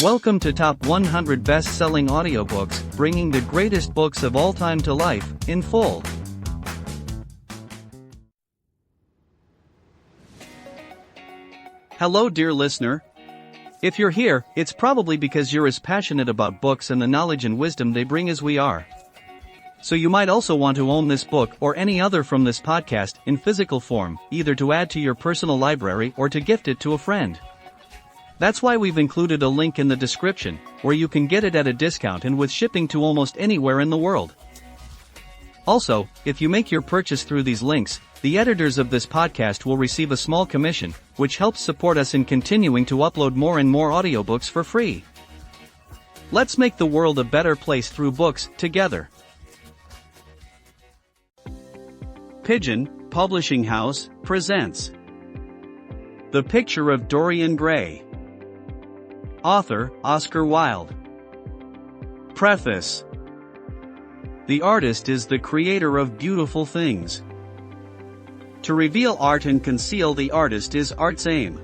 Welcome to Top 100 Best-Selling Audiobooks, bringing the greatest books of all time to life, in full. Hello dear listener. If you're here, it's probably because you're as passionate about books and the knowledge and wisdom they bring as we are. So you might also want to own this book or any other from this podcast in physical form, either to add to your personal library or to gift it to a friend. That's why we've included a link in the description, where you can get it at a discount and with shipping to almost anywhere in the world. Also, if you make your purchase through these links, the editors of this podcast will receive a small commission, which helps support us in continuing to upload more and more audiobooks for free. Let's make the world a better place through books, together. Pigeon Publishing House presents The Picture of Dorian Gray. Author, Oscar Wilde. Preface. The artist is the creator of beautiful things. To reveal art and conceal the artist is art's aim.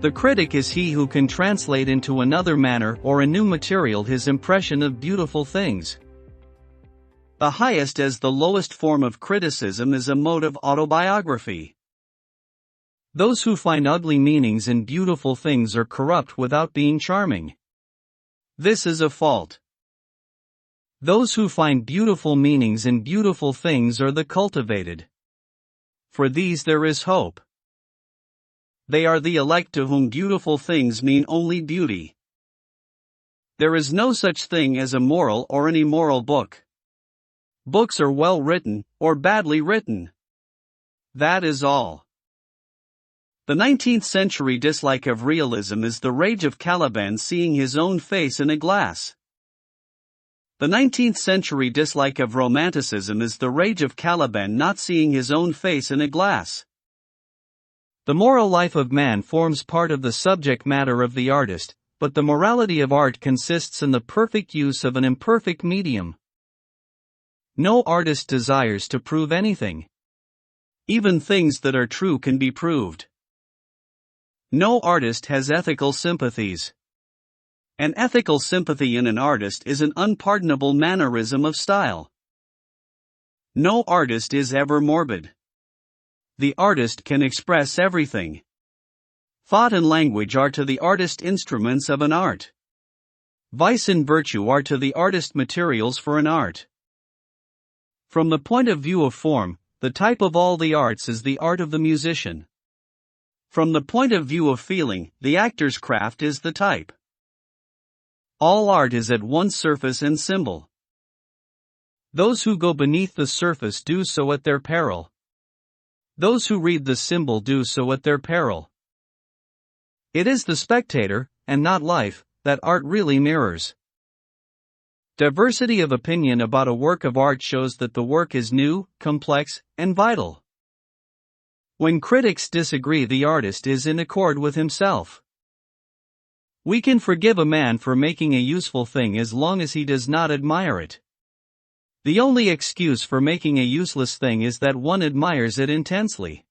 The critic is he who can translate into another manner or a new material his impression of beautiful things. The highest as the lowest form of criticism is a mode of autobiography. Those who find ugly meanings in beautiful things are corrupt without being charming. This is a fault. Those who find beautiful meanings in beautiful things are the cultivated. For these there is hope. They are the elect to whom beautiful things mean only beauty. There is no such thing as a moral or an immoral book. Books are well written, or badly written. That is all. The 19th century dislike of realism is the rage of Caliban seeing his own face in a glass. The 19th century dislike of romanticism is the rage of Caliban not seeing his own face in a glass. The moral life of man forms part of the subject matter of the artist, but the morality of art consists in the perfect use of an imperfect medium. No artist desires to prove anything. Even things that are true can be proved. No artist has ethical sympathies. An ethical sympathy in an artist is an unpardonable mannerism of style. No artist is ever morbid. The artist can express everything. Thought and language are to the artist instruments of an art. Vice and virtue are to the artist materials for an art. From the point of view of form, the type of all the arts is the art of the musician. From the point of view of feeling, the actor's craft is the type. All art is at once surface and symbol. Those who go beneath the surface do so at their peril. Those who read the symbol do so at their peril. It is the spectator, and not life, that art really mirrors. Diversity of opinion about a work of art shows that the work is new, complex, and vital. When critics disagree, the artist is in accord with himself. We can forgive a man for making a useful thing as long as he does not admire it. The only excuse for making a useless thing is that one admires it intensely.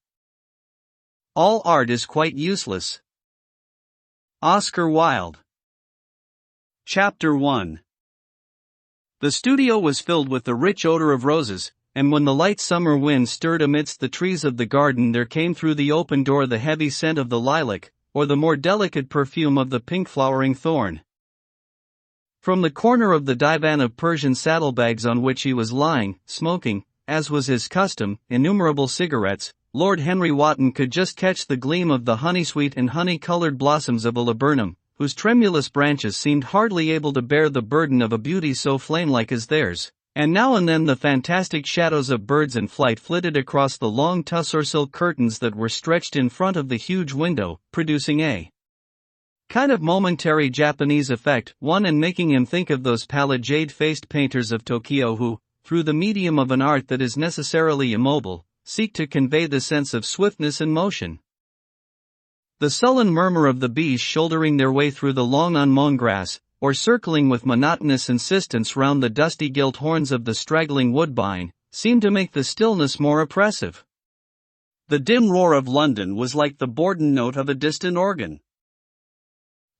All art is quite useless. Oscar Wilde. Chapter 1. The studio was filled with the rich odor of roses, and when the light summer wind stirred amidst the trees of the garden, there came through the open door the heavy scent of the lilac, or the more delicate perfume of the pink-flowering thorn. From the corner of the divan of Persian saddlebags on which he was lying, smoking, as was his custom, innumerable cigarettes, Lord Henry Wotton could just catch the gleam of the honey-sweet and honey-colored blossoms of a laburnum, whose tremulous branches seemed hardly able to bear the burden of a beauty so flame-like as theirs. And now and then the fantastic shadows of birds in flight flitted across the long tussore silk curtains that were stretched in front of the huge window, producing a kind of momentary Japanese effect, and making him think of those pallid jade-faced painters of Tokyo who, through the medium of an art that is necessarily immobile, seek to convey the sense of swiftness and motion. The sullen murmur of the bees shouldering their way through the long unmown grass, or circling with monotonous insistence round the dusty gilt horns of the straggling woodbine, seemed to make the stillness more oppressive. The dim roar of London was like the bourdon note of a distant organ.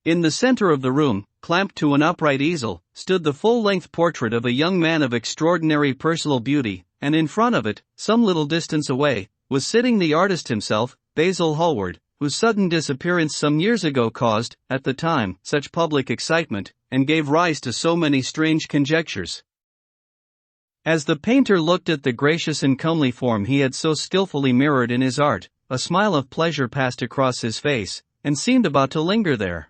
In the center of the room, clamped to an upright easel, stood the full-length portrait of a young man of extraordinary personal beauty, and in front of it, some little distance away, was sitting the artist himself, Basil Hallward, whose sudden disappearance some years ago caused, at the time, such public excitement, and gave rise to so many strange conjectures. As the painter looked at the gracious and comely form he had so skillfully mirrored in his art, a smile of pleasure passed across his face, and seemed about to linger there.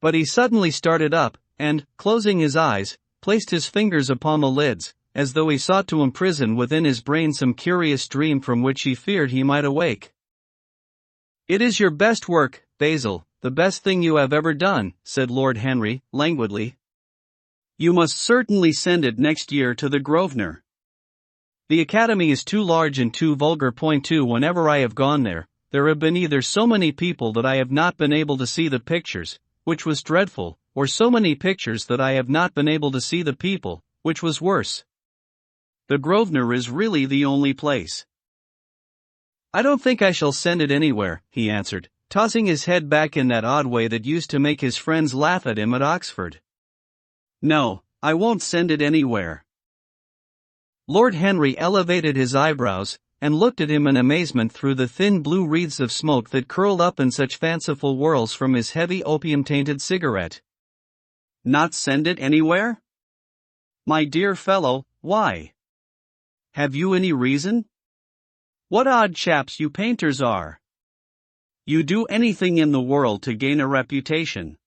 But he suddenly started up, and, closing his eyes, placed his fingers upon the lids, as though he sought to imprison within his brain some curious dream from which he feared he might awake. "It is your best work, Basil, the best thing you have ever done," said Lord Henry, languidly. "You must certainly send it next year to the Grosvenor. The Academy is too large and too vulgar. Point 2. Whenever I have gone there, there have been either so many people that I have not been able to see the pictures, which was dreadful, or so many pictures that I have not been able to see the people, which was worse. The Grosvenor is really the only place." "I don't think I shall send it anywhere," he answered, tossing his head back in that odd way that used to make his friends laugh at him at Oxford. "No, I won't send it anywhere." Lord Henry elevated his eyebrows, and looked at him in amazement through the thin blue wreaths of smoke that curled up in such fanciful whirls from his heavy opium-tainted cigarette. "Not send it anywhere? My dear fellow, why? Have you any reason? What odd chaps you painters are! You do anything in the world to gain a reputation.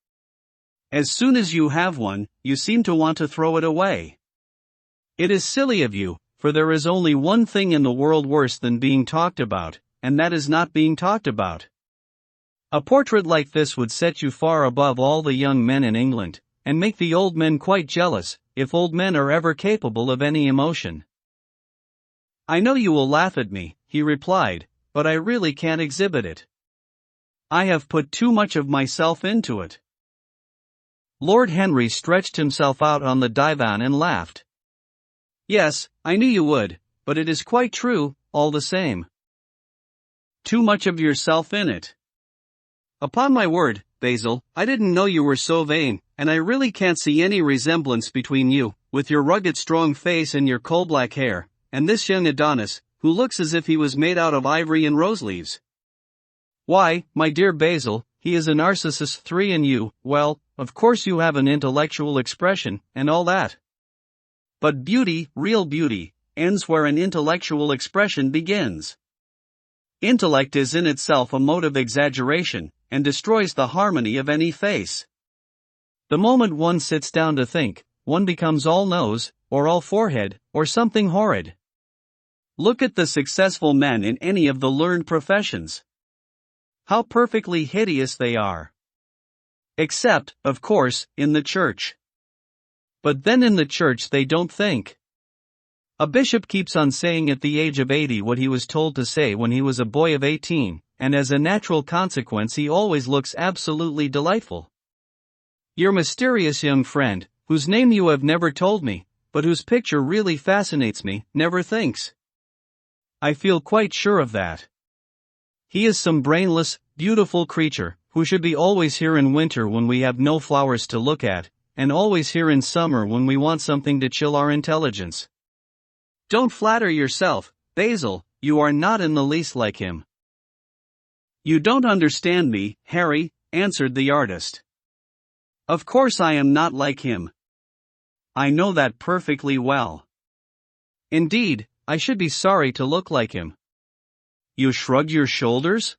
As soon as you have one, you seem to want to throw it away. It is silly of you, for there is only one thing in the world worse than being talked about, and that is not being talked about. A portrait like this would set you far above all the young men in England, and make the old men quite jealous, if old men are ever capable of any emotion." "I know you will laugh at me," he replied, "but I really can't exhibit it. I have put too much of myself into it." Lord Henry stretched himself out on the divan and laughed. "Yes, I knew you would, but it is quite true, all the same. Too much of yourself in it. Upon my word, Basil, I didn't know you were so vain, and I really can't see any resemblance between you, with your rugged strong face and your coal-black hair, and this young Adonis, who looks as if he was made out of ivory and rose-leaves. Why, my dear Basil, he is a Narcissus 3 and you, well, of course you have an intellectual expression, and all that. But beauty, real beauty, ends where an intellectual expression begins. Intellect is in itself a mode of exaggeration, and destroys the harmony of any face. The moment one sits down to think, one becomes all nose, or all forehead, or something horrid. Look at the successful men in any of the learned professions. How perfectly hideous they are. Except, of course, in the church. But then in the church they don't think. A bishop keeps on saying at the age of 80 what he was told to say when he was a boy of 18, and as a natural consequence he always looks absolutely delightful. Your mysterious young friend, whose name you have never told me, but whose picture really fascinates me, never thinks. I feel quite sure of that. He is some brainless, beautiful creature, who should be always here in winter when we have no flowers to look at, and always here in summer when we want something to chill our intelligence. Don't flatter yourself, Basil, you are not in the least like him." "You don't understand me, Harry," answered the artist. "Of course I am not like him. I know that perfectly well. Indeed, I should be sorry to look like him." You shrug your shoulders?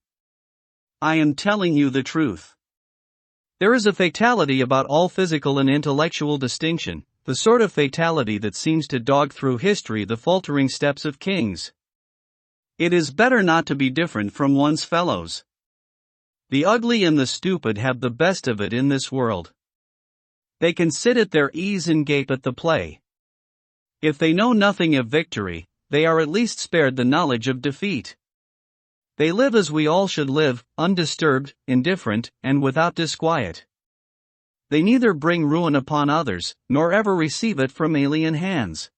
I am telling you the truth. There is a fatality about all physical and intellectual distinction, the sort of fatality that seems to dog through history the faltering steps of kings. It is better not to be different from one's fellows. The ugly and the stupid have the best of it in this world. They can sit at their ease and gape at the play. If they know nothing of victory, they are at least spared the knowledge of defeat. They live as we all should live, undisturbed, indifferent, and without disquiet. They neither bring ruin upon others, nor ever receive it from alien hands.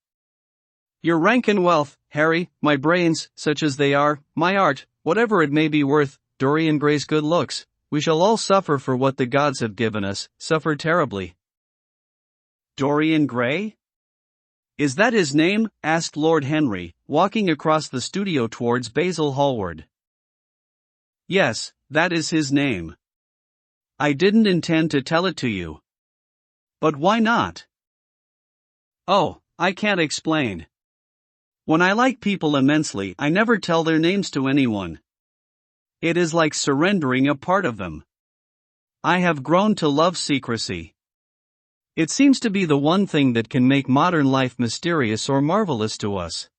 Your rank and wealth, Harry, my brains, such as they are, my art, whatever it may be worth, Dorian Gray's good looks, we shall all suffer for what the gods have given us, suffer terribly. Dorian Gray? Is that his name? Asked Lord Henry, walking across the studio towards Basil Hallward. Yes, that is his name. I didn't intend to tell it to you. But why not? Oh, I can't explain. When I like people immensely, I never tell their names to anyone. It is like surrendering a part of them. I have grown to love secrecy. It seems to be the one thing that can make modern life mysterious or marvelous to us.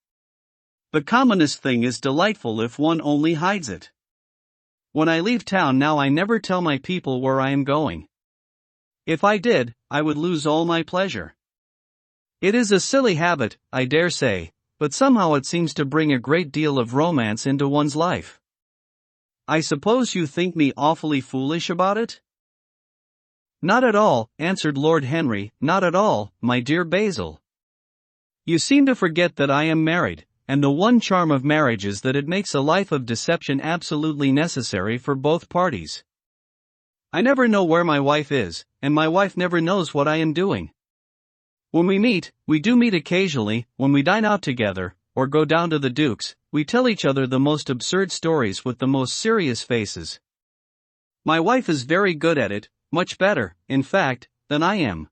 The commonest thing is delightful if one only hides it. When I leave town now, I never tell my people where I am going. If I did, I would lose all my pleasure. It is a silly habit, I dare say, but somehow it seems to bring a great deal of romance into one's life. I suppose you think me awfully foolish about it? Not at all, answered Lord Henry, not at all, my dear Basil. You seem to forget that I am married, and the one charm of marriage is that it makes a life of deception absolutely necessary for both parties. I never know where my wife is, and my wife never knows what I am doing. When we do meet occasionally, when we dine out together, or go down to the Duke's, we tell each other the most absurd stories with the most serious faces. My wife is very good at it, much better, in fact, than I am.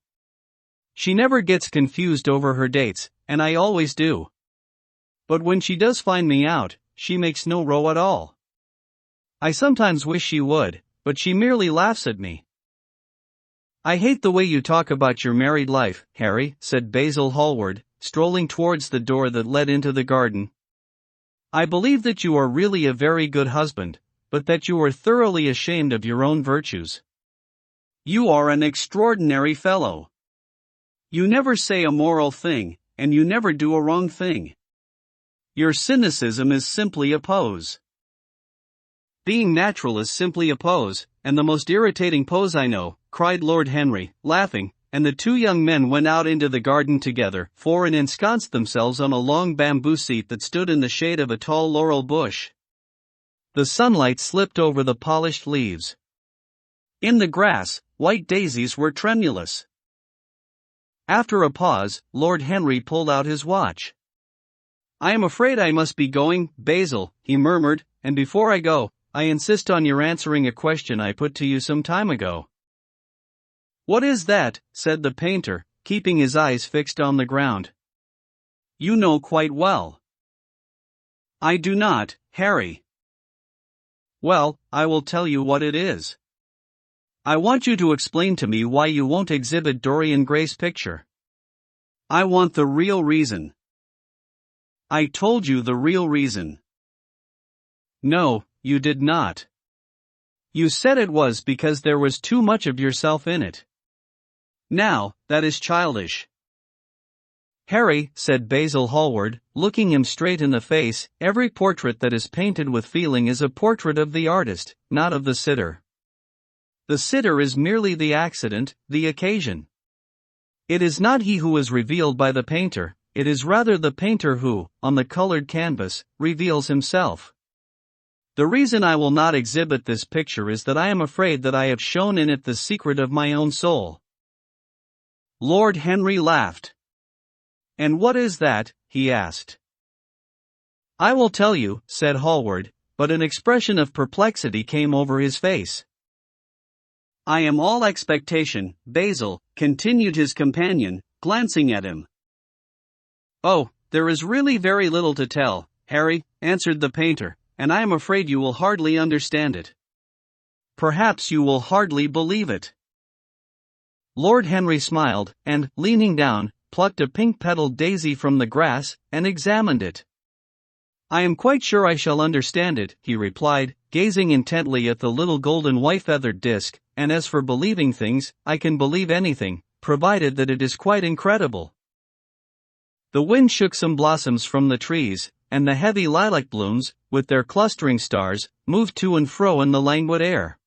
She never gets confused over her dates, and I always do. But when she does find me out, she makes no row at all. I sometimes wish she would, but she merely laughs at me. I hate the way you talk about your married life, Harry, said Basil Hallward, strolling towards the door that led into the garden. I believe that you are really a very good husband, but that you are thoroughly ashamed of your own virtues. You are an extraordinary fellow. You never say a moral thing, and you never do a wrong thing. Your cynicism is simply a pose. Being natural is simply a pose, and the most irritating pose I know, cried Lord Henry, laughing, and the two young men went out into the garden together, and ensconced themselves on a long bamboo seat that stood in the shade of a tall laurel bush. The sunlight slipped over the polished leaves. In the grass, white daisies were tremulous. After a pause, Lord Henry pulled out his watch. I am afraid I must be going, Basil, he murmured, and before I go, I insist on your answering a question I put to you some time ago. What is that? Said the painter, keeping his eyes fixed on the ground. You know quite well. I do not, Harry. Well, I will tell you what it is. I want you to explain to me why you won't exhibit Dorian Gray's picture. I want the real reason. I told you the real reason. No, you did not. You said it was because there was too much of yourself in it. Now, that is childish. Harry, said Basil Hallward, looking him straight in the face, every portrait that is painted with feeling is a portrait of the artist, not of the sitter. The sitter is merely the accident, the occasion. It is not he who is revealed by the painter, it is rather the painter who, on the colored canvas, reveals himself. The reason I will not exhibit this picture is that I am afraid that I have shown in it the secret of my own soul. Lord Henry laughed. And what is that? He asked. I will tell you, said Hallward, but an expression of perplexity came over his face. I am all expectation, Basil, continued his companion, glancing at him. Oh, there is really very little to tell, Harry, answered the painter, and I am afraid you will hardly understand it. Perhaps you will hardly believe it. Lord Henry smiled, and, leaning down, plucked a pink-petaled daisy from the grass, and examined it. I am quite sure I shall understand it, he replied, gazing intently at the little golden white-feathered disc, and as for believing things, I can believe anything, provided that it is quite incredible. The wind shook some blossoms from the trees, and the heavy lilac blooms, with their clustering stars, moved to and fro in the languid air.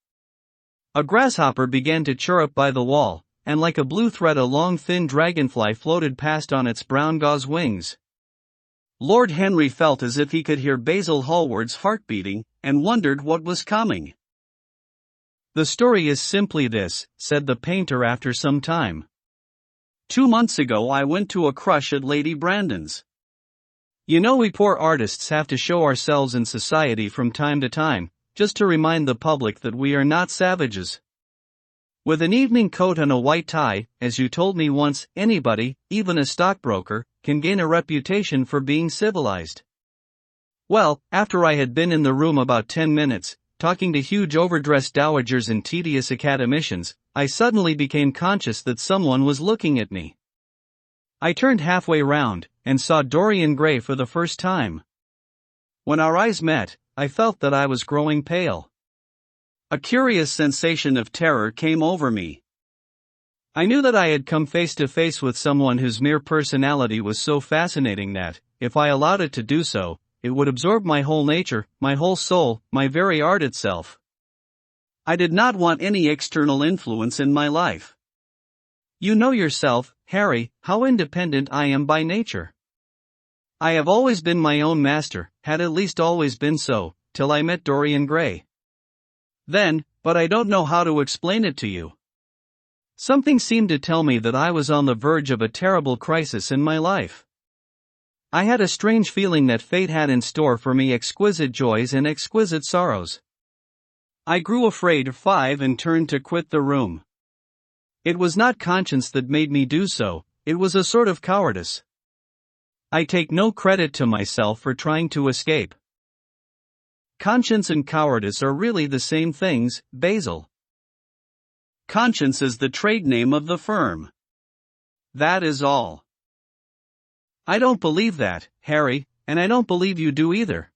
A grasshopper began to chirrup by the wall, and like a blue thread a long thin dragonfly floated past on its brown gauze wings. Lord Henry felt as if he could hear Basil Hallward's heart beating, and wondered what was coming. The story is simply this, said the painter after some time. 2 months ago I went to a crush at Lady Brandon's. You know, we poor artists have to show ourselves in society from time to time, just to remind the public that we are not savages. With an evening coat and a white tie, as you told me once, anybody, even a stockbroker, can gain a reputation for being civilized. Well, after I had been in the room about 10 minutes, talking to huge overdressed dowagers and tedious academicians, I suddenly became conscious that someone was looking at me. I turned halfway round, and saw Dorian Gray for the first time. When our eyes met, I felt that I was growing pale. A curious sensation of terror came over me. I knew that I had come face to face with someone whose mere personality was so fascinating that, if I allowed it to do so, it would absorb my whole nature, my whole soul, my very art itself. I did not want any external influence in my life. You know yourself, Harry, how independent I am by nature. I have always been my own master, had at least always been so, till I met Dorian Gray. Then, but I don't know how to explain it to you. Something seemed to tell me that I was on the verge of a terrible crisis in my life. I had a strange feeling that fate had in store for me exquisite joys and exquisite sorrows. I grew afraid and turned to quit the room. It was not conscience that made me do so, it was a sort of cowardice. I take no credit to myself for trying to escape. Conscience and cowardice are really the same things, Basil. Conscience is the trade name of the firm. That is all. I don't believe that, Harry, and I don't believe you do either.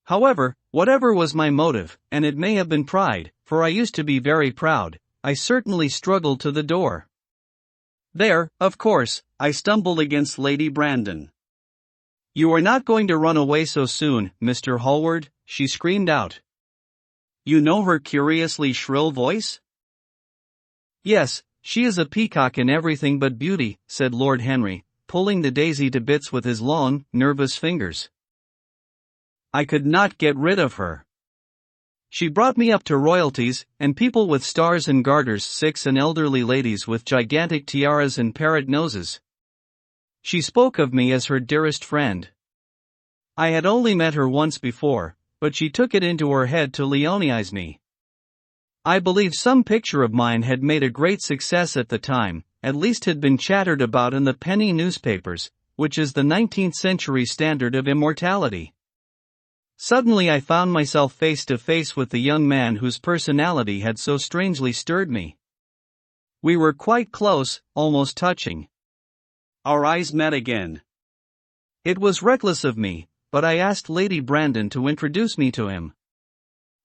However, whatever was my motive, and it may have been pride, for I used to be very proud, I certainly struggled to the door. There, of course, I stumbled against Lady Brandon. You are not going to run away so soon, Mr. Hallward, she screamed out. You know her curiously shrill voice? Yes, she is a peacock in everything but beauty, said Lord Henry, pulling the daisy to bits with his long, nervous fingers. I could not get rid of her. She brought me up to royalties, and people with stars and garters, and elderly ladies with gigantic tiaras and parrot noses. She spoke of me as her dearest friend. I had only met her once before, but she took it into her head to Leonize me. I believe some picture of mine had made a great success at the time, at least had been chattered about in the penny newspapers, which is the 19th century standard of immortality. Suddenly I found myself face to face with the young man whose personality had so strangely stirred me. We were quite close, almost touching. Our eyes met again. It was reckless of me, but I asked Lady Brandon to introduce me to him.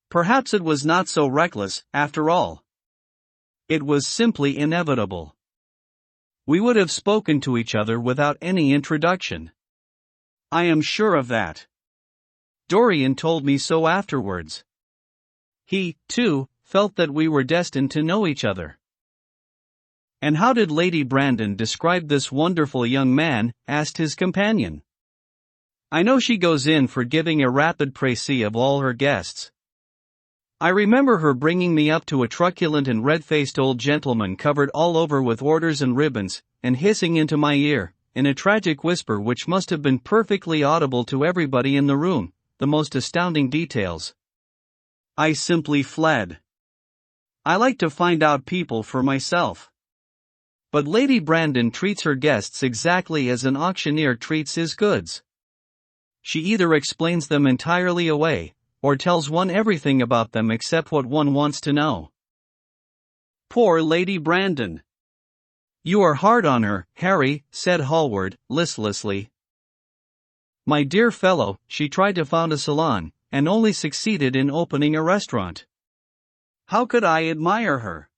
Perhaps it was not so reckless, after all. It was simply inevitable. We would have spoken to each other without any introduction. I am sure of that. Dorian told me so afterwards. He, too, felt that we were destined to know each other. And how did Lady Brandon describe this wonderful young man? Asked his companion. I know she goes in for giving a rapid précis of all her guests. I remember her bringing me up to a truculent and red-faced old gentleman covered all over with orders and ribbons, and hissing into my ear, in a tragic whisper which must have been perfectly audible to everybody in the room, the most astounding details. I simply fled. I like to find out people for myself. But Lady Brandon treats her guests exactly as an auctioneer treats his goods. She either explains them entirely away, or tells one everything about them except what one wants to know. Poor Lady Brandon. You are hard on her, Harry, said Hallward, listlessly. My dear fellow, she tried to found a salon, and only succeeded in opening a restaurant. How could I admire her?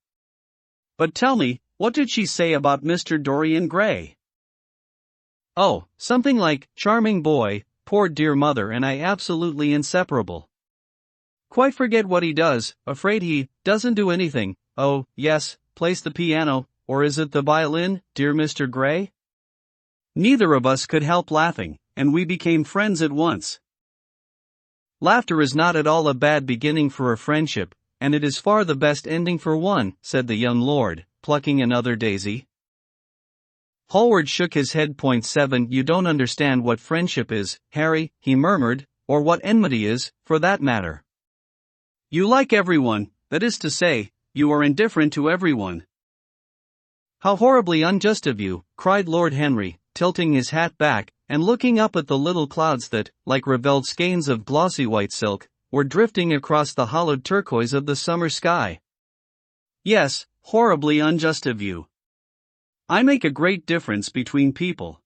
But tell me, what did she say about Mr. Dorian Gray? Oh, something like, charming boy, poor dear mother, and I absolutely inseparable. Quite forget what he does, afraid he doesn't do anything. Oh, yes, plays the piano, or is it the violin, dear Mr. Gray? Neither of us could help laughing, and we became friends at once. Laughter is not at all a bad beginning for a friendship, and it is far the best ending for one," said the young lord, plucking another daisy. Hallward shook his head. 7 You don't understand what friendship is, Harry, he murmured, or what enmity is, for that matter. You like everyone, that is to say, you are indifferent to everyone. How horribly unjust of you, cried Lord Henry, tilting his hat back, and looking up at the little clouds that, like ravelled skeins of glossy white silk, were drifting across the hollowed turquoise of the summer sky. Yes, horribly unjust of you. I make a great difference between people.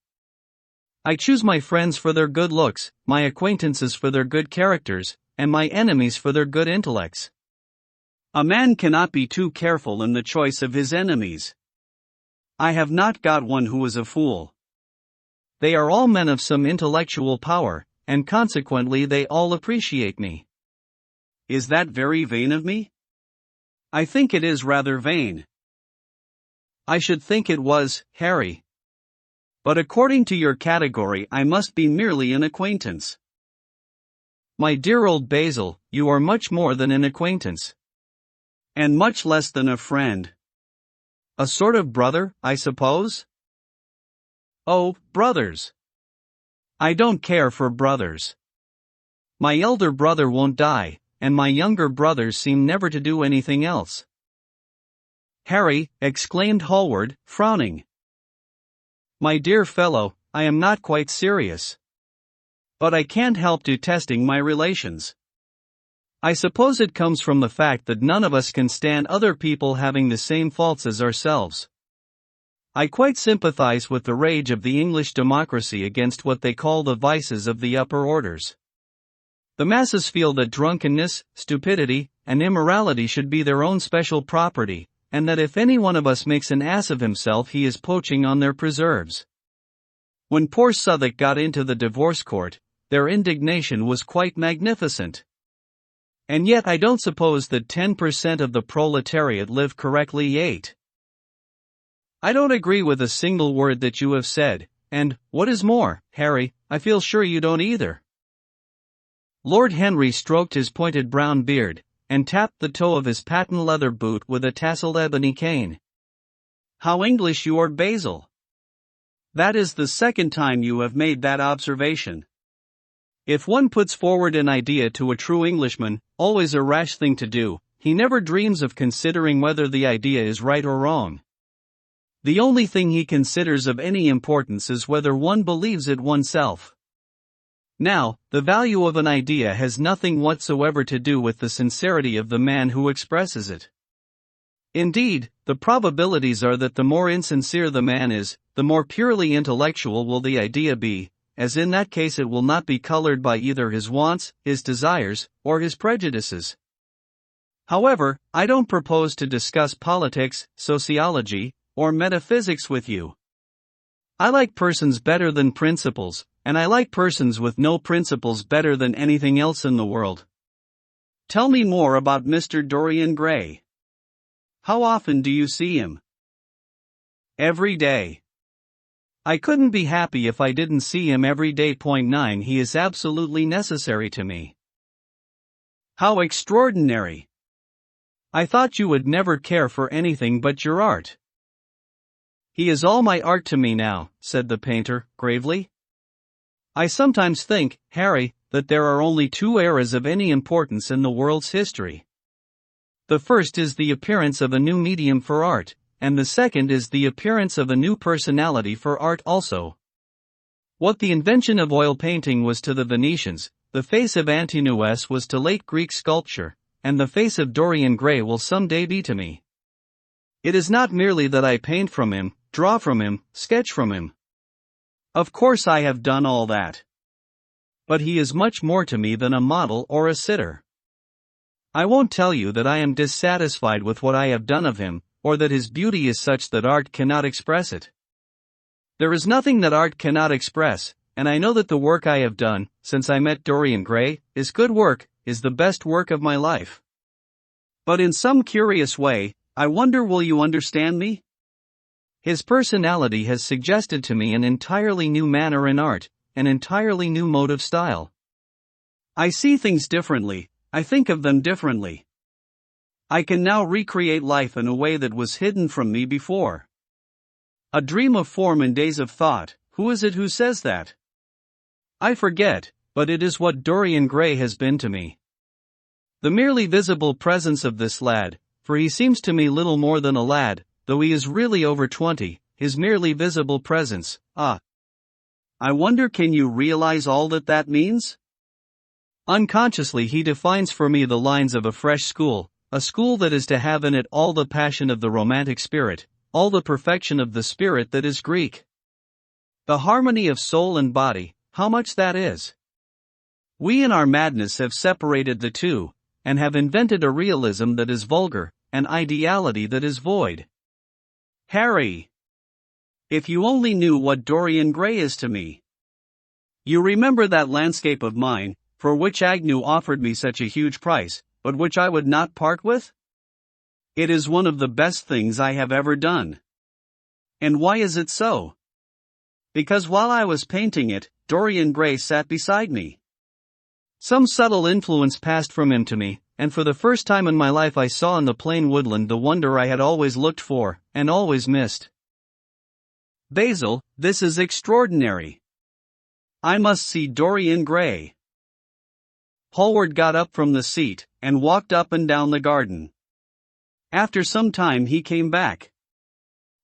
I choose my friends for their good looks, my acquaintances for their good characters, and my enemies for their good intellects. A man cannot be too careful in the choice of his enemies. I have not got one who is a fool. They are all men of some intellectual power, and consequently they all appreciate me. Is that very vain of me? I think it is rather vain. I should think it was, Harry. But according to your category I must be merely an acquaintance. My dear old Basil, you are much more than an acquaintance. And much less than a friend. A sort of brother, I suppose? Oh, brothers. I don't care for brothers. My elder brother won't die, and my younger brothers seem never to do anything else. Harry, exclaimed Hallward, frowning. My dear fellow, I am not quite serious. But I can't help detesting my relations. I suppose it comes from the fact that none of us can stand other people having the same faults as ourselves. I quite sympathize with the rage of the English democracy against what they call the vices of the upper orders. The masses feel that drunkenness, stupidity, and immorality should be their own special property, and that if any one of us makes an ass of himself he is poaching on their preserves. When poor Southwark got into the divorce court, their indignation was quite magnificent. And yet I don't suppose that 10% of the proletariat live correctly yet. I don't agree with a single word that you have said, and, what is more, Harry, I feel sure you don't either. Lord Henry stroked his pointed brown beard, and tapped the toe of his patent leather boot with a tasseled ebony cane. How English you are, Basil. That is the second time you have made that observation. If one puts forward an idea to a true Englishman, always a rash thing to do, he never dreams of considering whether the idea is right or wrong. The only thing he considers of any importance is whether one believes it oneself. Now, the value of an idea has nothing whatsoever to do with the sincerity of the man who expresses it. Indeed, the probabilities are that the more insincere the man is, the more purely intellectual will the idea be, as in that case it will not be colored by either his wants, his desires, or his prejudices. However, I don't propose to discuss politics, sociology, or metaphysics with you. I like persons better than principles, and I like persons with no principles better than anything else in the world. Tell me more about Mr. Dorian Gray. How often do you see him? Every day. I couldn't be happy if I didn't see him every day. 9 He is absolutely necessary to me. How extraordinary! I thought you would never care for anything but your art. He is all my art to me now, said the painter, gravely. I sometimes think, Harry, that there are only two eras of any importance in the world's history. The first is the appearance of a new medium for art, and the second is the appearance of a new personality for art also. What the invention of oil painting was to the Venetians, the face of Antinous was to late Greek sculpture, and the face of Dorian Gray will someday be to me. It is not merely that I paint from him, draw from him, sketch from him. Of course I have done all that. But he is much more to me than a model or a sitter. I won't tell you that I am dissatisfied with what I have done of him, or that his beauty is such that art cannot express it. There is nothing that art cannot express, and I know that the work I have done, since I met Dorian Gray, is good work, is the best work of my life. But in some curious way, I wonder will you understand me? His personality has suggested to me an entirely new manner in art, an entirely new mode of style. I see things differently, I think of them differently. I can now recreate life in a way that was hidden from me before. A dream of form in days of thought, who is it who says that? I forget, but it is what Dorian Gray has been to me. The merely visible presence of this lad, for he seems to me little more than a lad, though he is really over 20, his merely visible presence, I wonder, can you realize all that means? Unconsciously he defines for me the lines of a fresh school, a school that is to have in it all the passion of the romantic spirit, all the perfection of the spirit that is Greek. The harmony of soul and body, how much that is. We in our madness have separated the two, and have invented a realism that is vulgar, an ideality that is void. Harry! If you only knew what Dorian Gray is to me. You remember that landscape of mine, for which Agnew offered me such a huge price, but which I would not part with? It is one of the best things I have ever done. And why is it so? Because while I was painting it, Dorian Gray sat beside me. Some subtle influence passed from him to me, and for the first time in my life I saw in the plain woodland the wonder I had always looked for, and always missed. Basil, this is extraordinary. I must see Dorian Gray. Hallward got up from the seat, and walked up and down the garden. After some time he came back.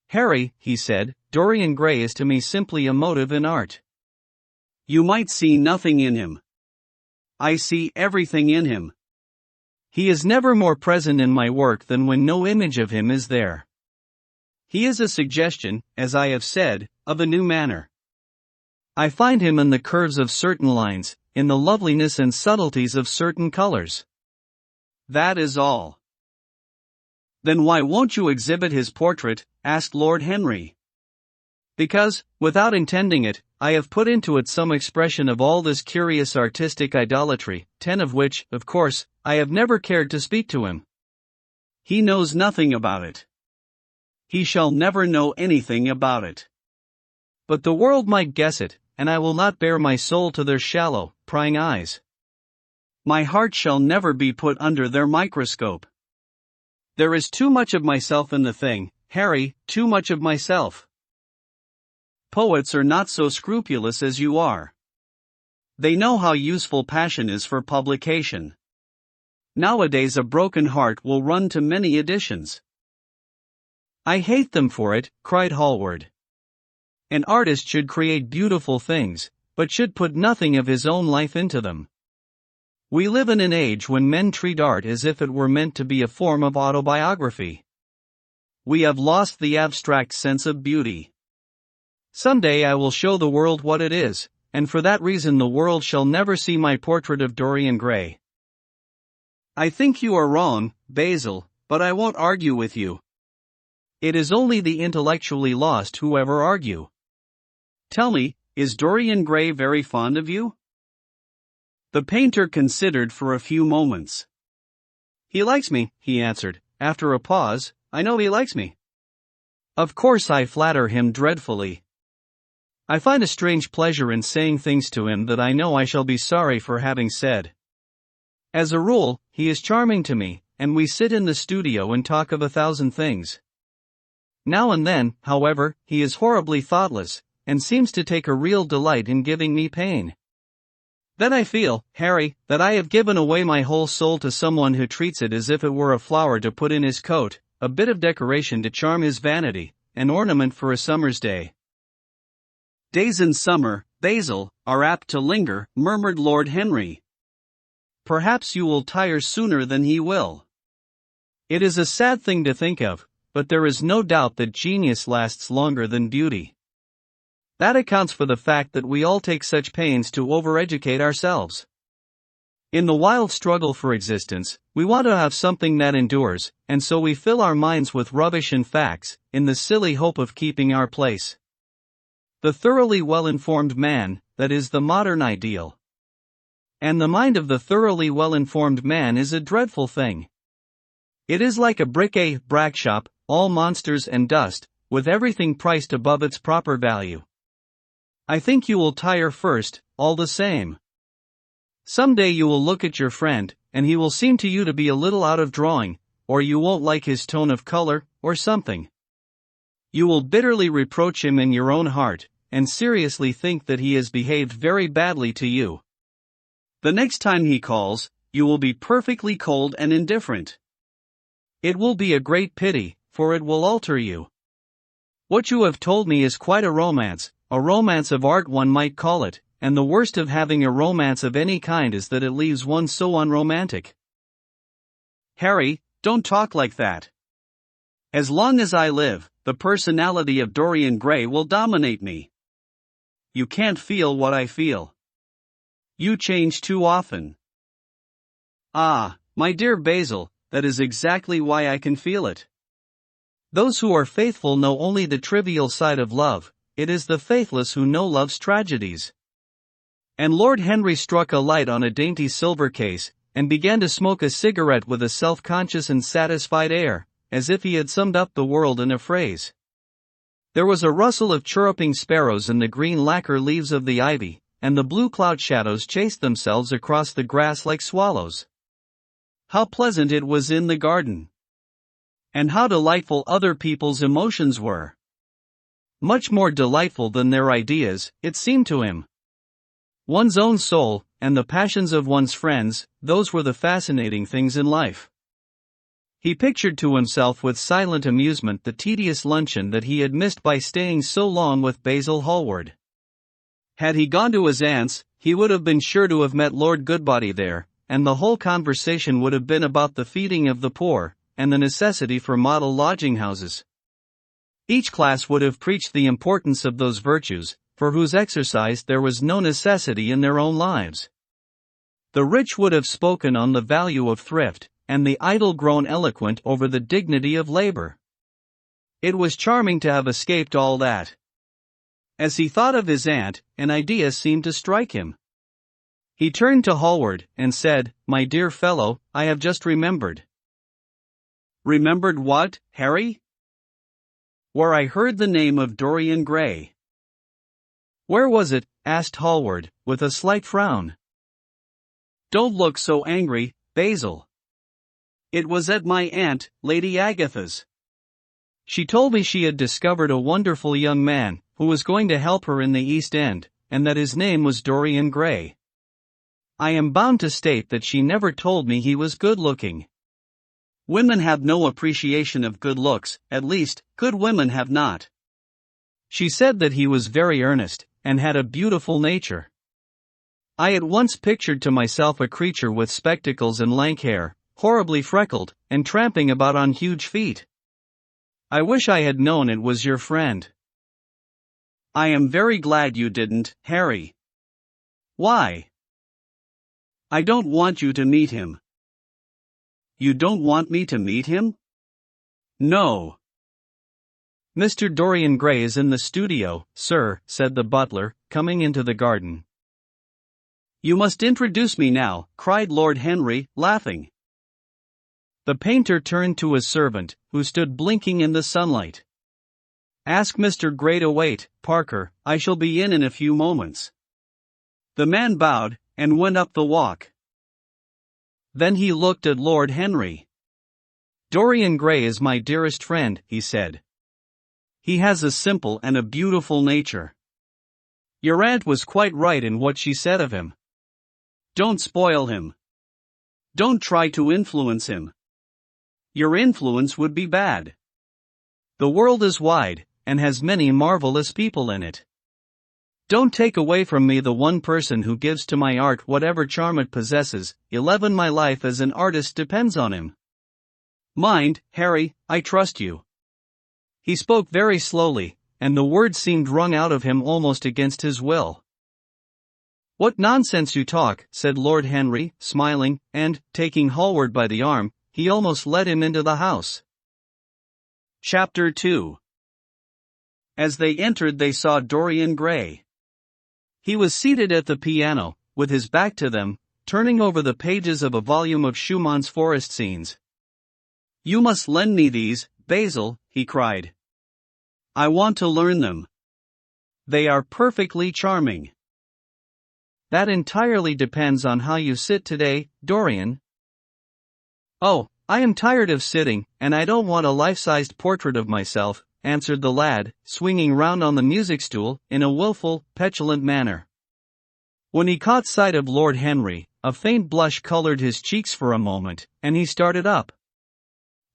Harry, he said, Dorian Gray is to me simply a motive in art. You might see nothing in him. I see everything in him. He is never more present in my work than when no image of him is there. He is a suggestion, as I have said, of a new manner. I find him in the curves of certain lines, in the loveliness and subtleties of certain colors. That is all. Then why won't you exhibit his portrait? Asked Lord Henry. Because, without intending it, I have put into it some expression of all this curious artistic idolatry, 10 of which, of course, I have never cared to speak to him. He knows nothing about it. He shall never know anything about it. But the world might guess it, and I will not bare my soul to their shallow, prying eyes. My heart shall never be put under their microscope. There is too much of myself in the thing, Harry, too much of myself. Poets are not so scrupulous as you are. They know how useful passion is for publication. Nowadays a broken heart will run to many editions. I hate them for it, cried Hallward. An artist should create beautiful things, but should put nothing of his own life into them. We live in an age when men treat art as if it were meant to be a form of autobiography. We have lost the abstract sense of beauty. Someday I will show the world what it is, and for that reason the world shall never see my portrait of Dorian Gray. I think you are wrong, Basil, but I won't argue with you. It is only the intellectually lost who ever argue. Tell me, is Dorian Gray very fond of you? The painter considered for a few moments. He likes me, he answered, after a pause. I know he likes me. Of course I flatter him dreadfully. I find a strange pleasure in saying things to him that I know I shall be sorry for having said. As a rule, he is charming to me, and we sit in the studio and talk of 1,000 things. Now and then, however, he is horribly thoughtless, and seems to take a real delight in giving me pain. Then I feel, Harry, that I have given away my whole soul to someone who treats it as if it were a flower to put in his coat, a bit of decoration to charm his vanity, an ornament for a summer's day. Days in summer, Basil, are apt to linger, murmured Lord Henry. Perhaps you will tire sooner than he will. It is a sad thing to think of, but there is no doubt that genius lasts longer than beauty. That accounts for the fact that we all take such pains to overeducate ourselves. In the wild struggle for existence, we want to have something that endures, and so we fill our minds with rubbish and facts, in the silly hope of keeping our place. The thoroughly well-informed man, that is the modern ideal. And the mind of the thoroughly well-informed man is a dreadful thing. It is like a bric-a-brac shop, all monsters and dust, with everything priced above its proper value. I think you will tire first, all the same. Some day you will look at your friend, and he will seem to you to be a little out of drawing, or you won't like his tone of color, or something. You will bitterly reproach him in your own heart, and seriously think that he has behaved very badly to you. The next time he calls, you will be perfectly cold and indifferent. It will be a great pity, for it will alter you. What you have told me is quite a romance of art one might call it, and the worst of having a romance of any kind is that it leaves one so unromantic. Harry, don't talk like that. As long as I live, the personality of Dorian Gray will dominate me. You can't feel what I feel. You change too often. Ah, my dear Basil, that is exactly why I can feel it. Those who are faithful know only the trivial side of love, it is the faithless who know love's tragedies. And Lord Henry struck a light on a dainty silver case, and began to smoke a cigarette with a self-conscious and satisfied air, as if he had summed up the world in a phrase. There was a rustle of chirruping sparrows in the green lacquer leaves of the ivy, and the blue cloud shadows chased themselves across the grass like swallows. How pleasant it was in the garden! And how delightful other people's emotions were! Much more delightful than their ideas, it seemed to him. One's own soul, and the passions of one's friends, those were the fascinating things in life. He pictured to himself with silent amusement the tedious luncheon that he had missed by staying so long with Basil Hallward. Had he gone to his aunt's, he would have been sure to have met Lord Goodbody there, and the whole conversation would have been about the feeding of the poor, and the necessity for model lodging-houses. Each class would have preached the importance of those virtues, for whose exercise there was no necessity in their own lives. The rich would have spoken on the value of thrift, and the idle grown eloquent over the dignity of labor. It was charming to have escaped all that. As he thought of his aunt, an idea seemed to strike him. He turned to Hallward, and said, "My dear fellow, I have just remembered." "Remembered what, Harry?" "Where I heard the name of Dorian Gray." "Where was it?" asked Hallward, with a slight frown. "Don't look so angry, Basil. It was at my aunt, Lady Agatha's. She told me she had discovered a wonderful young man, who was going to help her in the East End, and that his name was Dorian Gray. I am bound to state that she never told me he was good-looking. Women have no appreciation of good looks, at least, good women have not. She said that he was very earnest, and had a beautiful nature. I at once pictured to myself a creature with spectacles and lank hair, horribly freckled, and tramping about on huge feet. I wish I had known it was your friend." "I am very glad you didn't, Harry." "Why?" "I don't want you to meet him." "You don't want me to meet him?" "No." "Mr. Dorian Gray is in the studio, sir," said the butler, coming into the garden. "You must introduce me now," cried Lord Henry, laughing. The painter turned to his servant, who stood blinking in the sunlight. "Ask Mr. Gray to wait, Parker, I shall be in a few moments." The man bowed, and went up the walk. Then he looked at Lord Henry. "Dorian Gray is my dearest friend," he said. "He has a simple and a beautiful nature. Your aunt was quite right in what she said of him. Don't spoil him. Don't try to influence him. Your influence would be bad. The world is wide, and has many marvelous people in it. Don't take away from me the one person who gives to my art whatever charm it possesses. My life as an artist depends on him. Mind, Harry, I trust you." He spoke very slowly, and the words seemed wrung out of him almost against his will. "What nonsense you talk," said Lord Henry, smiling, and, taking Hallward by the arm, he almost led him into the house. Chapter 2. As they entered they saw Dorian Gray. He was seated at the piano, with his back to them, turning over the pages of a volume of Schumann's forest scenes. "You must lend me these, Basil," he cried. "I want to learn them. They are perfectly charming." "That entirely depends on how you sit today, Dorian." "Oh, "I am tired of sitting, and I don't want a life-sized portrait of myself," answered the lad, swinging round on the music stool, in a wilful, petulant manner. When he caught sight of Lord Henry, a faint blush colored his cheeks for a moment, and he started up.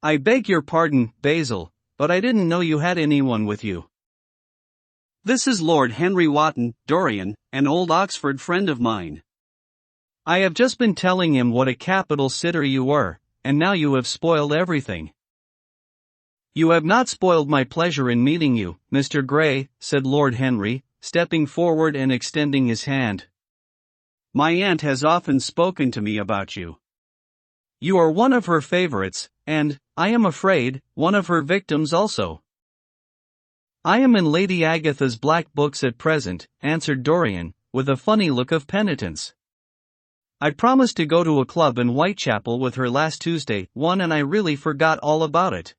"I beg your pardon, Basil, but I didn't know you had anyone with you. This is Lord Henry Wotton, Dorian, an old Oxford friend of mine. I have just been telling him what a capital sitter you were, and now you have spoiled everything." "You have not spoiled my pleasure in meeting you, Mr. Gray," said Lord Henry, stepping forward and extending his hand. "My aunt has often spoken to me about you. You are one of her favorites, and, I am afraid, one of her victims also." "I am in Lady Agatha's black books at present," answered Dorian, with a funny look of penitence. "I promised to go to a club in Whitechapel with her last Tuesday, and I really forgot all about it.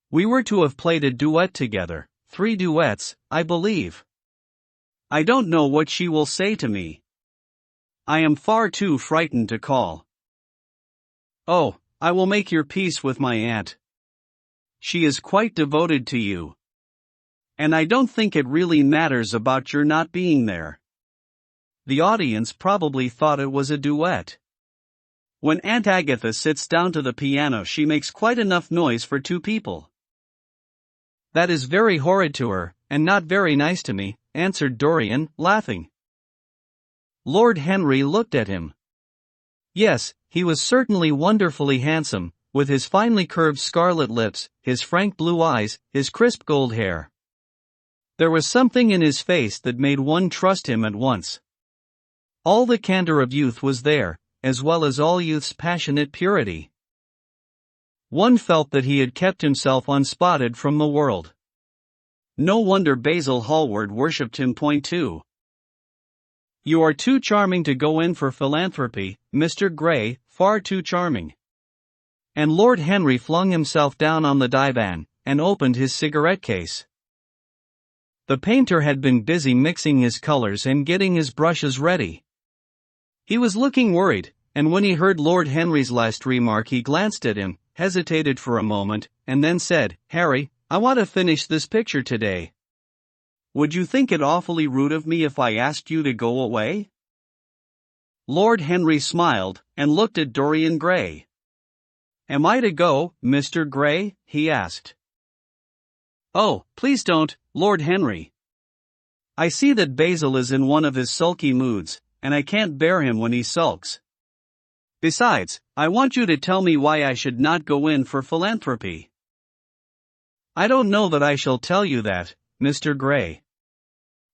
We were to have played a duet together, 3 duets, I believe. I don't know what she will say to me. I am far too frightened to call." "Oh, I will make your peace with my aunt. She is quite devoted to you. And I don't think it really matters about your not being there." The audience probably thought it was a duet. When Aunt Agatha sits down to the piano, she makes quite enough noise for 2 people. "That is very horrid to her, and not very nice to me," answered Dorian, laughing. Lord Henry looked at him. Yes, he was certainly wonderfully handsome, with his finely curved scarlet lips, his frank blue eyes, his crisp gold hair. There was something in his face that made one trust him at once. All the candor of youth was there, as well as all youth's passionate purity. One felt that he had kept himself unspotted from the world. No wonder Basil Hallward worshipped him. Point 2. "You are too charming to go in for philanthropy, Mr. Gray, far too charming." And Lord Henry flung himself down on the divan, and opened his cigarette case. The painter had been busy mixing his colors and getting his brushes ready. He was looking worried, and when he heard Lord Henry's last remark he glanced at him, hesitated for a moment, and then said, "Harry, I want to finish this picture today. Would you think it awfully rude of me if I asked you to go away?" Lord Henry smiled, and looked at Dorian Gray. "Am I to go, Mr. Gray?" he asked. "Oh, please don't, Lord Henry. I see that Basil is in one of his sulky moods, and I can't bear him when he sulks. Besides, I want you to tell me why I should not go in for philanthropy." "I don't know that I shall tell you that, Mr. Gray.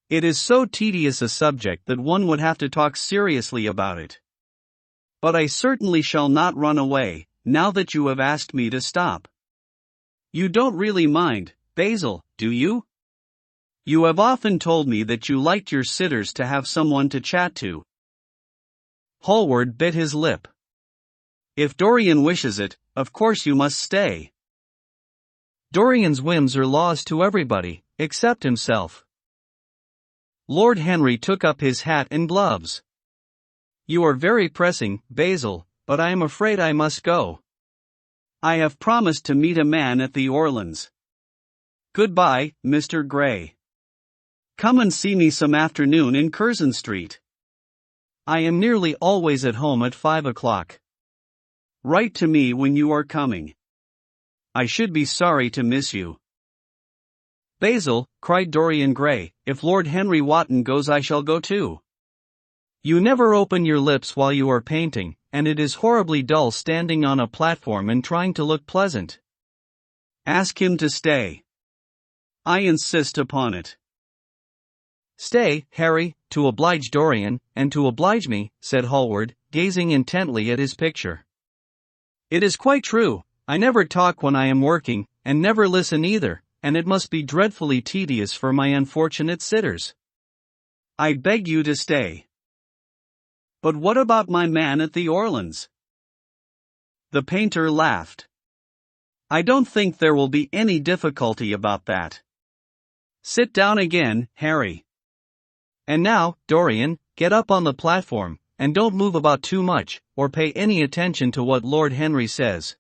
It is so tedious a subject that one would have to talk seriously about it. But I certainly shall not run away, now that you have asked me to stop. You don't really mind, Basil, do you? You have often told me that you liked your sitters to have someone to chat to." Hallward bit his lip. "If Dorian wishes it, of course you must stay." Dorian's whims are laws to everybody, except himself. Lord Henry took up his hat and gloves. "You are very pressing, Basil, but I am afraid I must go. I have promised to meet a man at the Orleans. Goodbye, Mr. Gray. Come and see me some afternoon in Curzon Street. I am nearly always at home at 5 o'clock. Write to me when you are coming. I should be sorry to miss you." "Basil," cried Dorian Gray, "if Lord Henry Wotton goes I shall go too. You never open your lips while you are painting, and it is horribly dull standing on a platform and trying to look pleasant. Ask him to stay. I insist upon it." "Stay, Harry, to oblige Dorian, and to oblige me," said Hallward, gazing intently at his picture. "It is quite true, I never talk when I am working, and never listen either, and it must be dreadfully tedious for my unfortunate sitters. I beg you to stay." "But what about my man at the Orleans?" The painter laughed. "I don't think there will be any difficulty about that. Sit down again, Harry. And now, Dorian, get up on the platform, and don't move about too much, or pay any attention to what Lord Henry says.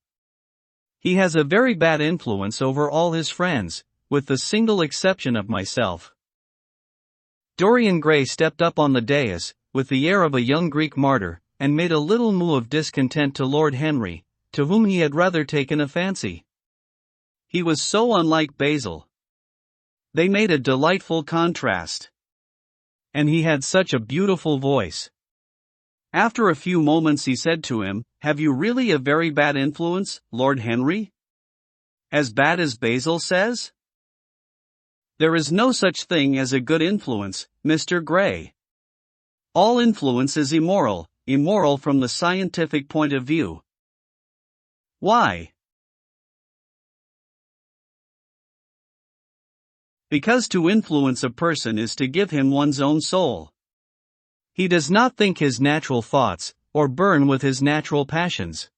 He has a very bad influence over all his friends, with the single exception of myself." Dorian Gray stepped up on the dais, with the air of a young Greek martyr, and made a little moue of discontent to Lord Henry, to whom he had rather taken a fancy. He was so unlike Basil. They made a delightful contrast. And he had such a beautiful voice. After a few moments he said to him, "Have you really a very bad influence, Lord Henry? As bad as Basil says?" "There is no such thing as a good influence, Mr. Gray. All influence is immoral from the scientific point of view." "Why?" "Because to influence a person is to give him one's own soul. He does not think his natural thoughts, or burn with his natural passions.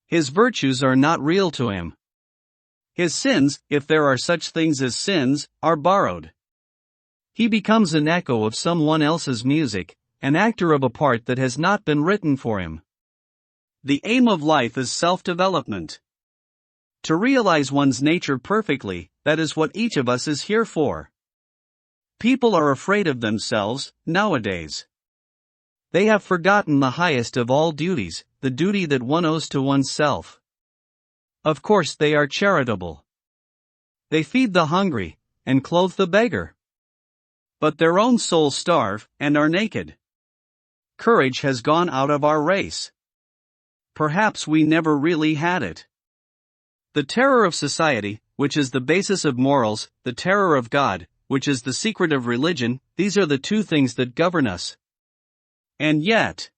His virtues are not real to him. His sins, if there are such things as sins, are borrowed. He becomes an echo of someone else's music, an actor of a part that has not been written for him. The aim of life is self-development. To realize one's nature perfectly, that is what each of us is here for. People are afraid of themselves, nowadays. They have forgotten the highest of all duties, the duty that one owes to oneself. Of course they are charitable. They feed the hungry, and clothe the beggar. But their own souls starve, and are naked. Courage has gone out of our race. Perhaps we never really had it. The terror of society, which is the basis of morals, the terror of God, which is the secret of religion, these are the two things that govern us. And yet...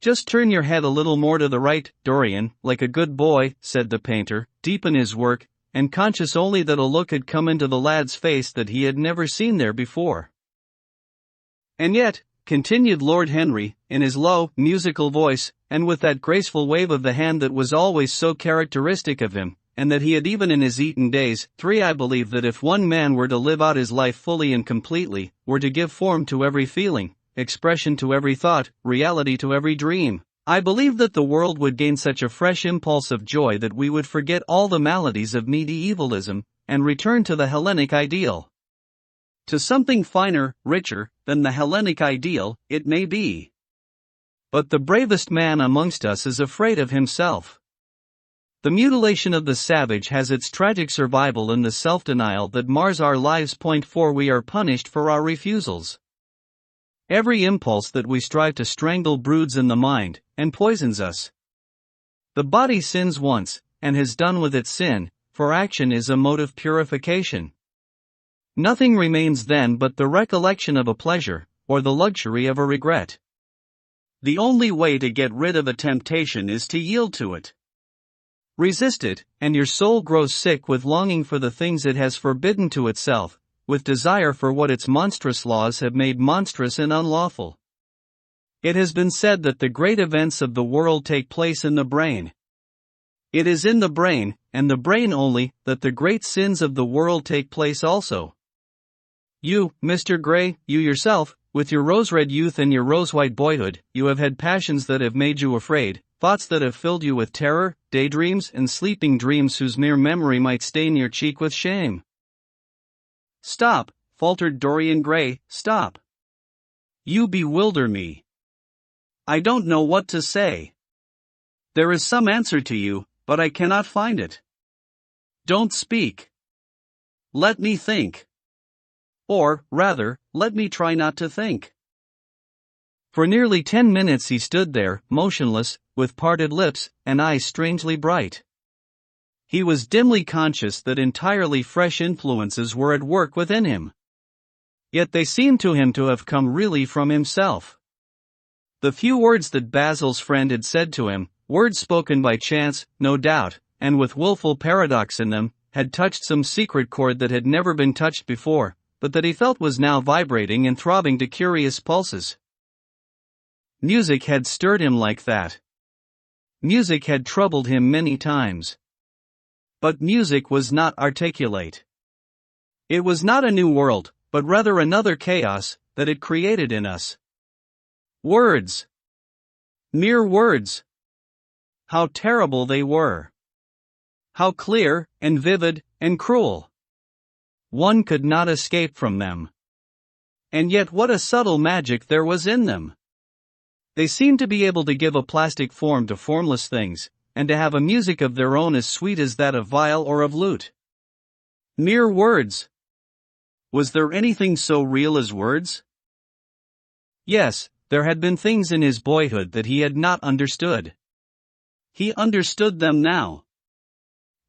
Just turn your head a little more to the right, Dorian, like a good boy, said the painter, deep in his work, and conscious only that a look had come into the lad's face that he had never seen there before. And yet, continued Lord Henry, in his low, musical voice, and with that graceful wave of the hand that was always so characteristic of him, and that he had even in his Eton days, I believe that if one man were to live out his life fully and completely, were to give form to every feeling, expression to every thought, reality to every dream, I believe that the world would gain such a fresh impulse of joy that we would forget all the maladies of medievalism, and return to the Hellenic ideal. To something finer, richer, than the Hellenic ideal, it may be. But the bravest man amongst us is afraid of himself. The mutilation of the savage has its tragic survival in the self-denial that mars our lives. For we are punished for our refusals. Every impulse that we strive to strangle broods in the mind, and poisons us. The body sins once, and has done with its sin, for action is a mode of purification. Nothing remains then but the recollection of a pleasure, or the luxury of a regret. The only way to get rid of a temptation is to yield to it. Resist it, and your soul grows sick with longing for the things it has forbidden to itself, with desire for what its monstrous laws have made monstrous and unlawful. It has been said that the great events of the world take place in the brain. It is in the brain, and the brain only, that the great sins of the world take place also. You, Mr. Gray, you yourself, with your rose-red youth and your rose-white boyhood, you have had passions that have made you afraid, thoughts that have filled you with terror, daydreams and sleeping dreams whose mere memory might stain your cheek with shame. Stop, faltered Dorian Gray, stop. You bewilder me. I don't know what to say. There is some answer to you, but I cannot find it. Don't speak. Let me think. Or, rather, let me try not to think. For nearly 10 minutes he stood there, motionless, with parted lips, and eyes strangely bright. He was dimly conscious that entirely fresh influences were at work within him. Yet they seemed to him to have come really from himself. The few words that Basil's friend had said to him, words spoken by chance, no doubt, and with willful paradox in them, had touched some secret chord that had never been touched before, but that he felt was now vibrating and throbbing to curious pulses. Music had stirred him like that. Music had troubled him many times. But music was not articulate. It was not a new world, but rather another chaos that it created in us. Words. Mere words. How terrible they were. How clear, and vivid, and cruel! One could not escape from them. And yet what a subtle magic there was in them! They seemed to be able to give a plastic form to formless things, and to have a music of their own as sweet as that of viol or of lute. Mere words! Was there anything so real as words? Yes, there had been things in his boyhood that he had not understood. He understood them now.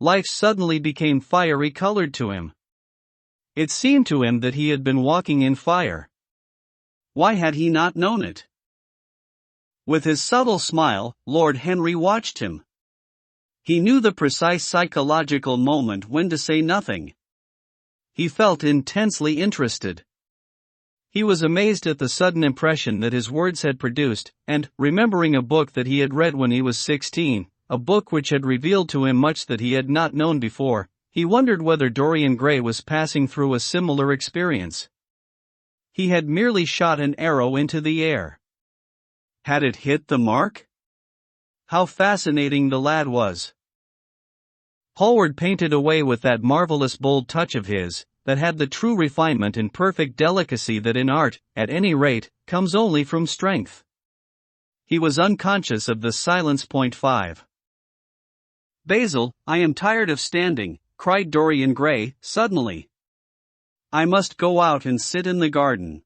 Life suddenly became fiery colored to him. It seemed to him that he had been walking in fire. Why had he not known it? With his subtle smile, Lord Henry watched him. He knew the precise psychological moment when to say nothing. He felt intensely interested. He was amazed at the sudden impression that his words had produced, and, remembering a book that he had read when he was 16, a book which had revealed to him much that he had not known before, he wondered whether Dorian Gray was passing through a similar experience. He had merely shot an arrow into the air. Had it hit the mark? How fascinating the lad was! Hallward painted away with that marvelous bold touch of his, that had the true refinement and perfect delicacy that in art, at any rate, comes only from strength. He was unconscious of the silence. 5. Basil, I am tired of standing, cried Dorian Gray, suddenly. I must go out and sit in the garden.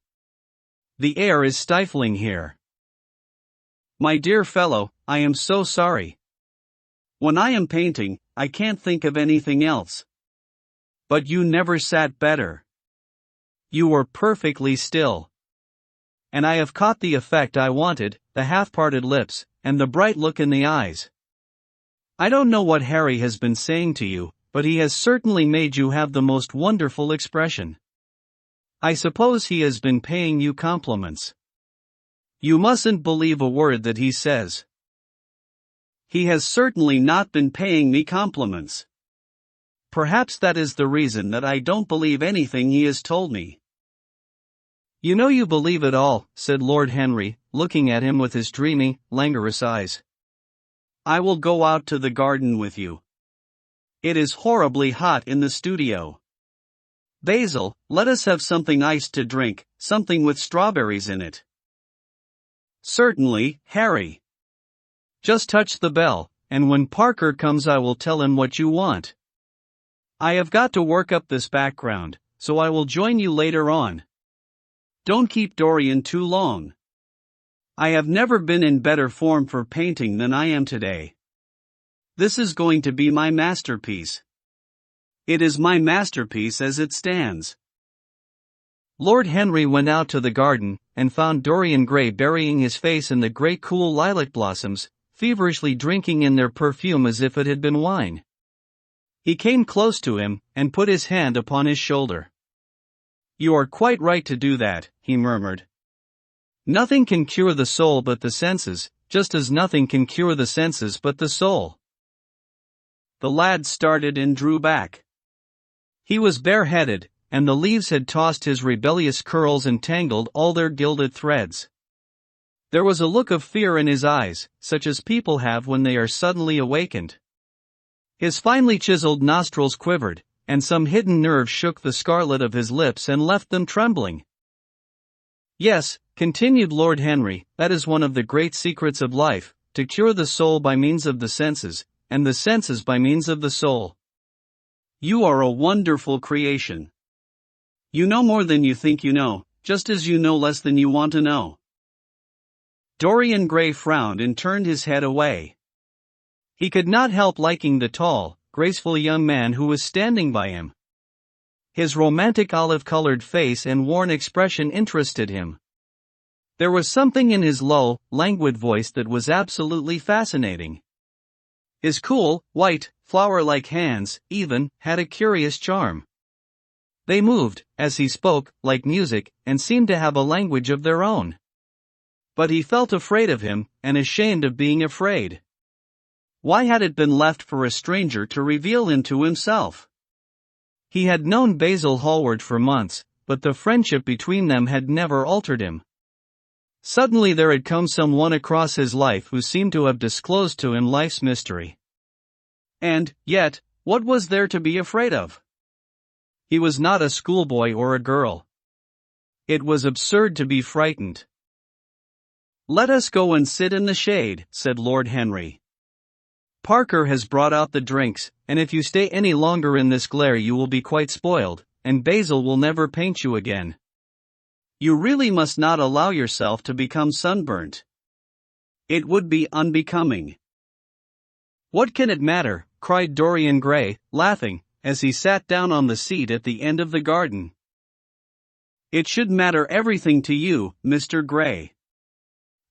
The air is stifling here. My dear fellow, I am so sorry. When I am painting, I can't think of anything else. But you never sat better. You were perfectly still. And I have caught the effect I wanted, the half-parted lips, and the bright look in the eyes. I don't know what Harry has been saying to you, but he has certainly made you have the most wonderful expression. I suppose he has been paying you compliments. You mustn't believe a word that he says. He has certainly not been paying me compliments. Perhaps that is the reason that I don't believe anything he has told me. You know you believe it all, said Lord Henry, looking at him with his dreamy, languorous eyes. I will go out to the garden with you. It is horribly hot in the studio. Basil, let us have something iced to drink, something with strawberries in it. Certainly, Harry. Just touch the bell, and when Parker comes I will tell him what you want. I have got to work up this background, so I will join you later on. Don't keep Dorian too long. I have never been in better form for painting than I am today. This is going to be my masterpiece. It is my masterpiece as it stands. Lord Henry went out to the garden, and found Dorian Gray burying his face in the great cool lilac blossoms, feverishly drinking in their perfume as if it had been wine. He came close to him, and put his hand upon his shoulder. You are quite right to do that, he murmured. Nothing can cure the soul but the senses, just as nothing can cure the senses but the soul. The lad started and drew back. He was bareheaded, and the leaves had tossed his rebellious curls and tangled all their gilded threads. There was a look of fear in his eyes, such as people have when they are suddenly awakened. His finely chiseled nostrils quivered, and some hidden nerve shook the scarlet of his lips and left them trembling. Yes, continued Lord Henry, that is one of the great secrets of life, to cure the soul by means of the senses, and the senses by means of the soul. You are a wonderful creation. You know more than you think you know, just as you know less than you want to know. Dorian Gray frowned and turned his head away. He could not help liking the tall, graceful young man who was standing by him. His romantic olive-colored face and worn expression interested him. There was something in his low, languid voice that was absolutely fascinating. His cool, white, flower-like hands, even, had a curious charm. They moved, as he spoke, like music, and seemed to have a language of their own. But he felt afraid of him, and ashamed of being afraid. Why had it been left for a stranger to reveal him to himself? He had known Basil Hallward for months, but the friendship between them had never altered him. Suddenly there had come someone across his life who seemed to have disclosed to him life's mystery. And, yet, What was there to be afraid of? He was not a schoolboy or a girl. It was absurd to be frightened. "Let us go and sit in the shade," said Lord Henry. "Parker has brought out the drinks, and if you stay any longer in this glare you will be quite spoiled, and Basil will never paint you again. You really must not allow yourself to become sunburnt. It would be unbecoming." "What can it matter?" cried Dorian Gray, laughing, as he sat down on the seat at the end of the garden. "It should matter everything to you, Mr. Gray."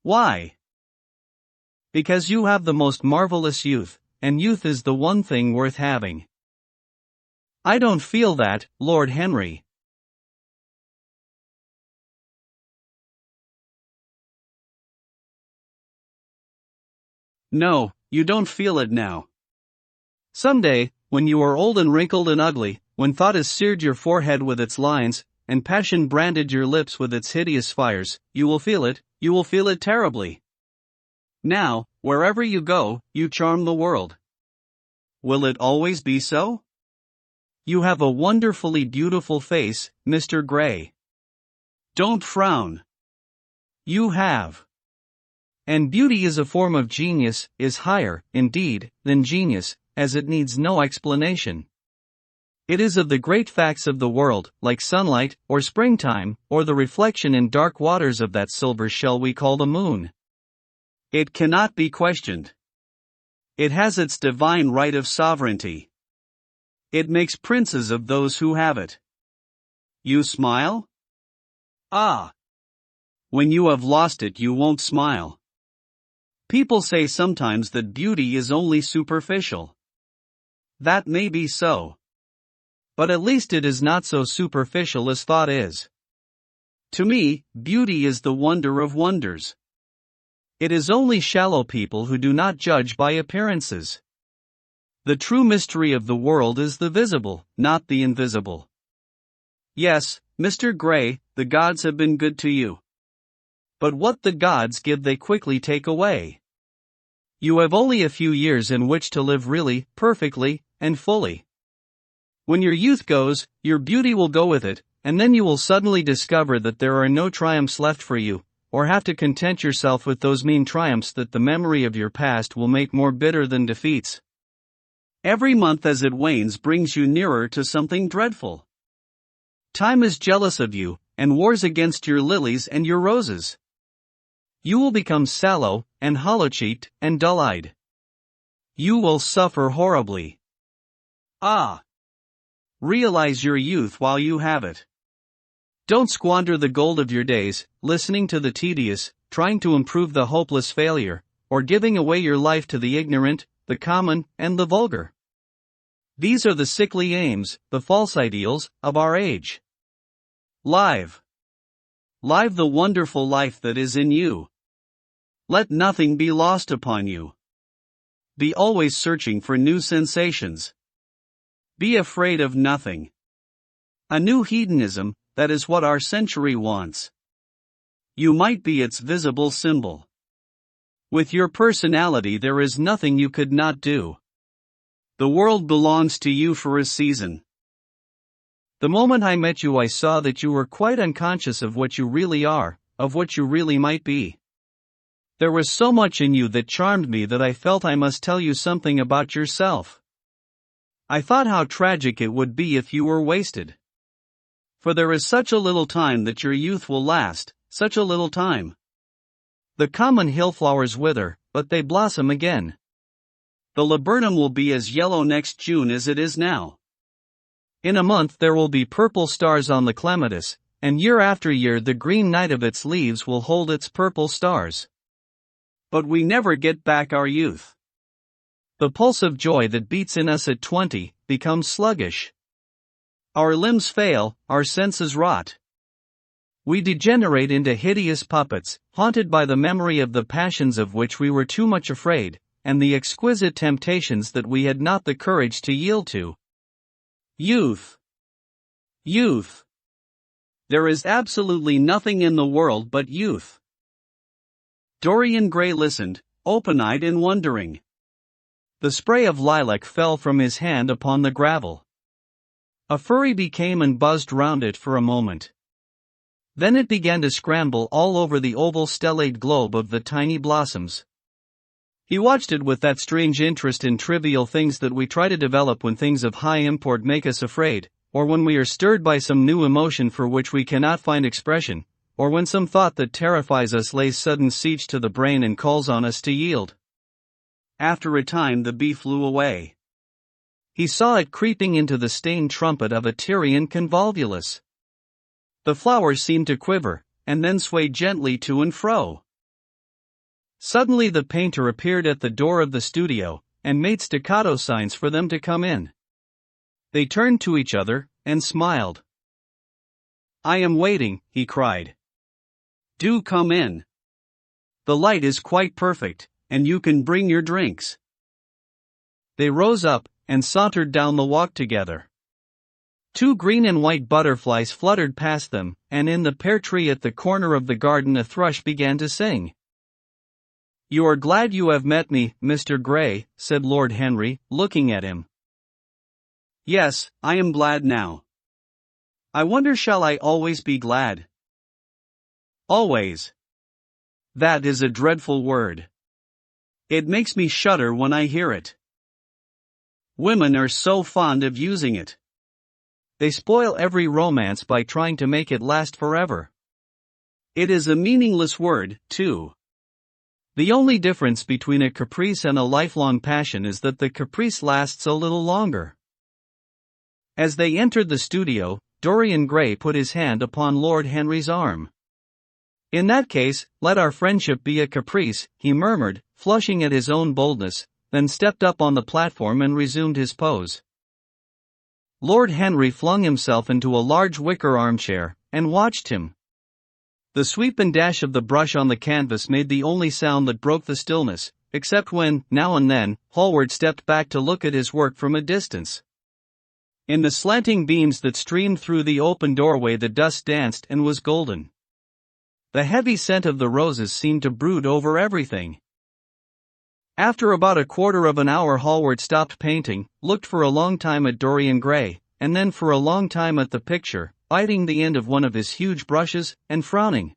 "Why?" "Because you have the most marvelous youth, and youth is the one thing worth having." "I don't feel that, Lord Henry." "No, you don't feel it now. Someday, when you are old and wrinkled and ugly, when thought has seared your forehead with its lines, and passion branded your lips with its hideous fires, you will feel it terribly. Now, wherever you go, you charm the world. Will it always be so? You have a wonderfully beautiful face, Mr. Gray. Don't frown. You have. And beauty is a form of genius, is higher, indeed, than genius, as it needs no explanation. It is of the great facts of the world, like sunlight, or springtime, or the reflection in dark waters of that silver shell we call the moon. It cannot be questioned. It has its divine right of sovereignty. It makes princes of those who have it. You smile? Ah! When you have lost it you won't smile. People say sometimes that beauty is only superficial. That may be so. But at least it is not so superficial as thought is. To me, beauty is the wonder of wonders. It is only shallow people who do not judge by appearances. The true mystery of the world is the visible, not the invisible. Yes, Mr. Gray, the gods have been good to you. But what the gods give they quickly take away. You have only a few years in which to live really, perfectly, and fully. When your youth goes, your beauty will go with it, and then you will suddenly discover that there are no triumphs left for you, or have to content yourself with those mean triumphs that the memory of your past will make more bitter than defeats. Every month as it wanes brings you nearer to something dreadful. Time is jealous of you, and wars against your lilies and your roses. You will become sallow, and hollow-cheeked, and dull-eyed. You will suffer horribly. Ah! Realize your youth while you have it. Don't squander the gold of your days, listening to the tedious, trying to improve the hopeless failure, or giving away your life to the ignorant, the common, and the vulgar. These are the sickly aims, the false ideals, of our age. Live the wonderful life that is in you. Let nothing be lost upon you. Be always searching for new sensations. Be afraid of nothing. A new hedonism, that is what our century wants. You might be its visible symbol. With your personality there is nothing you could not do. The world belongs to you for a season. The moment I met you I saw that you were quite unconscious of what you really are, of what you really might be. There was so much in you that charmed me that I felt I must tell you something about yourself. I thought how tragic it would be if you were wasted. For there is such a little time that your youth will last, such a little time. The common hillflowers wither, but they blossom again. The laburnum will be as yellow next June as it is now. In a month there will be purple stars on the clematis, and year after year the green night of its leaves will hold its purple stars. But we never get back our youth. The pulse of joy that beats in us at 20 becomes sluggish. Our limbs fail, our senses rot. We degenerate into hideous puppets, haunted by the memory of the passions of which we were too much afraid, and the exquisite temptations that we had not the courage to yield to. Youth. Youth. There is absolutely nothing in the world but youth. Dorian Gray listened, open-eyed and wondering. The spray of lilac fell from his hand upon the gravel. A furry became and buzzed round it for a moment. Then it began to scramble all over the oval stellate globe of the tiny blossoms. He watched it with that strange interest in trivial things that we try to develop when things of high import make us afraid, or when we are stirred by some new emotion for which we cannot find expression, or when some thought that terrifies us lays sudden siege to the brain and calls on us to yield. After a time the bee flew away. He saw it creeping into the stained trumpet of a Tyrian convolvulus. The flowers seemed to quiver, and then sway gently to and fro. Suddenly the painter appeared at the door of the studio, and made staccato signs for them to come in. They turned to each other, and smiled. "I am waiting," he cried. "Do come in. The light is quite perfect, and you can bring your drinks." They rose up, and sauntered down the walk together. 2 green and white butterflies fluttered past them, and in the pear tree at the corner of the garden a thrush began to sing. "You are glad you have met me, Mr. Gray," said Lord Henry, looking at him. "Yes, I am glad now. I wonder, shall I always be glad?" "Always. That is a dreadful word. It makes me shudder when I hear it. Women are so fond of using it. They spoil every romance by trying to make it last forever. It is a meaningless word, too. The only difference between a caprice and a lifelong passion is that the caprice lasts a little longer." As they entered the studio, Dorian Gray put his hand upon Lord Henry's arm. "In that case, let our friendship be a caprice," he murmured, flushing at his own boldness, then stepped up on the platform and resumed his pose. Lord Henry flung himself into a large wicker armchair, and watched him. The sweep and dash of the brush on the canvas made the only sound that broke the stillness, except when, now and then, Hallward stepped back to look at his work from a distance. In the slanting beams that streamed through the open doorway the dust danced and was golden. The heavy scent of the roses seemed to brood over everything. After about a quarter of an hour Hallward stopped painting, looked for a long time at Dorian Gray, and then for a long time at the picture, biting the end of one of his huge brushes, and frowning.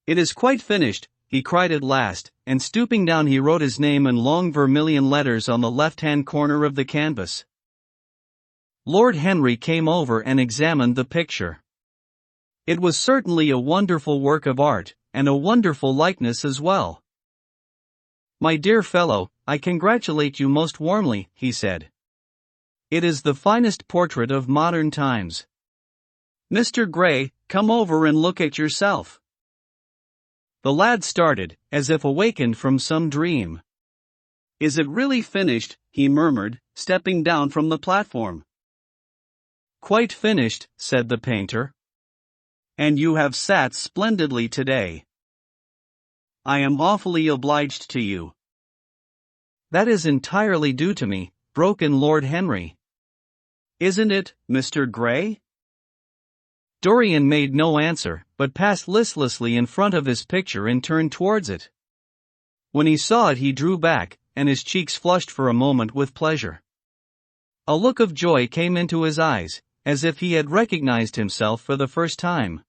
"It is quite finished," he cried at last, and stooping down he wrote his name in long vermilion letters on the left-hand corner of the canvas. Lord Henry came over and examined the picture. It was certainly a wonderful work of art, and a wonderful likeness as well. "My dear fellow, I congratulate you most warmly," he said. "It is the finest portrait of modern times. Mr. Gray, come over and look at yourself." The lad started, as if awakened from some dream. "Is it really finished?" he murmured, stepping down from the platform. "Quite finished," said the painter. "And you have sat splendidly today. I am awfully obliged to you." "That is entirely due to me," broke in Lord Henry. "Isn't it, Mr. Gray?" Dorian made no answer, but passed listlessly in front of his picture and turned towards it. When he saw it he drew back, and his cheeks flushed for a moment with pleasure. A look of joy came into his eyes, as if he had recognized himself for the first time.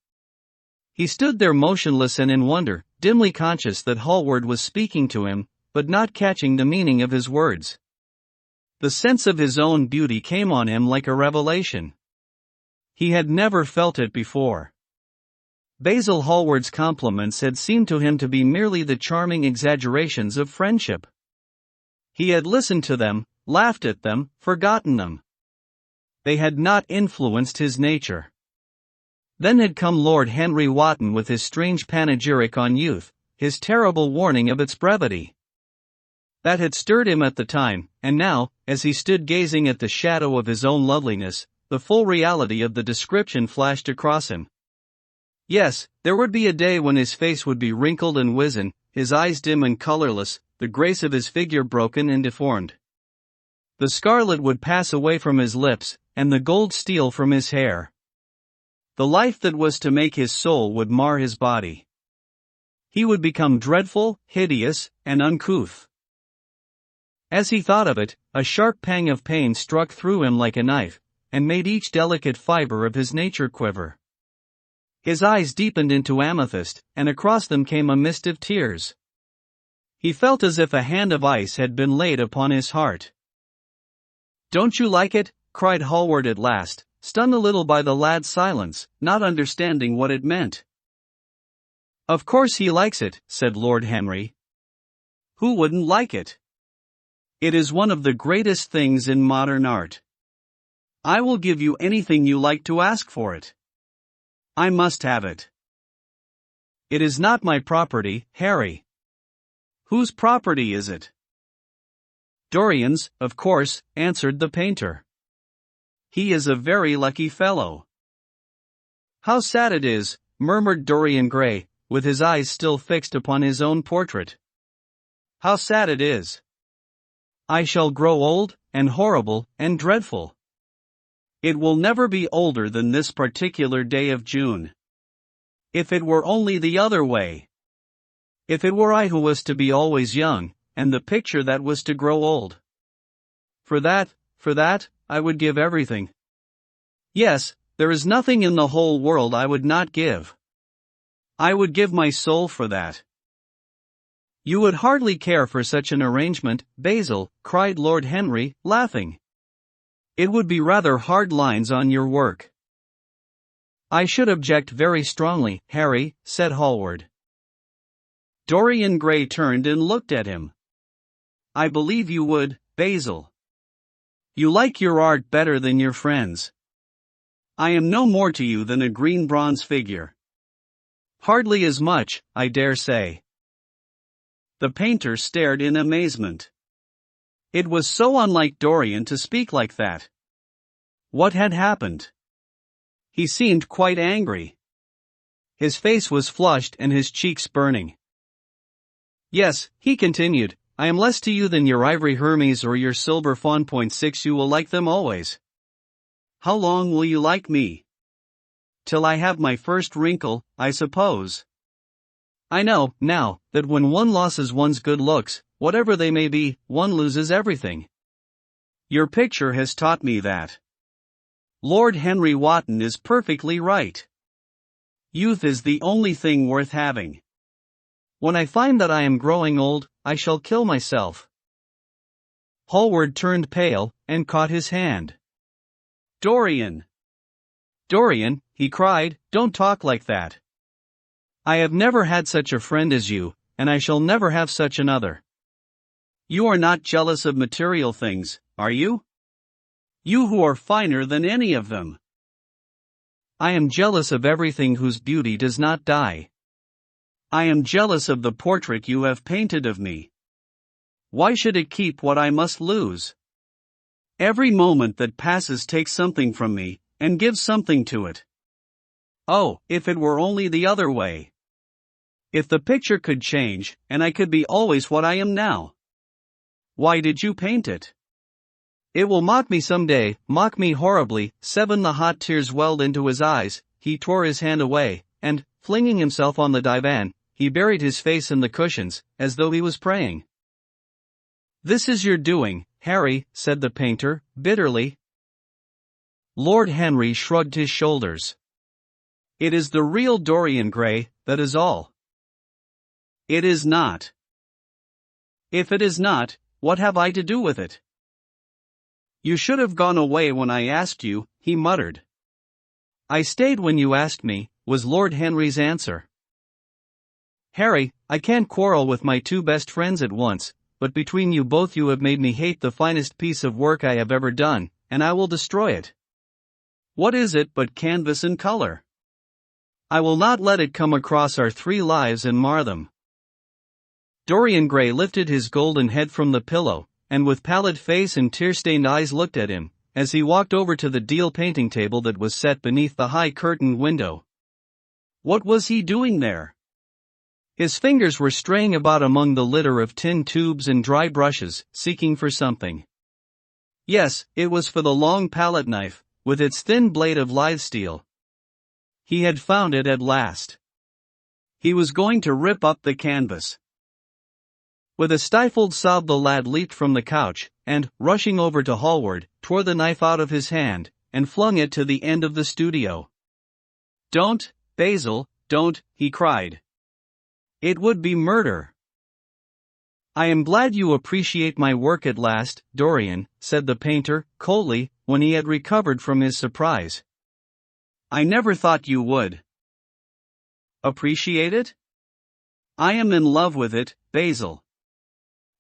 He stood there motionless and in wonder, dimly conscious that Hallward was speaking to him, but not catching the meaning of his words. The sense of his own beauty came on him like a revelation. He had never felt it before. Basil Hallward's compliments had seemed to him to be merely the charming exaggerations of friendship. He had listened to them, laughed at them, forgotten them. They had not influenced his nature. Then had come Lord Henry Wotton with his strange panegyric on youth, his terrible warning of its brevity. That had stirred him at the time, and now, as he stood gazing at the shadow of his own loveliness, the full reality of the description flashed across him. Yes, there would be a day when his face would be wrinkled and wizen, his eyes dim and colorless, the grace of his figure broken and deformed. The scarlet would pass away from his lips, and the gold steal from his hair. The life that was to make his soul would mar his body. He would become dreadful, hideous, and uncouth. As he thought of it, a sharp pang of pain struck through him like a knife, and made each delicate fiber of his nature quiver. His eyes deepened into amethyst, and across them came a mist of tears. He felt as if a hand of ice had been laid upon his heart. "Don't you like it?" cried Hallward at last, stunned a little by the lad's silence, not understanding what it meant. "Of course he likes it," said Lord Henry. "Who wouldn't like it? It is one of the greatest things in modern art. I will give you anything you like to ask for it. I must have it." "It is not my property, Harry." "Whose property is it?" "Dorian's, of course," answered the painter. "He is a very lucky fellow." "How sad it is," murmured Dorian Gray, with his eyes still fixed upon his own portrait. "How sad it is. I shall grow old, and horrible, and dreadful. It will never be older than this particular day of June. If it were only the other way. If it were I who was to be always young, and the picture that was to grow old. For that, I would give everything. Yes, there is nothing in the whole world I would not give. I would give my soul for that." "You would hardly care for such an arrangement, Basil," cried Lord Henry, laughing. "It would be rather hard lines on your work." "I should object very strongly, Harry," said Hallward. Dorian Gray turned and looked at him. "I believe you would, Basil. You like your art better than your friends. I am no more to you than a green bronze figure." "Hardly as much, I dare say." The painter stared in amazement. It was so unlike Dorian to speak like that. What had happened? He seemed quite angry. His face was flushed and his cheeks burning. "Yes," he continued, "I am less to you than your ivory Hermes or your silver fawn.6. You will like them always." "How long will you like me?" "Till I have my first wrinkle, I suppose. I know, now, that when one loses one's good looks, whatever they may be, one loses everything. Your picture has taught me that. Lord Henry Wotton is perfectly right. Youth is the only thing worth having. When I find that I am growing old, I shall kill myself." Hallward turned pale, and caught his hand. "Dorian! Dorian," he cried, "don't talk like that. I have never had such a friend as you, and I shall never have such another. You are not jealous of material things, are you? You who are finer than any of them." "I am jealous of everything whose beauty does not die. I am jealous of the portrait you have painted of me. Why should it keep what I must lose? Every moment that passes takes something from me, and gives something to it. Oh, if it were only the other way! If the picture could change, and I could be always what I am now. Why did you paint it? It will mock me some day, mock me horribly." The hot tears welled into his eyes, he tore his hand away, and, flinging himself on the divan, he buried his face in the cushions, as though he was praying. "This is your doing, Harry," said the painter, bitterly. Lord Henry shrugged his shoulders. "It is the real Dorian Gray, that is all." "It is not." "If it is not, what have I to do with it?" "You should have gone away when I asked you," he muttered. "I stayed when you asked me," was Lord Henry's answer. "Harry, I can't quarrel with my two best friends at once, but between you both you have made me hate the finest piece of work I have ever done, and I will destroy it. What is it but canvas and color? I will not let it come across our three lives and mar them." Dorian Gray lifted his golden head from the pillow, and with pallid face and tear-stained eyes looked at him, as he walked over to the deal painting table that was set beneath the high curtained window. What was he doing there? His fingers were straying about among the litter of tin tubes and dry brushes, seeking for something. Yes, it was for the long palette knife, with its thin blade of lithe steel. He had found it at last. He was going to rip up the canvas. With a stifled sob the lad leaped from the couch, and, rushing over to Hallward, tore the knife out of his hand, and flung it to the end of the studio. "Don't, Basil, don't," he cried. "It would be murder." "I am glad you appreciate my work at last, Dorian," said the painter, coldly, when he had recovered from his surprise. "I never thought you would." "Appreciate it? I am in love with it, Basil.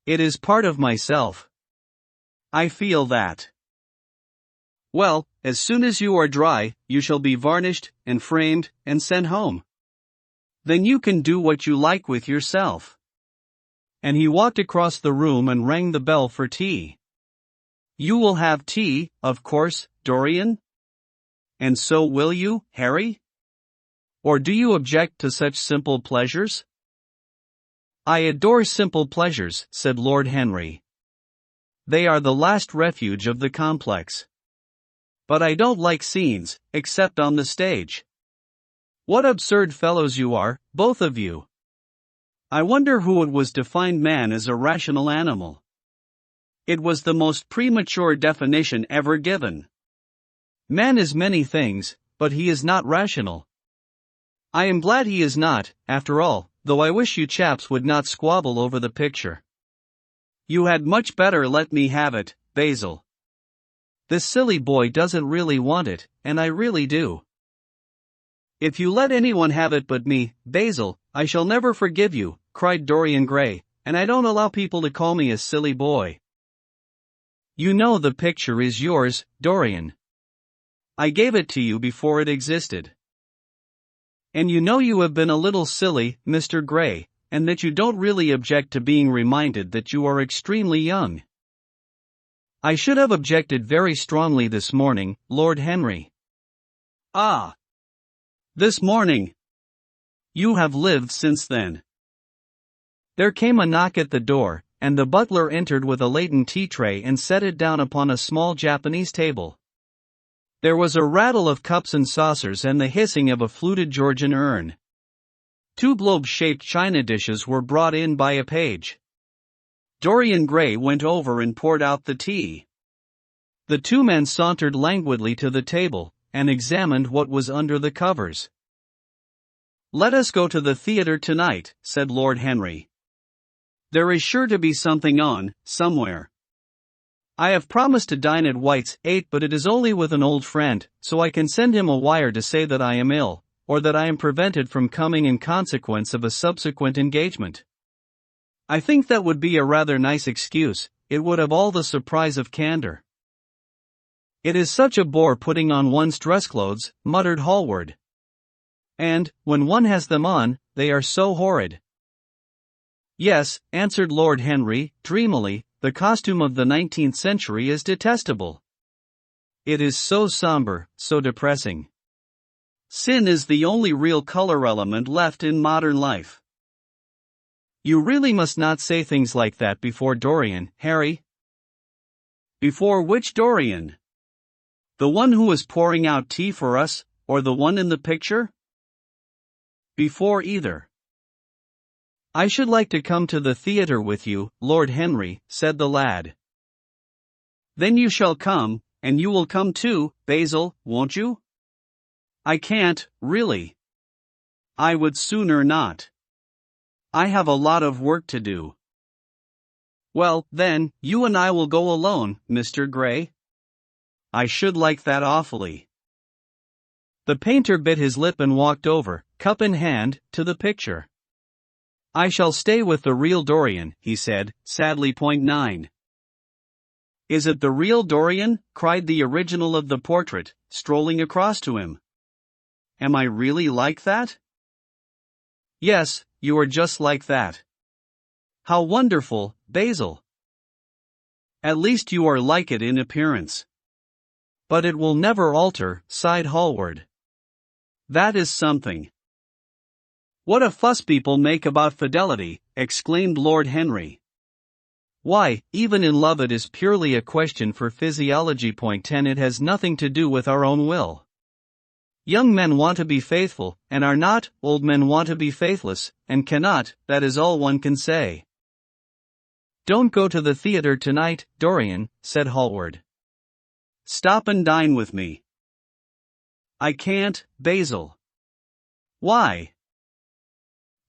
It is part of myself. I feel that. Well, as soon as you are dry, you shall be varnished, and framed, and sent home. Then you can do what you like with yourself." And he walked across the room and rang the bell for tea. "You will have tea, of course, Dorian? And so will you, Harry? Or do you object to such simple pleasures?" "I adore simple pleasures," said Lord Henry. "They are the last refuge of the complex. But I don't like scenes, except on the stage. What absurd fellows you are, both of you. I wonder who it was defined man as a rational animal. It was the most premature definition ever given. Man is many things, but he is not rational. I am glad he is not, after all, though I wish you chaps would not squabble over the picture. You had much better let me have it, Basil. This silly boy doesn't really want it, and I really do." "If you let anyone have it but me, Basil, I shall never forgive you," cried Dorian Gray, "and I don't allow people to call me a silly boy." "You know the picture is yours, Dorian. I gave it to you before it existed. And you know you have been a little silly, Mr. Gray, and that you don't really object to being reminded that you are extremely young." "I should have objected very strongly this morning, Lord Henry." "Ah! This morning. You have lived since then." There came a knock at the door, and the butler entered with a laden tea tray and set it down upon a small Japanese table. There was a rattle of cups and saucers and the hissing of a fluted Georgian urn. 2 globe-shaped china dishes were brought in by a page. Dorian Gray went over and poured out the tea. The 2 men sauntered languidly to the table, and examined what was under the covers. "Let us go to the theatre tonight," said Lord Henry. "There is sure to be something on, somewhere. I have promised to dine at White's 8, but it is only with an old friend, so I can send him a wire to say that I am ill, or that I am prevented from coming in consequence of a subsequent engagement. I think that would be a rather nice excuse. It would have all the surprise of candor." "It is such a bore putting on one's dress clothes," muttered Hallward. "And, when one has them on, they are so horrid." "Yes," answered Lord Henry, dreamily, "the costume of the 19th century is detestable. It is so somber, so depressing. Sin is the only real color element left in modern life." "You really must not say things like that before Dorian, Harry." "Before which Dorian? The one who is pouring out tea for us, or the one in the picture?" "Before either." "I should like to come to the theatre with you, Lord Henry," said the lad. "Then you shall come, and you will come too, Basil, won't you?" "I can't, really. I would sooner not. I have a lot of work to do." "Well, then, you and I will go alone, Mr. Gray. I should like that awfully." The painter bit his lip and walked over, cup in hand, to the picture. "I shall stay with the real Dorian," he said, sadly. .9. "Is it the real Dorian?" cried the original of the portrait, strolling across to him. "Am I really like that?" "Yes, you are just like that." "How wonderful, Basil." "At least you are like it in appearance." "But it will never alter," sighed Hallward. "That is something." "What a fuss people make about fidelity," exclaimed Lord Henry. "Why, even in love it is purely a question for physiology. .10 It has nothing to do with our own will. Young men want to be faithful, and are not, old men want to be faithless, and cannot, that is all one can say." Don't go to the theater tonight, Dorian, said Hallward. Stop and dine with me. I can't, Basil. Why?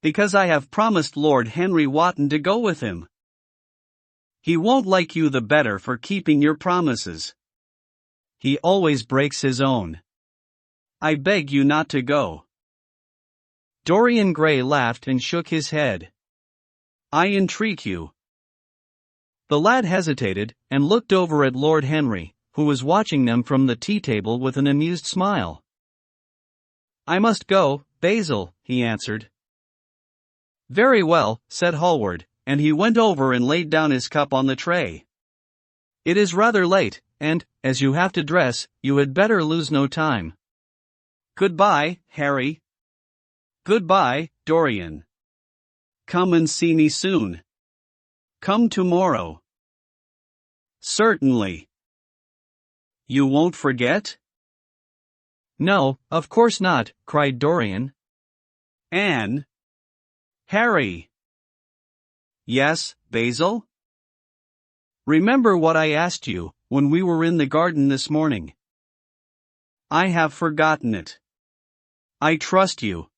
Because I have promised Lord Henry Wotton to go with him. He won't like you the better for keeping your promises. He always breaks his own. I beg you not to go. Dorian Gray laughed and shook his head. I entreat you. The lad hesitated, and looked over at Lord Henry, who was watching them from the tea-table with an amused smile. I must go, Basil, he answered. Very well, said Hallward, and he went over and laid down his cup on the tray. It is rather late, and, as you have to dress, you had better lose no time. Goodbye, Harry. Goodbye, Dorian. Come and see me soon. Come tomorrow. Certainly. You won't forget? No, of course not, cried Dorian. Anne? Harry? Yes, Basil? Remember what I asked you, when we were in the garden this morning. I have forgotten it. I trust you.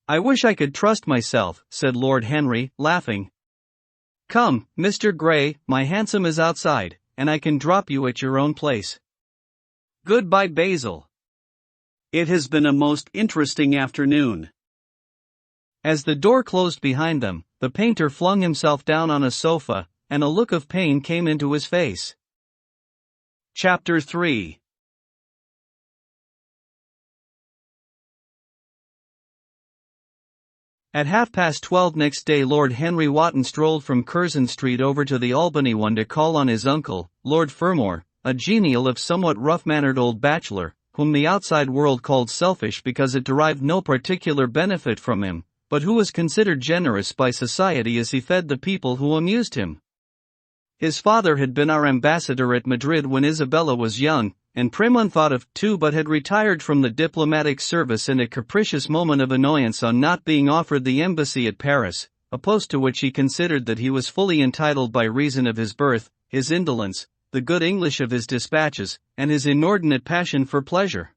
I wish I could trust myself, said Lord Henry, laughing. Come, Mr. Gray, my hansom is outside, and I can drop you at your own place. Goodbye, Basil. It has been a most interesting afternoon. As the door closed behind them, the painter flung himself down on a sofa, and a look of pain came into his face. Chapter 3. At 12:30 next day Lord Henry Wotton strolled from Curzon Street over to the Albany one to call on his uncle, Lord Fermor, a genial if somewhat rough-mannered old bachelor, whom the outside world called selfish because it derived no particular benefit from him, but who was considered generous by society as he fed the people who amused him. His father had been our ambassador at Madrid when Isabella was young, and prim unthought of, too, but had retired from the diplomatic service in a capricious moment of annoyance on not being offered the embassy at Paris, a post to which he considered that he was fully entitled by reason of his birth, his indolence, the good English of his dispatches, and his inordinate passion for pleasure.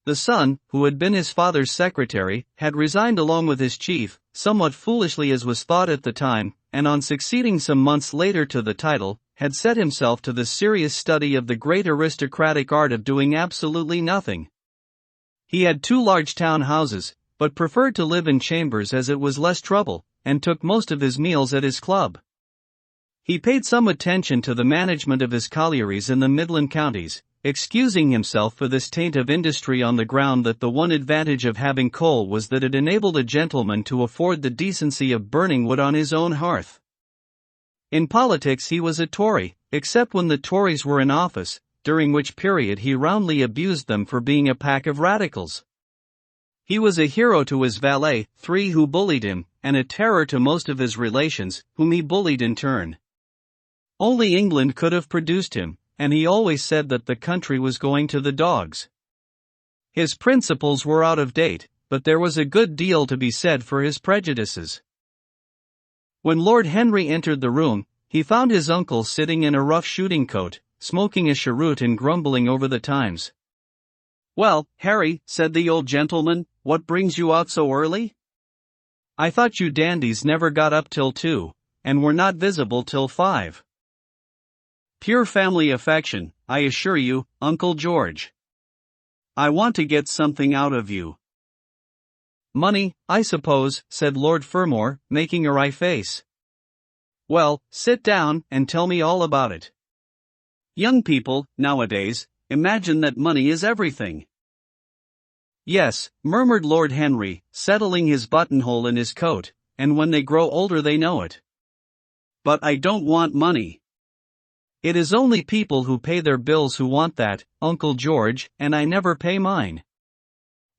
The son, who had been his father's secretary, had resigned along with his chief, somewhat foolishly as was thought at the time, and on succeeding some months later to the title, had set himself to the serious study of the great aristocratic art of doing absolutely nothing. He had 2 large town houses, but preferred to live in chambers as it was less trouble, and took most of his meals at his club. He paid some attention to the management of his collieries in the Midland counties, excusing himself for this taint of industry on the ground that the one advantage of having coal was that it enabled a gentleman to afford the decency of burning wood on his own hearth. In politics he was a Tory, except when the Tories were in office, during which period he roundly abused them for being a pack of radicals. He was a hero to his valet, 3 who bullied him, and a terror to most of his relations, whom he bullied in turn. Only England could have produced him, and he always said that the country was going to the dogs. His principles were out of date, but there was a good deal to be said for his prejudices. When Lord Henry entered the room, he found his uncle sitting in a rough shooting coat, smoking a cheroot and grumbling over the Times. Well, Harry, said the old gentleman, what brings you out so early? I thought you dandies never got up till 2, and were not visible till 5. Pure family affection, I assure you, Uncle George. I want to get something out of you. Money, I suppose, said Lord Fermor, making a wry face. Well, sit down, and tell me all about it. Young people, nowadays, imagine that money is everything. Yes, murmured Lord Henry, settling his buttonhole in his coat, and when they grow older they know it. But I don't want money. It is only people who pay their bills who want that, Uncle George, and I never pay mine.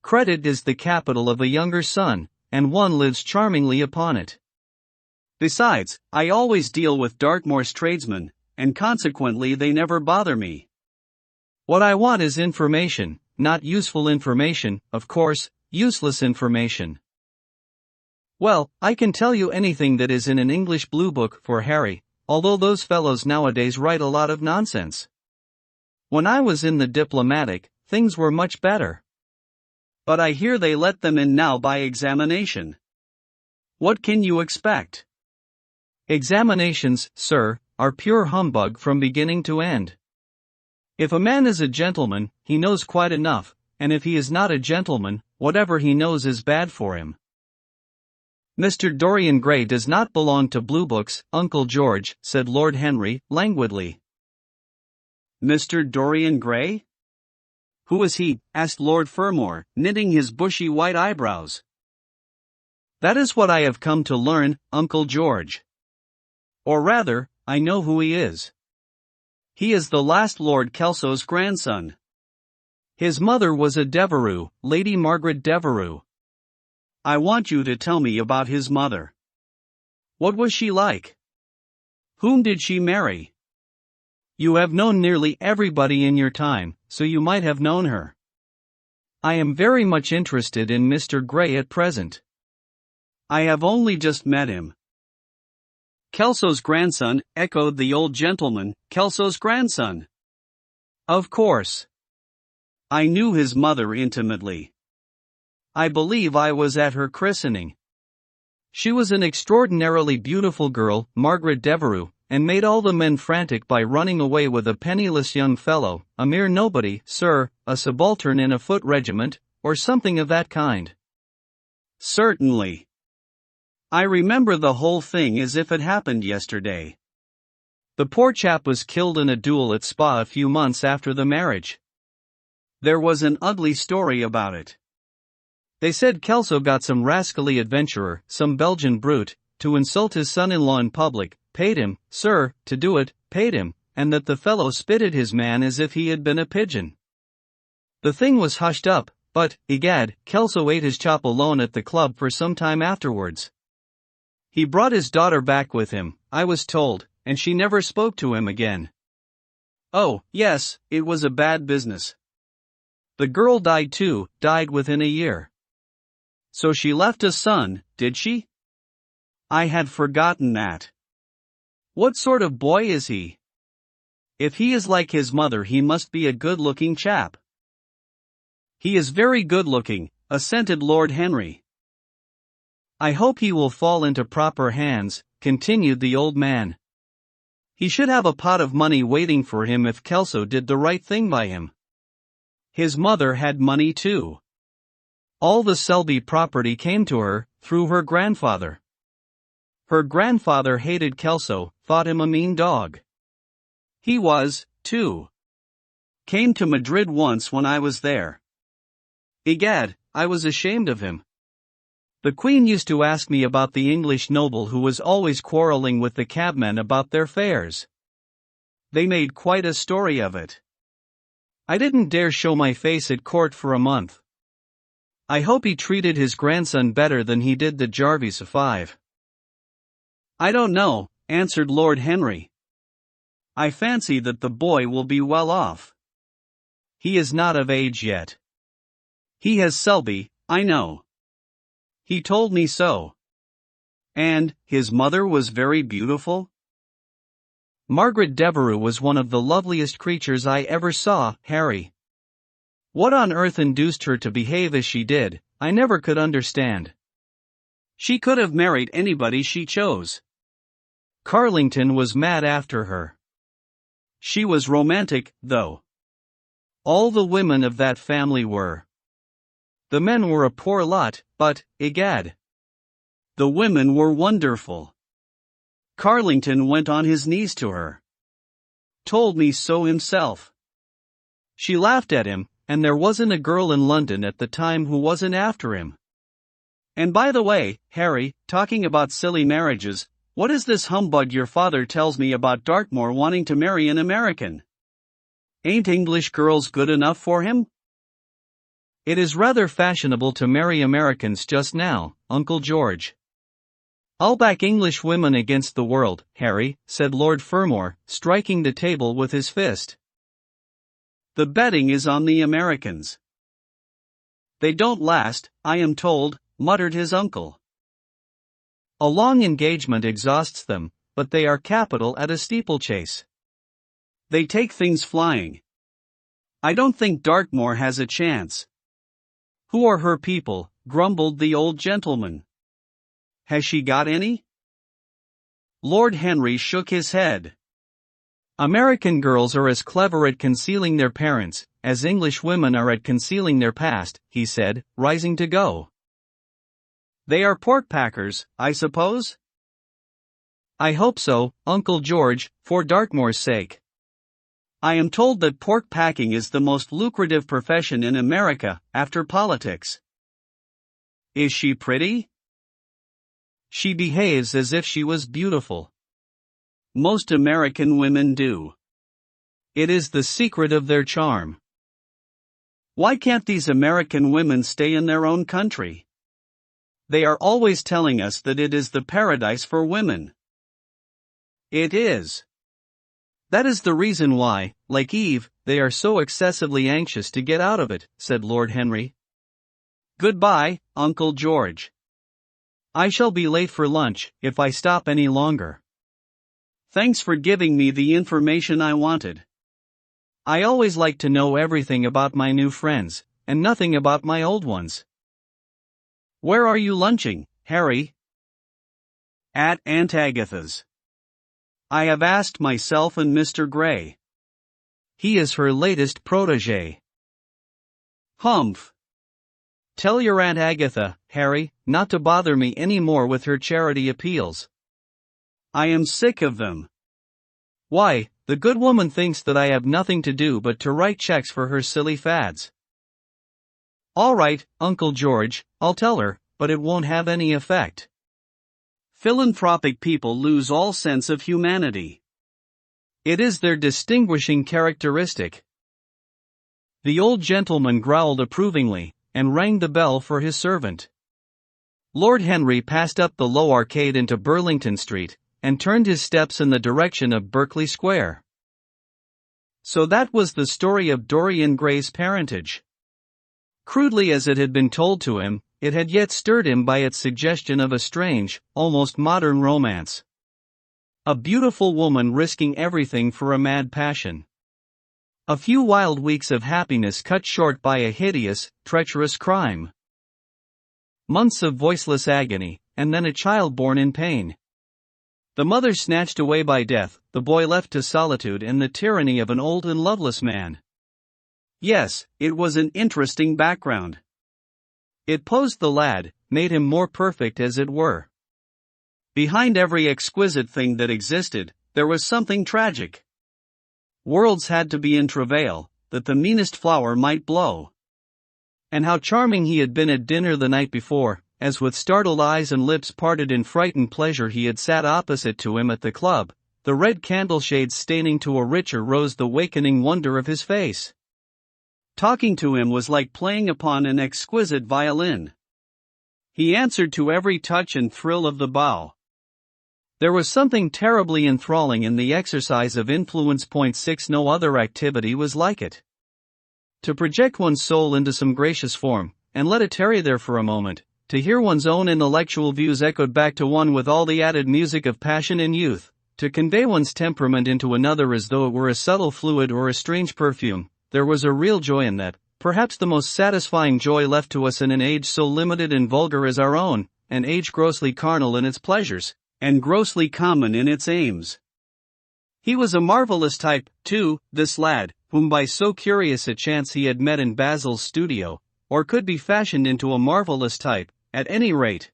Credit is the capital of a younger son, and one lives charmingly upon it. Besides, I always deal with Dartmoor's tradesmen, and consequently they never bother me. What I want is information, not useful information, of course, useless information. Well, I can tell you anything that is in an English blue book for Harry, although those fellows nowadays write a lot of nonsense. When I was in the diplomatic, things were much better. But I hear they let them in now by examination. What can you expect? Examinations, sir, are pure humbug from beginning to end. If a man is a gentleman, he knows quite enough, and if he is not a gentleman, whatever he knows is bad for him. Mr. Dorian Gray does not belong to blue books, Uncle George, said Lord Henry, languidly. Mr. Dorian Gray? Who is he? Asked Lord Fermor, knitting his bushy white eyebrows. That is what I have come to learn, Uncle George. Or rather, I know who he is. He is the last Lord Kelso's grandson. His mother was a Devereux, Lady Margaret Devereux. I want you to tell me about his mother. What was she like? Whom did she marry? You have known nearly everybody in your time, so you might have known her. I am very much interested in Mr. Gray at present. I have only just met him. Kelso's grandson, echoed the old gentleman, Kelso's grandson. Of course. I knew his mother intimately. I believe I was at her christening. She was an extraordinarily beautiful girl, Margaret Devereux, and made all the men frantic by running away with a penniless young fellow, a mere nobody, sir, a subaltern in a foot regiment, or something of that kind. Certainly. I remember the whole thing as if it happened yesterday. The poor chap was killed in a duel at Spa a few months after the marriage. There was an ugly story about it. They said Kelso got some rascally adventurer, some Belgian brute, to insult his son-in-law in public, paid him, sir, to do it, paid him, and that the fellow spitted his man as if he had been a pigeon. The thing was hushed up, but, egad, Kelso ate his chop alone at the club for some time afterwards. He brought his daughter back with him, I was told, and she never spoke to him again. Oh, yes, it was a bad business. The girl died too, died within a year. So she left a son, did she? I had forgotten that. What sort of boy is he? If he is like his mother, he must be a good-looking chap. He is very good-looking, assented Lord Henry. I hope he will fall into proper hands, continued the old man. He should have a pot of money waiting for him if Kelso did the right thing by him. His mother had money too. All the Selby property came to her, through her grandfather. Her grandfather hated Kelso, thought him a mean dog. He was, too. Came to Madrid once when I was there. Egad, I was ashamed of him. The Queen used to ask me about the English noble who was always quarrelling with the cabmen about their fares. They made quite a story of it. I didn't dare show my face at court for a month. I hope he treated his grandson better than he did the Jarvies of Five. I don't know, answered Lord Henry. I fancy that the boy will be well off. He is not of age yet. He has Selby, I know. He told me so. And, his mother was very beautiful? Margaret Devereux was one of the loveliest creatures I ever saw, Harry. What on earth induced her to behave as she did, I never could understand. She could have married anybody she chose. Carlington was mad after her. She was romantic, though. All the women of that family were. The men were a poor lot, but, egad, the women were wonderful. Carlington went on his knees to her. Told me so himself. She laughed at him, and there wasn't a girl in London at the time who wasn't after him. And by the way, Harry, talking about silly marriages, what is this humbug your father tells me about Dartmoor wanting to marry an American? Ain't English girls good enough for him? It is rather fashionable to marry Americans just now, Uncle George. I'll back English women against the world, Harry, said Lord Fermor, striking the table with his fist. The betting is on the Americans. They don't last, I am told, muttered his uncle. A long engagement exhausts them, but they are capital at a steeplechase. They take things flying. I don't think Dartmoor has a chance. Who are her people? Grumbled the old gentleman. Has she got any? Lord Henry shook his head. American girls are as clever at concealing their parents as English women are at concealing their past, he said, rising to go. They are pork packers, I suppose? I hope so, Uncle George, for Dartmoor's sake. I am told that pork packing is the most lucrative profession in America, after politics. Is she pretty? She behaves as if she was beautiful. Most American women do. It is the secret of their charm. Why can't these American women stay in their own country? They are always telling us that it is the paradise for women. It is. That is the reason why, like Eve, they are so excessively anxious to get out of it, said Lord Henry. Goodbye, Uncle George. I shall be late for lunch if I stop any longer. Thanks for giving me the information I wanted. I always like to know everything about my new friends, and nothing about my old ones. Where are you lunching, Harry? At Aunt Agatha's. I have asked myself and Mr. Gray. He is her latest protégé. Humph. Tell your Aunt Agatha, Harry, not to bother me any more with her charity appeals. I am sick of them. Why, the good woman thinks that I have nothing to do but to write checks for her silly fads. All right, Uncle George, I'll tell her, but it won't have any effect. Philanthropic people lose all sense of humanity. It is their distinguishing characteristic. The old gentleman growled approvingly, and rang the bell for his servant. Lord Henry passed up the low arcade into Burlington Street, and turned his steps in the direction of Berkeley Square. So that was the story of Dorian Gray's parentage. Crudely as it had been told to him, it had yet stirred him by its suggestion of a strange, almost modern romance. A beautiful woman risking everything for a mad passion. A few wild weeks of happiness cut short by a hideous, treacherous crime. Months of voiceless agony, and then a child born in pain. The mother snatched away by death, the boy left to solitude and the tyranny of an old and loveless man. Yes, it was an interesting background. It posed the lad, made him more perfect as it were. Behind every exquisite thing that existed, there was something tragic. Worlds had to be in travail, that the meanest flower might blow. And how charming he had been at dinner the night before, as with startled eyes and lips parted in frightened pleasure he had sat opposite to him at the club, the red candle shades staining to a richer rose the wakening wonder of his face. Talking to him was like playing upon an exquisite violin. He answered to every touch and thrill of the bow. There was something terribly enthralling in the exercise of influence. 6 No other activity was like it. To project one's soul into some gracious form, and let it tarry there for a moment, to hear one's own intellectual views echoed back to one with all the added music of passion and youth, to convey one's temperament into another as though it were a subtle fluid or a strange perfume, there was a real joy in that, perhaps the most satisfying joy left to us in an age so limited and vulgar as our own, an age grossly carnal in its pleasures, and grossly common in its aims. He was a marvelous type, too, this lad, whom by so curious a chance he had met in Basil's studio, or could be fashioned into a marvelous type, at any rate.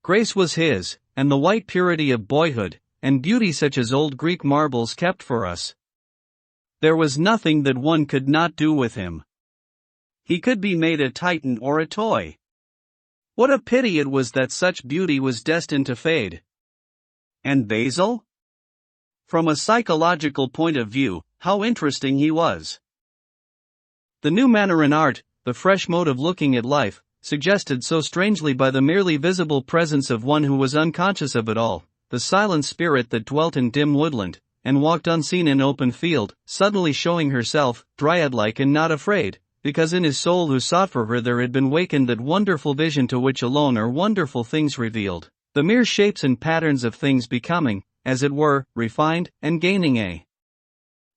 Grace was his, and the white purity of boyhood, and beauty such as old Greek marbles kept for us. There was nothing that one could not do with him. He could be made a titan or a toy. What a pity it was that such beauty was destined to fade. And Basil? From a psychological point of view, how interesting he was. The new manner in art, the fresh mode of looking at life, suggested so strangely by the merely visible presence of one who was unconscious of it all, the silent spirit that dwelt in dim woodland, and walked unseen in open field, suddenly showing herself, dryad-like and not afraid, because in his soul who sought for her there had been wakened that wonderful vision to which alone are wonderful things revealed, The mere shapes and patterns of things becoming, as it were, refined, and gaining a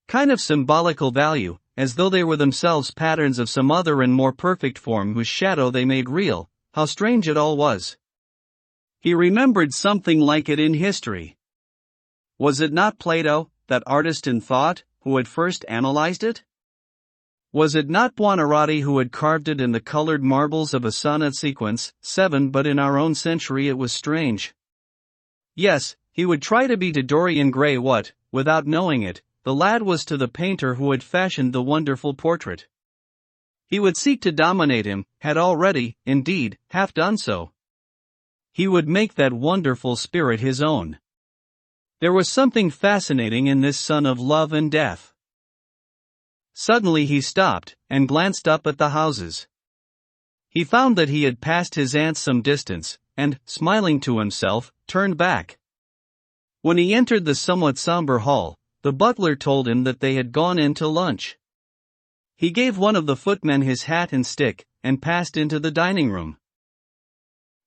kind of symbolical value, as though they were themselves patterns of some other and more perfect form whose shadow they made real. How strange it all was. He remembered something like it in history. Was it not Plato, that artist in thought, who had first analyzed it? Was it not Buonarroti who had carved it in the colored marbles of a sonnet sequence 7? But in our own century it was strange. Yes, he would try to be to Dorian Gray what, without knowing it, the lad was to the painter who had fashioned the wonderful portrait. He would seek to dominate him, had already, indeed, half done so. He would make that wonderful spirit his own. There was something fascinating in this son of love and death. Suddenly he stopped, and glanced up at the houses. He found that he had passed his aunt some distance, and, smiling to himself, turned back. When he entered the somewhat somber hall, the butler told him that they had gone in to lunch. He gave one of the footmen his hat and stick, and passed into the dining room.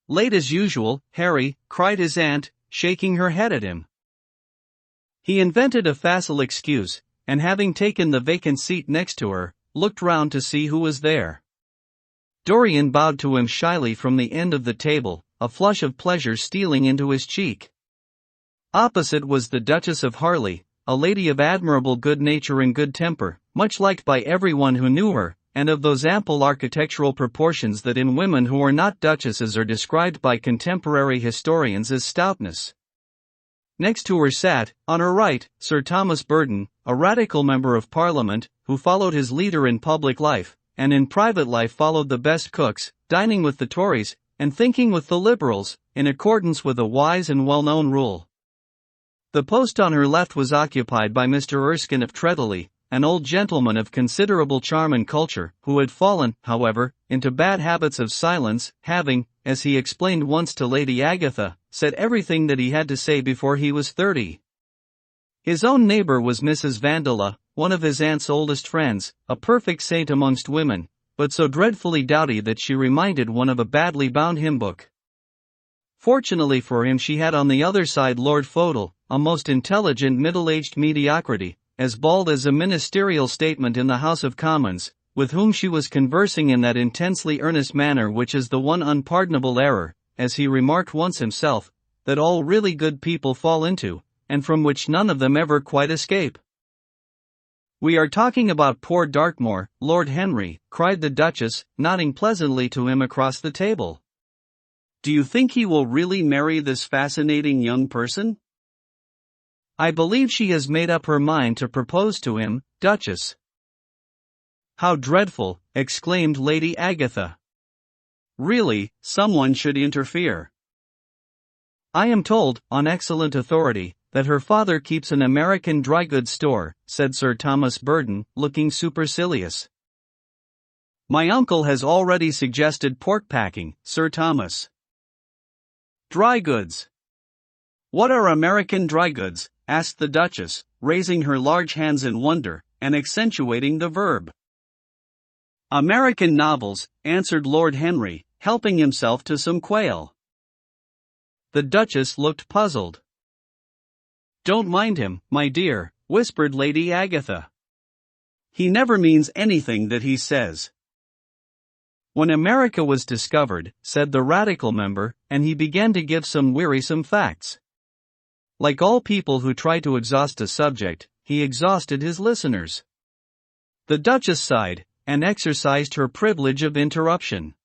"Late as usual, Harry," cried his aunt, shaking her head at him. He invented a facile excuse, and having taken the vacant seat next to her, looked round to see who was there. Dorian bowed to him shyly from the end of the table, a flush of pleasure stealing into his cheek. Opposite was the Duchess of Harley, a lady of admirable good nature and good temper, much liked by everyone who knew her, and of those ample architectural proportions that in women who are not duchesses are described by contemporary historians as stoutness. Next to her sat, on her right, Sir Thomas Burton, a radical member of Parliament, who followed his leader in public life, and in private life followed the best cooks, dining with the Tories, and thinking with the Liberals, in accordance with a wise and well-known rule. The post on her left was occupied by Mr. Erskine of Treadley, an old gentleman of considerable charm and culture, who had fallen, however, into bad habits of silence, having, as he explained once to Lady Agatha, said everything that he had to say before he was 30. His own neighbor was Mrs. Vandeleur, one of his aunt's oldest friends, a perfect saint amongst women, but so dreadfully dowdy that she reminded one of a badly bound hymn book. Fortunately for him she had on the other side Lord Fodle, a most intelligent middle-aged mediocrity, as bald as a ministerial statement in the House of Commons, with whom she was conversing in that intensely earnest manner which is the one unpardonable error, as he remarked once himself, that all really good people fall into, and from which none of them ever quite escape. "We are talking about poor Dartmoor, Lord Henry," cried the Duchess, nodding pleasantly to him across the table. "Do you think he will really marry this fascinating young person?" "I believe she has made up her mind to propose to him, Duchess." "How dreadful!" exclaimed Lady Agatha. "Really, someone should interfere." "I am told, on excellent authority, that her father keeps an American dry goods store," said Sir Thomas Burton, looking supercilious. "My uncle has already suggested pork packing, Sir Thomas." "Dry goods? What are American dry goods?" asked the Duchess, raising her large hands in wonder, and accentuating the verb. "American novels," answered Lord Henry, helping himself to some quail. The Duchess looked puzzled. "Don't mind him, my dear," whispered Lady Agatha. "He never means anything that he says." "When America was discovered," said the radical member, and he began to give some wearisome facts. Like all people who try to exhaust a subject, he exhausted his listeners. The Duchess sighed, and exercised her privilege of interruption.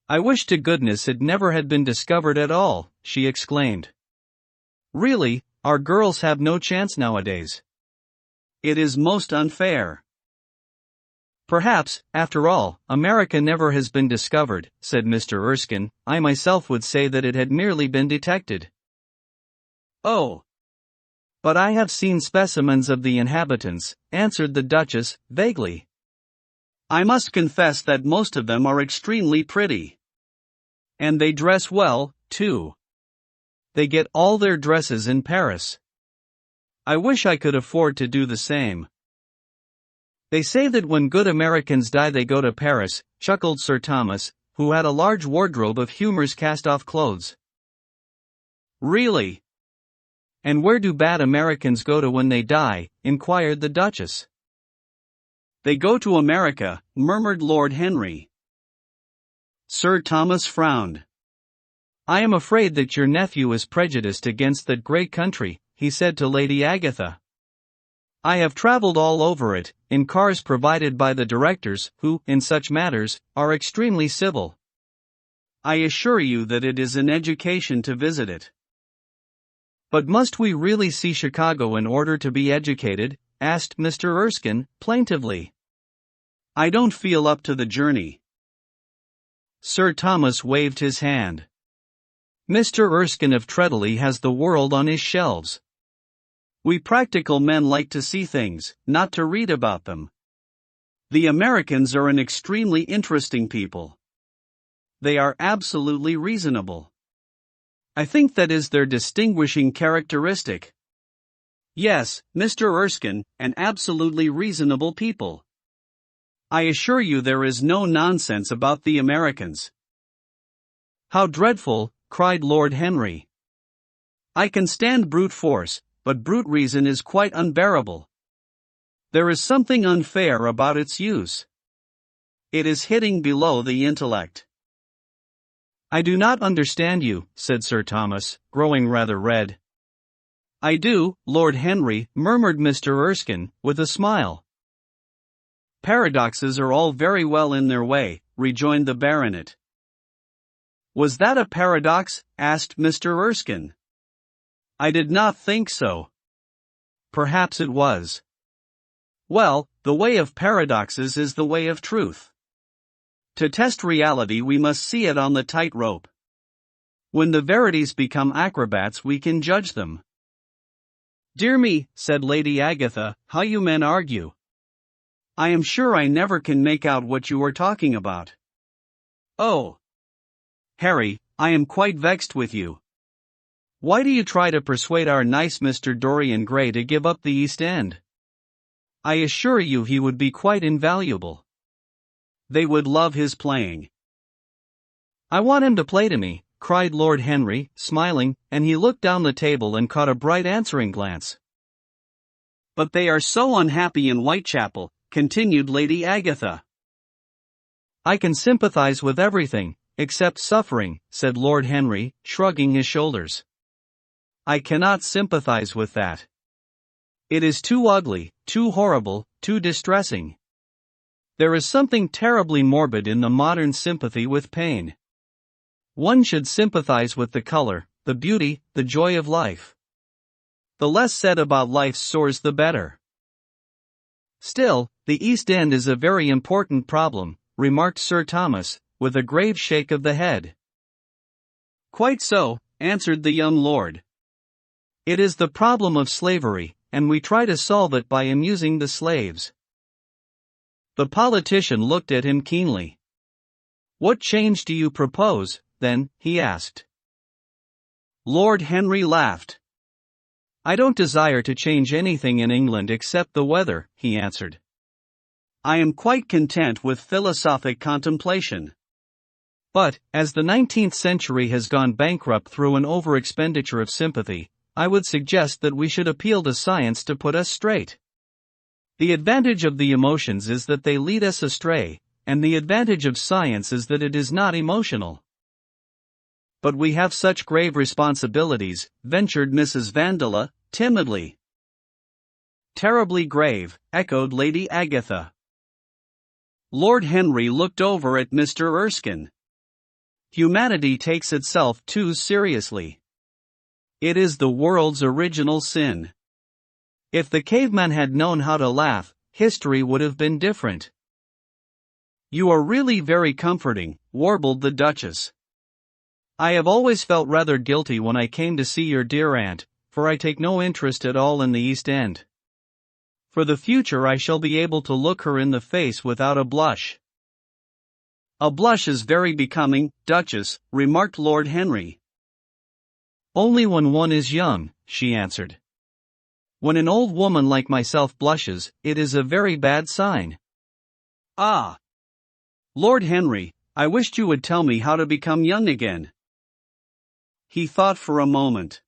"I wish to goodness it never had been discovered at all," she exclaimed. "Really, our girls have no chance nowadays. It is most unfair." "Perhaps, after all, America never has been discovered," said Mr. Erskine. "I myself would say that it had merely been detected." "Oh! But I have seen specimens of the inhabitants," answered the Duchess, vaguely. "I must confess that most of them are extremely pretty. And they dress well, too. They get all their dresses in Paris. I wish I could afford to do the same." "They say that when good Americans die they go to Paris," chuckled Sir Thomas, who had a large wardrobe of Humour's cast-off clothes. Really? And where do bad Americans go to when they die? Inquired the Duchess. They go to America, murmured Lord Henry. Sir Thomas frowned. I am afraid that your nephew is prejudiced against that great country, he said to Lady Agatha. I have traveled all over it, in cars provided by the directors, who, in such matters, are extremely civil. I assure you that it is an education to visit it. But must we really see Chicago in order to be educated? Asked Mr. Erskine, plaintively. I don't feel up to the journey. Sir Thomas waved his hand. Mr. Erskine of Treadley has the world on his shelves. We practical men like to see things, not to read about them. The Americans are an extremely interesting people. They are absolutely reasonable. I think that is their distinguishing characteristic. Yes, Mr. Erskine, an absolutely reasonable people. I assure you there is no nonsense about the Americans. How dreadful, cried Lord Henry. I can stand brute force, but brute reason is quite unbearable. There is something unfair about its use. It is hitting below the intellect. I do not understand you, said Sir Thomas, growing rather red. I do, Lord Henry, murmured Mr. Erskine, with a smile. Paradoxes are all very well in their way, rejoined the baronet. Was that a paradox? Asked Mr. Erskine. I did not think so. Perhaps it was. Well, the way of paradoxes is the way of truth. To test reality we must see it on the tightrope. When the verities become acrobats we can judge them. Dear me, said Lady Agatha, how you men argue. I am sure I never can make out what you are talking about. Oh, Harry, I am quite vexed with you. Why do you try to persuade our nice Mr. Dorian Gray to give up the East End? I assure you he would be quite invaluable. They would love his playing. I want him to play to me, cried Lord Henry, smiling, and he looked down the table and caught a bright answering glance. But they are so unhappy in Whitechapel, continued Lady Agatha. I can sympathize with everything, except suffering, said Lord Henry, shrugging his shoulders. I cannot sympathize with that. It is too ugly, too horrible, too distressing. There is something terribly morbid in the modern sympathy with pain. One should sympathize with the color, the beauty, the joy of life. The less said about life's sores the better. Still, the East End is a very important problem, remarked Sir Thomas, with a grave shake of the head. Quite so, answered the young lord. It is the problem of slavery, and we try to solve it by amusing the slaves. The politician looked at him keenly. What change do you propose, then? He asked. Lord Henry laughed. I don't desire to change anything in England except the weather, he answered. I am quite content with philosophic contemplation. But, as the 19th century has gone bankrupt through an over-expenditure of sympathy, I would suggest that we should appeal to science to put us straight. The advantage of the emotions is that they lead us astray, and the advantage of science is that it is not emotional. But we have such grave responsibilities, ventured Mrs. Vandeleur, timidly. Terribly grave, echoed Lady Agatha. Lord Henry looked over at Mr. Erskine. Humanity takes itself too seriously. It is the world's original sin. If the caveman had known how to laugh, history would have been different. You are really very comforting, warbled the Duchess. I have always felt rather guilty when I came to see your dear aunt, for I take no interest at all in the East End. For the future I shall be able to look her in the face without a blush. A blush is very becoming, Duchess, remarked Lord Henry. Only when one is young, she answered. When an old woman like myself blushes, it is a very bad sign. Ah! Lord Henry, I wished you would tell me how to become young again. He thought for a moment.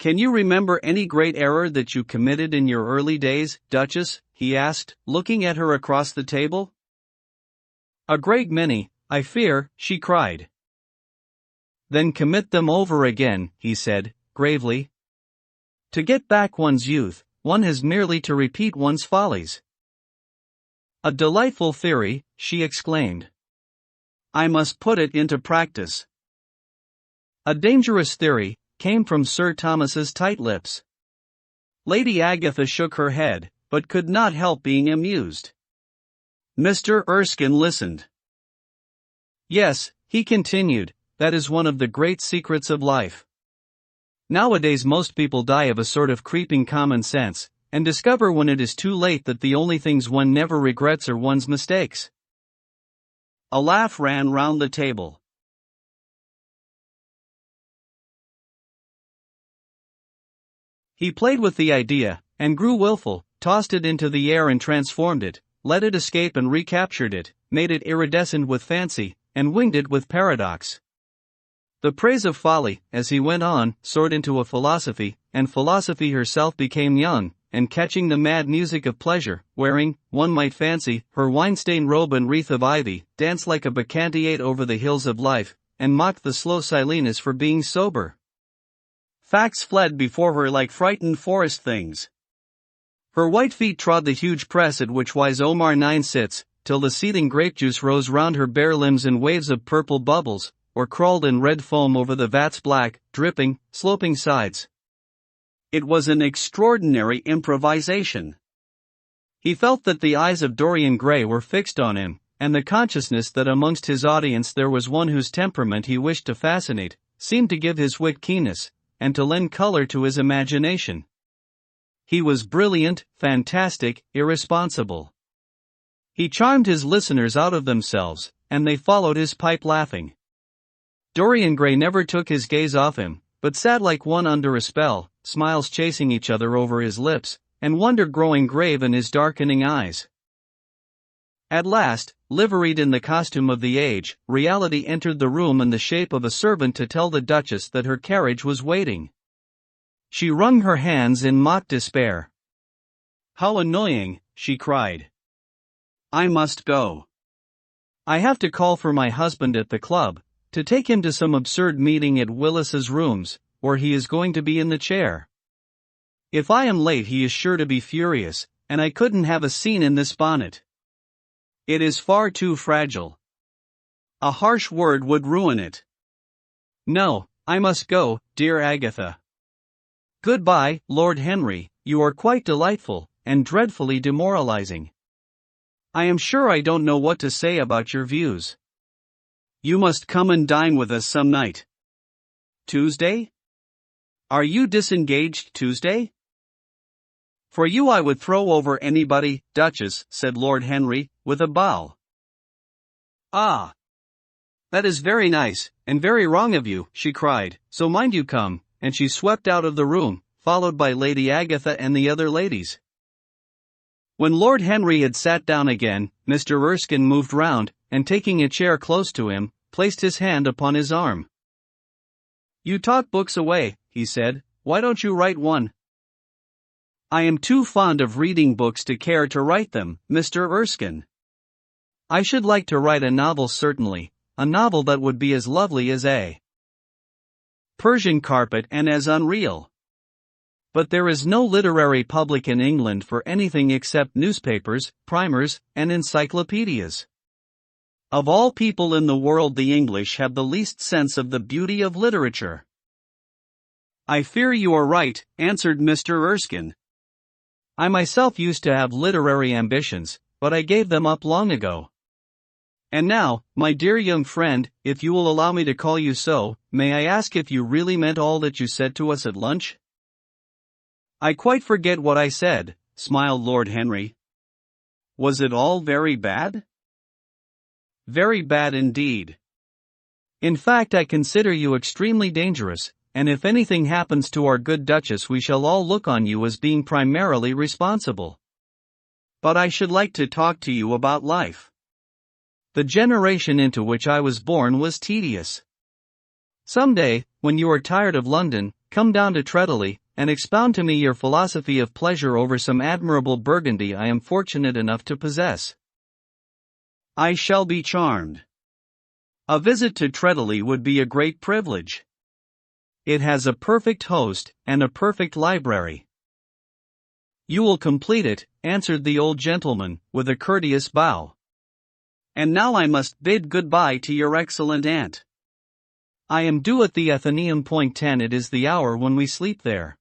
Can you remember any great error that you committed in your early days, Duchess? He asked, looking at her across the table. A great many, I fear, she cried. Then commit them over again, he said, gravely. To get back one's youth, one has merely to repeat one's follies. A delightful theory, she exclaimed. I must put it into practice. A dangerous theory, came from Sir Thomas's tight lips. Lady Agatha shook her head, but could not help being amused. Mr. Erskine listened. Yes, he continued, that is one of the great secrets of life. Nowadays most people die of a sort of creeping common sense, and discover when it is too late that the only things one never regrets are one's mistakes. A laugh ran round the table. He played with the idea, and grew willful, tossed it into the air and transformed it, let it escape and recaptured it, made it iridescent with fancy, and winged it with paradox. The praise of folly, as he went on, soared into a philosophy, and philosophy herself became young, and catching the mad music of pleasure, wearing, one might fancy, her wine-stained robe and wreath of ivy, danced like a bacchantiate over the hills of life, and mocked the slow Silenus for being sober. Facts fled before her like frightened forest things. Her white feet trod the huge press at which wise Omar IX sits, till the seething grape juice rose round her bare limbs in waves of purple bubbles, or crawled in red foam over the vat's black, dripping, sloping sides. It was an extraordinary improvisation. He felt that the eyes of Dorian Gray were fixed on him, and the consciousness that amongst his audience there was one whose temperament he wished to fascinate, seemed to give his wit keenness, and to lend color to his imagination. He was brilliant, fantastic, irresponsible. He charmed his listeners out of themselves, and they followed his pipe laughing. Dorian Gray never took his gaze off him, but sat like one under a spell, smiles chasing each other over his lips, and wonder growing grave in his darkening eyes. At last, liveried in the costume of the age, reality entered the room in the shape of a servant to tell the Duchess that her carriage was waiting. She wrung her hands in mock despair. How annoying, she cried. I must go. I have to call for my husband at the club, to take him to some absurd meeting at Willis's rooms, where he is going to be in the chair. If I am late he is sure to be furious, and I couldn't have a scene in this bonnet. It is far too fragile. A harsh word would ruin it. No, I must go, dear Agatha. Goodbye, Lord Henry, you are quite delightful, and dreadfully demoralizing. I am sure I don't know what to say about your views. You must come and dine with us some night. Tuesday? Are you disengaged Tuesday? For you I would throw over anybody, Duchess, said Lord Henry, with a bow. Ah! That is very nice, and very wrong of you, she cried, so mind you come, and she swept out of the room, followed by Lady Agatha and the other ladies. When Lord Henry had sat down again, Mr. Erskine moved round, and taking a chair close to him, placed his hand upon his arm. You talk books away, he said, why don't you write one? I am too fond of reading books to care to write them, Mr. Erskine. I should like to write a novel certainly, a novel that would be as lovely as a Persian carpet and as unreal. But there is no literary public in England for anything except newspapers, primers, and encyclopedias. Of all people in the world the English have the least sense of the beauty of literature. I fear you are right, answered Mr. Erskine. I myself used to have literary ambitions, but I gave them up long ago. And now, my dear young friend, if you will allow me to call you so, may I ask if you really meant all that you said to us at lunch? I quite forget what I said, smiled Lord Henry. Was it all very bad? Very bad indeed. In fact, I consider you extremely dangerous, and if anything happens to our good Duchess we shall all look on you as being primarily responsible. But I should like to talk to you about life. The generation into which I was born was tedious. Some day, when you are tired of London, come down to Treadley, and expound to me your philosophy of pleasure over some admirable Burgundy I am fortunate enough to possess. I shall be charmed. A visit to Treadley would be a great privilege. It has a perfect host, and a perfect library. You will complete it, answered the old gentleman, with a courteous bow. And now I must bid goodbye to your excellent aunt. I am due at the Athenaeum. 10. It is the hour when we sleep there.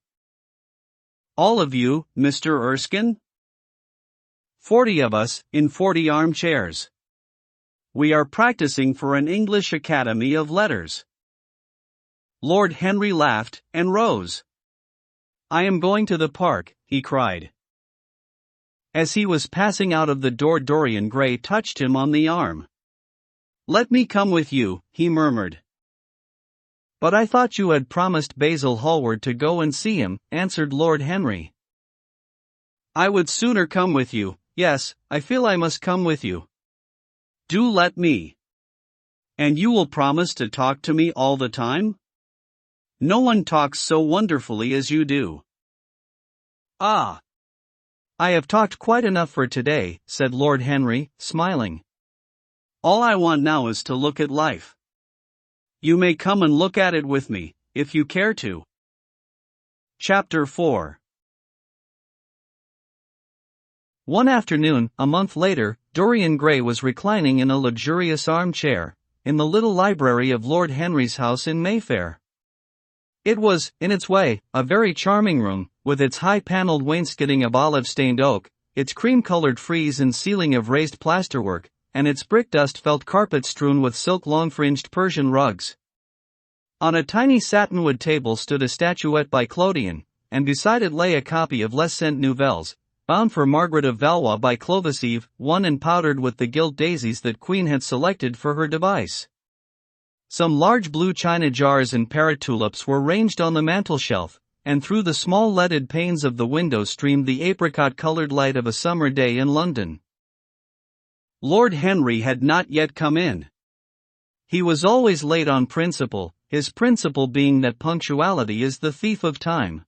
All of you, Mr. Erskine? 40 of us, in 40 armchairs. We are practicing for an English Academy of Letters. Lord Henry laughed, and rose. I am going to the park, he cried. As he was passing out of the door, Dorian Gray touched him on the arm. Let me come with you, he murmured. But I thought you had promised Basil Hallward to go and see him, answered Lord Henry. I would sooner come with you. Yes, I feel I must come with you. Do let me. And you will promise to talk to me all the time? No one talks so wonderfully as you do. Ah! I have talked quite enough for today, said Lord Henry, smiling. All I want now is to look at life. You may come and look at it with me, if you care to. Chapter 4. One afternoon, a month later, Dorian Gray was reclining in a luxurious armchair, in the little library of Lord Henry's house in Mayfair. It was, in its way, a very charming room, with its high-paneled wainscoting of olive-stained oak, its cream-colored frieze and ceiling of raised plasterwork, and its brick-dust felt carpet strewn with silk long-fringed Persian rugs. On a tiny satinwood table stood a statuette by Clodion, and beside it lay a copy of Les Cent Nouvelles, bound for Margaret of Valois by Clovis Eve, won and powdered with the gilt daisies that Queen had selected for her device. Some large blue china jars and parrot tulips were ranged on the mantelshelf, and through the small leaded panes of the window streamed the apricot-colored light of a summer day in London. Lord Henry had not yet come in. He was always late on principle, his principle being that punctuality is the thief of time.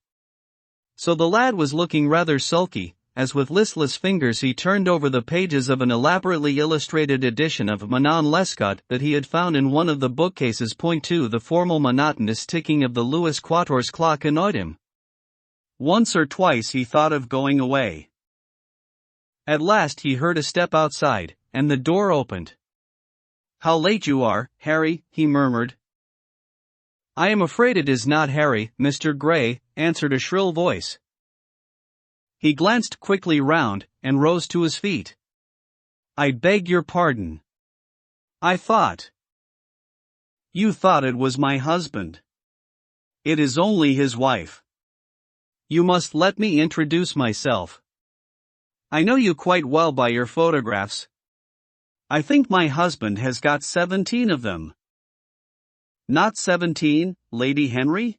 So the lad was looking rather sulky, as with listless fingers he turned over the pages of an elaborately illustrated edition of Manon Lescaut that he had found in one of the bookcases. 2. The formal monotonous ticking of the Louis Quatorze clock annoyed him. Once or twice he thought of going away. At last he heard a step outside, and the door opened. How late you are, Harry, he murmured. I am afraid it is not Harry, Mr. Gray, answered a shrill voice. He glanced quickly round, and rose to his feet. I beg your pardon. I thought. You thought it was my husband. It is only his wife. You must let me introduce myself. I know you quite well by your photographs. I think my husband has got 17 of them. Not 17, Lady Henry?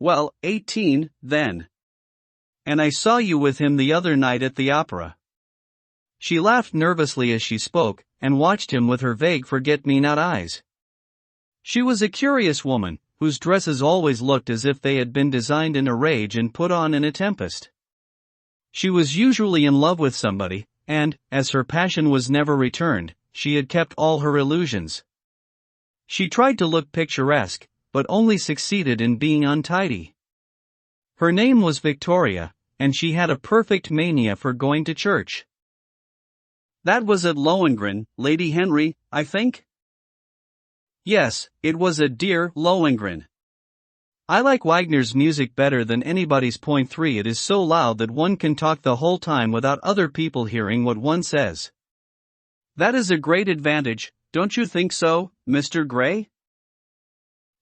Well, 18, then. And I saw you with him the other night at the opera. She laughed nervously as she spoke, and watched him with her vague forget-me-not eyes. She was a curious woman, whose dresses always looked as if they had been designed in a rage and put on in a tempest. She was usually in love with somebody, and, as her passion was never returned, she had kept all her illusions. She tried to look picturesque, but only succeeded in being untidy. Her name was Victoria, and she had a perfect mania for going to church. That was at Lohengrin, Lady Henry, I think? Yes, it was at dear Lohengrin. I like Wagner's music better than anybody's. 3. It is so loud that one can talk the whole time without other people hearing what one says. That is a great advantage, don't you think so, Mr. Gray?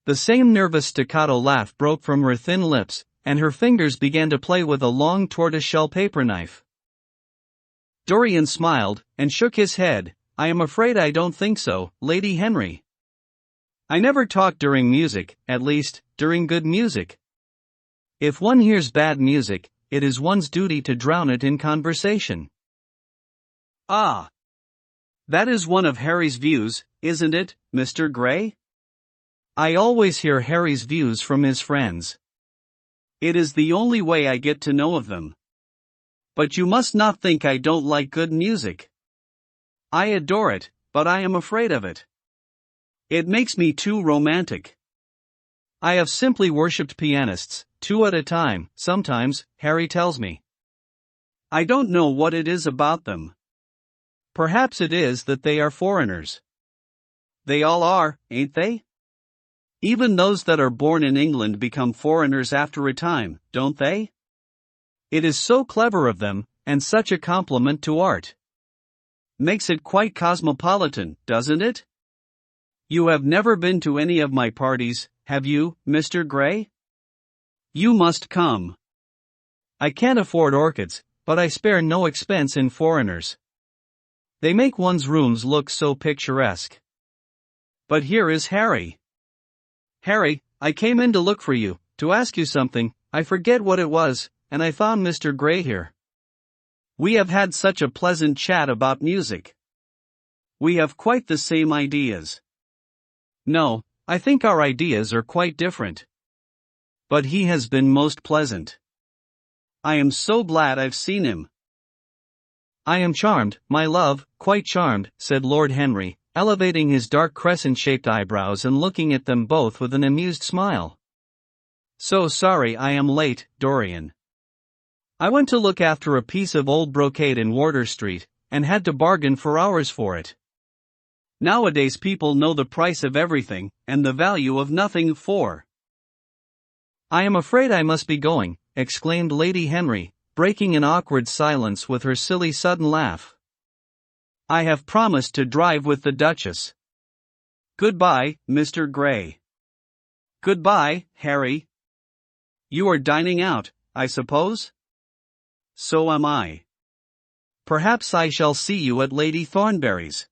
The same nervous staccato laugh broke from her thin lips, and her fingers began to play with a long tortoise-shell paper knife. Dorian smiled, and shook his head. I am afraid I don't think so, Lady Henry. I never talk during music, at least, during good music. If one hears bad music, it is one's duty to drown it in conversation. Ah! That is one of Harry's views, isn't it, Mr. Gray? I always hear Harry's views from his friends. It is the only way I get to know of them. But you must not think I don't like good music. I adore it, but I am afraid of it. It makes me too romantic. I have simply worshipped pianists, 2 at a time, sometimes, Harry tells me. I don't know what it is about them. Perhaps it is that they are foreigners. They all are, ain't they? Even those that are born in England become foreigners after a time, don't they? It is so clever of them, and such a compliment to art. Makes it quite cosmopolitan, doesn't it? You have never been to any of my parties, have you, Mr. Gray? You must come. I can't afford orchids, but I spare no expense in foreigners. They make one's rooms look so picturesque. But here is Harry. Harry, I came in to look for you, to ask you something, I forget what it was, and I found Mr. Gray here. We have had such a pleasant chat about music. We have quite the same ideas. No, I think our ideas are quite different. But he has been most pleasant. I am so glad I've seen him. I am charmed, my love, quite charmed, said Lord Henry, elevating his dark crescent-shaped eyebrows and looking at them both with an amused smile. So sorry I am late, Dorian. I went to look after a piece of old brocade in Wardour Street, and had to bargain for hours for it. Nowadays people know the price of everything, and the value of nothing for. I am afraid I must be going, exclaimed Lady Henry, breaking an awkward silence with her silly sudden laugh. I have promised to drive with the Duchess. Goodbye, Mr. Gray. Goodbye, Harry. You are dining out, I suppose? So am I. Perhaps I shall see you at Lady Thornberry's.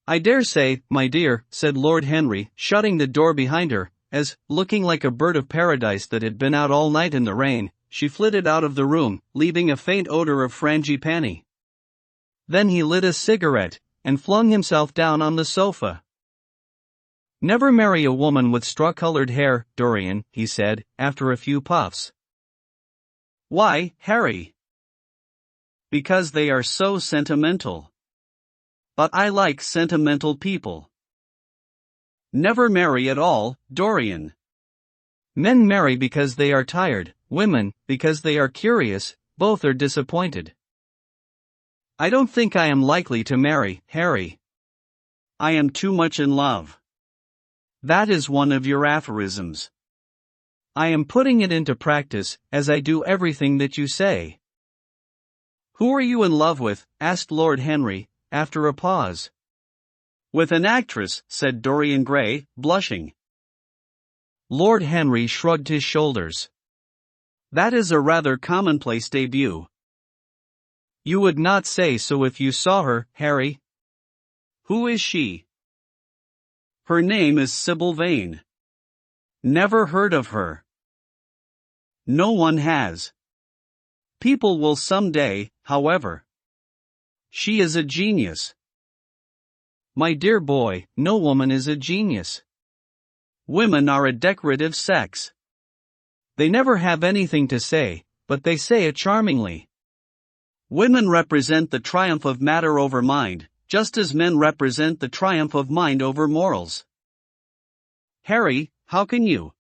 I dare say, my dear, said Lord Henry, shutting the door behind her, as, looking like a bird of paradise that had been out all night in the rain, she flitted out of the room, leaving a faint odor of frangipani. Then he lit a cigarette, and flung himself down on the sofa. Never marry a woman with straw-colored hair, Dorian, he said, after a few puffs. Why, Harry? Because they are so sentimental. But I like sentimental people. Never marry at all, Dorian. Men marry because they are tired, women, because they are curious, both are disappointed. I don't think I am likely to marry, Harry. I am too much in love. That is one of your aphorisms. I am putting it into practice, as I do everything that you say. Who are you in love with? Asked Lord Henry, after a pause. With an actress, said Dorian Gray, blushing. Lord Henry shrugged his shoulders. That is a rather commonplace debut. You would not say so if you saw her, Harry. Who is she? Her name is Sybil Vane. Never heard of her. No one has. People will someday, however. She is a genius. My dear boy, no woman is a genius. Women are a decorative sex. They never have anything to say, but they say it charmingly. Women represent the triumph of matter over mind, just as men represent the triumph of mind over morals. Harry, how can you?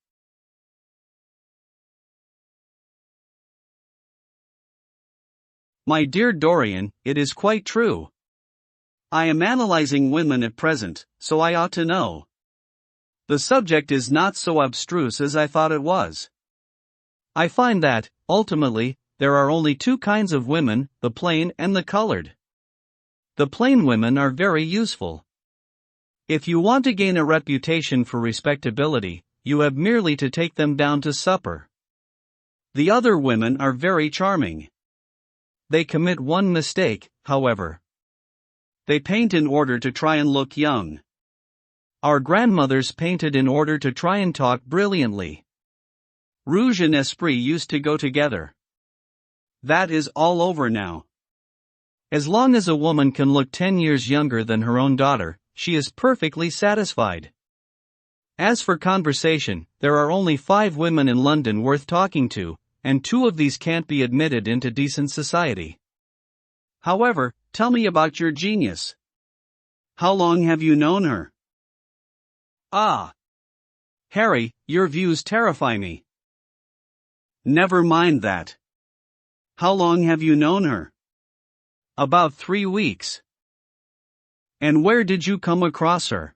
My dear Dorian, it is quite true. I am analyzing women at present, so I ought to know. The subject is not so abstruse as I thought it was. I find that, ultimately, there are only 2 kinds of women, the plain and the colored. The plain women are very useful. If you want to gain a reputation for respectability, you have merely to take them down to supper. The other women are very charming. They commit one mistake, however. They paint in order to try and look young. Our grandmothers painted in order to try and talk brilliantly. Rouge and esprit used to go together. That is all over now. As long as a woman can look 10 years younger than her own daughter, she is perfectly satisfied. As for conversation, there are only 5 women in London worth talking to, and 2 of these can't be admitted into decent society. However, tell me about your genius. How long have you known her? Ah. Harry, your views terrify me. Never mind that. How long have you known her? About 3 weeks. And where did you come across her?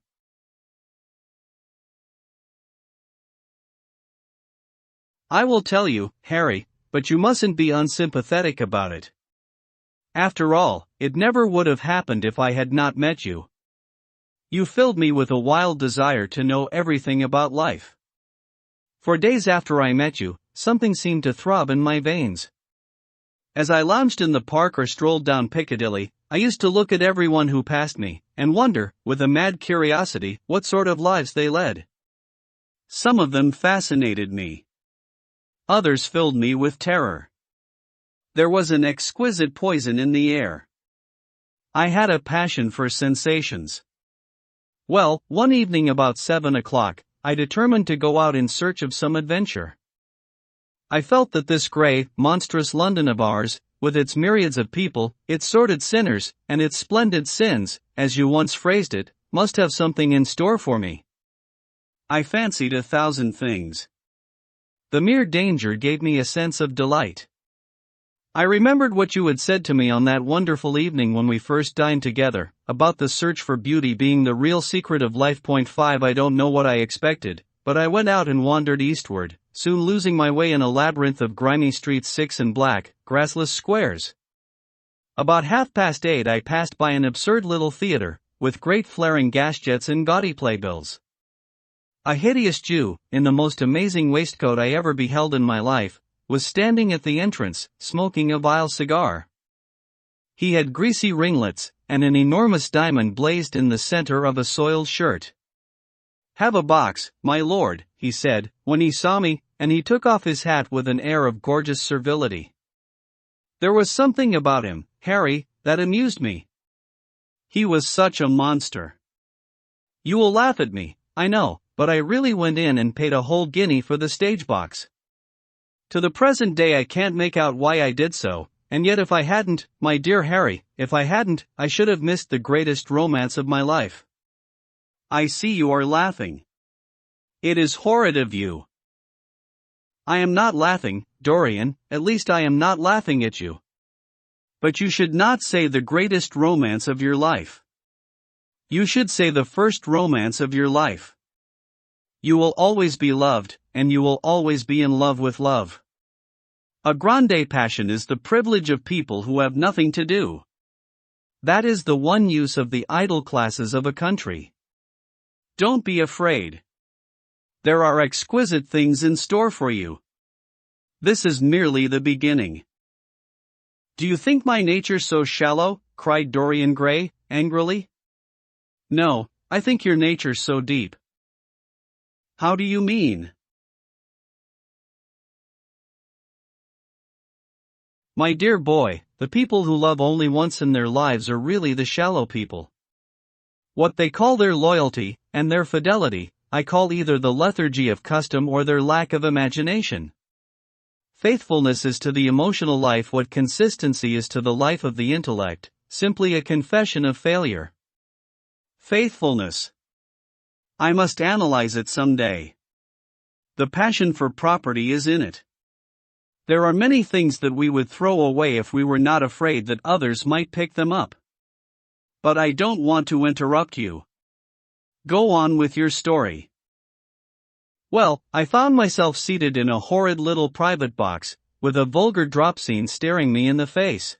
I will tell you, Harry, but you mustn't be unsympathetic about it. After all, it never would have happened if I had not met you. You filled me with a wild desire to know everything about life. For days after I met you, something seemed to throb in my veins. As I lounged in the park or strolled down Piccadilly, I used to look at everyone who passed me, and wonder, with a mad curiosity, what sort of lives they led. Some of them fascinated me. Others filled me with terror. There was an exquisite poison in the air. I had a passion for sensations. Well, one evening about 7 o'clock, I determined to go out in search of some adventure. I felt that this grey, monstrous London of ours, with its myriads of people, its sordid sinners, and its splendid sins, as you once phrased it, must have something in store for me. I fancied 1,000 things. The mere danger gave me a sense of delight. I remembered what you had said to me on that wonderful evening when we first dined together, about the search for beauty being the real secret of life. 5 I don't know what I expected, but I went out and wandered eastward, soon losing my way in a labyrinth of grimy streets, 6 and black, grassless squares. About 8:30 I passed by an absurd little theatre, with great flaring gas jets and gaudy playbills. A hideous Jew, in the most amazing waistcoat I ever beheld in my life, was standing at the entrance, smoking a vile cigar. He had greasy ringlets, and an enormous diamond blazed in the center of a soiled shirt. "Have a box, my lord," he said, when he saw me, and he took off his hat with an air of gorgeous servility. There was something about him, Harry, that amused me. He was such a monster. You will laugh at me, I know, but I really went in and paid a whole guinea for the stage box. To the present day I can't make out why I did so, and yet if I hadn't, my dear Harry, if I hadn't, I should have missed the greatest romance of my life. I see you are laughing. It is horrid of you. I am not laughing, Dorian, at least I am not laughing at you. But you should not say the greatest romance of your life. You should say the first romance of your life. You will always be loved, and you will always be in love with love. A grande passion is the privilege of people who have nothing to do. That is the one use of the idle classes of a country. Don't be afraid. There are exquisite things in store for you. This is merely the beginning. Do you think my nature so shallow? Cried Dorian Gray, angrily. No, I think your nature so deep. How do you mean? My dear boy, the people who love only once in their lives are really the shallow people. What they call their loyalty, and their fidelity, I call either the lethargy of custom or their lack of imagination. Faithfulness is to the emotional life what consistency is to the life of the intellect, simply a confession of failure. Faithfulness. I must analyze it someday. The passion for property is in it. There are many things that we would throw away if we were not afraid that others might pick them up. But I don't want to interrupt you. Go on with your story. Well, I found myself seated in a horrid little private box, with a vulgar drop scene staring me in the face.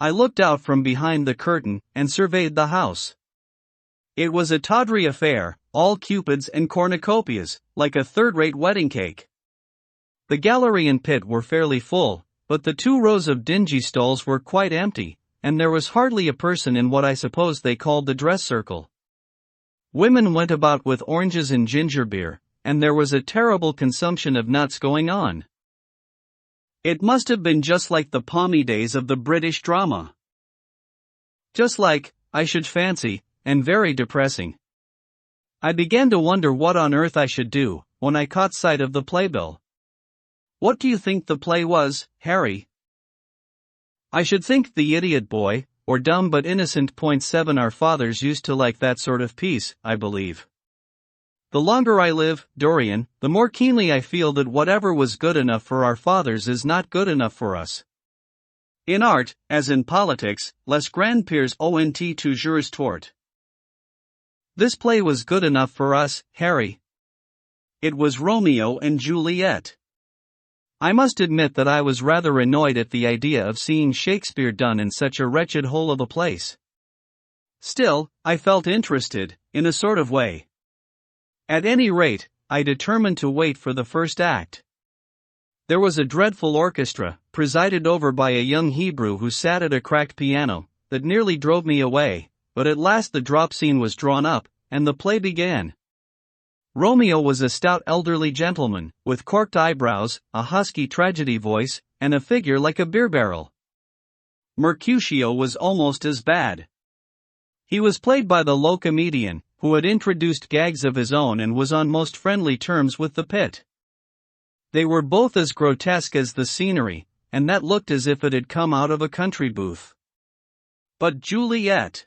I looked out from behind the curtain, and surveyed the house. It was a tawdry affair, all cupids and cornucopias, like a third-rate wedding cake. The gallery and pit were fairly full, but the 2 rows of dingy stalls were quite empty, and there was hardly a person in what I suppose they called the dress circle. Women went about with oranges and ginger beer, and there was a terrible consumption of nuts going on. It must have been just like the palmy days of the British drama. Just like, I should fancy, and very depressing. I began to wonder what on earth I should do, when I caught sight of the playbill. What do you think the play was, Harry? I should think The Idiot Boy, or Dumb but Innocent. 7 Our fathers used to like that sort of piece, I believe. The longer I live, Dorian, the more keenly I feel that whatever was good enough for our fathers is not good enough for us. In art, as in politics, les grands pères ont toujours tort. This play was good enough for us, Harry. It was Romeo and Juliet. I must admit that I was rather annoyed at the idea of seeing Shakespeare done in such a wretched hole of a place. Still, I felt interested, in a sort of way. At any rate, I determined to wait for the first act. There was a dreadful orchestra, presided over by a young Hebrew who sat at a cracked piano, that nearly drove me away, but at last the drop scene was drawn up, and the play began. Romeo was a stout elderly gentleman, with corked eyebrows, a husky tragedy voice, and a figure like a beer barrel. Mercutio was almost as bad. He was played by the low comedian, who had introduced gags of his own and was on most friendly terms with the pit. They were both as grotesque as the scenery, and that looked as if it had come out of a country booth. But Juliet!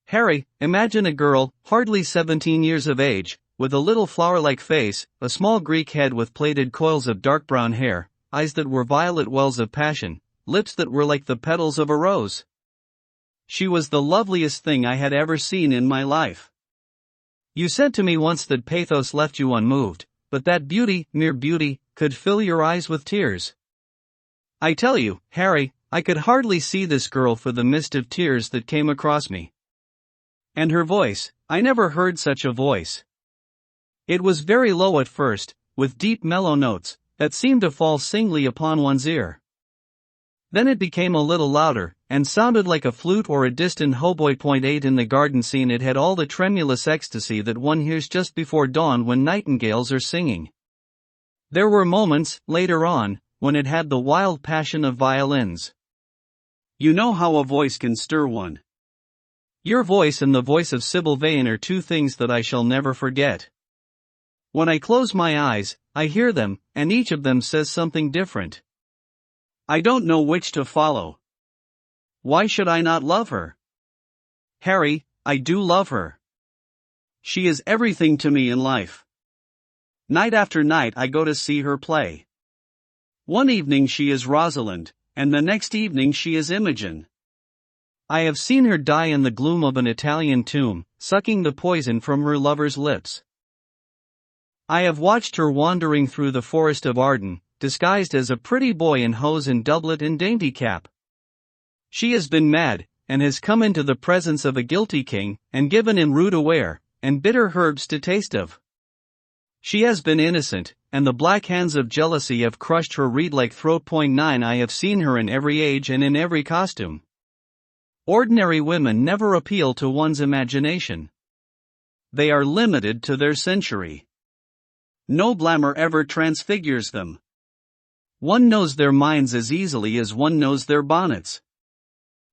Harry, imagine a girl, hardly 17 years of age, with a little flower-like face, a small Greek head with plaited coils of dark brown hair, eyes that were violet wells of passion, lips that were like the petals of a rose. She was the loveliest thing I had ever seen in my life. You said to me once that pathos left you unmoved, but that beauty, mere beauty, could fill your eyes with tears. I tell you, Harry, I could hardly see this girl for the mist of tears that came across me. And her voice, I never heard such a voice. It was very low at first, with deep mellow notes, that seemed to fall singly upon one's ear. Then it became a little louder, and sounded like a flute or a distant hautboy. 8 In the garden scene it had all the tremulous ecstasy that one hears just before dawn when nightingales are singing. There were moments, later on, when it had the wild passion of violins. You know how a voice can stir one. Your voice and the voice of Sybil Vane are two things that I shall never forget. When I close my eyes, I hear them, and each of them says something different. I don't know which to follow. Why should I not love her? Harry, I do love her. She is everything to me in life. Night after night I go to see her play. One evening she is Rosalind, and the next evening she is Imogen. I have seen her die in the gloom of an Italian tomb, sucking the poison from her lover's lips. I have watched her wandering through the forest of Arden, disguised as a pretty boy in hose and doublet and dainty cap. She has been mad, and has come into the presence of a guilty king, and given him rude aware, and bitter herbs to taste of. She has been innocent, and the black hands of jealousy have crushed her reed-like throat. 9 I have seen her in every age and in every costume. Ordinary women never appeal to one's imagination. They are limited to their century. No glamour ever transfigures them. One knows their minds as easily as one knows their bonnets.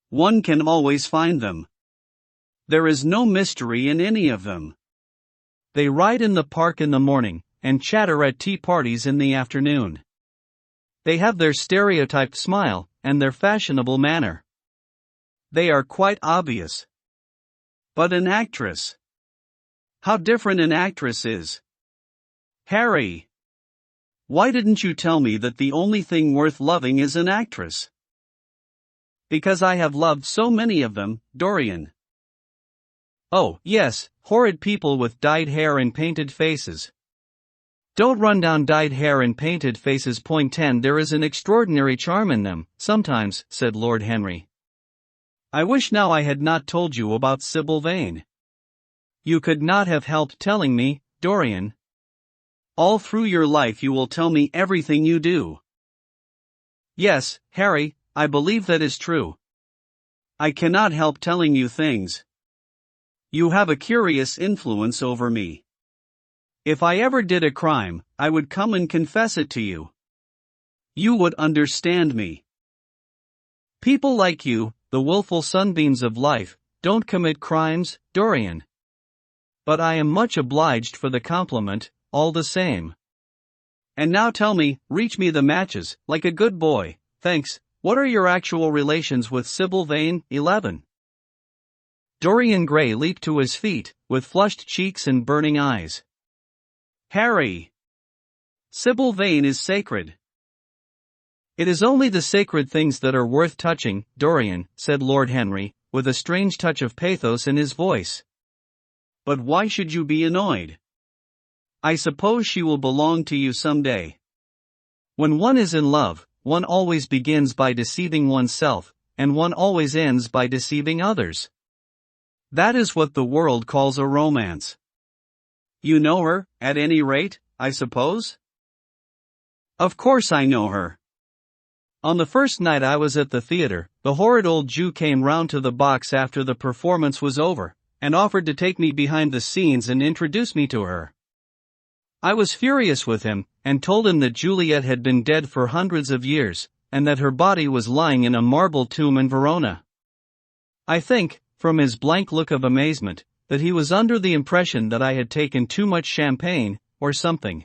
One can always find them. There is no mystery in any of them. They ride in the park in the morning, and chatter at tea parties in the afternoon. They have their stereotyped smile, and their fashionable manner. They are quite obvious. But an actress. How different an actress is. Harry! Why didn't you tell me that the only thing worth loving is an actress? Because I have loved so many of them, Dorian. Oh, yes, horrid people with dyed hair and painted faces. Don't run down dyed hair and painted faces. 10 There is an extraordinary charm in them, sometimes, said Lord Henry. I wish now I had not told you about Sybil Vane. You could not have helped telling me, Dorian. All through your life you will tell me everything you do. Yes, Harry, I believe that is true. I cannot help telling you things. You have a curious influence over me. If I ever did a crime, I would come and confess it to you. You would understand me. People like you, the willful sunbeams of life, don't commit crimes, Dorian. But I am much obliged for the compliment, all the same. And now tell me, reach me the matches, like a good boy, thanks. What are your actual relations with Sybil Vane? 11. Dorian Gray leaped to his feet, with flushed cheeks and burning eyes. Harry! Sybil Vane is sacred. It is only the sacred things that are worth touching, Dorian, said Lord Henry, with a strange touch of pathos in his voice. But why should you be annoyed? I suppose she will belong to you someday. When one is in love, one always begins by deceiving oneself, and one always ends by deceiving others. That is what the world calls a romance. You know her, at any rate, I suppose? Of course I know her. On the first night I was at the theater, the horrid old Jew came round to the box after the performance was over, and offered to take me behind the scenes and introduce me to her. I was furious with him, and told him that Juliet had been dead for hundreds of years, and that her body was lying in a marble tomb in Verona. I think, from his blank look of amazement, that he was under the impression that I had taken too much champagne, or something.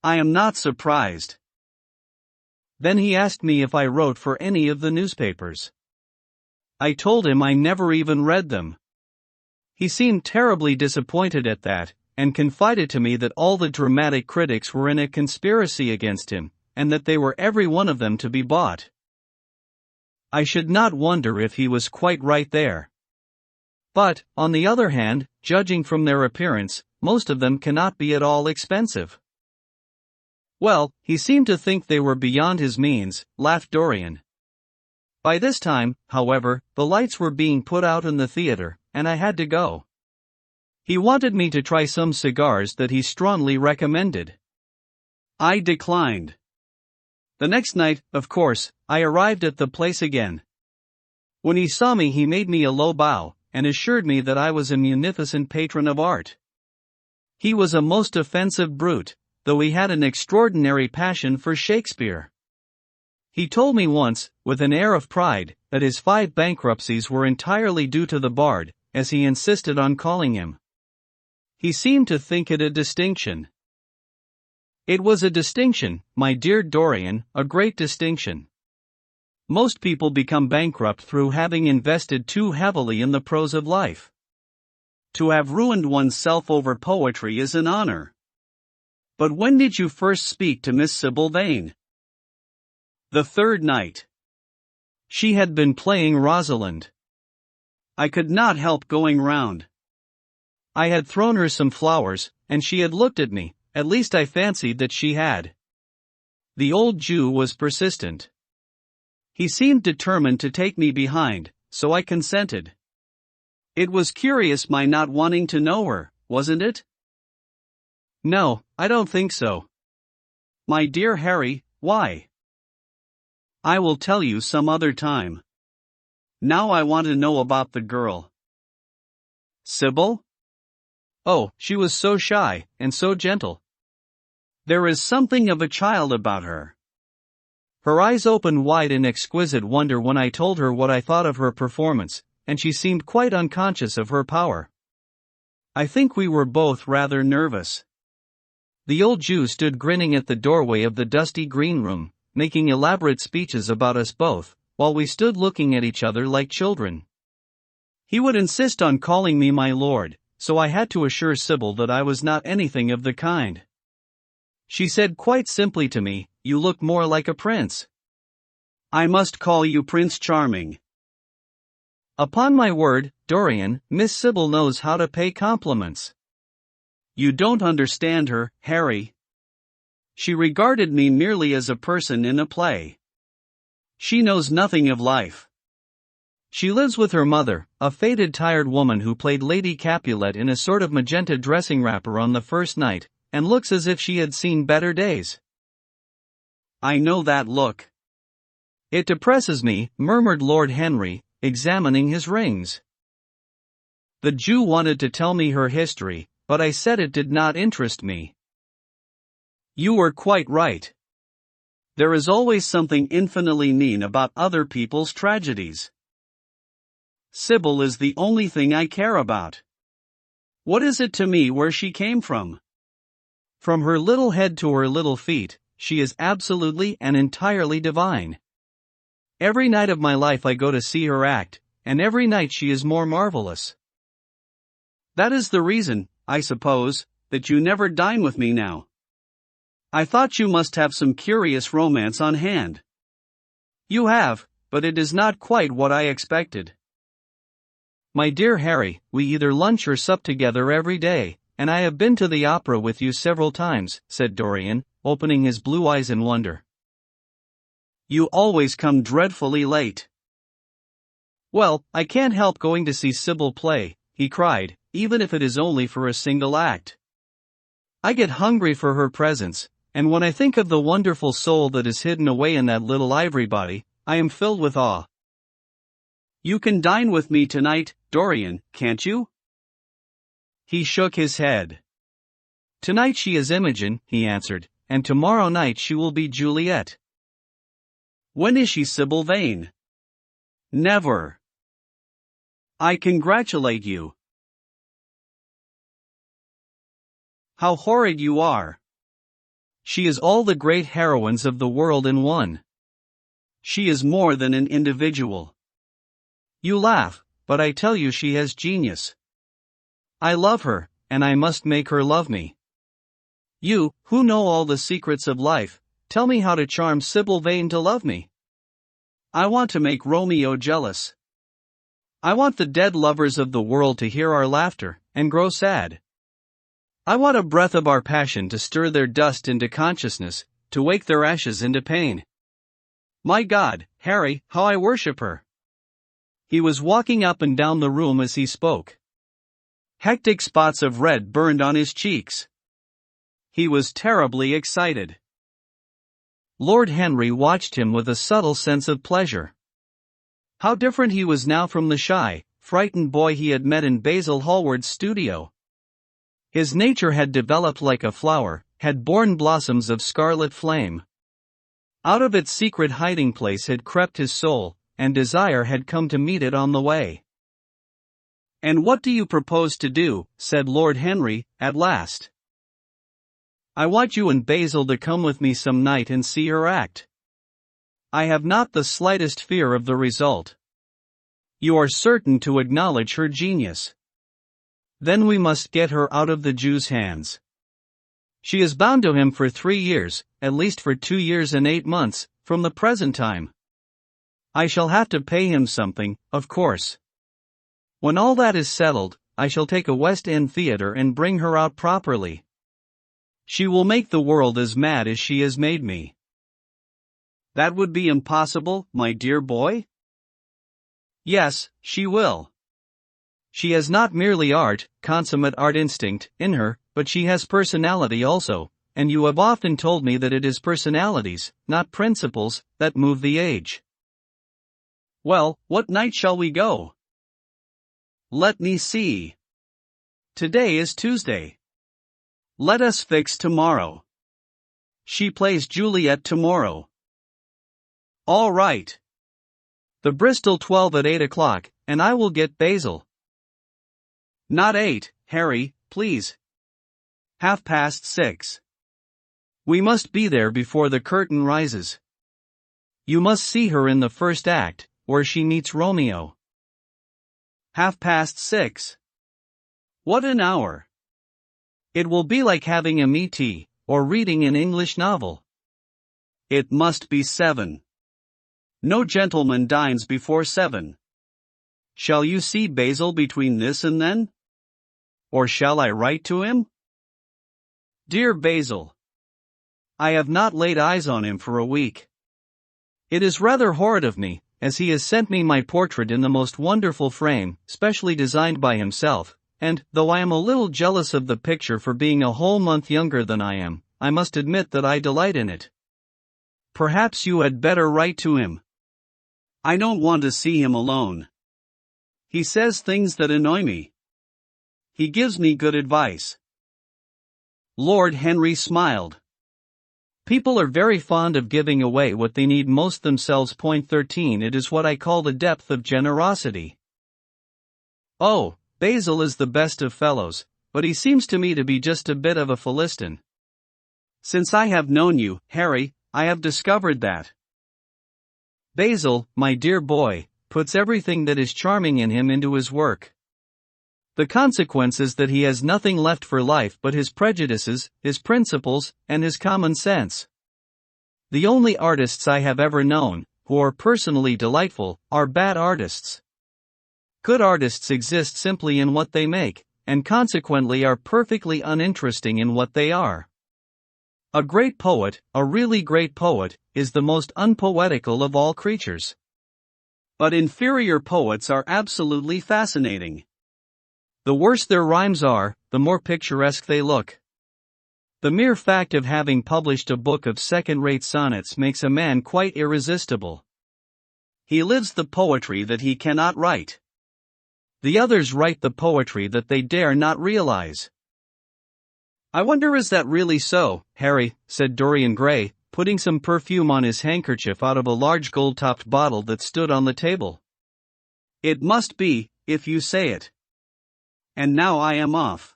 I am not surprised. Then he asked me if I wrote for any of the newspapers. I told him I never even read them. He seemed terribly disappointed at that, and confided to me that all the dramatic critics were in a conspiracy against him, and that they were every one of them to be bought. I should not wonder if he was quite right there. But, on the other hand, judging from their appearance, most of them cannot be at all expensive. Well, he seemed to think they were beyond his means, laughed Dorian. By this time, however, the lights were being put out in the theater, and I had to go. He wanted me to try some cigars that he strongly recommended. I declined. The next night, of course, I arrived at the place again. When he saw me he made me a low bow, and assured me that I was a munificent patron of art. He was a most offensive brute, though he had an extraordinary passion for Shakespeare. He told me once, with an air of pride, that his 5 bankruptcies were entirely due to the bard, as he insisted on calling him. He seemed to think it a distinction. It was a distinction, my dear Dorian, a great distinction. Most people become bankrupt through having invested too heavily in the prose of life. To have ruined oneself over poetry is an honor. But when did you first speak to Miss Sybil Vane? The third night. She had been playing Rosalind. I could not help going round. I had thrown her some flowers, and she had looked at me, at least I fancied that she had. The old Jew was persistent. He seemed determined to take me behind, so I consented. It was curious my not wanting to know her, wasn't it? No, I don't think so. My dear Harry, why? I will tell you some other time. Now I want to know about the girl. Sybil? Oh, she was so shy, and so gentle. There is something of a child about her. Her eyes opened wide in exquisite wonder when I told her what I thought of her performance, and she seemed quite unconscious of her power. I think we were both rather nervous. The old Jew stood grinning at the doorway of the dusty green room, making elaborate speeches about us both, while we stood looking at each other like children. He would insist on calling me my lord, so I had to assure Sybil that I was not anything of the kind. She said quite simply to me, "You look more like a prince." I must call you Prince Charming. Upon my word, Dorian, Miss Sybil knows how to pay compliments. You don't understand her, Harry. She regarded me merely as a person in a play. She knows nothing of life. She lives with her mother, a faded tired woman who played Lady Capulet in a sort of magenta dressing wrapper on the first night, and looks as if she had seen better days. I know that look. It depresses me, murmured Lord Henry, examining his rings. The Jew wanted to tell me her history, but I said it did not interest me. You were quite right. There is always something infinitely mean about other people's tragedies. Sybil is the only thing I care about. What is it to me where she came from? From her little head to her little feet, she is absolutely and entirely divine. Every night of my life I go to see her act, and every night she is more marvelous. That is the reason, I suppose, that you never dine with me now. I thought you must have some curious romance on hand. You have, but it is not quite what I expected. My dear Harry, we either lunch or sup together every day, and I have been to the opera with you several times, said Dorian, opening his blue eyes in wonder. You always come dreadfully late. Well, I can't help going to see Sybil play, he cried, even if it is only for a single act. I get hungry for her presence, and when I think of the wonderful soul that is hidden away in that little ivory body, I am filled with awe. You can dine with me tonight, Dorian, can't you? He shook his head. Tonight she is Imogen, he answered, and tomorrow night she will be Juliet. When is she Sybil Vane? Never. I congratulate you. How horrid you are. She is all the great heroines of the world in one. She is more than an individual. You laugh, but I tell you she has genius. I love her, and I must make her love me. You, who know all the secrets of life, tell me how to charm Sybil Vane to love me. I want to make Romeo jealous. I want the dead lovers of the world to hear our laughter, and grow sad. I want a breath of our passion to stir their dust into consciousness, to wake their ashes into pain. My God, Harry, how I worship her. He was walking up and down the room as he spoke. Hectic spots of red burned on his cheeks. He was terribly excited. Lord Henry watched him with a subtle sense of pleasure. How different he was now from the shy, frightened boy he had met in Basil Hallward's studio. His nature had developed like a flower, had borne blossoms of scarlet flame. Out of its secret hiding place had crept his soul, and desire had come to meet it on the way. And what do you propose to do? Said Lord Henry, at last. I want you and Basil to come with me some night and see her act. I have not the slightest fear of the result. You are certain to acknowledge her genius. Then we must get her out of the Jew's hands. She is bound to him for 3 years, at least for 2 years and 8 months, from the present time. I shall have to pay him something, of course. When all that is settled, I shall take a West End theatre and bring her out properly. She will make the world as mad as she has made me. That would be impossible, my dear boy? Yes, she will. She has not merely consummate art instinct, in her, but she has personality also, and you have often told me that it is personalities, not principles, that move the age. Well, what night shall we go? Let me see. Today is Tuesday. Let us fix tomorrow. She plays Juliet tomorrow. All right. The Bristol 12 at 8 o'clock, and I will get Basil. Not 8, Harry, please. 6:30. We must be there before the curtain rises. You must see her in the first act, where she meets Romeo. 6:30. What an hour! It will be like having a tea, or reading an English novel. It must be 7. No gentleman dines before 7. Shall you see Basil between this and then? Or shall I write to him? Dear Basil, I have not laid eyes on him for a week. It is rather horrid of me, as he has sent me my portrait in the most wonderful frame, specially designed by himself, and, though I am a little jealous of the picture for being a whole month younger than I am, I must admit that I delight in it. Perhaps you had better write to him. I don't want to see him alone. He says things that annoy me. He gives me good advice. Lord Henry smiled. People are very fond of giving away what they need most themselves. 13 It is what I call the depth of generosity. Oh, Basil is the best of fellows, but he seems to me to be just a bit of a Philistine. Since I have known you, Harry, I have discovered that Basil, my dear boy, puts everything that is charming in him into his work. The consequence is that he has nothing left for life but his prejudices, his principles, and his common sense. The only artists I have ever known, who are personally delightful, are bad artists. Good artists exist simply in what they make, and consequently are perfectly uninteresting in what they are. A great poet, a really great poet, is the most unpoetical of all creatures. But inferior poets are absolutely fascinating. The worse their rhymes are, the more picturesque they look. The mere fact of having published a book of second-rate sonnets makes a man quite irresistible. He lives the poetry that he cannot write. The others write the poetry that they dare not realize. I wonder, is that really so, Harry, said Dorian Gray, putting some perfume on his handkerchief out of a large gold-topped bottle that stood on the table. It must be, if you say it. And now I am off.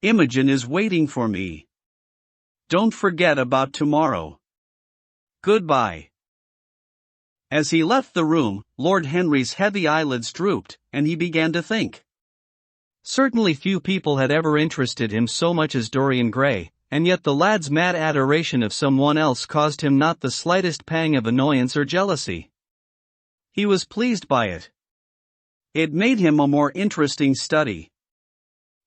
Imogen is waiting for me. Don't forget about tomorrow. Goodbye. As he left the room, Lord Henry's heavy eyelids drooped, and he began to think. Certainly few people had ever interested him so much as Dorian Gray, and yet the lad's mad adoration of someone else caused him not the slightest pang of annoyance or jealousy. He was pleased by it. It made him a more interesting study.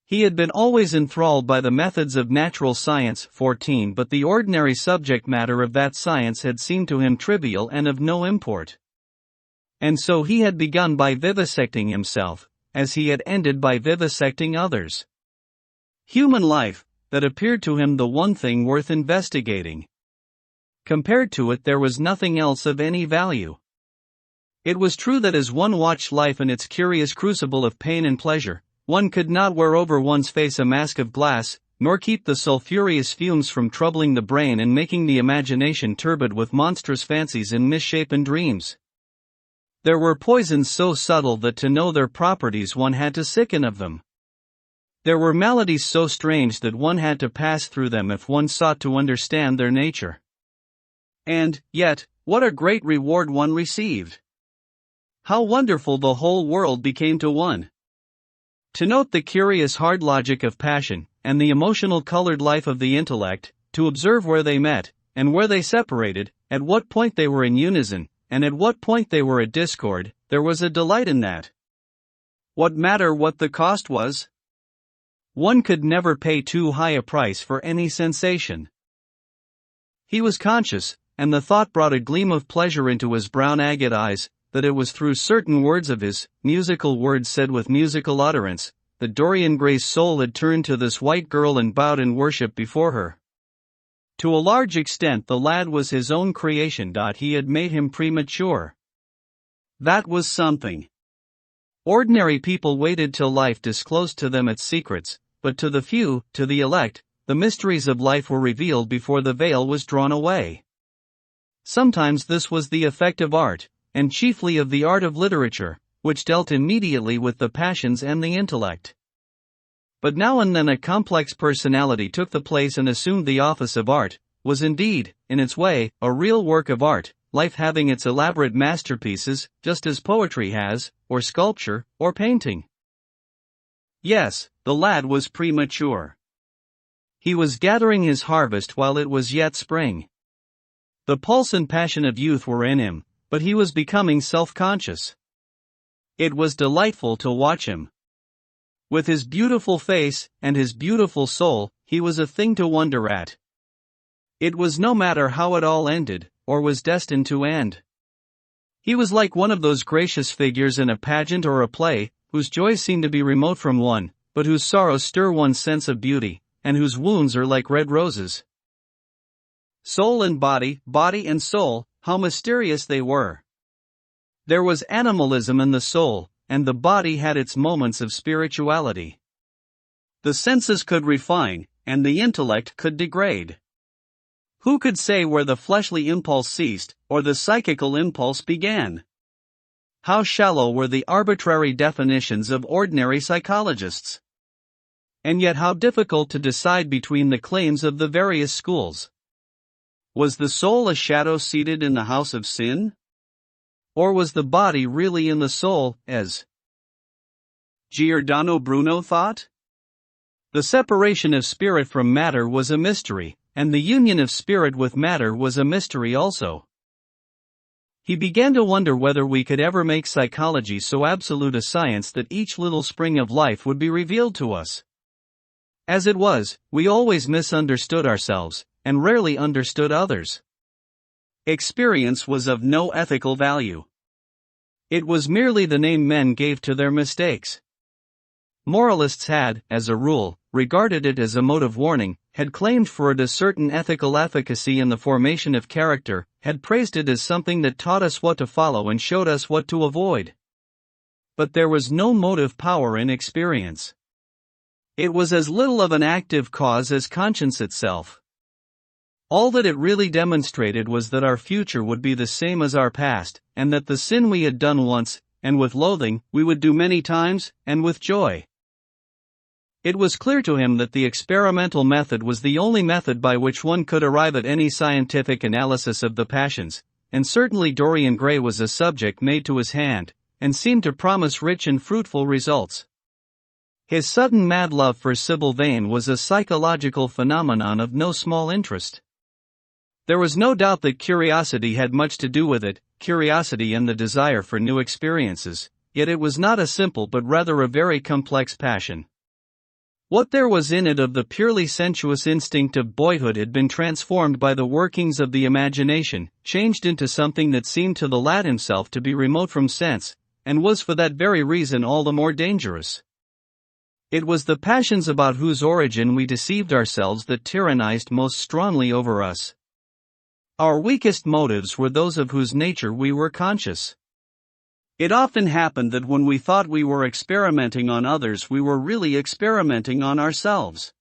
He had been always enthralled by the methods of natural science, 14, but the ordinary subject matter of that science had seemed to him trivial and of no import. And so he had begun by vivisecting himself, as he had ended by vivisecting others. Human life, that appeared to him the one thing worth investigating. Compared to it, there was nothing else of any value. It was true that as one watched life in its curious crucible of pain and pleasure, one could not wear over one's face a mask of glass, nor keep the sulphureous fumes from troubling the brain and making the imagination turbid with monstrous fancies and misshapen dreams. There were poisons so subtle that to know their properties one had to sicken of them. There were maladies so strange that one had to pass through them if one sought to understand their nature. And, yet, what a great reward one received! How wonderful the whole world became to one! To note the curious hard logic of passion, and the emotional colored life of the intellect, to observe where they met, and where they separated, at what point they were in unison, and at what point they were at discord, there was a delight in that. What matter what the cost was? One could never pay too high a price for any sensation. He was conscious, and the thought brought a gleam of pleasure into his brown agate eyes, that it was through certain words of his, musical words said with musical utterance, that Dorian Gray's soul had turned to this white girl and bowed in worship before her. To a large extent the lad was his own creation. He had made him premature. That was something. Ordinary people waited till life disclosed to them its secrets, but to the few, to the elect, the mysteries of life were revealed before the veil was drawn away. Sometimes this was the effect of art, and chiefly of the art of literature, which dealt immediately with the passions and the intellect. But now and then a complex personality took the place and assumed the office of art, was indeed, in its way, a real work of art, life having its elaborate masterpieces, just as poetry has, or sculpture, or painting. Yes, the lad was premature. He was gathering his harvest while it was yet spring. The pulse and passion of youth were in him, but he was becoming self-conscious. It was delightful to watch him. With his beautiful face, and his beautiful soul, he was a thing to wonder at. It was no matter how it all ended, or was destined to end. He was like one of those gracious figures in a pageant or a play, whose joys seem to be remote from one, but whose sorrows stir one's sense of beauty, and whose wounds are like red roses. Soul and body, body and soul, how mysterious they were. There was animalism in the soul, and the body had its moments of spirituality. The senses could refine, and the intellect could degrade. Who could say where the fleshly impulse ceased, or the psychical impulse began? How shallow were the arbitrary definitions of ordinary psychologists! and yet how difficult to decide between the claims of the various schools. Was the soul a shadow seated in the house of sin? Or was the body really in the soul, as Giordano Bruno thought? The separation of spirit from matter was a mystery, and the union of spirit with matter was a mystery also. He began to wonder whether we could ever make psychology so absolute a science that each little spring of life would be revealed to us. As it was, we always misunderstood ourselves, and rarely understood others. Experience was of no ethical value. It was merely the name men gave to their mistakes. Moralists had, as a rule, regarded it as a mode of warning, had claimed for it a certain ethical efficacy in the formation of character, had praised it as something that taught us what to follow and showed us what to avoid. But there was no motive power in experience. It was as little of an active cause as conscience itself. All that it really demonstrated was that our future would be the same as our past, and that the sin we had done once, and with loathing, we would do many times, and with joy. It was clear to him that the experimental method was the only method by which one could arrive at any scientific analysis of the passions, and certainly Dorian Gray was a subject made to his hand, and seemed to promise rich and fruitful results. His sudden mad love for Sybil Vane was a psychological phenomenon of no small interest. There was no doubt that curiosity had much to do with it, curiosity and the desire for new experiences, yet it was not a simple but rather a very complex passion. What there was in it of the purely sensuous instinct of boyhood had been transformed by the workings of the imagination, changed into something that seemed to the lad himself to be remote from sense, and was for that very reason all the more dangerous. It was the passions about whose origin we deceived ourselves that tyrannized most strongly over us. Our weakest motives were those of whose nature we were conscious. It often happened that when we thought we were experimenting on others, we were really experimenting on ourselves.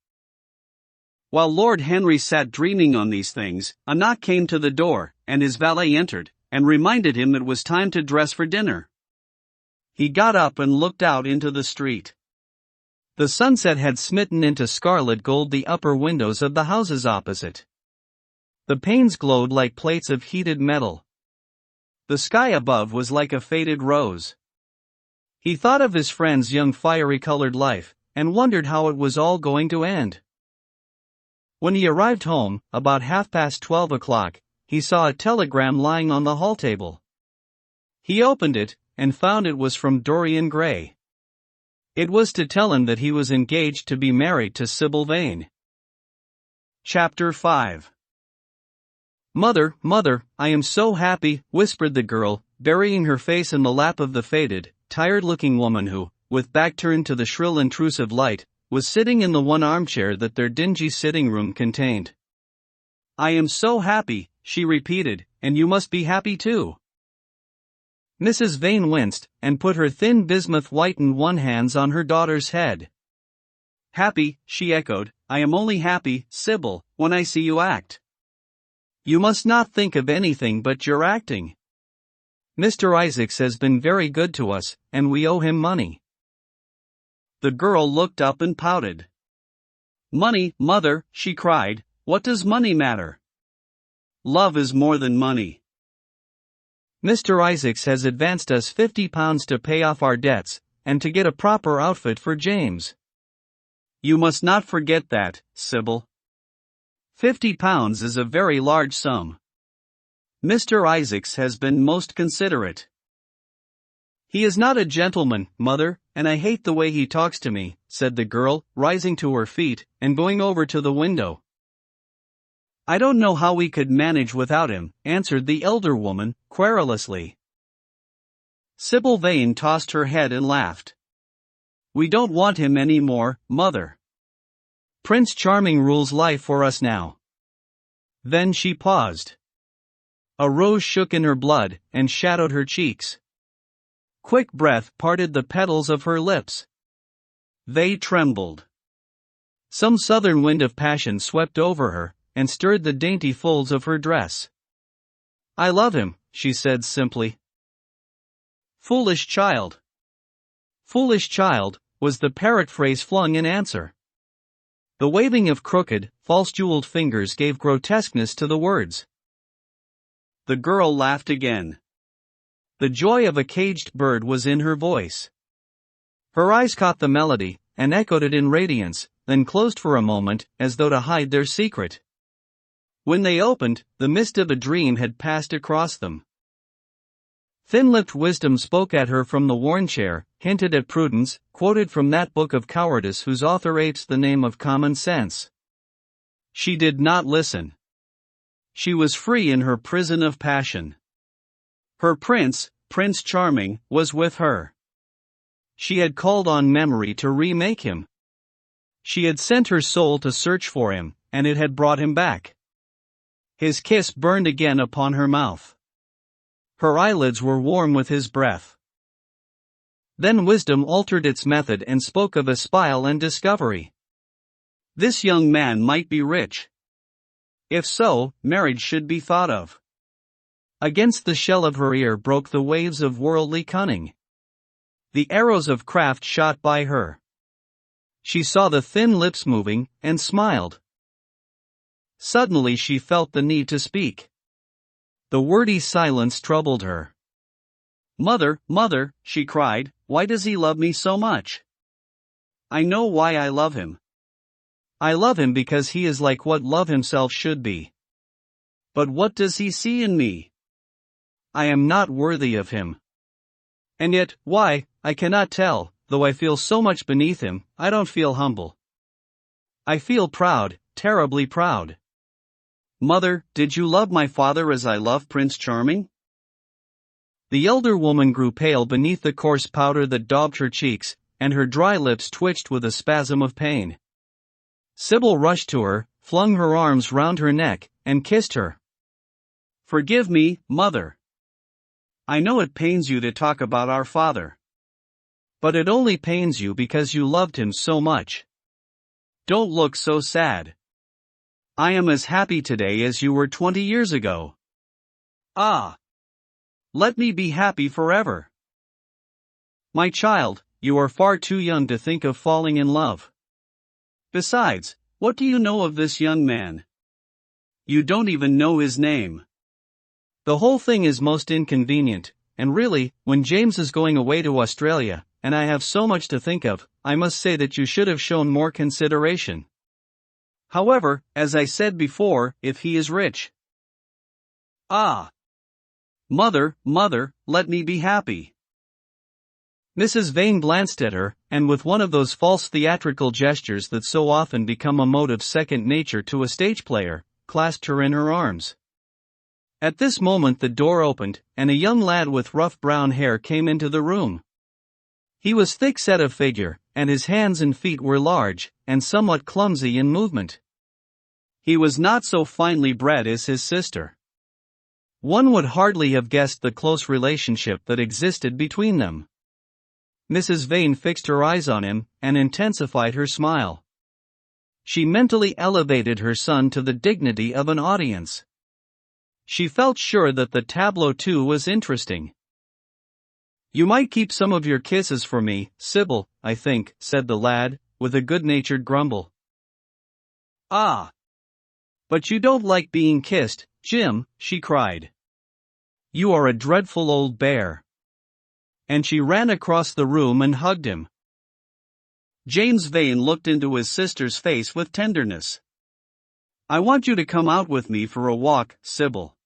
While Lord Henry sat dreaming on these things, a knock came to the door, and his valet entered, and reminded him it was time to dress for dinner. He got up and looked out into the street. The sunset had smitten into scarlet gold the upper windows of the houses opposite. The panes glowed like plates of heated metal. The sky above was like a faded rose. He thought of his friend's young fiery-colored life, and wondered how it was all going to end. When he arrived home, about 12:30, he saw a telegram lying on the hall table. He opened it, and found it was from Dorian Gray. It was to tell him that he was engaged to be married to Sybil Vane. Chapter 5. "Mother, mother, I am so happy," whispered the girl, burying her face in the lap of the faded, tired-looking woman who, with back turned to the shrill intrusive light, was sitting in the one armchair that their dingy sitting-room contained. "I am so happy," she repeated, "and you must be happy too." Mrs. Vane winced, and put her thin bismuth-whitened one hands on her daughter's head. "Happy," she echoed, "I am only happy, Sybil, when I see you act. You must not think of anything but your acting. Mr. Isaacs has been very good to us, and we owe him money." The girl looked up and pouted. "Money, mother," she cried, "what does money matter? Love is more than money. Mr. Isaacs has advanced us £50 to pay off our debts, and to get a proper outfit for James. You must not forget that, Sybil. £50 is a very large sum. Mr. Isaacs has been most considerate. He is not a gentleman, mother, and I hate the way he talks to me," said the girl, rising to her feet, and going over to the window. "I don't know how we could manage without him," answered the elder woman, querulously. Sybil Vane tossed her head and laughed. "We don't want him any more, mother. Prince Charming rules life for us now." Then she paused. A rose shook in her blood, and shadowed her cheeks. Quick breath parted the petals of her lips. They trembled. Some southern wind of passion swept over her, and stirred the dainty folds of her dress. "I love him," she said simply. "Foolish child." "Foolish child," was the parrot phrase flung in answer. The waving of crooked, false-jeweled fingers gave grotesqueness to the words. The girl laughed again. The joy of a caged bird was in her voice. Her eyes caught the melody, and echoed it in radiance, then closed for a moment, as though to hide their secret. When they opened, the mist of a dream had passed across them. Thin-lipped wisdom spoke at her from the worn chair, hinted at prudence, quoted from that book of cowardice whose author apes the name of common sense. She did not listen. She was free in her prison of passion. Her prince, Prince Charming, was with her. She had called on memory to remake him. She had sent her soul to search for him, and it had brought him back. His kiss burned again upon her mouth. Her eyelids were warm with his breath. Then wisdom altered its method and spoke of espial and discovery. This young man might be rich. If so, marriage should be thought of. Against the shell of her ear broke the waves of worldly cunning. The arrows of craft shot by her. She saw the thin lips moving, and smiled. Suddenly she felt the need to speak. The wordy silence troubled her. "Mother, mother," she cried, "why does he love me so much? I know why I love him. I love him because he is like what love himself should be. But what does he see in me? I am not worthy of him. And yet, why, I cannot tell, though I feel so much beneath him, I don't feel humble. I feel proud, terribly proud. Mother, did you love my father as I love Prince Charming?" The elder woman grew pale beneath the coarse powder that daubed her cheeks, and her dry lips twitched with a spasm of pain. Sybil rushed to her, flung her arms round her neck, and kissed her. "Forgive me, mother. I know it pains you to talk about our father. But it only pains you because you loved him so much. Don't look so sad. I am as happy today as you were 20 years ago. Ah! Let me be happy forever. My child, you are far too young to think of falling in love. Besides, what do you know of this young man? You don't even know his name. The whole thing is most inconvenient, and really, when James is going away to Australia, and I have so much to think of, I must say that you should have shown more consideration. However, as I said before, if he is rich." "Ah! Mother, mother, let me be happy." Mrs. Vane glanced at her, and with one of those false theatrical gestures that so often become a mode of second nature to a stage player, clasped her in her arms. At this moment the door opened, and a young lad with rough brown hair came into the room. He was thick-set of figure, and his hands and feet were large, and somewhat clumsy in movement. He was not so finely bred as his sister. One would hardly have guessed the close relationship that existed between them. Mrs. Vane fixed her eyes on him, and intensified her smile. She mentally elevated her son to the dignity of an audience. She felt sure that the tableau too was interesting. "You might keep some of your kisses for me, Sybil, I think," said the lad, with a good-natured grumble. "Ah! But you don't like being kissed, Jim," she cried. "You are a dreadful old bear." And she ran across the room and hugged him. James Vane looked into his sister's face with tenderness. "I want you to come out with me for a walk, Sybil.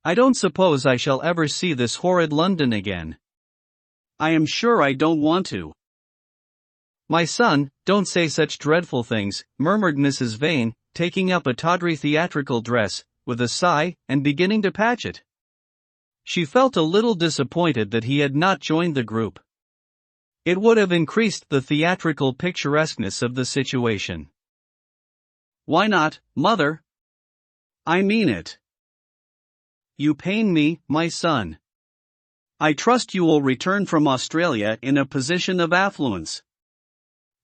I don't suppose I shall ever see this horrid London again." "I am sure I don't want to." "My son, don't say such dreadful things," murmured Mrs. Vane, taking up a tawdry theatrical dress, with a sigh, and beginning to patch it. She felt a little disappointed that he had not joined the group. It would have increased the theatrical picturesqueness of the situation. "Why not, mother? I mean it. You pain me, my son. I trust you will return from Australia in a position of affluence.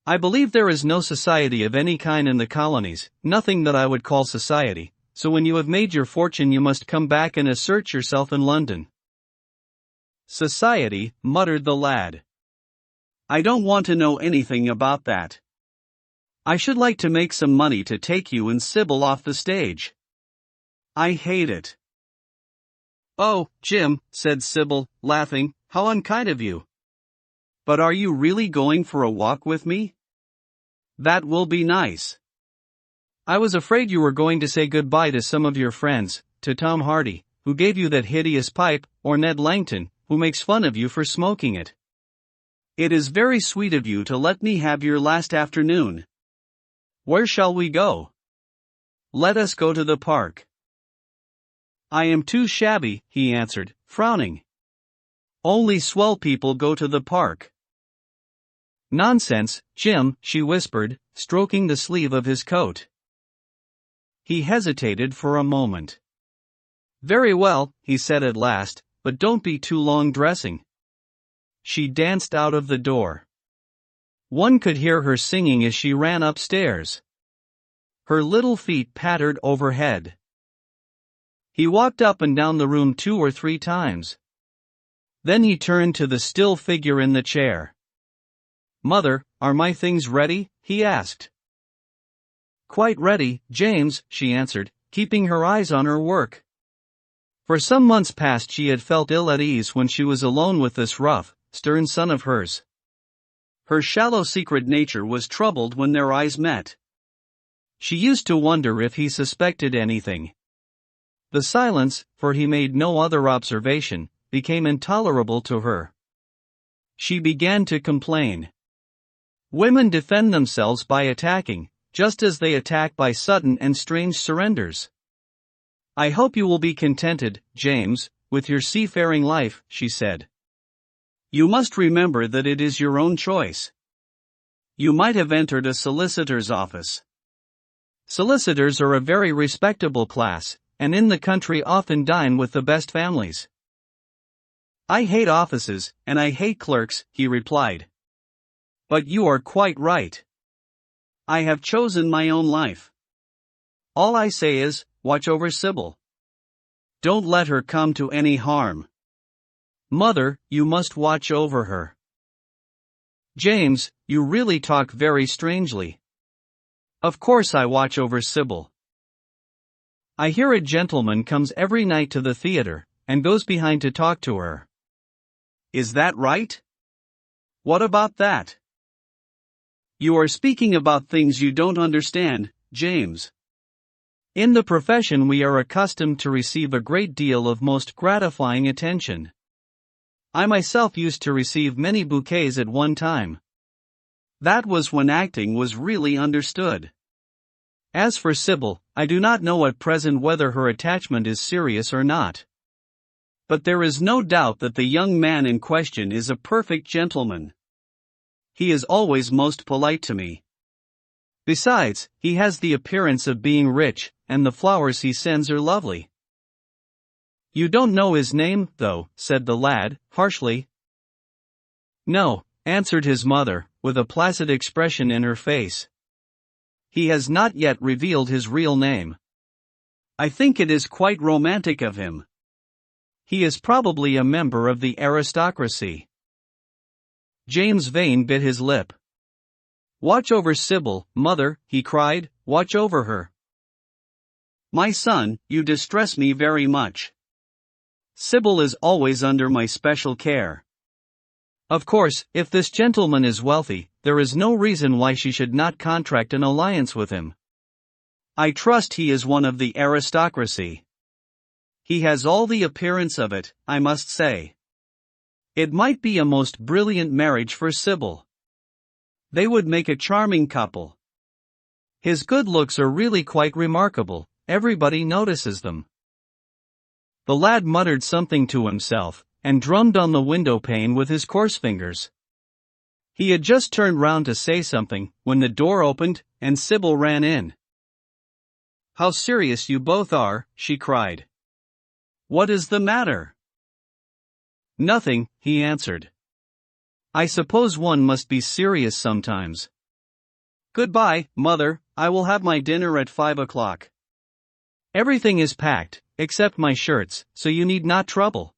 I believe there is no society of any kind in the colonies, nothing that I would call society, so when you have made your fortune you must come back and assert yourself in London." "Society," muttered the lad. "I don't want to know anything about that. I should like to make some money to take you and Sybil off the stage. I hate it. Oh, Jim, said Sybil, laughing, how unkind of you. But are you really going for a walk with me? That will be nice. I was afraid you were going to say goodbye to some of your friends, to Tom Hardy, who gave you that hideous pipe, or Ned Langton, who makes fun of you for smoking it. It is very sweet of you to let me have your last afternoon. Where shall we go? Let us go to the park. I am too shabby, he answered, frowning. Only swell people go to the park. Nonsense, Jim, she whispered, stroking the sleeve of his coat. He hesitated for a moment. Very well, he said at last, but don't be too long dressing. She danced out of the door. One could hear her singing as she ran upstairs. Her little feet pattered overhead. He walked up and down the room 2 or 3 times. Then he turned to the still figure in the chair. Mother, are my things ready? He asked. Quite ready, James, she answered, keeping her eyes on her work. For some months past she had felt ill at ease when she was alone with this rough, stern son of hers. Her shallow secret nature was troubled when their eyes met. She used to wonder if he suspected anything. The silence, for he made no other observation, became intolerable to her. She began to complain. Women defend themselves by attacking, just as they attack by sudden and strange surrenders. I hope you will be contented, James, with your seafaring life, she said. You must remember that it is your own choice. You might have entered a solicitor's office. Solicitors are a very respectable class, and in the country often dine with the best families. I hate offices, and I hate clerks, he replied. But you are quite right. I have chosen my own life. All I say is, watch over Sybil. Don't let her come to any harm. Mother, you must watch over her. James, you really talk very strangely. Of course I watch over Sybil. I hear a gentleman comes every night to the theater, and goes behind to talk to her. Is that right? What about that? You are speaking about things you don't understand, James. In the profession we are accustomed to receive a great deal of most gratifying attention. I myself used to receive many bouquets at one time. That was when acting was really understood. As for Sybil, I do not know at present whether her attachment is serious or not. But there is no doubt that the young man in question is a perfect gentleman. He is always most polite to me. Besides, he has the appearance of being rich, and the flowers he sends are lovely. You don't know his name, though, said the lad, harshly. No, answered his mother, with a placid expression in her face. He has not yet revealed his real name. I think it is quite romantic of him. He is probably a member of the aristocracy. James Vane bit his lip. Watch over Sybil, mother, he cried, watch over her. My son, you distress me very much. Sybil is always under my special care. Of course, if this gentleman is wealthy, there is no reason why she should not contract an alliance with him. I trust he is one of the aristocracy. He has all the appearance of it, I must say. It might be a most brilliant marriage for Sybil. They would make a charming couple. His good looks are really quite remarkable, everybody notices them. The lad muttered something to himself, and drummed on the window pane with his coarse fingers. He had just turned round to say something, when the door opened, and Sybil ran in. How serious you both are, she cried. What is the matter? Nothing, he answered. I suppose one must be serious sometimes. Goodbye, mother, I will have my dinner at 5 o'clock. Everything is packed, except my shirts, so you need not trouble.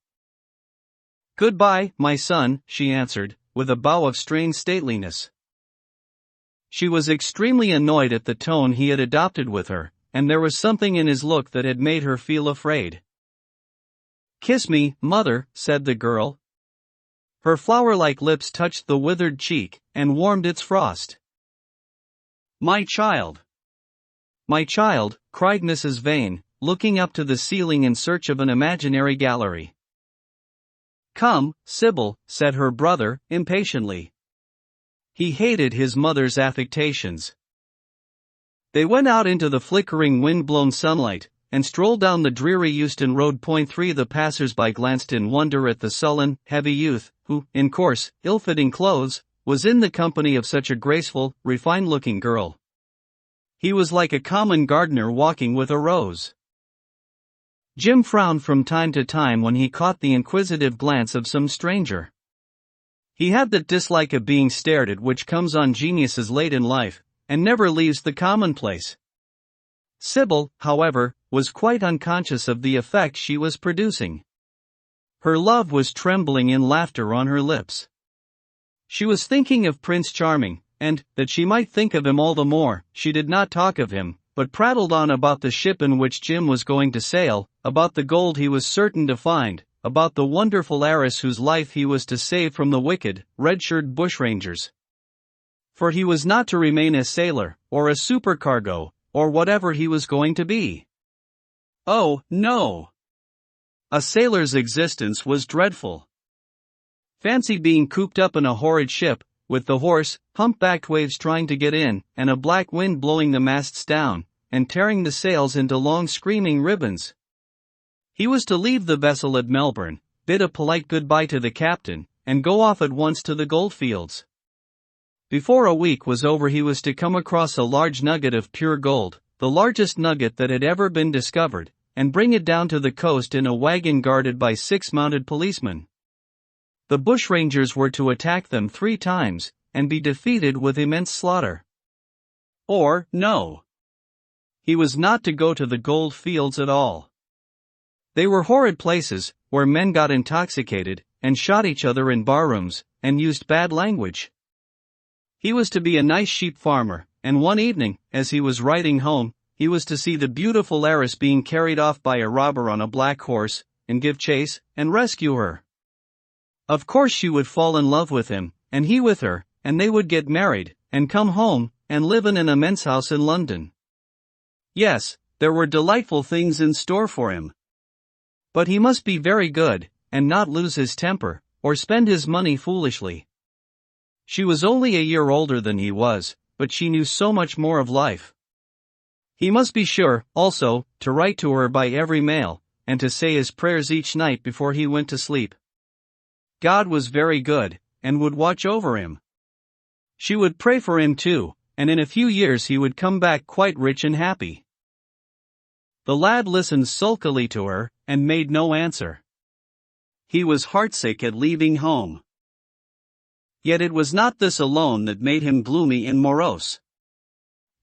Goodbye, my son, she answered, with a bow of strained stateliness. She was extremely annoyed at the tone he had adopted with her, and there was something in his look that had made her feel afraid. "Kiss me, mother," said the girl. Her flower-like lips touched the withered cheek, and warmed its frost. "My child! My child," cried Mrs. Vane, looking up to the ceiling in search of an imaginary gallery. "Come, Sybil," said her brother, impatiently. He hated his mother's affectations. They went out into the flickering wind-blown sunlight, and strolled down the dreary Euston Road. 3 The passers-by glanced in wonder at the sullen, heavy youth, who, in coarse, ill-fitting clothes, was in the company of such a graceful, refined-looking girl. He was like a common gardener walking with a rose. Jim frowned from time to time when he caught the inquisitive glance of some stranger. He had that dislike of being stared at which comes on geniuses late in life, and never leaves the commonplace. Sybil, however, was quite unconscious of the effect she was producing. Her love was trembling in laughter on her lips. She was thinking of Prince Charming, and, that she might think of him all the more, she did not talk of him, but prattled on about the ship in which Jim was going to sail, about the gold he was certain to find, about the wonderful heiress whose life he was to save from the wicked, red-shirted bushrangers. For he was not to remain a sailor, or a supercargo, or whatever he was going to be. Oh, no! A sailor's existence was dreadful. Fancy being cooped up in a horrid ship, with the hoarse, hump-backed waves trying to get in, and a black wind blowing the masts down, and tearing the sails into long screaming ribbons. He was to leave the vessel at Melbourne, bid a polite goodbye to the captain, and go off at once to the goldfields. Before a week was over he was to come across a large nugget of pure gold, the largest nugget that had ever been discovered, and bring it down to the coast in a wagon guarded by 6 mounted policemen. The bushrangers were to attack them 3 times, and be defeated with immense slaughter. Or, no. He was not to go to the gold fields at all. They were horrid places, where men got intoxicated, and shot each other in barrooms, and used bad language. He was to be a nice sheep farmer, and one evening, as he was riding home, he was to see the beautiful heiress being carried off by a robber on a black horse, and give chase, and rescue her. Of course she would fall in love with him, and he with her, and they would get married, and come home, and live in an immense house in London. Yes, there were delightful things in store for him. But he must be very good, and not lose his temper, or spend his money foolishly. She was only a year older than he was, but she knew so much more of life. He must be sure, also, to write to her by every mail, and to say his prayers each night before he went to sleep. God was very good, and would watch over him. She would pray for him too, and in a few years he would come back quite rich and happy. The lad listened sulkily to her, and made no answer. He was heartsick at leaving home. Yet it was not this alone that made him gloomy and morose.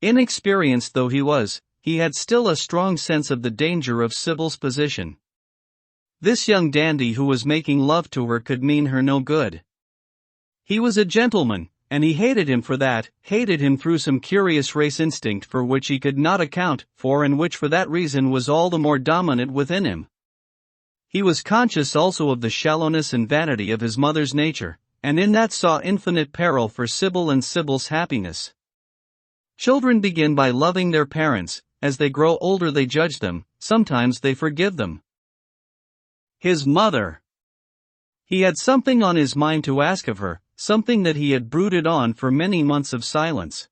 Inexperienced though he was, he had still a strong sense of the danger of Sybil's position. This young dandy who was making love to her could mean her no good. He was a gentleman, and he hated him for that, hated him through some curious race instinct for which he could not account for and which for that reason was all the more dominant within him. He was conscious also of the shallowness and vanity of his mother's nature, and in that saw infinite peril for Sybil and Sybil's happiness. Children begin by loving their parents, as they grow older they judge them, sometimes they forgive them. His mother! He had something on his mind to ask of her, something that he had brooded on for many months of silence.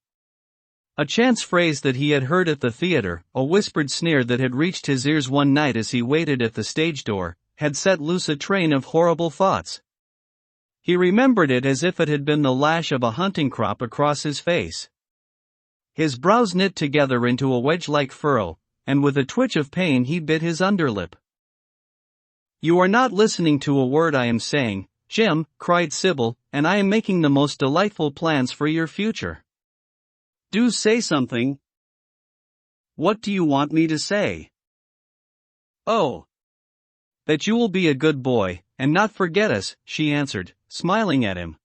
A chance phrase that he had heard at the theater, a whispered sneer that had reached his ears one night as he waited at the stage door, had set loose a train of horrible thoughts. He remembered it as if it had been the lash of a hunting crop across his face. His brows knit together into a wedge-like furrow, and with a twitch of pain he bit his underlip. "You are not listening to a word I am saying, Jim," cried Sybil, "and I am making the most delightful plans for your future." "Do say something." "What do you want me to say?" "Oh, that you will be a good boy, and not forget us," she answered, smiling at him.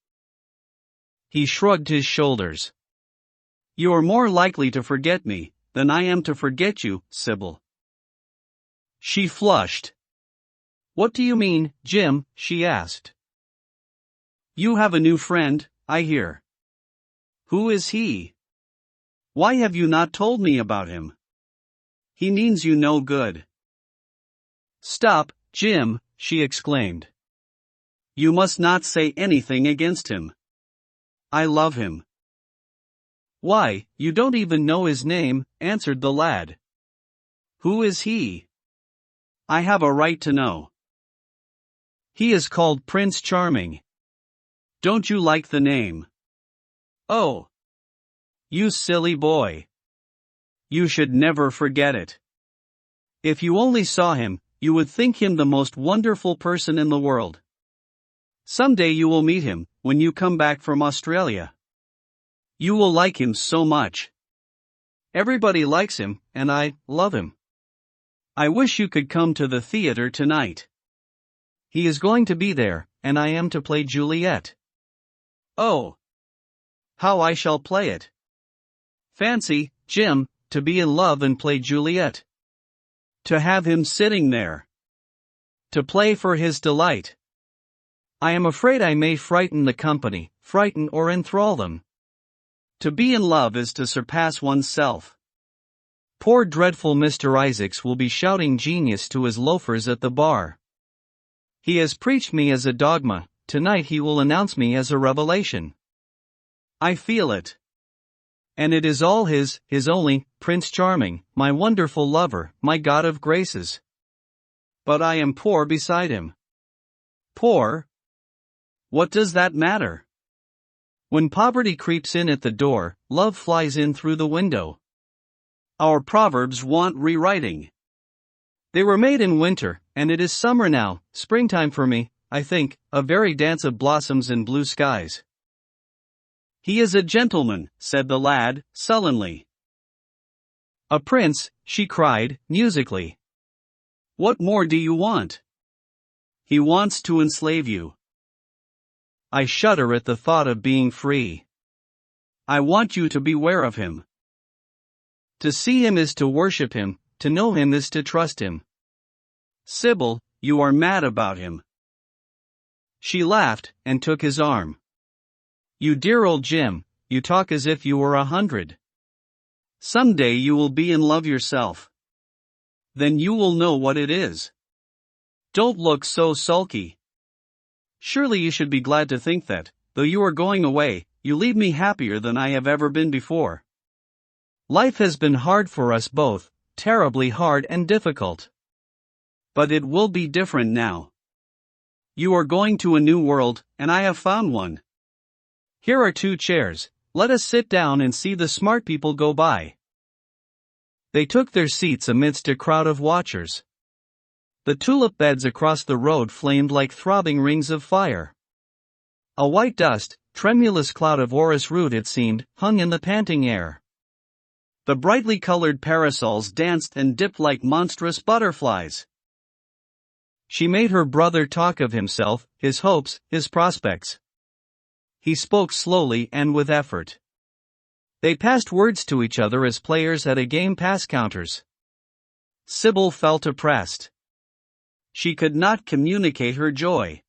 He shrugged his shoulders. You are more likely to forget me than I am to forget you, Sybil. She flushed. What do you mean, Jim? She asked. You have a new friend, I hear. Who is he? Why have you not told me about him? He means you no good. Stop, Jim, she exclaimed. You must not say anything against him. I love him. Why, you don't even know his name, answered the lad. Who is he? I have a right to know. He is called Prince Charming. Don't you like the name? Oh. You silly boy. You should never forget it. If you only saw him, you would think him the most wonderful person in the world. Someday you will meet him, when you come back from Australia. You will like him so much. Everybody likes him, and I love him. I wish you could come to the theater tonight. He is going to be there, and I am to play Juliet. Oh. How I shall play it. Fancy, Jim, to be in love and play Juliet. To have him sitting there. To play for his delight. I am afraid I may frighten the company, frighten or enthrall them. To be in love is to surpass oneself. Poor dreadful Mr. Isaacs will be shouting genius to his loafers at the bar. He has preached me as a dogma, tonight he will announce me as a revelation. I feel it. And it is all his only, Prince Charming, my wonderful lover, my God of graces. But I am poor beside him. Poor? What does that matter? When poverty creeps in at the door, love flies in through the window. Our proverbs want rewriting. They were made in winter, and it is summer now, springtime for me, I think, a very dance of blossoms and blue skies. He is a gentleman, said the lad, sullenly. A prince, she cried, musically. What more do you want? He wants to enslave you. I shudder at the thought of being free. I want you to beware of him. To see him is to worship him, to know him is to trust him. Sybil, you are mad about him. She laughed, and took his arm. You dear old Jim, you talk as if you were 100. Someday you will be in love yourself. Then you will know what it is. Don't look so sulky. Surely you should be glad to think that, though you are going away, you leave me happier than I have ever been before. Life has been hard for us both, terribly hard and difficult. But it will be different now. You are going to a new world, and I have found one. Here are 2 chairs, let us sit down and see the smart people go by. They took their seats amidst a crowd of watchers. The tulip beds across the road flamed like throbbing rings of fire. A white dust, tremulous cloud of orris root it seemed, hung in the panting air. The brightly colored parasols danced and dipped like monstrous butterflies. She made her brother talk of himself, his hopes, his prospects. He spoke slowly and with effort. They passed words to each other as players at a game pass counters. Sybil felt oppressed. She could not communicate her joy.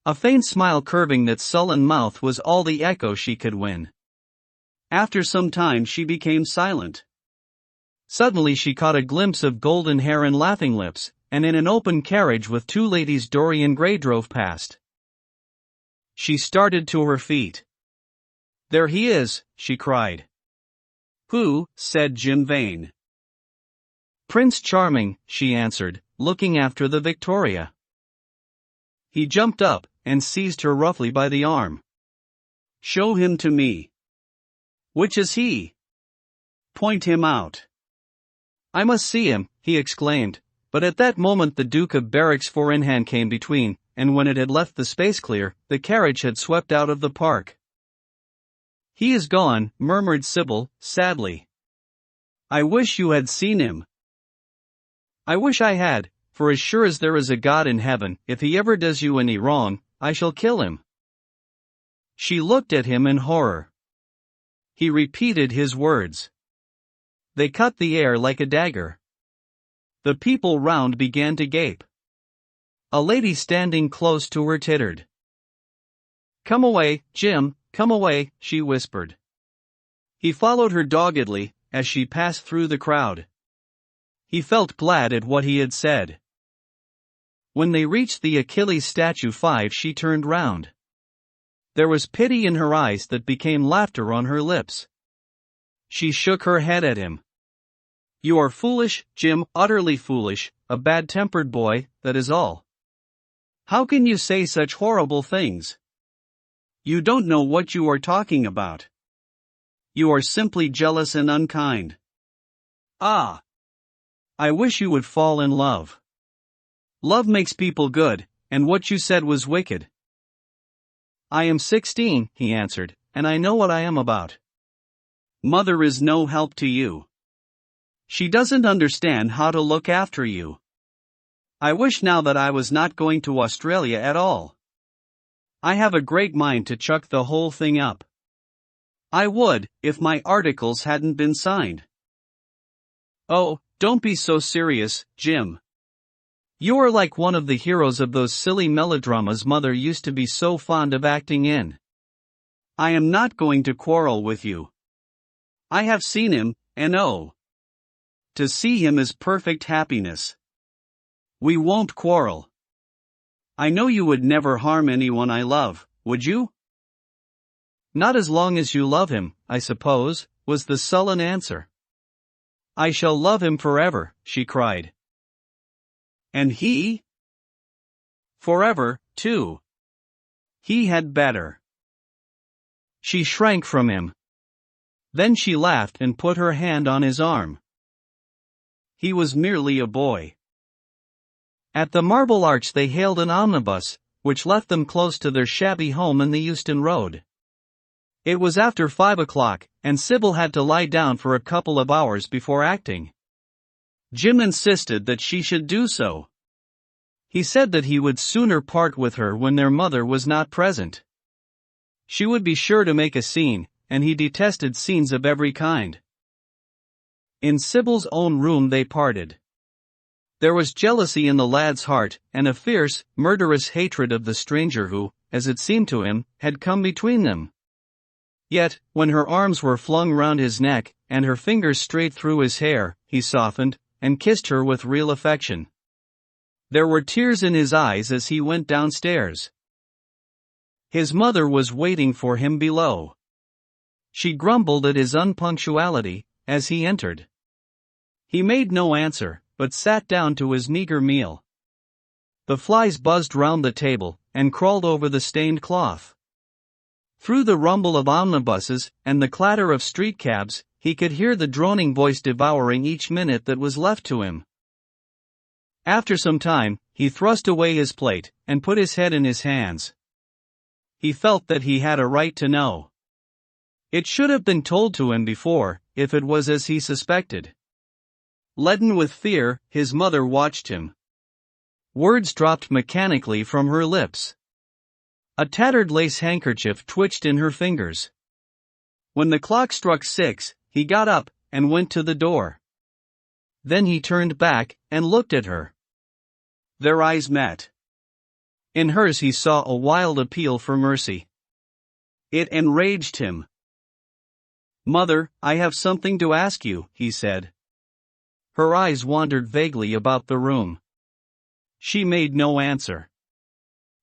A faint smile curving that sullen mouth was all the echo she could win. After some time she became silent. Suddenly she caught a glimpse of golden hair and laughing lips, and in an open carriage with 2 ladies Dorian Gray drove past. She started to her feet. There he is, she cried. Who? Said Jim Vane. Prince Charming, she answered, looking after the Victoria. He jumped up, and seized her roughly by the arm. Show him to me. Which is he? Point him out. I must see him, he exclaimed, but at that moment the Duke of Berwick's 4-in-hand came between, and when it had left the space clear, the carriage had swept out of the park. He is gone, murmured Sybil, sadly. I wish you had seen him. I wish I had, for as sure as there is a God in heaven, if he ever does you any wrong, I shall kill him. She looked at him in horror. He repeated his words. They cut the air like a dagger. The people round began to gape. A lady standing close to her tittered. "Come away, Jim, come away," she whispered. He followed her doggedly, as she passed through the crowd. He felt glad at what he had said. When they reached the Achilles statue 5, she turned round. There was pity in her eyes that became laughter on her lips. She shook her head at him. "You are foolish, Jim, utterly foolish, a bad-tempered boy, that is all. How can you say such horrible things? You don't know what you are talking about. You are simply jealous and unkind. Ah! I wish you would fall in love. Love makes people good, and what you said was wicked." "I am 16, he answered, "and I know what I am about. Mother is no help to you. She doesn't understand how to look after you. I wish now that I was not going to Australia at all. I have a great mind to chuck the whole thing up. I would, if my articles hadn't been signed." "Oh, don't be so serious, Jim. You are like one of the heroes of those silly melodramas Mother used to be so fond of acting in. I am not going to quarrel with you. I have seen him, and oh, to see him is perfect happiness. We won't quarrel. I know you would never harm anyone I love, would you?" "Not as long as you love him, I suppose," was the sullen answer. "I shall love him forever," she cried. "And he?" "Forever, too. He had better." She shrank from him. Then she laughed and put her hand on his arm. He was merely a boy. At the Marble Arch they hailed an omnibus, which left them close to their shabby home in the Euston Road. It was after 5 o'clock, and Sybil had to lie down for a couple of hours before acting. Jim insisted that she should do so. He said that he would sooner part with her when their mother was not present. She would be sure to make a scene, and he detested scenes of every kind. In Sybil's own room they parted. There was jealousy in the lad's heart, and a fierce, murderous hatred of the stranger who, as it seemed to him, had come between them. Yet, when her arms were flung round his neck, and her fingers strayed through his hair, he softened, and kissed her with real affection. There were tears in his eyes as he went downstairs. His mother was waiting for him below. She grumbled at his unpunctuality, as he entered. He made no answer, but sat down to his meager meal. The flies buzzed round the table, and crawled over the stained cloth. Through the rumble of omnibuses, and the clatter of street cabs, he could hear the droning voice devouring each minute that was left to him. After some time, he thrust away his plate, and put his head in his hands. He felt that he had a right to know. It should have been told to him before, if it was as he suspected. Leaden with fear, his mother watched him. Words dropped mechanically from her lips. A tattered lace handkerchief twitched in her fingers. When the clock struck 6, he got up, and went to the door. Then he turned back, and looked at her. Their eyes met. In hers he saw a wild appeal for mercy. It enraged him. "Mother, I have something to ask you," he said. Her eyes wandered vaguely about the room. She made no answer.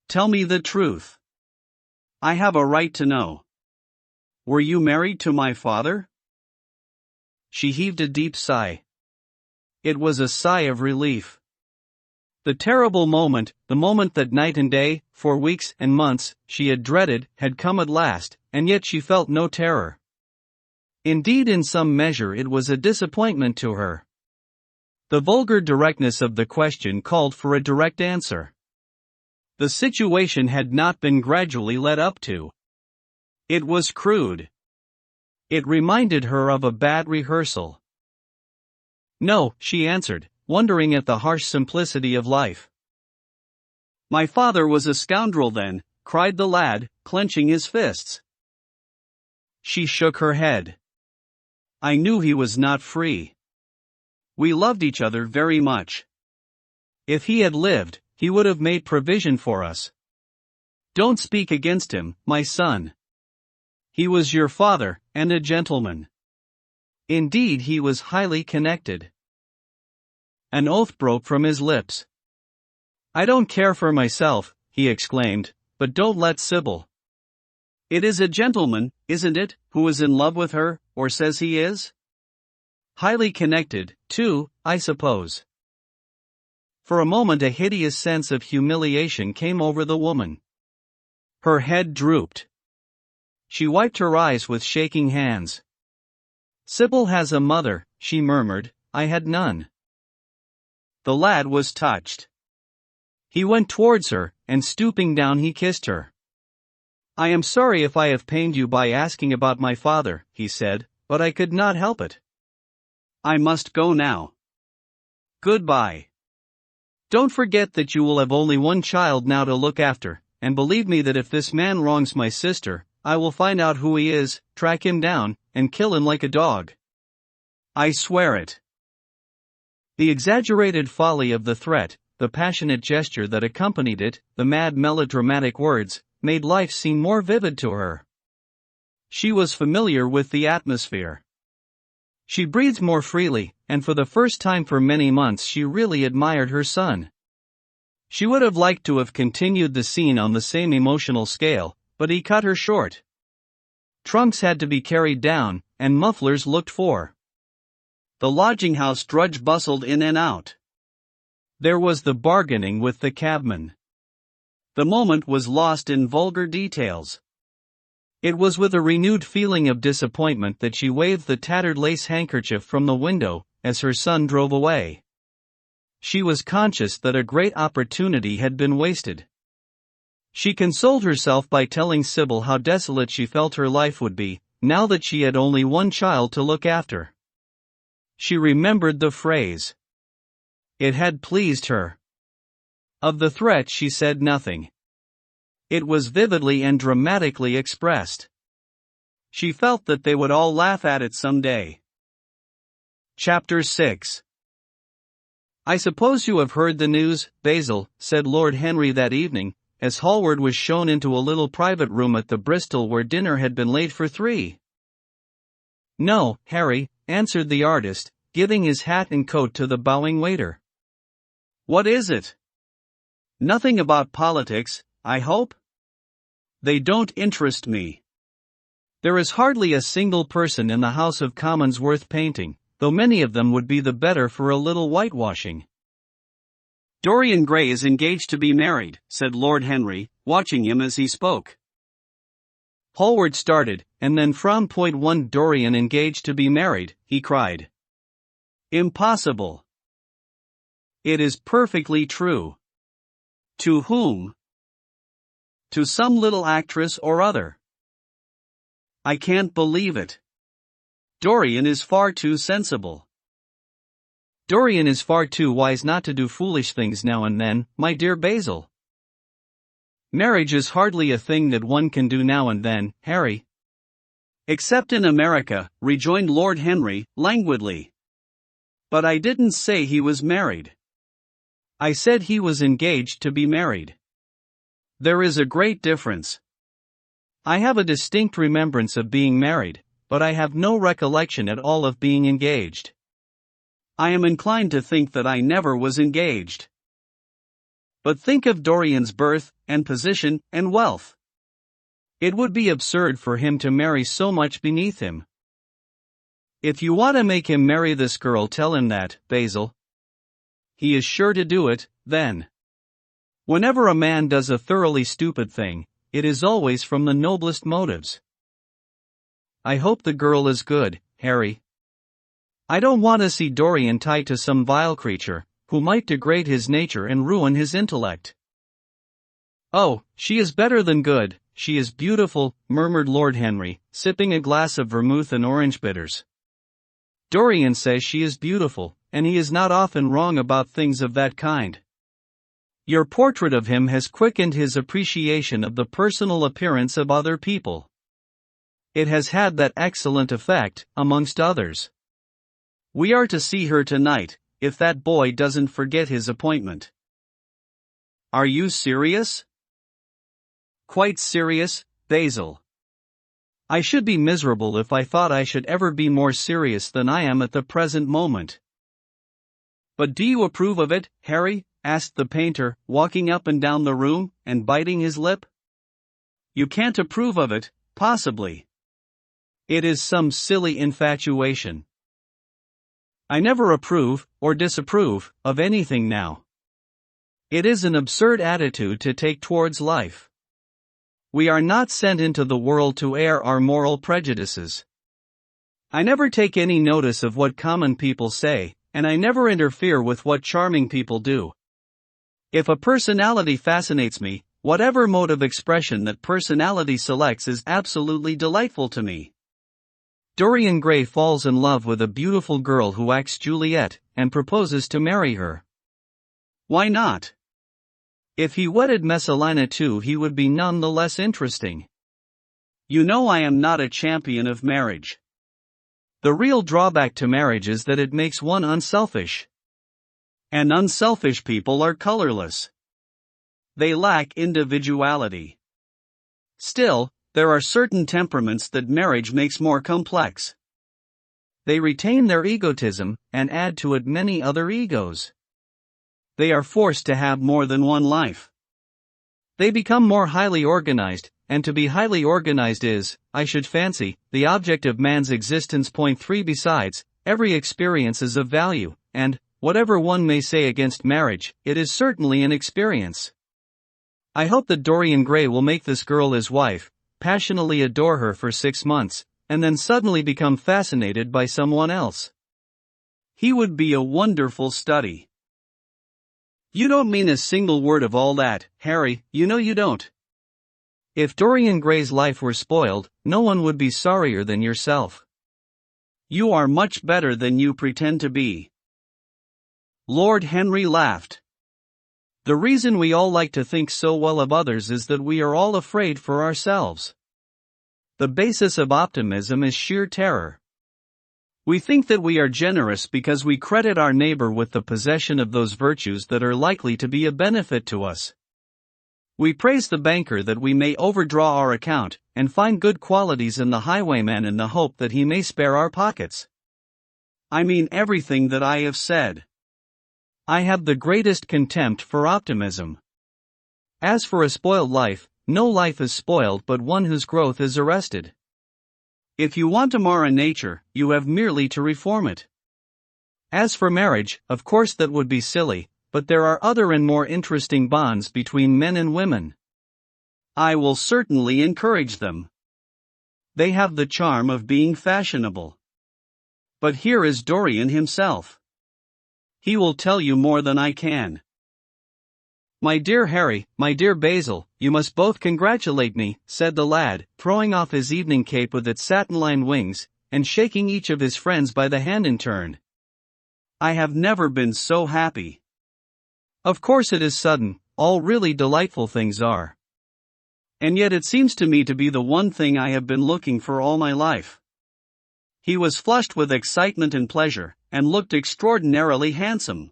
"Tell me the truth. I have a right to know. Were you married to my father?" She heaved a deep sigh. It was a sigh of relief. The terrible moment, the moment that night and day, for weeks and months, she had dreaded, had come at last, and yet she felt no terror. Indeed, in some measure it was a disappointment to her. The vulgar directness of the question called for a direct answer. The situation had not been gradually led up to. It was crude. It reminded her of a bad rehearsal. "No," she answered, wondering at the harsh simplicity of life. "My father was a scoundrel then," cried the lad, clenching his fists. She shook her head. I knew he was not free. We loved each other very much. If he had lived, he would have made provision for us. Don't speak against him, my son. He was your father, and a gentleman. Indeed, he was highly connected. An oath broke from his lips. I don't care for myself, he exclaimed, but don't let Sybil. It is a gentleman, isn't it, who is in love with her, or says he is? Highly connected, too, I suppose. For a moment a hideous sense of humiliation came over the woman. Her head drooped. She wiped her eyes with shaking hands. Sybil has a mother, she murmured, I had none. The lad was touched. He went towards her, and stooping down he kissed her. I am sorry if I have pained you by asking about my father, he said, but I could not help it. I must go now. Goodbye. Don't forget that you will have only one child now to look after, and believe me that if this man wrongs my sister, I will find out who he is, track him down, and kill him like a dog. I swear it. The exaggerated folly of the threat, the passionate gesture that accompanied it, the mad melodramatic words, made life seem more vivid to her. She was familiar with the atmosphere. She breathed more freely, and for the first time for many months she really admired her son. She would have liked to have continued the scene on the same emotional scale, but he cut her short. Trunks had to be carried down, and mufflers looked for. The lodging-house drudge bustled in and out. There was the bargaining with the cabman. The moment was lost in vulgar details. It was with a renewed feeling of disappointment that she waved the tattered lace handkerchief from the window, as her son drove away. She was conscious that a great opportunity had been wasted. She consoled herself by telling Sybil how desolate she felt her life would be, now that she had only one child to look after. She remembered the phrase. It had pleased her. Of the threat she said nothing. It was vividly and dramatically expressed. She felt that they would all laugh at it some day. Chapter 6. I suppose you have heard the news, Basil, said Lord Henry that evening, as Hallward was shown into a little private room at the Bristol where dinner had been laid for 3. No, Harry, answered the artist, giving his hat and coat to the bowing waiter. What is it? Nothing about politics, I hope? They don't interest me. There is hardly a single person in the House of Commons worth painting, though many of them would be the better for a little whitewashing. Dorian Gray is engaged to be married, said Lord Henry, watching him as he spoke. Hallward started, and then frowned. "1 Dorian engaged to be married," he cried. Impossible. It is perfectly true. To whom? To some little actress or other. I can't believe it. Dorian is far too sensible. Dorian is far too wise not to do foolish things now and then, my dear Basil. Marriage is hardly a thing that one can do now and then, Harry. Except in America, rejoined Lord Henry, languidly. But I didn't say he was married. I said he was engaged to be married. There is a great difference. I have a distinct remembrance of being married, but I have no recollection at all of being engaged. I am inclined to think that I never was engaged. But think of Dorian's birth, and position, and wealth. It would be absurd for him to marry so much beneath him. If you want to make him marry this girl, tell him that, Basil. He is sure to do it, then. Whenever a man does a thoroughly stupid thing, it is always from the noblest motives. I hope the girl is good, Harry. I don't want to see Dorian tied to some vile creature, who might degrade his nature and ruin his intellect. Oh, she is better than good, she is beautiful, murmured Lord Henry, sipping a glass of vermouth and orange bitters. Dorian says she is beautiful, and he is not often wrong about things of that kind. Your portrait of him has quickened his appreciation of the personal appearance of other people. It has had that excellent effect, amongst others. We are to see her tonight, if that boy doesn't forget his appointment. Are you serious? Quite serious, Basil. I should be miserable if I thought I should ever be more serious than I am at the present moment. But do you approve of it, Harry? Asked the painter, walking up and down the room, and biting his lip. You can't approve of it, possibly. It is some silly infatuation. I never approve, or disapprove, of anything now. It is an absurd attitude to take towards life. We are not sent into the world to air our moral prejudices. I never take any notice of what common people say, and I never interfere with what charming people do. If a personality fascinates me, whatever mode of expression that personality selects is absolutely delightful to me. Dorian Gray falls in love with a beautiful girl who acts Juliet, and proposes to marry her. Why not? If he wedded Messalina too, he would be none the less interesting. You know I am not a champion of marriage. The real drawback to marriage is that it makes one unselfish. And unselfish people are colorless. They lack individuality. Still, there are certain temperaments that marriage makes more complex. They retain their egotism, and add to it many other egos. They are forced to have more than one life. They become more highly organized, and to be highly organized is, I should fancy, the object of man's existence. 3 Besides, every experience is of value, and, whatever one may say against marriage, it is certainly an experience. I hope that Dorian Gray will make this girl his wife, passionately adore her for 6 months, and then suddenly become fascinated by someone else. He would be a wonderful study. You don't mean a single word of all that, Harry, you know you don't. If Dorian Gray's life were spoiled, no one would be sorrier than yourself. You are much better than you pretend to be. Lord Henry laughed. The reason we all like to think so well of others is that we are all afraid for ourselves. The basis of optimism is sheer terror. We think that we are generous because we credit our neighbor with the possession of those virtues that are likely to be a benefit to us. We praise the banker that we may overdraw our account, and find good qualities in the highwayman in the hope that he may spare our pockets. I mean everything that I have said. I have the greatest contempt for optimism. As for a spoiled life, no life is spoiled but one whose growth is arrested. If you want to mar a nature, you have merely to reform it. As for marriage, of course that would be silly, but there are other and more interesting bonds between men and women. I will certainly encourage them. They have the charm of being fashionable. But here is Dorian himself. He will tell you more than I can. My dear Harry, my dear Basil, you must both congratulate me, said the lad, throwing off his evening cape with its satin-lined wings, and shaking each of his friends by the hand in turn. I have never been so happy. Of course it is sudden, all really delightful things are. And yet it seems to me to be the one thing I have been looking for all my life. He was flushed with excitement and pleasure, and looked extraordinarily handsome.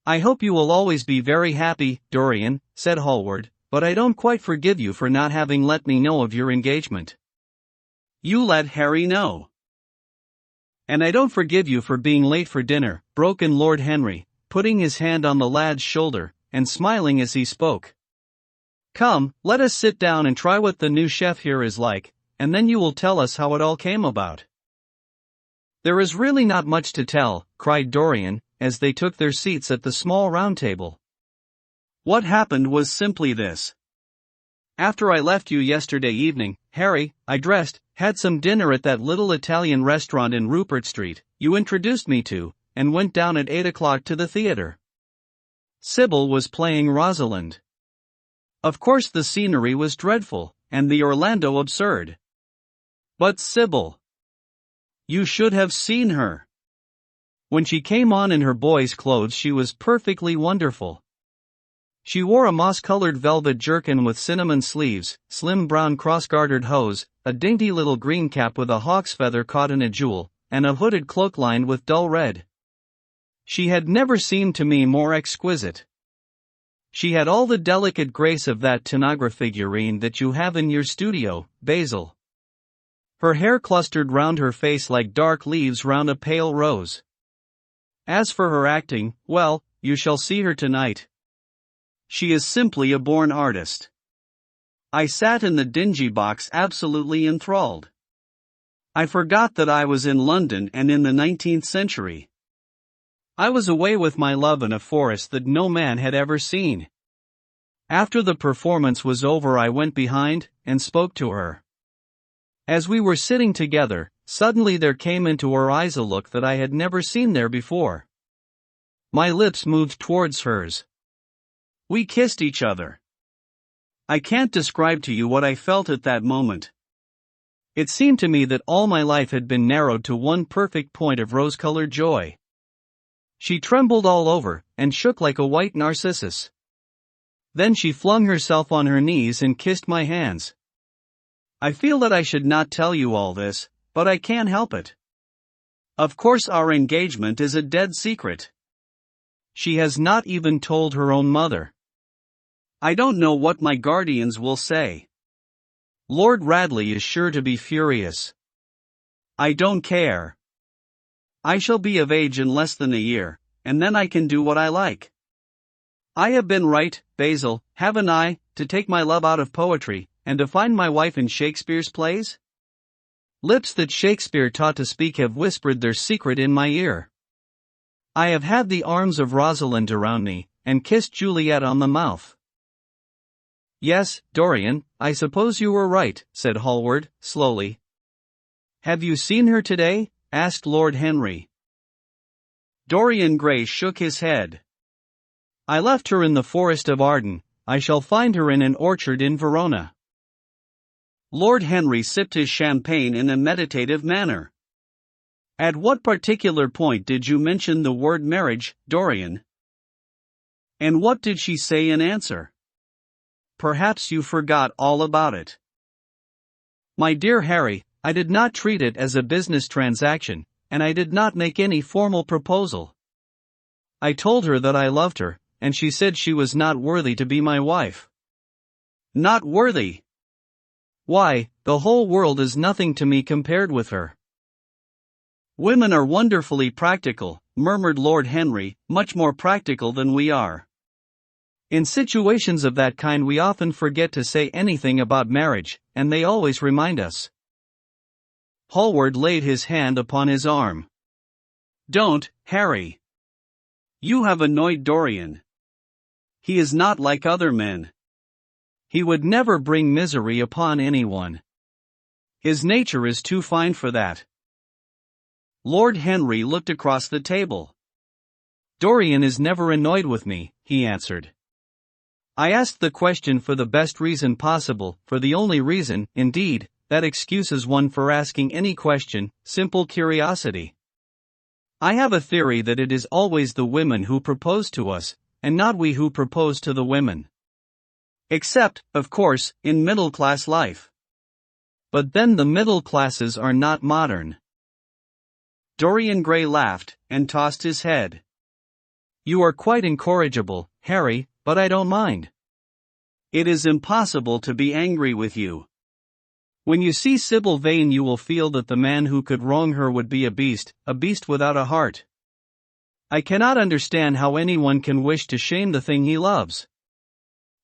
I hope you will always be very happy, Dorian, said Hallward, but I don't quite forgive you for not having let me know of your engagement. You let Harry know. And I don't forgive you for being late for dinner, broke in Lord Henry, putting his hand on the lad's shoulder, and smiling as he spoke. Come, let us sit down and try what the new chef here is like, and then you will tell us how it all came about. There is really not much to tell, cried Dorian, as they took their seats at the small round table. What happened was simply this. After I left you yesterday evening, Harry, I dressed, had some dinner at that little Italian restaurant in Rupert Street, you introduced me to, and went down at 8 o'clock to the theatre. Sybil was playing Rosalind. Of course the scenery was dreadful, and the Orlando absurd. But Sybil! You should have seen her. When she came on in her boy's clothes she was perfectly wonderful. She wore a moss-colored velvet jerkin with cinnamon sleeves, slim brown cross-gartered hose, a dainty little green cap with a hawk's feather caught in a jewel, and a hooded cloak lined with dull red. She had never seemed to me more exquisite. She had all the delicate grace of that Tanagra figurine that you have in your studio, Basil. Her hair clustered round her face like dark leaves round a pale rose. As for her acting, well, you shall see her tonight. She is simply a born artist. I sat in the dingy box absolutely enthralled. I forgot that I was in London and in the 19th century. I was away with my love in a forest that no man had ever seen. After the performance was over, I went behind and spoke to her. As we were sitting together, suddenly there came into her eyes a look that I had never seen there before. My lips moved towards hers. We kissed each other. I can't describe to you what I felt at that moment. It seemed to me that all my life had been narrowed to one perfect point of rose-colored joy. She trembled all over, and shook like a white narcissus. Then she flung herself on her knees and kissed my hands. I feel that I should not tell you all this, but I can't help it. Of course our engagement is a dead secret. She has not even told her own mother. I don't know what my guardians will say. Lord Radley is sure to be furious. I don't care. I shall be of age in less than a year, and then I can do what I like. I have been right, Basil, haven't I, to take my love out of poetry, and to find my wife in Shakespeare's plays? Lips that Shakespeare taught to speak have whispered their secret in my ear. I have had the arms of Rosalind around me, and kissed Juliet on the mouth. Yes, Dorian, I suppose you were right, said Hallward, slowly. Have you seen her today? Asked Lord Henry. Dorian Gray shook his head. I left her in the forest of Arden. I shall find her in an orchard in Verona. Lord Henry sipped his champagne in a meditative manner. At what particular point did you mention the word marriage, Dorian? And what did she say in answer? Perhaps you forgot all about it. My dear Harry, I did not treat it as a business transaction, and I did not make any formal proposal. I told her that I loved her, and she said she was not worthy to be my wife. Not worthy? Why, the whole world is nothing to me compared with her. Women are wonderfully practical, murmured Lord Henry, much more practical than we are. In situations of that kind we often forget to say anything about marriage, and they always remind us. Hallward laid his hand upon his arm. Don't, Harry. You have annoyed Dorian. He is not like other men. He would never bring misery upon anyone. His nature is too fine for that. Lord Henry looked across the table. Dorian is never annoyed with me, he answered. I asked the question for the best reason possible, for the only reason, indeed, that excuses one for asking any question, simple curiosity. I have a theory that it is always the women who propose to us, and not we who propose to the women. Except, of course, in middle-class life. But then the middle classes are not modern. Dorian Gray laughed, and tossed his head. You are quite incorrigible, Harry, but I don't mind. It is impossible to be angry with you. When you see Sybil Vane you will feel that the man who could wrong her would be a beast without a heart. I cannot understand how anyone can wish to shame the thing he loves.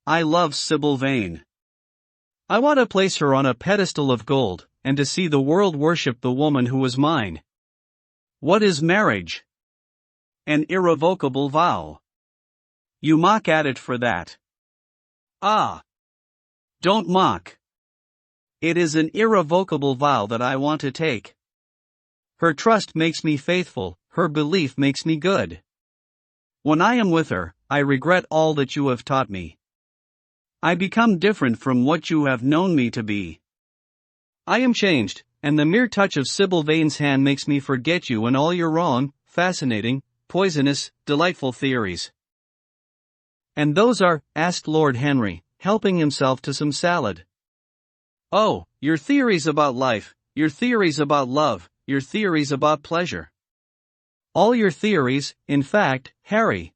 I love Sybil Vane. I want to place her on a pedestal of gold, and to see the world worship the woman who was mine. What is marriage? An irrevocable vow. You mock at it for that. Ah! Don't mock. It is an irrevocable vow that I want to take. Her trust makes me faithful, her belief makes me good. When I am with her, I regret all that you have taught me. I become different from what you have known me to be. I am changed, and the mere touch of Sybil Vane's hand makes me forget you and all your wrong, fascinating, poisonous, delightful theories. And those are?" asked Lord Henry, helping himself to some salad. "Oh, your theories about life, your theories about love, your theories about pleasure. All your theories, in fact, Harry."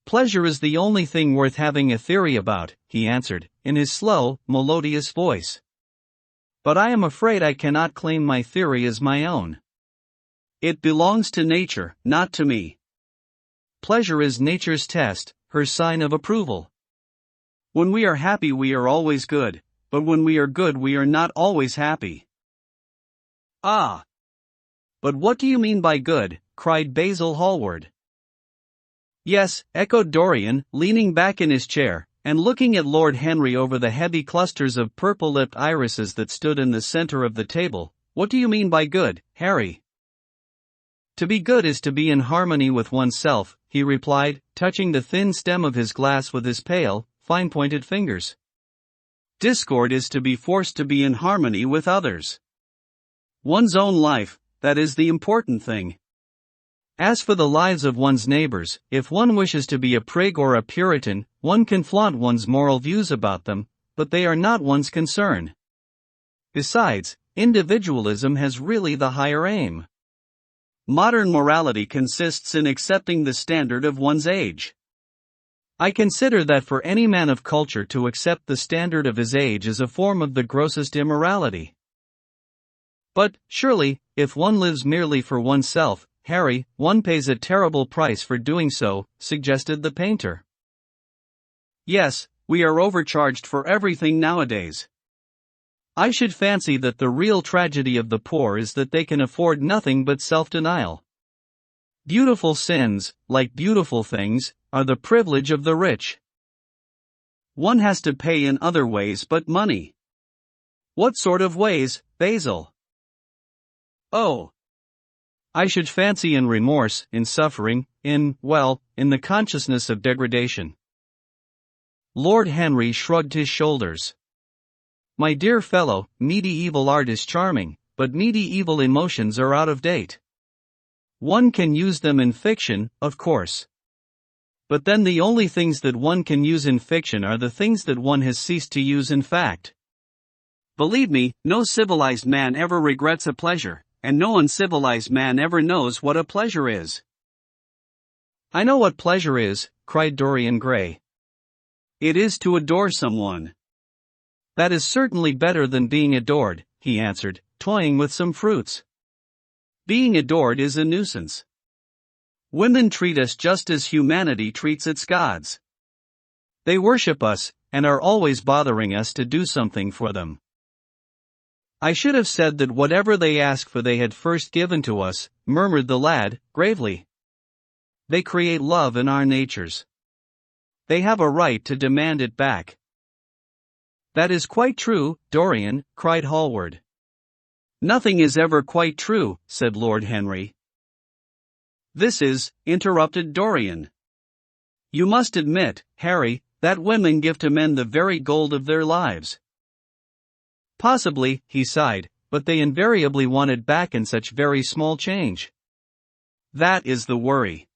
"Pleasure is the only thing worth having a theory about," he answered, in his slow, melodious voice. "But I am afraid I cannot claim my theory as my own. It belongs to nature, not to me. Pleasure is nature's test, her sign of approval. When we are happy we are always good, but when we are good we are not always happy." "Ah! But what do you mean by good?" cried Basil Hallward. "Yes," echoed Dorian, leaning back in his chair, and looking at Lord Henry over the heavy clusters of purple-lipped irises that stood in the center of the table. "What do you mean by good, Harry?" "To be good is to be in harmony with oneself," he replied, touching the thin stem of his glass with his pale, fine-pointed fingers. "Discord is to be forced to be in harmony with others. One's own life, that is the important thing. As for the lives of one's neighbors, if one wishes to be a prig or a Puritan, one can flaunt one's moral views about them, but they are not one's concern. Besides, individualism has really the higher aim. Modern morality consists in accepting the standard of one's age. I consider that for any man of culture to accept the standard of his age is a form of the grossest immorality." "But, surely, if one lives merely for oneself, Harry, one pays a terrible price for doing so," suggested the painter. "Yes, we are overcharged for everything nowadays. I should fancy that the real tragedy of the poor is that they can afford nothing but self-denial. Beautiful sins, like beautiful things, are the privilege of the rich. One has to pay in other ways but money." "What sort of ways, Basil?" "Oh, I should fancy in remorse, in suffering, in the consciousness of degradation." Lord Henry shrugged his shoulders. "My dear fellow, medieval art is charming, but medieval emotions are out of date. One can use them in fiction, of course. But then the only things that one can use in fiction are the things that one has ceased to use in fact. Believe me, no civilized man ever regrets a pleasure, and no uncivilized man ever knows what a pleasure is." "I know what pleasure is," cried Dorian Gray. "It is to adore someone." "That is certainly better than being adored," he answered, toying with some fruits. "Being adored is a nuisance. Women treat us just as humanity treats its gods. They worship us, and are always bothering us to do something for them." "I should have said that whatever they ask for they had first given to us," murmured the lad, gravely. "They create love in our natures. They have a right to demand it back." "That is quite true, Dorian," cried Hallward. "Nothing is ever quite true," said Lord Henry. "This is," interrupted Dorian. "You must admit, Harry, that women give to men the very gold of their lives." "Possibly," he sighed, "but they invariably want it back in such very small change. That is the worry.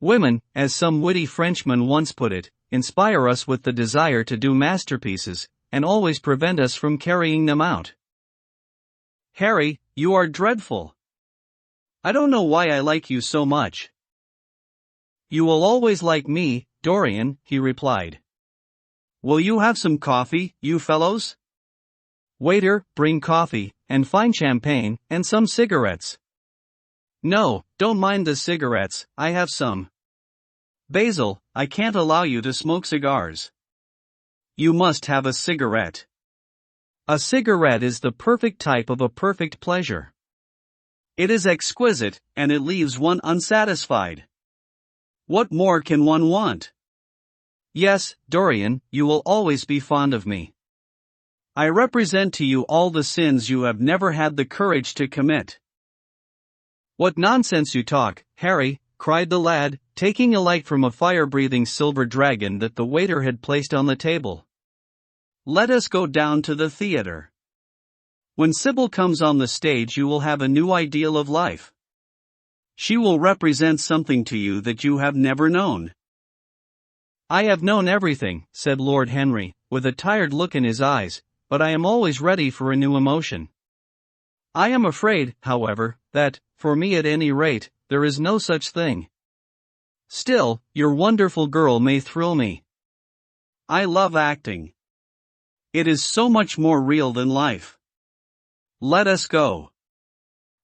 Women, as some witty Frenchman once put it, inspire us with the desire to do masterpieces, and always prevent us from carrying them out." "Harry, you are dreadful. I don't know why I like you so much." "You will always like me, Dorian," he replied. "Will you have some coffee, you fellows? Waiter, bring coffee, and fine champagne, and some cigarettes." "No, don't mind the cigarettes, I have some." "Basil, I can't allow you to smoke cigars. You must have a cigarette. A cigarette is the perfect type of a perfect pleasure. It is exquisite, and it leaves one unsatisfied. What more can one want?" "Yes, Dorian, you will always be fond of me. I represent to you all the sins you have never had the courage to commit." "What nonsense you talk, Harry," cried the lad, taking a light from a fire-breathing silver dragon that the waiter had placed on the table. "Let us go down to the theater. When Sybil comes on the stage you will have a new ideal of life. She will represent something to you that you have never known. "I have known everything," said Lord Henry, with a tired look in his eyes, "but I am always ready for a new emotion. I am afraid, however, that, for me at any rate, there is no such thing. Still, your wonderful girl may thrill me. I love acting. It is so much more real than life. Let us go.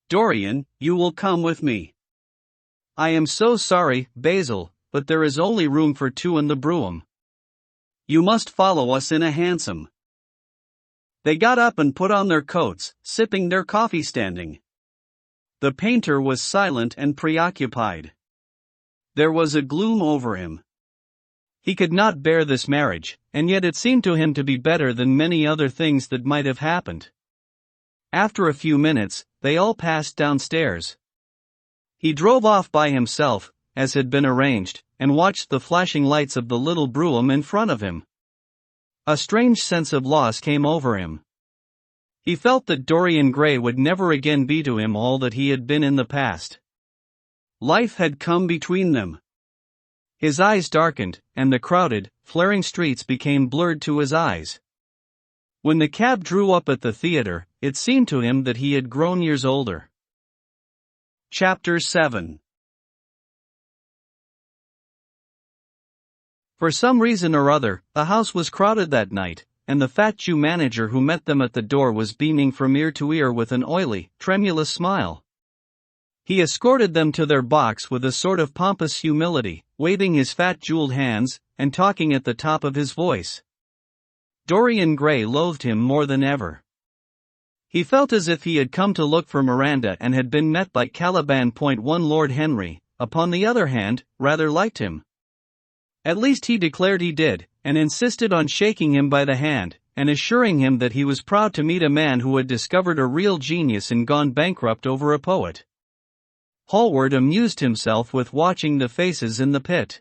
Dorian, you will come with me." "I am so sorry, Basil, but there is only room for two in the brougham. You must follow us in a hansom." They got up and put on their coats, sipping their coffee standing. The painter was silent and preoccupied. There was a gloom over him. He could not bear this marriage, and yet it seemed to him to be better than many other things that might have happened. After a few minutes, they all passed downstairs. He drove off by himself, as had been arranged, and watched the flashing lights of the little brougham in front of him. A strange sense of loss came over him. He felt that Dorian Gray would never again be to him all that he had been in the past. Life had come between them. His eyes darkened, and the crowded, flaring streets became blurred to his eyes. When the cab drew up at the theater, it seemed to him that he had grown years older. Chapter 7. For some reason or other, the house was crowded that night, and the fat Jew manager who met them at the door was beaming from ear to ear with an oily, tremulous smile. He escorted them to their box with a sort of pompous humility, waving his fat jeweled hands, and talking at the top of his voice. Dorian Gray loathed him more than ever. He felt as if he had come to look for Miranda and had been met by Caliban. One Lord Henry, upon the other hand, rather liked him. At least he declared he did, and insisted on shaking him by the hand, and assuring him that he was proud to meet a man who had discovered a real genius and gone bankrupt over a poet. Hallward amused himself with watching the faces in the pit.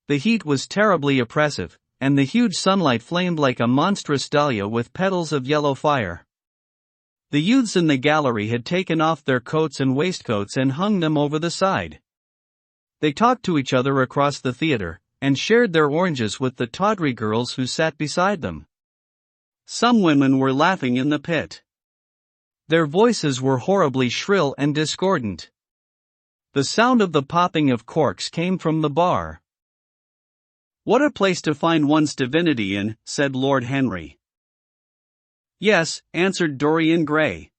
The heat was terribly oppressive, and the huge sunlight flamed like a monstrous dahlia with petals of yellow fire. The youths in the gallery had taken off their coats and waistcoats and hung them over the side. They talked to each other across the theater, and shared their oranges with the tawdry girls who sat beside them. Some women were laughing in the pit. Their voices were horribly shrill and discordant. The sound of the popping of corks came from the bar. "What a place to find one's divinity in," said Lord Henry. "Yes," answered Dorian Gray.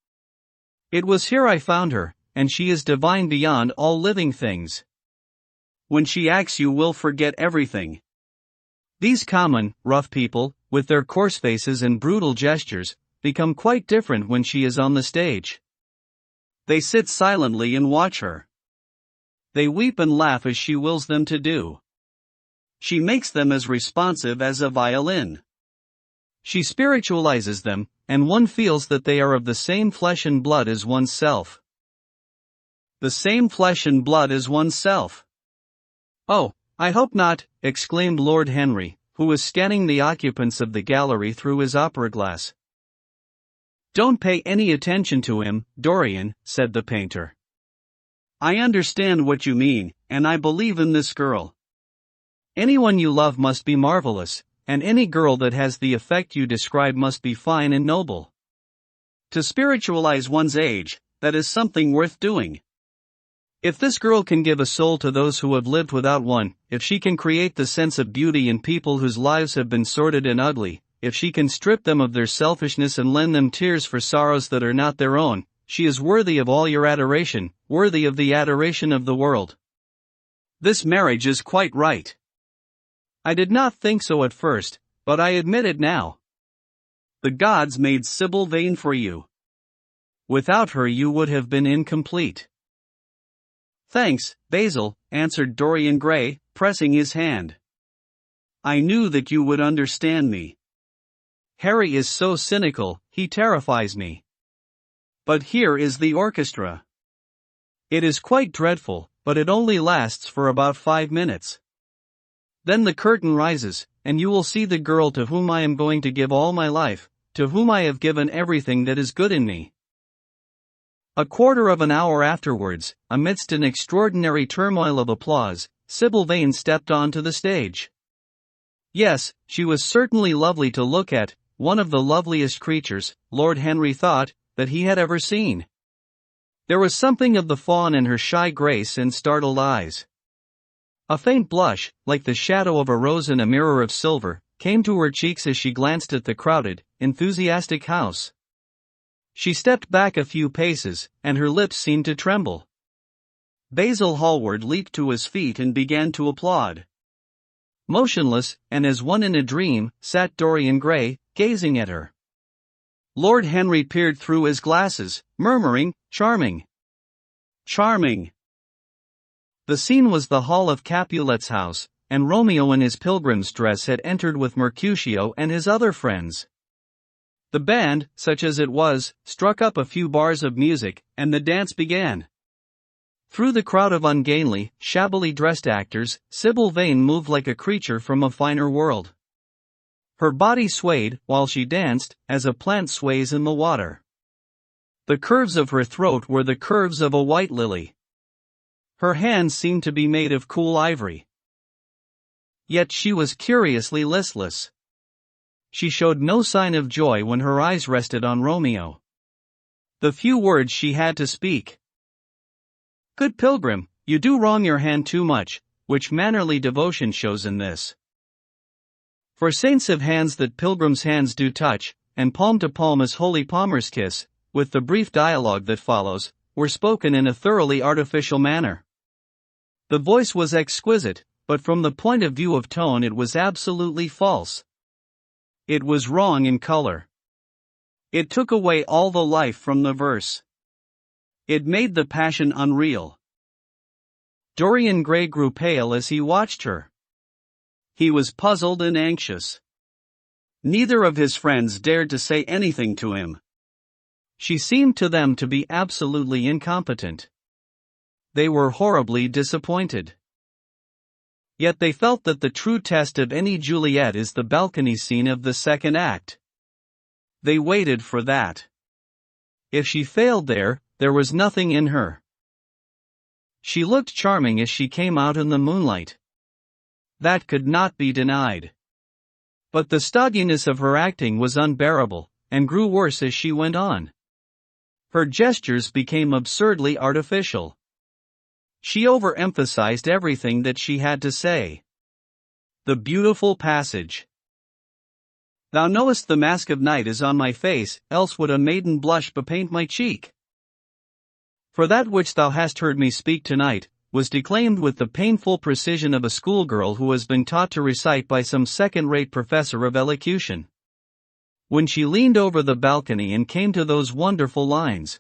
"It was here I found her, and she is divine beyond all living things. When she acts you will forget everything. These common, rough people, with their coarse faces and brutal gestures, become quite different when she is on the stage. They sit silently and watch her. They weep and laugh as she wills them to do. She makes them as responsive as a violin. She spiritualizes them, and one feels that they are of the same flesh and blood as oneself." The same flesh and blood as oneself. "Oh, I hope not," exclaimed Lord Henry, who was scanning the occupants of the gallery through his opera glass. "Don't pay any attention to him, Dorian," said the painter. "I understand what you mean, and I believe in this girl. Anyone you love must be marvelous, and any girl that has the effect you describe must be fine and noble. To spiritualize one's age, that is something worth doing. If this girl can give a soul to those who have lived without one, if she can create the sense of beauty in people whose lives have been sordid and ugly, if she can strip them of their selfishness and lend them tears for sorrows that are not their own, she is worthy of all your adoration, worthy of the adoration of the world. This marriage is quite right. I did not think so at first, but I admit it now. The gods made Sybil Vane for you. Without her you would have been incomplete." "Thanks, Basil," answered Dorian Gray, pressing his hand. "I knew that you would understand me. Harry is so cynical, he terrifies me. But here is the orchestra. It is quite dreadful, but it only lasts for about 5 minutes. Then the curtain rises, and you will see the girl to whom I am going to give all my life, to whom I have given everything that is good in me." A quarter of an hour afterwards, amidst an extraordinary turmoil of applause, Sybil Vane stepped onto the stage. Yes, she was certainly lovely to look at, one of the loveliest creatures, Lord Henry thought, that he had ever seen. There was something of the fawn in her shy grace and startled eyes. A faint blush, like the shadow of a rose in a mirror of silver, came to her cheeks as she glanced at the crowded, enthusiastic house. She stepped back a few paces, and her lips seemed to tremble. Basil Hallward leaped to his feet and began to applaud. Motionless, and as one in a dream, sat Dorian Gray, gazing at her. Lord Henry peered through his glasses, murmuring, "Charming! Charming!" The scene was the hall of Capulet's house, and Romeo in his pilgrim's dress had entered with Mercutio and his other friends. The band, such as it was, struck up a few bars of music, and the dance began. Through the crowd of ungainly, shabbily dressed actors, Sybil Vane moved like a creature from a finer world. Her body swayed, while she danced, as a plant sways in the water. The curves of her throat were the curves of a white lily. Her hands seemed to be made of cool ivory. Yet she was curiously listless. She showed no sign of joy when her eyes rested on Romeo. The few words she had to speak. "Good pilgrim, you do wrong your hand too much, which mannerly devotion shows in this. For saints have hands that pilgrims' hands do touch, and palm to palm as holy palmers kiss," with the brief dialogue that follows, were spoken in a thoroughly artificial manner. The voice was exquisite, but from the point of view of tone it was absolutely false. It was wrong in color. It took away all the life from the verse. It made the passion unreal. Dorian Gray grew pale as he watched her. He was puzzled and anxious. Neither of his friends dared to say anything to him. She seemed to them to be absolutely incompetent. They were horribly disappointed. Yet they felt that the true test of any Juliet is the balcony scene of the second act. They waited for that. If she failed there was nothing in her. She looked charming as she came out in the moonlight. That could not be denied. But the stodginess of her acting was unbearable, and grew worse as she went on. Her gestures became absurdly artificial. She overemphasized everything that she had to say. The beautiful passage. "Thou knowest the mask of night is on my face, else would a maiden blush bepaint my cheek. For that which thou hast heard me speak tonight, was declaimed with the painful precision of a schoolgirl who has been taught to recite by some second-rate professor of elocution." When she leaned over the balcony and came to those wonderful lines.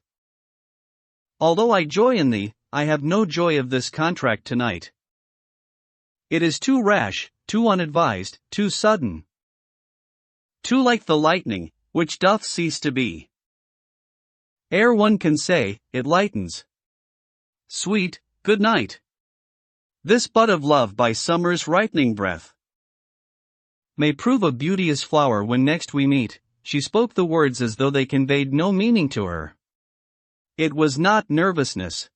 "Although I joy in thee, I have no joy of this contract tonight. It is too rash, too unadvised, too sudden. Too like the lightning, which doth cease to be. Ere one can say, it lightens. Sweet, good night. This bud of love by summer's ripening breath may prove a beauteous flower when next we meet." She spoke the words as though they conveyed no meaning to her. It was not nervousness.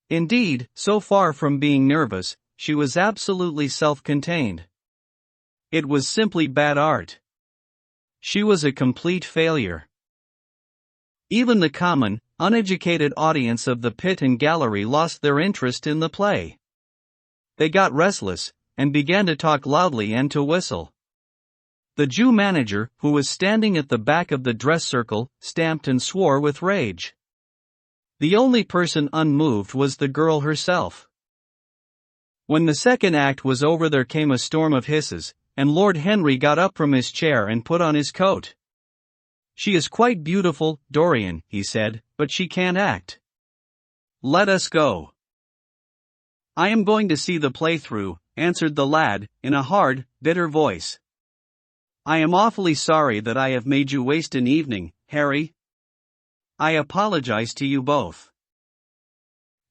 Indeed, so far from being nervous, she was absolutely self-contained. It was simply bad art. She was a complete failure. Even the common, uneducated audience of the pit and gallery lost their interest in the play. They got restless, and began to talk loudly and to whistle. The Jew manager, who was standing at the back of the dress circle, stamped and swore with rage. The only person unmoved was the girl herself. When the second act was over there came a storm of hisses, and Lord Henry got up from his chair and put on his coat. "She is quite beautiful, Dorian," he said, "but she can't act. Let us go." "I am going to see the play through," answered the lad, in a hard, bitter voice. "I am awfully sorry that I have made you waste an evening, Harry. I apologize to you both."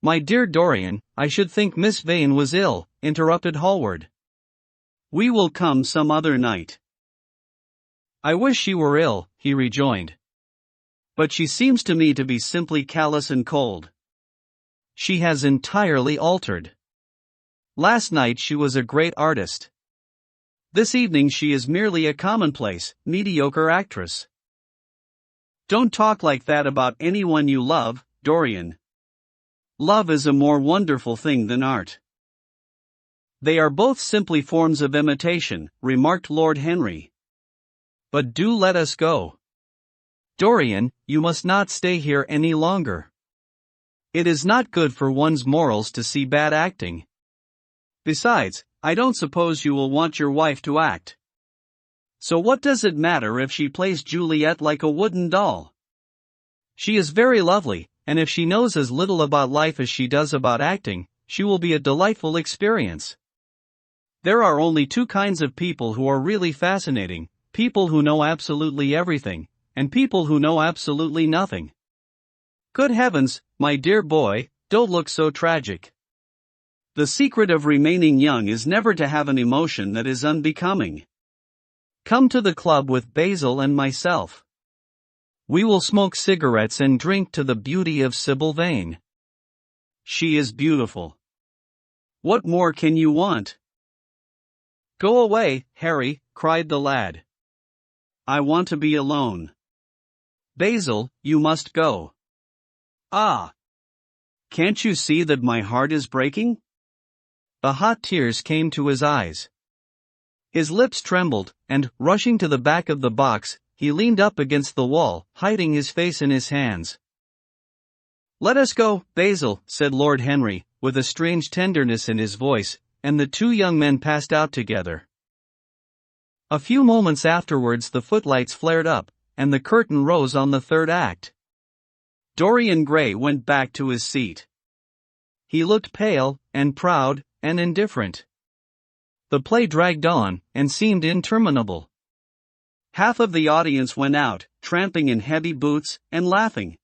"My dear Dorian, I should think Miss Vane was ill," interrupted Hallward. "We will come some other night." "I wish she were ill," he rejoined. "But she seems to me to be simply callous and cold. She has entirely altered. Last night she was a great artist. This evening she is merely a commonplace, mediocre actress. Don't talk like that about anyone you love, Dorian. Love is a more wonderful thing than art. They are both simply forms of imitation, remarked Lord Henry. But do let us go. Dorian, you must not stay here any longer. It is not good for one's morals to see bad acting. Besides, I don't suppose you will want your wife to act. So what does it matter if she plays Juliet like a wooden doll? She is very lovely, and if she knows as little about life as she does about acting, she will be a delightful experience. There are only two kinds of people who are really fascinating: people who know absolutely everything, and people who know absolutely nothing. Good heavens, my dear boy, don't look so tragic. The secret of remaining young is never to have an emotion that is unbecoming. Come to the club with Basil and myself. We will smoke cigarettes and drink to the beauty of Sybil Vane. She is beautiful. What more can you want? Go away, Harry, cried the lad. I want to be alone. Basil, you must go. Ah! Can't you see that my heart is breaking? The hot tears came to his eyes. His lips trembled, and, rushing to the back of the box, he leaned up against the wall, hiding his face in his hands. Let us go, Basil, said Lord Henry, with a strange tenderness in his voice, and the two young men passed out together. A few moments afterwards the footlights flared up, and the curtain rose on the third act. Dorian Gray went back to his seat. He looked pale, and proud, and indifferent. The play dragged on, and seemed interminable. Half of the audience went out, tramping in heavy boots, and laughing.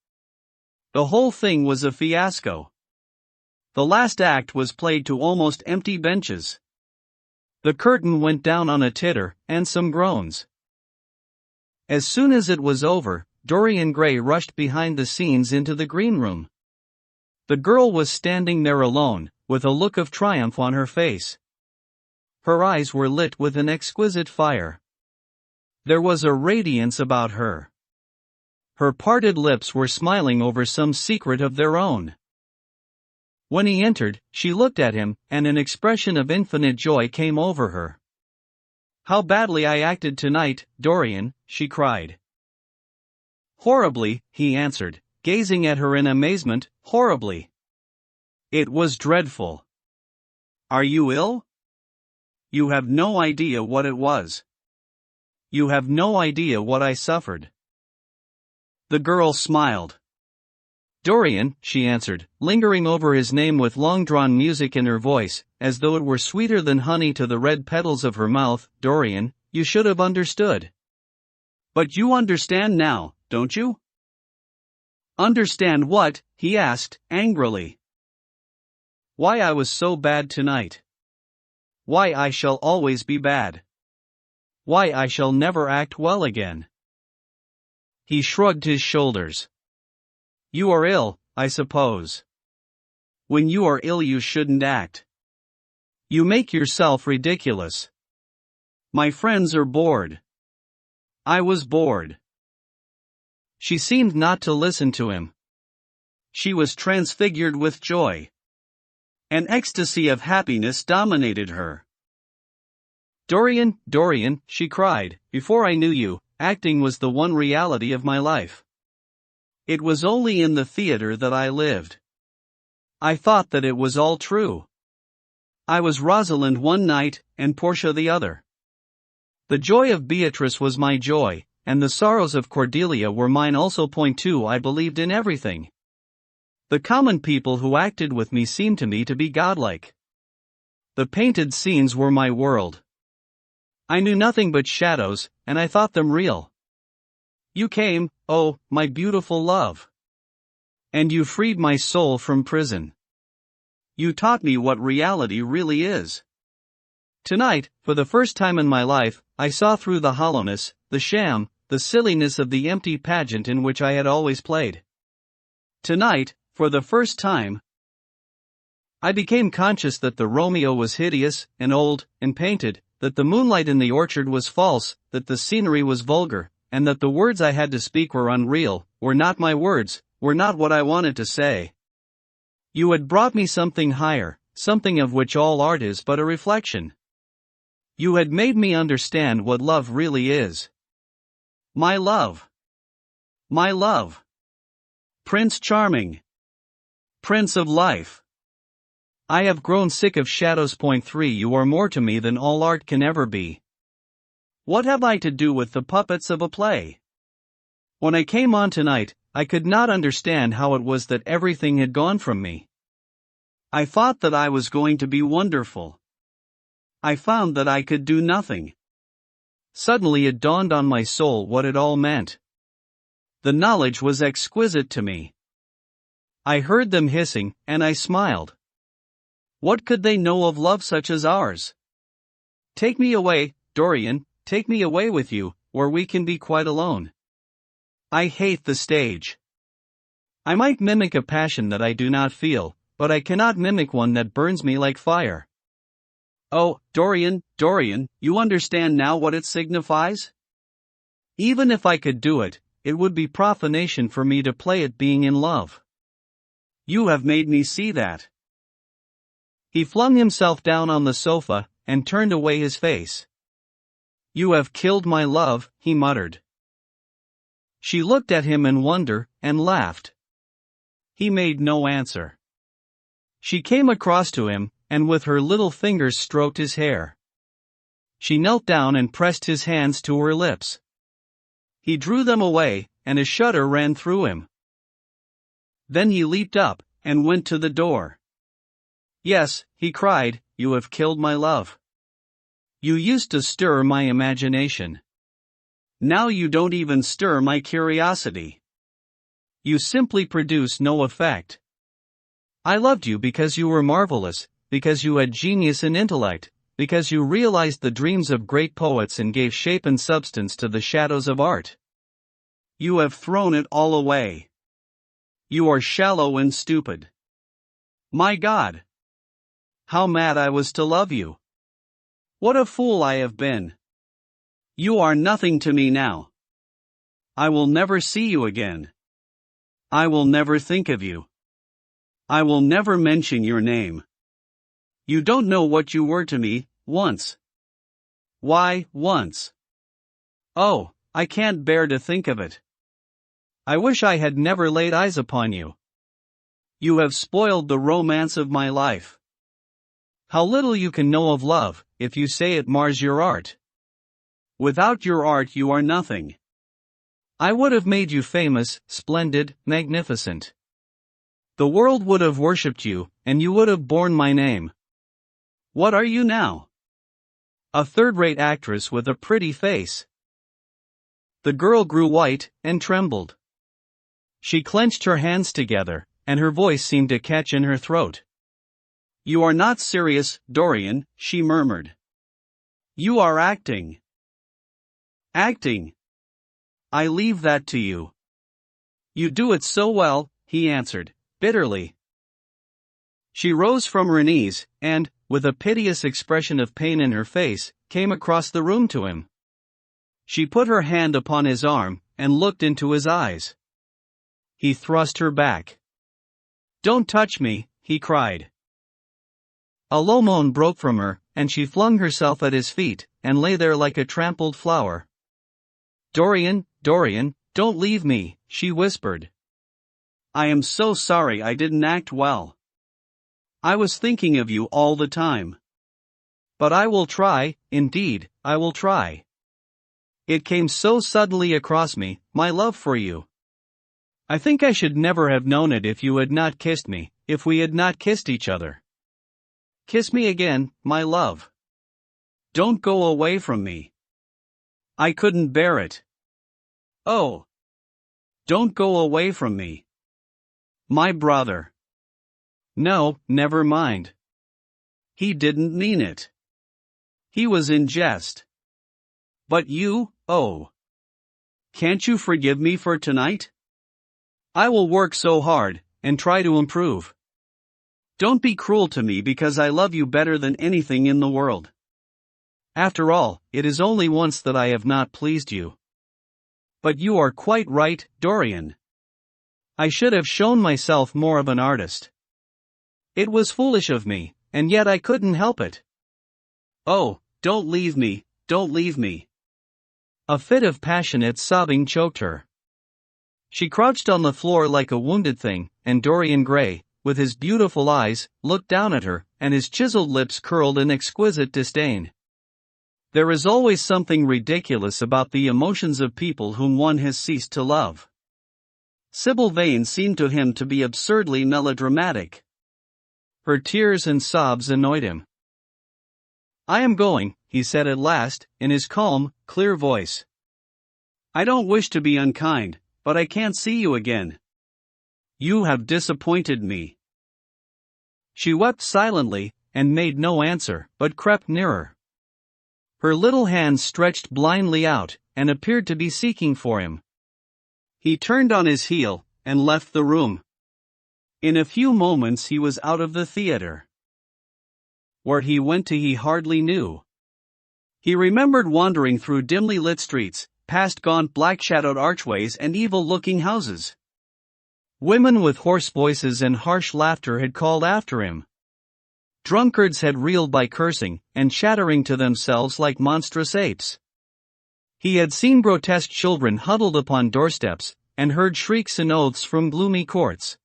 The whole thing was a fiasco. The last act was played to almost empty benches. The curtain went down on a titter, and some groans. As soon as it was over, Dorian Gray rushed behind the scenes into the green room. The girl was standing there alone, with a look of triumph on her face. Her eyes were lit with an exquisite fire. There was a radiance about her. Her parted lips were smiling over some secret of their own. When he entered, she looked at him, and an expression of infinite joy came over her. How badly I acted tonight, Dorian, she cried. Horribly, he answered, gazing at her in amazement, horribly. It was dreadful. Are you ill? You have no idea what it was. You have no idea what I suffered. The girl smiled. Dorian, she answered, lingering over his name with long-drawn music in her voice, as though it were sweeter than honey to the red petals of her mouth. Dorian, you should have understood. But you understand now, don't you? Understand what? He asked, angrily. Why I was so bad tonight. Why I shall always be bad. Why I shall never act well again. He shrugged his shoulders. You are ill, I suppose. When you are ill you shouldn't act. You make yourself ridiculous. My friends are bored. I was bored. She seemed not to listen to him. She was transfigured with joy. An ecstasy of happiness dominated her. Dorian, Dorian, she cried, before I knew you, acting was the one reality of my life. It was only in the theater that I lived. I thought that it was all true. I was Rosalind one night, and Portia the other. The joy of Beatrice was my joy, and the sorrows of Cordelia were mine also. Point 2 I believed in everything. The common people who acted with me seemed to me to be godlike. The painted scenes were my world. I knew nothing but shadows, and I thought them real. You came, oh, my beautiful love. And you freed my soul from prison. You taught me what reality really is. Tonight, for the first time in my life, I saw through the hollowness, the sham, the silliness of the empty pageant in which I had always played. Tonight, for the first time, I became conscious that the Romeo was hideous, and old, and painted, that the moonlight in the orchard was false, that the scenery was vulgar, and that the words I had to speak were unreal, were not my words, were not what I wanted to say. You had brought me something higher, something of which all art is but a reflection. You had made me understand what love really is. My love. My love. Prince Charming. Prince of life. I have grown sick of shadows. 3 You are more to me than all art can ever be. What have I to do with the puppets of a play? When I came on tonight, I could not understand how it was that everything had gone from me. I thought that I was going to be wonderful. I found that I could do nothing. Suddenly it dawned on my soul what it all meant. The knowledge was exquisite to me. I heard them hissing, and I smiled. What could they know of love such as ours? Take me away, Dorian, take me away with you, where we can be quite alone. I hate the stage. I might mimic a passion that I do not feel, but I cannot mimic one that burns me like fire. Oh, Dorian, Dorian, you understand now what it signifies? Even if I could do it, it would be profanation for me to play at being in love. You have made me see that. He flung himself down on the sofa, and turned away his face. You have killed my love, he muttered. She looked at him in wonder, and laughed. He made no answer. She came across to him, and with her little fingers stroked his hair. She knelt down and pressed his hands to her lips. He drew them away, and a shudder ran through him. Then he leaped up, and went to the door. Yes, he cried, you have killed my love. You used to stir my imagination. Now you don't even stir my curiosity. You simply produce no effect. I loved you because you were marvelous, because you had genius and intellect, because you realized the dreams of great poets and gave shape and substance to the shadows of art. You have thrown it all away. You are shallow and stupid. My God! How mad I was to love you! What a fool I have been! You are nothing to me now. I will never see you again. I will never think of you. I will never mention your name. You don't know what you were to me, once. Why, once? Oh, I can't bear to think of it. I wish I had never laid eyes upon you. You have spoiled the romance of my life. How little you can know of love, if you say it mars your art. Without your art you are nothing. I would have made you famous, splendid, magnificent. The world would have worshipped you, and you would have borne my name. What are you now? A third-rate actress with a pretty face. The girl grew white, and trembled. She clenched her hands together, and her voice seemed to catch in her throat. You are not serious, Dorian, she murmured. You are acting. Acting. I leave that to you. You do it so well, he answered, bitterly. She rose from her knees, and, with a piteous expression of pain in her face, came across the room to him. She put her hand upon his arm, and looked into his eyes. He thrust her back. Don't touch me, he cried. A low moan broke from her, and she flung herself at his feet, and lay there like a trampled flower. Dorian, Dorian, don't leave me, she whispered. I am so sorry I didn't act well. I was thinking of you all the time. But I will try, indeed, I will try. It came so suddenly across me, my love for you. I think I should never have known it if you had not kissed me, if we had not kissed each other. Kiss me again, my love. Don't go away from me. I couldn't bear it. Oh. Don't go away from me. My brother. No, never mind. He didn't mean it. He was in jest. But you, oh. Can't you forgive me for tonight? I will work so hard, and try to improve. Don't be cruel to me because I love you better than anything in the world. After all, it is only once that I have not pleased you. But you are quite right, Dorian. I should have shown myself more of an artist. It was foolish of me, and yet I couldn't help it. Oh, don't leave me, don't leave me. A fit of passionate sobbing choked her. She crouched on the floor like a wounded thing, and Dorian Gray, with his beautiful eyes, looked down at her, and his chiseled lips curled in exquisite disdain. There is always something ridiculous about the emotions of people whom one has ceased to love. Sybil Vane seemed to him to be absurdly melodramatic. Her tears and sobs annoyed him. I am going, he said at last, in his calm, clear voice. I don't wish to be unkind, but I can't see you again. You have disappointed me. She wept silently, and made no answer, but crept nearer. Her little hands stretched blindly out, and appeared to be seeking for him. He turned on his heel, and left the room. In a few moments he was out of the theater. Where he went to he hardly knew. He remembered wandering through dimly lit streets, past gaunt black-shadowed archways and evil-looking houses. Women with hoarse voices and harsh laughter had called after him. Drunkards had reeled by cursing and chattering to themselves like monstrous apes. He had seen grotesque children huddled upon doorsteps, and heard shrieks and oaths from gloomy courts.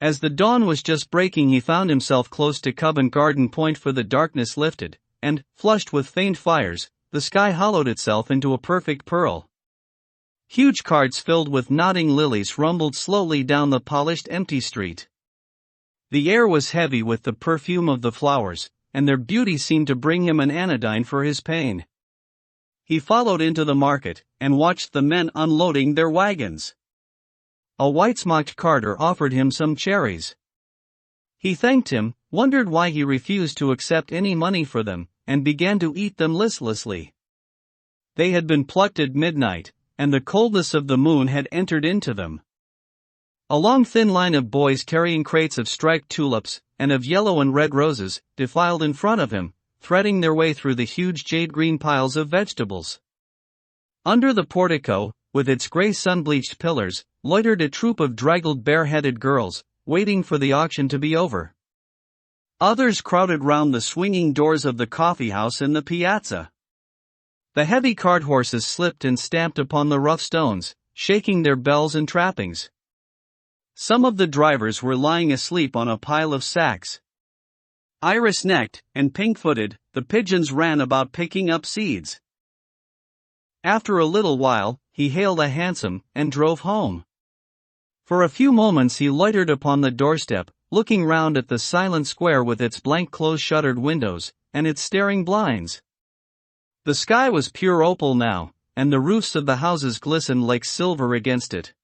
As the dawn was just breaking he found himself close to Covent Garden Point, for the darkness lifted, and, flushed with faint fires, the sky hollowed itself into a perfect pearl. Huge carts filled with nodding lilies rumbled slowly down the polished empty street. The air was heavy with the perfume of the flowers, and their beauty seemed to bring him an anodyne for his pain. He followed into the market, and watched the men unloading their wagons. A white-smocked carter offered him some cherries. He thanked him, wondered why he refused to accept any money for them, and began to eat them listlessly. They had been plucked at midnight, and the coldness of the moon had entered into them. A long thin line of boys carrying crates of striped tulips, and of yellow and red roses, defiled in front of him, threading their way through the huge jade-green piles of vegetables. Under the portico, with its gray sun-bleached pillars, loitered a troop of draggled bare-headed girls, waiting for the auction to be over. Others crowded round the swinging doors of the coffee-house in the piazza. The heavy cart horses slipped and stamped upon the rough stones, shaking their bells and trappings. Some of the drivers were lying asleep on a pile of sacks. Iris-necked and pink-footed, the pigeons ran about picking up seeds. After a little while, he hailed a hansom and drove home. For a few moments he loitered upon the doorstep, looking round at the silent square with its blank close-shuttered windows, and its staring blinds. The sky was pure opal now, and the roofs of the houses glistened like silver against it.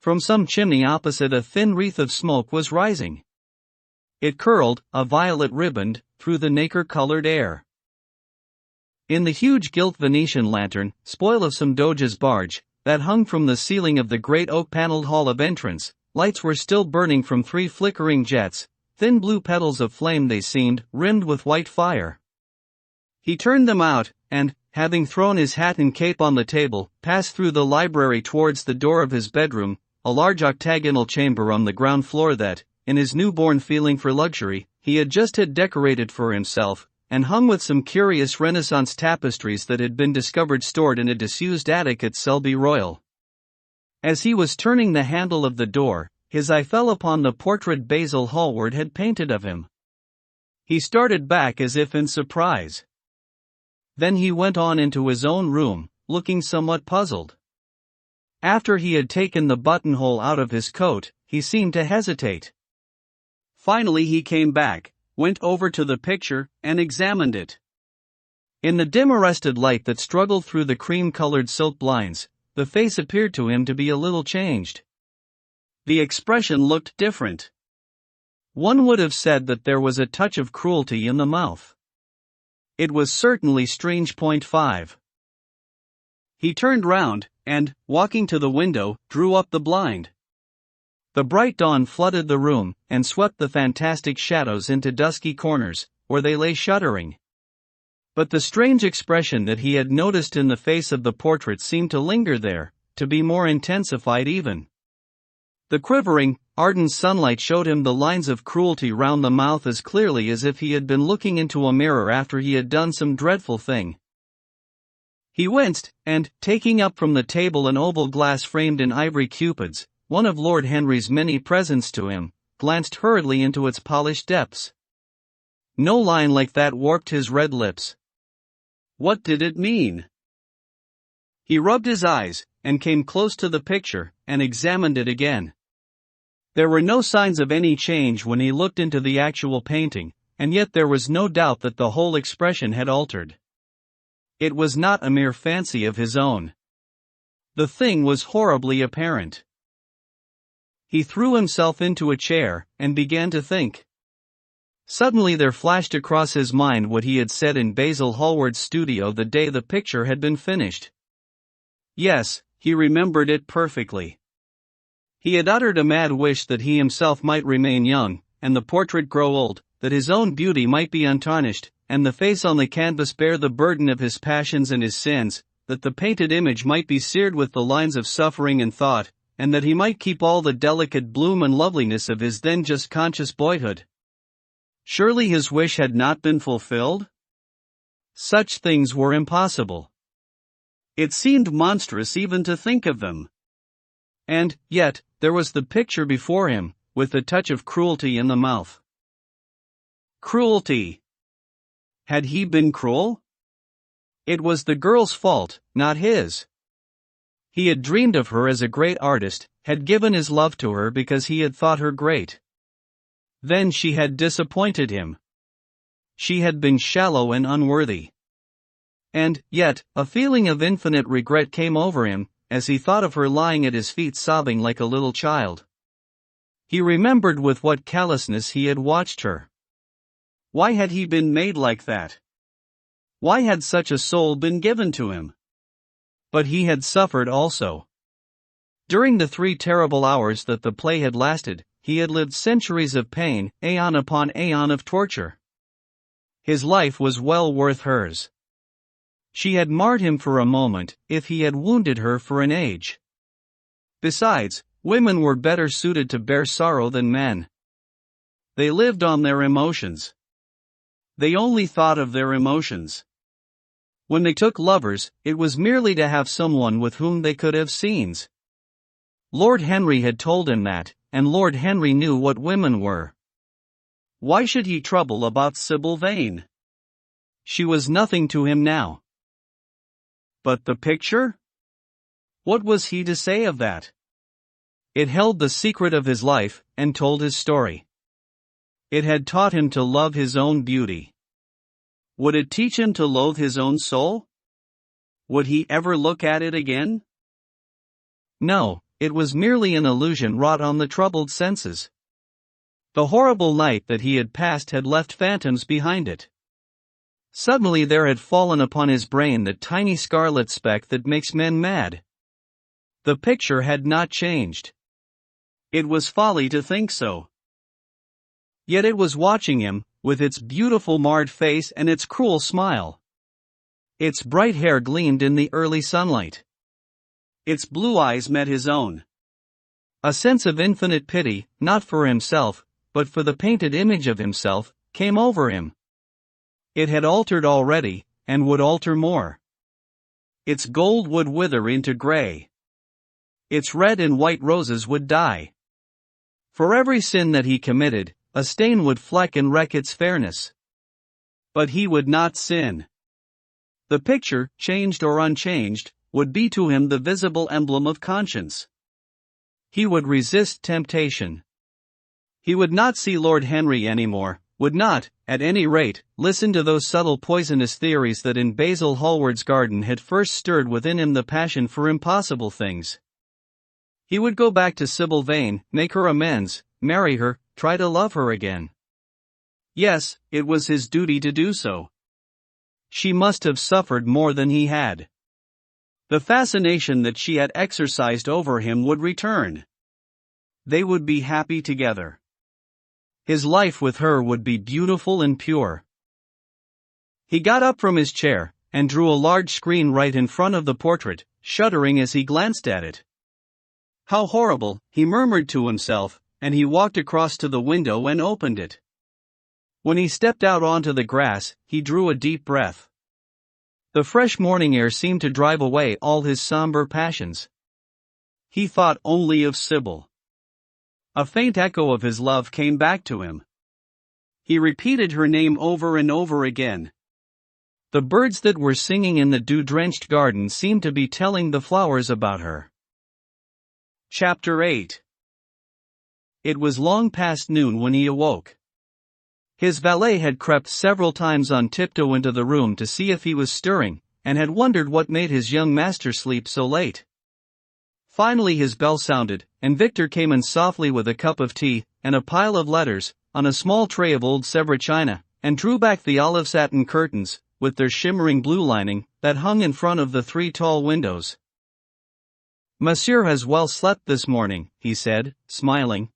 From some chimney opposite a thin wreath of smoke was rising. It curled, a violet riband, through the nacre-colored air. In the huge gilt Venetian lantern, spoil of some doge's barge, that hung from the ceiling of the great oak-paneled hall of entrance, lights were still burning from 3 flickering jets, thin blue petals of flame they seemed, rimmed with white fire. He turned them out, and, having thrown his hat and cape on the table, passed through the library towards the door of his bedroom, a large octagonal chamber on the ground floor that, in his newborn feeling for luxury, he had just had decorated for himself, and hung with some curious Renaissance tapestries that had been discovered stored in a disused attic at Selby Royal. As he was turning the handle of the door, his eye fell upon the portrait Basil Hallward had painted of him. He started back as if in surprise. Then he went on into his own room, looking somewhat puzzled. After he had taken the buttonhole out of his coat, he seemed to hesitate. Finally he came back, went over to the picture, and examined it. In the dim arrested light that struggled through the cream-colored silk blinds, the face appeared to him to be a little changed. The expression looked different. One would have said that there was a touch of cruelty in the mouth. It was certainly strange. 5. He turned round, and, walking to the window, drew up the blind. The bright dawn flooded the room, and swept the fantastic shadows into dusky corners, where they lay shuddering. But the strange expression that he had noticed in the face of the portrait seemed to linger there, to be more intensified even. The quivering, ardent sunlight showed him the lines of cruelty round the mouth as clearly as if he had been looking into a mirror after he had done some dreadful thing. He winced, and, taking up from the table an oval glass framed in ivory cupids, one of Lord Henry's many presents to him, glanced hurriedly into its polished depths. No line like that warped his red lips. What did it mean? He rubbed his eyes, and came close to the picture, and examined it again. There were no signs of any change when he looked into the actual painting, and yet there was no doubt that the whole expression had altered. It was not a mere fancy of his own. The thing was horribly apparent. He threw himself into a chair, and began to think. Suddenly there flashed across his mind what he had said in Basil Hallward's studio the day the picture had been finished. Yes, he remembered it perfectly. He had uttered a mad wish that he himself might remain young, and the portrait grow old, that his own beauty might be untarnished, and the face on the canvas bear the burden of his passions and his sins, that the painted image might be seared with the lines of suffering and thought, and that he might keep all the delicate bloom and loveliness of his then just conscious boyhood. Surely his wish had not been fulfilled? Such things were impossible. It seemed monstrous even to think of them. And, yet, there was the picture before him, with the touch of cruelty in the mouth. Cruelty. Had he been cruel? It was the girl's fault, not his. He had dreamed of her as a great artist, had given his love to her because he had thought her great. Then she had disappointed him. She had been shallow and unworthy. And, yet, a feeling of infinite regret came over him, as he thought of her lying at his feet sobbing like a little child. He remembered with what callousness he had watched her. Why had he been made like that? Why had such a soul been given to him? But he had suffered also. During the 3 terrible hours that the play had lasted, he had lived centuries of pain, aeon upon aeon of torture. His life was well worth hers. She had marred him for a moment, if he had wounded her for an age. Besides, women were better suited to bear sorrow than men. They lived on their emotions. They only thought of their emotions. When they took lovers, it was merely to have someone with whom they could have scenes. Lord Henry had told him that, and Lord Henry knew what women were. Why should he trouble about Sybil Vane? She was nothing to him now. But the picture? What was he to say of that? It held the secret of his life, and told his story. It had taught him to love his own beauty. Would it teach him to loathe his own soul? Would he ever look at it again? No, it was merely an illusion wrought on the troubled senses. The horrible night that he had passed had left phantoms behind it. Suddenly there had fallen upon his brain the tiny scarlet speck that makes men mad. The picture had not changed. It was folly to think so. Yet it was watching him, with its beautiful marred face and its cruel smile. Its bright hair gleamed in the early sunlight. Its blue eyes met his own. A sense of infinite pity, not for himself, but for the painted image of himself, came over him. It had altered already, and would alter more. Its gold would wither into gray. Its red and white roses would die. For every sin that he committed, a stain would fleck and wreck its fairness. But he would not sin. The picture, changed or unchanged, would be to him the visible emblem of conscience. He would resist temptation. He would not see Lord Henry anymore, would not, at any rate, listen to those subtle poisonous theories that in Basil Hallward's garden had first stirred within him the passion for impossible things. He would go back to Sybil Vane, make her amends, marry her, try to love her again. Yes, it was his duty to do so. She must have suffered more than he had. The fascination that she had exercised over him would return. They would be happy together. His life with her would be beautiful and pure. He got up from his chair, and drew a large screen right in front of the portrait, shuddering as he glanced at it. How horrible, he murmured to himself, and he walked across to the window and opened it. When he stepped out onto the grass, he drew a deep breath. The fresh morning air seemed to drive away all his somber passions. He thought only of Sybil. A faint echo of his love came back to him. He repeated her name over and over again. The birds that were singing in the dew-drenched garden seemed to be telling the flowers about her. Chapter 8. It was long past noon when he awoke. His valet had crept several times on tiptoe into the room to see if he was stirring, and had wondered what made his young master sleep so late. Finally his bell sounded, and Victor came in softly with a cup of tea, and a pile of letters, on a small tray of old Sèvres china, and drew back the olive satin curtains, with their shimmering blue lining, that hung in front of the 3 tall windows. "Monsieur has well slept this morning," he said, smiling.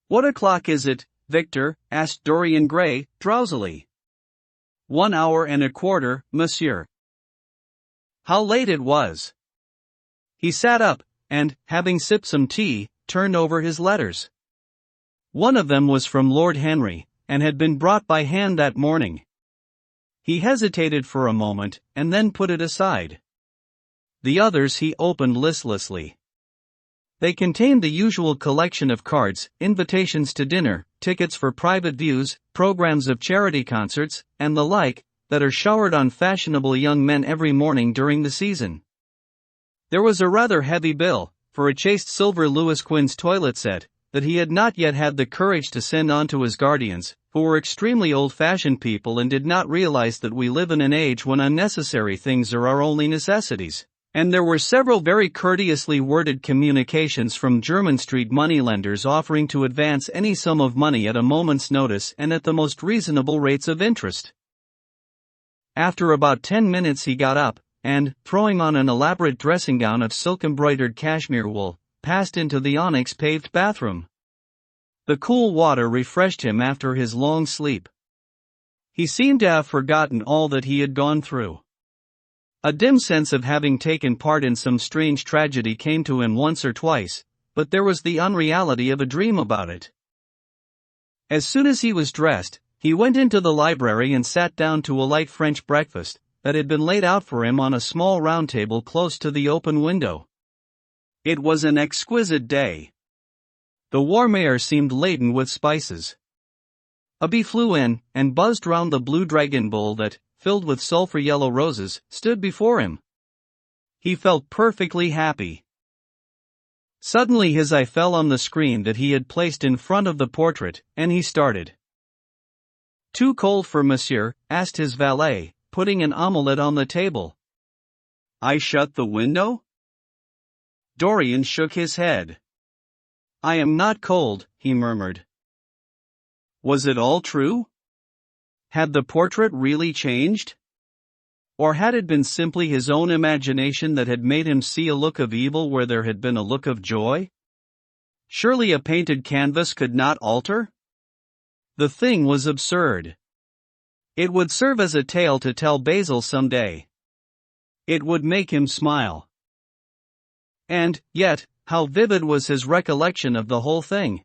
"What o'clock is it, Victor?" asked Dorian Gray, drowsily. 1 hour and a quarter, monsieur." How late it was! He sat up, and, having sipped some tea, turned over his letters. One of them was from Lord Henry, and had been brought by hand that morning. He hesitated for a moment, and then put it aside. The others he opened listlessly. They contained the usual collection of cards, invitations to dinner, tickets for private views, programs of charity concerts, and the like, that are showered on fashionable young men every morning during the season. There was a rather heavy bill, for a chased silver Louis Quinze toilet set, that he had not yet had the courage to send on to his guardians, who were extremely old-fashioned people and did not realize that we live in an age when unnecessary things are our only necessities. And there were several very courteously worded communications from Jermyn Street moneylenders offering to advance any sum of money at a moment's notice and at the most reasonable rates of interest. After about 10 minutes he got up, and, throwing on an elaborate dressing gown of silk-embroidered cashmere wool, passed into the onyx-paved bathroom. The cool water refreshed him after his long sleep. He seemed to have forgotten all that he had gone through. A dim sense of having taken part in some strange tragedy came to him once or twice, but there was the unreality of a dream about it. As soon as he was dressed, he went into the library and sat down to a light French breakfast, that had been laid out for him on a small round table close to the open window. It was an exquisite day. The warm air seemed laden with spices. A bee flew in, and buzzed round the blue dragon bowl that, filled with sulphur-yellow roses, stood before him. He felt perfectly happy. Suddenly his eye fell on the screen that he had placed in front of the portrait, and he started. "Too cold for monsieur?" asked his valet, putting an omelette on the table. "I shut the window?" Dorian shook his head. "I am not cold," he murmured. Was it all true? Had the portrait really changed? Or had it been simply his own imagination that had made him see a look of evil where there had been a look of joy? Surely a painted canvas could not alter? The thing was absurd. It would serve as a tale to tell Basil some day. It would make him smile. And, yet, how vivid was his recollection of the whole thing.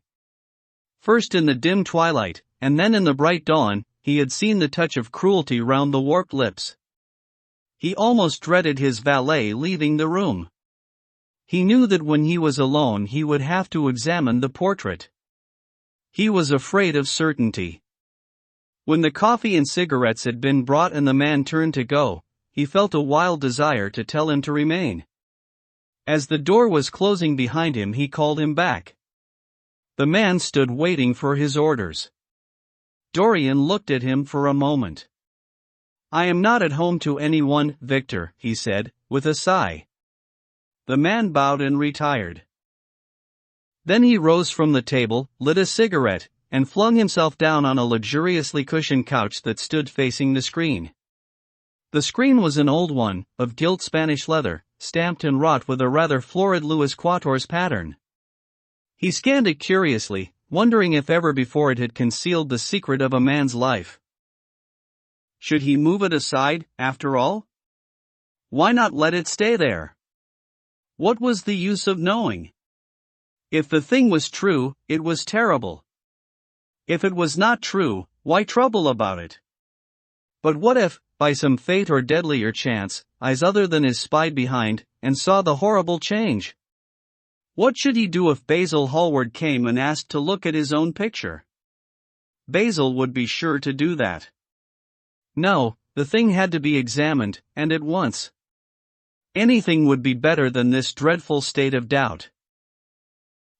First in the dim twilight, and then in the bright dawn, he had seen the touch of cruelty round the warped lips. He almost dreaded his valet leaving the room. He knew that when he was alone he would have to examine the portrait. He was afraid of certainty. When the coffee and cigarettes had been brought and the man turned to go, he felt a wild desire to tell him to remain. As the door was closing behind him he called him back. The man stood waiting for his orders. Dorian looked at him for a moment. "I am not at home to anyone, Victor," he said, with a sigh. The man bowed and retired. Then he rose from the table, lit a cigarette, and flung himself down on a luxuriously cushioned couch that stood facing the screen. The screen was an old one, of gilt Spanish leather, stamped and wrought with a rather florid Louis Quatorze pattern. He scanned it curiously, wondering if ever before it had concealed the secret of a man's life. Should he move it aside, after all? Why not let it stay there? What was the use of knowing? If the thing was true, it was terrible. If it was not true, why trouble about it? But what if, by some fate or deadlier chance, eyes other than his spied behind, and saw the horrible change? What should he do if Basil Hallward came and asked to look at his own picture? Basil would be sure to do that. No, the thing had to be examined, and at once. Anything would be better than this dreadful state of doubt.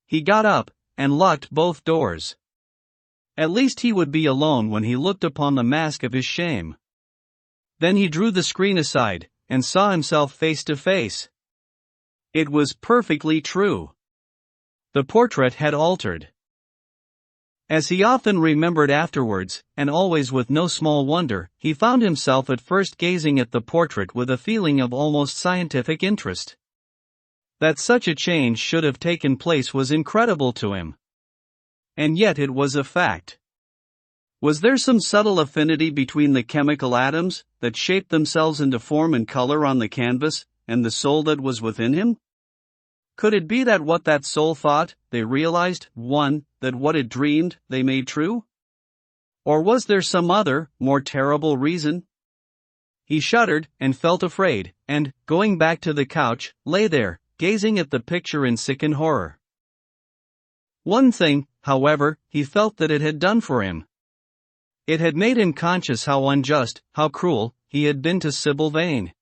He got up, and locked both doors. At least he would be alone when he looked upon the mask of his shame. Then he drew the screen aside, and saw himself face to face. It was perfectly true. The portrait had altered. As he often remembered afterwards, and always with no small wonder, he found himself at first gazing at the portrait with a feeling of almost scientific interest. That such a change should have taken place was incredible to him. And yet it was a fact. Was there some subtle affinity between the chemical atoms that shaped themselves into form and color on the canvas, and the soul that was within him? Could it be that what that soul thought, they realized, that what it dreamed, they made true? Or was there some other, more terrible reason? He shuddered, and felt afraid, and, going back to the couch, lay there, gazing at the picture in sickened horror. One thing, however, he felt that it had done for him. It had made him conscious how unjust, how cruel, he had been to Sybil Vane.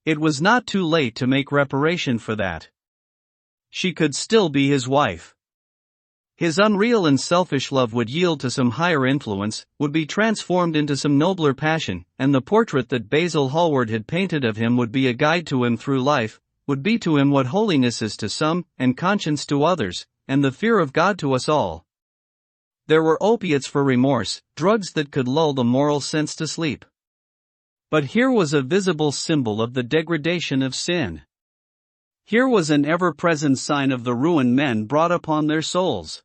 It was not too late to make reparation for that. She could still be his wife. His unreal and selfish love would yield to some higher influence, would be transformed into some nobler passion, and the portrait that Basil Hallward had painted of him would be a guide to him through life, would be to him what holiness is to some, and conscience to others, and the fear of God to us all. There were opiates for remorse, drugs that could lull the moral sense to sleep. But here was a visible symbol of the degradation of sin. Here was an ever-present sign of the ruin men brought upon their souls.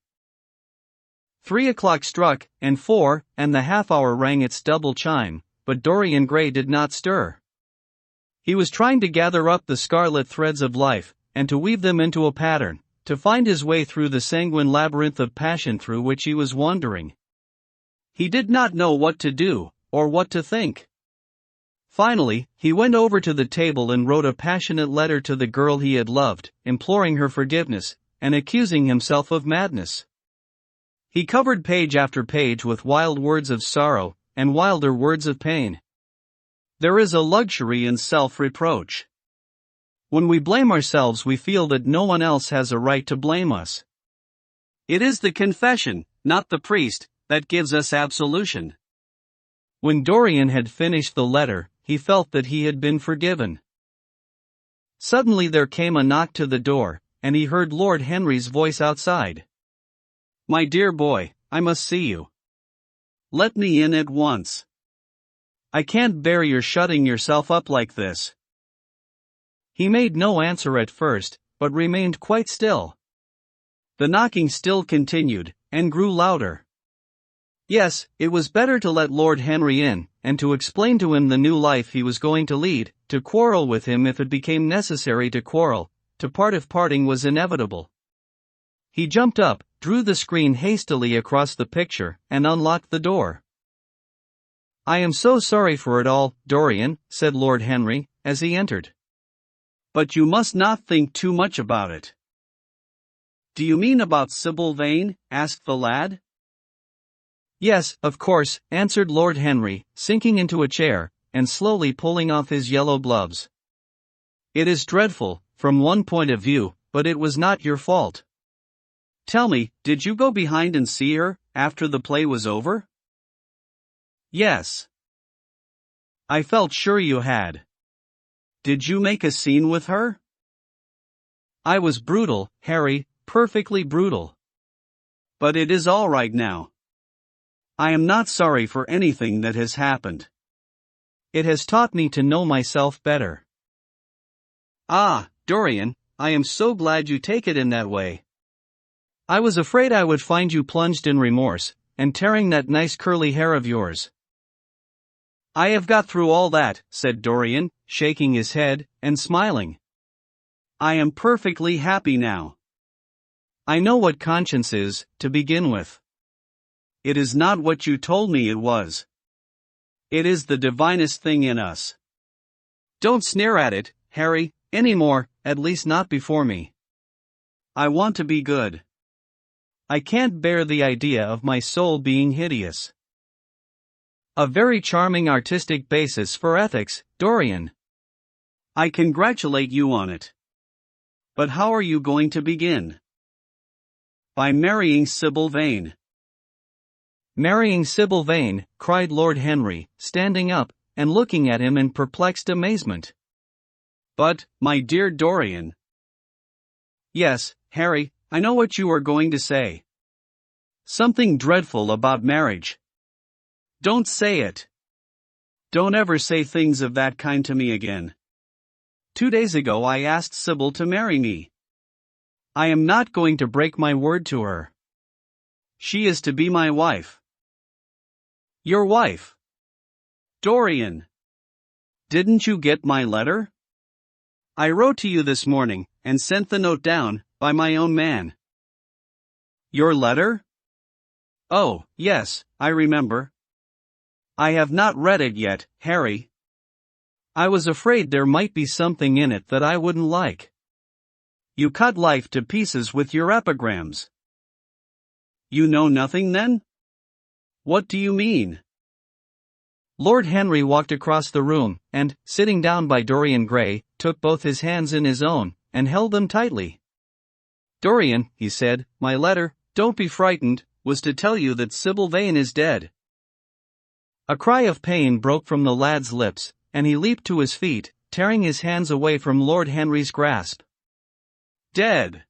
3 o'clock struck, and 4, and the half-hour rang its double chime, but Dorian Gray did not stir. He was trying to gather up the scarlet threads of life, and to weave them into a pattern, to find his way through the sanguine labyrinth of passion through which he was wandering. He did not know what to do, or what to think. Finally, he went over to the table and wrote a passionate letter to the girl he had loved, imploring her forgiveness, and accusing himself of madness. He covered page after page with wild words of sorrow, and wilder words of pain. There is a luxury in self-reproach. When we blame ourselves, we feel that no one else has a right to blame us. It is the confession, not the priest, that gives us absolution. When Dorian had finished the letter, he felt that he had been forgiven. Suddenly there came a knock to the door, and he heard Lord Henry's voice outside. "My dear boy, I must see you. Let me in at once. I can't bear your shutting yourself up like this." He made no answer at first, but remained quite still. The knocking still continued, and grew louder. Yes, it was better to let Lord Henry in, and to explain to him the new life he was going to lead, to quarrel with him if it became necessary to quarrel, to part if parting was inevitable. He jumped up, drew the screen hastily across the picture, and unlocked the door. "I am so sorry for it all, Dorian," said Lord Henry, as he entered. "But you must not think too much about it." "Do you mean about Sybil Vane?" asked the lad. "Yes, of course," answered Lord Henry, sinking into a chair, and slowly pulling off his yellow gloves. "It is dreadful, from one point of view, but it was not your fault. Tell me, did you go behind and see her, after the play was over?" "Yes." "I felt sure you had. Did you make a scene with her?" "I was brutal, Harry, perfectly brutal. But it is all right now. I am not sorry for anything that has happened. It has taught me to know myself better." "Ah, Dorian, I am so glad you take it in that way. I was afraid I would find you plunged in remorse, and tearing that nice curly hair of yours." I have got through all that, said Dorian, shaking his head and smiling. I am perfectly happy now. I know what conscience is, to begin with. It is not what you told me it was. It is the divinest thing in us. Don't sneer at it, Harry, any more, at least not before me. I want to be good. I can't bear the idea of my soul being hideous. A very charming artistic basis for ethics, Dorian. I congratulate you on it. But how are you going to begin? By marrying Sybil Vane. Marrying Sybil Vane, cried Lord Henry, standing up and looking at him in perplexed amazement. But, my dear Dorian. Yes, Harry, I know what you are going to say. Something dreadful about marriage. Don't say it. Don't ever say things of that kind to me again. 2 days ago I asked Sybil to marry me. I am not going to break my word to her. She is to be my wife. Your wife? Dorian. Didn't you get my letter? I wrote to you this morning, and sent the note down, by my own man. Your letter? Oh, yes, I remember. I have not read it yet, Harry. I was afraid there might be something in it that I wouldn't like. You cut life to pieces with your epigrams. You know nothing then? What do you mean? Lord Henry walked across the room, and, sitting down by Dorian Gray, took both his hands in his own, and held them tightly. Dorian, he said, my letter, don't be frightened, was to tell you that Sybil Vane is dead. A cry of pain broke from the lad's lips, and he leaped to his feet, tearing his hands away from Lord Henry's grasp. Dead!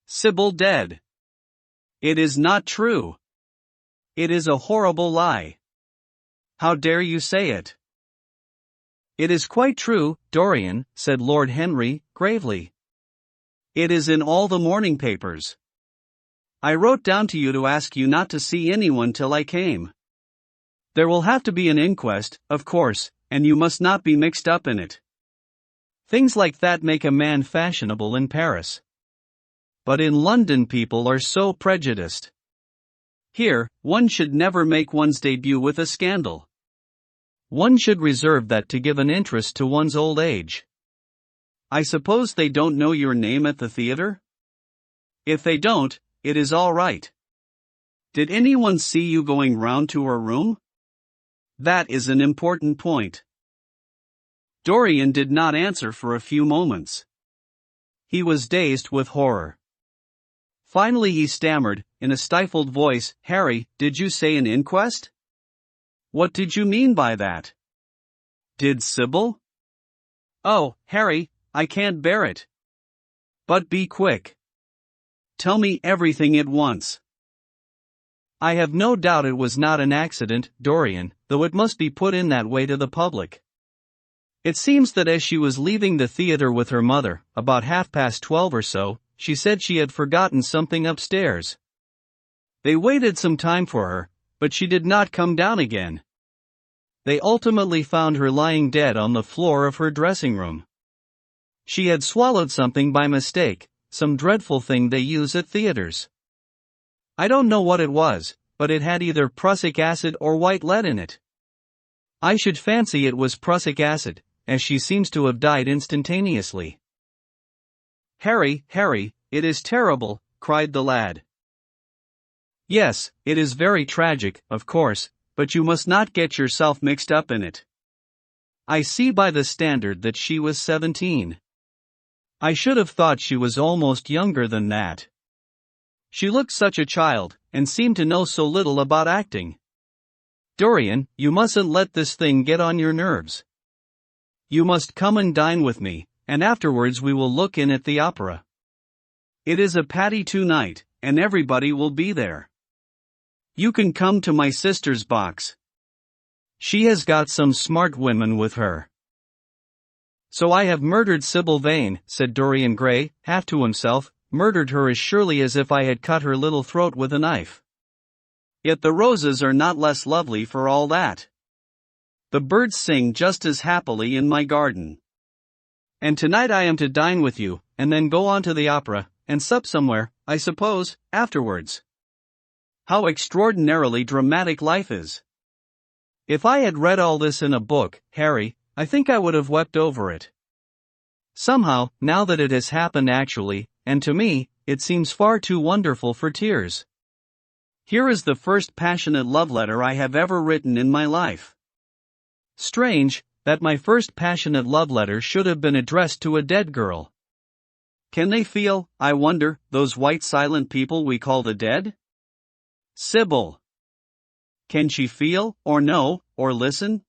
Sybil dead! It is not true! It is a horrible lie! How dare you say it? It is quite true, Dorian, said Lord Henry, gravely. It is in all the morning papers. I wrote down to you to ask you not to see anyone till I came. There will have to be an inquest, of course, and you must not be mixed up in it. Things like that make a man fashionable in Paris. But in London people are so prejudiced. Here, one should never make one's debut with a scandal. One should reserve that to give an interest to one's old age. I suppose they don't know your name at the theater? If they don't, it is all right. Did anyone see you going round to her room? That is an important point. Dorian did not answer for a few moments. He was dazed with horror. Finally he stammered, in a stifled voice, Harry, did you say an inquest? What did you mean by that? Did Sybil? Oh, Harry, I can't bear it. But be quick. Tell me everything at once. I have no doubt it was not an accident, Dorian, though it must be put in that way to the public. It seems that as she was leaving the theater with her mother, about 12:30 or so, she said she had forgotten something upstairs. They waited some time for her, but she did not come down again. They ultimately found her lying dead on the floor of her dressing room. She had swallowed something by mistake, some dreadful thing they use at theaters. I don't know what it was, but it had either prussic acid or white lead in it. I should fancy it was prussic acid, as she seems to have died instantaneously. Harry, it is terrible, cried the lad. Yes, it is very tragic, of course, but you must not get yourself mixed up in it. I see by the Standard that she was 17. I should have thought she was almost younger than that. She looked such a child, and seemed to know so little about acting. Dorian, you mustn't let this thing get on your nerves. You must come and dine with me, and afterwards we will look in at the opera. It is a Patty tonight, and everybody will be there. You can come to my sister's box. She has got some smart women with her. So I have murdered Sybil Vane, said Dorian Gray, half to himself, murdered her as surely as if I had cut her little throat with a knife. Yet the roses are not less lovely for all that. The birds sing just as happily in my garden. And tonight I am to dine with you, and then go on to the opera, and sup somewhere, I suppose, afterwards. How extraordinarily dramatic life is. If I had read all this in a book, Harry, I think I would have wept over it. Somehow, now that it has happened actually, and to me, it seems far too wonderful for tears. Here is the first passionate love letter I have ever written in my life. Strange, that my first passionate love letter should have been addressed to a dead girl. Can they feel, I wonder, those white silent people we call the dead? Sybil. Can she feel, or know, or listen?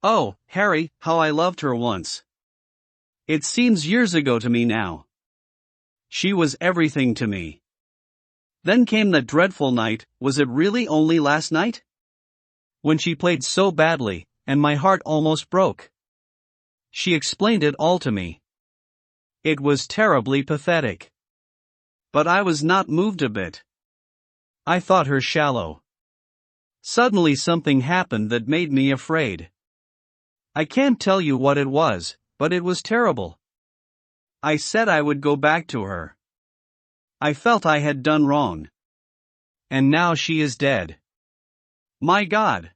Oh, Harry, how I loved her once. It seems years ago to me now. She was everything to me. Then came that dreadful night, was it really only last night? When she played so badly, and my heart almost broke. She explained it all to me. It was terribly pathetic. But I was not moved a bit. I thought her shallow. Suddenly something happened that made me afraid. I can't tell you what it was, but it was terrible. I said I would go back to her. I felt I had done wrong. And now she is dead. My God!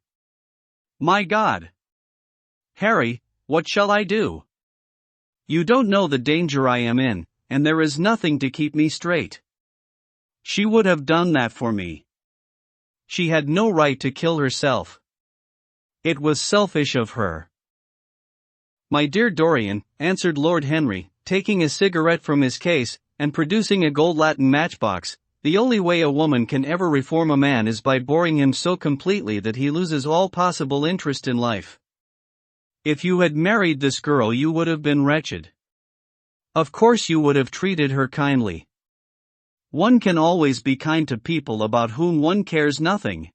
My God! Harry, what shall I do? You don't know the danger I am in, and there is nothing to keep me straight. She would have done that for me. She had no right to kill herself. It was selfish of her. My dear Dorian, answered Lord Henry, taking a cigarette from his case, and producing a gold latten matchbox, the only way a woman can ever reform a man is by boring him so completely that he loses all possible interest in life. If you had married this girl you would have been wretched. Of course you would have treated her kindly. One can always be kind to people about whom one cares nothing.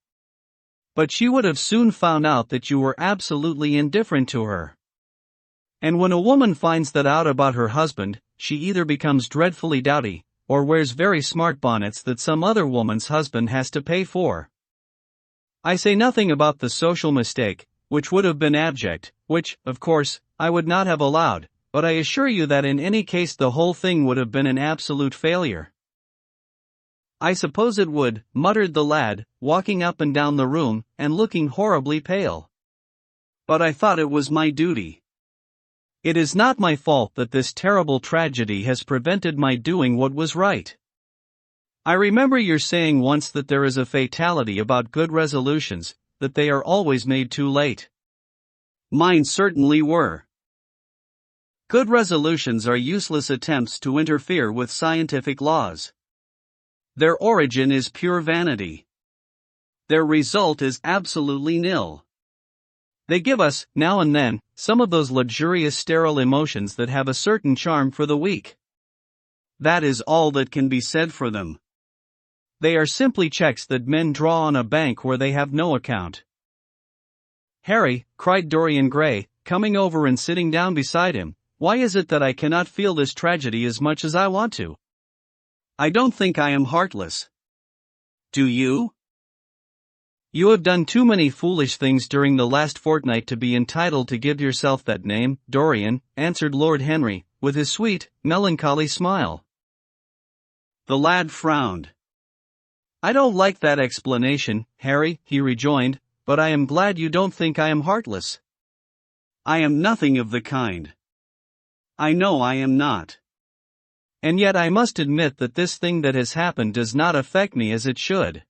But she would have soon found out that you were absolutely indifferent to her. And when a woman finds that out about her husband, she either becomes dreadfully dowdy, or wears very smart bonnets that some other woman's husband has to pay for. I say nothing about the social mistake, which would have been abject, which, of course, I would not have allowed, but I assure you that in any case the whole thing would have been an absolute failure. I suppose it would, muttered the lad, walking up and down the room, and looking horribly pale. But I thought it was my duty. It is not my fault that this terrible tragedy has prevented my doing what was right. I remember your saying once that there is a fatality about good resolutions, that they are always made too late. Mine certainly were. Good resolutions are useless attempts to interfere with scientific laws. Their origin is pure vanity. Their result is absolutely nil. They give us, now and then, some of those luxurious sterile emotions that have a certain charm for the weak. That is all that can be said for them. They are simply checks that men draw on a bank where they have no account. Harry, cried Dorian Gray, coming over and sitting down beside him, why is it that I cannot feel this tragedy as much as I want to? I don't think I am heartless. Do you? You have done too many foolish things during the last fortnight to be entitled to give yourself that name, Dorian, answered Lord Henry, with his sweet, melancholy smile. The lad frowned. I don't like that explanation, Harry, he rejoined, but I am glad you don't think I am heartless. I am nothing of the kind. I know I am not. And yet I must admit that this thing that has happened does not affect me as it should.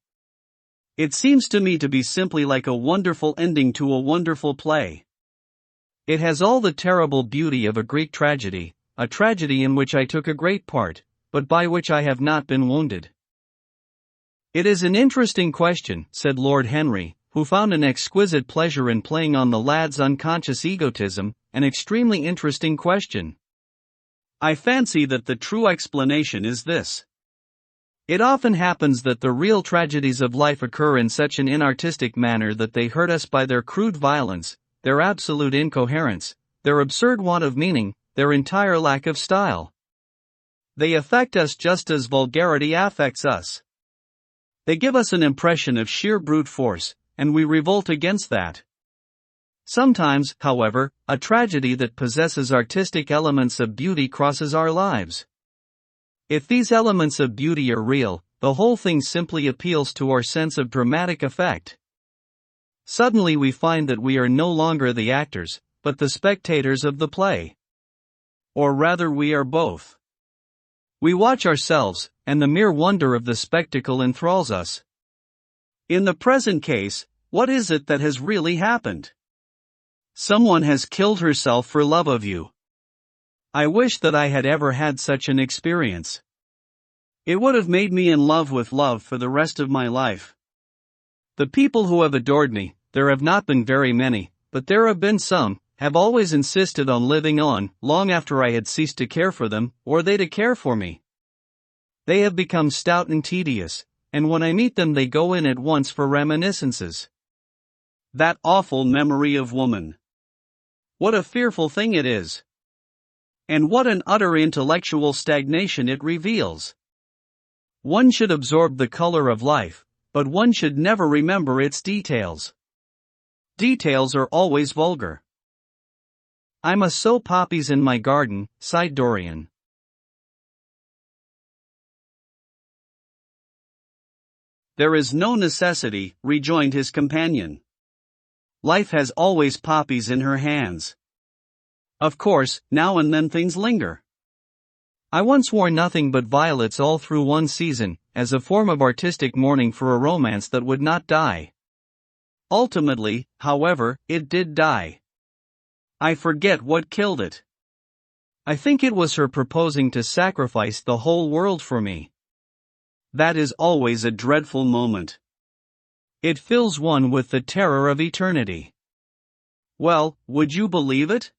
It seems to me to be simply like a wonderful ending to a wonderful play. It has all the terrible beauty of a Greek tragedy, a tragedy in which I took a great part, but by which I have not been wounded. It is an interesting question, said Lord Henry, who found an exquisite pleasure in playing on the lad's unconscious egotism, an extremely interesting question. I fancy that the true explanation is this. It often happens that the real tragedies of life occur in such an inartistic manner that they hurt us by their crude violence, their absolute incoherence, their absurd want of meaning, their entire lack of style. They affect us just as vulgarity affects us. They give us an impression of sheer brute force, and we revolt against that. Sometimes, however, a tragedy that possesses artistic elements of beauty crosses our lives. If these elements of beauty are real, the whole thing simply appeals to our sense of dramatic effect. Suddenly we find that we are no longer the actors, but the spectators of the play. Or rather, we are both. We watch ourselves, and the mere wonder of the spectacle enthralls us. In the present case, what is it that has really happened? Someone has killed herself for love of you. I wish that I had ever had such an experience. It would have made me in love with love for the rest of my life. The people who have adored me, there have not been very many, but there have been some, have always insisted on living on, long after I had ceased to care for them, or they to care for me. They have become stout and tedious, and when I meet them they go in at once for reminiscences. That awful memory of woman. What a fearful thing it is! And what an utter intellectual stagnation it reveals! One should absorb the color of life, but one should never remember its details. Details are always vulgar. I must sow poppies in my garden, sighed Dorian. There is no necessity, rejoined his companion. Life has always poppies in her hands. Of course, now and then things linger. I once wore nothing but violets all through one season, as a form of artistic mourning for a romance that would not die. Ultimately, however, it did die. I forget what killed it. I think it was her proposing to sacrifice the whole world for me. That is always a dreadful moment. It fills one with the terror of eternity. Well, would you believe it?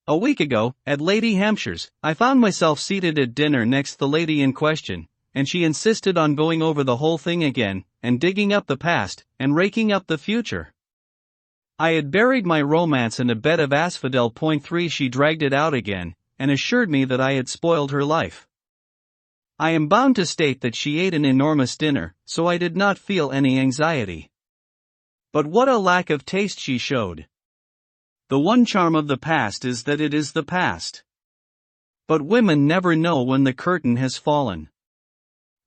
A week ago, at Lady Hampshire's, I found myself seated at dinner next the lady in question, and she insisted on going over the whole thing again, and digging up the past, and raking up the future. I had buried my romance in a bed of asphodel. 3 She dragged it out again, and assured me that I had spoiled her life. I am bound to state that she ate an enormous dinner, so I did not feel any anxiety. But what a lack of taste she showed! The one charm of the past is that it is the past. But women never know when the curtain has fallen.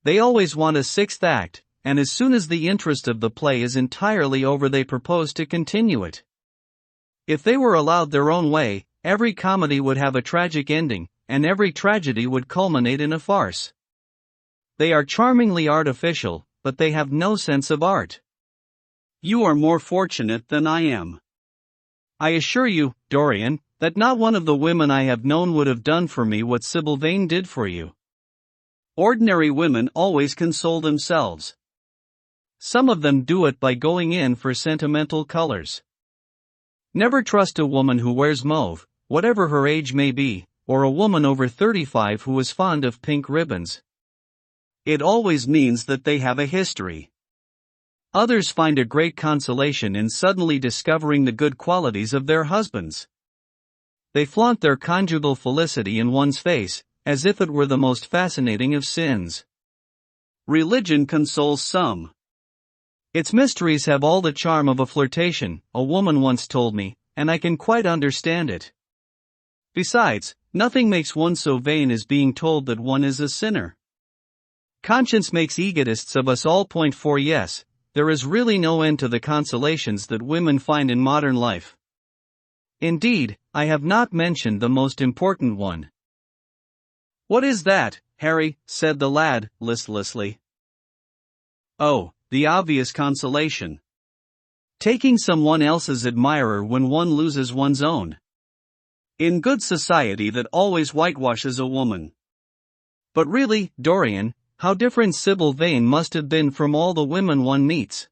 They always want a sixth act, and as soon as the interest of the play is entirely over they propose to continue it. If they were allowed their own way, every comedy would have a tragic ending, and every tragedy would culminate in a farce. They are charmingly artificial, but they have no sense of art. You are more fortunate than I am. I assure you, Dorian, that not one of the women I have known would have done for me what Sybil Vane did for you. Ordinary women always console themselves. Some of them do it by going in for sentimental colors. Never trust a woman who wears mauve, whatever her age may be, or a woman over 35 who is fond of pink ribbons. It always means that they have a history. Others find a great consolation in suddenly discovering the good qualities of their husbands. They flaunt their conjugal felicity in one's face, as if it were the most fascinating of sins. Religion consoles some. Its mysteries have all the charm of a flirtation, a woman once told me, and I can quite understand it. Besides, nothing makes one so vain as being told that one is a sinner. Conscience makes egotists of us all. 4 Yes, there is really no end to the consolations that women find in modern life. Indeed, I have not mentioned the most important one. What is that, Harry? Said the lad, listlessly. Oh, the obvious consolation. Taking someone else's admirer when one loses one's own. In good society that always whitewashes a woman. But really, Dorian, how different Sybil Vane must have been from all the women one meets.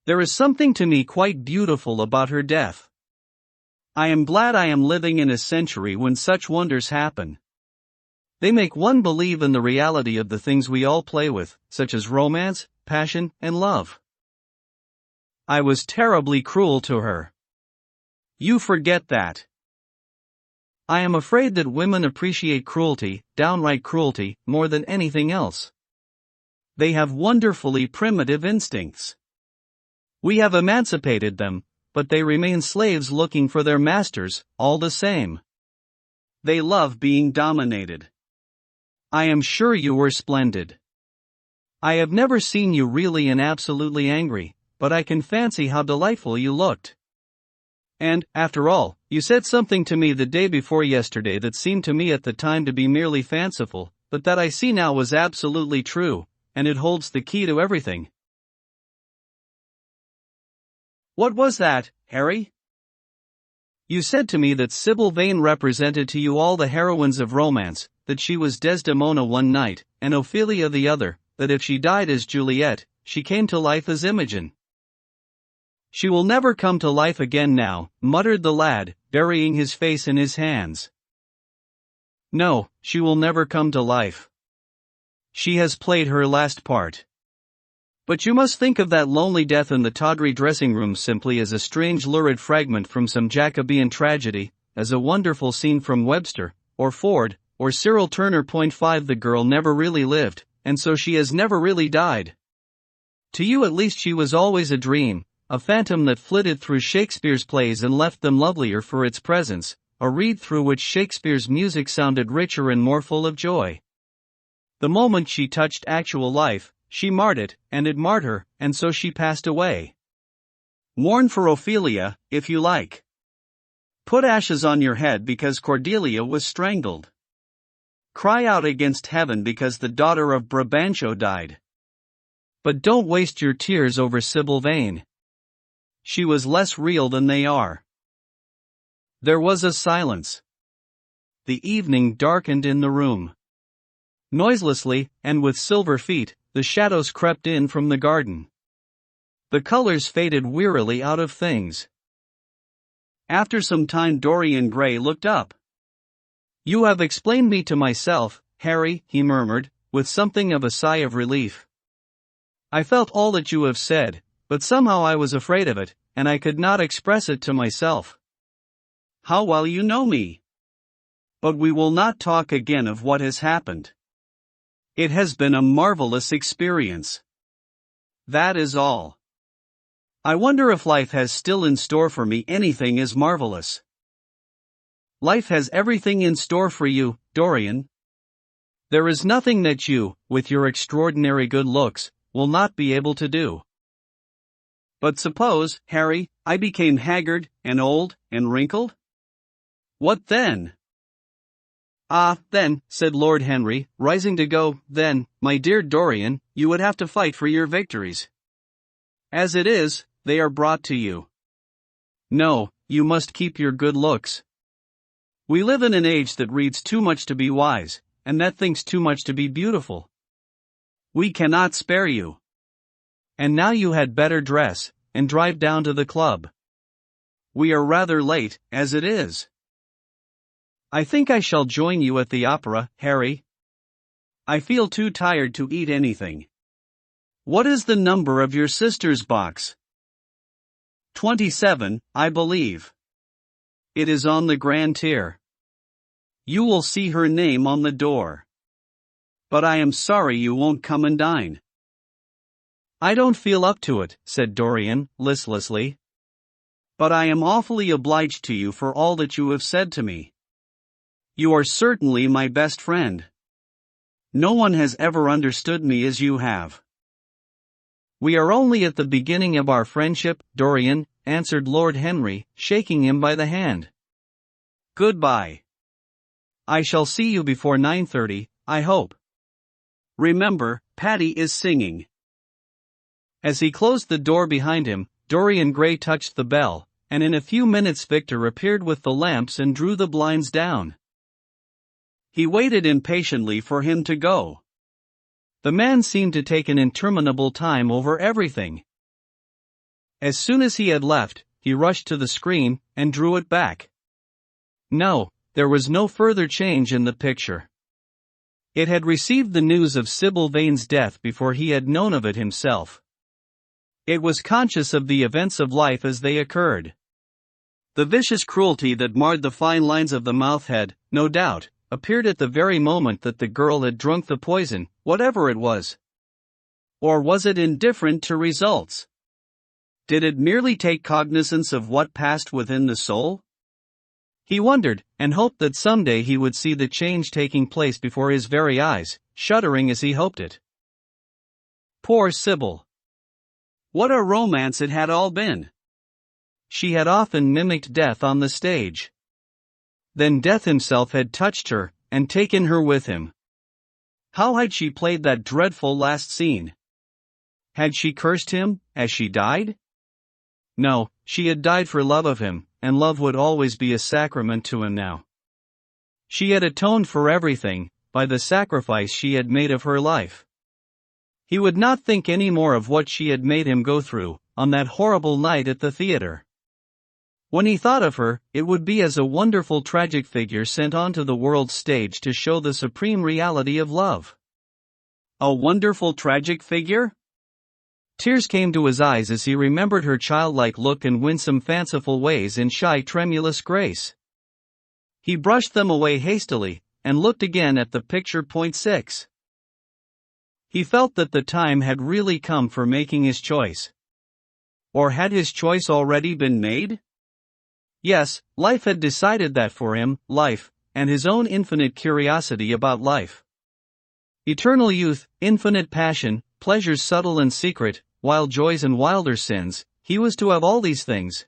There is something to me quite beautiful about her death. I am glad I am living in a century when such wonders happen. They make one believe in the reality of the things we all play with, such as romance, passion, and love. I was terribly cruel to her. You forget that. I am afraid that women appreciate cruelty, downright cruelty, more than anything else. They have wonderfully primitive instincts. We have emancipated them, but they remain slaves looking for their masters, all the same. They love being dominated. I am sure you were splendid. I have never seen you really and absolutely angry, but I can fancy how delightful you looked. And, after all, you said something to me the day before yesterday that seemed to me at the time to be merely fanciful, but that I see now was absolutely true, and it holds the key to everything. What was that, Harry? You said to me that Sybil Vane represented to you all the heroines of romance, that she was Desdemona one night, and Ophelia the other, that if she died as Juliet, she came to life as Imogen. She will never come to life again now, muttered the lad, burying his face in his hands. No, she will never come to life. She has played her last part. But you must think of that lonely death in the tawdry dressing room simply as a strange lurid fragment from some Jacobean tragedy, as a wonderful scene from Webster, or Ford, or Cyril Turner. 5 The girl never really lived, and so she has never really died. To you at least she was always a dream, a phantom that flitted through Shakespeare's plays and left them lovelier for its presence, a reed through which Shakespeare's music sounded richer and more full of joy. The moment she touched actual life, she marred it, and it marred her, and so she passed away. Mourn for Ophelia, if you like. Put ashes on your head because Cordelia was strangled. Cry out against heaven because the daughter of Brabantio died. But don't waste your tears over Sybil Vane. She was less real than they are. There was a silence. The evening darkened in the room. Noiselessly, and with silver feet, the shadows crept in from the garden. The colors faded wearily out of things. After some time Dorian Gray looked up. You have explained me to myself, Harry, he murmured, with something of a sigh of relief. I felt all that you have said, but somehow I was afraid of it, and I could not express it to myself. How well you know me! But we will not talk again of what has happened. It has been a marvelous experience. That is all. I wonder if life has still in store for me anything as marvelous. Life has everything in store for you, Dorian. There is nothing that you, with your extraordinary good looks, will not be able to do. But suppose, Harry, I became haggard, and old, and wrinkled? What then? Ah, then, said Lord Henry, rising to go, then, my dear Dorian, you would have to fight for your victories. As it is, they are brought to you. No, you must keep your good looks. We live in an age that reads too much to be wise, and that thinks too much to be beautiful. We cannot spare you. And now you had better dress, and drive down to the club. We are rather late, as it is. I think I shall join you at the opera, Harry. I feel too tired to eat anything. What is the number of your sister's box? 27, I believe. It is on the grand tier. You will see her name on the door. But I am sorry you won't come and dine. I don't feel up to it, said Dorian, listlessly. But I am awfully obliged to you for all that you have said to me. You are certainly my best friend. No one has ever understood me as you have. We are only at the beginning of our friendship, Dorian, answered Lord Henry, shaking him by the hand. Goodbye. I shall see you before 9:30, I hope. Remember, Patty is singing. As he closed the door behind him, Dorian Gray touched the bell, and in a few minutes Victor appeared with the lamps and drew the blinds down. He waited impatiently for him to go. The man seemed to take an interminable time over everything. As soon as he had left, he rushed to the screen, and drew it back. No, there was no further change in the picture. It had received the news of Sybil Vane's death before he had known of it himself. It was conscious of the events of life as they occurred. The vicious cruelty that marred the fine lines of the mouth had, no doubt, appeared at the very moment that the girl had drunk the poison, whatever it was. Or was it indifferent to results? Did it merely take cognizance of what passed within the soul? He wondered, and hoped that someday he would see the change taking place before his very eyes, shuddering as he hoped it. Poor Sybil. What a romance it had all been! She had often mimicked death on the stage. Then death himself had touched her, and taken her with him. How had she played that dreadful last scene? Had she cursed him, as she died? No, she had died for love of him, and love would always be a sacrament to him now. She had atoned for everything, by the sacrifice she had made of her life. He would not think any more of what she had made him go through, on that horrible night at the theater. When he thought of her, it would be as a wonderful tragic figure sent onto the world's stage to show the supreme reality of love. A wonderful tragic figure? Tears came to his eyes as he remembered her childlike look and winsome fanciful ways and shy tremulous grace. He brushed them away hastily, and looked again at the picture. 6. He felt that the time had really come for making his choice. Or had his choice already been made? Yes, life had decided that for him, life, and his own infinite curiosity about life. Eternal youth, infinite passion, pleasures subtle and secret, wild joys and wilder sins, he was to have all these things.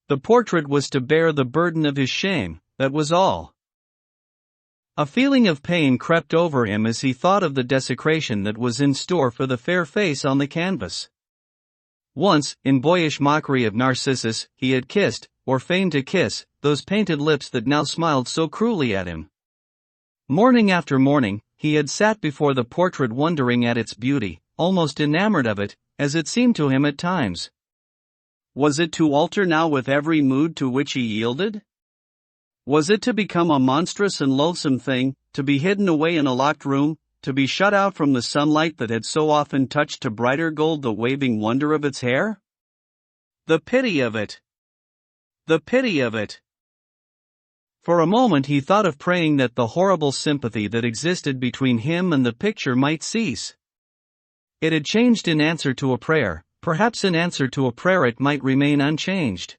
The portrait was to bear the burden of his shame, that was all. A feeling of pain crept over him as he thought of the desecration that was in store for the fair face on the canvas. Once, in boyish mockery of Narcissus, he had kissed, or feigned to kiss, those painted lips that now smiled so cruelly at him. Morning after morning, he had sat before the portrait wondering at its beauty, almost enamored of it, as it seemed to him at times. Was it to alter now with every mood to which he yielded? Was it to become a monstrous and loathsome thing, to be hidden away in a locked room, to be shut out from the sunlight that had so often touched to brighter gold the waving wonder of its hair? The pity of it! The pity of it! For a moment he thought of praying that the horrible sympathy that existed between him and the picture might cease. It had changed in answer to a prayer, perhaps in answer to a prayer it might remain unchanged.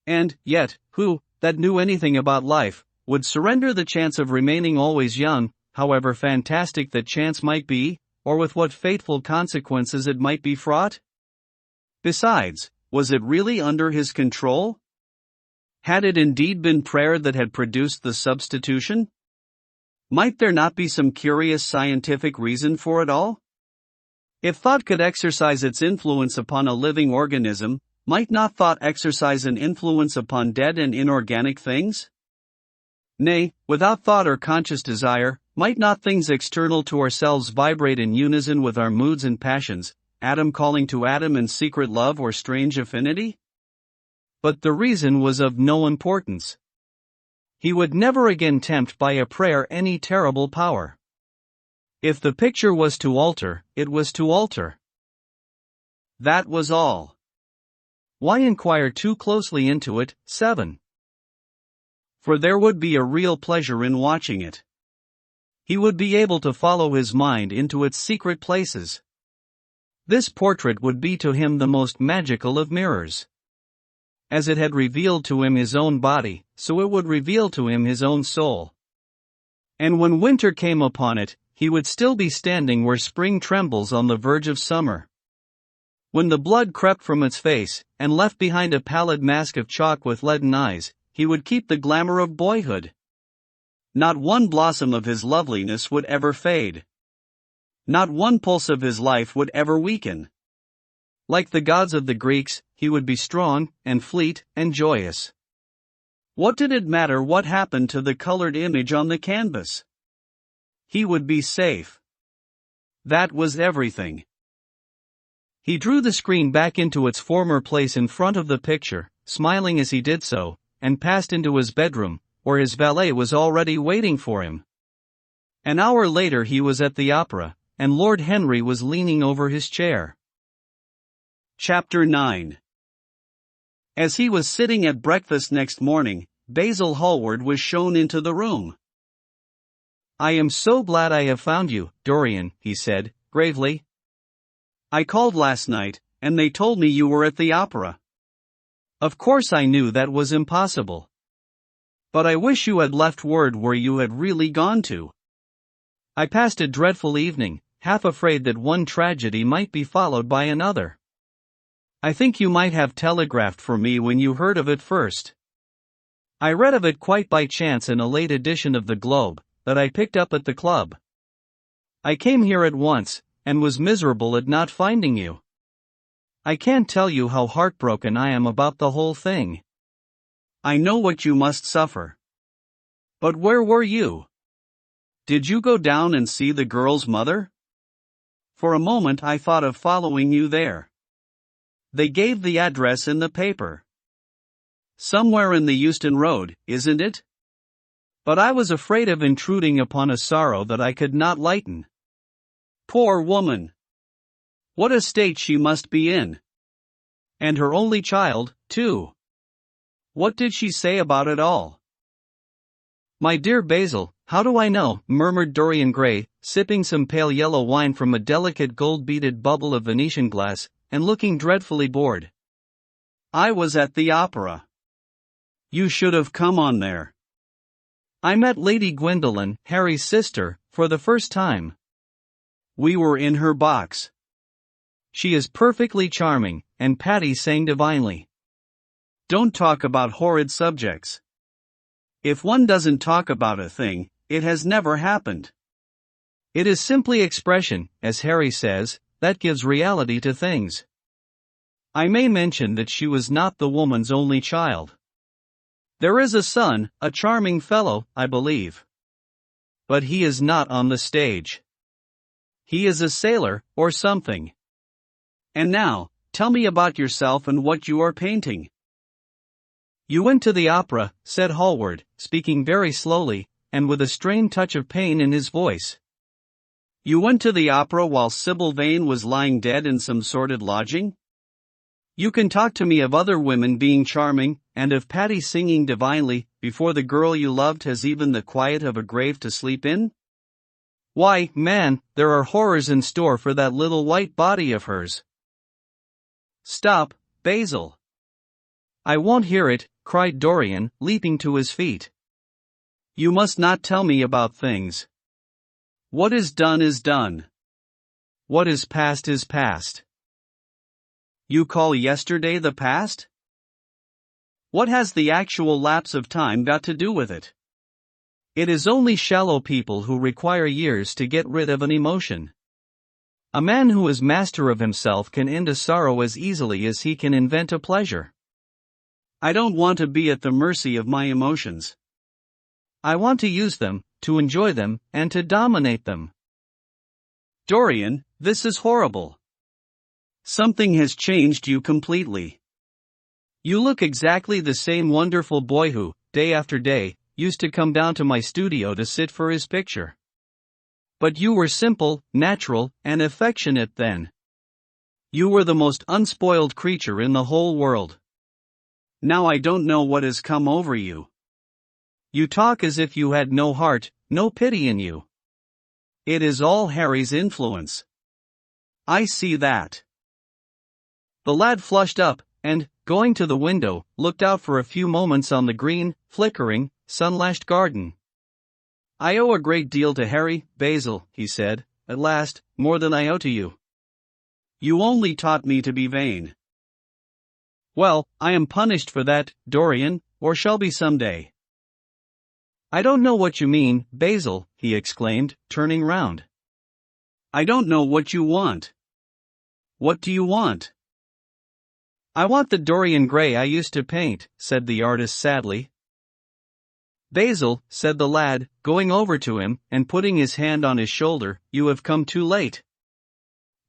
And, yet, who, that knew anything about life, would surrender the chance of remaining always young, however fantastic that chance might be, or with what fateful consequences it might be fraught? Besides, was it really under his control? Had it indeed been prayer that had produced the substitution? Might there not be some curious scientific reason for it all? If thought could exercise its influence upon a living organism, might not thought exercise an influence upon dead and inorganic things? Nay, without thought or conscious desire, might not things external to ourselves vibrate in unison with our moods and passions, atom calling to atom in secret love or strange affinity? But the reason was of no importance. He would never again tempt by a prayer any terrible power. If the picture was to alter, it was to alter. That was all. Why inquire too closely into it? 7. For there would be a real pleasure in watching it. He would be able to follow his mind into its secret places. This portrait would be to him the most magical of mirrors. As it had revealed to him his own body, so it would reveal to him his own soul. And when winter came upon it, he would still be standing where spring trembles on the verge of summer. When the blood crept from its face, and left behind a pallid mask of chalk with leaden eyes, he would keep the glamour of boyhood. Not one blossom of his loveliness would ever fade. Not one pulse of his life would ever weaken. Like the gods of the Greeks, he would be strong, and fleet, and joyous. What did it matter what happened to the colored image on the canvas? He would be safe. That was everything. He drew the screen back into its former place in front of the picture, smiling as he did so, and passed into his bedroom, where his valet was already waiting for him. An hour later he was at the opera, and Lord Henry was leaning over his chair. Chapter 9. As he was sitting at breakfast next morning, Basil Hallward was shown into the room. "I am so glad I have found you, Dorian," he said, gravely. "I called last night, and they told me you were at the opera. Of course I knew that was impossible. But I wish you had left word where you had really gone to. I passed a dreadful evening, half afraid that one tragedy might be followed by another. I think you might have telegraphed for me when you heard of it first. I read of it quite by chance in a late edition of the Globe, that I picked up at the club. I came here at once, and was miserable at not finding you. I can't tell you how heartbroken I am about the whole thing. I know what you must suffer. But where were you? Did you go down and see the girl's mother? For a moment I thought of following you there. They gave the address in the paper. Somewhere in the Euston Road, isn't it? But I was afraid of intruding upon a sorrow that I could not lighten. Poor woman! What a state she must be in. And her only child, too. What did she say about it all? My dear Basil, how do I know, murmured Dorian Gray, sipping some pale yellow wine from a delicate gold-beaded bubble of Venetian glass, and looking dreadfully bored. I was at the opera. You should have come on there. I met Lady Gwendolen, Harry's sister, for the first time. We were in her box. She is perfectly charming, and Patty sang divinely. Don't talk about horrid subjects. If one doesn't talk about a thing, it has never happened. It is simply expression, as Harry says, that gives reality to things. I may mention that she was not the woman's only child. There is a son, a charming fellow, I believe. But he is not on the stage. He is a sailor, or something. And now, tell me about yourself and what you are painting. You went to the opera, said Hallward, speaking very slowly, and with a strained touch of pain in his voice. You went to the opera while Sybil Vane was lying dead in some sordid lodging? You can talk to me of other women being charming, and of Patty singing divinely, before the girl you loved has even the quiet of a grave to sleep in? Why, man, there are horrors in store for that little white body of hers. Stop, Basil. I won't hear it, cried Dorian, leaping to his feet. You must not tell me about things. What is done is done. What is past is past. You call yesterday the past? What has the actual lapse of time got to do with it? It is only shallow people who require years to get rid of an emotion. A man who is master of himself can end a sorrow as easily as he can invent a pleasure. I don't want to be at the mercy of my emotions. I want to use them, to enjoy them, and to dominate them. Dorian, this is horrible. Something has changed you completely. You look exactly the same wonderful boy who, day after day, used to come down to my studio to sit for his picture. But you were simple, natural, and affectionate then. You were the most unspoiled creature in the whole world. Now I don't know what has come over you. You talk as if you had no heart, no pity in you. It is all Harry's influence. I see that. The lad flushed up, and, going to the window, looked out for a few moments on the green, flickering, sun-lashed garden. I owe a great deal to Harry, Basil, he said, at last, more than I owe to you. You only taught me to be vain. Well, I am punished for that, Dorian, or shall be some day. I don't know what you mean, Basil, he exclaimed, turning round. I don't know what you want. What do you want? I want the Dorian Gray I used to paint, said the artist sadly. Basil, said the lad, going over to him, and putting his hand on his shoulder, you have come too late.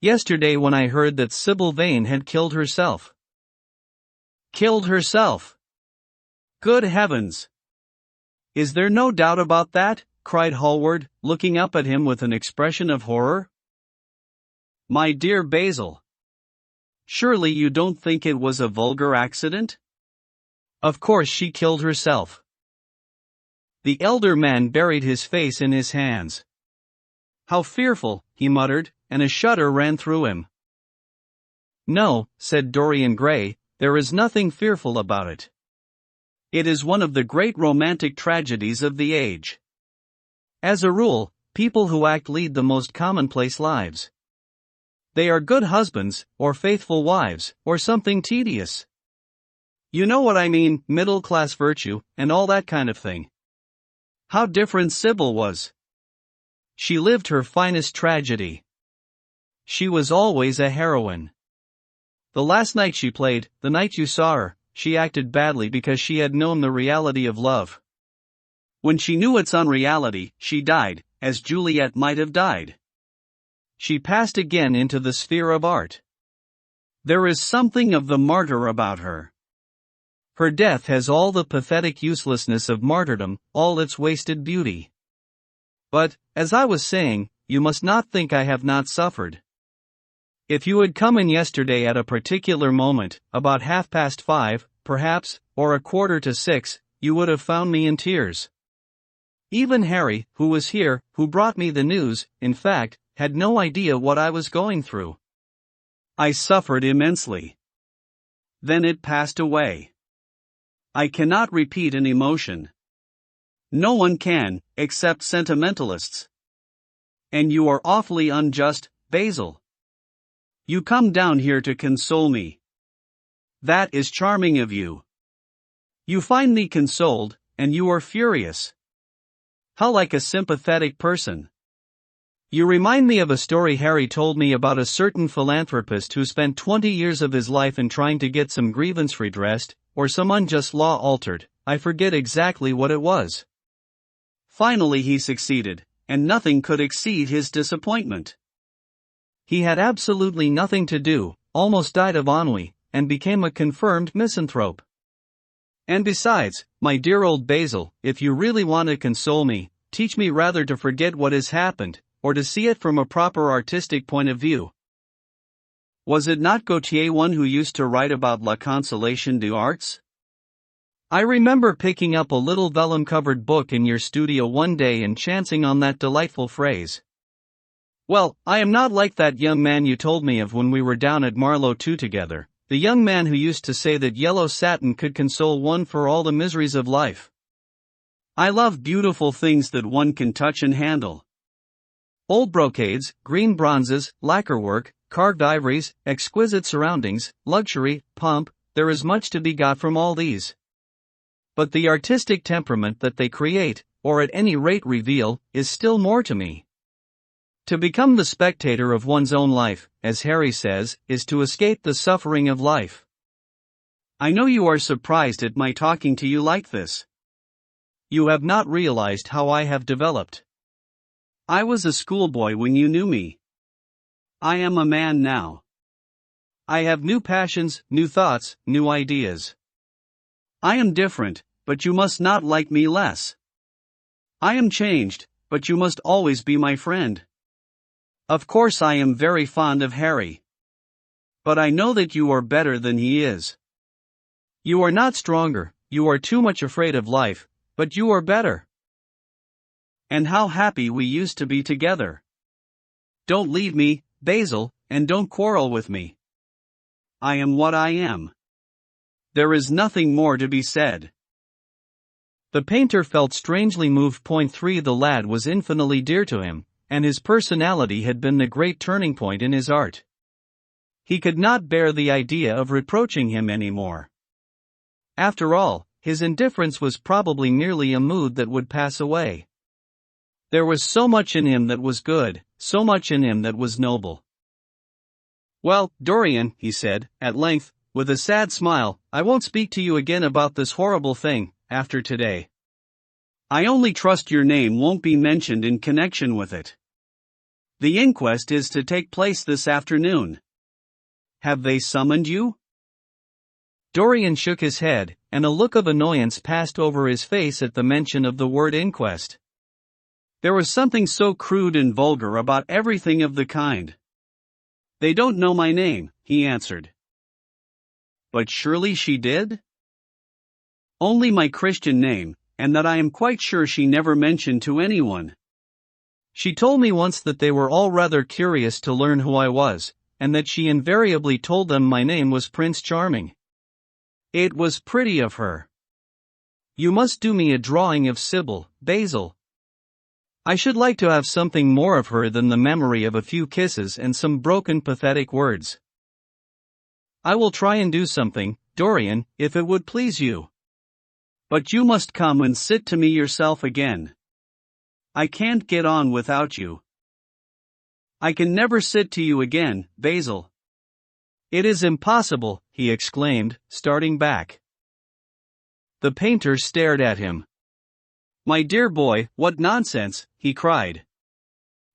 Yesterday when I heard that Sybil Vane had killed herself. Killed herself? Good heavens! Is there no doubt about that? Cried Hallward, looking up at him with an expression of horror. My dear Basil! Surely you don't think it was a vulgar accident? Of course she killed herself. The elder man buried his face in his hands. How fearful, he muttered, and a shudder ran through him. No, said Dorian Gray, there is nothing fearful about it. It is one of the great romantic tragedies of the age. As a rule, people who act lead the most commonplace lives. They are good husbands, or faithful wives, or something tedious. You know what I mean, middle-class virtue, and all that kind of thing. How different Sybil was. She lived her finest tragedy. She was always a heroine. The last night she played, the night you saw her, she acted badly because she had known the reality of love. When she knew its unreality, she died, as Juliet might have died. She passed again into the sphere of art. There is something of the martyr about her. Her death has all the pathetic uselessness of martyrdom, all its wasted beauty. But, as I was saying, you must not think I have not suffered. If you had come in yesterday at a particular moment, about 5:30, perhaps, or 5:45, you would have found me in tears. Even Harry, who was here, who brought me the news, in fact, had no idea what I was going through. I suffered immensely. Then it passed away. I cannot repeat an emotion. No one can, except sentimentalists. And you are awfully unjust, Basil. You come down here to console me. That is charming of you. You find me consoled, and you are furious. How like a sympathetic person. You remind me of a story Harry told me about a certain philanthropist who spent 20 years of his life in trying to get some grievance redressed, or some unjust law altered. I forget exactly what it was. Finally he succeeded, and nothing could exceed his disappointment. He had absolutely nothing to do, almost died of ennui, and became a confirmed misanthrope. And besides, my dear old Basil, if you really want to console me, teach me rather to forget what has happened, or to see it from a proper artistic point of view. Was it not Gautier one who used to write about La Consolation des Arts? I remember picking up a little vellum-covered book in your studio one day and chancing on that delightful phrase. Well, I am not like that young man you told me of when we were down at Marlow 2 together, the young man who used to say that yellow satin could console one for all the miseries of life. I love beautiful things that one can touch and handle. Old brocades, green bronzes, lacquerwork, carved ivories, exquisite surroundings, luxury, pomp, there is much to be got from all these. But the artistic temperament that they create, or at any rate reveal, is still more to me. To become the spectator of one's own life, as Harry says, is to escape the suffering of life. I know you are surprised at my talking to you like this. You have not realized how I have developed. I was a schoolboy when you knew me. I am a man now. I have new passions, new thoughts, new ideas. I am different, but you must not like me less. I am changed, but you must always be my friend. Of course I am very fond of Harry. But I know that you are better than he is. You are not stronger, you are too much afraid of life, but you are better. And how happy we used to be together. Don't leave me, Basil, and don't quarrel with me. I am what I am. There is nothing more to be said. The painter felt strangely moved. 3 The lad was infinitely dear to him, and his personality had been the great turning point in his art. He could not bear the idea of reproaching him anymore. After all, his indifference was probably merely a mood that would pass away. There was so much in him that was good, so much in him that was noble. Well, Dorian, he said, at length, with a sad smile, I won't speak to you again about this horrible thing, after today. I only trust your name won't be mentioned in connection with it. The inquest is to take place this afternoon. Have they summoned you? Dorian shook his head, and a look of annoyance passed over his face at the mention of the word inquest. There was something so crude and vulgar about everything of the kind. They don't know my name, he answered. But surely she did? Only my Christian name, and that I am quite sure she never mentioned to anyone. She told me once that they were all rather curious to learn who I was, and that she invariably told them my name was Prince Charming. It was pretty of her. You must do me a drawing of Sybil, Basil. I should like to have something more of her than the memory of a few kisses and some broken pathetic words. I will try and do something, Dorian, if it would please you. But you must come and sit to me yourself again. I can't get on without you. I can never sit to you again, Basil. It is impossible, he exclaimed, starting back. The painter stared at him. My dear boy, what nonsense, he cried.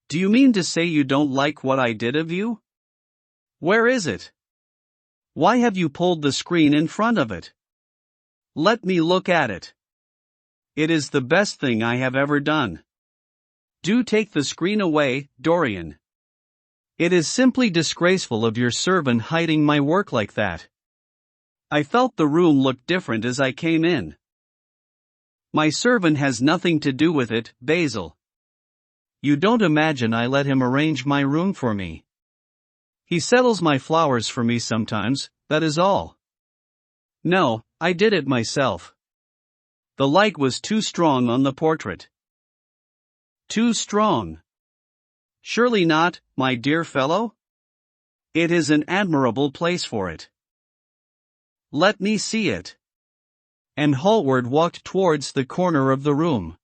Do you mean to say you don't like what I did of you? Where is it? Why have you pulled the screen in front of it? Let me look at it. It is the best thing I have ever done. Do take the screen away, Dorian. It is simply disgraceful of your servant hiding my work like that. I felt the room looked different as I came in. My servant has nothing to do with it, Basil. You don't imagine I let him arrange my room for me. He settles my flowers for me sometimes, that is all. No, I did it myself. The light was too strong on the portrait. Too strong? Surely not, my dear fellow? It is an admirable place for it. Let me see it. And Hallward walked towards the corner of the room.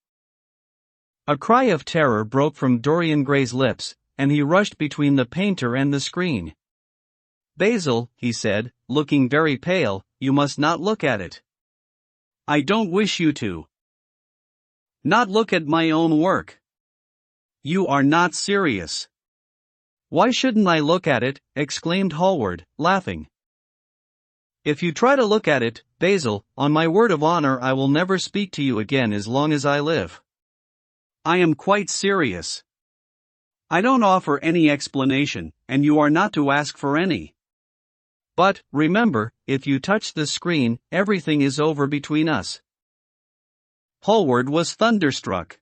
A cry of terror broke from Dorian Gray's lips, and he rushed between the painter and the screen. Basil, he said, looking very pale, you must not look at it. I don't wish you to. Not look at my own work. You are not serious. Why shouldn't I look at it? Exclaimed Hallward, laughing. If you try to look at it, Basil, on my word of honor I will never speak to you again as long as I live. I am quite serious. I don't offer any explanation, and you are not to ask for any. But, remember, if you touch the screen, everything is over between us. Hallward was thunderstruck.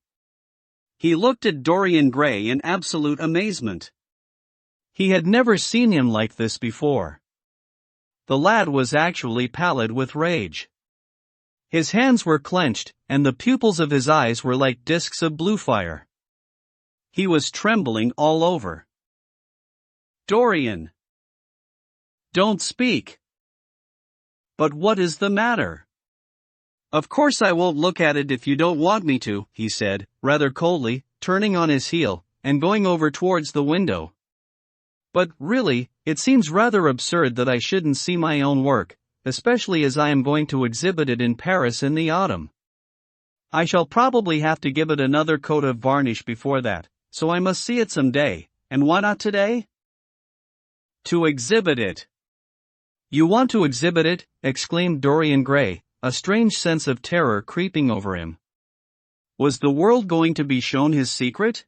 He looked at Dorian Gray in absolute amazement. He had never seen him like this before. The lad was actually pallid with rage. His hands were clenched, and the pupils of his eyes were like discs of blue fire. He was trembling all over. Dorian! Don't speak! But what is the matter? Of course I won't look at it if you don't want me to, he said, rather coldly, turning on his heel, and going over towards the window. But, really, it seems rather absurd that I shouldn't see my own work, especially as I am going to exhibit it in Paris in the autumn. I shall probably have to give it another coat of varnish before that, so I must see it some day, and why not today? To exhibit it. You want to exhibit it? Exclaimed Dorian Gray, a strange sense of terror creeping over him. Was the world going to be shown his secret?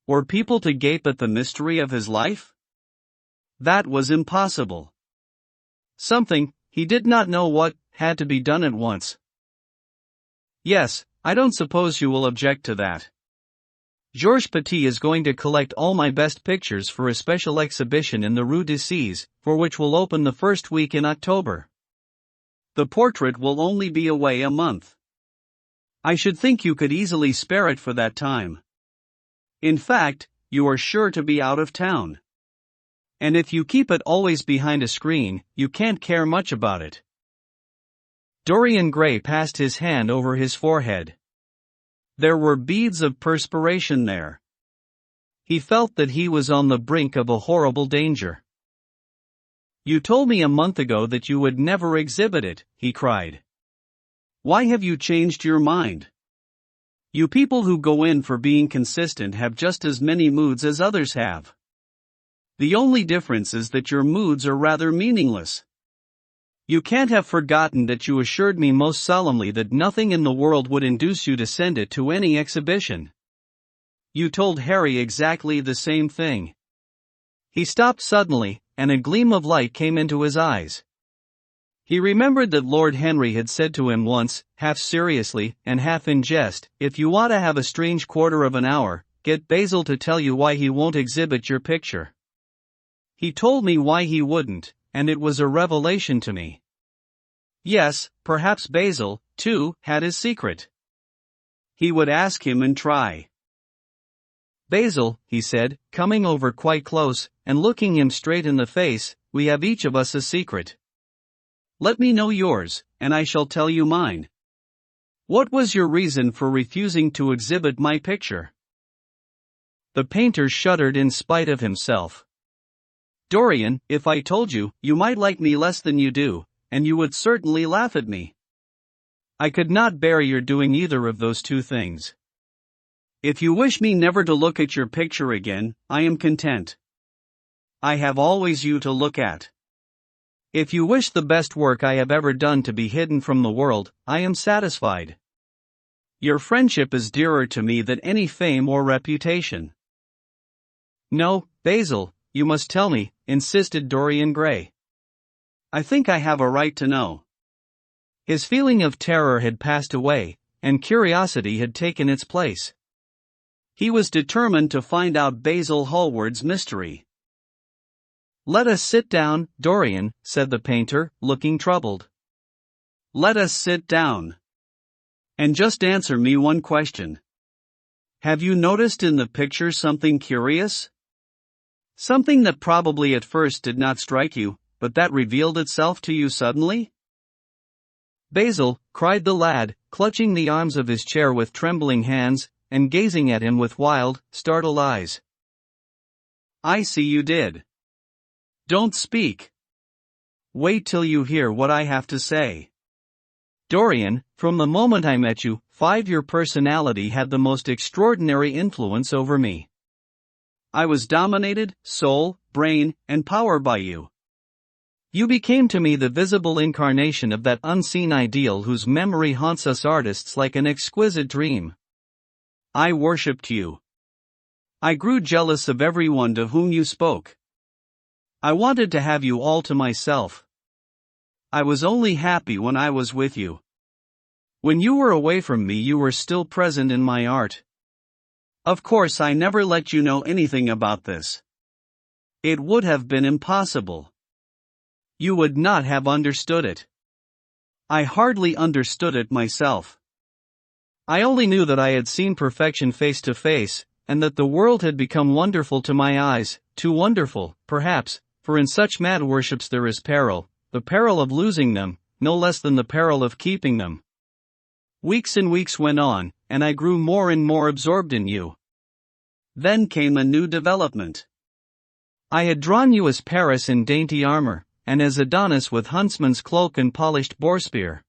Were people to gape at the mystery of his life? That was impossible. Something, he did not know what, had to be done at once. Yes, I don't suppose you will object to that. Georges Petit is going to collect all my best pictures for a special exhibition in the Rue d'Assise, for which will open the first week in October. The portrait will only be away a month. I should think you could easily spare it for that time. In fact, you are sure to be out of town. And if you keep it always behind a screen, you can't care much about it. Dorian Gray passed his hand over his forehead. There were beads of perspiration there. He felt that he was on the brink of a horrible danger. You told me a month ago that you would never exhibit it, he cried. Why have you changed your mind? You people who go in for being consistent have just as many moods as others have. The only difference is that your moods are rather meaningless. You can't have forgotten that you assured me most solemnly that nothing in the world would induce you to send it to any exhibition. You told Harry exactly the same thing. He stopped suddenly, and a gleam of light came into his eyes. He remembered that Lord Henry had said to him once, half seriously and half in jest, if you want to have a strange quarter of an hour, get Basil to tell you why he won't exhibit your picture. He told me why he wouldn't, and it was a revelation to me. Yes, perhaps Basil, too, had his secret. He would ask him and try. Basil, he said, coming over quite close, and looking him straight in the face, we have each of us a secret. Let me know yours, and I shall tell you mine. What was your reason for refusing to exhibit my picture? The painter shuddered in spite of himself. Dorian, if I told you, you might like me less than you do, and you would certainly laugh at me. I could not bear your doing either of those two things. If you wish me never to look at your picture again, I am content. I have always you to look at. If you wish the best work I have ever done to be hidden from the world, I am satisfied. Your friendship is dearer to me than any fame or reputation. No, Basil, you must tell me, insisted Dorian Gray. I think I have a right to know. His feeling of terror had passed away, and curiosity had taken its place. He was determined to find out Basil Hallward's mystery. Let us sit down, Dorian, said the painter, looking troubled. Let us sit down. And just answer me one question. Have you noticed in the picture something curious? Something that probably at first did not strike you, but that revealed itself to you suddenly? Basil, cried the lad, clutching the arms of his chair with trembling hands, and gazing at him with wild, startled eyes. I see you did. Don't speak. Wait till you hear what I have to say. Dorian, from the moment I met you, your personality had the most extraordinary influence over me. I was dominated, soul, brain, and power by you. You became to me the visible incarnation of that unseen ideal whose memory haunts us artists like an exquisite dream. I worshipped you. I grew jealous of everyone to whom you spoke. I wanted to have you all to myself. I was only happy when I was with you. When you were away from me, you were still present in my art. Of course, I never let you know anything about this. It would have been impossible. You would not have understood it. I hardly understood it myself. I only knew that I had seen perfection face to face, and that the world had become wonderful to my eyes, too wonderful, perhaps, for in such mad worships there is peril, the peril of losing them, no less than the peril of keeping them. Weeks and weeks went on, and I grew more and more absorbed in you. Then came a new development. I had drawn you as Paris in dainty armor, and as Adonis with huntsman's cloak and polished boar spear.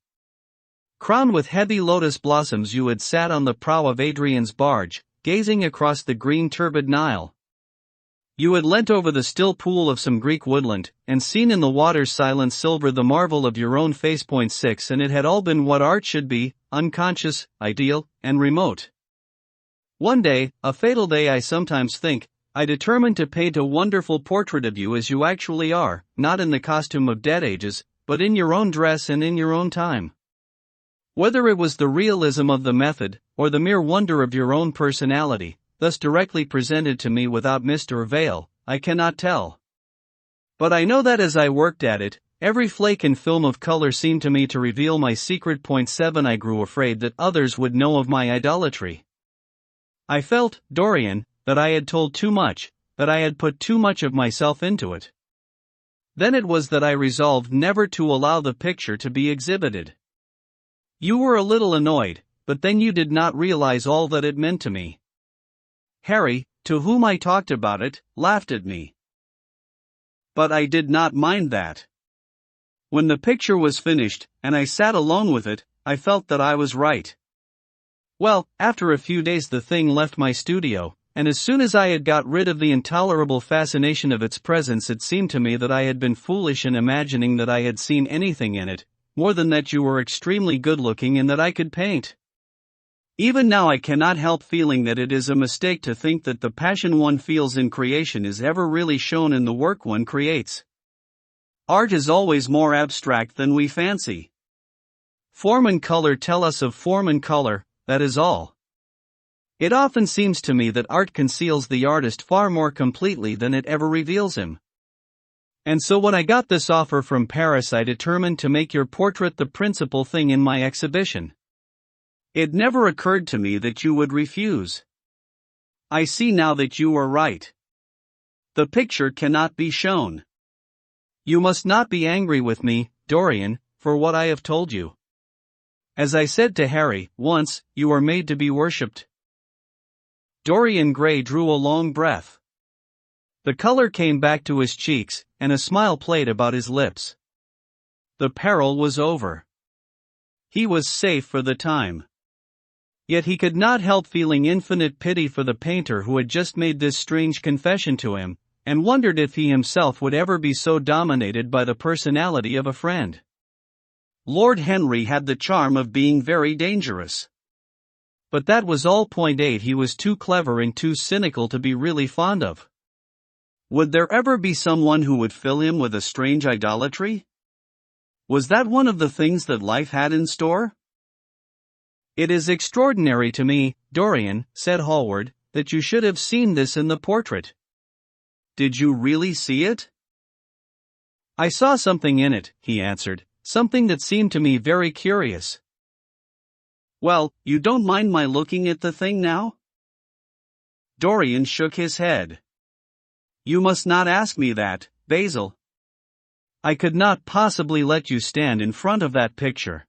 Crowned with heavy lotus blossoms, you had sat on the prow of Adrian's barge, gazing across the green turbid Nile. You had leant over the still pool of some Greek woodland, and seen in the water's silent silver the marvel of your own face. 6 And it had all been what art should be, unconscious, ideal, and remote. One day, a fatal day I sometimes think, I determined to paint a wonderful portrait of you as you actually are, not in the costume of dead ages, but in your own dress and in your own time. Whether it was the realism of the method, or the mere wonder of your own personality, thus directly presented to me without mist or veil, I cannot tell. But I know that as I worked at it, every flake and film of color seemed to me to reveal my secret. 7 I grew afraid that others would know of my idolatry. I felt, Dorian, that I had told too much, that I had put too much of myself into it. Then it was that I resolved never to allow the picture to be exhibited. You were a little annoyed, but then you did not realize all that it meant to me. Harry, to whom I talked about it, laughed at me. But I did not mind that. When the picture was finished, and I sat alone with it, I felt that I was right. Well, after a few days the thing left my studio, and as soon as I had got rid of the intolerable fascination of its presence, it seemed to me that I had been foolish in imagining that I had seen anything in it, more than that you were extremely good-looking and that I could paint. Even now I cannot help feeling that it is a mistake to think that the passion one feels in creation is ever really shown in the work one creates. Art is always more abstract than we fancy. Form and color tell us of form and color, that is all. It often seems to me that art conceals the artist far more completely than it ever reveals him. And so when I got this offer from Paris, I determined to make your portrait the principal thing in my exhibition. It never occurred to me that you would refuse. I see now that you were right. The picture cannot be shown. You must not be angry with me, Dorian, for what I have told you. As I said to Harry, once, you are made to be worshipped. Dorian Gray drew a long breath. The color came back to his cheeks, and a smile played about his lips. The peril was over. He was safe for the time. Yet he could not help feeling infinite pity for the painter who had just made this strange confession to him, and wondered if he himself would ever be so dominated by the personality of a friend. Lord Henry had the charm of being very dangerous. But that was all. Point 8. He was too clever and too cynical to be really fond of. Would there ever be someone who would fill him with a strange idolatry? Was that one of the things that life had in store? It is extraordinary to me, Dorian, said Hallward, that you should have seen this in the portrait. Did you really see it? I saw something in it, he answered, something that seemed to me very curious. Well, you don't mind my looking at the thing now? Dorian shook his head. You must not ask me that, Basil. I could not possibly let you stand in front of that picture.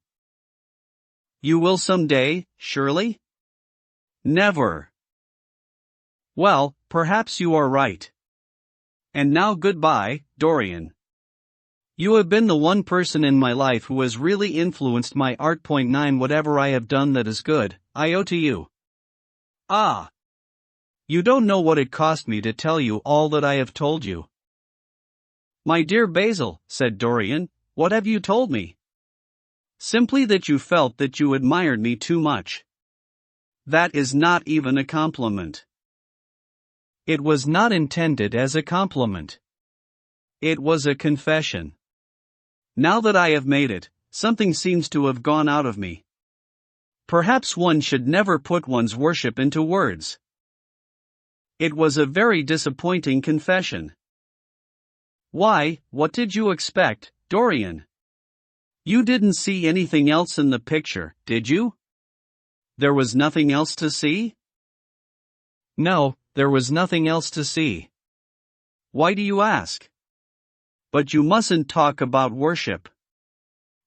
You will someday, surely? Never. Well, perhaps you are right. And now goodbye, Dorian. You have been the one person in my life who has really influenced my art. 9 Whatever I have done that is good, I owe to you. Ah! You don't know what it cost me to tell you all that I have told you. My dear Basil, said Dorian, what have you told me? Simply that you felt that you admired me too much. That is not even a compliment. It was not intended as a compliment. It was a confession. Now that I have made it, something seems to have gone out of me. Perhaps one should never put one's worship into words. It was a very disappointing confession. Why, what did you expect, Dorian? You didn't see anything else in the picture, did you? There was nothing else to see? No, there was nothing else to see. Why do you ask? But you mustn't talk about worship.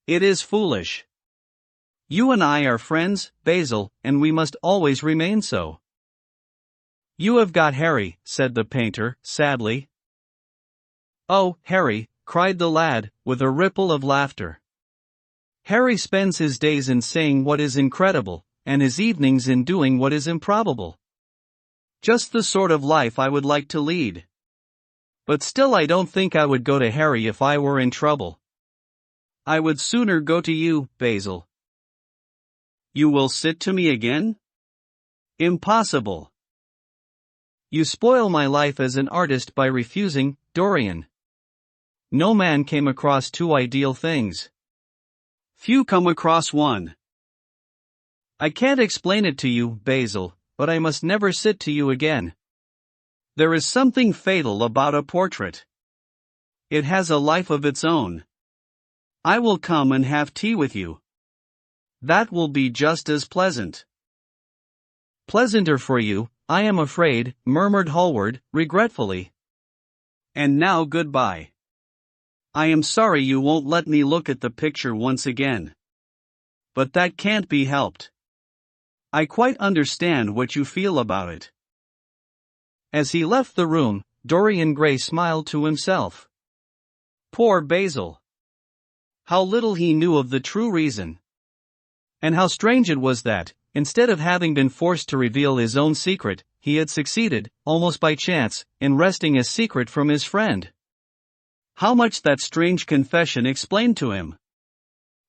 It is foolish. You and I are friends, Basil, and we must always remain so. You have got Harry, said the painter, sadly. Oh, Harry, cried the lad, with a ripple of laughter. Harry spends his days in saying what is incredible, and his evenings in doing what is improbable. Just the sort of life I would like to lead. But still I don't think I would go to Harry if I were in trouble. I would sooner go to you, Basil. You will sit to me again? Impossible. You spoil my life as an artist by refusing, Dorian. No man came across two ideal things. Few come across one. I can't explain it to you, Basil, but I must never sit to you again. There is something fatal about a portrait. It has a life of its own. I will come and have tea with you. That will be just as pleasant. Pleasanter for you, I am afraid, murmured Hallward, regretfully. And now goodbye. I am sorry you won't let me look at the picture once again. But that can't be helped. I quite understand what you feel about it. As he left the room, Dorian Gray smiled to himself. Poor Basil. How little he knew of the true reason. And how strange it was that, instead of having been forced to reveal his own secret, he had succeeded, almost by chance, in wresting a secret from his friend. How much that strange confession explained to him.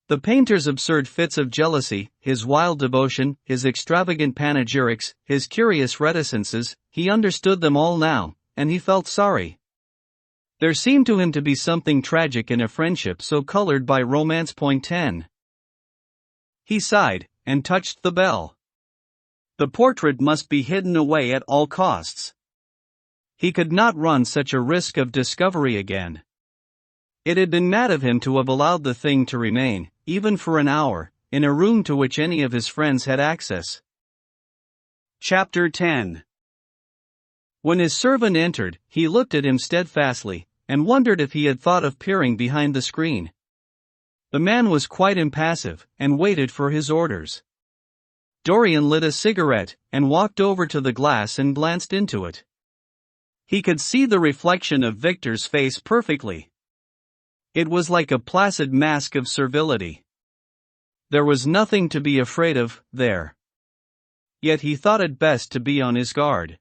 The painter's absurd fits of jealousy, his wild devotion, his extravagant panegyrics, his curious reticences, he understood them all now, and he felt sorry. There seemed to him to be something tragic in a friendship so colored by romance. 10. He sighed, and touched the bell. The portrait must be hidden away at all costs. He could not run such a risk of discovery again. It had been mad of him to have allowed the thing to remain, even for an hour, in a room to which any of his friends had access. Chapter 10. When his servant entered, he looked at him steadfastly, and wondered if he had thought of peering behind the screen. The man was quite impassive, and waited for his orders. Dorian lit a cigarette, and walked over to the glass and glanced into it. He could see the reflection of Victor's face perfectly. It was like a placid mask of servility. There was nothing to be afraid of, there. Yet he thought it best to be on his guard.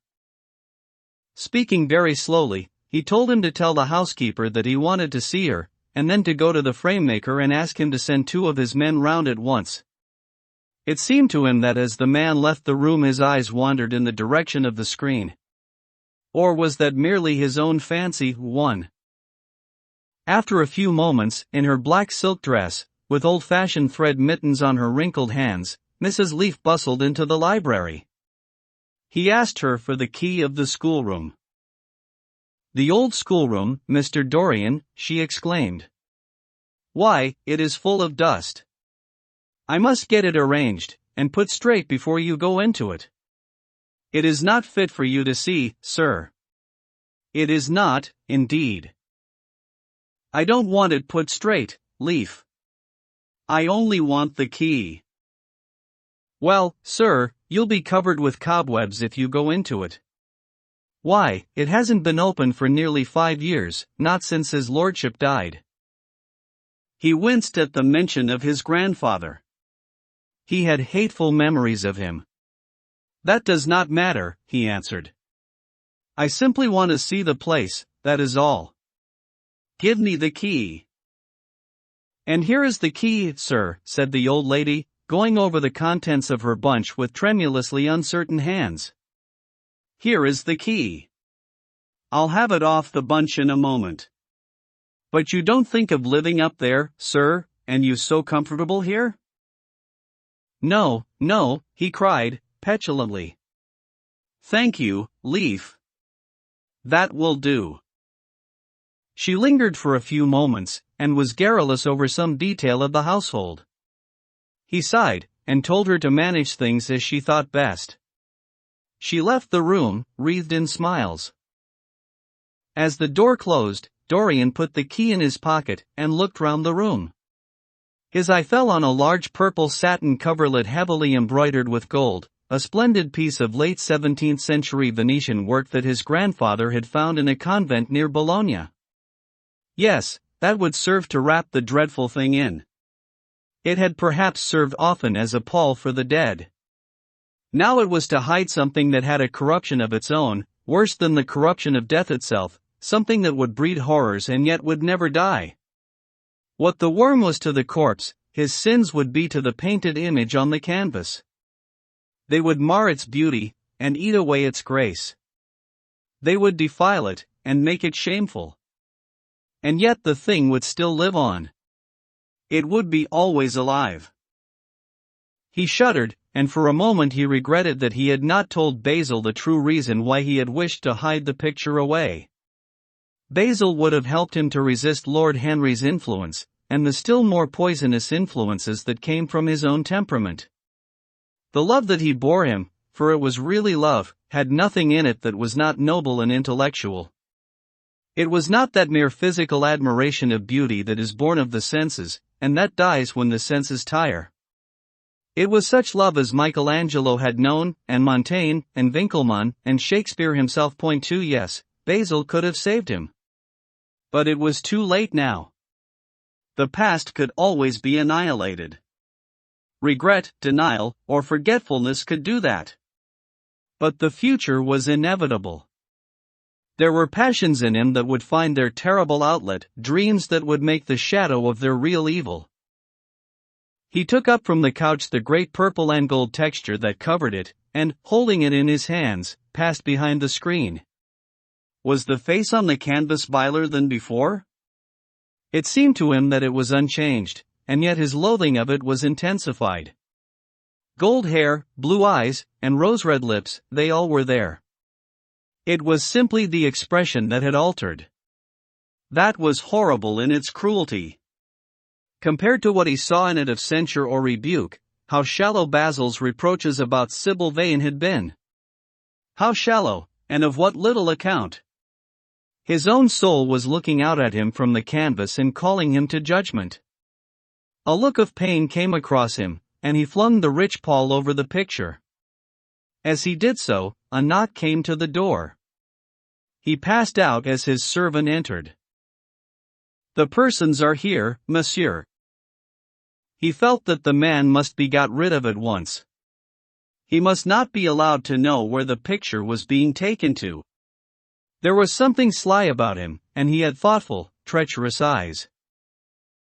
Speaking very slowly, he told him to tell the housekeeper that he wanted to see her, and then to go to the framemaker and ask him to send 2 of his men round at once. It seemed to him that as the man left the room his eyes wandered in the direction of the screen. Or was that merely his own fancy? After a few moments, in her black silk dress, with old-fashioned thread mittens on her wrinkled hands, Mrs. Leaf bustled into the library. He asked her for the key of the schoolroom. "The old schoolroom, Mr. Dorian," she exclaimed. "Why, it is full of dust. I must get it arranged, and put straight before you go into it. It is not fit for you to see, sir. It is not, indeed. I don't want it put straight, Leaf. I only want the key." "Well, sir, you'll be covered with cobwebs if you go into it. Why, it hasn't been opened for nearly 5 years, not since his lordship died." He winced at the mention of his grandfather. He had hateful memories of him. "That does not matter," he answered. "I simply want to see the place, that is all. Give me the key." "And here is the key, sir," said the old lady, going over the contents of her bunch with tremulously uncertain hands. "Here is the key. I'll have it off the bunch in a moment. But you don't think of living up there, sir, and you so comfortable here?" "No, no," he cried, petulantly. "Thank you, Leaf. That will do." She lingered for a few moments, and was garrulous over some detail of the household. He sighed, and told her to manage things as she thought best. She left the room, wreathed in smiles. As the door closed, Dorian put the key in his pocket, and looked round the room. His eye fell on a large purple satin coverlet heavily embroidered with gold, a splendid piece of late 17th century Venetian work that his grandfather had found in a convent near Bologna. Yes, that would serve to wrap the dreadful thing in. It had perhaps served often as a pall for the dead. Now it was to hide something that had a corruption of its own, worse than the corruption of death itself, something that would breed horrors and yet would never die. What the worm was to the corpse, his sins would be to the painted image on the canvas. They would mar its beauty, and eat away its grace. They would defile it, and make it shameful. And yet the thing would still live on. It would be always alive. He shuddered, and for a moment he regretted that he had not told Basil the true reason why he had wished to hide the picture away. Basil would have helped him to resist Lord Henry's influence, and the still more poisonous influences that came from his own temperament. The love that he bore him, for it was really love, had nothing in it that was not noble and intellectual. It was not that mere physical admiration of beauty that is born of the senses, and that dies when the senses tire. It was such love as Michelangelo had known, and Montaigne, and Winckelmann, and Shakespeare himself point to. Yes, Basil could have saved him. But it was too late now. The past could always be annihilated. Regret, denial, or forgetfulness could do that. But the future was inevitable. There were passions in him that would find their terrible outlet, dreams that would make the shadow of their real evil. He took up from the couch the great purple and gold texture that covered it, and, holding it in his hands, passed behind the screen. Was the face on the canvas paler than before? It seemed to him that it was unchanged, and yet his loathing of it was intensified. Gold hair, blue eyes, and rose-red lips, they all were there. It was simply the expression that had altered. That was horrible in its cruelty. Compared to what he saw in it of censure or rebuke, how shallow Basil's reproaches about Sybil Vane had been. How shallow, and of what little account. His own soul was looking out at him from the canvas and calling him to judgment. A look of pain came across him, and he flung the rich pall over the picture. As he did so, a knock came to the door. He passed out as his servant entered. "The persons are here, monsieur." He felt that the man must be got rid of at once. He must not be allowed to know where the picture was being taken to. There was something sly about him, and he had thoughtful, treacherous eyes.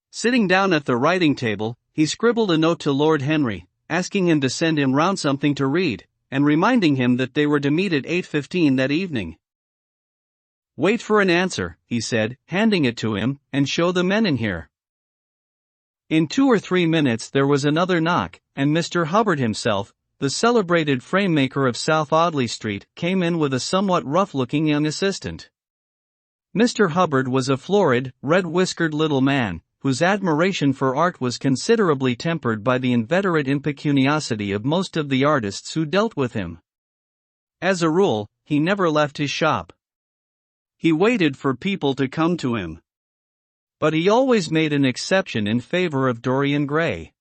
Sitting down at the writing table, he scribbled a note to Lord Henry, asking him to send him round something to read, and reminding him that they were to meet at 8:15 that evening. "Wait for an answer," he said, handing it to him, "and show the men in here." In 2 or 3 minutes there was another knock, and Mr. Hubbard himself, the celebrated frame-maker of South Audley Street, came in with a somewhat rough-looking young assistant. Mr. Hubbard was a florid, red-whiskered little man, whose admiration for art was considerably tempered by the inveterate impecuniosity of most of the artists who dealt with him. As a rule, he never left his shop. He waited for people to come to him. But he always made an exception in favor of Dorian Gray.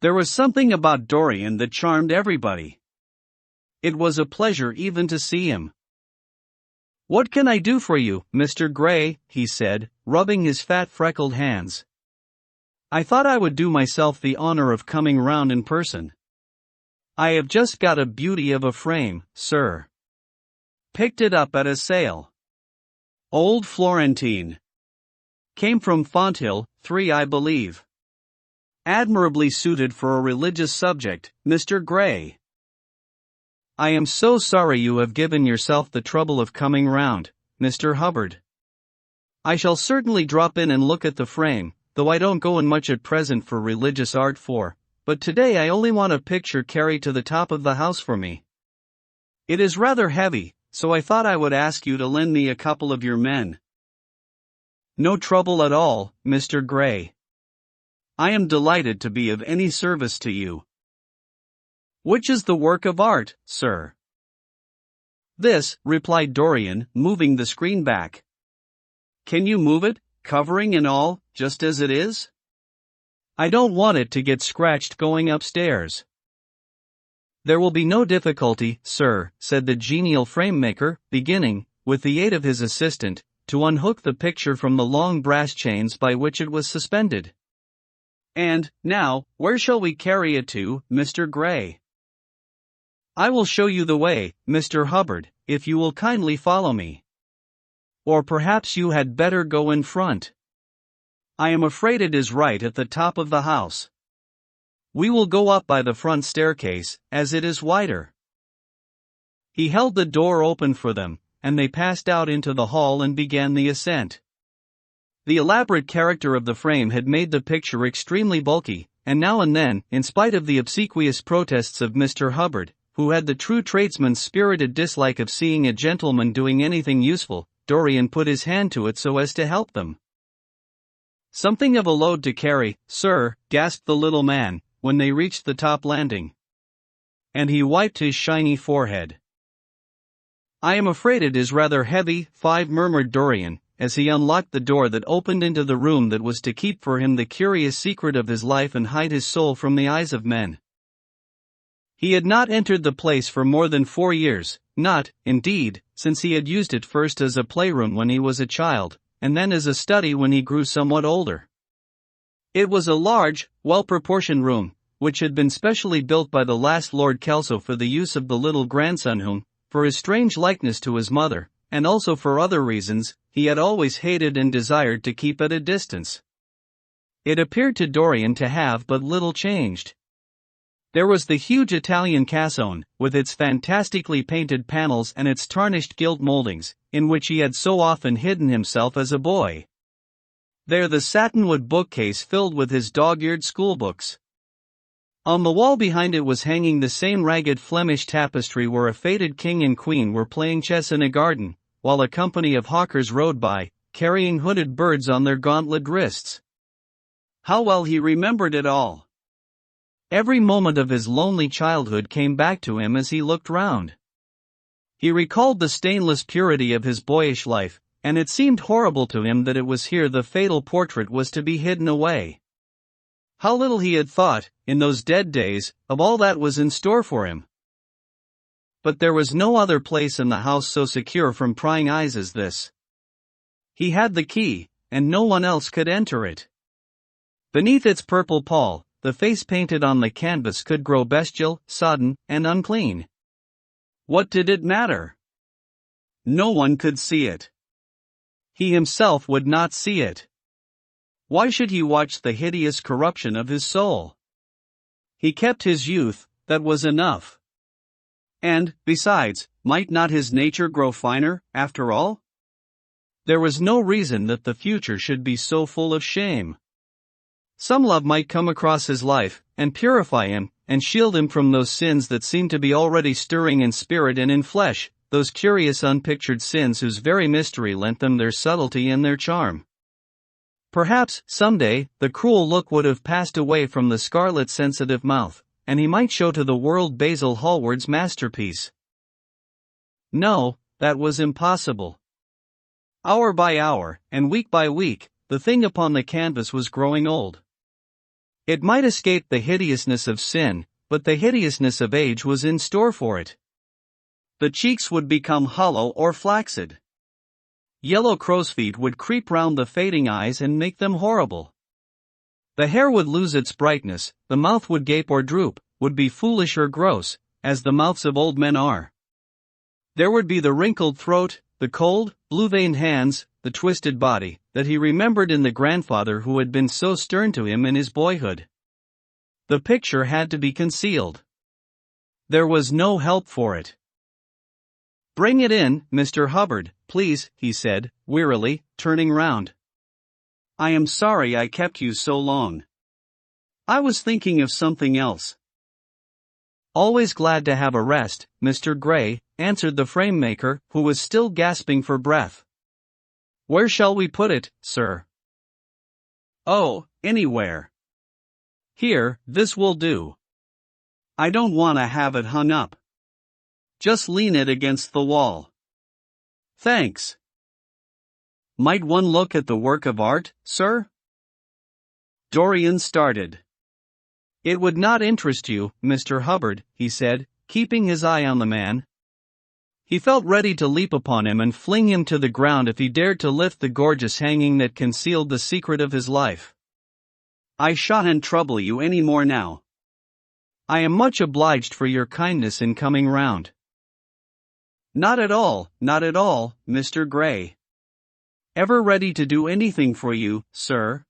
There was something about Dorian that charmed everybody. It was a pleasure even to see him. "What can I do for you, Mr. Gray?" he said, rubbing his fat freckled hands. "I thought I would do myself the honor of coming round in person. I have just got a beauty of a frame, sir. Picked it up at a sale. Old Florentine. Came from Fonthill, 3 I believe. Admirably suited for a religious subject, Mr. Gray. I am so sorry you have given yourself the trouble of coming round, Mr. Hubbard. I shall certainly drop in and look at the frame, though I don't go in much at present for religious art but today I only want a picture carried to the top of the house for me. It is rather heavy, so I thought I would ask you to lend me a couple of your men." "No trouble at all, Mr. Gray. I am delighted to be of any service to you." "Which is the work of art, sir?" "This," replied Dorian, moving the screen back. "Can you move it, covering and all, just as it is? I don't want it to get scratched going upstairs." "There will be no difficulty, sir," said the genial frame-maker, beginning, with the aid of his assistant, to unhook the picture from the long brass chains by which it was suspended. "And, now, where shall we carry it to, Mr. Gray?" "I will show you the way, Mr. Hubbard, if you will kindly follow me. Or perhaps you had better go in front. I am afraid it is right at the top of the house. We will go up by the front staircase, as it is wider." He held the door open for them, and they passed out into the hall and began the ascent. The elaborate character of the frame had made the picture extremely bulky, and now and then, in spite of the obsequious protests of Mr. Hubbard, who had the true tradesman's spirited dislike of seeing a gentleman doing anything useful, Dorian put his hand to it so as to help them. "Something of a load to carry, sir," gasped the little man, when they reached the top landing. And he wiped his shiny forehead. "I am afraid it is rather heavy," murmured Dorian, as he unlocked the door that opened into the room that was to keep for him the curious secret of his life and hide his soul from the eyes of men. He had not entered the place for more than 4 years, not, indeed, since he had used it first as a playroom when he was a child, and then as a study when he grew somewhat older. It was a large, well-proportioned room, which had been specially built by the last Lord Kelso for the use of the little grandson whom, for his strange likeness to his mother, and also for other reasons, he had always hated and desired to keep at a distance. It appeared to Dorian to have but little changed. There was the huge Italian cassone, with its fantastically painted panels and its tarnished gilt moldings, in which he had so often hidden himself as a boy. There the satinwood bookcase filled with his dog-eared schoolbooks. On the wall behind it was hanging the same ragged Flemish tapestry where a faded king and queen were playing chess in a garden, while a company of hawkers rode by, carrying hooded birds on their gauntlet wrists. How well he remembered it all. Every moment of his lonely childhood came back to him as he looked round. He recalled the stainless purity of his boyish life, and it seemed horrible to him that it was here the fatal portrait was to be hidden away. How little he had thought, in those dead days, of all that was in store for him. But there was no other place in the house so secure from prying eyes as this. He had the key, and no one else could enter it. Beneath its purple pall, the face painted on the canvas could grow bestial, sodden, and unclean. What did it matter? No one could see it. He himself would not see it. Why should he watch the hideous corruption of his soul? He kept his youth, that was enough. And, besides, might not his nature grow finer, after all? There was no reason that the future should be so full of shame. Some love might come across his life, and purify him, and shield him from those sins that seemed to be already stirring in spirit and in flesh, those curious unpictured sins whose very mystery lent them their subtlety and their charm. Perhaps, someday, the cruel look would have passed away from the scarlet sensitive mouth, and he might show to the world Basil Hallward's masterpiece. No, that was impossible. Hour by hour, and week by week, the thing upon the canvas was growing old. It might escape the hideousness of sin, but the hideousness of age was in store for it. The cheeks would become hollow or flaccid. Yellow crow's feet would creep round the fading eyes and make them horrible. The hair would lose its brightness, the mouth would gape or droop, would be foolish or gross, as the mouths of old men are. There would be the wrinkled throat, the cold, blue-veined hands, the twisted body, that he remembered in the grandfather who had been so stern to him in his boyhood. The picture had to be concealed. There was no help for it. "Bring it in, Mr. Hubbard, please," he said, wearily, turning round. "I am sorry I kept you so long. I was thinking of something else." "Always glad to have a rest, Mr. Gray," answered the frame-maker, who was still gasping for breath. "Where shall we put it, sir?" "Oh, anywhere. Here, this will do. I don't want to have it hung up. Just lean it against the wall." "Thanks. Might one look at the work of art, sir?" Dorian started. "It would not interest you, Mr. Hubbard," he said, keeping his eye on the man. He felt ready to leap upon him and fling him to the ground if he dared to lift the gorgeous hanging that concealed the secret of his life. "I shan't trouble you any more now. I am much obliged for your kindness in coming round." Not at all, Mr. Gray. Ever ready to do anything for you, sir."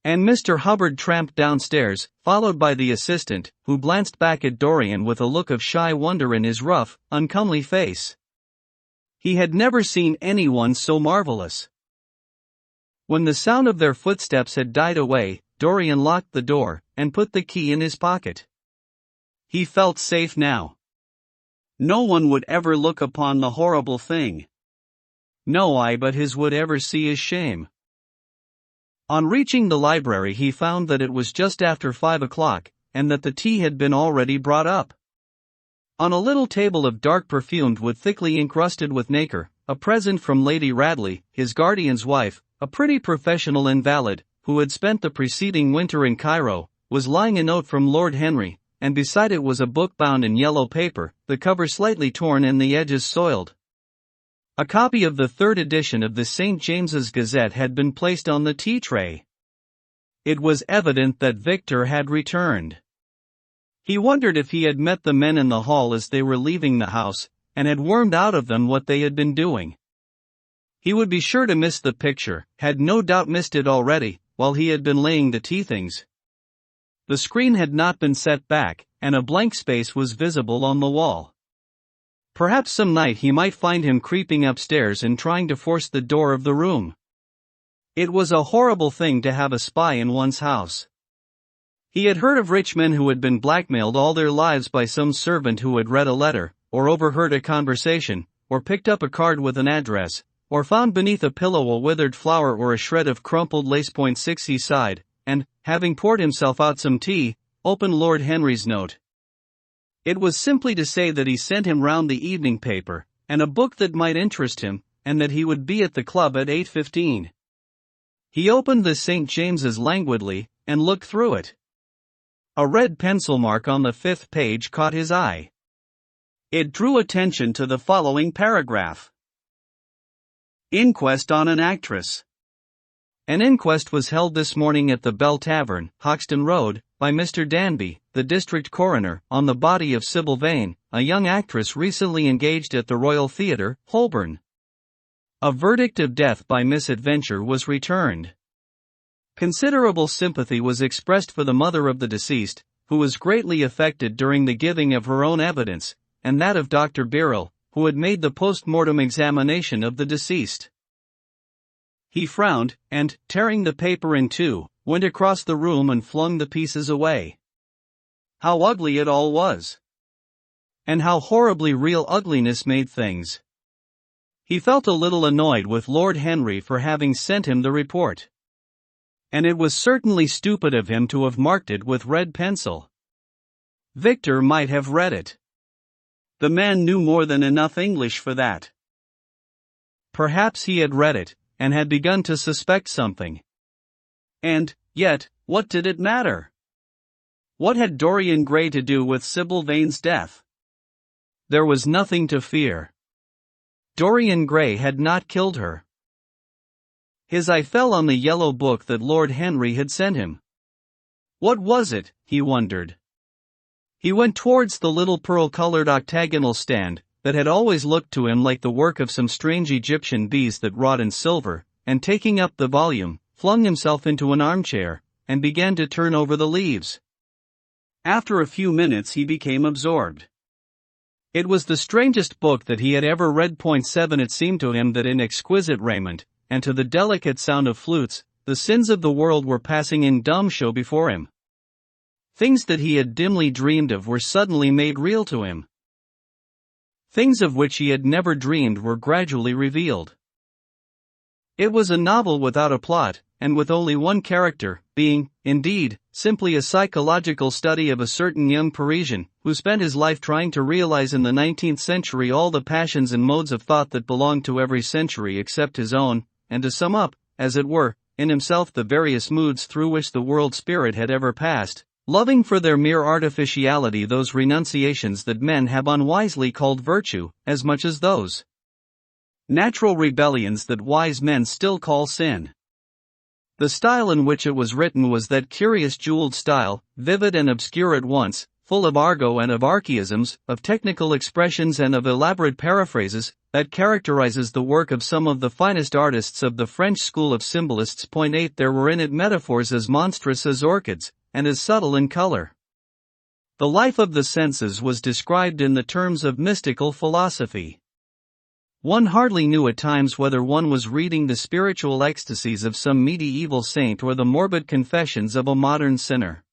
And Mr. Hubbard tramped downstairs, followed by the assistant, who glanced back at Dorian with a look of shy wonder in his rough, uncomely face. He had never seen anyone so marvelous. When the sound of their footsteps had died away, Dorian locked the door, and put the key in his pocket. He felt safe now. No one would ever look upon the horrible thing. No eye but his would ever see his shame. On reaching the library he found that it was just after 5 o'clock, and that the tea had been already brought up. On a little table of dark perfumed wood thickly encrusted with nacre, a present from Lady Radley, his guardian's wife, a pretty professional invalid, who had spent the preceding winter in Cairo, was lying a note from Lord Henry, and beside it was a book bound in yellow paper, the cover slightly torn and the edges soiled. A copy of the 3rd edition of the St. James's Gazette had been placed on the tea tray. It was evident that Victor had returned. He wondered if he had met the men in the hall as they were leaving the house, and had wormed out of them what they had been doing. He would be sure to miss the picture, had no doubt missed it already, while he had been laying the tea things. The screen had not been set back, and a blank space was visible on the wall. Perhaps some night he might find him creeping upstairs and trying to force the door of the room. It was a horrible thing to have a spy in one's house. He had heard of rich men who had been blackmailed all their lives by some servant who had read a letter, or overheard a conversation, or picked up a card with an address, or found beneath a pillow a withered flower or a shred of crumpled lace-point 6 he sighed, and, having poured himself out some tea, opened Lord Henry's note. It was simply to say that he sent him round the evening paper, and a book that might interest him, and that he would be at the club at 8:15. He opened the St. James's languidly, and looked through it. A red pencil mark on the 5th page caught his eye. It drew attention to the following paragraph. Inquest on an actress. An inquest was held this morning at the Bell Tavern, Hoxton Road, by Mr. Danby, the district coroner, on the body of Sybil Vane, a young actress recently engaged at the Royal Theatre, Holborn. A verdict of death by misadventure was returned. Considerable sympathy was expressed for the mother of the deceased, who was greatly affected during the giving of her own evidence, and that of Dr. Birrell, who had made the post-mortem examination of the deceased. He frowned, and, tearing the paper in two, went across the room and flung the pieces away. How ugly it all was! And how horribly real ugliness made things! He felt a little annoyed with Lord Henry for having sent him the report. And it was certainly stupid of him to have marked it with red pencil. Victor might have read it. The man knew more than enough English for that. Perhaps he had read it, and had begun to suspect something. And, yet, what did it matter? What had Dorian Gray to do with Sybil Vane's death? There was nothing to fear. Dorian Gray had not killed her. His eye fell on the yellow book that Lord Henry had sent him. What was it, he wondered. He went towards the little pearl-colored octagonal stand, that had always looked to him like the work of some strange Egyptian beast that wrought in silver, and taking up the volume, flung himself into an armchair, and began to turn over the leaves. After a few minutes he became absorbed. It was the strangest book that he had ever read. 7 It seemed to him that in exquisite raiment, and to the delicate sound of flutes, the sins of the world were passing in dumb show before him. Things that he had dimly dreamed of were suddenly made real to him. Things of which he had never dreamed were gradually revealed. It was a novel without a plot, and with only one character, being, indeed, simply a psychological study of a certain young Parisian, who spent his life trying to realize in the 19th century all the passions and modes of thought that belonged to every century except his own, and to sum up, as it were, in himself the various moods through which the world spirit had ever passed, loving for their mere artificiality those renunciations that men have unwisely called virtue, as much as those natural rebellions that wise men still call sin. The style in which it was written was that curious jeweled style, vivid and obscure at once, full of argot and of archaisms, of technical expressions and of elaborate paraphrases, that characterizes the work of some of the finest artists of the French school of symbolists. 8 There were in it metaphors as monstrous as orchids, and as subtle in color. The life of the senses was described in the terms of mystical philosophy. One hardly knew at times whether one was reading the spiritual ecstasies of some medieval saint or the morbid confessions of a modern sinner.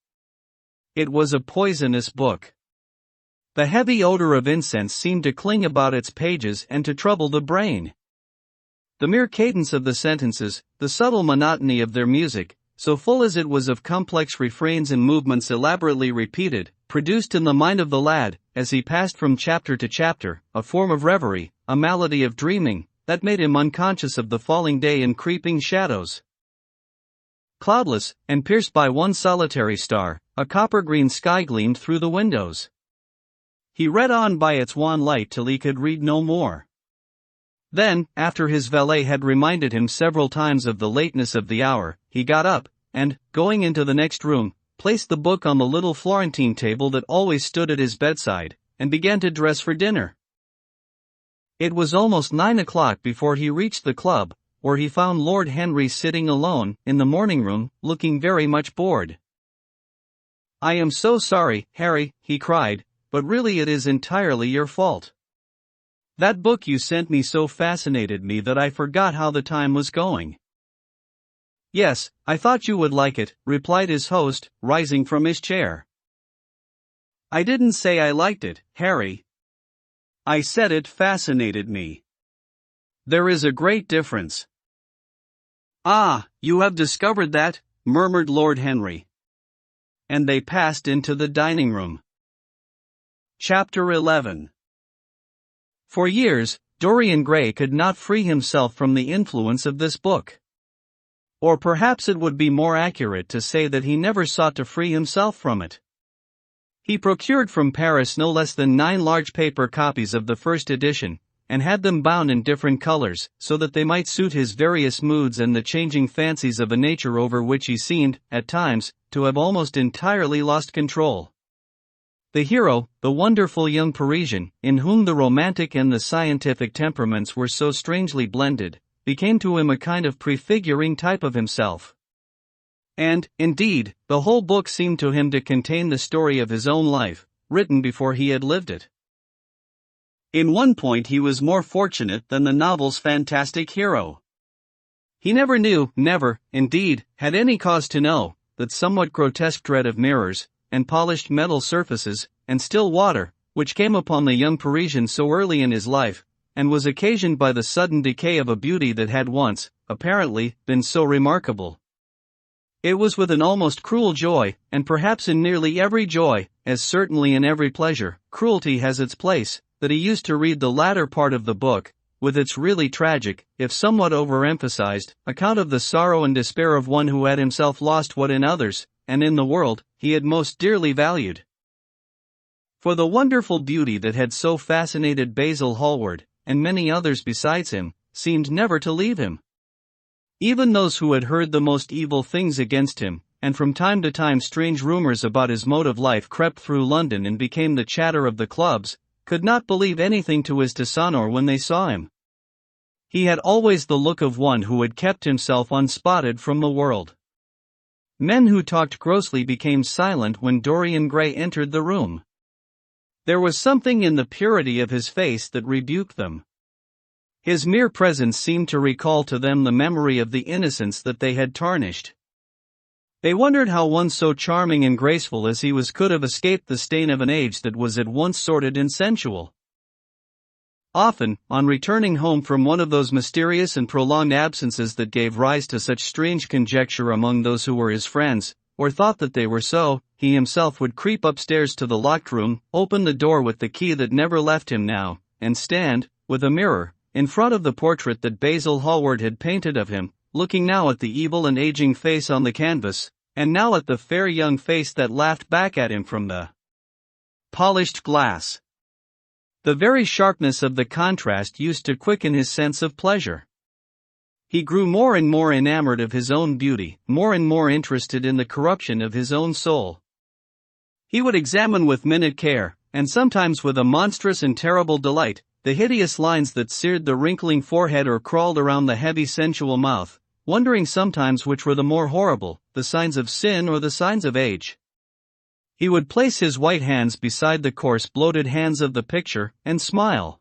It was a poisonous book. The heavy odor of incense seemed to cling about its pages and to trouble the brain. The mere cadence of the sentences, the subtle monotony of their music, so full as it was of complex refrains and movements elaborately repeated, produced in the mind of the lad, as he passed from chapter to chapter, a form of reverie, a malady of dreaming, that made him unconscious of the falling day and creeping shadows. Cloudless, and pierced by one solitary star, a copper-green sky gleamed through the windows. He read on by its wan light till he could read no more. Then, after his valet had reminded him several times of the lateness of the hour, he got up, and, going into the next room, placed the book on the little Florentine table that always stood at his bedside, and began to dress for dinner. It was almost 9 o'clock before he reached the club, where he found Lord Henry sitting alone, in the morning room, looking very much bored. "I am so sorry, Harry," he cried, "but really it is entirely your fault. That book you sent me so fascinated me that I forgot how the time was going." "Yes, I thought you would like it," replied his host, rising from his chair. "I didn't say I liked it, Harry. I said it fascinated me. There is a great difference. Ah, you have discovered that, murmured Lord Henry. And they passed into the dining room. Chapter 11. For years, Dorian Gray could not free himself from the influence of this book. Or perhaps it would be more accurate to say that he never sought to free himself from it. He procured from Paris no less than 9 large paper copies of the first edition, and had them bound in different colors, so that they might suit his various moods and the changing fancies of a nature over which he seemed, at times, to have almost entirely lost control. The hero, the wonderful young Parisian, in whom the romantic and the scientific temperaments were so strangely blended, became to him a kind of prefiguring type of himself. And, indeed, the whole book seemed to him to contain the story of his own life, written before he had lived it. In one point he was more fortunate than the novel's fantastic hero. He never knew, never, indeed, had any cause to know, that somewhat grotesque dread of mirrors, and polished metal surfaces, and still water, which came upon the young Parisian so early in his life, and was occasioned by the sudden decay of a beauty that had once, apparently, been so remarkable. It was with an almost cruel joy, and perhaps in nearly every joy, as certainly in every pleasure, cruelty has its place, that he used to read the latter part of the book, with its really tragic, if somewhat overemphasized, account of the sorrow and despair of one who had himself lost what in others, and in the world, he had most dearly valued. For the wonderful beauty that had so fascinated Basil Hallward, and many others besides him, seemed never to leave him. Even those who had heard the most evil things against him, and from time to time strange rumors about his mode of life crept through London and became the chatter of the clubs, could not believe anything to his dishonor when they saw him. He had always the look of one who had kept himself unspotted from the world. Men who talked grossly became silent when Dorian Gray entered the room. There was something in the purity of his face that rebuked them. His mere presence seemed to recall to them the memory of the innocence that they had tarnished. They wondered how one so charming and graceful as he was could have escaped the stain of an age that was at once sordid and sensual. Often, on returning home from one of those mysterious and prolonged absences that gave rise to such strange conjecture among those who were his friends, or thought that they were so, he himself would creep upstairs to the locked room, open the door with the key that never left him now, and stand, with a mirror, in front of the portrait that Basil Hallward had painted of him, looking now at the evil and aging face on the canvas, and now at the fair young face that laughed back at him from the polished glass. The very sharpness of the contrast used to quicken his sense of pleasure. He grew more and more enamored of his own beauty, more and more interested in the corruption of his own soul. He would examine with minute care, and sometimes with a monstrous and terrible delight, the hideous lines that seared the wrinkling forehead or crawled around the heavy sensual mouth, wondering sometimes which were the more horrible, the signs of sin or the signs of age. He would place his white hands beside the coarse bloated hands of the picture, and smile.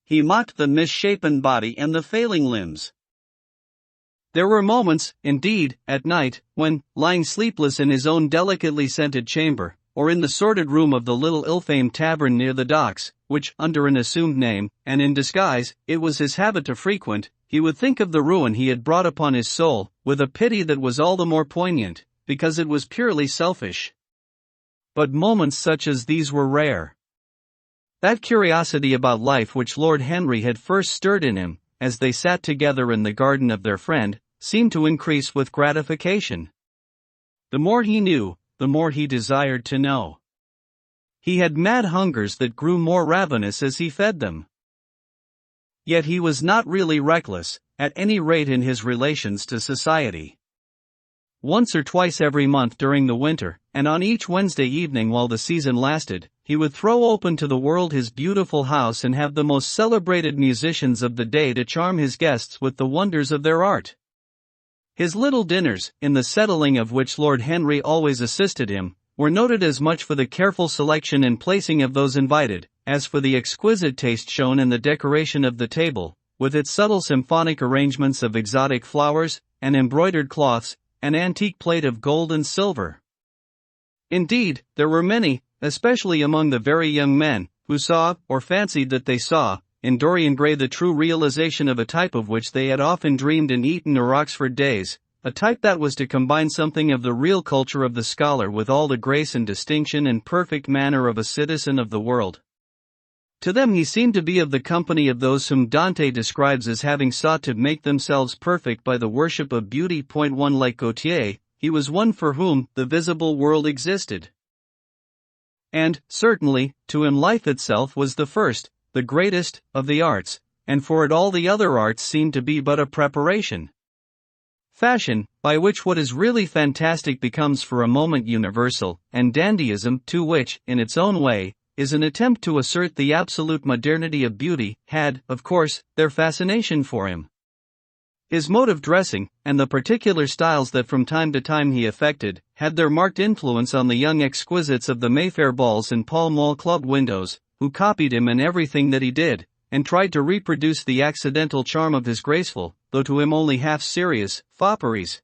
He mocked the misshapen body and the failing limbs. There were moments, indeed, at night, when, lying sleepless in his own delicately scented chamber, or in the sordid room of the little ill-famed tavern near the docks, which, under an assumed name, and in disguise, it was his habit to frequent, he would think of the ruin he had brought upon his soul, with a pity that was all the more poignant, because it was purely selfish. But moments such as these were rare. That curiosity about life which Lord Henry had first stirred in him, as they sat together in the garden of their friend, seemed to increase with gratification. The more he knew, the more he desired to know. He had mad hungers that grew more ravenous as he fed them. Yet he was not really reckless, at any rate in his relations to society. Once or twice every month during the winter, and on each Wednesday evening while the season lasted, he would throw open to the world his beautiful house and have the most celebrated musicians of the day to charm his guests with the wonders of their art. His little dinners, in the settling of which Lord Henry always assisted him, were noted as much for the careful selection and placing of those invited, as for the exquisite taste shown in the decoration of the table, with its subtle symphonic arrangements of exotic flowers, and embroidered cloths, and antique plate of gold and silver. Indeed, there were many, especially among the very young men, who saw, or fancied that they saw, in Dorian Gray, the true realization of a type of which they had often dreamed in Eton or Oxford days, a type that was to combine something of the real culture of the scholar with all the grace and distinction and perfect manner of a citizen of the world. To them he seemed to be of the company of those whom Dante describes as having sought to make themselves perfect by the worship of beauty. 1 Like Gautier, he was one for whom the visible world existed. And, certainly, to him life itself was the first, the greatest, of the arts, and for it all the other arts seemed to be but a preparation. Fashion, by which what is really fantastic becomes for a moment universal, and dandyism, to which, in its own way, is an attempt to assert the absolute modernity of beauty, had, of course, their fascination for him. His mode of dressing, and the particular styles that from time to time he affected, had their marked influence on the young exquisites of the Mayfair balls and Pall Mall club windows, who copied him in everything that he did, and tried to reproduce the accidental charm of his graceful, though to him only half-serious, fopperies.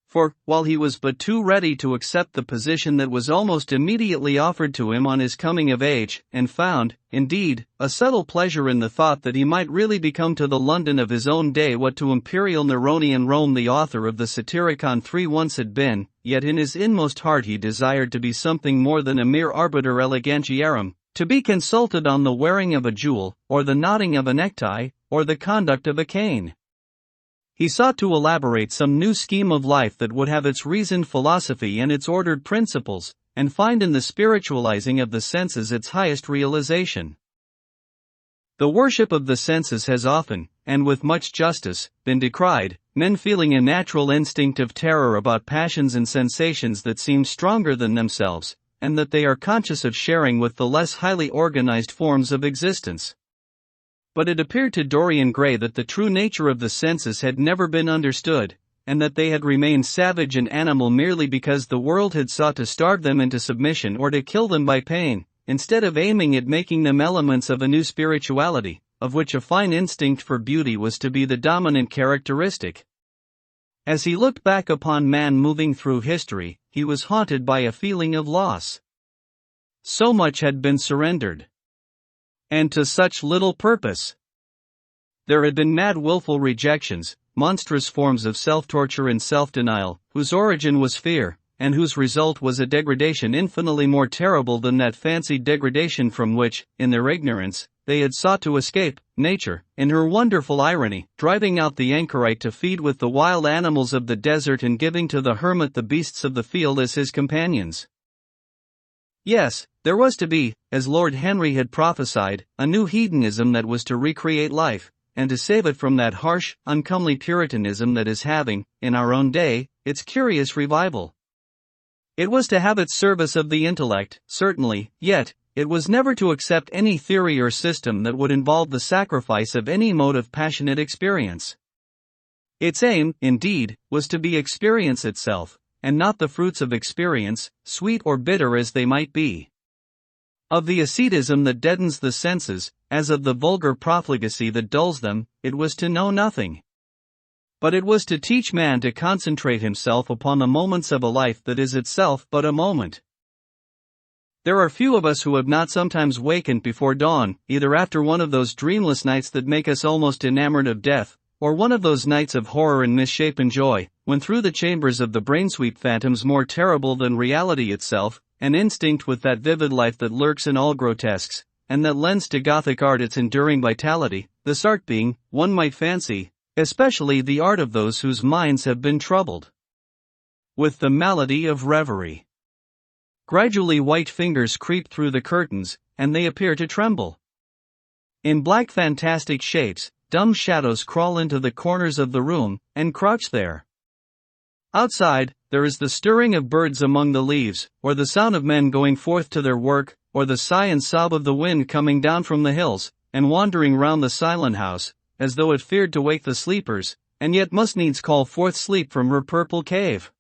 For, while he was but too ready to accept the position that was almost immediately offered to him on his coming of age, and found, indeed, a subtle pleasure in the thought that he might really become to the London of his own day what to imperial Neronian Rome the author of the Satyricon 3 once had been, yet in his inmost heart he desired to be something more than a mere arbiter elegantiarum, to be consulted on the wearing of a jewel, or the knotting of a necktie, or the conduct of a cane. He sought to elaborate some new scheme of life that would have its reasoned philosophy and its ordered principles, and find in the spiritualizing of the senses its highest realization. The worship of the senses has often, and with much justice, been decried, men feeling a natural instinct of terror about passions and sensations that seem stronger than themselves, and that they are conscious of sharing with the less highly organized forms of existence. But it appeared to Dorian Gray that the true nature of the senses had never been understood, and that they had remained savage and animal merely because the world had sought to starve them into submission or to kill them by pain, instead of aiming at making them elements of a new spirituality, of which a fine instinct for beauty was to be the dominant characteristic. As he looked back upon man moving through history, he was haunted by a feeling of loss. So much had been surrendered. And to such little purpose. There had been mad willful rejections, monstrous forms of self-torture and self-denial, whose origin was fear, and whose result was a degradation infinitely more terrible than that fancied degradation from which, in their ignorance, they had sought to escape. Nature, in her wonderful irony, driving out the anchorite to feed with the wild animals of the desert and giving to the hermit the beasts of the field as his companions. Yes, there was to be, as Lord Henry had prophesied, a new hedonism that was to recreate life, and to save it from that harsh, uncomely Puritanism that is having, in our own day, its curious revival. It was to have its service of the intellect, certainly, yet, it was never to accept any theory or system that would involve the sacrifice of any mode of passionate experience. Its aim, indeed, was to be experience itself, and not the fruits of experience, sweet or bitter as they might be. Of the ascetism that deadens the senses, as of the vulgar profligacy that dulls them, it was to know nothing. But it was to teach man to concentrate himself upon the moments of a life that is itself but a moment. There are few of us who have not sometimes wakened before dawn, either after one of those dreamless nights that make us almost enamored of death, or one of those nights of horror and misshapen joy, when through the chambers of the brain sweep phantoms more terrible than reality itself, an instinct with that vivid life that lurks in all grotesques, and that lends to Gothic art its enduring vitality, this art being, one might fancy, especially the art of those whose minds have been troubled with the malady of reverie. Gradually white fingers creep through the curtains, and they appear to tremble. In black fantastic shapes, dumb shadows crawl into the corners of the room, and crouch there. Outside, there is the stirring of birds among the leaves, or the sound of men going forth to their work, or the sigh and sob of the wind coming down from the hills, and wandering round the silent house, as though it feared to wake the sleepers, and yet must needs call forth sleep from her purple cave.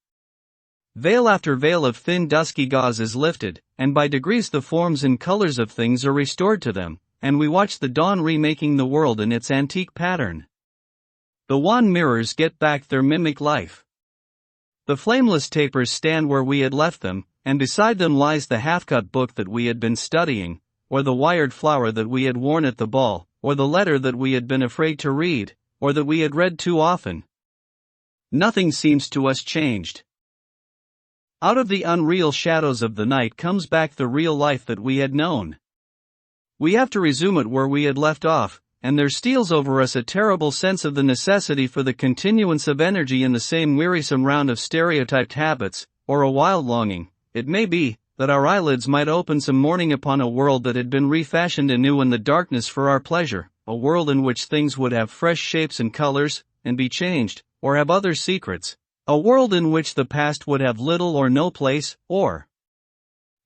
Veil after veil of thin dusky gauze is lifted, and by degrees the forms and colors of things are restored to them, and we watch the dawn remaking the world in its antique pattern. The wan mirrors get back their mimic life. The flameless tapers stand where we had left them, and beside them lies the half-cut book that we had been studying, or the wired flower that we had worn at the ball, or the letter that we had been afraid to read, or that we had read too often. Nothing seems to us changed. Out of the unreal shadows of the night comes back the real life that we had known. We have to resume it where we had left off, and there steals over us a terrible sense of the necessity for the continuance of energy in the same wearisome round of stereotyped habits, or a wild longing, it may be, that our eyelids might open some morning upon a world that had been refashioned anew in the darkness for our pleasure, a world in which things would have fresh shapes and colors, and be changed, or have other secrets, a world in which the past would have little or no place, or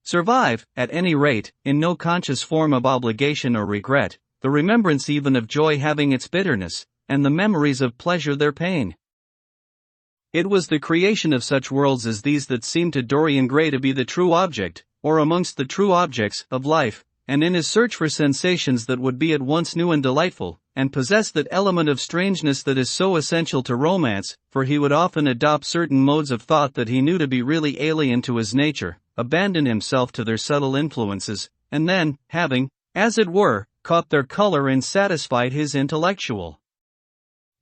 survive, at any rate, in no conscious form of obligation or regret, the remembrance even of joy having its bitterness, and the memories of pleasure their pain. It was the creation of such worlds as these that seemed to Dorian Gray to be the true object, or amongst the true objects, of life, and in his search for sensations that would be at once new and delightful, and possess that element of strangeness that is so essential to romance, for he would often adopt certain modes of thought that he knew to be really alien to his nature, abandon himself to their subtle influences, and then, having, as it were, caught their color and satisfied his intellectual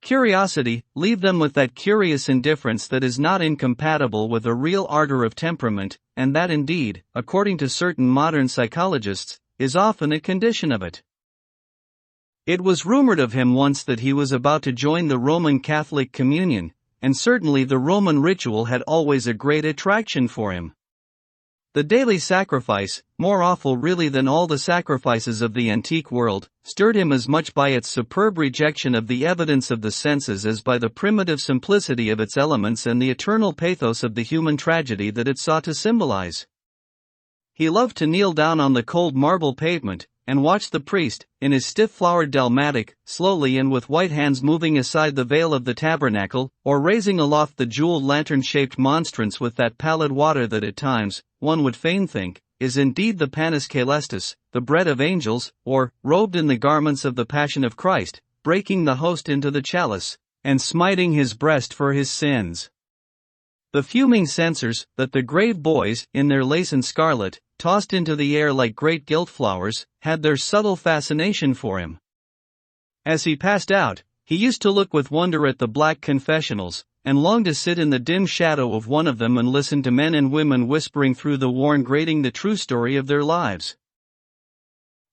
curiosity, leave them with that curious indifference that is not incompatible with a real ardor of temperament, and that indeed, according to certain modern psychologists, is often a condition of it. It was rumored of him once that he was about to join the Roman Catholic communion, and certainly the Roman ritual had always a great attraction for him. The daily sacrifice, more awful really than all the sacrifices of the antique world, stirred him as much by its superb rejection of the evidence of the senses as by the primitive simplicity of its elements and the eternal pathos of the human tragedy that it sought to symbolize. He loved to kneel down on the cold marble pavement, and watch the priest, in his stiff-flowered dalmatic, slowly and with white hands moving aside the veil of the tabernacle, or raising aloft the jeweled lantern-shaped monstrance with that pallid water that at times, one would fain think, is indeed the panis caelestis, the bread of angels, or, robed in the garments of the Passion of Christ, breaking the host into the chalice, and smiting his breast for his sins. The fuming censers, that the grave boys, in their lace and scarlet, tossed into the air like great gilt flowers, had their subtle fascination for him. As he passed out, he used to look with wonder at the black confessionals, and long to sit in the dim shadow of one of them and listen to men and women whispering through the worn grating the true story of their lives.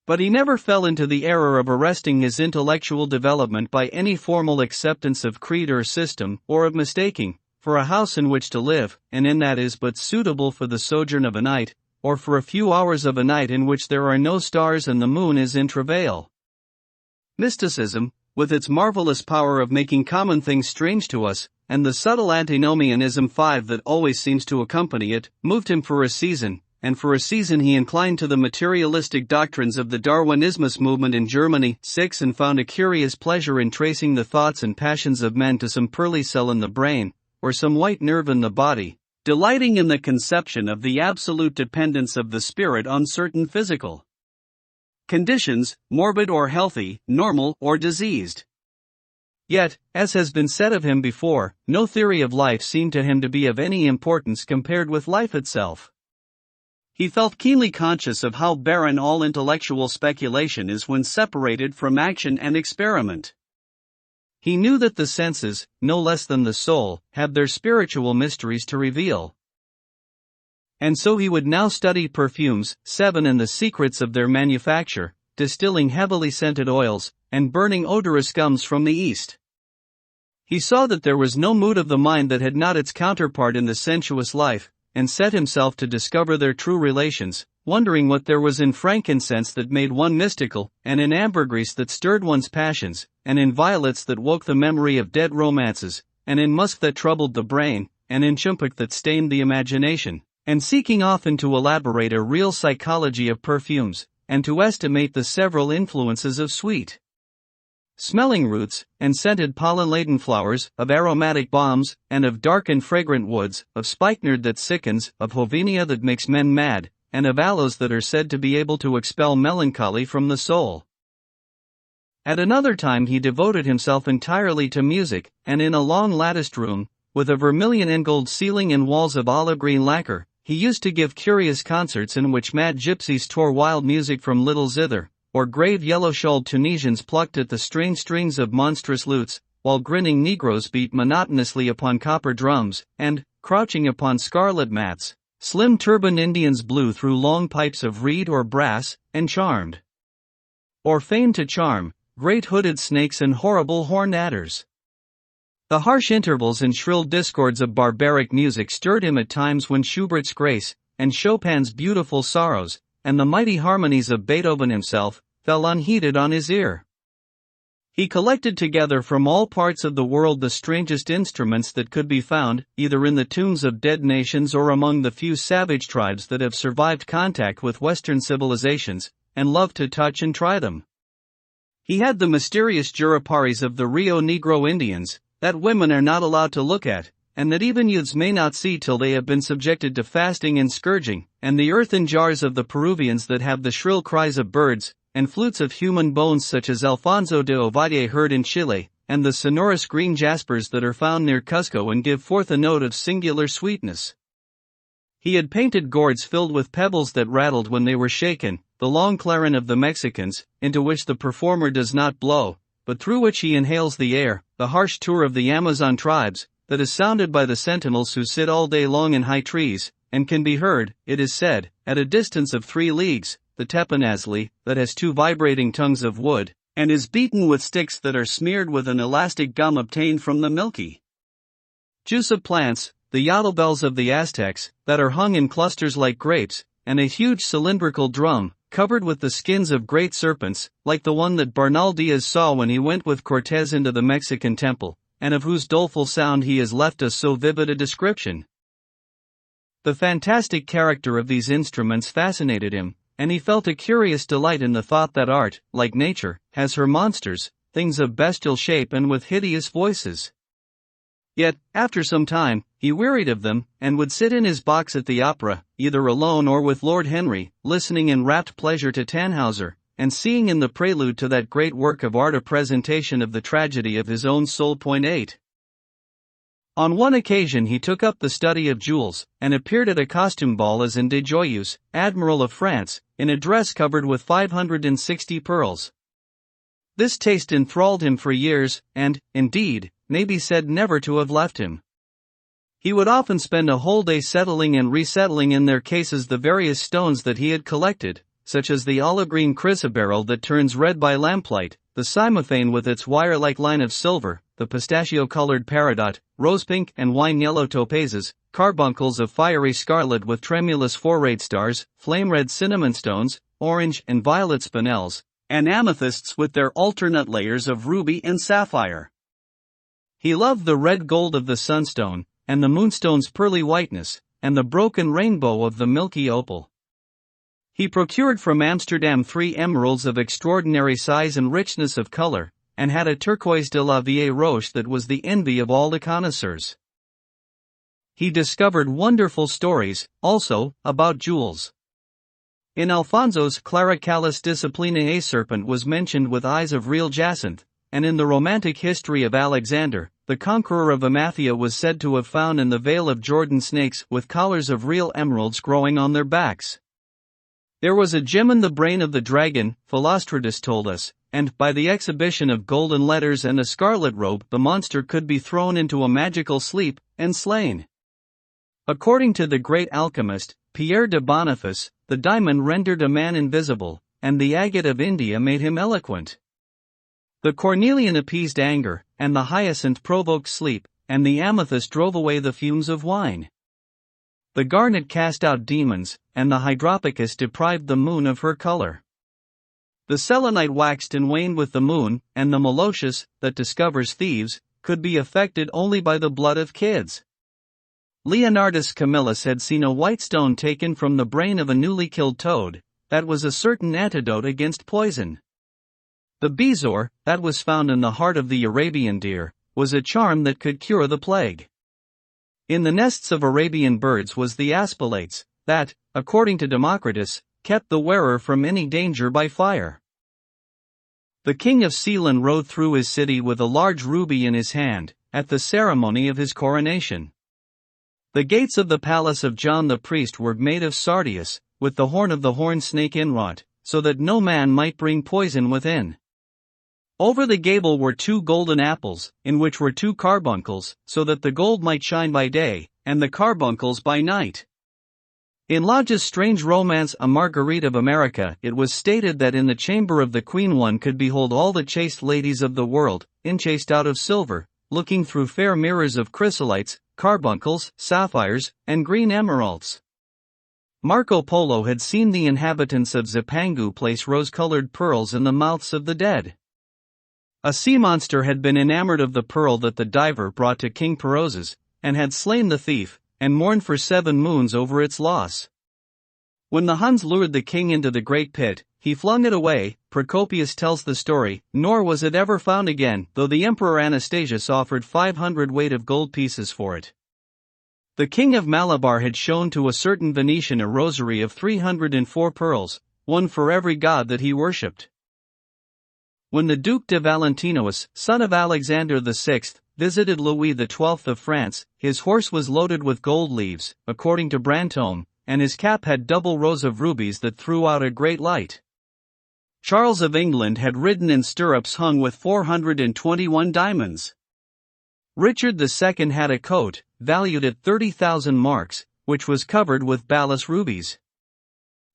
But he never fell into the error of arresting his intellectual development by any formal acceptance of creed or system, or of mistaking, for a house in which to live, and in that is but suitable for the sojourn of a night, or for a few hours of a night in which there are no stars and the moon is in travail. Mysticism, with its marvelous power of making common things strange to us, and the subtle antinomianism that always seems to accompany it, moved him for a season, and for a season he inclined to the materialistic doctrines of the Darwinismus movement in Germany, and found a curious pleasure in tracing the thoughts and passions of men to some pearly cell in the brain, or some white nerve in the body, delighting in the conception of the absolute dependence of the spirit on certain physical conditions, morbid or healthy, normal or diseased. Yet, as has been said of him before, no theory of life seemed to him to be of any importance compared with life itself. He felt keenly conscious of how barren all intellectual speculation is when separated from action and experiment. He knew that the senses, no less than the soul, have their spiritual mysteries to reveal. And so he would now study perfumes, and the secrets of their manufacture, distilling heavily scented oils, and burning odorous gums from the East. He saw that there was no mood of the mind that had not its counterpart in the sensuous life, and set himself to discover their true relations, wondering what there was in frankincense that made one mystical, and in ambergris that stirred one's passions, and in violets that woke the memory of dead romances, and in musk that troubled the brain, and in champak that stained the imagination, and seeking often to elaborate a real psychology of perfumes, and to estimate the several influences of sweet smelling roots, and scented pollen-laden flowers, of aromatic balms, and of dark and fragrant woods, of spikenard that sickens, of hovenia that makes men mad, and of aloes that are said to be able to expel melancholy from the soul. At another time he devoted himself entirely to music, and in a long latticed room, with a vermilion and gold ceiling and walls of olive green lacquer, he used to give curious concerts in which mad gypsies tore wild music from little zither, or grave yellow-shawled Tunisians plucked at the strange strings of monstrous lutes, while grinning Negroes beat monotonously upon copper drums, and, crouching upon scarlet mats, slim turbaned Indians blew through long pipes of reed or brass, and charmed, or feigned to charm, great hooded snakes and horrible horned adders. The harsh intervals and shrill discords of barbaric music stirred him at times when Schubert's Grace, and Chopin's Beautiful Sorrows, and the mighty harmonies of Beethoven himself, fell unheeded on his ear. He collected together from all parts of the world the strangest instruments that could be found, either in the tombs of dead nations or among the few savage tribes that have survived contact with Western civilizations, and loved to touch and try them. He had the mysterious juriparis of the Rio Negro Indians, that women are not allowed to look at, and that even youths may not see till they have been subjected to fasting and scourging, and the earthen jars of the Peruvians that have the shrill cries of birds, and flutes of human bones such as Alfonso de Ovalle heard in Chile, and the sonorous green jaspers that are found near Cusco and give forth a note of singular sweetness. He had painted gourds filled with pebbles that rattled when they were shaken, the long clarin of the Mexicans, into which the performer does not blow, but through which he inhales the air, the harsh tour of the Amazon tribes, that is sounded by the sentinels who sit all day long in high trees, and can be heard, it is said, at a distance of 3 leagues, the teponazli, that has 2 vibrating tongues of wood, and is beaten with sticks that are smeared with an elastic gum obtained from the milky juice of plants, the yatl bells of the Aztecs, that are hung in clusters like grapes, and a huge cylindrical drum, covered with the skins of great serpents, like the one that Bernal Diaz saw when he went with Cortez into the Mexican temple, and of whose doleful sound he has left us so vivid a description. The fantastic character of these instruments fascinated him, and he felt a curious delight in the thought that art, like nature, has her monsters, things of bestial shape and with hideous voices. Yet, after some time, he wearied of them, and would sit in his box at the opera, either alone or with Lord Henry, listening in rapt pleasure to Tannhauser, and seeing in the prelude to that great work of art a presentation of the tragedy of his own soul. 8. On one occasion he took up the study of jewels, and appeared at a costume ball as in de Joyeuse, Admiral of France, in a dress covered with 560 pearls. This taste enthralled him for years, and, indeed, may be said never to have left him. He would often spend a whole day settling and resettling in their cases the various stones that he had collected, such as the olive-green chrysoberyl that turns red by lamplight, the cymophane with its wire-like line of silver, the pistachio-colored peridot, rose-pink and wine-yellow topazes, carbuncles of fiery scarlet with tremulous four-rayed stars, flame-red cinnamon stones, orange and violet spinels, and amethysts with their alternate layers of ruby and sapphire. He loved the red gold of the sunstone, and the moonstone's pearly whiteness, and the broken rainbow of the milky opal. He procured from Amsterdam 3 emeralds of extraordinary size and richness of color, and had a turquoise de la Vieille Roche that was the envy of all the connoisseurs. He discovered wonderful stories, also, about jewels. In Alfonso's Claricalis Disciplinae a serpent was mentioned with eyes of real jacinth, and in the romantic history of Alexander, the conqueror of Amathia was said to have found in the Vale of Jordan snakes with collars of real emeralds growing on their backs. There was a gem in the brain of the dragon, Philostratus told us, and by the exhibition of golden letters and a scarlet robe the monster could be thrown into a magical sleep, and slain. According to the great alchemist, Pierre de Boniface, the diamond rendered a man invisible, and the agate of India made him eloquent. The cornelian appeased anger, and the hyacinth provoked sleep, and the amethyst drove away the fumes of wine. The garnet cast out demons, and the hydropicus deprived the moon of her color. The selenite waxed and waned with the moon, and the meloceus, that discovers thieves, could be affected only by the blood of kids. Leonardus Camillus had seen a white stone taken from the brain of a newly killed toad, that was a certain antidote against poison. The bezoar, that was found in the heart of the Arabian deer, was a charm that could cure the plague. In the nests of Arabian birds was the aspilates, that, according to Democritus, kept the wearer from any danger by fire. The king of Ceylon rode through his city with a large ruby in his hand, at the ceremony of his coronation. The gates of the palace of John the priest were made of sardius, with the horn of the horned snake inwrought, so that no man might bring poison within. Over the gable were 2 golden apples, in which were 2 carbuncles, so that the gold might shine by day, and the carbuncles by night. In Lodge's strange romance A Marguerite of America, it was stated that in the chamber of the queen one could behold all the chaste ladies of the world, enchased out of silver, looking through fair mirrors of chrysolites, carbuncles, sapphires, and green emeralds. Marco Polo had seen the inhabitants of Zipangu place rose-colored pearls in the mouths of the dead. A sea monster had been enamored of the pearl that the diver brought to King Perozes, and had slain the thief, and mourned for 7 moons over its loss. When the Huns lured the king into the great pit, he flung it away. Procopius tells the story, nor was it ever found again, though the Emperor Anastasius offered 500 weight of gold pieces for it. The king of Malabar had shown to a certain Venetian a rosary of 304 pearls, one for every god that he worshipped. When the Duc de Valentinois, son of Alexander VI, visited Louis XII of France, his horse was loaded with gold leaves, according to Brantome, and his cap had double rows of rubies that threw out a great light. Charles of England had ridden in stirrups hung with 421 diamonds. Richard II had a coat, valued at 30,000 marks, which was covered with balas rubies.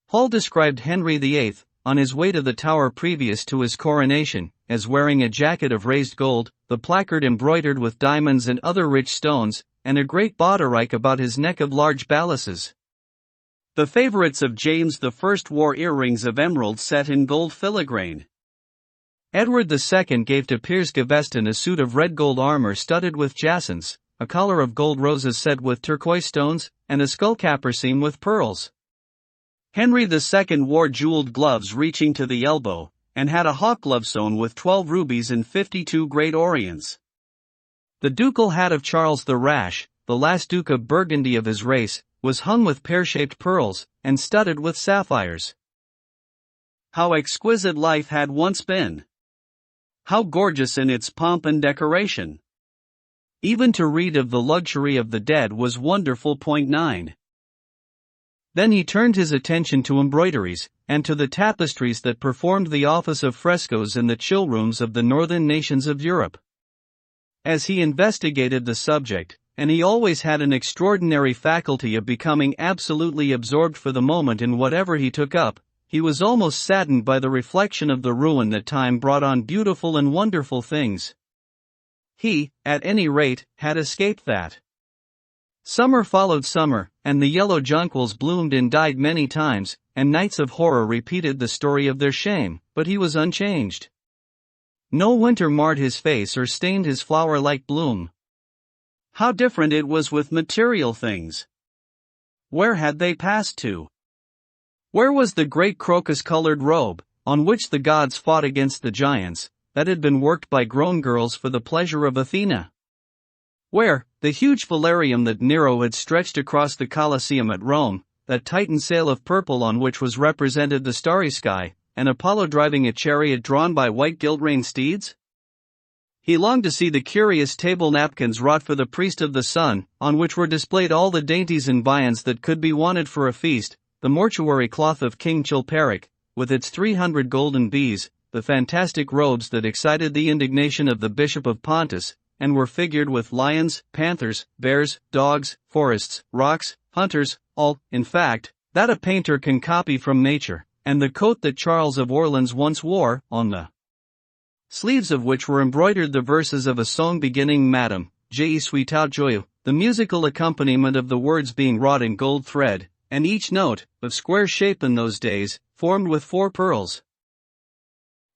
Hall described Henry VIII, on his way to the Tower previous to his coronation, as wearing a jacket of raised gold, the placard embroidered with diamonds and other rich stones, and a great bauderike about his neck of large balasses. The favorites of James I wore earrings of emerald set in gold filigrane. Edward II gave to Piers Gaveston a suit of red gold armor studded with jacinths, a collar of gold roses set with turquoise stones, and a skullcaparcine with pearls. Henry II wore jeweled gloves reaching to the elbow, and had a hawk glove sewn with 12 rubies and 52 great orients. The ducal hat of Charles the Rash, the last Duke of Burgundy of his race, was hung with pear-shaped pearls, and studded with sapphires. How exquisite life had once been! How gorgeous in its pomp and decoration! Even to read of the luxury of the dead was wonderful. 9. Then he turned his attention to embroideries, and to the tapestries that performed the office of frescoes in the chill rooms of the northern nations of Europe. As he investigated the subject, and he always had an extraordinary faculty of becoming absolutely absorbed for the moment in whatever he took up, he was almost saddened by the reflection of the ruin that time brought on beautiful and wonderful things. He, at any rate, had escaped that. Summer followed summer, and the yellow jonquils bloomed and died many times, and nights of horror repeated the story of their shame, but he was unchanged. No winter marred his face or stained his flower-like bloom. How different it was with material things! Where had they passed to? Where was the great crocus-colored robe, on which the gods fought against the giants, that had been worked by grown girls for the pleasure of Athena? Where, the huge velarium that Nero had stretched across the Colosseum at Rome, that Titan sail of purple on which was represented the starry sky, and Apollo driving a chariot drawn by white gilt-reined steeds? He longed to see the curious table napkins wrought for the priest of the sun, on which were displayed all the dainties and viands that could be wanted for a feast, the mortuary cloth of King Chilperic, with its 300 golden bees, the fantastic robes that excited the indignation of the Bishop of Pontus, and were figured with lions, panthers, bears, dogs, forests, rocks, hunters, all, in fact, that a painter can copy from nature, and the coat that Charles of Orleans once wore, on the sleeves of which were embroidered the verses of a song beginning Madame, je suis tout joyeux, the musical accompaniment of the words being wrought in gold thread, and each note, of square shape in those days, formed with 4 pearls.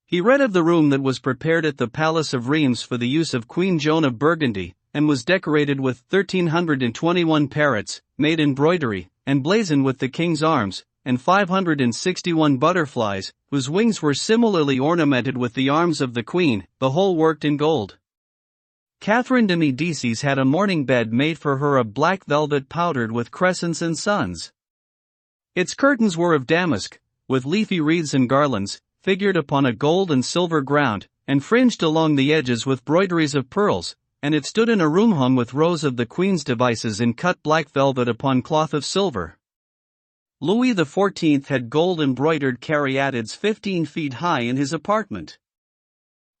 He read of the room that was prepared at the Palace of Reims for the use of Queen Joan of Burgundy, and was decorated with 1,321 parrots, made embroidery, and blazoned with the king's arms, and 561 butterflies, whose wings were similarly ornamented with the arms of the queen, the whole worked in gold. Catherine de Medicis had a mourning bed made for her of black velvet powdered with crescents and suns. Its curtains were of damask, with leafy wreaths and garlands, figured upon a gold and silver ground, and fringed along the edges with broideries of pearls, and it stood in a room hung with rows of the Queen's devices in cut black velvet upon cloth of silver. Louis XIV had gold-embroidered caryatids 15 feet high in his apartment.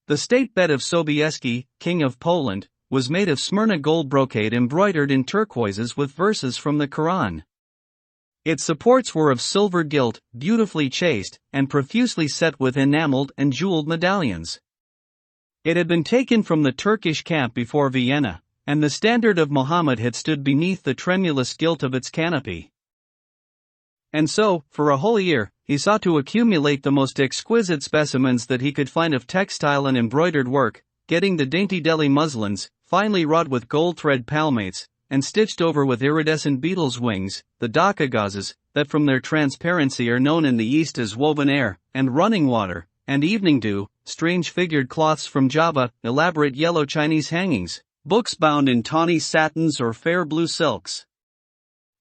The state bed of Sobieski, King of Poland, was made of Smyrna gold brocade embroidered in turquoises with verses from the Quran. Its supports were of silver gilt, beautifully chased, and profusely set with enameled and jeweled medallions. It had been taken from the Turkish camp before Vienna, and the standard of Muhammad had stood beneath the tremulous gilt of its canopy. And so, for a whole year, he sought to accumulate the most exquisite specimens that he could find of textile and embroidered work, getting the dainty Delhi muslins, finely wrought with gold thread palmates, and stitched over with iridescent beetles' wings, the Dhaka gauzes, that from their transparency are known in the East as woven air, and running water, and evening dew, strange figured cloths from Java, elaborate yellow Chinese hangings, books bound in tawny satins or fair blue silks,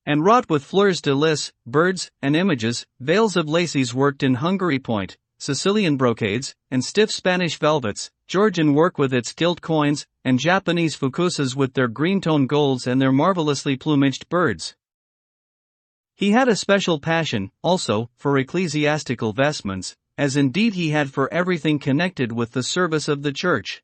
and wrought with fleurs de lis, birds, and images, veils of laces worked in Hungary point, Sicilian brocades, and stiff Spanish velvets, Georgian work with its gilt coins, and Japanese fukusas with their green-toned golds and their marvelously plumaged birds. He had a special passion, also, for ecclesiastical vestments, as indeed he had for everything connected with the service of the church.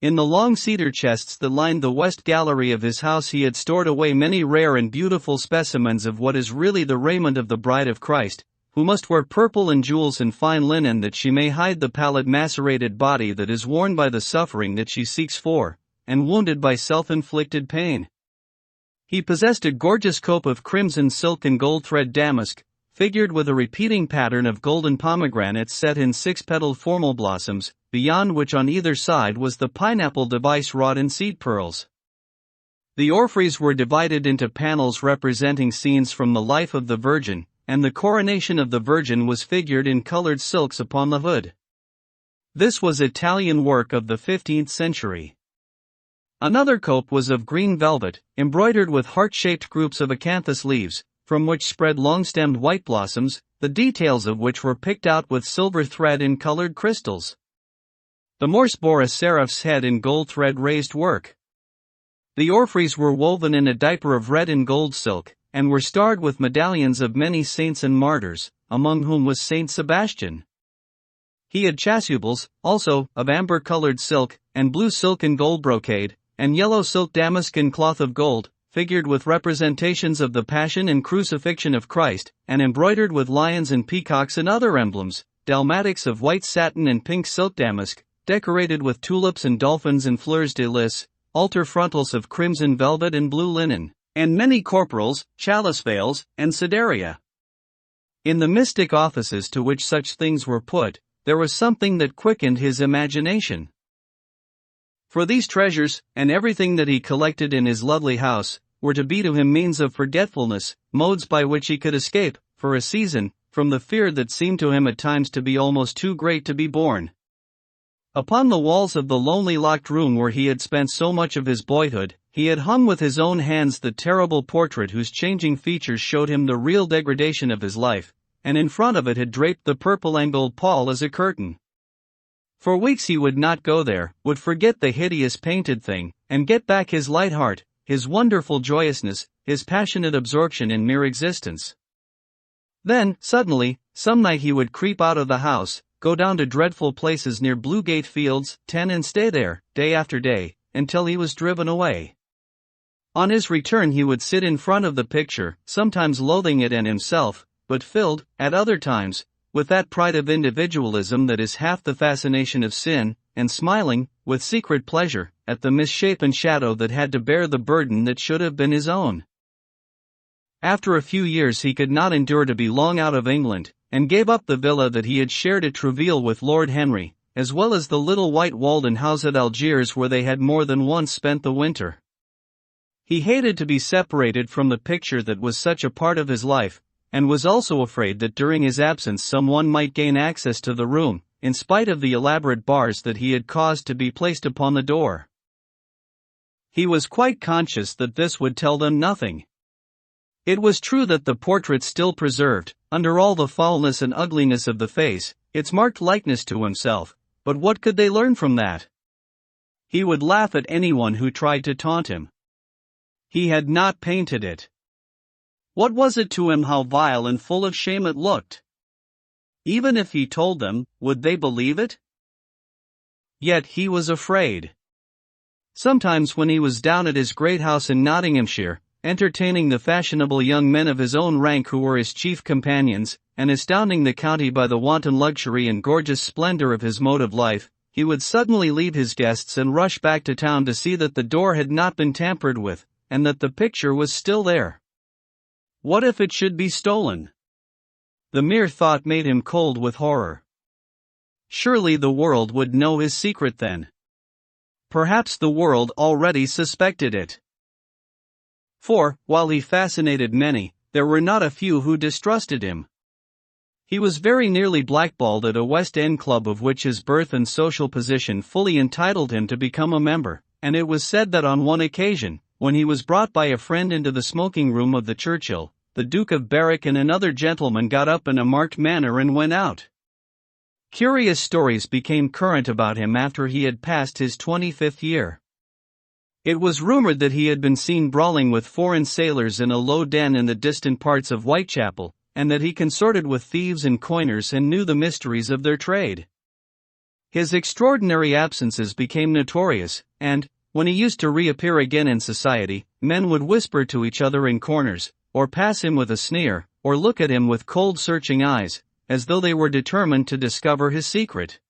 In the long cedar chests that lined the west gallery of his house he had stored away many rare and beautiful specimens of what is really the raiment of the Bride of Christ, who must wear purple and jewels and fine linen that she may hide the pallid macerated body that is worn by the suffering that she seeks for, and wounded by self-inflicted pain. He possessed a gorgeous cope of crimson silk and gold thread damask, figured with a repeating pattern of golden pomegranates set in six-petaled formal blossoms, beyond which on either side was the pineapple device wrought in seed pearls. The orphreys were divided into panels representing scenes from the life of the Virgin, and the coronation of the Virgin was figured in colored silks upon the hood. This was Italian work of the 15th century. Another cope was of green velvet, embroidered with heart-shaped groups of acanthus leaves, from which spread long-stemmed white blossoms, the details of which were picked out with silver thread in colored crystals. The Morse bore a seraph's head in gold thread raised work. The orphreys were woven in a diaper of red and gold silk, and were starred with medallions of many saints and martyrs, among whom was Saint Sebastian. He had chasubles, also, of amber-colored silk, and blue silk and gold brocade, and yellow silk damask and cloth of gold, figured with representations of the Passion and Crucifixion of Christ, and embroidered with lions and peacocks and other emblems, dalmatics of white satin and pink silk damask, decorated with tulips and dolphins and fleurs de lis, altar frontals of crimson velvet and blue linen, and many corporals, chalice veils, and sideria. In the mystic offices to which such things were put, there was something that quickened his imagination. For these treasures, and everything that he collected in his lovely house, were to be to him means of forgetfulness, modes by which he could escape, for a season, from the fear that seemed to him at times to be almost too great to be borne. Upon the walls of the lonely locked room where he had spent so much of his boyhood, he had hung with his own hands the terrible portrait whose changing features showed him the real degradation of his life, and in front of it had draped the purple and gold pall as a curtain. For weeks he would not go there, would forget the hideous painted thing, and get back his light heart, his wonderful joyousness, his passionate absorption in mere existence. Then, suddenly, some night he would creep out of the house, go down to dreadful places near Bluegate Fields, 10 and stay there, day after day, until he was driven away. On his return he would sit in front of the picture, sometimes loathing it and himself, but filled, at other times, with that pride of individualism that is half the fascination of sin, and smiling, with secret pleasure, at the misshapen shadow that had to bear the burden that should have been his own. After a few years he could not endure to be long out of England, and gave up the villa that he had shared at Trouville with Lord Henry, as well as the little white walled house at Algiers where they had more than once spent the winter. He hated to be separated from the picture that was such a part of his life, and was also afraid that during his absence someone might gain access to the room, in spite of the elaborate bars that he had caused to be placed upon the door. He was quite conscious that this would tell them nothing. It was true that the portrait still preserved, under all the foulness and ugliness of the face, its marked likeness to himself, but what could they learn from that? He would laugh at anyone who tried to taunt him. He had not painted it. What was it to him how vile and full of shame it looked? Even if he told them, would they believe it? Yet he was afraid. Sometimes when he was down at his great house in Nottinghamshire, entertaining the fashionable young men of his own rank who were his chief companions, and astounding the county by the wanton luxury and gorgeous splendor of his mode of life, he would suddenly leave his guests and rush back to town to see that the door had not been tampered with, and that the picture was still there. What if it should be stolen? The mere thought made him cold with horror. Surely the world would know his secret then. Perhaps the world already suspected it. For, while he fascinated many, there were not a few who distrusted him. He was very nearly blackballed at a West End club of which his birth and social position fully entitled him to become a member, and it was said that on one occasion, when he was brought by a friend into the smoking room of the Churchill, the Duke of Berwick and another gentleman got up in a marked manner and went out. Curious stories became current about him after he had passed his 25th year. It was rumored that he had been seen brawling with foreign sailors in a low den in the distant parts of Whitechapel, and that he consorted with thieves and coiners and knew the mysteries of their trade. His extraordinary absences became notorious, and, when he used to reappear again in society, men would whisper to each other in corners, or pass him with a sneer, or look at him with cold searching eyes, as though they were determined to discover his secret.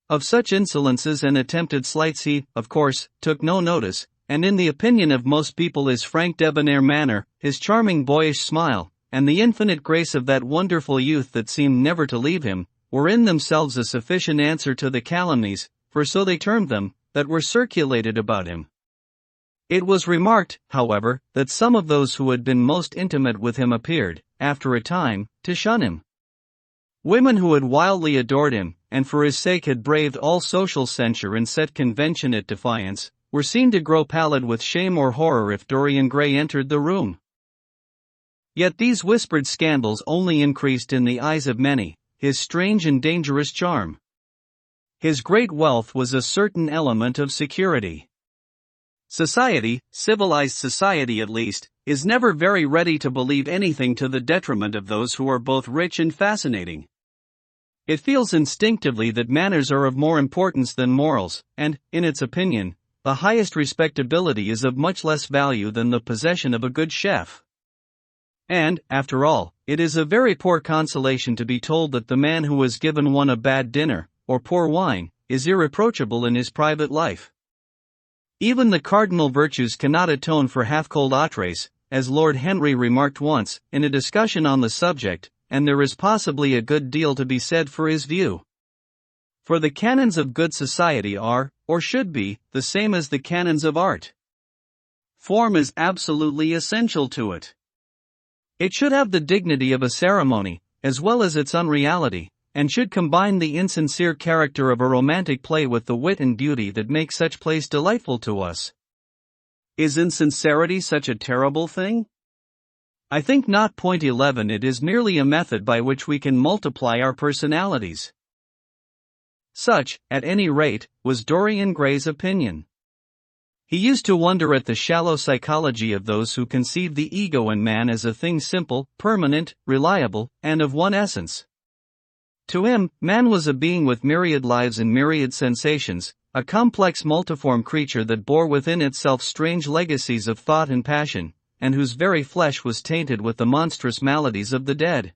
Of such insolences and attempted slights he, of course, took no notice, and in the opinion of most people his frank debonair manner, his charming boyish smile, and the infinite grace of that wonderful youth that seemed never to leave him, were in themselves a sufficient answer to the calumnies, for so they termed them, that were circulated about him. It was remarked, however, that some of those who had been most intimate with him appeared, after a time, to shun him. Women who had wildly adored him, and for his sake had braved all social censure and set convention at defiance, were seen to grow pallid with shame or horror if Dorian Gray entered the room. Yet these whispered scandals only increased in the eyes of many his strange and dangerous charm. His great wealth was a certain element of security. Society, civilized society at least, is never very ready to believe anything to the detriment of those who are both rich and fascinating. It feels instinctively that manners are of more importance than morals, and, in its opinion, the highest respectability is of much less value than the possession of a good chef. And, after all, it is a very poor consolation to be told that the man who has given one a bad dinner, or poor wine, is irreproachable in his private life. Even the cardinal virtues cannot atone for half-cold entrees, as Lord Henry remarked once, in a discussion on the subject, and there is possibly a good deal to be said for his view. For the canons of good society are, or should be, the same as the canons of art. Form is absolutely essential to it. It should have the dignity of a ceremony, as well as its unreality, and should combine the insincere character of a romantic play with the wit and beauty that make such plays delightful to us. Is insincerity such a terrible thing? I think not. Point 11. It is merely a method by which we can multiply our personalities. Such, at any rate, was Dorian Gray's opinion. He used to wonder at the shallow psychology of those who conceive the ego in man as a thing simple, permanent, reliable, and of one essence. To him, man was a being with myriad lives and myriad sensations, a complex multiform creature that bore within itself strange legacies of thought and passion, and whose very flesh was tainted with the monstrous maladies of the dead.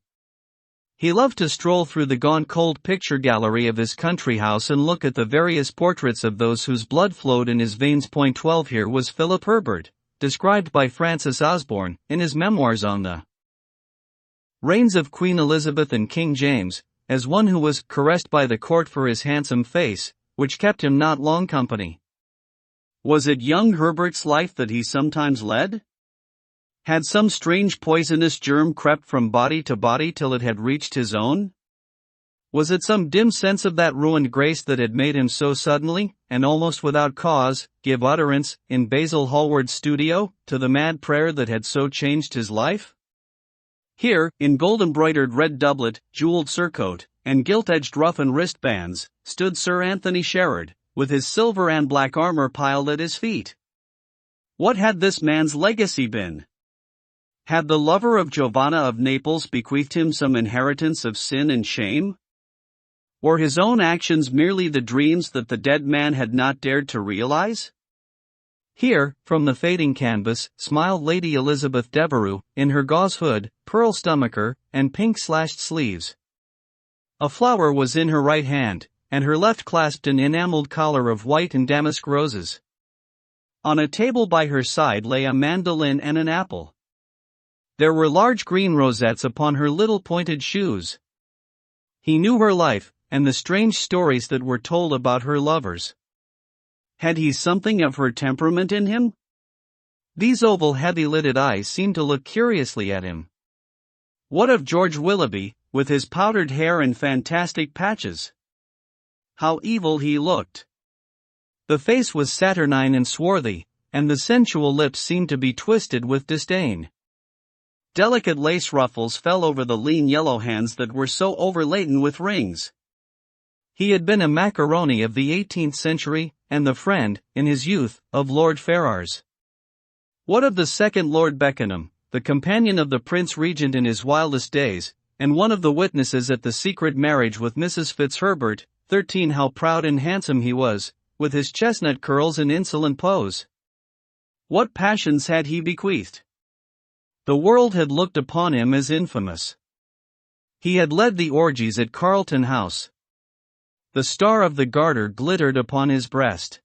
He loved to stroll through the gaunt cold picture gallery of his country house and look at the various portraits of those whose blood flowed in his veins. Point 12. Here was Philip Herbert, described by Francis Osborne, in his memoirs on the reigns of Queen Elizabeth and King James, as one who was caressed by the court for his handsome face, which kept him not long company. Was it young Herbert's life that he sometimes led? Had some strange poisonous germ crept from body to body till it had reached his own? Was it some dim sense of that ruined grace that had made him so suddenly, and almost without cause, give utterance, in Basil Hallward's studio, to the mad prayer that had so changed his life? Here, in gold-embroidered red doublet, jeweled surcoat, and gilt-edged ruff and wristbands, stood Sir Anthony Sherard, with his silver and black armor piled at his feet. What had this man's legacy been? Had the lover of Giovanna of Naples bequeathed him some inheritance of sin and shame? Were his own actions merely the dreams that the dead man had not dared to realize? Here, from the fading canvas, smiled Lady Elizabeth Devereux, in her gauze hood, pearl stomacher, and pink-slashed sleeves. A flower was in her right hand, and her left clasped an enameled collar of white and damask roses. On a table by her side lay a mandolin and an apple. There were large green rosettes upon her little pointed shoes. He knew her life, and the strange stories that were told about her lovers. Had he something of her temperament in him? These oval heavy-lidded eyes seemed to look curiously at him. What of George Willoughby, with his powdered hair and fantastic patches? How evil he looked! The face was saturnine and swarthy, and the sensual lips seemed to be twisted with disdain. Delicate lace ruffles fell over the lean yellow hands that were so overladen with rings. He had been a macaroni of the 18th century, and the friend, in his youth, of Lord Ferrars. What of the second Lord Beckenham, the companion of the Prince Regent in his wildest days, and one of the witnesses at the secret marriage with Mrs. Fitzherbert? 13. How proud and handsome he was, with his chestnut curls and insolent pose. What passions had he bequeathed? The world had looked upon him as infamous. He had led the orgies at Carlton House. The star of the Garter glittered upon his breast.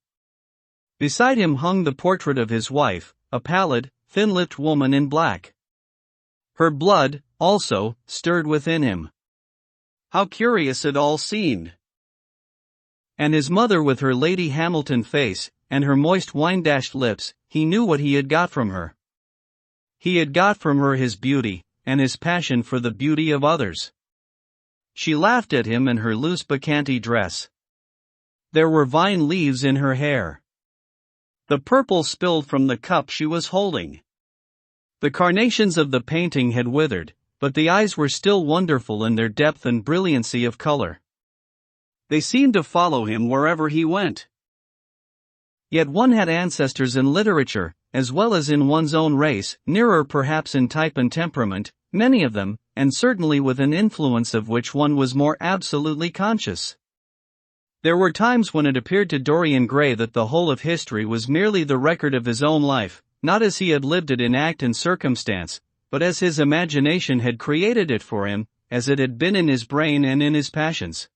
Beside him hung the portrait of his wife, a pallid, thin-lipped woman in black. Her blood, also, stirred within him. How curious it all seemed! And his mother with her Lady Hamilton face, and her moist wine-dashed lips, he knew what he had got from her. He had got from her his beauty, and his passion for the beauty of others. She laughed at him in her loose bacchanti dress. There were vine leaves in her hair. The purple spilled from the cup she was holding. The carnations of the painting had withered, but the eyes were still wonderful in their depth and brilliancy of color. They seemed to follow him wherever he went. Yet one had ancestors in literature, as well as in one's own race, nearer perhaps in type and temperament, many of them, and certainly with an influence of which one was more absolutely conscious. There were times when it appeared to Dorian Gray that the whole of history was merely the record of his own life, not as he had lived it in act and circumstance, but as his imagination had created it for him, as it had been in his brain and in his passions.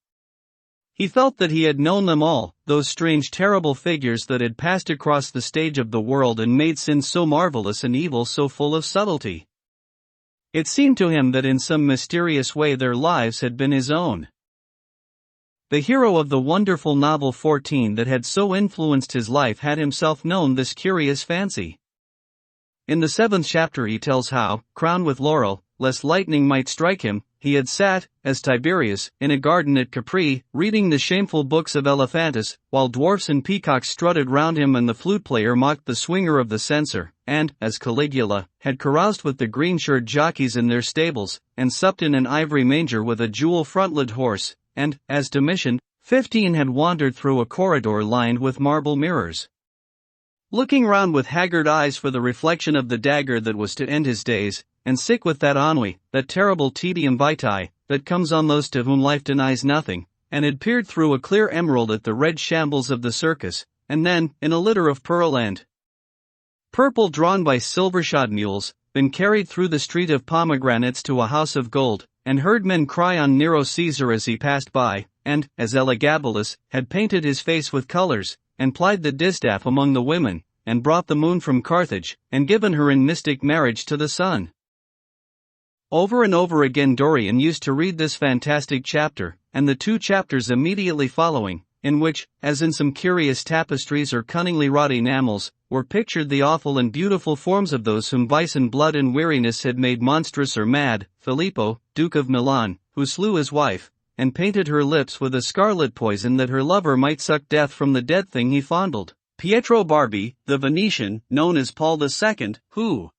He felt that he had known them all, those strange terrible figures that had passed across the stage of the world and made sin so marvelous and evil so full of subtlety. It seemed to him that in some mysterious way their lives had been his own. The hero of the wonderful novel 14 that had so influenced his life had himself known this curious fancy. In the 7th chapter he tells how, crowned with laurel, lest lightning might strike him, he had sat, as Tiberius, in a garden at Capri, reading the shameful books of Elephantis, while dwarfs and peacocks strutted round him and the flute-player mocked the swinger of the censer, and, as Caligula, had caroused with the green-shirted jockeys in their stables, and supped in an ivory manger with a jewel-frontlet horse, and, as Domitian, 15 had wandered through a corridor lined with marble mirrors. Looking round with haggard eyes for the reflection of the dagger that was to end his days, and sick with that ennui, that terrible tedium vitae, that comes on those to whom life denies nothing, and had peered through a clear emerald at the red shambles of the circus, and then, in a litter of pearl and purple drawn by silver-shod mules, been carried through the street of pomegranates to a house of gold, and heard men cry on Nero Caesar as he passed by, and, as Elagabalus, had painted his face with colors, and plied the distaff among the women, and brought the moon from Carthage, and given her in mystic marriage to the sun. Over and over again Dorian used to read this fantastic chapter, and the 2 chapters immediately following, in which, as in some curious tapestries or cunningly wrought enamels, were pictured the awful and beautiful forms of those whom vice and blood and weariness had made monstrous or mad. Filippo, Duke of Milan, who slew his wife, and painted her lips with a scarlet poison that her lover might suck death from the dead thing he fondled. Pietro Barbi, the Venetian, known as Paul II, who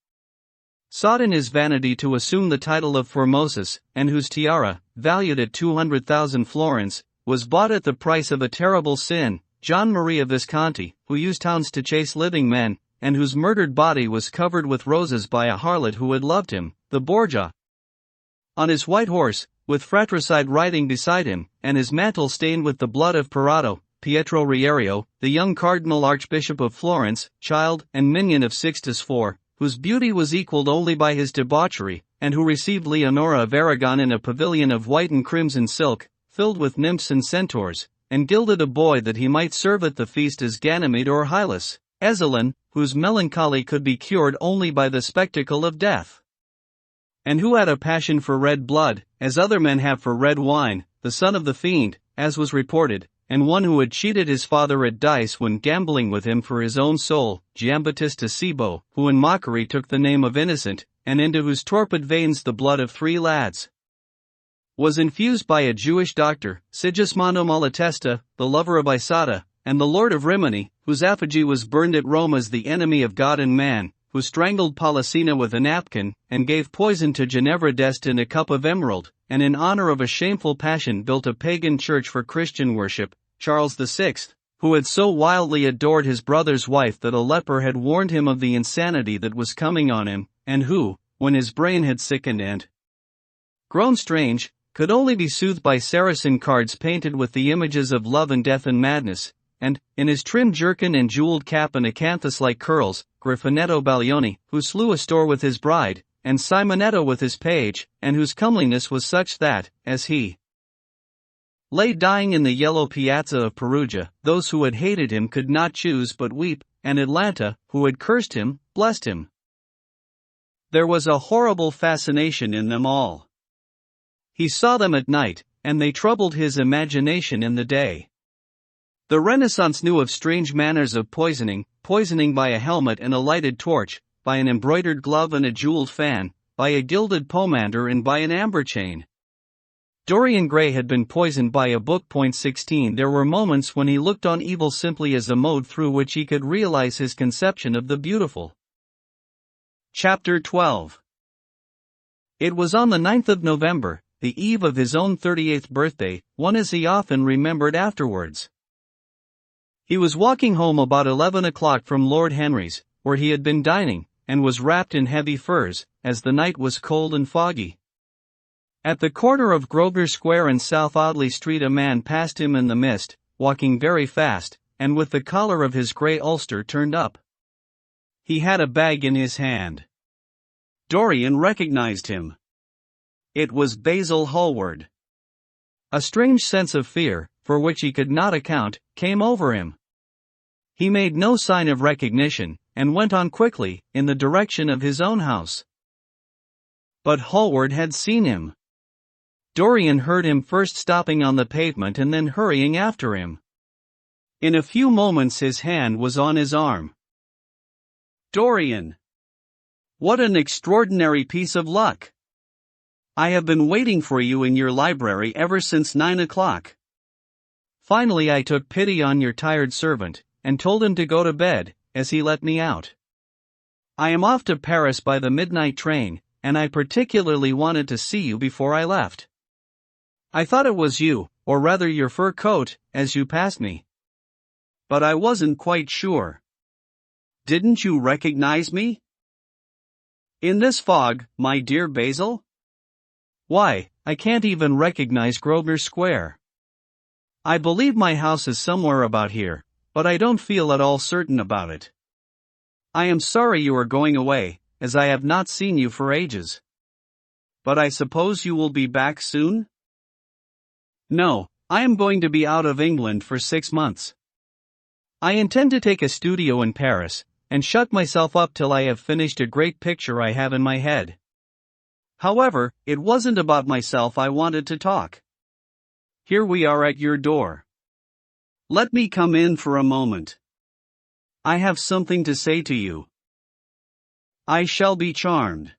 sought in his vanity to assume the title of Formosus, and whose tiara, valued at 200,000 florins, was bought at the price of a terrible sin, John Maria Visconti, who used hounds to chase living men, and whose murdered body was covered with roses by a harlot who had loved him, the Borgia. On his white horse, with fratricide riding beside him, and his mantle stained with the blood of Perato, Pietro Riario, the young Cardinal Archbishop of Florence, child and minion of Sixtus IV, whose beauty was equalled only by his debauchery, and who received Leonora of Aragon in a pavilion of white and crimson silk, filled with nymphs and centaurs, and gilded a boy that he might serve at the feast as Ganymede or Hylas, Ezelin, whose melancholy could be cured only by the spectacle of death, and who had a passion for red blood, as other men have for red wine, the son of the fiend, as was reported, and one who had cheated his father at dice when gambling with him for his own soul, Giambattista Cibo, who in mockery took the name of innocent, and into whose torpid veins the blood of 3 lads was infused by a Jewish doctor, Sigismondo Malatesta, the lover of Isata, and the lord of Rimini, whose effigy was burned at Rome as the enemy of God and man, who strangled Polissena with a napkin, and gave poison to Ginevra d'Este in a cup of emerald, and in honor of a shameful passion built a pagan church for Christian worship, Charles VI, who had so wildly adored his brother's wife that a leper had warned him of the insanity that was coming on him, and who, when his brain had sickened and grown strange, could only be soothed by Saracen cards painted with the images of love and death and madness, and, in his trim jerkin and jeweled cap and acanthus-like curls, Griffinetto Baglioni, who slew a store with his bride, and Simonetto with his page, and whose comeliness was such that, as he lay dying in the yellow piazza of Perugia, those who had hated him could not choose but weep, and Atlanta, who had cursed him, blessed him. There was a horrible fascination in them all. He saw them at night, and they troubled his imagination in the day. The Renaissance knew of strange manners of poisoning by a helmet and a lighted torch, by an embroidered glove and a jeweled fan, by a gilded pomander and by an amber chain. Dorian Gray had been poisoned by a book. 16 There were moments when he looked on evil simply as a mode through which he could realize his conception of the beautiful. Chapter 12. It was on the 9th of November, the eve of his own 38th birthday, one as he often remembered afterwards. He was walking home about 11 o'clock from Lord Henry's, where he had been dining, and was wrapped in heavy furs, as the night was cold and foggy. At the corner of Grosvenor Square and South Audley Street a man passed him in the mist, walking very fast, and with the collar of his grey ulster turned up. He had a bag in his hand. Dorian recognized him. It was Basil Hallward. A strange sense of fear, for which he could not account, came over him. He made no sign of recognition, and went on quickly, in the direction of his own house. But Hallward had seen him. Dorian heard him first stopping on the pavement and then hurrying after him. In a few moments his hand was on his arm. "Dorian! What an extraordinary piece of luck! I have been waiting for you in your library ever since 9 o'clock. Finally I took pity on your tired servant, and told him to go to bed, as he let me out. I am off to Paris by the midnight train, and I particularly wanted to see you before I left. I thought it was you, or rather your fur coat, as you passed me. But I wasn't quite sure. Didn't you recognize me? In this fog, my dear Basil? Why, I can't even recognize Grosvenor Square. I believe my house is somewhere about here, but I don't feel at all certain about it. I am sorry you are going away, as I have not seen you for ages. But I suppose you will be back soon? No, I am going to be out of England for 6 months. I intend to take a studio in Paris, and shut myself up till I have finished a great picture I have in my head. However, it wasn't about myself I wanted to talk. Here we are at your door. Let me come in for a moment. I have something to say to you. I shall be charmed.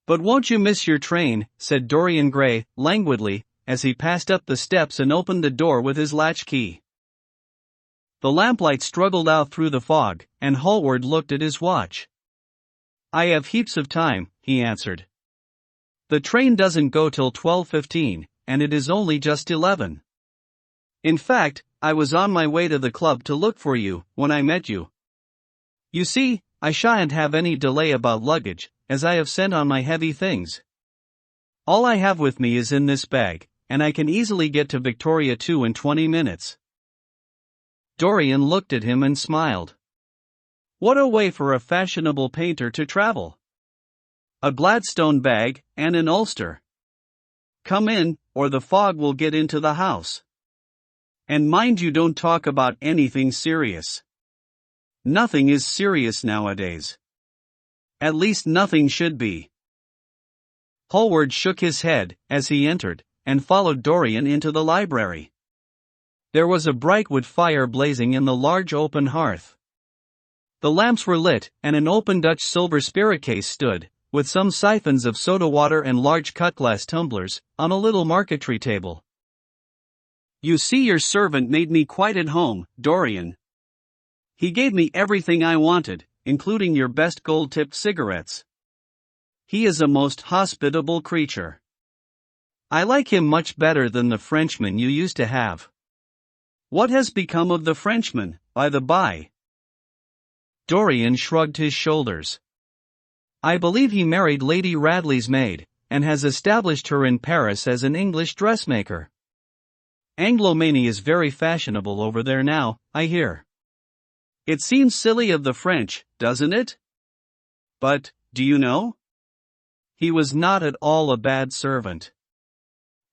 But won't you miss your train, said Dorian Gray, languidly, as he passed up the steps and opened the door with his latchkey. The lamplight struggled out through the fog, and Hallward looked at his watch. I have heaps of time, he answered. The train doesn't go till 12:15, and it is only just 11. In fact, I was on my way to the club to look for you when I met you. You see, I shan't have any delay about luggage, as I have sent on my heavy things. All I have with me is in this bag, and I can easily get to Victoria 2 in 20 minutes. Dorian looked at him and smiled. What a way for a fashionable painter to travel! A Gladstone bag, and an ulster. Come in, or the fog will get into the house. And mind you don't talk about anything serious. Nothing is serious nowadays. At least nothing should be. Hallward shook his head as he entered, and followed Dorian into the library. There was a bright wood fire blazing in the large open hearth. The lamps were lit, and an open Dutch silver spirit case stood, with some siphons of soda water and large cut-glass tumblers, on a little marquetry table. You see, your servant made me quite at home, Dorian. He gave me everything I wanted, including your best gold-tipped cigarettes. He is a most hospitable creature. I like him much better than the Frenchman you used to have. What has become of the Frenchman, by the by? Dorian shrugged his shoulders. I believe he married Lady Radley's maid, and has established her in Paris as an English dressmaker. Anglomania is very fashionable over there now, I hear. It seems silly of the French, doesn't it? But, do you know? He was not at all a bad servant.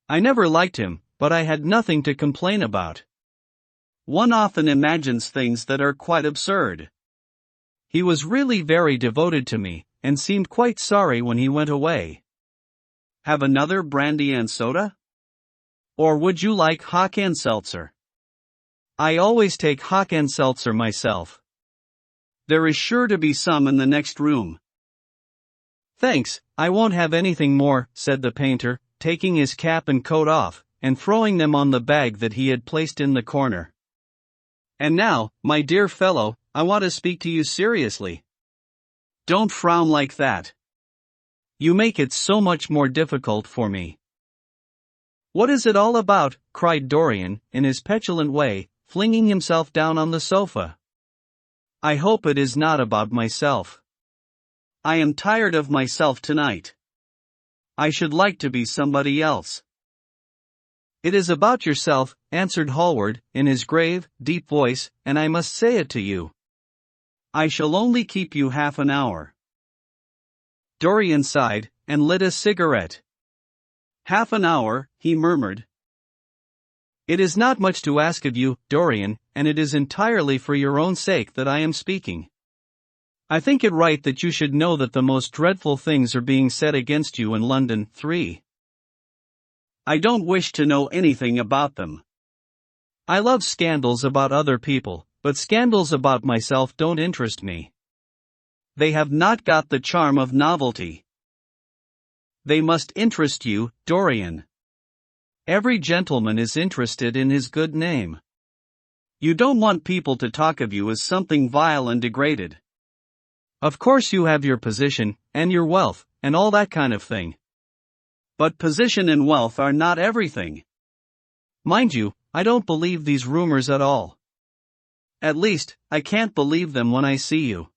I never liked him, but I had nothing to complain about. One often imagines things that are quite absurd. He was really very devoted to me, and seemed quite sorry when he went away. Have another brandy and soda? Or would you like hock and seltzer? I always take hock and seltzer myself. There is sure to be some in the next room. Thanks, I won't have anything more, said the painter, taking his cap and coat off, and throwing them on the bag that he had placed in the corner. And now, my dear fellow, I want to speak to you seriously. Don't frown like that. You make it so much more difficult for me. What is it all about? Cried Dorian, in his petulant way, flinging himself down on the sofa. I hope it is not about myself. I am tired of myself tonight. I should like to be somebody else. It is about yourself, answered Hallward, in his grave, deep voice, and I must say it to you. I shall only keep you half an hour. Dorian sighed, and lit a cigarette. Half an hour, he murmured. It is not much to ask of you, Dorian, and it is entirely for your own sake that I am speaking. I think it right that you should know that the most dreadful things are being said against you in London. 3. I don't wish to know anything about them. I love scandals about other people, but scandals about myself don't interest me. They have not got the charm of novelty. They must interest you, Dorian. Every gentleman is interested in his good name. You don't want people to talk of you as something vile and degraded. Of course you have your position, and your wealth, and all that kind of thing. But position and wealth are not everything. Mind you, I don't believe these rumors at all. At least, I can't believe them when I see you.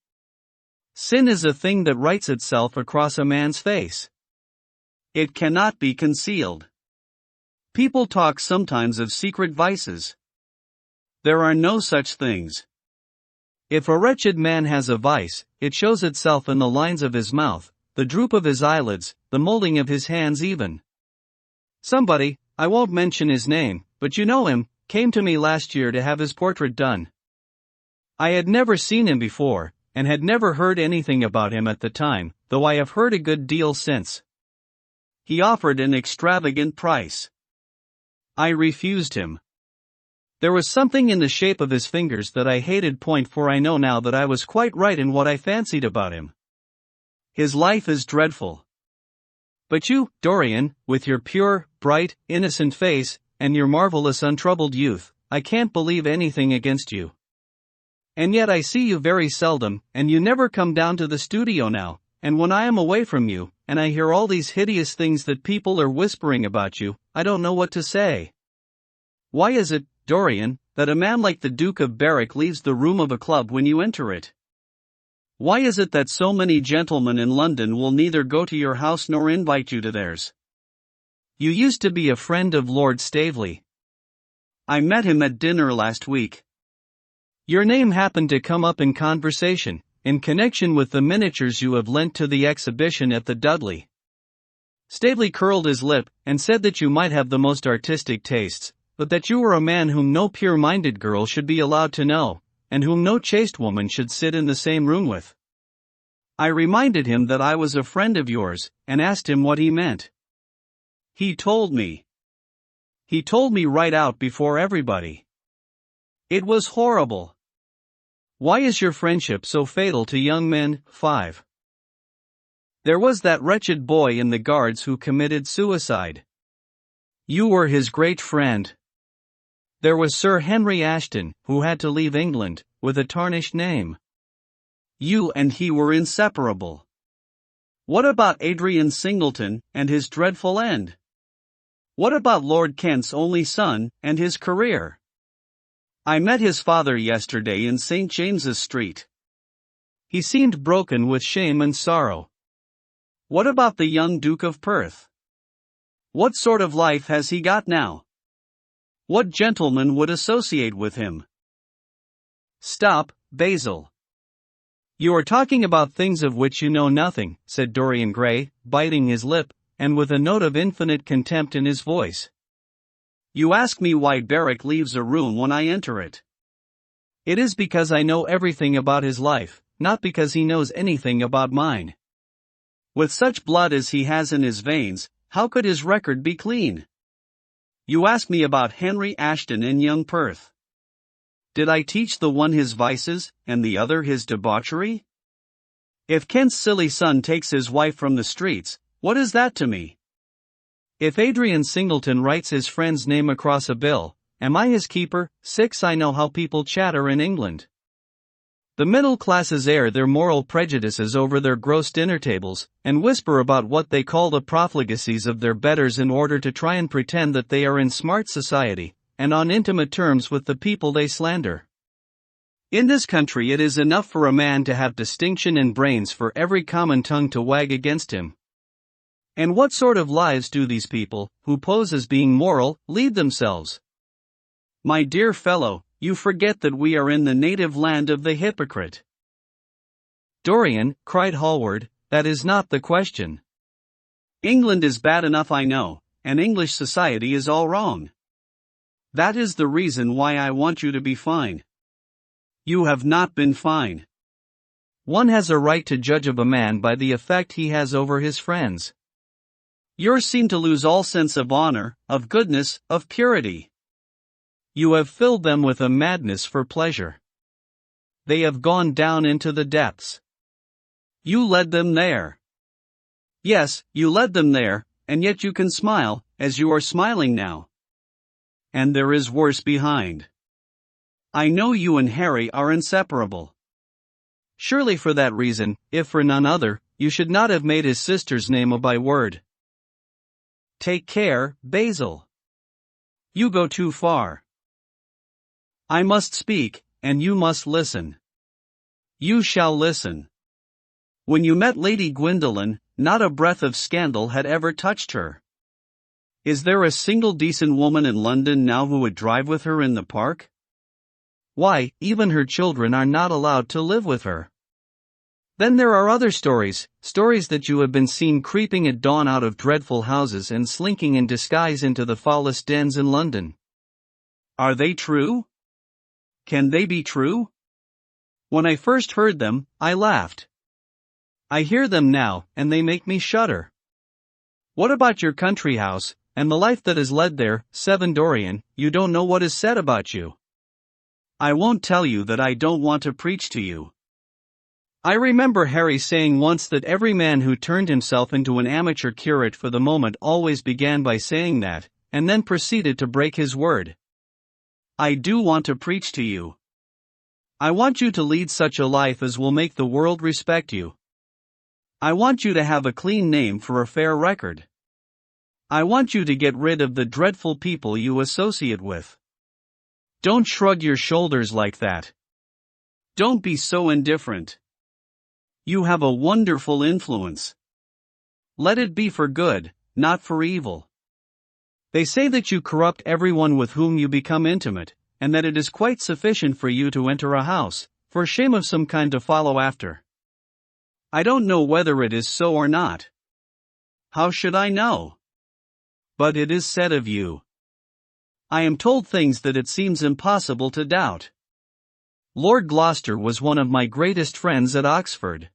Sin is a thing that writes itself across a man's face. It cannot be concealed. People talk sometimes of secret vices. There are no such things. If a wretched man has a vice, it shows itself in the lines of his mouth, the droop of his eyelids, the molding of his hands even. Somebody, I won't mention his name, but you know him, came to me last year to have his portrait done. I had never seen him before, and had never heard anything about him at the time, though I have heard a good deal since. He offered an extravagant price. I refused him. There was something in the shape of his fingers that I hated. For I know now that I was quite right in what I fancied about him. His life is dreadful. But you, Dorian, with your pure, bright, innocent face, and your marvelous untroubled youth, I can't believe anything against you. And yet I see you very seldom, and you never come down to the studio now, and when I am away from you, and I hear all these hideous things that people are whispering about you, I don't know what to say. Why is it, Dorian, that a man like the Duke of Berwick leaves the room of a club when you enter it? Why is it that so many gentlemen in London will neither go to your house nor invite you to theirs? You used to be a friend of Lord Staveley. I met him at dinner last week. Your name happened to come up in conversation, in connection with the miniatures you have lent to the exhibition at the Dudley. Staveley curled his lip, and said that you might have the most artistic tastes, but that you were a man whom no pure-minded girl should be allowed to know, and whom no chaste woman should sit in the same room with. I reminded him that I was a friend of yours, and asked him what he meant. He told me. He told me right out before everybody. It was horrible. Why is your friendship so fatal to young men? 5. There was that wretched boy in the Guards who committed suicide. You were his great friend. There was Sir Henry Ashton, who had to leave England, with a tarnished name. You and he were inseparable. What about Adrian Singleton, and his dreadful end? What about Lord Kent's only son, and his career? I met his father yesterday in St. James's Street. He seemed broken with shame and sorrow. What about the young Duke of Perth? What sort of life has he got now? What gentleman would associate with him? Stop, Basil. You are talking about things of which you know nothing, said Dorian Gray, biting his lip, and with a note of infinite contempt in his voice. You ask me why Berwick leaves a room when I enter it. It is because I know everything about his life, not because he knows anything about mine. With such blood as he has in his veins, how could his record be clean? You ask me about Henry Ashton and young Perth. Did I teach the one his vices, and the other his debauchery? If Kent's silly son takes his wife from the streets, what is that to me? If Adrian Singleton writes his friend's name across a bill, am I his keeper? 6. I know how people chatter in England. The middle classes air their moral prejudices over their gross dinner tables, and whisper about what they call the profligacies of their betters in order to try and pretend that they are in smart society, and on intimate terms with the people they slander. In this country it is enough for a man to have distinction and brains for every common tongue to wag against him. And what sort of lives do these people, who pose as being moral, lead themselves? My dear fellow, you forget that we are in the native land of the hypocrite. Dorian, cried Hallward, that is not the question. England is bad enough, I know, and English society is all wrong. That is the reason why I want you to be fine. You have not been fine. One has a right to judge of a man by the effect he has over his friends. Yours seem to lose all sense of honor, of goodness, of purity. You have filled them with a madness for pleasure. They have gone down into the depths. You led them there. Yes, you led them there, and yet you can smile, as you are smiling now. And there is worse behind. I know you and Harry are inseparable. Surely for that reason, if for none other, you should not have made his sister's name a byword. Take care, Basil. You go too far. I must speak, and you must listen. You shall listen. When you met Lady Gwendolen, not a breath of scandal had ever touched her. Is there a single decent woman in London now who would drive with her in the park? Why, even her children are not allowed to live with her. Then there are other stories that you have been seen creeping at dawn out of dreadful houses and slinking in disguise into the foulest dens in London. Are they true? Can they be true? When I first heard them, I laughed. I hear them now, and they make me shudder. What about your country house, and the life that is led there? 7. Dorian, you don't know what is said about you. I won't tell you that I don't want to preach to you. I remember Harry saying once that every man who turned himself into an amateur curate for the moment always began by saying that, and then proceeded to break his word. I do want to preach to you. I want you to lead such a life as will make the world respect you. I want you to have a clean name for a fair record. I want you to get rid of the dreadful people you associate with. Don't shrug your shoulders like that. Don't be so indifferent. You have a wonderful influence. Let it be for good, not for evil. They say that you corrupt everyone with whom you become intimate, and that it is quite sufficient for you to enter a house, for shame of some kind to follow after. I don't know whether it is so or not. How should I know? But it is said of you. I am told things that it seems impossible to doubt. Lord Gloucester was one of my greatest friends at Oxford.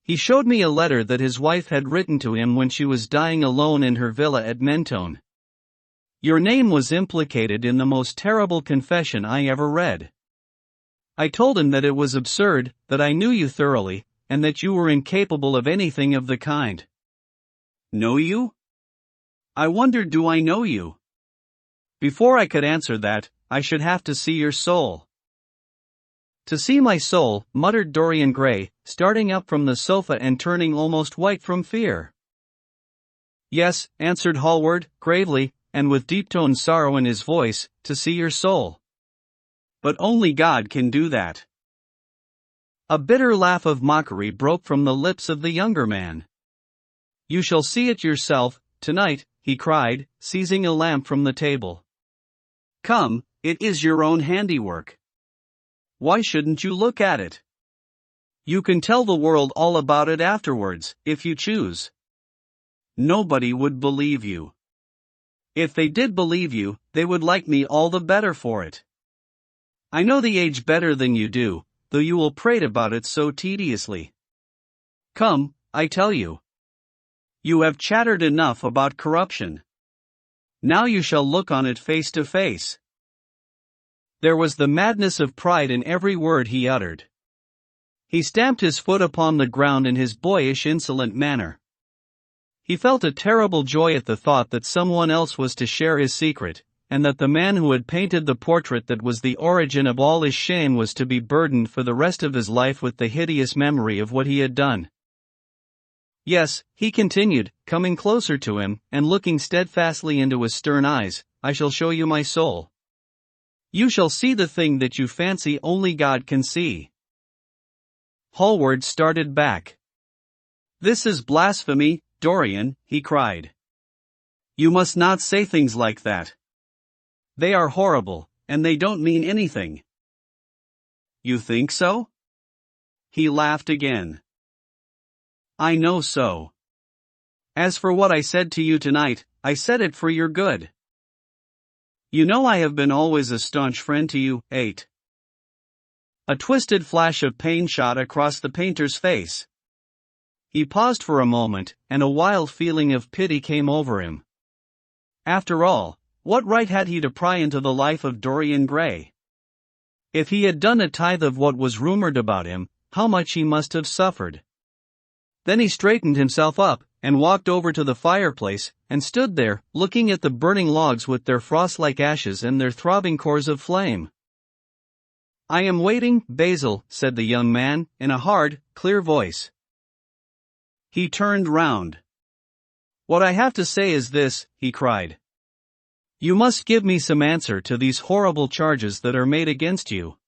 He showed me a letter that his wife had written to him when she was dying alone in her villa at Mentone. Your name was implicated in the most terrible confession I ever read. I told him that it was absurd, that I knew you thoroughly, and that you were incapable of anything of the kind. Know you? I wonder, do I know you? Before I could answer that, I should have to see your soul. To see my soul, muttered Dorian Gray, starting up from the sofa and turning almost white from fear. Yes, answered Hallward, gravely, and with deep-toned sorrow in his voice, to see your soul. But only God can do that. A bitter laugh of mockery broke from the lips of the younger man. You shall see it yourself, tonight, he cried, seizing a lamp from the table. Come, it is your own handiwork. Why shouldn't you look at it? You can tell the world all about it afterwards, if you choose. Nobody would believe you. If they did believe you, they would like me all the better for it. I know the age better than you do, though you will prate about it so tediously. Come, I tell you. You have chattered enough about corruption. Now you shall look on it face to face. There was the madness of pride in every word he uttered. He stamped his foot upon the ground in his boyish insolent manner. He felt a terrible joy at the thought that someone else was to share his secret, and that the man who had painted the portrait that was the origin of all his shame was to be burdened for the rest of his life with the hideous memory of what he had done. Yes, he continued, coming closer to him, and looking steadfastly into his stern eyes, I shall show you my soul. You shall see the thing that you fancy only God can see. Hallward started back. This is blasphemy, Dorian, he cried. You must not say things like that. They are horrible, and they don't mean anything. You think so? He laughed again. I know so. As for what I said to you tonight, I said it for your good. You know I have been always a staunch friend to you. 8. A twisted flash of pain shot across the painter's face. He paused for a moment, and a wild feeling of pity came over him. After all, what right had he to pry into the life of Dorian Gray? If he had done a tithe of what was rumored about him, how much he must have suffered. Then he straightened himself up, and walked over to the fireplace, and stood there, looking at the burning logs with their frost-like ashes and their throbbing cores of flame. I am waiting, Basil, said the young man, in a hard, clear voice. He turned round. What I have to say is this, he cried. You must give me some answer to these horrible charges that are made against you.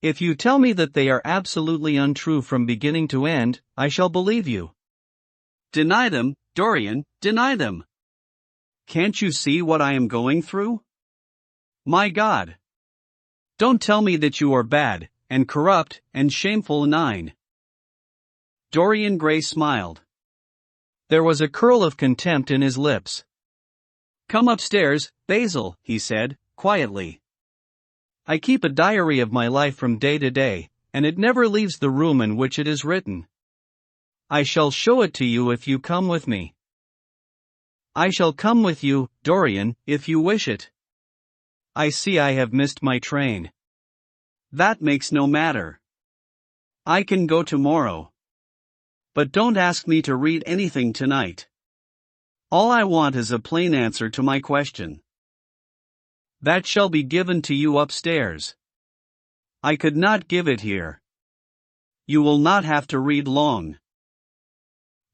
If you tell me that they are absolutely untrue from beginning to end, I shall believe you. Deny them, Dorian, deny them. Can't you see what I am going through? My God! Don't tell me that you are bad, and corrupt, and shameful. 9. Dorian Gray smiled. There was a curl of contempt in his lips. Come upstairs, Basil, he said, quietly. I keep a diary of my life from day to day, and it never leaves the room in which it is written. I shall show it to you if you come with me. I shall come with you, Dorian, if you wish it. I see I have missed my train. That makes no matter. I can go tomorrow. But don't ask me to read anything tonight. All I want is a plain answer to my question. That shall be given to you upstairs. I could not give it here. You will not have to read long.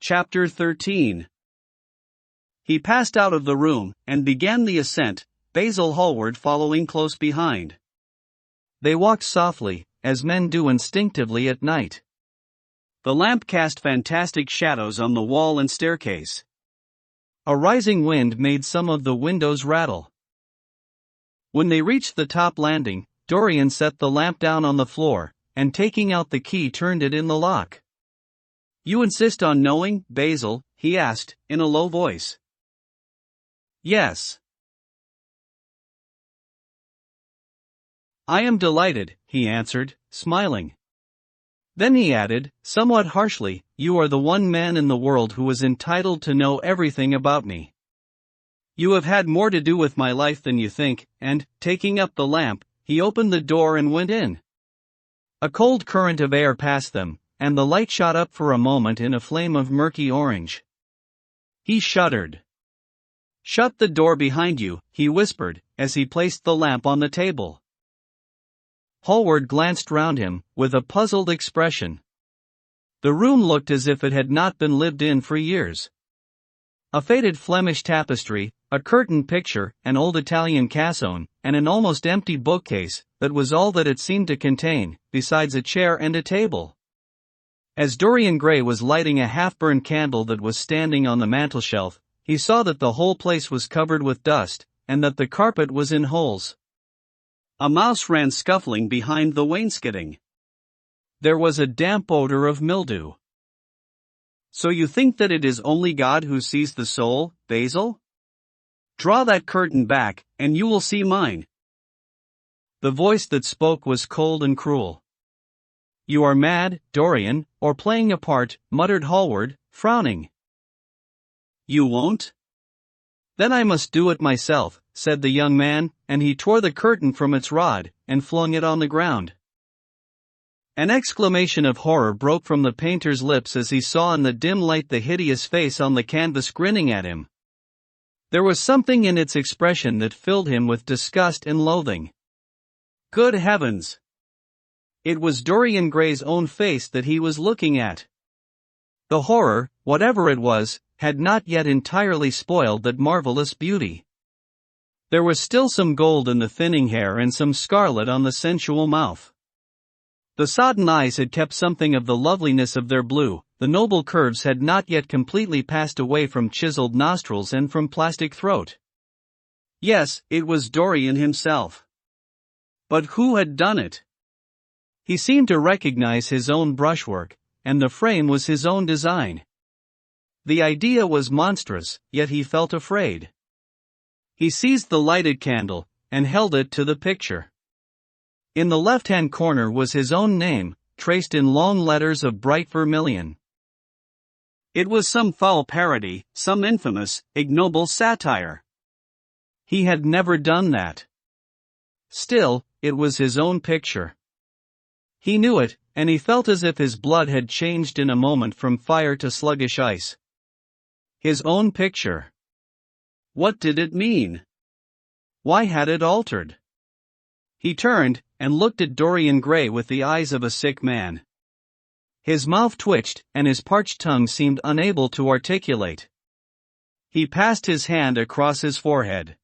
Chapter 13. He passed out of the room, and began the ascent, Basil Hallward following close behind. They walked softly, as men do instinctively at night. The lamp cast fantastic shadows on the wall and staircase. A rising wind made some of the windows rattle. When they reached the top landing, Dorian set the lamp down on the floor, and taking out the key turned it in the lock. "You insist on knowing, Basil?" he asked, in a low voice. "Yes." "I am delighted," he answered, smiling. Then he added, somewhat harshly, "You are the one man in the world who is entitled to know everything about me. You have had more to do with my life than you think," and, taking up the lamp, he opened the door and went in. A cold current of air passed them, and the light shot up for a moment in a flame of murky orange. He shuddered. "Shut the door behind you," he whispered, as he placed the lamp on the table. Hallward glanced round him, with a puzzled expression. The room looked as if it had not been lived in for years. A faded Flemish tapestry, a curtained picture, an old Italian cassone, and an almost empty bookcase, that was all that it seemed to contain, besides a chair and a table. As Dorian Gray was lighting a half-burned candle that was standing on the mantelshelf, he saw that the whole place was covered with dust, and that the carpet was in holes. A mouse ran scuffling behind the wainscoting. There was a damp odor of mildew. "So you think that it is only God who sees the soul, Basil? Draw that curtain back, and you will see mine." The voice that spoke was cold and cruel. "You are mad, Dorian, or playing a part," muttered Hallward, frowning. "You won't? Then I must do it myself," said the young man, and he tore the curtain from its rod, and flung it on the ground. An exclamation of horror broke from the painter's lips as he saw in the dim light the hideous face on the canvas grinning at him. There was something in its expression that filled him with disgust and loathing. Good heavens! It was Dorian Gray's own face that he was looking at. The horror, whatever it was, had not yet entirely spoiled that marvelous beauty. There was still some gold in the thinning hair and some scarlet on the sensual mouth. The sodden eyes had kept something of the loveliness of their blue, the noble curves had not yet completely passed away from chiseled nostrils and from plastic throat. Yes, it was Dorian himself. But who had done it? He seemed to recognize his own brushwork, and the frame was his own design. The idea was monstrous, yet he felt afraid. He seized the lighted candle, and held it to the picture. In the left-hand corner was his own name, traced in long letters of bright vermilion. It was some foul parody, some infamous, ignoble satire. He had never done that. Still, it was his own picture. He knew it, and he felt as if his blood had changed in a moment from fire to sluggish ice. His own picture. What did it mean? Why had it altered? He turned, and looked at Dorian Gray with the eyes of a sick man. His mouth twitched, and his parched tongue seemed unable to articulate. He passed his hand across his forehead.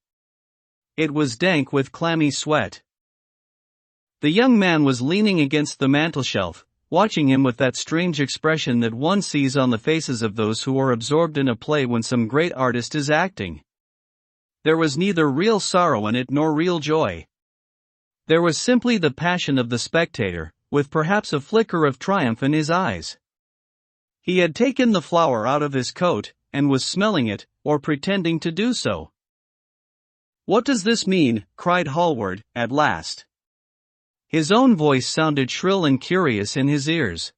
It was dank with clammy sweat. The young man was leaning against the mantelshelf, watching him with that strange expression that one sees on the faces of those who are absorbed in a play when some great artist is acting. There was neither real sorrow in it nor real joy. There was simply the passion of the spectator, with perhaps a flicker of triumph in his eyes. He had taken the flower out of his coat, and was smelling it, or pretending to do so. "What does this mean?" cried Hallward, at last. His own voice sounded shrill and curious in his ears.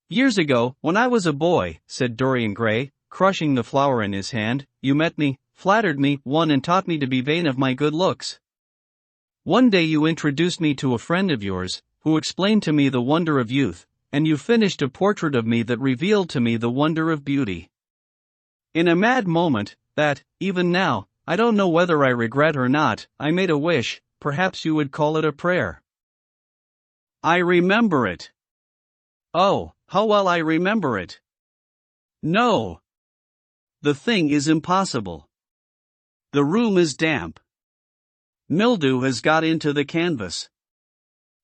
"Years ago, when I was a boy," said Dorian Gray, crushing the flower in his hand, "you met me, flattered me, won and taught me to be vain of my good looks. One day you introduced me to a friend of yours, who explained to me the wonder of youth, and you finished a portrait of me that revealed to me the wonder of beauty. In a mad moment, that, even now, I don't know whether I regret or not, I made a wish, perhaps you would call it a prayer. I remember it. Oh, how well I remember it. No. The thing is impossible. The room is damp. Mildew has got into the canvas.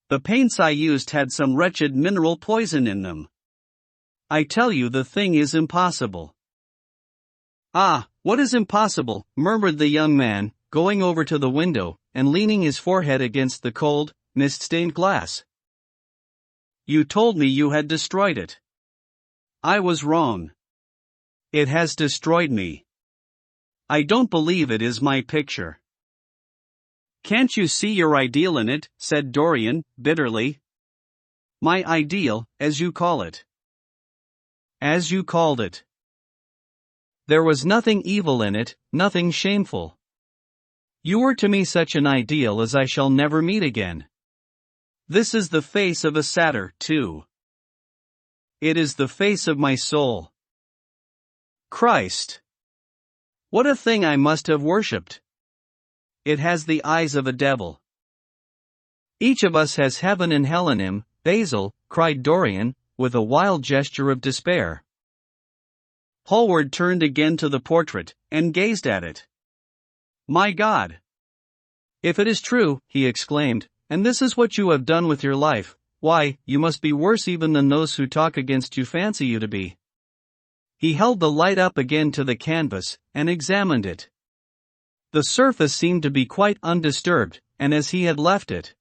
The paints I used had some wretched mineral poison in them. I tell you the thing is impossible. Ah, what is impossible? Murmured the young man, going over to the window, and leaning his forehead against the cold, mist-stained glass. You told me you had destroyed it. I was wrong. It has destroyed me. I don't believe it is my picture. Can't you see your ideal in it? Said Dorian, bitterly. My ideal, as you call it. As you called it. There was nothing evil in it, nothing shameful. You were to me such an ideal as I shall never meet again. This is the face of a satyr, too. It is the face of my soul. Christ! What a thing I must have worshipped! It has the eyes of a devil. Each of us has heaven and hell in him, Basil, cried Dorian, with a wild gesture of despair. Hallward turned again to the portrait, and gazed at it. My God! If it is true, he exclaimed, and this is what you have done with your life, why, you must be worse even than those who talk against you fancy you to be. He held the light up again to the canvas, and examined it. The surface seemed to be quite undisturbed, and as he had left it.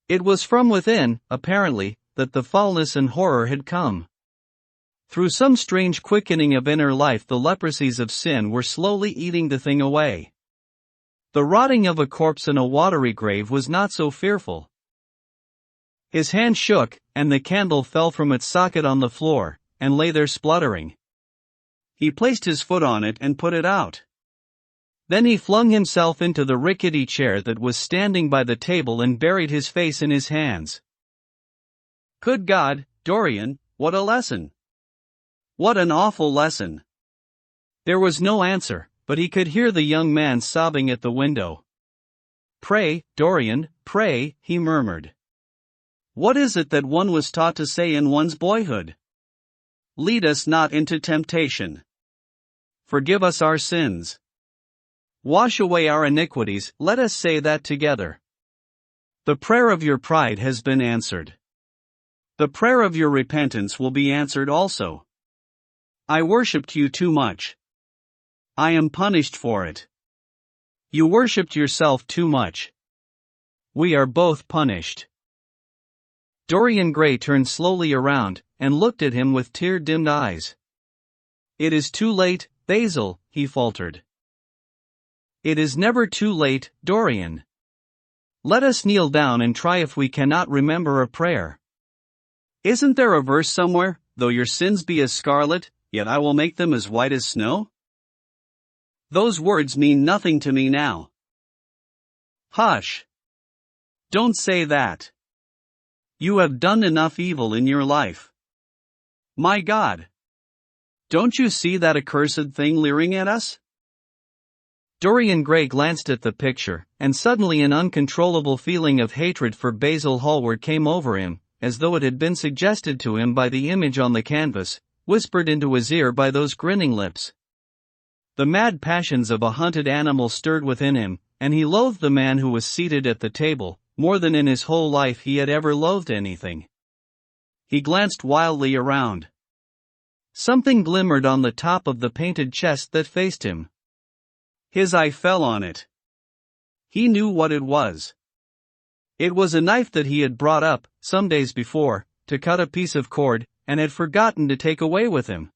It was from within, apparently, that the foulness and horror had come. Through some strange quickening of inner life the leprosies of sin were slowly eating the thing away. The rotting of a corpse in a watery grave was not so fearful. His hand shook, and the candle fell from its socket on the floor, and lay there spluttering. He placed his foot on it and put it out. Then he flung himself into the rickety chair that was standing by the table and buried his face in his hands. Good God, Dorian, what a lesson! What an awful lesson! There was no answer, but he could hear the young man sobbing at the window. Pray, Dorian, pray, he murmured. What is it that one was taught to say in one's boyhood? Lead us not into temptation. Forgive us our sins. Wash away our iniquities, let us say that together. The prayer of your pride has been answered. The prayer of your repentance will be answered also. I worshipped you too much. I am punished for it. You worshipped yourself too much. We are both punished. Dorian Gray turned slowly around, and looked at him with tear-dimmed eyes. It is too late, Basil, he faltered. It is never too late, Dorian. Let us kneel down and try if we cannot remember a prayer. Isn't there a verse somewhere, though your sins be as scarlet, yet I will make them as white as snow? Those words mean nothing to me now. Hush! Don't say that. You have done enough evil in your life. My God! Don't you see that accursed thing leering at us? Dorian Gray glanced at the picture, and suddenly an uncontrollable feeling of hatred for Basil Hallward came over him, as though it had been suggested to him by the image on the canvas, whispered into his ear by those grinning lips. The mad passions of a hunted animal stirred within him, and he loathed the man who was seated at the table, more than in his whole life he had ever loathed anything. He glanced wildly around. Something glimmered on the top of the painted chest that faced him. His eye fell on it. He knew what it was. It was a knife that he had brought up, some days before, to cut a piece of cord, and had forgotten to take away with him.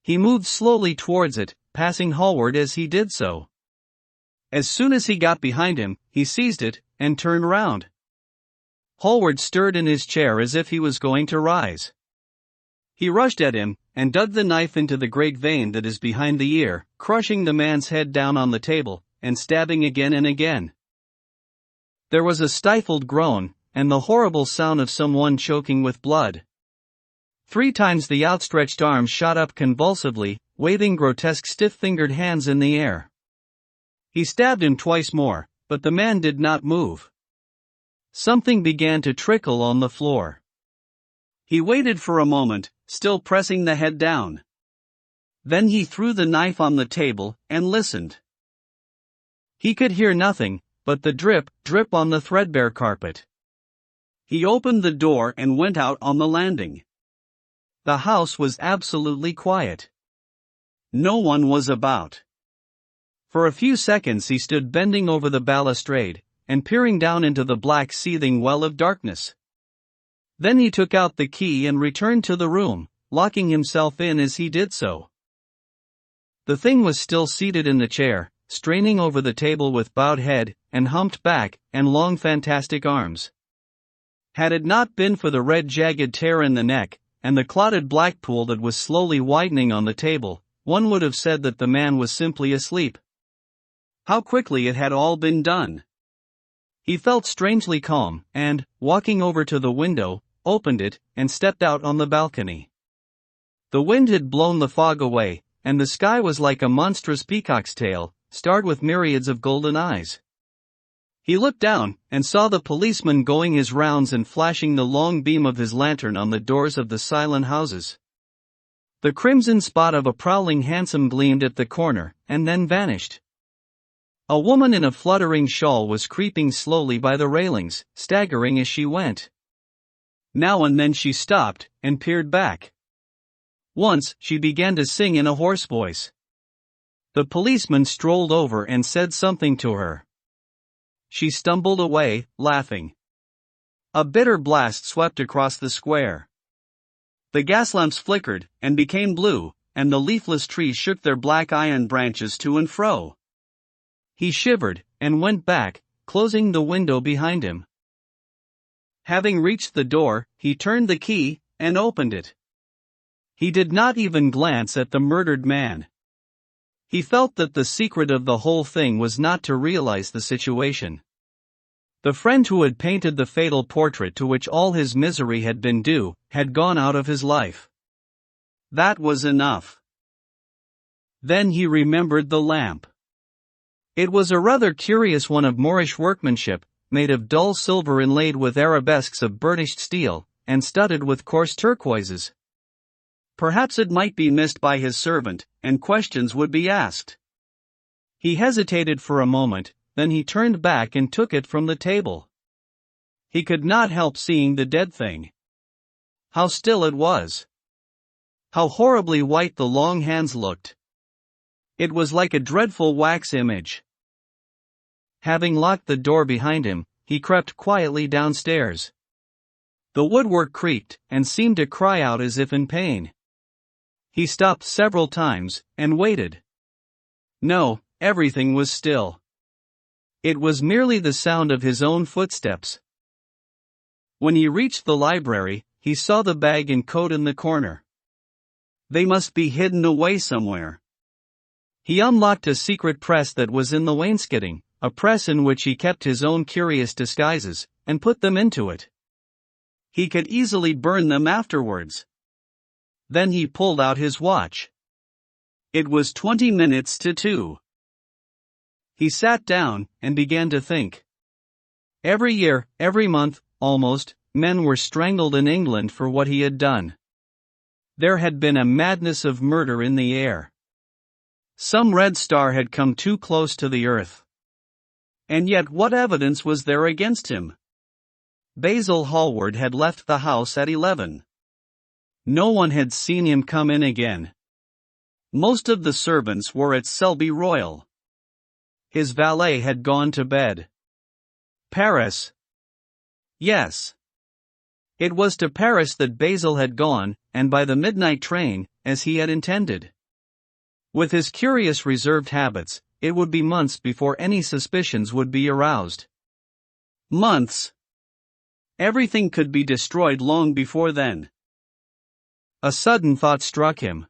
He moved slowly towards it, passing Hallward as he did so. As soon as he got behind him, he seized it, and turned round. Hallward stirred in his chair as if he was going to rise. He rushed at him, and dug the knife into the great vein that is behind the ear, crushing the man's head down on the table, and stabbing again and again. There was a stifled groan, and the horrible sound of someone choking with blood. 3 times the outstretched arms shot up convulsively, waving grotesque stiff-fingered hands in the air. He stabbed him twice more, but the man did not move. Something began to trickle on the floor. He waited for a moment, still pressing the head down. Then he threw the knife on the table, and listened. He could hear nothing but the drip, drip on the threadbare carpet. He opened the door and went out on the landing. The house was absolutely quiet. No one was about. For a few seconds he stood bending over the balustrade and peering down into the black seething well of darkness. Then he took out the key and returned to the room, locking himself in as he did so. The thing was still seated in the chair, straining over the table with bowed head and humped back and long fantastic arms. Had it not been for the red jagged tear in the neck and the clotted black pool that was slowly widening on the table, one would have said that the man was simply asleep. How quickly it had all been done! He felt strangely calm and, walking over to the window, opened it and stepped out on the balcony. The wind had blown the fog away, and the sky was like a monstrous peacock's tail, starred with myriads of golden eyes. He looked down and saw the policeman going his rounds and flashing the long beam of his lantern on the doors of the silent houses. The crimson spot of a prowling hansom gleamed at the corner and then vanished. A woman in a fluttering shawl was creeping slowly by the railings, staggering as she went. Now and then she stopped and peered back. Once she began to sing in a hoarse voice. The policeman strolled over and said something to her. She stumbled away, laughing. A bitter blast swept across the square. The gas lamps flickered and became blue, and the leafless trees shook their black iron branches to and fro. He shivered and went back, closing the window behind him. Having reached the door, he turned the key and opened it. He did not even glance at the murdered man. He felt that the secret of the whole thing was not to realize the situation. The friend who had painted the fatal portrait to which all his misery had been due, had gone out of his life. That was enough. Then he remembered the lamp. It was a rather curious one of Moorish workmanship, made of dull silver inlaid with arabesques of burnished steel, and studded with coarse turquoises. Perhaps it might be missed by his servant, and questions would be asked. He hesitated for a moment, then he turned back and took it from the table. He could not help seeing the dead thing. How still it was! How horribly white the long hands looked! It was like a dreadful wax image. Having locked the door behind him, he crept quietly downstairs. The woodwork creaked and seemed to cry out as if in pain. He stopped several times and waited. No, everything was still. It was merely the sound of his own footsteps. When he reached the library, he saw the bag and coat in the corner. They must be hidden away somewhere. He unlocked a secret press that was in the wainscoting, a press in which he kept his own curious disguises, and put them into it. He could easily burn them afterwards. Then he pulled out his watch. It was 20 minutes to 2. He sat down and began to think. Every year, every month, almost, men were strangled in England for what he had done. There had been a madness of murder in the air. Some red star had come too close to the earth. And yet what evidence was there against him? Basil Hallward had left the house at 11. No one had seen him come in again. Most of the servants were at Selby Royal. His valet had gone to bed. Paris. Yes. It was to Paris that Basil had gone, and by the midnight train, as he had intended. With his curious reserved habits, it would be months before any suspicions would be aroused. Months? Everything could be destroyed long before then. A sudden thought struck him.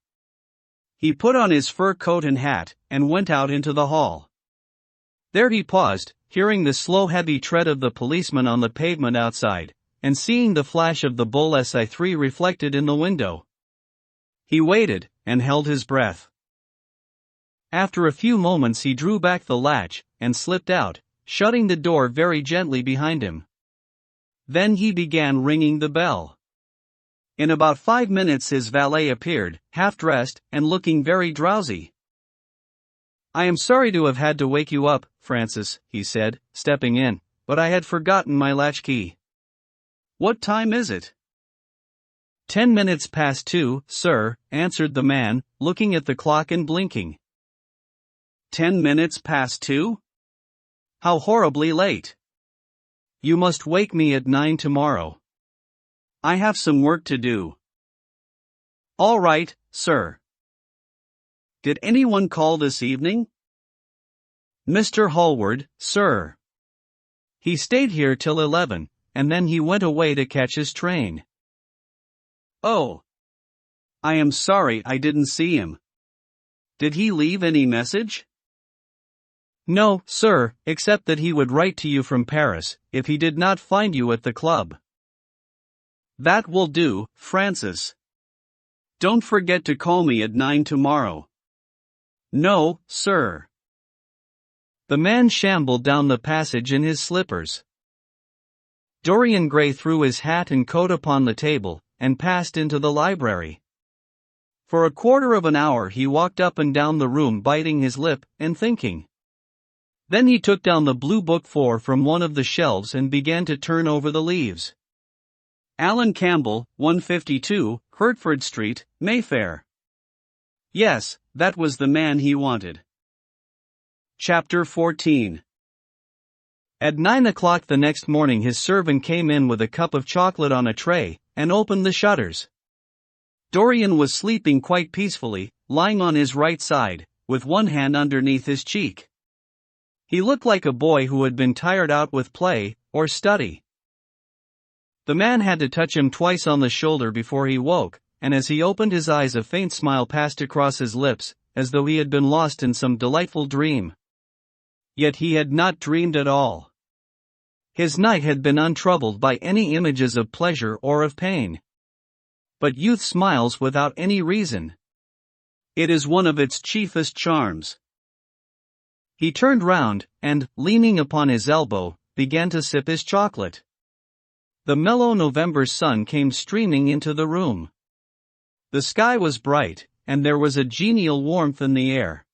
He put on his fur coat and hat, and went out into the hall. There he paused, hearing the slow heavy tread of the policeman on the pavement outside, and seeing the flash of the Bull Si-3 reflected in the window. He waited, and held his breath. After a few moments he drew back the latch, and slipped out, shutting the door very gently behind him. Then he began ringing the bell. In about 5 minutes his valet appeared, half-dressed, and looking very drowsy. "I am sorry to have had to wake you up," Francis," he said, stepping in, "but I had forgotten my latchkey." "What time is it?" "10 minutes past 2, sir," answered the man, looking at the clock and blinking. 10 minutes past 2? How horribly late. You must wake me at 9 tomorrow. I have some work to do." "All right, sir." "Did anyone call this evening?" "Mr. Hallward, sir. He stayed here till 11, and then he went away to catch his train." "Oh. I am sorry I didn't see him. Did he leave any message?" "No, sir, except that he would write to you from Paris, if he did not find you at the club." "That will do, Francis. Don't forget to call me at 9 tomorrow." "No, sir." The man shambled down the passage in his slippers. Dorian Gray threw his hat and coat upon the table, and passed into the library. For a quarter of an hour he walked up and down the room biting his lip, and thinking. Then he took down the blue book 4 from one of the shelves and began to turn over the leaves. Alan Campbell, 152, Hertford Street, Mayfair. Yes, that was the man he wanted. Chapter 14. At 9 o'clock the next morning his servant came in with a cup of chocolate on a tray, and opened the shutters. Dorian was sleeping quite peacefully, lying on his right side, with one hand underneath his cheek. He looked like a boy who had been tired out with play, or study. The man had to touch him twice on the shoulder before he woke, and as he opened his eyes a faint smile passed across his lips, as though he had been lost in some delightful dream. Yet he had not dreamed at all. His night had been untroubled by any images of pleasure or of pain. But youth smiles without any reason. It is one of its chiefest charms. He turned round, and, leaning upon his elbow, began to sip his chocolate. The mellow November sun came streaming into the room. The sky was bright, and there was a genial warmth in the air.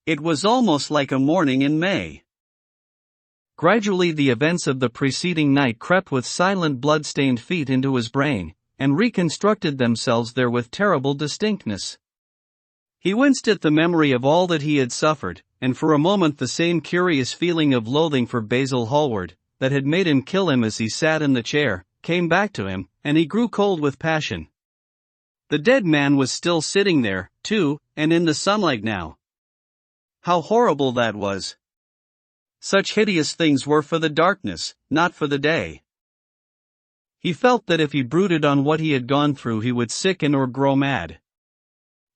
It was almost like a morning in May. Gradually the events of the preceding night crept with silent blood-stained feet into his brain, and reconstructed themselves there with terrible distinctness. He winced at the memory of all that he had suffered, and for a moment the same curious feeling of loathing for Basil Hallward, that had made him kill him as he sat in the chair, came back to him, and he grew cold with passion. The dead man was still sitting there, too, and in the sunlight now. How horrible that was! Such hideous things were for the darkness, not for the day. He felt that if he brooded on what he had gone through he would sicken or grow mad.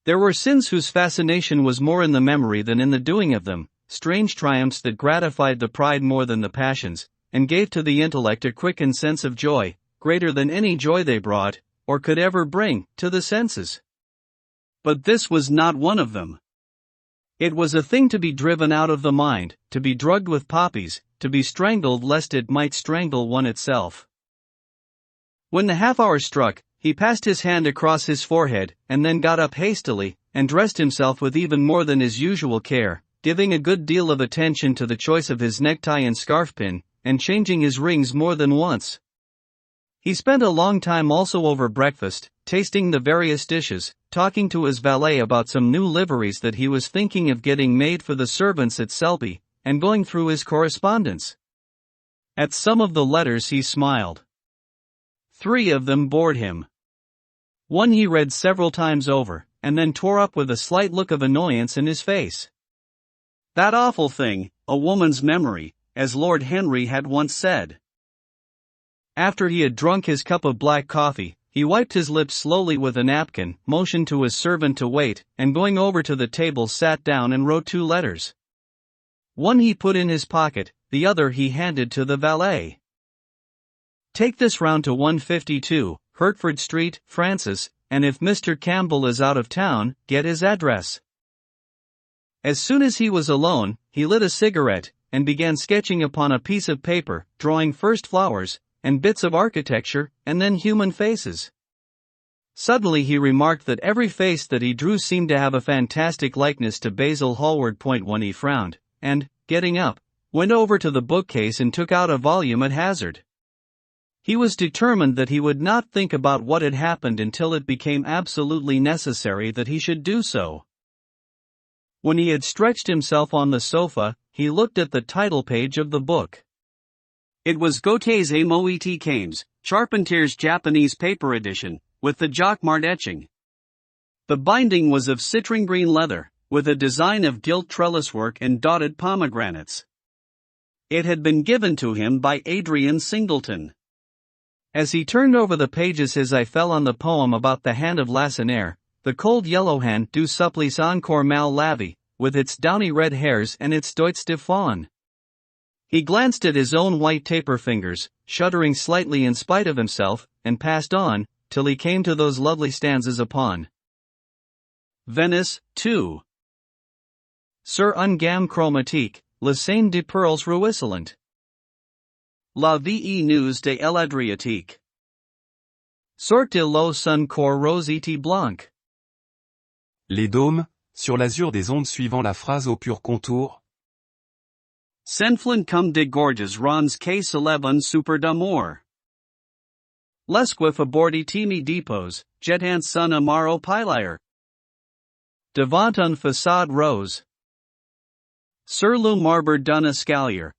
There were sins whose fascination was more in the memory than in the doing of them, strange triumphs that gratified the pride more than the passions, and gave to the intellect a quickened sense of joy, greater than any joy they brought, or could ever bring, to the senses. But this was not one of them. It was a thing to be driven out of the mind, to be drugged with poppies, to be strangled lest it might strangle one itself. When the half-hour struck, he passed his hand across his forehead, and then got up hastily, and dressed himself with even more than his usual care, giving a good deal of attention to the choice of his necktie and scarf-pin, and changing his rings more than once. He spent a long time also over breakfast, tasting the various dishes, talking to his valet about some new liveries that he was thinking of getting made for the servants at Selby, and going through his correspondence. At some of the letters he smiled. 3 of them bored him. One he read several times over, and then tore up with a slight look of annoyance in his face. That awful thing, a woman's memory, as Lord Henry had once said. After he had drunk his cup of black coffee, he wiped his lips slowly with a napkin, motioned to his servant to wait, and going over to the table sat down and wrote 2 letters. One he put in his pocket, the other he handed to the valet. Take this round to 152, Hertford Street, Francis, and if Mr. Campbell is out of town, get his address. As soon as he was alone, he lit a cigarette, and began sketching upon a piece of paper, drawing first flowers, and bits of architecture, and then human faces. Suddenly he remarked that every face that he drew seemed to have a fantastic likeness to Basil Hallward. When he frowned, and, getting up, went over to the bookcase and took out a volume at hazard. He was determined that he would not think about what had happened until it became absolutely necessary that he should do so. When he had stretched himself on the sofa, he looked at the title page of the book. It was Gautier's Moet Cames, Charpentier's Japanese paper edition, with the Jacquemart etching. The binding was of citrine green leather, with a design of gilt trellis work and dotted pomegranates. It had been given to him by Adrian Singleton. As he turned over the pages his eye fell on the poem about the hand of Lacenaire, the cold yellow hand du supplice encore mal lavé, with its downy red hairs and its doigts de faune. He glanced at his own white taper fingers, shuddering slightly in spite of himself, and passed on, till he came to those lovely stanzas upon Venice, 2. Sur un gamme chromatique, la scène de pearls ruisselant. La vie news de l'Adriatique. Sort de l'eau sun cor rosité blanc. Les dômes, sur l'azur des ondes suivant la phrase au pur contour. S'enflant comme de gorges rondes que s'élèvent un super d'amour. L'esquif abordi timi depos, jetant son amaro pilaire. Devant un façade rose. Sur le marbre d'un escalier.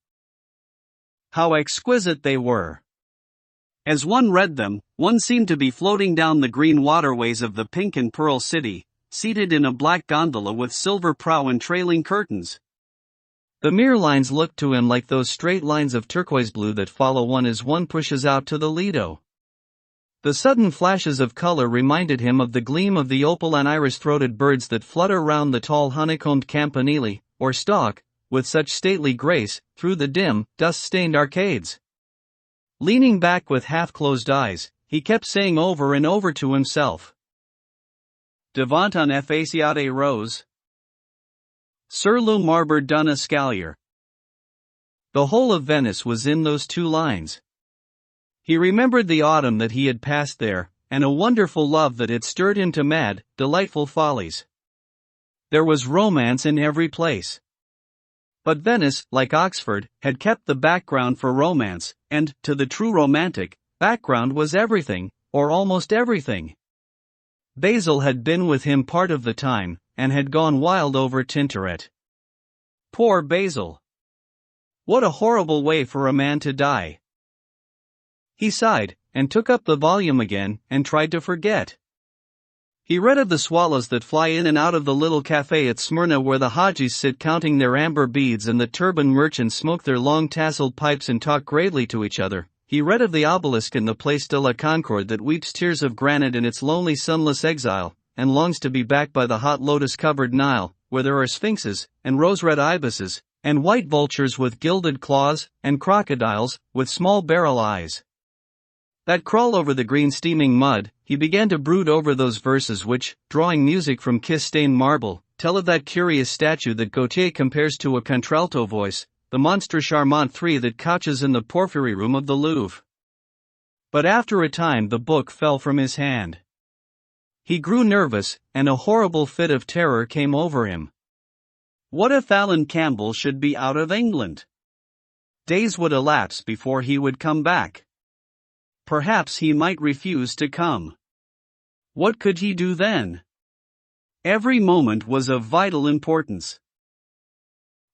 How exquisite they were! As one read them, one seemed to be floating down the green waterways of the pink and pearl city, seated in a black gondola with silver prow and trailing curtains. The mere lines looked to him like those straight lines of turquoise blue that follow one as one pushes out to the Lido. The sudden flashes of color reminded him of the gleam of the opal and iris-throated birds that flutter round the tall honeycombed campanile, or stalk, with such stately grace, through the dim, dust-stained arcades. Leaning back with half-closed eyes, he kept saying over and over to himself, Devant un effaciate rose. Sur le marbre d'un escalier. The whole of Venice was in those two lines. He remembered the autumn that he had passed there, and a wonderful love that had stirred him to mad, delightful follies. There was romance in every place. But Venice, like Oxford, had kept the background for romance, and, to the true romantic, background was everything, or almost everything. Basil had been with him part of the time, and had gone wild over Tintoret. Poor Basil! What a horrible way for a man to die! He sighed, and took up the volume again, and tried to forget. He read of the swallows that fly in and out of the little cafe at Smyrna where the Hajis sit counting their amber beads and the turban merchants smoke their long tasseled pipes and talk gravely to each other. He read of the obelisk in the Place de la Concorde that weeps tears of granite in its lonely sunless exile, and longs to be back by the hot lotus-covered Nile, where there are sphinxes, and rose-red ibises, and white vultures with gilded claws, and crocodiles, with small beryl eyes, that crawl over the green steaming mud. He began to brood over those verses which, drawing music from kiss-stained marble, tell of that curious statue that Gautier compares to a contralto voice, the Monstre Charmant 3 that couches in the porphyry room of the Louvre. But after a time the book fell from his hand. He grew nervous, and a horrible fit of terror came over him. What if Alan Campbell should be out of England? Days would elapse before he would come back. Perhaps he might refuse to come. What could he do then? Every moment was of vital importance.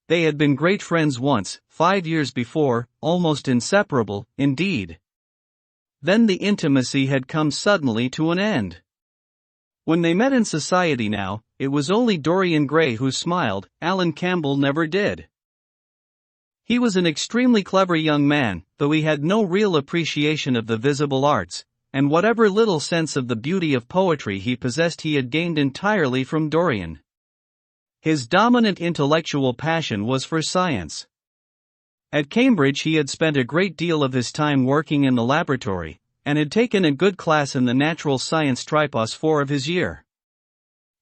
They had been great friends once, 5 years before, almost inseparable, indeed. Then the intimacy had come suddenly to an end. When they met in society now, it was only Dorian Gray who smiled. Alan Campbell never did. He was an extremely clever young man, though he had no real appreciation of the visible arts, and whatever little sense of the beauty of poetry he possessed he had gained entirely from Dorian. His dominant intellectual passion was for science. At Cambridge he had spent a great deal of his time working in the laboratory, and had taken a good class in the natural science tripos 4 of his year.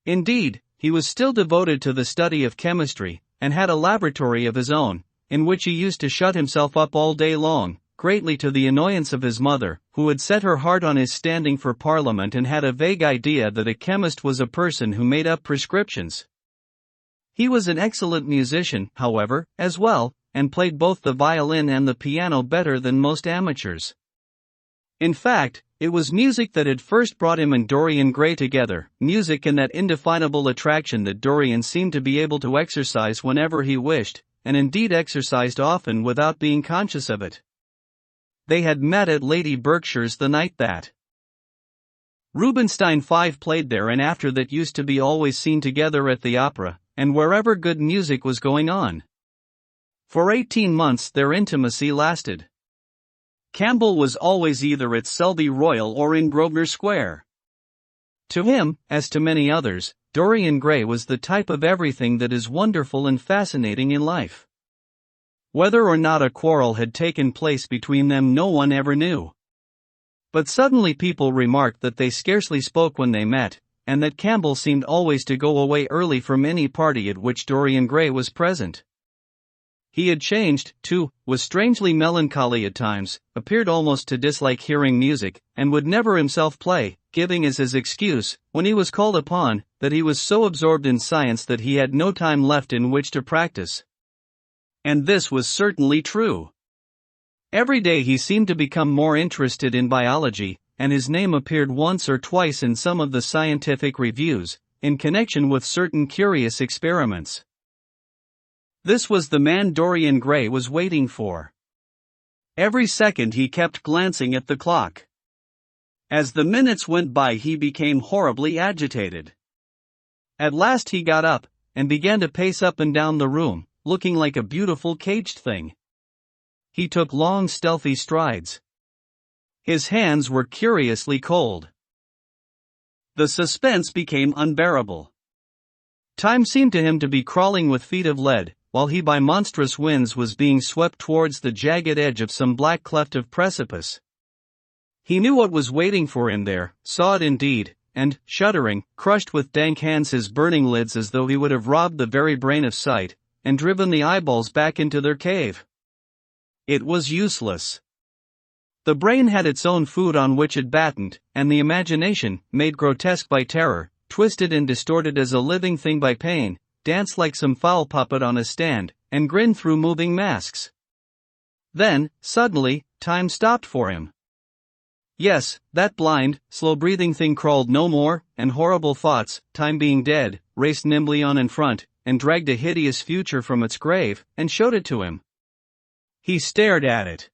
Indeed, he was still devoted to the study of chemistry, and had a laboratory of his own, in which he used to shut himself up all day long, greatly to the annoyance of his mother, who had set her heart on his standing for Parliament and had a vague idea that a chemist was a person who made up prescriptions. He was an excellent musician, however, as well, and played both the violin and the piano better than most amateurs. In fact, it was music that had first brought him and Dorian Gray together, music and that indefinable attraction that Dorian seemed to be able to exercise whenever he wished, and indeed exercised often without being conscious of it. They had met at Lady Berkshire's the night that Rubinstein 5 played there, and after that used to be always seen together at the opera, and wherever good music was going on. For 18 months their intimacy lasted. Campbell was always either at Selby Royal or in Grosvenor Square. To him, as to many others, Dorian Gray was the type of everything that is wonderful and fascinating in life. Whether or not a quarrel had taken place between them no one ever knew. But suddenly people remarked that they scarcely spoke when they met, and that Campbell seemed always to go away early from any party at which Dorian Gray was present. He had changed, too, was strangely melancholy at times, appeared almost to dislike hearing music, and would never himself play, giving as his excuse, when he was called upon, that he was so absorbed in science that he had no time left in which to practice. And this was certainly true. Every day he seemed to become more interested in biology, and his name appeared once or twice in some of the scientific reviews, in connection with certain curious experiments. This was the man Dorian Gray was waiting for. Every second he kept glancing at the clock. As the minutes went by he became horribly agitated. At last he got up, and began to pace up and down the room, looking like a beautiful caged thing. He took long stealthy strides. His hands were curiously cold. The suspense became unbearable. Time seemed to him to be crawling with feet of lead, while he by monstrous winds was being swept towards the jagged edge of some black cleft of precipice. He knew what was waiting for him there, saw it indeed, and, shuddering, crushed with dank hands his burning lids as though he would have robbed the very brain of sight, and driven the eyeballs back into their cave. It was useless. The brain had its own food on which it battened, and the imagination, made grotesque by terror, twisted and distorted as a living thing by pain, danced like some foul puppet on a stand, and grinned through moving masks. Then, suddenly, time stopped for him. Yes, that blind, slow-breathing thing crawled no more, and horrible thoughts, time being dead, raced nimbly on in front, and dragged a hideous future from its grave, and showed it to him. He stared at it.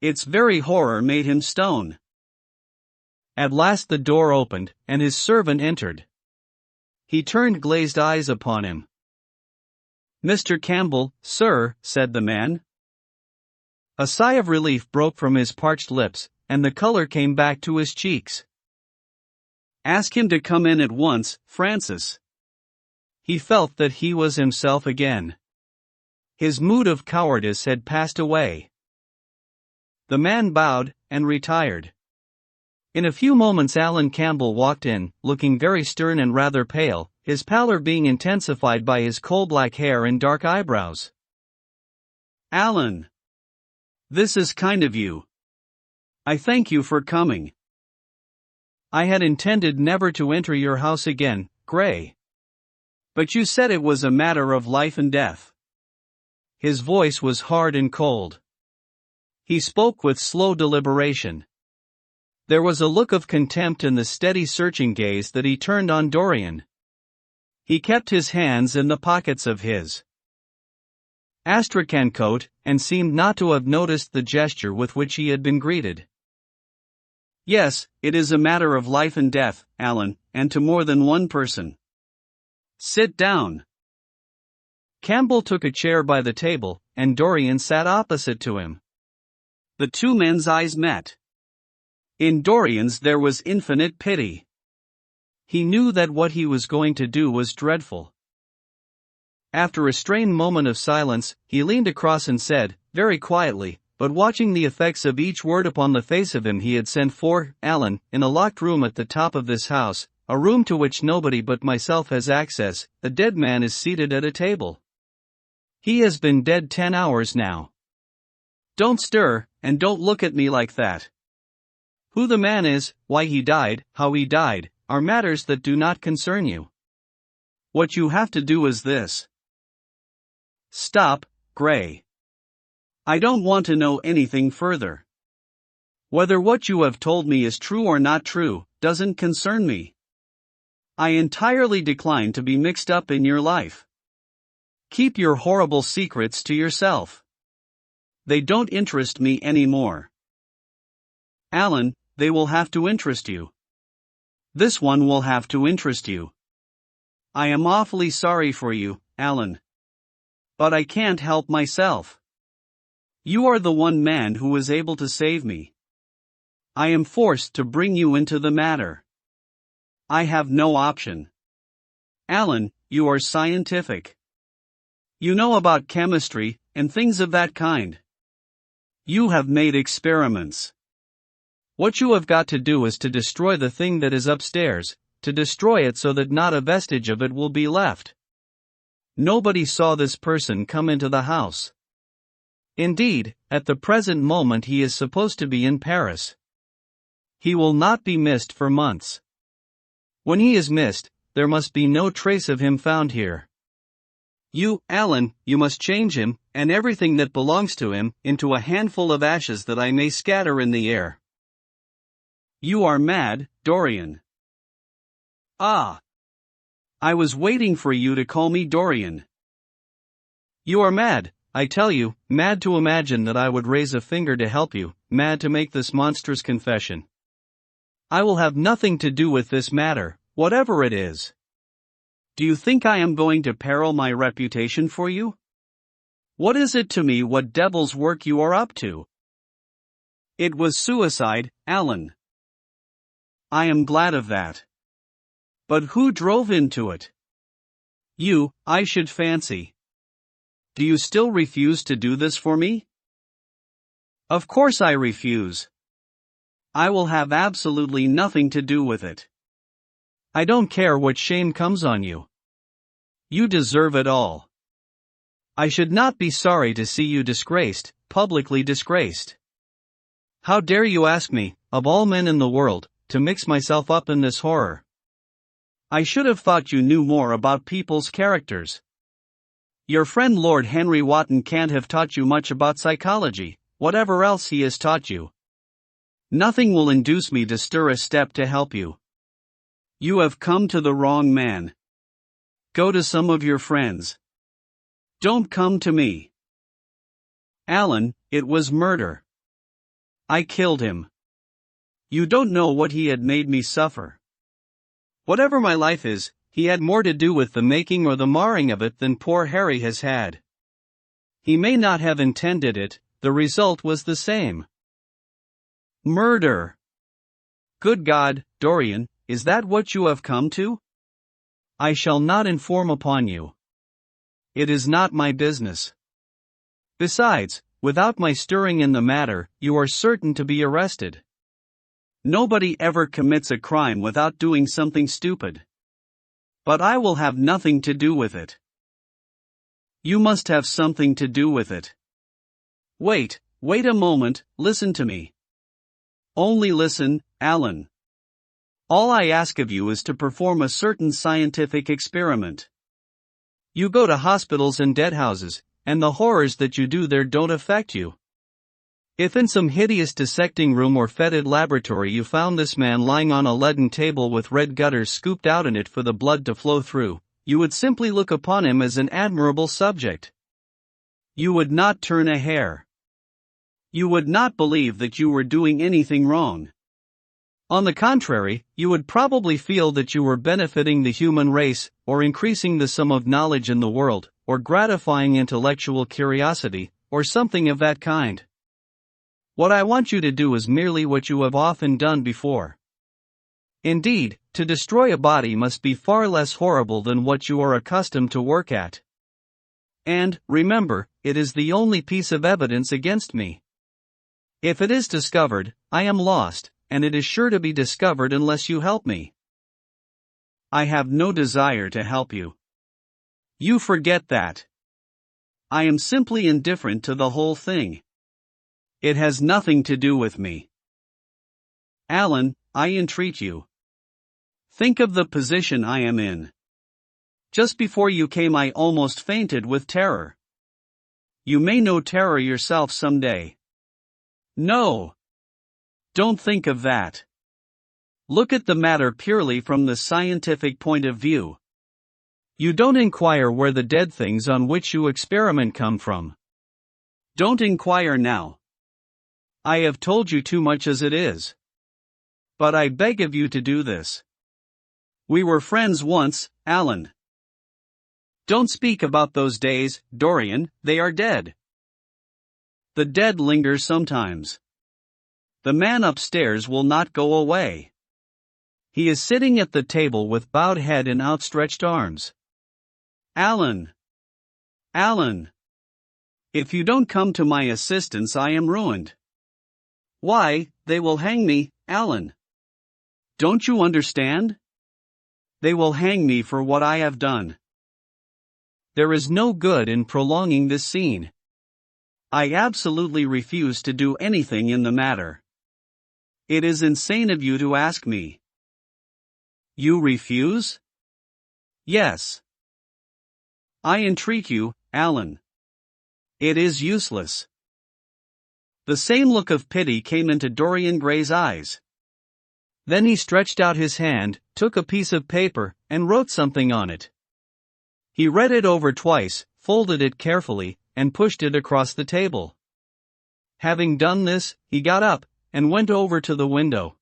Its very horror made him stone. At last the door opened, and his servant entered. He turned glazed eyes upon him. "Mr. Campbell, sir," said the man. A sigh of relief broke from his parched lips, and the color came back to his cheeks. "Ask him to come in at once, Francis." He felt that he was himself again. His mood of cowardice had passed away. The man bowed, and retired. In a few moments Alan Campbell walked in, looking very stern and rather pale, his pallor being intensified by his coal-black hair and dark eyebrows. "Alan, this is kind of you. I thank you for coming. I had intended never to enter your house again, Gray. But you said it was a matter of life and death." His voice was hard and cold. He spoke with slow deliberation. There was a look of contempt in the steady searching gaze that he turned on Dorian. He kept his hands in the pockets of his astrakhan coat, and seemed not to have noticed the gesture with which he had been greeted. "Yes, it is a matter of life and death, Alan, and to more than one person. Sit down." Campbell took a chair by the table, and Dorian sat opposite to him. The two men's eyes met. In Dorian's there was infinite pity. He knew that what he was going to do was dreadful. After a strained moment of silence, he leaned across and said, very quietly, but watching the effects of each word upon the face of him he had sent for, "Alan, in a locked room at the top of this house, a room to which nobody but myself has access, a dead man is seated at a table. He has been dead 10 hours now. Don't stir, and don't look at me like that. Who the man is, why he died, how he died, are matters that do not concern you. What you have to do is this. Stop, Gray. I don't want to know anything further. Whether what you have told me is true or not true, doesn't concern me. I entirely decline to be mixed up in your life. Keep your horrible secrets to yourself. They don't interest me anymore. Alan, they will have to interest you. This one will have to interest you. I am awfully sorry for you, Alan. But I can't help myself. You are the one man who is able to save me. I am forced to bring you into the matter. I have no option. Alan, you are scientific. You know about chemistry, and things of that kind. You have made experiments. What you have got to do is to destroy the thing that is upstairs, to destroy it so that not a vestige of it will be left. Nobody saw this person come into the house. Indeed, at the present moment he is supposed to be in Paris. He will not be missed for months. When he is missed, there must be no trace of him found here. You, Alan, you must change him, and everything that belongs to him, into a handful of ashes that I may scatter in the air. You are mad, Dorian. Ah! I was waiting for you to call me Dorian. You are mad, I tell you, mad to imagine that I would raise a finger to help you, mad to make this monstrous confession. I will have nothing to do with this matter, whatever it is. Do you think I am going to peril my reputation for you? What is it to me what devil's work you are up to? It was suicide, Alan. I am glad of that. But who drove into it? You, I should fancy. Do you still refuse to do this for me? Of course I refuse. I will have absolutely nothing to do with it. I don't care what shame comes on you. You deserve it all. I should not be sorry to see you disgraced, publicly disgraced. How dare you ask me, of all men in the world, to mix myself up in this horror? I should have thought you knew more about people's characters. Your friend Lord Henry Wotton can't have taught you much about psychology, whatever else he has taught you. Nothing will induce me to stir a step to help you. You have come to the wrong man. Go to some of your friends. Don't come to me. Alan, it was murder. I killed him. You don't know what he had made me suffer. Whatever my life is, he had more to do with the making or the marring of it than poor Harry has had. He may not have intended it, the result was the same. Murder. Good God, Dorian, is that what you have come to? I shall not inform upon you. It is not my business. Besides, without my stirring in the matter, you are certain to be arrested. Nobody ever commits a crime without doing something stupid. But I will have nothing to do with it. You must have something to do with it. Wait a moment, listen to me. Only listen, Alan. All I ask of you is to perform a certain scientific experiment. You go to hospitals and deadhouses, and the horrors that you do there don't affect you. If in some hideous dissecting room or fetid laboratory you found this man lying on a leaden table with red gutters scooped out in it for the blood to flow through, you would simply look upon him as an admirable subject. You would not turn a hair. You would not believe that you were doing anything wrong. On the contrary, you would probably feel that you were benefiting the human race, or increasing the sum of knowledge in the world, or gratifying intellectual curiosity, or something of that kind. What I want you to do is merely what you have often done before. Indeed, to destroy a body must be far less horrible than what you are accustomed to work at. And, remember, it is the only piece of evidence against me. If it is discovered, I am lost, and it is sure to be discovered unless you help me. I have no desire to help you. You forget that. I am simply indifferent to the whole thing. It has nothing to do with me. Alan, I entreat you. Think of the position I am in. Just before you came I almost fainted with terror. You may know terror yourself someday. No. Don't think of that. Look at the matter purely from the scientific point of view. You don't inquire where the dead things on which you experiment come from. Don't inquire now. I have told you too much as it is. But I beg of you to do this. We were friends once, Alan. Don't speak about those days, Dorian, they are dead. The dead linger sometimes. The man upstairs will not go away. He is sitting at the table with bowed head and outstretched arms. Alan! Alan! If you don't come to my assistance I am ruined. Why, they will hang me, Alan. Don't you understand? They will hang me for what I have done. There is no good in prolonging this scene. I absolutely refuse to do anything in the matter. It is insane of you to ask me. You refuse? Yes. I entreat you, Alan. It is useless. The same look of pity came into Dorian Gray's eyes. Then he stretched out his hand, took a piece of paper, and wrote something on it. He read it over twice, folded it carefully, and pushed it across the table. Having done this, he got up, and went over to the window.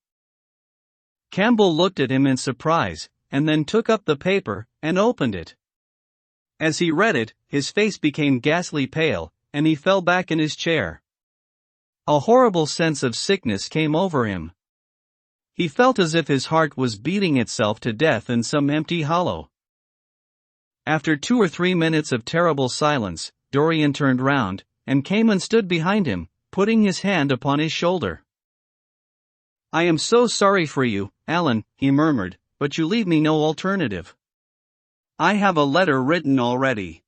Campbell looked at him in surprise, and then took up the paper, and opened it. As he read it, his face became ghastly pale, and he fell back in his chair. A horrible sense of sickness came over him. He felt as if his heart was beating itself to death in some empty hollow. After 2 or 3 minutes of terrible silence, Dorian turned round, and came and stood behind him, putting his hand upon his shoulder. I am so sorry for you, Alan, he murmured, but you leave me no alternative. I have a letter written already.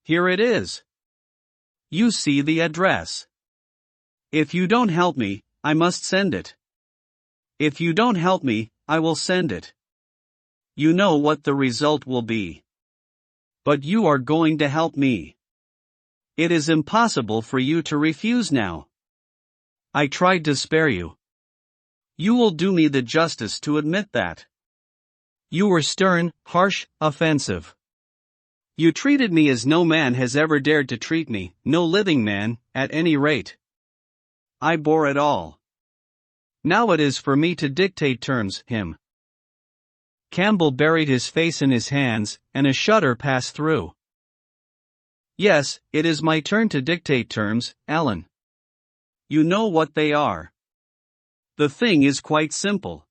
Here it is. You see the address. If you don't help me, I must send it. If you don't help me, I will send it. You know what the result will be. But you are going to help me. It is impossible for you to refuse now. I tried to spare you. You will do me the justice to admit that. You were stern, harsh, offensive. You treated me as no man has ever dared to treat me, no living man, at any rate. I bore it all. Now it is for me to dictate terms, him. Campbell buried his face in his hands, and a shudder passed through. Yes, it is my turn to dictate terms, Alan. You know what they are. The thing is quite simple.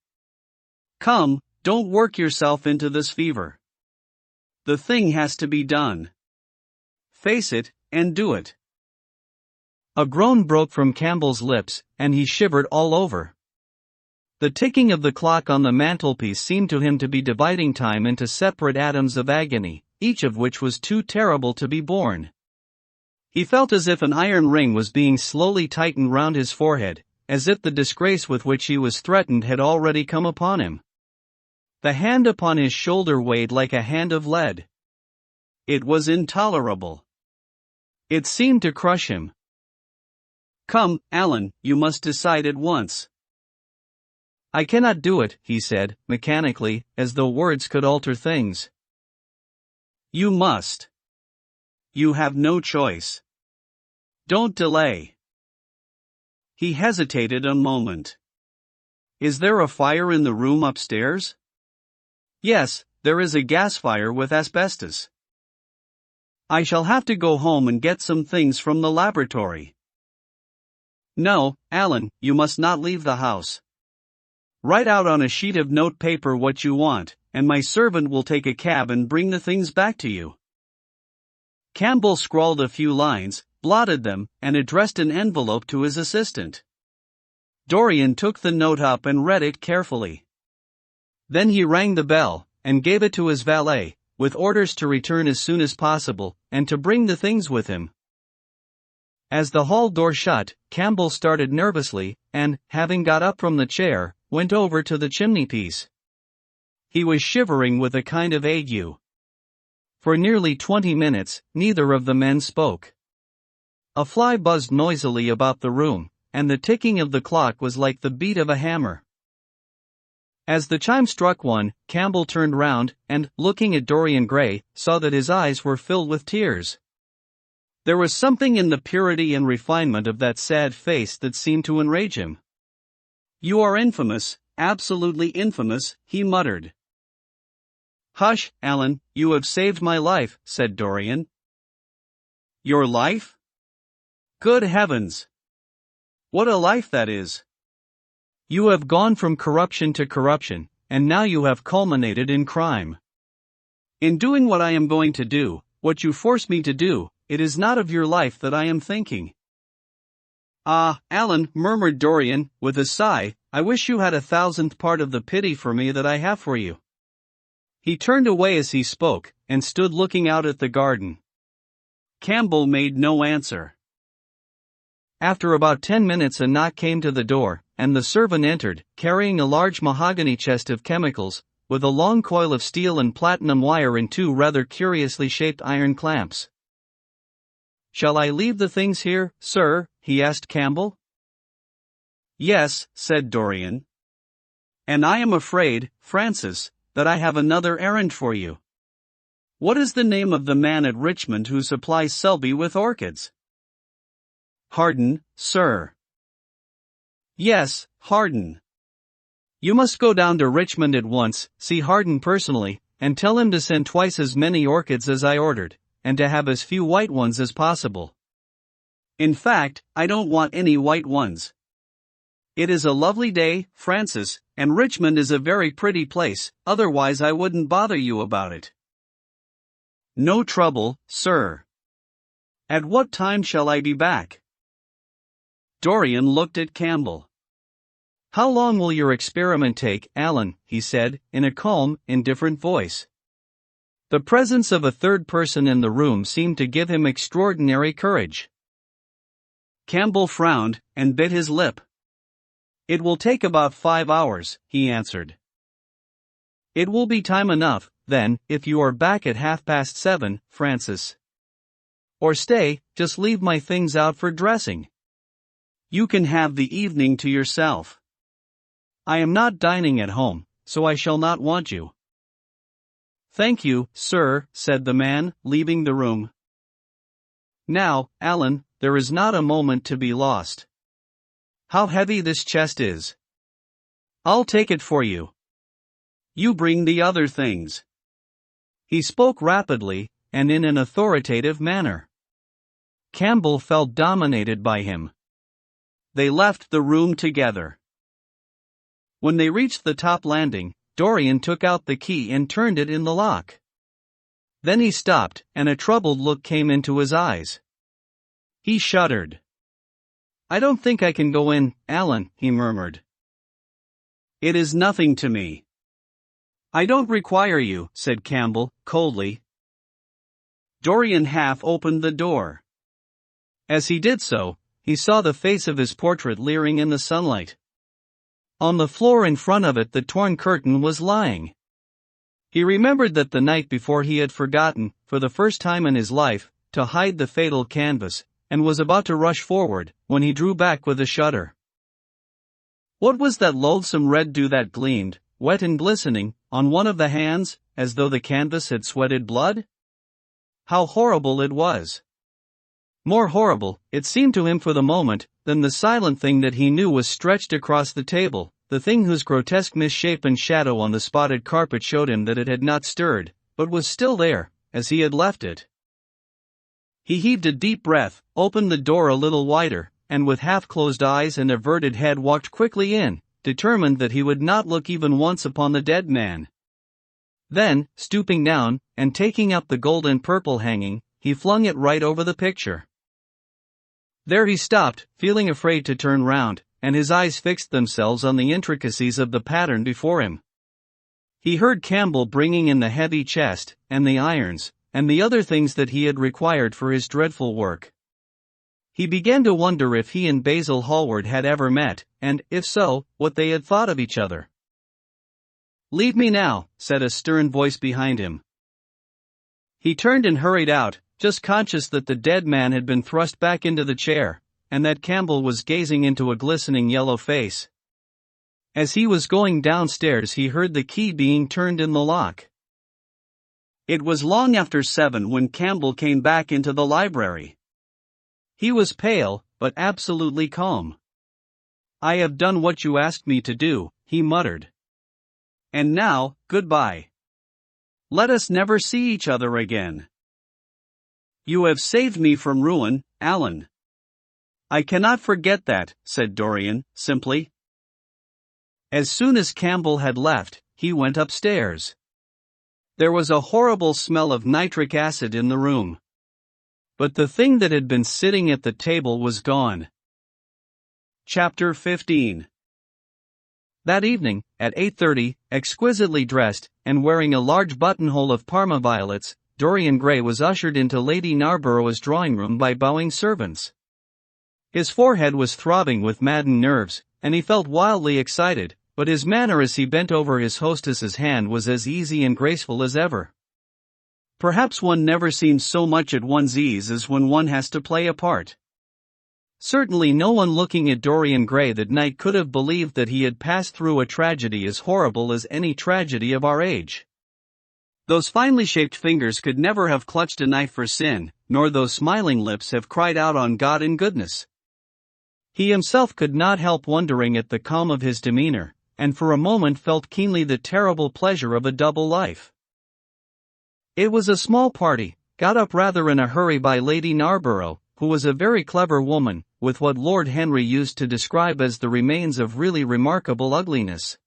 Come, don't work yourself into this fever. The thing has to be done. Face it, and do it. A groan broke from Campbell's lips, and he shivered all over. The ticking of the clock on the mantelpiece seemed to him to be dividing time into separate atoms of agony, each of which was too terrible to be borne. He felt as if an iron ring was being slowly tightened round his forehead, as if the disgrace with which he was threatened had already come upon him. The hand upon his shoulder weighed like a hand of lead. It was intolerable. It seemed to crush him. Come, Alan, you must decide at once. I cannot do it, he said, mechanically, as though words could alter things. You must. You have no choice. Don't delay. He hesitated a moment. Is there a fire in the room upstairs? Yes, there is a gas fire with asbestos. I shall have to go home and get some things from the laboratory. No, Alan, you must not leave the house. Write out on a sheet of note paper what you want, and my servant will take a cab and bring the things back to you. Campbell scrawled a few lines, blotted them, and addressed an envelope to his assistant. Dorian took the note up and read it carefully. Then he rang the bell, and gave it to his valet, with orders to return as soon as possible, and to bring the things with him. As the hall door shut, Campbell started nervously, and, having got up from the chair, went over to the chimney-piece. He was shivering with a kind of ague. For nearly 20 minutes, neither of the men spoke. A fly buzzed noisily about the room, and the ticking of the clock was like the beat of a hammer. As the chime struck 1, Campbell turned round, and, looking at Dorian Gray, saw that his eyes were filled with tears. There was something in the purity and refinement of that sad face that seemed to enrage him. "You are infamous, absolutely infamous," he muttered. "Hush, Alan, you have saved my life," said Dorian. "Your life? Good heavens! What a life that is! You have gone from corruption to corruption, and now you have culminated in crime. In doing what I am going to do, what you force me to do, it is not of your life that I am thinking." "Ah, Alan," murmured Dorian, with a sigh, "I wish you had 1,000th part of the pity for me that I have for you." He turned away as he spoke, and stood looking out at the garden. Campbell made no answer. After about 10 minutes a knock came to the door, and the servant entered, carrying a large mahogany chest of chemicals, with a long coil of steel and platinum wire and 2 rather curiously shaped iron clamps. "Shall I leave the things here, sir?" he asked Campbell. "Yes," said Dorian. "And I am afraid, Francis, that I have another errand for you. What is the name of the man at Richmond who supplies Selby with orchids?" "Harden, sir." "Yes, Harden. You must go down to Richmond at once, see Harden personally, and tell him to send twice as many orchids as I ordered, and to have as few white ones as possible. In fact, I don't want any white ones. It is a lovely day, Francis, and Richmond is a very pretty place, otherwise I wouldn't bother you about it." "No trouble, sir. At what time shall I be back?" Dorian looked at Campbell. "How long will your experiment take, Alan?" he said, in a calm, indifferent voice. The presence of a third person in the room seemed to give him extraordinary courage. Campbell frowned, and bit his lip. "It will take about 5 hours, he answered. "It will be time enough, then, if you are back at 7:30, Francis. Or stay, just leave my things out for dressing. You can have the evening to yourself. I am not dining at home, so I shall not want you." "Thank you, sir," said the man, leaving the room. "Now, Alan, there is not a moment to be lost. How heavy this chest is. I'll take it for you. You bring the other things." He spoke rapidly, and in an authoritative manner. Campbell felt dominated by him. They left the room together. When they reached the top landing, Dorian took out the key and turned it in the lock. Then he stopped, and a troubled look came into his eyes. He shuddered. "I don't think I can go in, Alan," he murmured. "It is nothing to me." "I don't require you," said Campbell, coldly. Dorian half opened the door. As he did so, he saw the face of his portrait leering in the sunlight. On the floor in front of it the torn curtain was lying. He remembered that the night before he had forgotten, for the first time in his life, to hide the fatal canvas, and was about to rush forward, when he drew back with a shudder. What was that loathsome red dew that gleamed, wet and glistening, on one of the hands, as though the canvas had sweated blood? How horrible it was! More horrible, it seemed to him for the moment, than the silent thing that he knew was stretched across the table, the thing whose grotesque misshapen shadow on the spotted carpet showed him that it had not stirred, but was still there, as he had left it. He heaved a deep breath, opened the door a little wider, and with half-closed eyes and averted head walked quickly in, determined that he would not look even once upon the dead man. Then, stooping down, and taking up the gold and purple hanging, he flung it right over the picture. There he stopped, feeling afraid to turn round, and his eyes fixed themselves on the intricacies of the pattern before him. He heard Campbell bringing in the heavy chest, and the irons, and the other things that he had required for his dreadful work. He began to wonder if he and Basil Hallward had ever met, and, if so, what they had thought of each other. "Leave me now," said a stern voice behind him. He turned and hurried out, just conscious that the dead man had been thrust back into the chair, and that Campbell was gazing into a glistening yellow face. As he was going downstairs, he heard the key being turned in the lock. It was long after 7 when Campbell came back into the library. He was pale, but absolutely calm. "I have done what you asked me to do," he muttered. "And now, goodbye. Let us never see each other again." "You have saved me from ruin, Alan." "I cannot forget that," said Dorian, simply. As soon as Campbell had left, he went upstairs. There was a horrible smell of nitric acid in the room. But the thing that had been sitting at the table was gone. Chapter 15. That evening, at 8:30, exquisitely dressed, and wearing a large buttonhole of Parma violets, Dorian Gray was ushered into Lady Narborough's drawing room by bowing servants. His forehead was throbbing with maddened nerves, and he felt wildly excited, but his manner as he bent over his hostess's hand was as easy and graceful as ever. Perhaps one never seems so much at one's ease as when one has to play a part. Certainly no one looking at Dorian Gray that night could have believed that he had passed through a tragedy as horrible as any tragedy of our age. Those finely shaped fingers could never have clutched a knife for sin, nor those smiling lips have cried out on God in goodness. He himself could not help wondering at the calm of his demeanor, and for a moment felt keenly the terrible pleasure of a double life. It was a small party, got up rather in a hurry by Lady Narborough, who was a very clever woman, with what Lord Henry used to describe as the remains of really remarkable ugliness.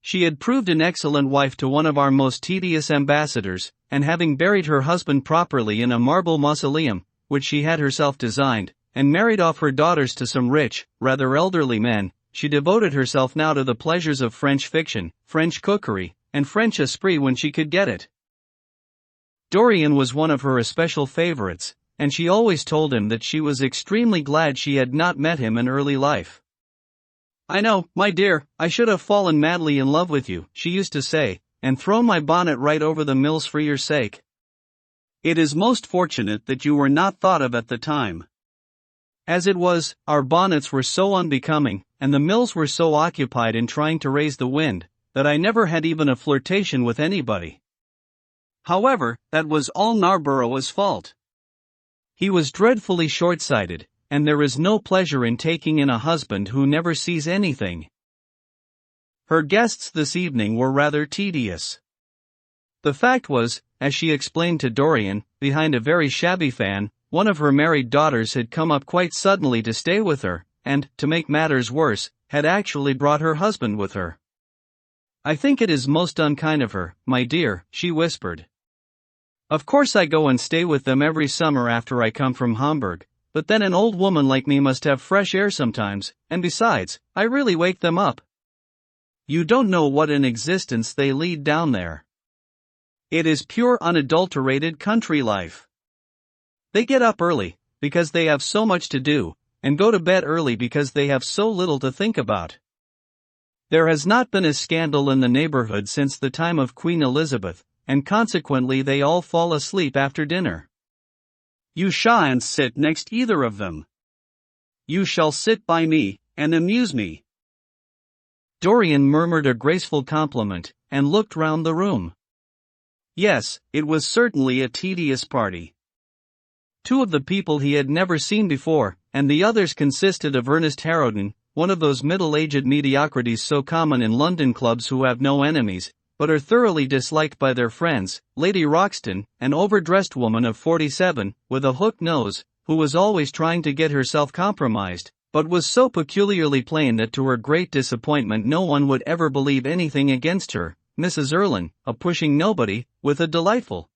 She had proved an excellent wife to one of our most tedious ambassadors, and having buried her husband properly in a marble mausoleum, which she had herself designed, and married off her daughters to some rich, rather elderly men, she devoted herself now to the pleasures of French fiction, French cookery, and French esprit when she could get it. Dorian was one of her especial favorites, and she always told him that she was extremely glad she had not met him in early life. "I know, my dear, I should have fallen madly in love with you," she used to say, "and thrown my bonnet right over the mills for your sake. It is most fortunate that you were not thought of at the time. As it was, our bonnets were so unbecoming, and the mills were so occupied in trying to raise the wind, that I never had even a flirtation with anybody." However, that was all Narborough's fault. He was dreadfully short-sighted, and there is no pleasure in taking in a husband who never sees anything. Her guests this evening were rather tedious. The fact was, as she explained to Dorian, behind a very shabby fan, one of her married daughters had come up quite suddenly to stay with her, and, to make matters worse, had actually brought her husband with her. "I think it is most unkind of her, my dear," she whispered. "Of course I go and stay with them every summer after I come from Hamburg, but then an old woman like me must have fresh air sometimes, and besides, I really wake them up. You don't know what an existence they lead down there. It is pure unadulterated country life. They get up early, because they have so much to do, and go to bed early because they have so little to think about. There has not been a scandal in the neighborhood since the time of Queen Elizabeth, and consequently they all fall asleep after dinner. You shan't sit next either of them. You shall sit by me, and amuse me." Dorian murmured a graceful compliment, and looked round the room. Yes, it was certainly a tedious party. Two of the people he had never seen before, and the others consisted of Ernest Harrowden, one of those middle-aged mediocrities so common in London clubs who have no enemies, but are thoroughly disliked by their friends, Lady Roxton, an overdressed woman of 47, with a hooked nose, who was always trying to get herself compromised, but was so peculiarly plain that to her great disappointment no one would ever believe anything against her, Mrs. Erlyn, a pushing nobody, with a delightful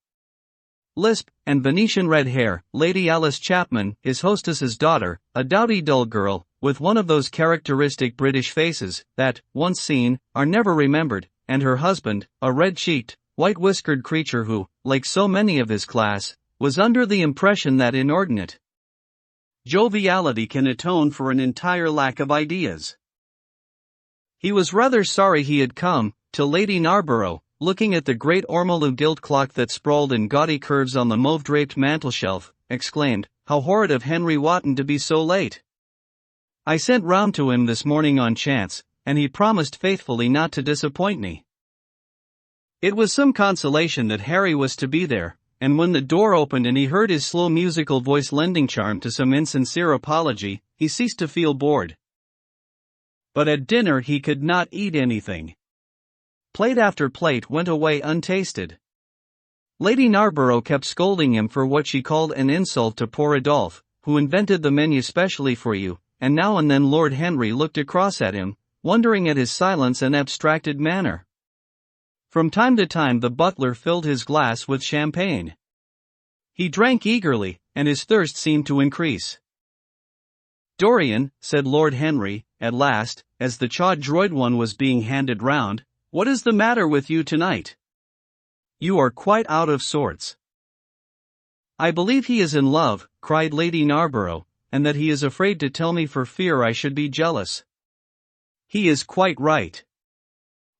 lisp and Venetian red hair, Lady Alice Chapman, his hostess's daughter, a dowdy dull girl, with one of those characteristic British faces that, once seen, are never remembered, and her husband, a red-cheeked, white-whiskered creature who, like so many of his class, was under the impression that inordinate joviality can atone for an entire lack of ideas. He was rather sorry he had come, till Lady Narborough, looking at the great ormolu gilt clock that sprawled in gaudy curves on the mauve-draped mantelshelf, exclaimed, "How horrid of Henry Wotton to be so late! I sent round to him this morning on chance, and he promised faithfully not to disappoint me." It was some consolation that Harry was to be there, and when the door opened and he heard his slow musical voice lending charm to some insincere apology, he ceased to feel bored. But at dinner he could not eat anything. Plate after plate went away untasted. Lady Narborough kept scolding him for what she called an insult to poor Adolphe, who invented the menu specially for you, and now and then Lord Henry looked across at him, wondering at his silence and abstracted manner. From time to time the butler filled his glass with champagne. He drank eagerly, and his thirst seemed to increase. "Dorian," said Lord Henry, at last, as the chaud-droid one was being handed round, "what is the matter with you tonight? You are quite out of sorts." "I believe he is in love," cried Lady Narborough, "and that he is afraid to tell me for fear I should be jealous." "He is quite right.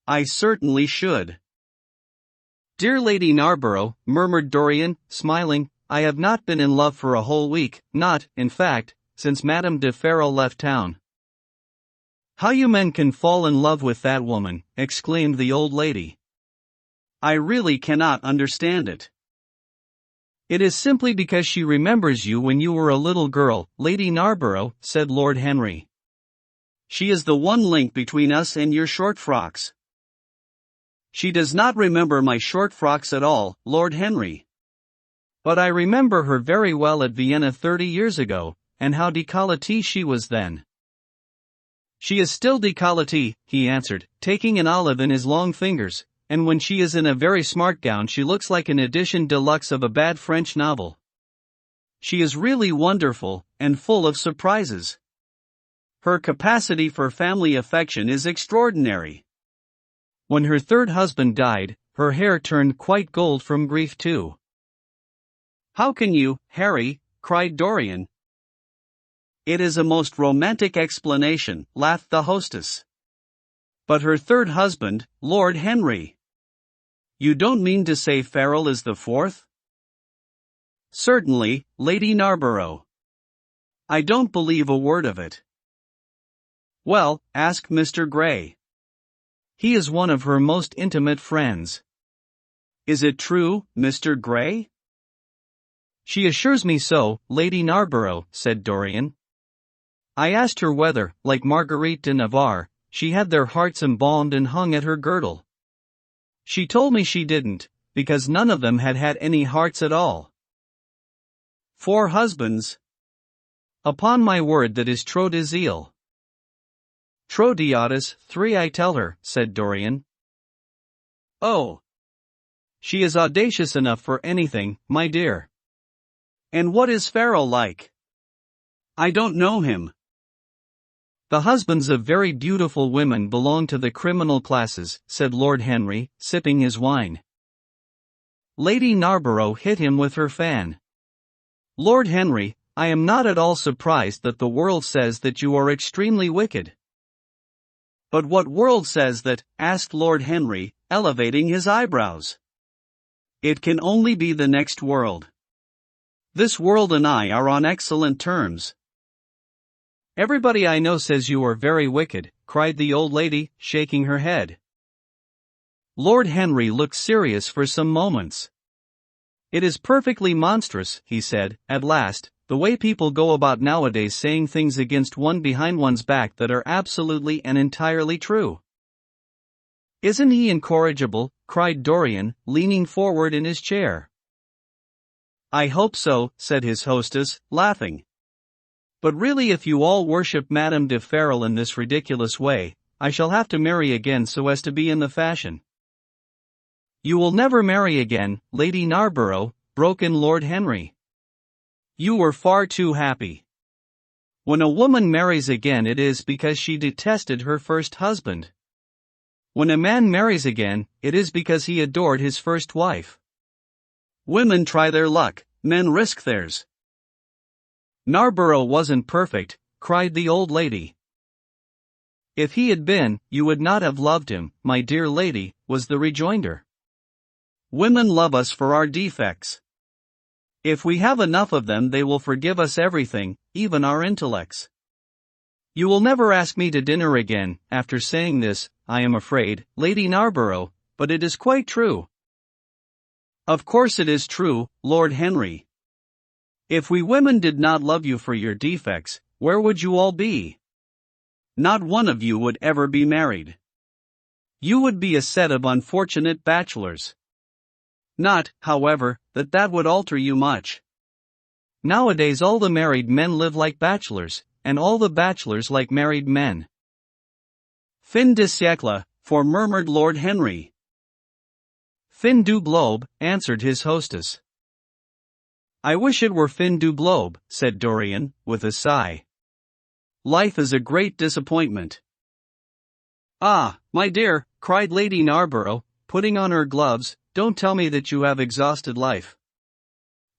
I certainly should." "Dear Lady Narborough," murmured Dorian, smiling, "I have not been in love for a whole week, not, in fact, since Madame de Ferrol left town." "How you men can fall in love with that woman," exclaimed the old lady. "I really cannot understand it." "It is simply because she remembers you when you were a little girl, Lady Narborough," said Lord Henry. "She is the one link between us and your short frocks." "She does not remember my short frocks at all, Lord Henry. But I remember her very well at Vienna 30 years ago, and how décolletée she was then." "She is still décolletée," he answered, taking an olive in his long fingers, "and when she is in a very smart gown she looks like an edition deluxe of a bad French novel. She is really wonderful, and full of surprises. Her capacity for family affection is extraordinary. When her third husband died, her hair turned quite gold from grief too." "How can you, Harry?" cried Dorian. "It is a most romantic explanation," laughed the hostess. "But her third husband, Lord Henry? You don't mean to say Ferrol is the fourth?" "Certainly, Lady Narborough. I don't believe a word of it." "Well, ask Mr. Gray. He is one of her most intimate friends." "Is it true, Mr. Gray?" "She assures me so, Lady Narborough," said Dorian. "I asked her whether, like Marguerite de Navarre, she had their hearts embalmed and hung at her girdle. She told me she didn't, because none of them had had any hearts at all." "4 husbands? Upon my word that is trop de zèle." "Trop d'audace, 3 I tell her," said Dorian. "Oh! She is audacious enough for anything, my dear. And what is Ferrol like?" "I don't know him." "The husbands of very beautiful women belong to the criminal classes," said Lord Henry, sipping his wine. Lady Narborough hit him with her fan. "Lord Henry, I am not at all surprised that the world says that you are extremely wicked." "But what world says that?" asked Lord Henry, elevating his eyebrows. "It can only be the next world. This world and I are on excellent terms." "Everybody I know says you are very wicked," cried the old lady, shaking her head. Lord Henry looked serious for some moments. "It is perfectly monstrous," he said, at last, "the way people go about nowadays saying things against one behind one's back that are absolutely and entirely true." "Isn't he incorrigible?" cried Dorian, leaning forward in his chair. "I hope so," said his hostess, laughing. "But really if you all worship Madame de Ferrol in this ridiculous way, I shall have to marry again so as to be in the fashion." "You will never marry again, Lady Narborough," broke in Lord Henry. "You were far too happy. When a woman marries again it is because she detested her first husband. When a man marries again, it is because he adored his first wife. Women try their luck, men risk theirs." "Narborough wasn't perfect," cried the old lady. "If he had been, you would not have loved him, my dear lady," was the rejoinder. Women love us for our defects. If we have enough of them, they will forgive us everything, even our intellects. You will never ask me to dinner again, after saying this, I am afraid, Lady Narborough, but it is quite true. Of course it is true, Lord Henry. If we women did not love you for your defects, where would you all be? Not one of you would ever be married. You would be a set of unfortunate bachelors. Not, however, that would alter you much. Nowadays all the married men live like bachelors, and all the bachelors like married men. Fin de siècle, murmured Lord Henry. Fin du globe, answered his hostess. I wish it were fin du globe, said Dorian, with a sigh. Life is a great disappointment. Ah, my dear, cried Lady Narborough, putting on her gloves, don't tell me that you have exhausted life.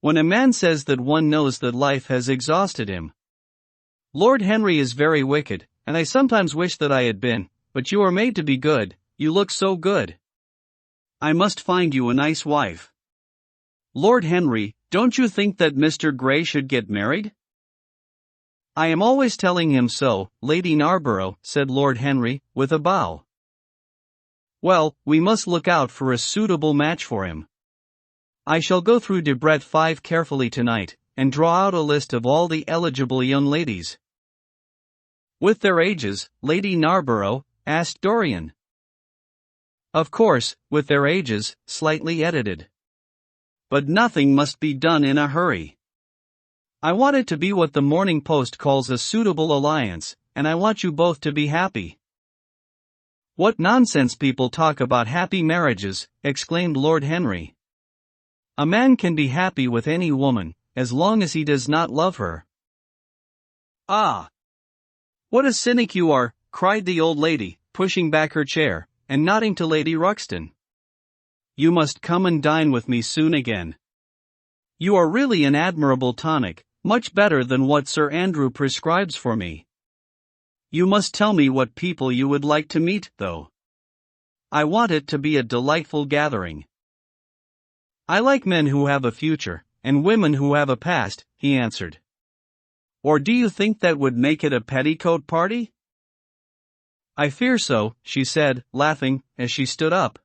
When a man says that, one knows that life has exhausted him. Lord Henry is very wicked, and I sometimes wish that I had been, but you are made to be good, you look so good. I must find you a nice wife. Lord Henry, don't you think that Mr. Gray should get married? I am always telling him so, Lady Narborough, said Lord Henry, with a bow. Well, we must look out for a suitable match for him. I shall go through Debrett 5 carefully tonight, and draw out a list of all the eligible young ladies. With their ages, Lady Narborough? Asked Dorian. Of course, with their ages, slightly edited. But nothing must be done in a hurry. I want it to be what the Morning Post calls a suitable alliance, and I want you both to be happy. What nonsense people talk about happy marriages, exclaimed Lord Henry. A man can be happy with any woman, as long as he does not love her. Ah! What a cynic you are, cried the old lady, pushing back her chair, and nodding to Lady Ruxton. You must come and dine with me soon again. You are really an admirable tonic, much better than what Sir Andrew prescribes for me. You must tell me what people you would like to meet, though. I want it to be a delightful gathering. I like men who have a future, and women who have a past, he answered. Or do you think that would make it a petticoat party? I fear so, she said, laughing, as she stood up.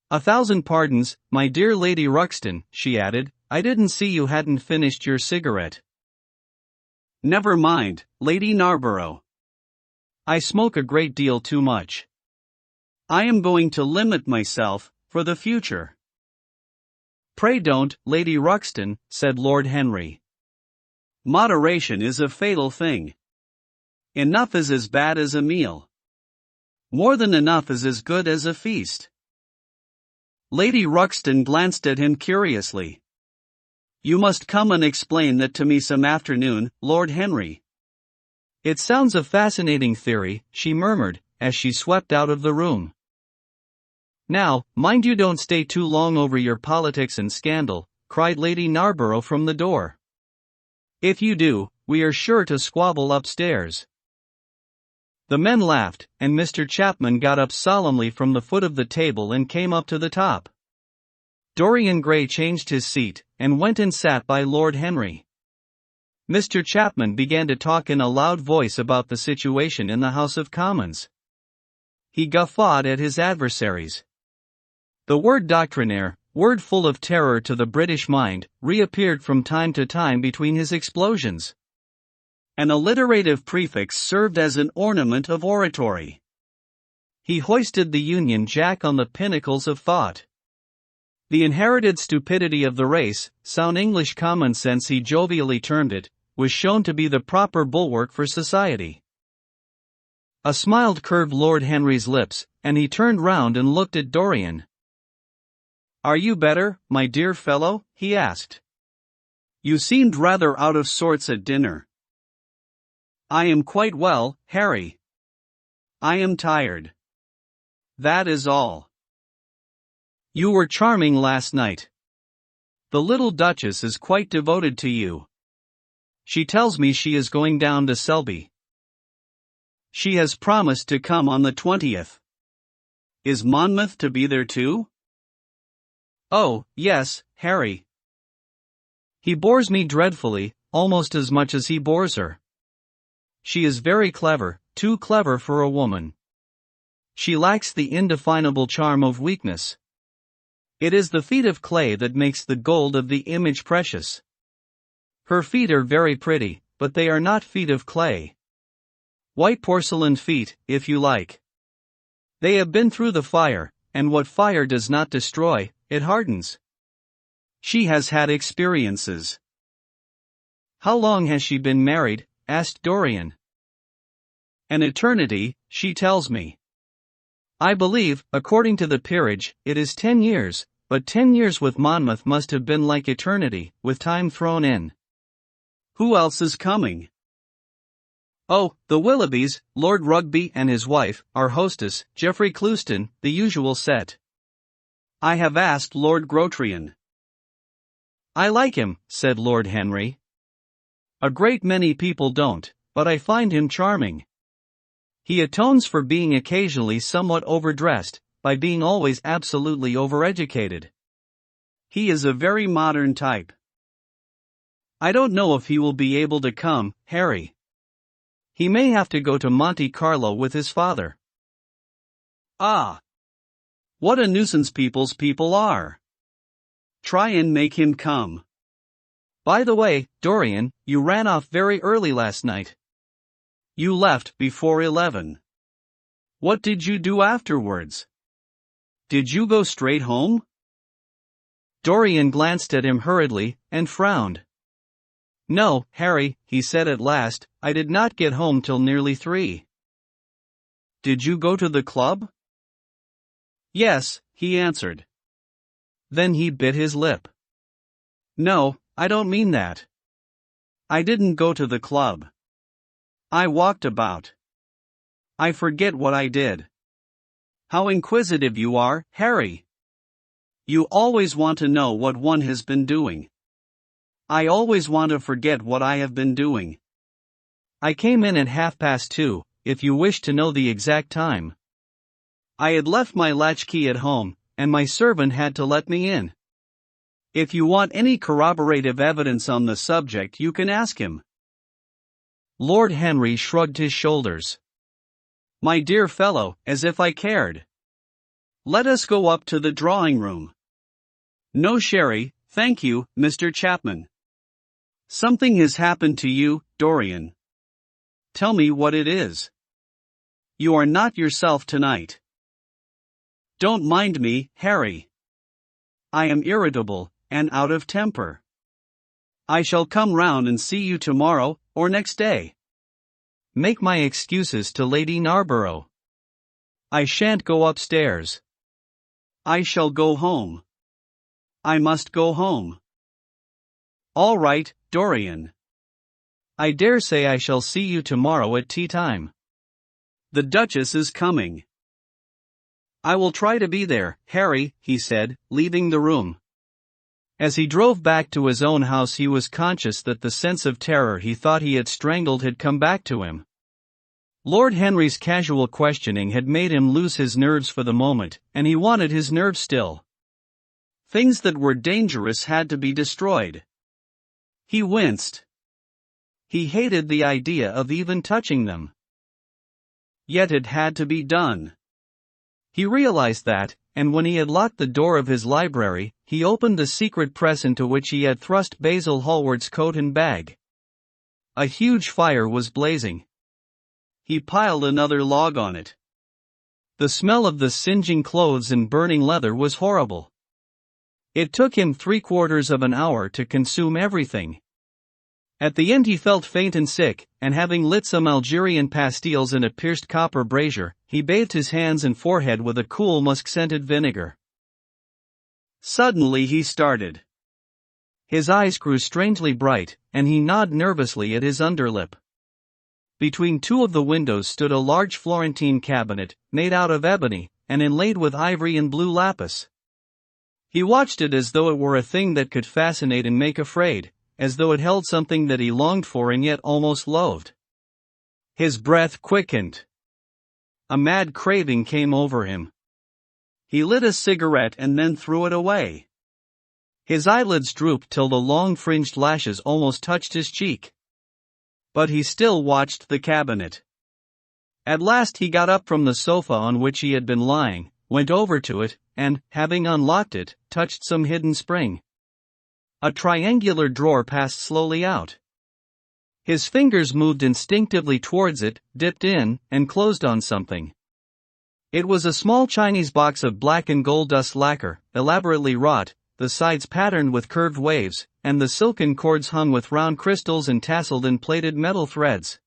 1,000 pardons, my dear Lady Ruxton, she added, I didn't see you hadn't finished your cigarette. Never mind, Lady Narborough. I smoke a great deal too much. I am going to limit myself, for the future. Pray don't, Lady Ruxton, said Lord Henry. Moderation is a fatal thing. Enough is as bad as a meal. More than enough is as good as a feast. Lady Ruxton glanced at him curiously. You must come and explain that to me some afternoon, Lord Henry. It sounds a fascinating theory, she murmured, as she swept out of the room. Now, mind you don't stay too long over your politics and scandal, cried Lady Narborough from the door. If you do, we are sure to squabble upstairs. The men laughed, and Mr. Chapman got up solemnly from the foot of the table and came up to the top. Dorian Gray changed his seat, and went and sat by Lord Henry. Mr. Chapman began to talk in a loud voice about the situation in the House of Commons. He guffawed at his adversaries. The word doctrinaire, word full of terror to the British mind, reappeared from time to time between his explosions. An alliterative prefix served as an ornament of oratory. He hoisted the Union Jack on the pinnacles of thought. The inherited stupidity of the race, sound English common sense he jovially termed it, was shown to be the proper bulwark for society. A smile curved Lord Henry's lips, and he turned round and looked at Dorian. Are you better, my dear fellow? He asked. You seemed rather out of sorts at dinner. I am quite well, Harry. I am tired. That is all. You were charming last night. The little Duchess is quite devoted to you. She tells me she is going down to Selby. She has promised to come on the 20th. Is Monmouth to be there too? Oh, yes, Harry. He bores me dreadfully, almost as much as he bores her. She is very clever, too clever for a woman. She lacks the indefinable charm of weakness. It is the feet of clay that makes the gold of the image precious. Her feet are very pretty, but they are not feet of clay. White porcelain feet, if you like. They have been through the fire, and what fire does not destroy, it hardens. She has had experiences. How long has she been married? Asked Dorian. An eternity, she tells me. I believe, according to the peerage, it is 10 years, but 10 years with Monmouth must have been like eternity, with time thrown in. Who else is coming? Oh, the Willoughbys, Lord Rugby and his wife, our hostess, Geoffrey Clouston, the usual set. I have asked Lord Grotrian. I like him, said Lord Henry. A great many people don't, but I find him charming. He atones for being occasionally somewhat overdressed, by being always absolutely overeducated. He is a very modern type. I don't know if he will be able to come, Harry. He may have to go to Monte Carlo with his father. Ah! What a nuisance people's people are! Try and make him come. By the way, Dorian, you ran off very early last night. You left before 11. What did you do afterwards? Did you go straight home? Dorian glanced at him hurriedly, and frowned. No, Harry, he said at last, I did not get home till nearly 3. Did you go to the club? Yes, he answered. Then he bit his lip. No, I don't mean that. I didn't go to the club. I walked about. I forget what I did. How inquisitive you are, Harry. You always want to know what one has been doing. I always want to forget what I have been doing. I came in at 2:30, if you wish to know the exact time. I had left my latchkey at home, and my servant had to let me in. If you want any corroborative evidence on the subject, you can ask him. Lord Henry shrugged his shoulders. My dear fellow, as if I cared. Let us go up to the drawing room. No sherry, thank you, Mr. Chapman. Something has happened to you, Dorian. Tell me what it is. You are not yourself tonight. Don't mind me, Harry. I am irritable, and out of temper. I shall come round and see you tomorrow, or next day. Make my excuses to Lady Narborough. I shan't go upstairs. I shall go home. I must go home. All right, Dorian. I dare say I shall see you tomorrow at tea time. The Duchess is coming. I will try to be there, Harry, he said, leaving the room. As he drove back to his own house, he was conscious that the sense of terror he thought he had strangled had come back to him. Lord Henry's casual questioning had made him lose his nerves for the moment, and he wanted his nerves still. Things that were dangerous had to be destroyed. He winced. He hated the idea of even touching them. Yet it had to be done. He realized that, and when he had locked the door of his library, he opened the secret press into which he had thrust Basil Hallward's coat and bag. A huge fire was blazing. He piled another log on it. The smell of the singeing clothes and burning leather was horrible. It took him 3/4 of an hour to consume everything. At the end he felt faint and sick, and having lit some Algerian pastilles in a pierced copper brazier, he bathed his hands and forehead with a cool musk-scented vinegar. Suddenly he started. His eyes grew strangely bright, and he gnawed nervously at his underlip. Between two of the windows stood a large Florentine cabinet, made out of ebony, and inlaid with ivory and blue lapis. He watched it as though it were a thing that could fascinate and make afraid, as though it held something that he longed for and yet almost loathed. His breath quickened. A mad craving came over him. He lit a cigarette and then threw it away. His eyelids drooped till the long fringed lashes almost touched his cheek. But he still watched the cabinet. At last he got up from the sofa on which he had been lying, went over to it, and, having unlocked it, touched some hidden spring. A triangular drawer passed slowly out. His fingers moved instinctively towards it, dipped in, and closed on something. It was a small Chinese box of black and gold dust lacquer, elaborately wrought, the sides patterned with curved waves, and the silken cords hung with round crystals and tasseled in plated metal threads.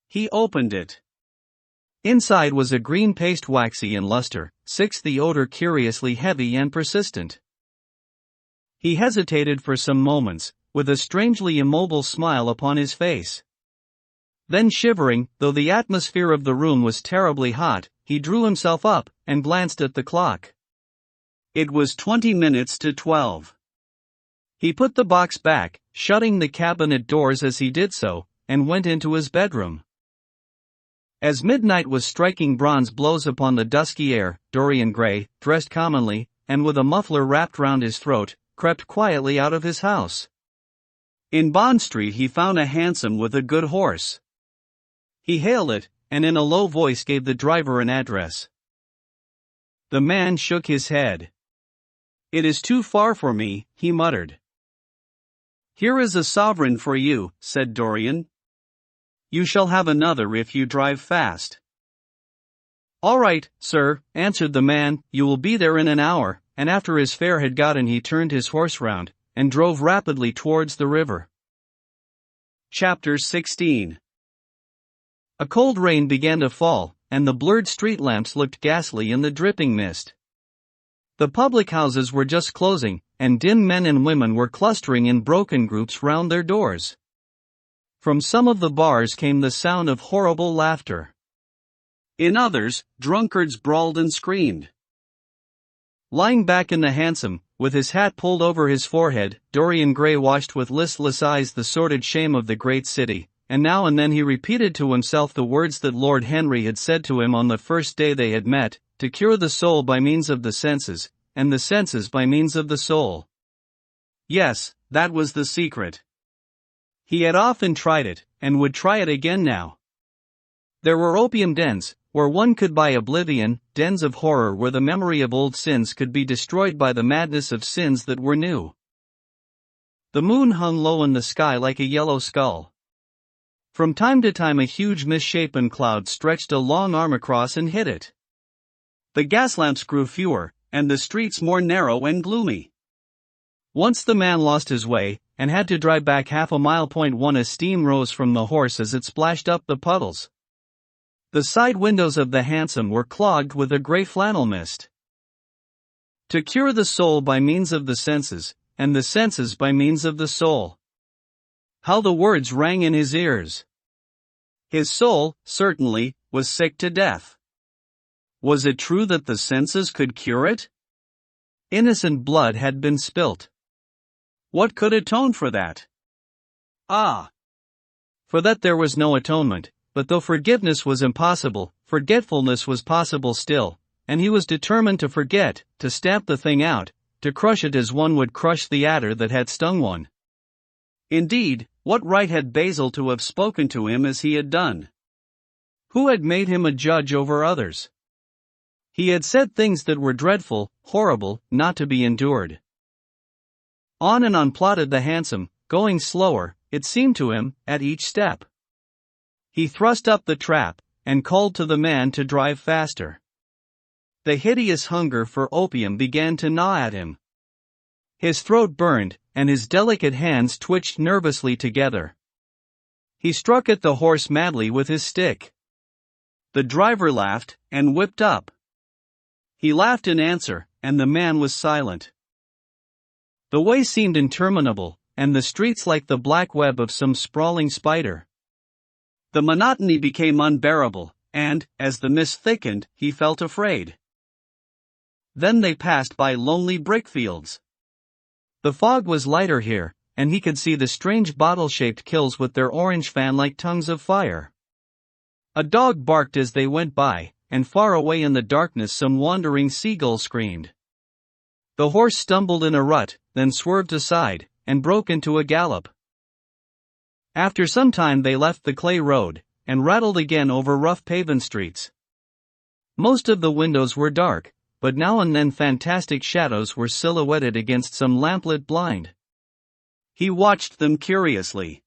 He opened it. Inside was a green paste, waxy in luster, the odor curiously heavy and persistent. He hesitated for some moments, with a strangely immobile smile upon his face. Then, shivering, though the atmosphere of the room was terribly hot, he drew himself up, and glanced at the clock. It was 20 minutes to 12. He put the box back, shutting the cabinet doors as he did so, and went into his bedroom. As midnight was striking bronze blows upon the dusky air, Dorian Gray, dressed commonly, and with a muffler wrapped round his throat, crept quietly out of his house. In Bond Street he found a hansom with a good horse. He hailed it, and in a low voice gave the driver an address. The man shook his head. "It is too far for me," he muttered. "Here is a sovereign for you," said Dorian. "You shall have another if you drive fast." "All right, sir," answered the man, "you will be there in an hour," and after his fare had gotten he turned his horse round, and drove rapidly towards the river. Chapter 16. A cold rain began to fall, and the blurred street lamps looked ghastly in the dripping mist. The public houses were just closing, and dim men and women were clustering in broken groups round their doors. From some of the bars came the sound of horrible laughter. In others, drunkards brawled and screamed. Lying back in the hansom, with his hat pulled over his forehead, Dorian Gray watched with listless eyes the sordid shame of the great city, and now and then he repeated to himself the words that Lord Henry had said to him on the first day they had met, to cure the soul by means of the senses, and the senses by means of the soul. Yes, that was the secret. He had often tried it, and would try it again now. There were opium dens, where one could buy oblivion, dens of horror where the memory of old sins could be destroyed by the madness of sins that were new. The moon hung low in the sky like a yellow skull. From time to time a huge misshapen cloud stretched a long arm across and hid it. The gas lamps grew fewer, and the streets more narrow and gloomy. Once the man lost his way, and had to drive back half a mile. As steam rose from the horse as it splashed up the puddles. The side windows of the hansom were clogged with a grey flannel mist. To cure the soul by means of the senses, and the senses by means of the soul. How the words rang in his ears! His soul, certainly, was sick to death. Was it true that the senses could cure it? Innocent blood had been spilt. What could atone for that? Ah! For that there was no atonement, but though forgiveness was impossible, forgetfulness was possible still, and he was determined to forget, to stamp the thing out, to crush it as one would crush the adder that had stung one. Indeed, what right had Basil to have spoken to him as he had done? Who had made him a judge over others? He had said things that were dreadful, horrible, not to be endured. On and on plodded the hansom, going slower, it seemed to him, at each step. He thrust up the trap, and called to the man to drive faster. The hideous hunger for opium began to gnaw at him. His throat burned, and his delicate hands twitched nervously together. He struck at the horse madly with his stick. The driver laughed, and whipped up. He laughed in answer, and the man was silent. The way seemed interminable, and the streets like the black web of some sprawling spider. The monotony became unbearable, and, as the mist thickened, he felt afraid. Then they passed by lonely brickfields. The fog was lighter here, and he could see the strange bottle-shaped kilns with their orange fan-like tongues of fire. A dog barked as they went by, and far away in the darkness some wandering seagull screamed. The horse stumbled in a rut, then swerved aside, and broke into a gallop. After some time they left the clay road, and rattled again over rough paven streets. Most of the windows were dark, but now and then fantastic shadows were silhouetted against some lamplit blind. He watched them curiously.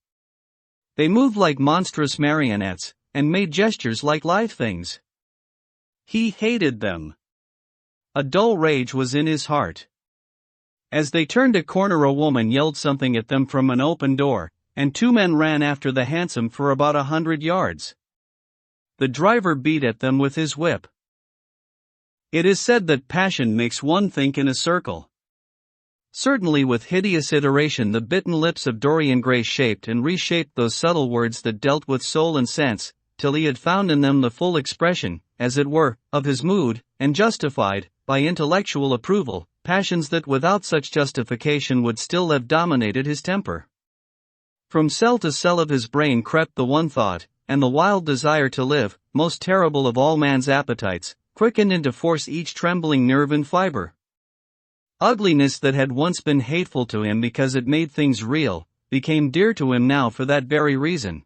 They moved like monstrous marionettes, and made gestures like live things. He hated them. A dull rage was in his heart. As they turned a corner, a woman yelled something at them from an open door, and two men ran after the hansom for about 100 yards. The driver beat at them with his whip. It is said that passion makes one think in a circle. Certainly with hideous iteration the bitten lips of Dorian Gray shaped and reshaped those subtle words that dealt with soul and sense, till he had found in them the full expression, as it were, of his mood, and justified, by intellectual approval, passions that without such justification would still have dominated his temper. From cell to cell of his brain crept the one thought, and the wild desire to live, most terrible of all man's appetites, quickened into force each trembling nerve and fiber. Ugliness that had once been hateful to him because it made things real, became dear to him now for that very reason.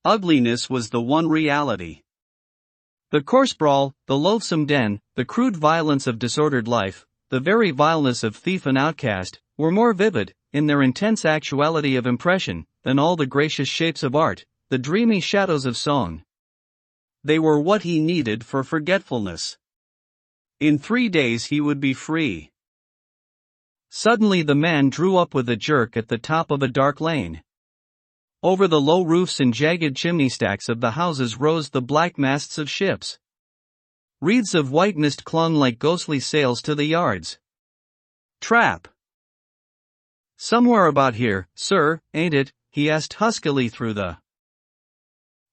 Ugliness was the one reality. The coarse brawl, the loathsome den, the crude violence of disordered life, the very vileness of thief and outcast, were more vivid, in their intense actuality of impression, than all the gracious shapes of art, the dreamy shadows of song. They were what he needed for forgetfulness. In 3 days he would be free. Suddenly the man drew up with a jerk at the top of a dark lane. Over the low roofs and jagged chimney stacks of the houses rose the black masts of ships. Wreaths of white mist clung like ghostly sails to the yards. Trap. Somewhere about here, sir, ain't it? He asked huskily through the.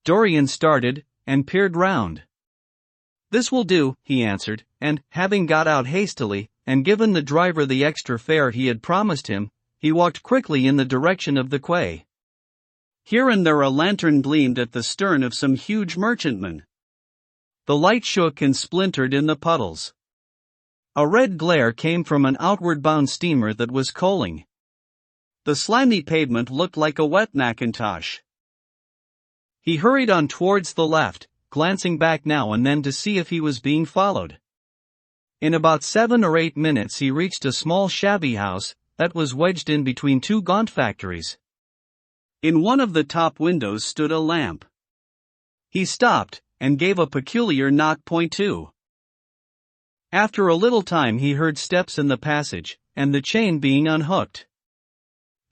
Dorian started, and peered round. This will do, he answered, and, having got out hastily, and given the driver the extra fare he had promised him, he walked quickly in the direction of the quay. Here and there a lantern gleamed at the stern of some huge merchantman. The light shook and splintered in the puddles. A red glare came from an outward-bound steamer that was coaling. The slimy pavement looked like a wet mackintosh. He hurried on towards the left, glancing back now and then to see if he was being followed. In about 7 or 8 minutes he reached a small shabby house, that was wedged in between two gaunt factories. In one of the top windows stood a lamp. He stopped, and gave a peculiar knock. Point 2. After a little time he heard steps in the passage, and the chain being unhooked.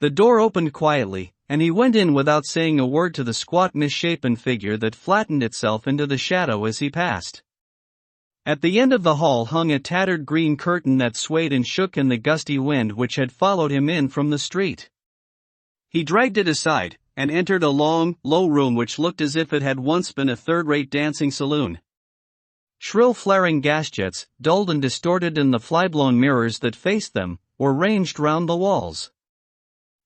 The door opened quietly, and he went in without saying a word to the squat misshapen figure that flattened itself into the shadow as he passed. At the end of the hall hung a tattered green curtain that swayed and shook in the gusty wind which had followed him in from the street. He dragged it aside, and entered a long, low room which looked as if it had once been a third-rate dancing saloon. Shrill flaring gas jets, dulled and distorted in the fly-blown mirrors that faced them, were ranged round the walls.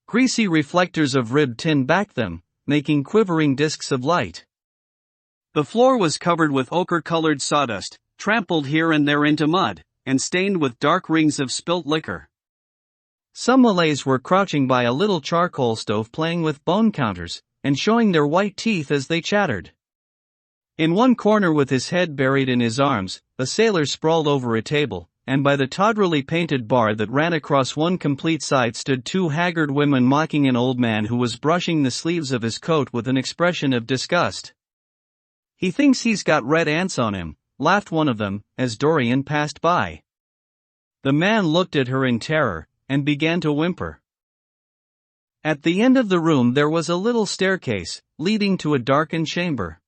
Greasy reflectors of ribbed tin backed them, making quivering discs of light. The floor was covered with ochre-colored sawdust, trampled here and there into mud, and stained with dark rings of spilt liquor. Some Malays were crouching by a little charcoal stove playing with bone counters, and showing their white teeth as they chattered. In one corner with his head buried in his arms, a sailor sprawled over a table, and by the tawdrily painted bar that ran across one complete side stood 2 haggard women mocking an old man who was brushing the sleeves of his coat with an expression of disgust. "He thinks he's got red ants on him," laughed one of them, as Dorian passed by. The man looked at her in terror, and began to whimper. At the end of the room there was a little staircase, leading to a darkened chamber.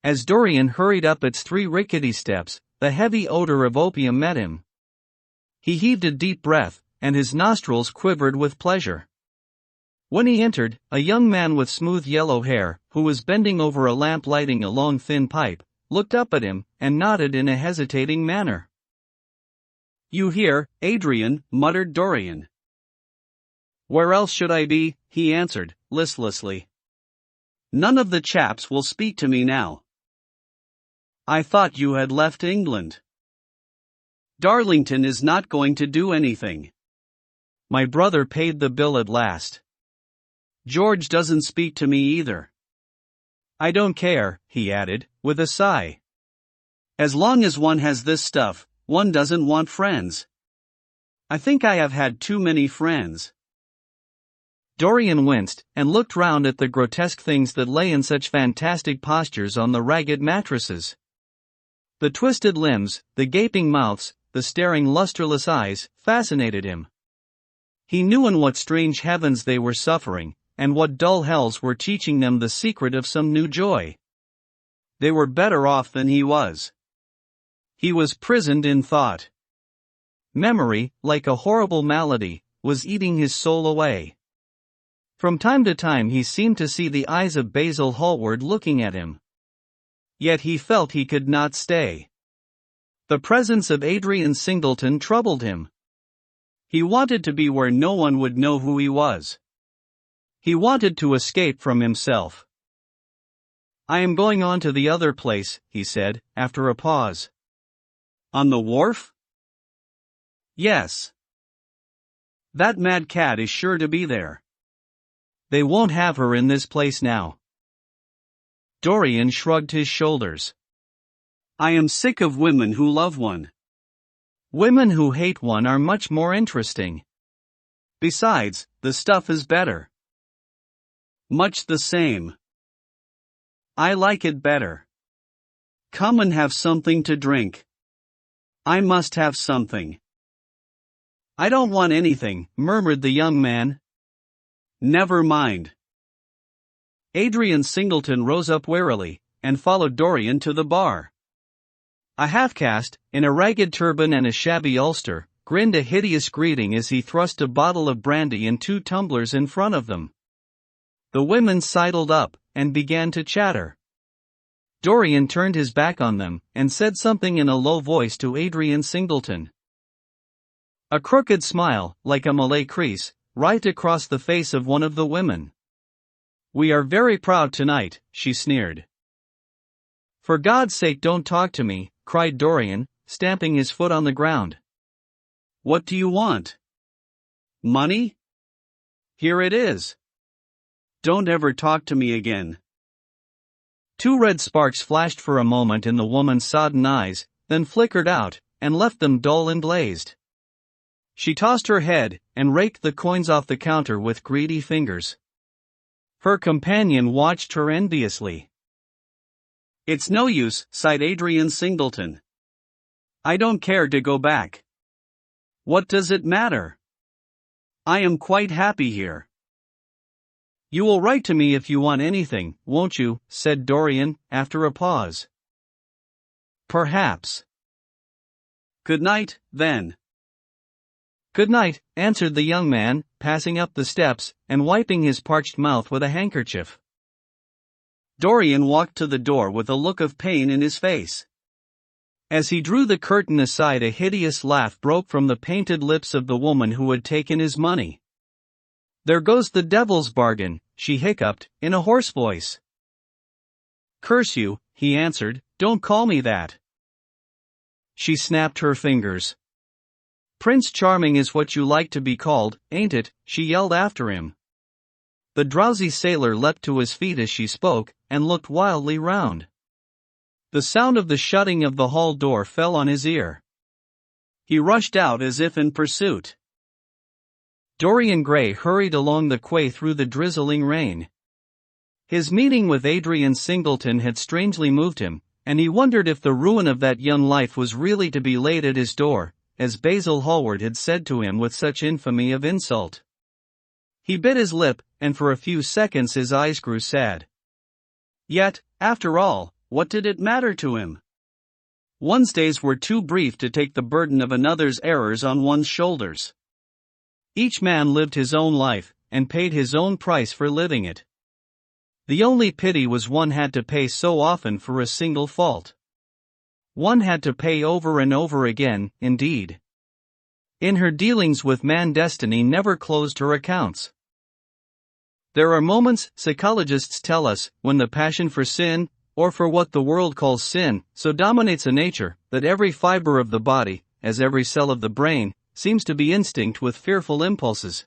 As Dorian hurried up its 3 rickety steps, the heavy odor of opium met him. He heaved a deep breath, and his nostrils quivered with pleasure. When he entered, a young man with smooth yellow hair, who was bending over a lamp lighting a long thin pipe, looked up at him, and nodded in a hesitating manner. "You here, Adrian?" muttered Dorian. "Where else should I be?" he answered, listlessly. "None of the chaps will speak to me now." "I thought you had left England." Darlington is not going to do anything. My brother paid the bill at last. George doesn't speak to me either. I don't care, he added, with a sigh. As long as one has this stuff, one doesn't want friends. I think I have had too many friends. Dorian winced, and looked round at the grotesque things that lay in such fantastic postures on the ragged mattresses. The twisted limbs, the gaping mouths, the staring lustreless eyes, fascinated him. He knew in what strange heavens they were suffering, and what dull hells were teaching them the secret of some new joy. They were better off than he was. He was prisoned in thought. Memory, like a horrible malady, was eating his soul away. From time to time he seemed to see the eyes of Basil Hallward looking at him. Yet he felt he could not stay. The presence of Adrian Singleton troubled him. He wanted to be where no one would know who he was. He wanted to escape from himself. I am going on to the other place, he said, after a pause. On the wharf? Yes. That mad cat is sure to be there. They won't have her in this place now. Dorian shrugged his shoulders. I am sick of women who love one. Women who hate one are much more interesting. Besides, the stuff is better. Much the same. I like it better. Come and have something to drink. I must have something. I don't want anything, murmured the young man. Never mind. Adrian Singleton rose up warily, and followed Dorian to the bar. A half-caste, in a ragged turban and a shabby ulster, grinned a hideous greeting as he thrust a bottle of brandy and 2 tumblers in front of them. The women sidled up, and began to chatter. Dorian turned his back on them, and said something in a low voice to Adrian Singleton. A crooked smile, like a Malay crease, writhed across the face of one of the women. We are very proud tonight, she sneered. For God's sake don't talk to me, cried Dorian, stamping his foot on the ground. What do you want? Money? Here it is. Don't ever talk to me again. 2 red sparks flashed for a moment in the woman's sodden eyes, then flickered out, and left them dull and glazed. She tossed her head, and raked the coins off the counter with greedy fingers. Her companion watched her enviously. It's no use, sighed Adrian Singleton. I don't care to go back. What does it matter? I am quite happy here. You will write to me if you want anything, won't you? Said Dorian, after a pause. Perhaps. Good night, then. Good night, answered the young man, passing up the steps, and wiping his parched mouth with a handkerchief. Dorian walked to the door with a look of pain in his face. As he drew the curtain aside, a hideous laugh broke from the painted lips of the woman who had taken his money. There goes the devil's bargain, she hiccuped, in a hoarse voice. Curse you, he answered, don't call me that. She snapped her fingers. Prince Charming is what you like to be called, ain't it? She yelled after him. The drowsy sailor leapt to his feet as she spoke, and looked wildly round. The sound of the shutting of the hall door fell on his ear. He rushed out as if in pursuit. Dorian Gray hurried along the quay through the drizzling rain. His meeting with Adrian Singleton had strangely moved him, and he wondered if the ruin of that young life was really to be laid at his door, as Basil Hallward had said to him with such infamy of insult. He bit his lip, and for a few seconds his eyes grew sad. Yet, after all, what did it matter to him? One's days were too brief to take the burden of another's errors on one's shoulders. Each man lived his own life, and paid his own price for living it. The only pity was one had to pay so often for a single fault. One had to pay over and over again, indeed. In her dealings with man, destiny never closed her accounts. There are moments, psychologists tell us, when the passion for sin, or for what the world calls sin, so dominates a nature, that every fiber of the body, as every cell of the brain seems to be instinct with fearful impulses.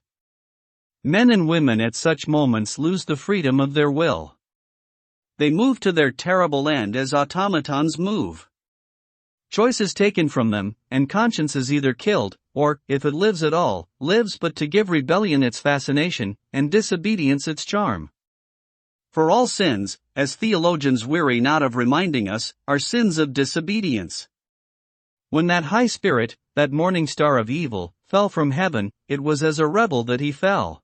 Men and women at such moments lose the freedom of their will. They move to their terrible end as automatons move. Choice is taken from them, and conscience is either killed, or, if it lives at all, lives but to give rebellion its fascination, and disobedience its charm. For all sins, as theologians weary not of reminding us, are sins of disobedience. When that high spirit, that morning star of evil, fell from heaven, it was as a rebel that he fell.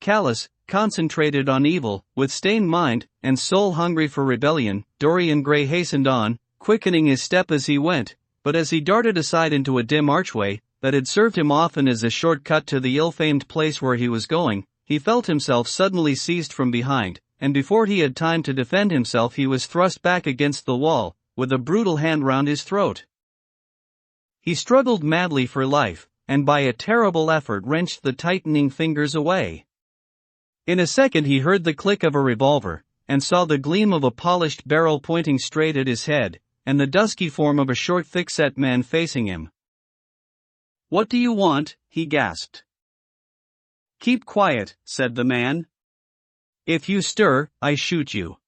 Callous, concentrated on evil, with stained mind, and soul hungry for rebellion, Dorian Gray hastened on, quickening his step as he went, but as he darted aside into a dim archway, that had served him often as a short cut to the ill-famed place where he was going, he felt himself suddenly seized from behind, and before he had time to defend himself he was thrust back against the wall, with a brutal hand round his throat. He struggled madly for life, and by a terrible effort wrenched the tightening fingers away. In a second he heard the click of a revolver, and saw the gleam of a polished barrel pointing straight at his head, and the dusky form of a short thick-set man facing him. "What do you want?" he gasped. "Keep quiet," said the man. "If you stir, I shoot you."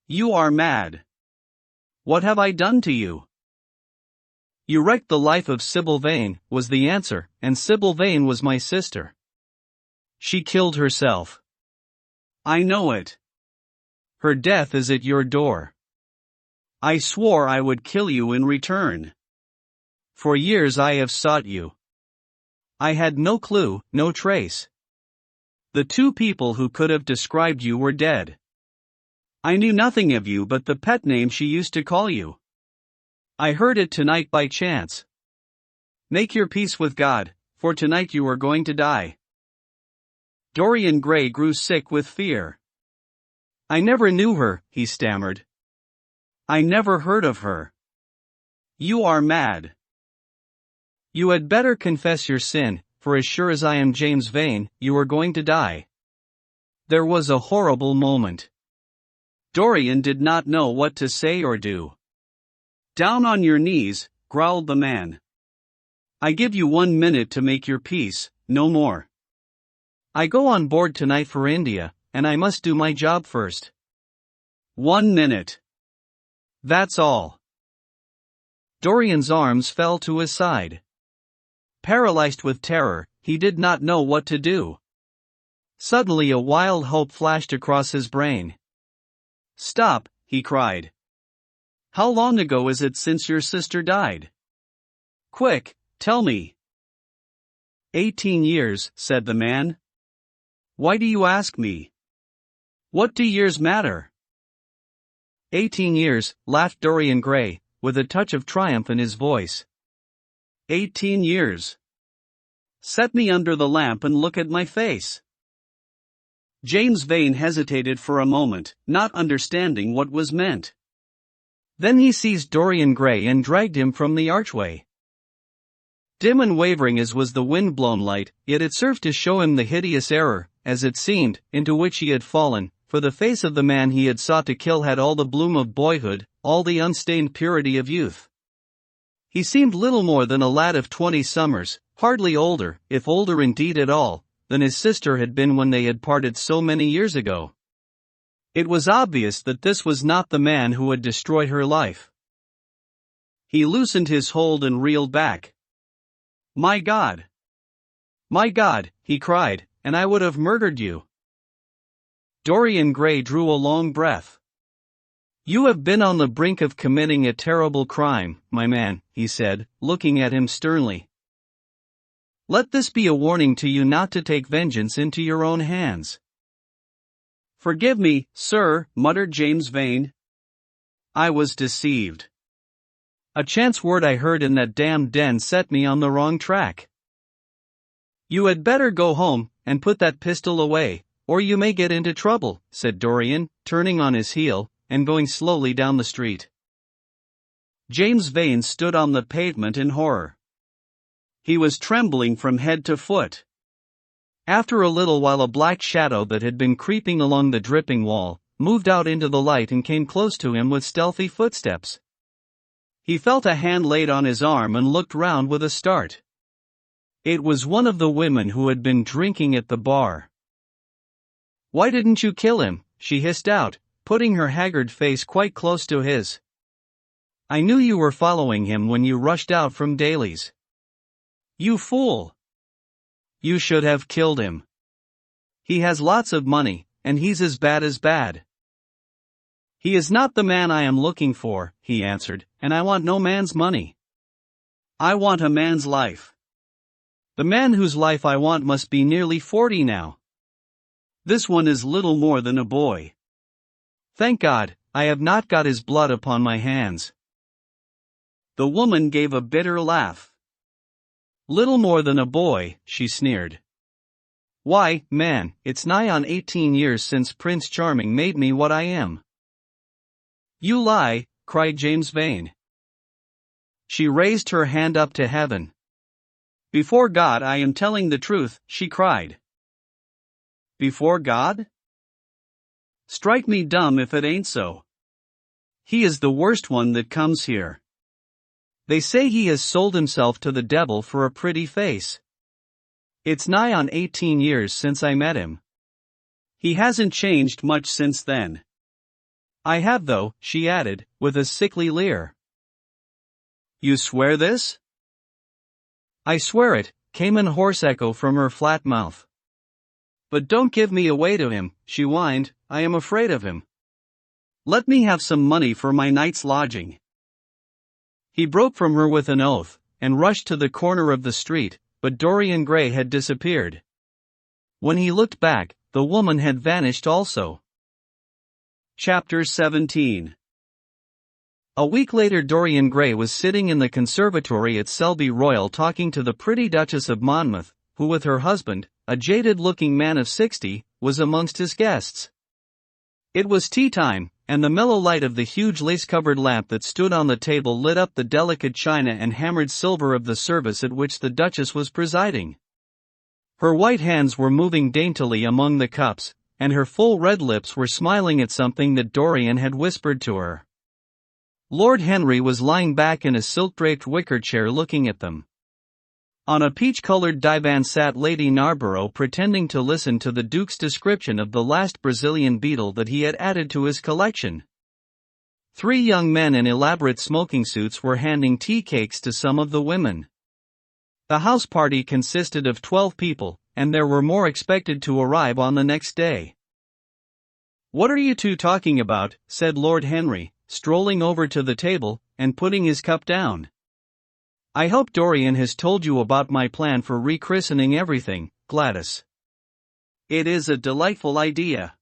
"You are mad." "What have I done to you?" "You wrecked the life of Sybil Vane," was the answer, "and Sybil Vane was my sister. She killed herself." "I know it. Her death is at your door. I swore I would kill you in return. For years I have sought you. I had no clue, no trace. The two people who could have described you were dead. I knew nothing of you but the pet name she used to call you. I heard it tonight by chance. Make your peace with God, for tonight you are going to die." Dorian Gray grew sick with fear. "I never knew her," he stammered. "I never heard of her." "You are mad." "You had better confess your sin, for as sure as I am James Vane, you are going to die." There was a horrible moment. Dorian did not know what to say or do. "Down on your knees," growled the man. "I give you 1 minute to make your peace, no more. I go on board tonight for India, and I must do my job first. 1 minute. That's all." Dorian's arms fell to his side. Paralyzed with terror, he did not know what to do. Suddenly a wild hope flashed across his brain. "Stop," he cried. "How long ago is it since your sister died? Quick, tell me." 18 years, said the man. "Why do you ask me? What do years matter?" 18 years, laughed Dorian Gray, with a touch of triumph in his voice. 18 years. Set me under the lamp and look at my face. James Vane hesitated for a moment, not understanding what was meant. Then he seized Dorian Gray and dragged him from the archway. Dim and wavering as was the wind-blown light, yet it served to show him the hideous error, as it seemed, into which he had fallen, for the face of the man he had sought to kill had all the bloom of boyhood, all the unstained purity of youth. He seemed little more than a lad of 20 summers, hardly older, if older indeed at all, than his sister had been when they had parted so many years ago. It was obvious that this was not the man who had destroyed her life. He loosened his hold and reeled back. "My God! My God," he cried, "and I would have murdered you." Dorian Gray drew a long breath. "You have been on the brink of committing a terrible crime, my man," he said, looking at him sternly. "Let this be a warning to you not to take vengeance into your own hands." "Forgive me, sir," muttered James Vane. "I was deceived. A chance word I heard in that damned den set me on the wrong track." "You had better go home, and put that pistol away, or you may get into trouble," said Dorian, turning on his heel, and going slowly down the street. James Vane stood on the pavement in horror. He was trembling from head to foot. After a little while a black shadow that had been creeping along the dripping wall, moved out into the light and came close to him with stealthy footsteps. He felt a hand laid on his arm and looked round with a start. It was one of the women who had been drinking at the bar. "Why didn't you kill him?" she hissed out, putting her haggard face quite close to his. "I knew you were following him when you rushed out from Daly's. You fool! You should have killed him. He has lots of money, and he's as bad as bad." "He is not the man I am looking for," he answered, "and I want no man's money. I want a man's life. The man whose life I want must be nearly 40 now. This one is little more than a boy. Thank God, I have not got his blood upon my hands." The woman gave a bitter laugh. "Little more than a boy," she sneered. "Why, man, it's nigh on 18 years since Prince Charming made me what I am." "You lie," cried James Vane. She raised her hand up to heaven. "Before God I am telling the truth," she cried. "Before God? Strike me dumb if it ain't so. He is the worst one that comes here. They say he has sold himself to the devil for a pretty face. It's nigh on 18 years since I met him. He hasn't changed much since then. I have though," she added, with a sickly leer. "You swear this?" "I swear it," came in hoarse echo from her flat mouth. "But don't give me away to him," she whined, "I am afraid of him. Let me have some money for my night's lodging." He broke from her with an oath, and rushed to the corner of the street, but Dorian Gray had disappeared. When he looked back, the woman had vanished also. Chapter 17. A week later Dorian Gray was sitting in the conservatory at Selby Royal talking to the pretty Duchess of Monmouth, who with her husband, a jaded-looking man of 60, was amongst his guests. It was tea time, and the mellow light of the huge lace-covered lamp that stood on the table lit up the delicate china and hammered silver of the service at which the Duchess was presiding. Her white hands were moving daintily among the cups, and her full red lips were smiling at something that Dorian had whispered to her. Lord Henry was lying back in a silk-draped wicker chair looking at them. On a peach-colored divan sat Lady Narborough pretending to listen to the Duke's description of the last Brazilian beetle that he had added to his collection. 3 young men in elaborate smoking suits were handing tea cakes to some of the women. The house party consisted of 12 people, and there were more expected to arrive on the next day. "What are you two talking about?" said Lord Henry, strolling over to the table, and putting his cup down. "I hope Dorian has told you about my plan for rechristening everything, Gladys. It is a delightful idea."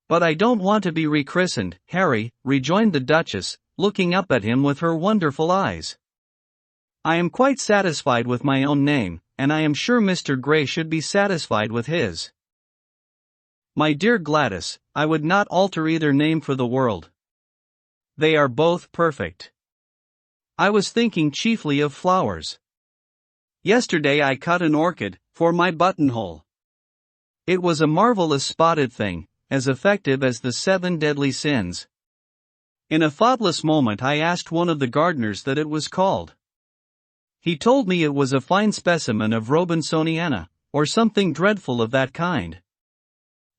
"But I don't want to be rechristened, Harry," rejoined the Duchess, looking up at him with her wonderful eyes. "I am quite satisfied with my own name, and I am sure Mr. Gray should be satisfied with his." "My dear Gladys, I would not alter either name for the world. They are both perfect. I was thinking chiefly of flowers. Yesterday I cut an orchid, for my buttonhole. It was a marvelous spotted thing, as effective as the 7 deadly sins. In a thoughtless moment I asked one of the gardeners that it was called. He told me it was a fine specimen of Robinsoniana, or something dreadful of that kind.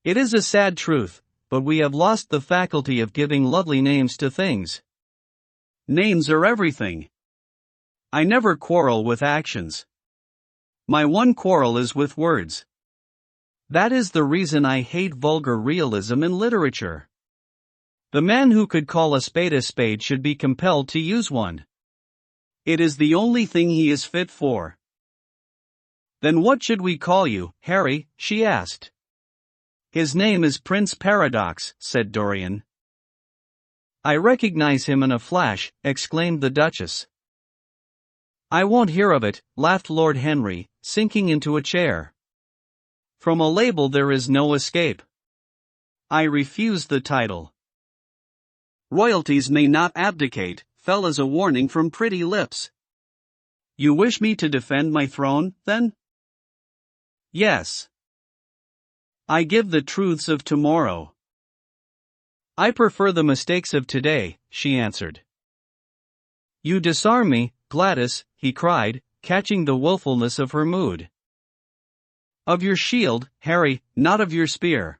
It is a sad truth, but we have lost the faculty of giving lovely names to things. Names are everything. I never quarrel with actions. My one quarrel is with words. That is the reason I hate vulgar realism in literature. The man who could call a spade should be compelled to use one. It is the only thing he is fit for." "Then what should we call you, Harry?" she asked. "His name is Prince Paradox," said Dorian. "I recognize him in a flash," exclaimed the Duchess. "I won't hear of it," laughed Lord Henry, sinking into a chair. "From a label there is no escape. I refuse the title." "Royalties may not abdicate," fell as a warning from pretty lips. "You wish me to defend my throne, then?" "Yes. I give the truths of tomorrow." "I prefer the mistakes of today," she answered. You disarm me, Gladys, he cried, catching the willfulness of her mood. Of your shield, Harry, not of your spear.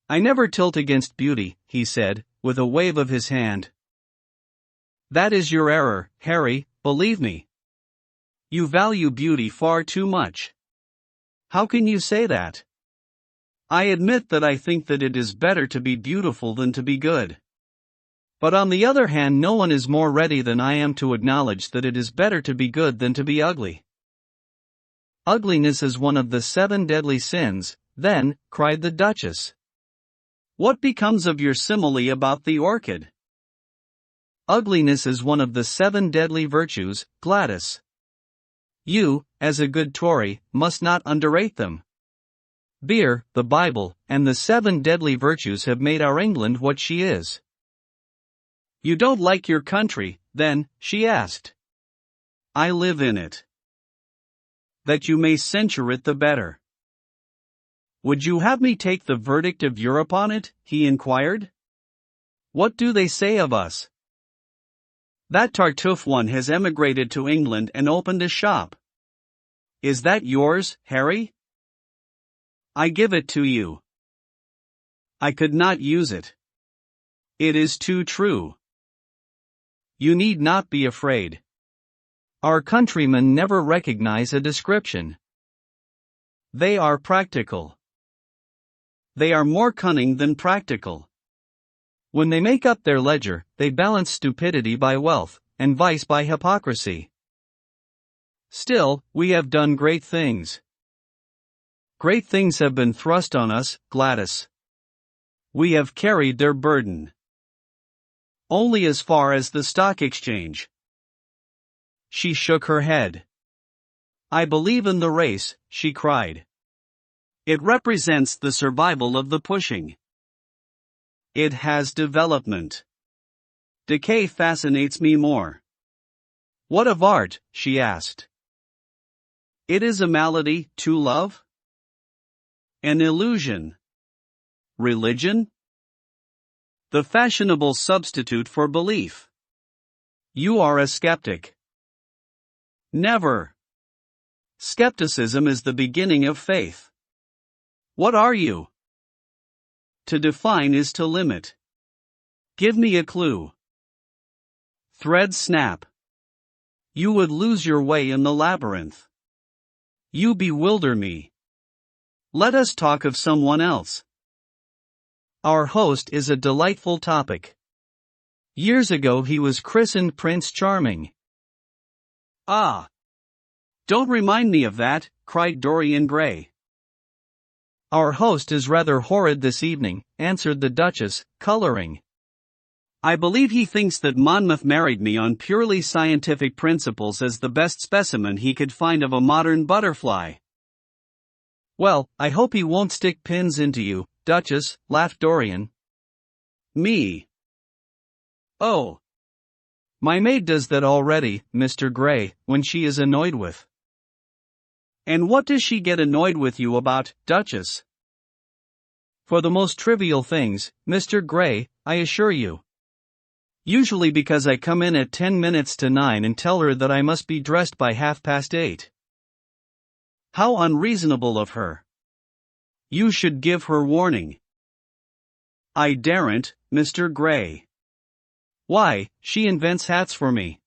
I never tilt against beauty, he said, with a wave of his hand. That is your error, Harry, believe me. You value beauty far too much. How can you say that? I admit that I think that it is better to be beautiful than to be good. But on the other hand, no one is more ready than I am to acknowledge that it is better to be good than to be ugly. Ugliness is one of the 7 deadly sins, then, cried the Duchess. What becomes of your simile about the orchid? Ugliness is one of the 7 deadly virtues, Gladys. You, as a good Tory, must not underrate them. Beer, the Bible, and the 7 deadly virtues have made our England what she is. You don't like your country, then, she asked. I live in it. That you may censure it the better. Would you have me take the verdict of Europe on it? He inquired. What do they say of us? That Tartuffe one has emigrated to England and opened a shop. Is that yours, Harry? I give it to you. I could not use it. It is too true. You need not be afraid. Our countrymen never recognize a description. They are practical. They are more cunning than practical. When they make up their ledger, they balance stupidity by wealth, and vice by hypocrisy. Still, we have done great things. Great things have been thrust on us, Gladys. We have carried their burden. Only as far as the stock exchange. She shook her head. I believe in the race, she cried. It represents the survival of the pushing. It has development. Decay fascinates me more. What of art? She asked. It is a malady, to love? An illusion. Religion? The fashionable substitute for belief. You are a skeptic. Never. Skepticism is the beginning of faith. What are you? To define is to limit. Give me a clue. Thread snap. You would lose your way in the labyrinth. You bewilder me. Let us talk of someone else. Our host is a delightful topic. Years ago he was christened Prince Charming. Ah! Don't remind me of that, cried Dorian Gray. Our host is rather horrid this evening, answered the Duchess, coloring. I believe he thinks that Monmouth married me on purely scientific principles as the best specimen he could find of a modern butterfly. Well, I hope he won't stick pins into you, Duchess, laughed Dorian. Me? Oh. My maid does that already, Mr. Gray, when she is annoyed with. And what does she get annoyed with you about, Duchess? For the most trivial things, Mr. Gray, I assure you. Usually because I come in at 10 minutes to 9 and tell her that I must be dressed by 8:30. How unreasonable of her. You should give her warning. I daren't, Mr. Gray. Why, she invents hats for me.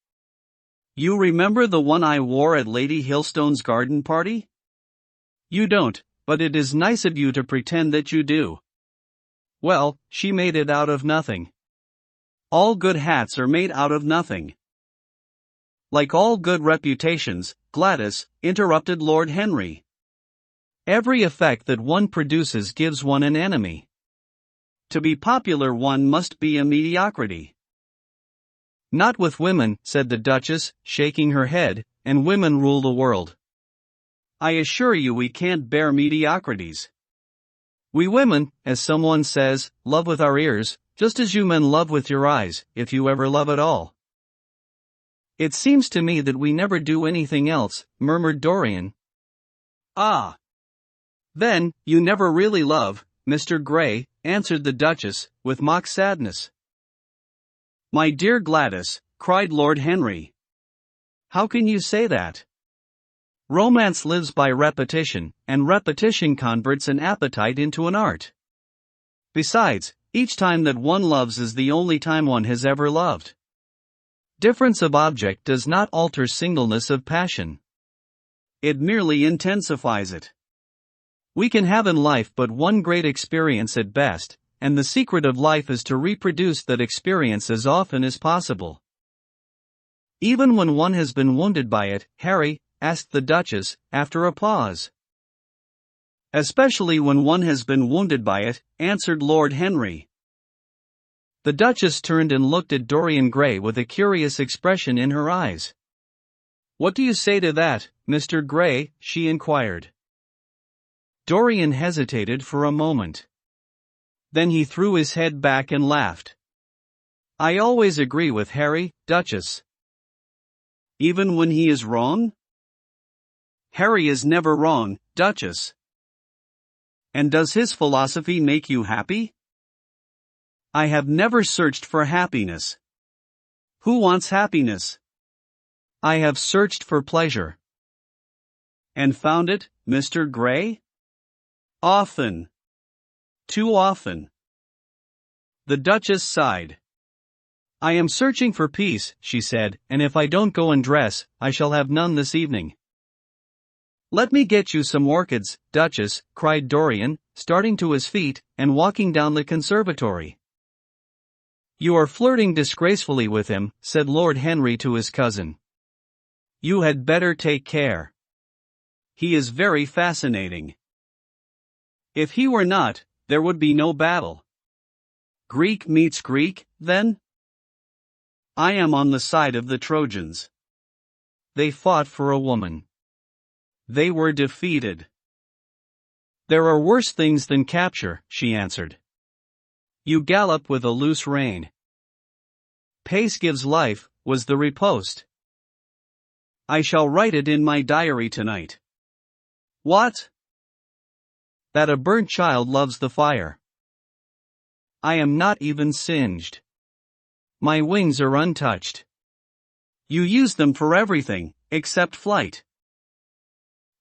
You remember the one I wore at Lady Hillstone's garden party? You don't, but it is nice of you to pretend that you do. Well, she made it out of nothing. All good hats are made out of nothing. Like all good reputations, Gladys, interrupted Lord Henry. Every effect that one produces gives one an enemy. To be popular one must be a mediocrity. Not with women, said the Duchess, shaking her head, and women rule the world. I assure you we can't bear mediocrities. We women, as someone says, love with our ears, just as you men love with your eyes, if you ever love at all. It seems to me that we never do anything else, murmured Dorian. Ah. Then, you never really love, Mr. Gray, answered the Duchess, with mock sadness. My dear Gladys, cried Lord Henry. How can you say that? Romance lives by repetition, and repetition converts an appetite into an art. Besides, each time that one loves is the only time one has ever loved. Difference of object does not alter singleness of passion. It merely intensifies it. We can have in life but one great experience at best, and the secret of life is to reproduce that experience as often as possible. Even when one has been wounded by it, Harry, asked the Duchess, after a pause. Especially when one has been wounded by it, answered Lord Henry. The Duchess turned and looked at Dorian Gray with a curious expression in her eyes. What do you say to that, Mr. Gray? She inquired. Dorian hesitated for a moment. Then he threw his head back and laughed. I always agree with Harry, Duchess. Even when he is wrong? Harry is never wrong, Duchess. And does his philosophy make you happy? I have never searched for happiness. Who wants happiness? I have searched for pleasure. And found it, Mr. Gray? Often. Too often. The Duchess sighed. I am searching for peace, she said, and if I don't go and dress, I shall have none this evening. Let me get you some orchids, Duchess, cried Dorian, starting to his feet, and walking down the conservatory. You are flirting disgracefully with him, said Lord Henry to his cousin. You had better take care. He is very fascinating. If he were not, there would be no battle. Greek meets Greek, then? I am on the side of the Trojans. They fought for a woman. They were defeated. There are worse things than capture, she answered. You gallop with a loose rein. Pace gives life, was the riposte. I shall write it in my diary tonight. What? That a burnt child loves the fire. I am not even singed. My wings are untouched. You use them for everything, except flight.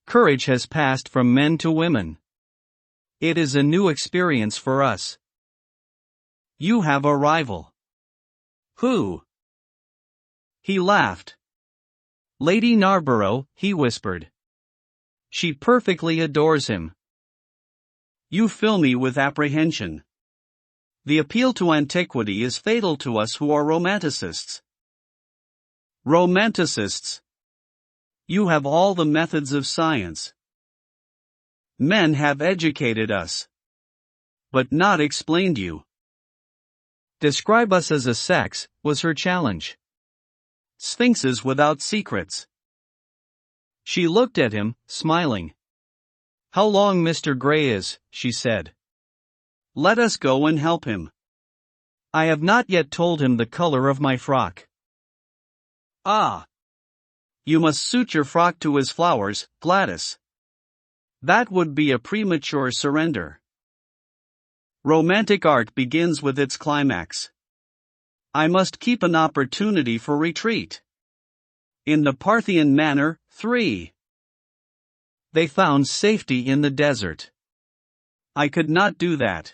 Courage has passed from men to women. It is a new experience for us. You have a rival. Who? He laughed. Lady Narborough, he whispered. She perfectly adores him. You fill me with apprehension. The appeal to antiquity is fatal to us who are romanticists. Romanticists. You have all the methods of science. Men have educated us, but not explained you. Describe us as a sex, was her challenge. Sphinxes without secrets. She looked at him, smiling. How long Mr. Gray is, she said. Let us go and help him. I have not yet told him the color of my frock. Ah! You must suit your frock to his flowers, Gladys. That would be a premature surrender. Romantic art begins with its climax. I must keep an opportunity for retreat. In the Parthian manner, 3. They found safety in the desert. I could not do that.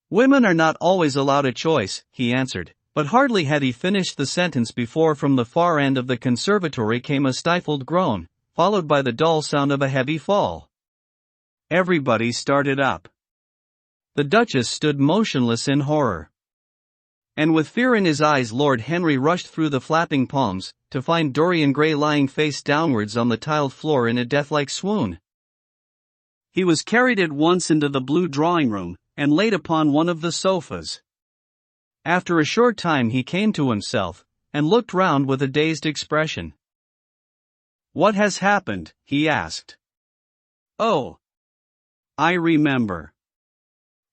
Women are not always allowed a choice, he answered, but hardly had he finished the sentence before from the far end of the conservatory came a stifled groan, followed by the dull sound of a heavy fall. Everybody started up. The Duchess stood motionless in horror. And with fear in his eyes Lord Henry rushed through the flapping palms, to find Dorian Gray lying face downwards on the tiled floor in a death-like swoon. He was carried at once into the blue drawing-room, and laid upon one of the sofas. After a short time he came to himself, and looked round with a dazed expression. What has happened? He asked. Oh! I remember.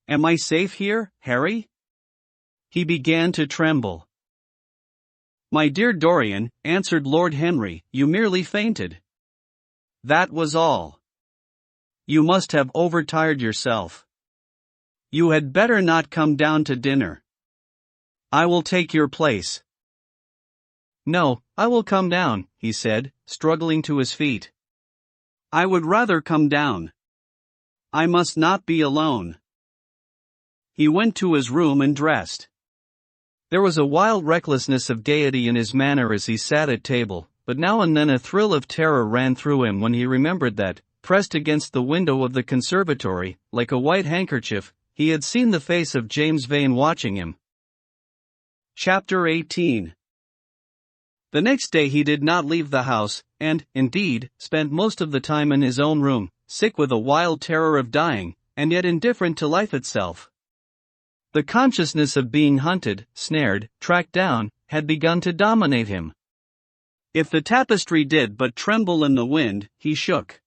Am I safe here, Harry? He began to tremble. My dear Dorian, answered Lord Henry, you merely fainted. That was all. You must have overtired yourself. You had better not come down to dinner. I will take your place. "No, I will come down," he said, struggling to his feet. "I would rather come down. I must not be alone." He went to his room and dressed. There was a wild recklessness of gaiety in his manner as he sat at table, but now and then a thrill of terror ran through him when he remembered that, pressed against the window of the conservatory, like a white handkerchief, he had seen the face of James Vane watching him. Chapter 18. The next day he did not leave the house, and, indeed, spent most of the time in his own room, sick with a wild terror of dying, and yet indifferent to life itself. The consciousness of being hunted, snared, tracked down, had begun to dominate him. If the tapestry did but tremble in the wind, he shook.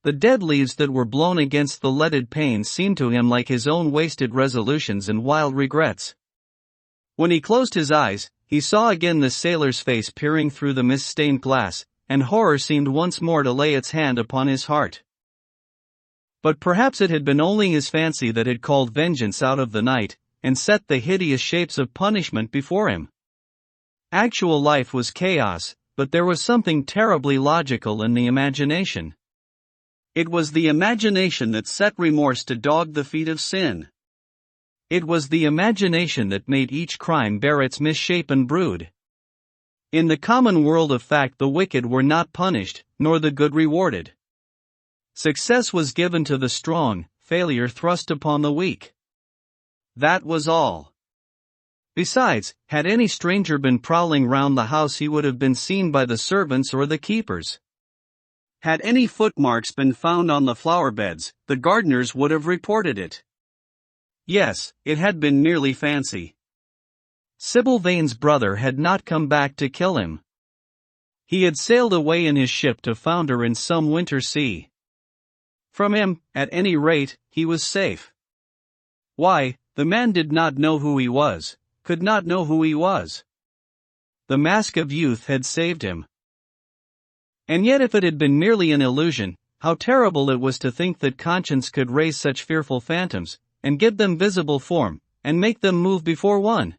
The dead leaves that were blown against the leaded panes seemed to him like his own wasted resolutions and wild regrets. When he closed his eyes, he saw again the sailor's face peering through the mist-stained glass, and horror seemed once more to lay its hand upon his heart. But perhaps it had been only his fancy that had called vengeance out of the night, and set the hideous shapes of punishment before him. Actual life was chaos, but there was something terribly logical in the imagination. It was the imagination that set remorse to dog the feet of sin. It was the imagination that made each crime bear its misshapen brood. In the common world of fact the wicked were not punished, nor the good rewarded. Success was given to the strong, failure thrust upon the weak. That was all. Besides, had any stranger been prowling round the house he would have been seen by the servants or the keepers. Had any footmarks been found on the flower beds, the gardeners would have reported it. Yes, it had been merely fancy. Sybil Vane's brother had not come back to kill him. He had sailed away in his ship to founder in some winter sea. From him, at any rate, he was safe. Why, the man did not know who he was, could not know who he was. The mask of youth had saved him. And yet if it had been merely an illusion, how terrible it was to think that conscience could raise such fearful phantoms, and give them visible form, and make them move before one.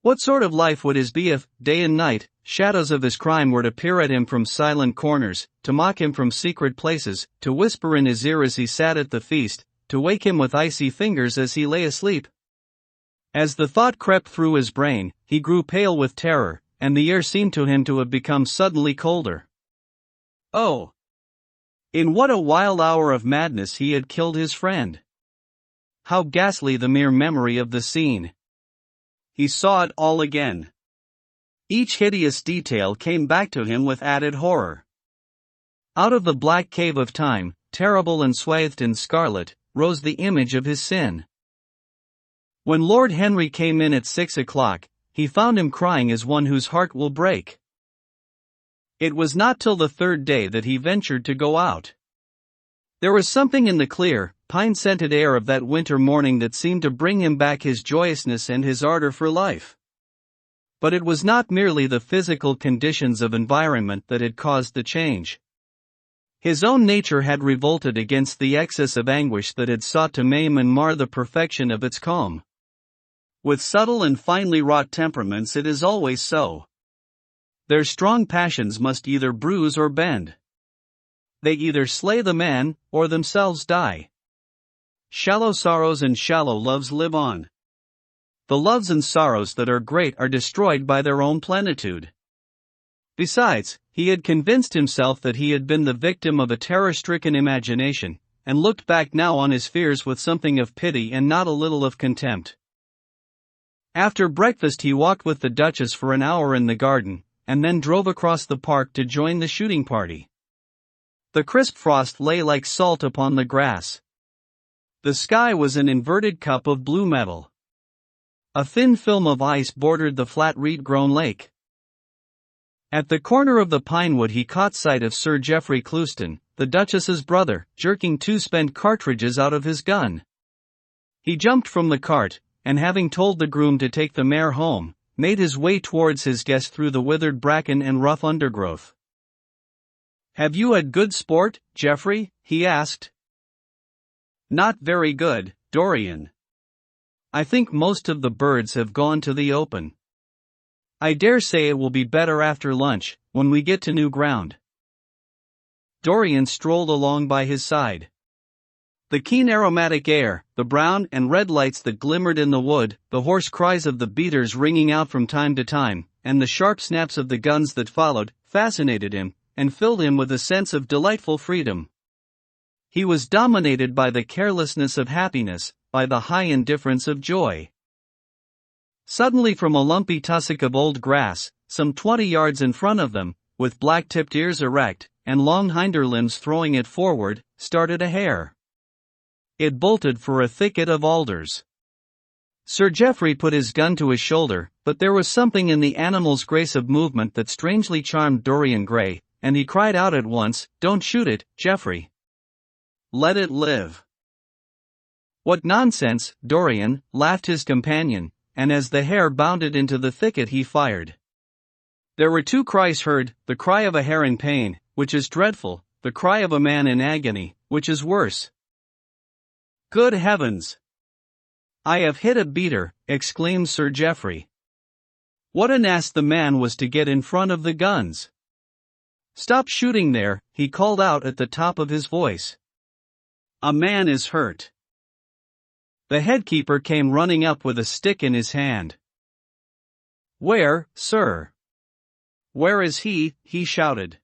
What sort of life would his be if, day and night, shadows of his crime were to peer at him from silent corners, to mock him from secret places, to whisper in his ear as he sat at the feast, to wake him with icy fingers as he lay asleep? As the thought crept through his brain, he grew pale with terror, and the air seemed to him to have become suddenly colder. Oh! In what a wild hour of madness he had killed his friend! How ghastly the mere memory of the scene! He saw it all again. Each hideous detail came back to him with added horror. Out of the black cave of time, terrible and swathed in scarlet, rose the image of his sin. When Lord Henry came in at 6 o'clock, he found him crying as one whose heart will break. It was not till the third day that he ventured to go out. There was something in the clear, pine-scented air of that winter morning that seemed to bring him back his joyousness and his ardor for life. But it was not merely the physical conditions of environment that had caused the change. His own nature had revolted against the excess of anguish that had sought to maim and mar the perfection of its calm. With subtle and finely wrought temperaments it is always so. Their strong passions must either bruise or bend. They either slay the man, or themselves die. Shallow sorrows and shallow loves live on. The loves and sorrows that are great are destroyed by their own plenitude. Besides, he had convinced himself that he had been the victim of a terror-stricken imagination, and looked back now on his fears with something of pity and not a little of contempt. After breakfast he walked with the Duchess for an hour in the garden, and then drove across the park to join the shooting party. The crisp frost lay like salt upon the grass. The sky was an inverted cup of blue metal. A thin film of ice bordered the flat reed-grown lake. At the corner of the pinewood he caught sight of Sir Geoffrey Clouston, the Duchess's brother, jerking 2 spent cartridges out of his gun. He jumped from the cart, and having told the groom to take the mare home, made his way towards his guest through the withered bracken and rough undergrowth. "Have you had good sport, Geoffrey?" he asked. "Not very good, Dorian. I think most of the birds have gone to the open." I dare say it will be better after lunch, when we get to new ground. Dorian strolled along by his side. The keen aromatic air, the brown and red lights that glimmered in the wood, the hoarse cries of the beaters ringing out from time to time, and the sharp snaps of the guns that followed, fascinated him, and filled him with a sense of delightful freedom. He was dominated by the carelessness of happiness, by the high indifference of joy. Suddenly from a lumpy tussock of old grass, some 20 yards in front of them, with black-tipped ears erect, and long hinder limbs throwing it forward, started a hare. It bolted for a thicket of alders. Sir Geoffrey put his gun to his shoulder, but there was something in the animal's grace of movement that strangely charmed Dorian Gray, and he cried out at once, "Don't shoot it, Geoffrey. Let it live." "What nonsense, Dorian," laughed his companion, and as the hare bounded into the thicket he fired. There were 2 cries heard, the cry of a hare in pain, which is dreadful, the cry of a man in agony, which is worse. "Good heavens! I have hit a beater," exclaimed Sir Geoffrey. What an ass the man was to get in front of the guns! "Stop shooting there," he called out at the top of his voice. "A man is hurt." The headkeeper came running up with a stick in his hand. "Where, sir? Where is he?" he shouted.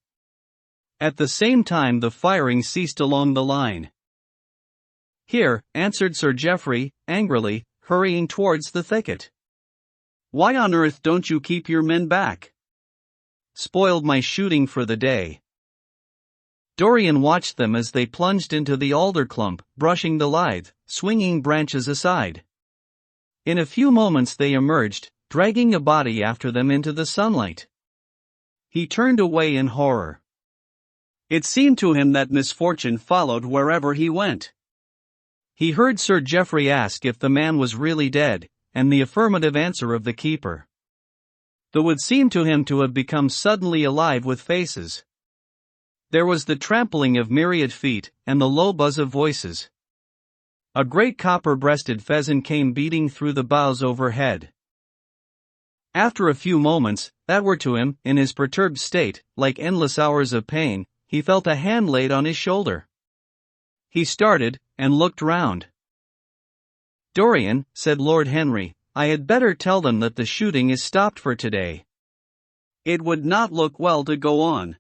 At the same time the firing ceased along the line. "Here," answered Sir Geoffrey, angrily, hurrying towards the thicket. "Why on earth don't you keep your men back? Spoiled my shooting for the day." Dorian watched them as they plunged into the alder clump, brushing the lithe, swinging branches aside. In a few moments they emerged, dragging a body after them into the sunlight. He turned away in horror. It seemed to him that misfortune followed wherever he went. He heard Sir Geoffrey ask if the man was really dead, and the affirmative answer of the keeper. The wood seemed to him to have become suddenly alive with faces. There was the trampling of myriad feet, and the low buzz of voices. A great copper-breasted pheasant came beating through the boughs overhead. After a few moments, that were to him, in his perturbed state, like endless hours of pain, he felt a hand laid on his shoulder. He started, and looked round. "Dorian," said Lord Henry, "I had better tell them that the shooting is stopped for today. It would not look well to go on."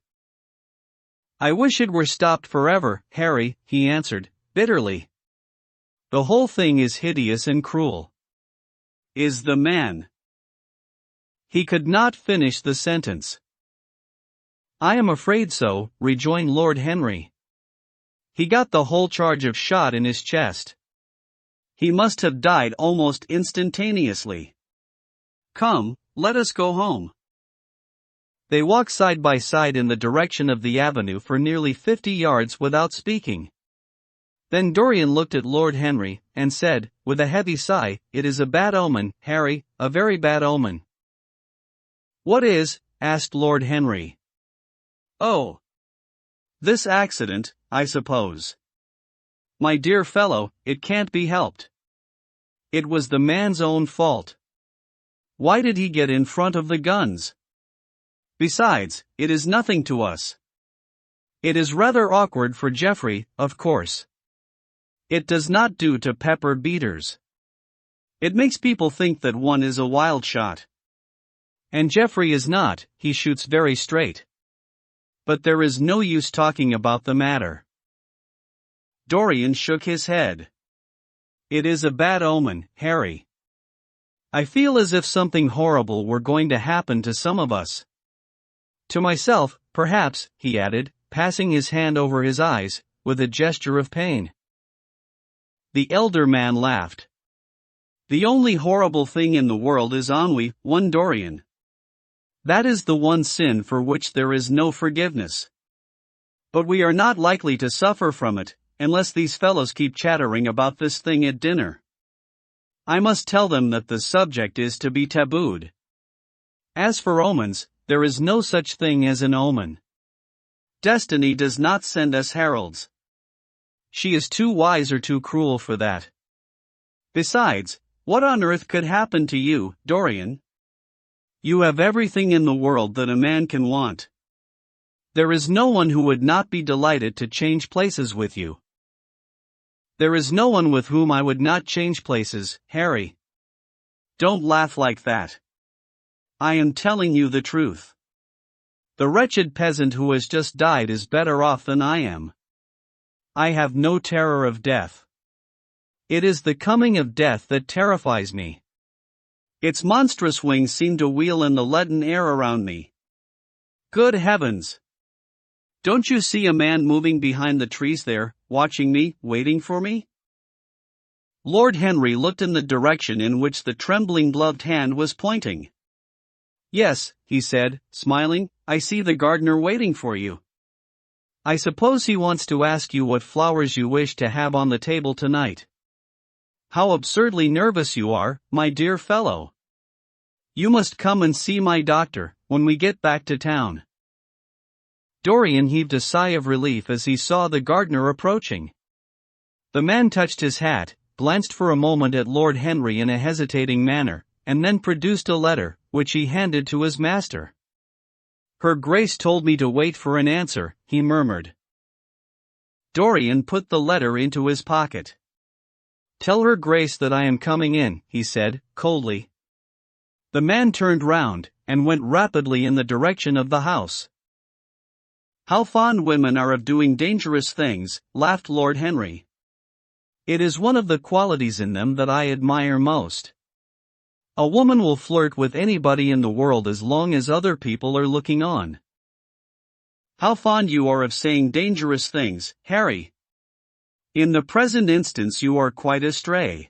"I wish it were stopped forever, Harry," he answered, bitterly. "The whole thing is hideous and cruel." "Is the man—" He could not finish the sentence. "I am afraid so," rejoined Lord Henry. "He got the whole charge of shot in his chest. He must have died almost instantaneously. Come, let us go home." They walked side by side in the direction of the avenue for nearly 50 yards without speaking. Then Dorian looked at Lord Henry, and said, with a heavy sigh, "It is a bad omen, Harry, a very bad omen." "What is?" asked Lord Henry. "Oh, this accident, I suppose. My dear fellow, it can't be helped. It was the man's own fault. Why did he get in front of the guns? Besides, it is nothing to us. It is rather awkward for Geoffrey, of course. It does not do to pepper beaters. It makes people think that one is a wild shot. And Geoffrey is not, he shoots very straight. But there is no use talking about the matter." Dorian shook his head. "It is a bad omen, Harry. I feel as if something horrible were going to happen to some of us. To myself, perhaps," he added, passing his hand over his eyes, with a gesture of pain. The elder man laughed. "The only horrible thing in the world is ennui, one Dorian. That is the one sin for which there is no forgiveness. But we are not likely to suffer from it, unless these fellows keep chattering about this thing at dinner. I must tell them that the subject is to be tabooed. As for omens, there is no such thing as an omen. Destiny does not send us heralds. She is too wise or too cruel for that. Besides, what on earth could happen to you, Dorian? You have everything in the world that a man can want. There is no one who would not be delighted to change places with you. There is no one with whom I would not change places, Harry. Don't laugh like that. I am telling you the truth. The wretched peasant who has just died is better off than I am. I have no terror of death. It is the coming of death that terrifies me. Its monstrous wings seem to wheel in the leaden air around me. Good heavens! Don't you see a man moving behind the trees there, watching me, waiting for me? Lord Henry looked in the direction in which the trembling gloved hand was pointing. Yes, he said, smiling, I see the gardener waiting for you. I suppose he wants to ask you what flowers you wish to have on the table tonight. How absurdly nervous you are, my dear fellow. You must come and see my doctor, when we get back to town. Dorian heaved a sigh of relief as he saw the gardener approaching. The man touched his hat, glanced for a moment at Lord Henry in a hesitating manner, and then produced a letter, which he handed to his master. Her Grace told me to wait for an answer, he murmured. Dorian put the letter into his pocket. Tell Her Grace that I am coming in, he said, coldly. The man turned round, and went rapidly in the direction of the house. How fond women are of doing dangerous things, laughed Lord Henry. It is one of the qualities in them that I admire most. A woman will flirt with anybody in the world as long as other people are looking on. How fond you are of saying dangerous things, Harry. In the present instance you are quite astray.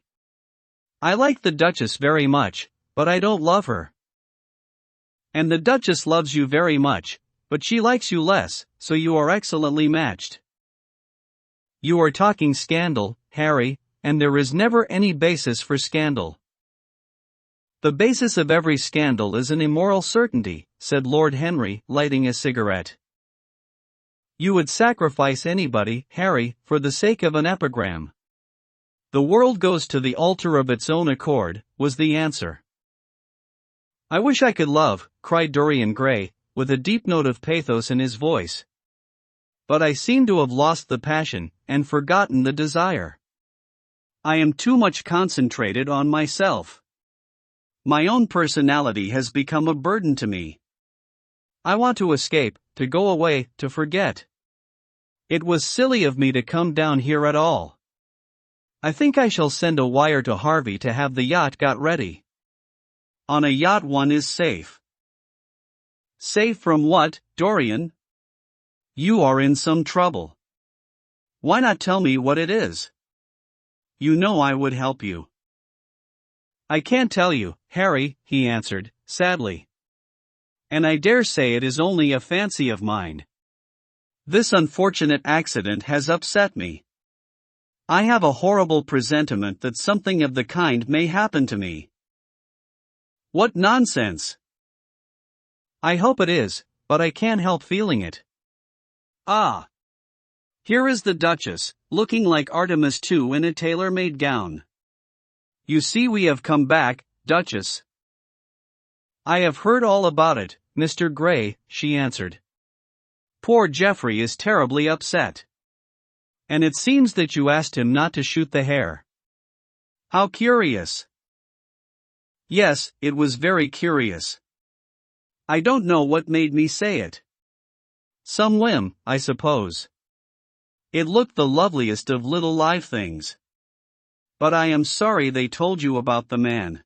I like the Duchess very much, but I don't love her. And the Duchess loves you very much, but she likes you less, so you are excellently matched. You are talking scandal, Harry, and there is never any basis for scandal. The basis of every scandal is an immoral certainty, said Lord Henry, lighting a cigarette. You would sacrifice anybody, Harry, for the sake of an epigram. The world goes to the altar of its own accord, was the answer. I wish I could love, cried Dorian Gray, with a deep note of pathos in his voice. But I seem to have lost the passion, and forgotten the desire. I am too much concentrated on myself. My own personality has become a burden to me. I want to escape, to go away, to forget. It was silly of me to come down here at all. I think I shall send a wire to Harvey to have the yacht got ready. On a yacht one is safe. Safe from what, Dorian? You are in some trouble. Why not tell me what it is? You know I would help you. I can't tell you, Harry, he answered, sadly. And I dare say it is only a fancy of mine. This unfortunate accident has upset me. I have a horrible presentiment that something of the kind may happen to me. What nonsense! I hope it is, but I can't help feeling it. Ah! Here is the Duchess, looking like Artemis II in a tailor-made gown. You see we have come back, Duchess. I have heard all about it, Mr. Gray, she answered. Poor Geoffrey is terribly upset. And it seems that you asked him not to shoot the hare. How curious. Yes, it was very curious. I don't know what made me say it. Some whim, I suppose. It looked the loveliest of little live things. But I am sorry they told you about the man.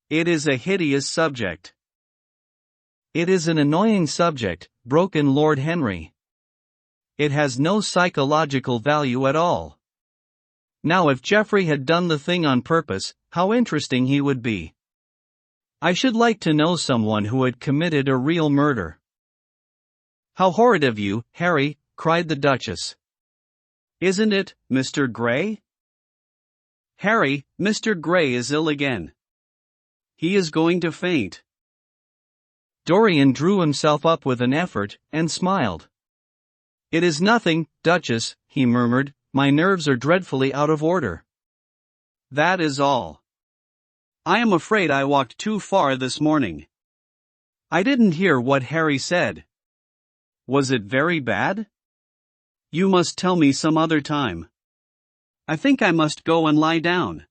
It is a hideous subject. It is an annoying subject, broke in Lord Henry. It has no psychological value at all. Now if Geoffrey had done the thing on purpose, how interesting he would be. I should like to know someone who had committed a real murder. How horrid of you, Harry, cried the Duchess. Isn't it, Mr. Gray? Harry, Mr. Gray is ill again. He is going to faint. Dorian drew himself up with an effort, and smiled. It is nothing, Duchess, he murmured, my nerves are dreadfully out of order. That is all. I am afraid I walked too far this morning. I didn't hear what Harry said. Was it very bad? You must tell me some other time. I think I must go and lie down.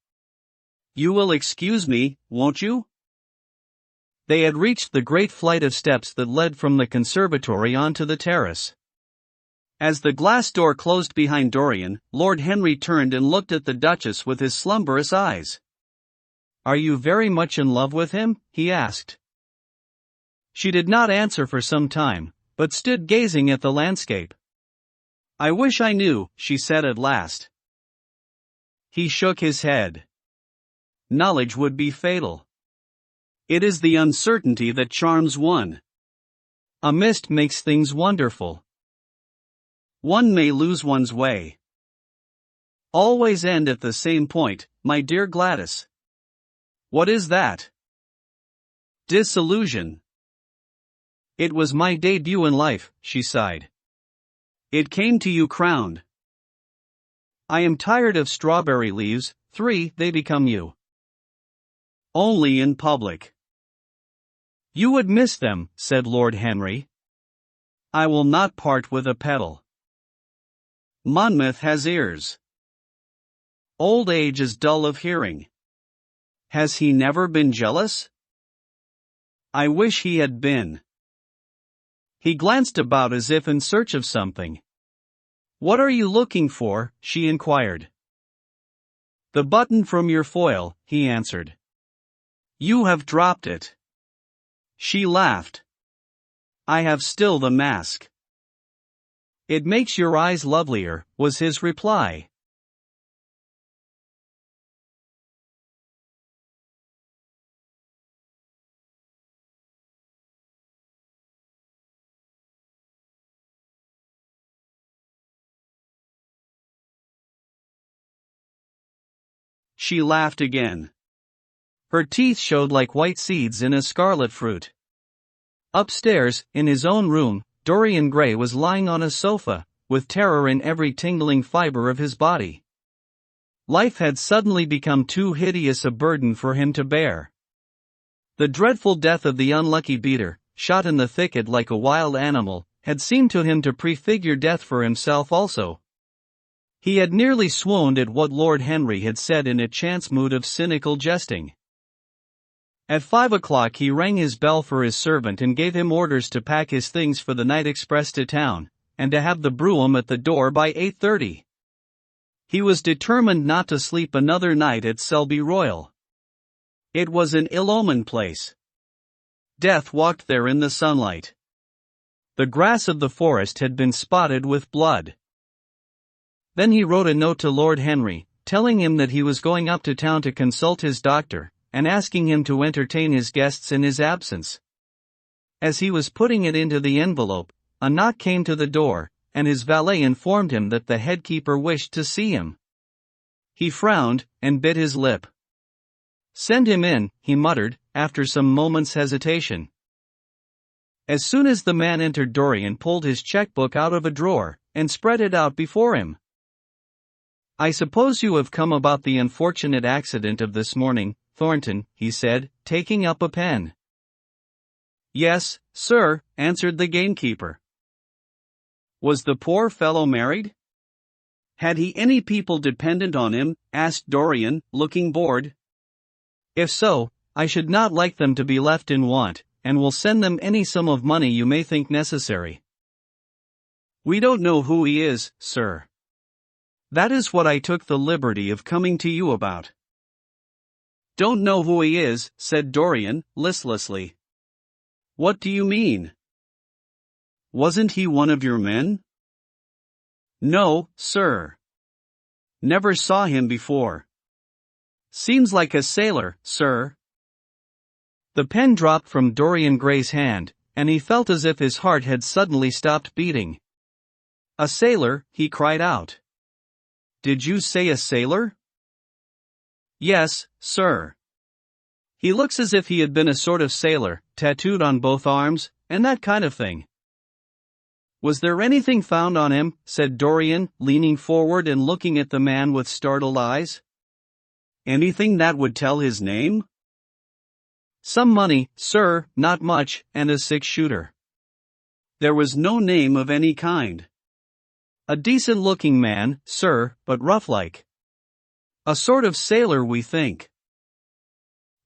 You will excuse me, won't you? They had reached the great flight of steps that led from the conservatory onto the terrace. As the glass door closed behind Dorian, Lord Henry turned and looked at the Duchess with his slumberous eyes. "Are you very much in love with him?" he asked. She did not answer for some time, but stood gazing at the landscape. "I wish I knew," she said at last. He shook his head. "Knowledge would be fatal. It is the uncertainty that charms one. A mist makes things wonderful. One may lose one's way. Always end at the same point, my dear Gladys." "What is that?" "Disillusion. It was my debut in life," she sighed. "It came to you crowned. I am tired of strawberry leaves, 3, they become you. Only in public." "You would miss them," said Lord Henry. "I will not part with a petal. Monmouth has ears. Old age is dull of hearing. Has he never been jealous? I wish he had been." He glanced about as if in search of something. "What are you looking for?" she inquired. "The button from your foil," he answered. "You have dropped it." She laughed. "I have still the mask." "It makes your eyes lovelier," was his reply. She laughed again. Her teeth showed like white seeds in a scarlet fruit. Upstairs, in his own room, Dorian Gray was lying on a sofa, with terror in every tingling fiber of his body. Life had suddenly become too hideous a burden for him to bear. The dreadful death of the unlucky beater, shot in the thicket like a wild animal, had seemed to him to prefigure death for himself also. He had nearly swooned at what Lord Henry had said in a chance mood of cynical jesting. At 5 o'clock he rang his bell for his servant and gave him orders to pack his things for the night express to town, and to have the brougham at the door by 8:30. He was determined not to sleep another night at Selby Royal. It was an ill-omened place. Death walked there in the sunlight. The grass of the forest had been spotted with blood. Then he wrote a note to Lord Henry, telling him that he was going up to town to consult his doctor, and asking him to entertain his guests in his absence. As he was putting it into the envelope, a knock came to the door, and his valet informed him that the headkeeper wished to see him. He frowned, and bit his lip. "Send him in," he muttered, after some moments' hesitation. As soon as the man entered, Dorian pulled his checkbook out of a drawer, and spread it out before him. "I suppose you have come about the unfortunate accident of this morning, Thornton," he said, taking up a pen. "Yes, sir," answered the gamekeeper. "Was the poor fellow married? Had he any people dependent on him?" asked Dorian, looking bored. "If so, I should not like them to be left in want, and will send them any sum of money you may think necessary." "We don't know who he is, sir. That is what I took the liberty of coming to you about." "Don't know who he is," said Dorian, listlessly. "What do you mean? Wasn't he one of your men?" "No, sir. Never saw him before. Seems like a sailor, sir." The pen dropped from Dorian Gray's hand, and he felt as if his heart had suddenly stopped beating. "A sailor?" he cried out. "Did you say a sailor?" "Yes, sir. He looks as if he had been a sort of sailor, tattooed on both arms, and that kind of thing." "Was there anything found on him?" said Dorian, leaning forward and looking at the man with startled eyes. "Anything that would tell his name?" Some money, sir, not much, and a 6-shooter. There was no name of any kind. A decent-looking man, sir, but rough-like. A sort of sailor, we think.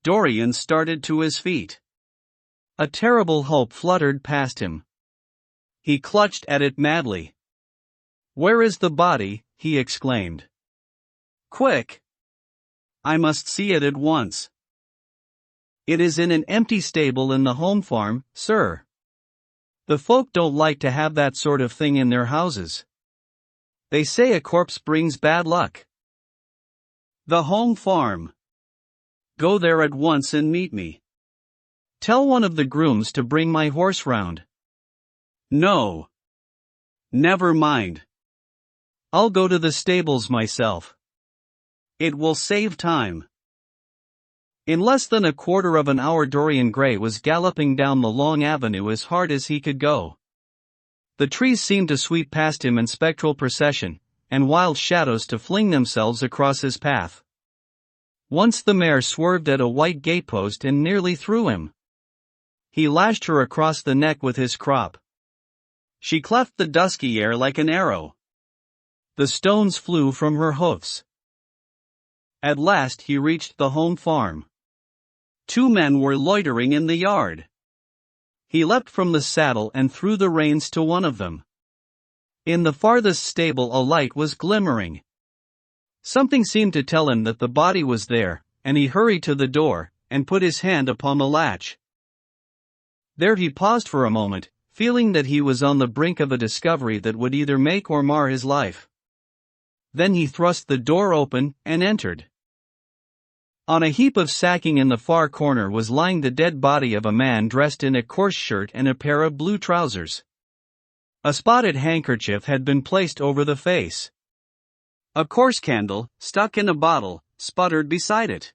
Dorian started to his feet. A terrible hope fluttered past him. He clutched at it madly. "Where is the body?" he exclaimed. "Quick! I must see it at once." "It is in an empty stable in the home farm, sir. The folk don't like to have that sort of thing in their houses. They say a corpse brings bad luck." "The home farm. Go there at once and meet me. Tell one of the grooms to bring my horse round." "No. Never mind. I'll go to the stables myself. It will save time." In less than a quarter of an hour Dorian Gray was galloping down the long avenue as hard as he could go. The trees seemed to sweep past him in spectral procession, and wild shadows to fling themselves across his path. Once the mare swerved at a white gatepost and nearly threw him. He lashed her across the neck with his crop. She cleft the dusky air like an arrow. The stones flew from her hoofs. At last he reached the home farm. 2 men were loitering in the yard. He leapt from the saddle and threw the reins to one of them. In the farthest stable a light was glimmering. Something seemed to tell him that the body was there, and he hurried to the door, and put his hand upon the latch. There he paused for a moment, feeling that he was on the brink of a discovery that would either make or mar his life. Then he thrust the door open, and entered. On a heap of sacking in the far corner was lying the dead body of a man dressed in a coarse shirt and a pair of blue trousers. A spotted handkerchief had been placed over the face. A coarse candle, stuck in a bottle, sputtered beside it.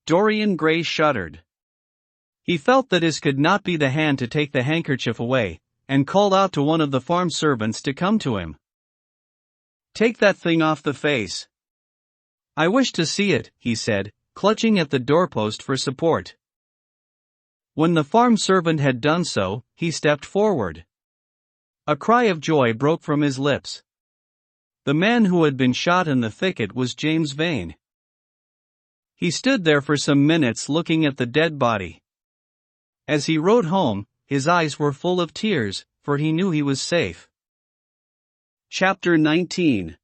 Dorian Gray shuddered. He felt that his could not be the hand to take the handkerchief away, and called out to one of the farm servants to come to him. "Take that thing off the face." "I wish to see it," he said, clutching at the doorpost for support. When the farm servant had done so, he stepped forward. A cry of joy broke from his lips. The man who had been shot in the thicket was James Vane. He stood there for some minutes looking at the dead body. As he rode home, his eyes were full of tears, for he knew he was safe. Chapter 19.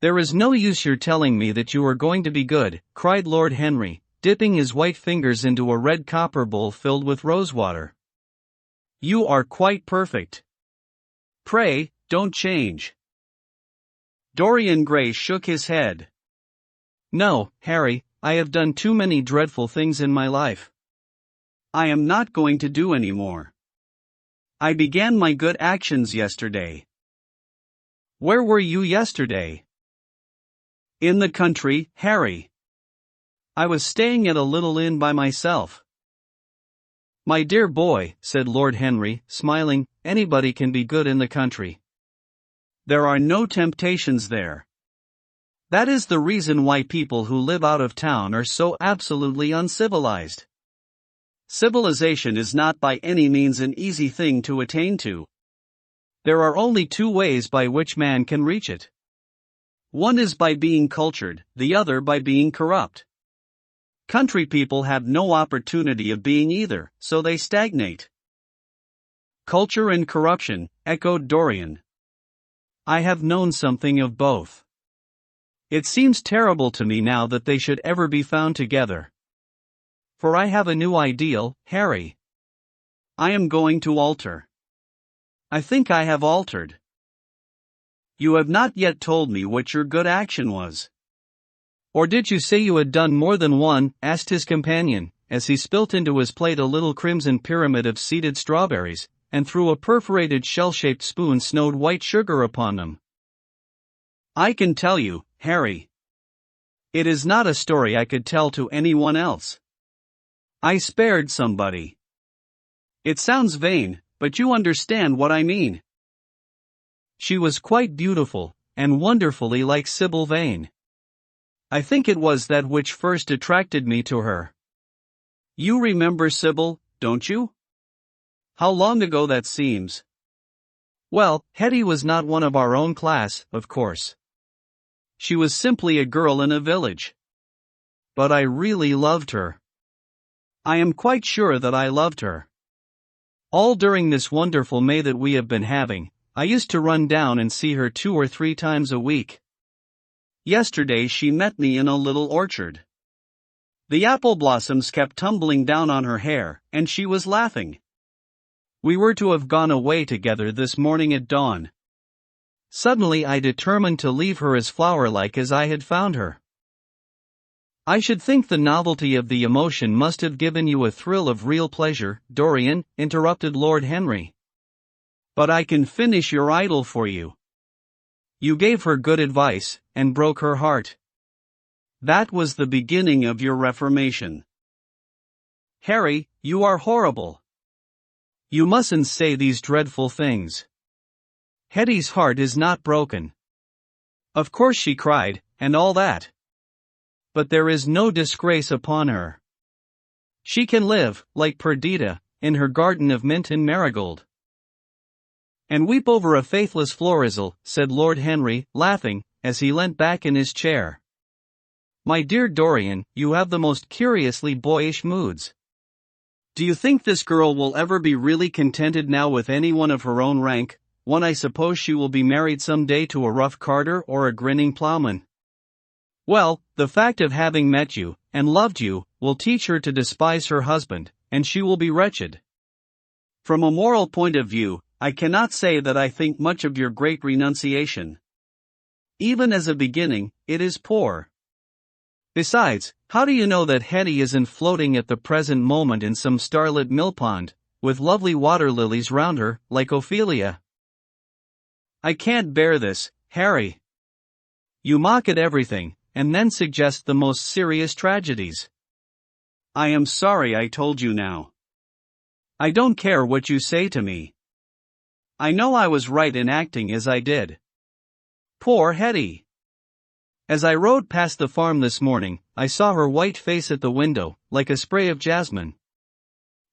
"There is no use your telling me that you are going to be good," cried Lord Henry, dipping his white fingers into a red copper bowl filled with rosewater. "You are quite perfect. Pray, don't change." Dorian Gray shook his head. "No, Harry, I have done too many dreadful things in my life. I am not going to do any more. I began my good actions yesterday." "Where were you yesterday?" "In the country, Harry. I was staying at a little inn by myself." "My dear boy," said Lord Henry, smiling, "anybody can be good in the country. There are no temptations there. That is the reason why people who live out of town are so absolutely uncivilized. Civilization is not by any means an easy thing to attain to. There are only 2 ways by which man can reach it. One is by being cultured, the other by being corrupt. Country people have no opportunity of being either, so they stagnate." "Culture and corruption," echoed Dorian. "I have known something of both. It seems terrible to me now that they should ever be found together. For I have a new ideal, Harry. I am going to alter. I think I have altered." "You have not yet told me what your good action was." "Or did you say you had done more than one?" asked his companion, as he spilt into his plate a little crimson pyramid of seeded strawberries, and threw a perforated shell-shaped spoon snowed white sugar upon them. "I can tell you, Harry. It is not a story I could tell to anyone else. I spared somebody. It sounds vain, but you understand what I mean. She was quite beautiful, and wonderfully like Sybil Vane. I think it was that which first attracted me to her. You remember Sybil, don't you? How long ago that seems. Well, Hetty was not one of our own class, of course. She was simply a girl in a village. But I really loved her. I am quite sure that I loved her. All during this wonderful May that we have been having, I used to run down and see her 2 or 3 times a week. Yesterday she met me in a little orchard. The apple blossoms kept tumbling down on her hair, and she was laughing. We were to have gone away together this morning at dawn. Suddenly I determined to leave her as flower-like as I had found her. I should think the novelty of the emotion must have given you a thrill of real pleasure, Dorian, interrupted Lord Henry. But I can finish your idyll for you. You gave her good advice, and broke her heart. That was the beginning of your reformation. Harry, you are horrible. You mustn't say these dreadful things. Hetty's heart is not broken. Of course she cried, and all that. But there is no disgrace upon her. She can live, like Perdita, in her garden of mint and marigold. And weep over a faithless Florizel, said Lord Henry, laughing, as he leant back in his chair. My dear Dorian, you have the most curiously boyish moods. Do you think this girl will ever be really contented now with anyone of her own rank, one I suppose she will be married some day to a rough carter or a grinning plowman? Well, the fact of having met you, and loved you, will teach her to despise her husband, and she will be wretched. From a moral point of view, I cannot say that I think much of your great renunciation. Even as a beginning, it is poor. Besides, how do you know that Hetty isn't floating at the present moment in some starlit millpond, with lovely water lilies round her, like Ophelia? I can't bear this, Harry. You mock at everything, and then suggest the most serious tragedies. I am sorry I told you now. I don't care what you say to me. I know I was right in acting as I did. Poor Hetty! As I rode past the farm this morning, I saw her white face at the window, like a spray of jasmine.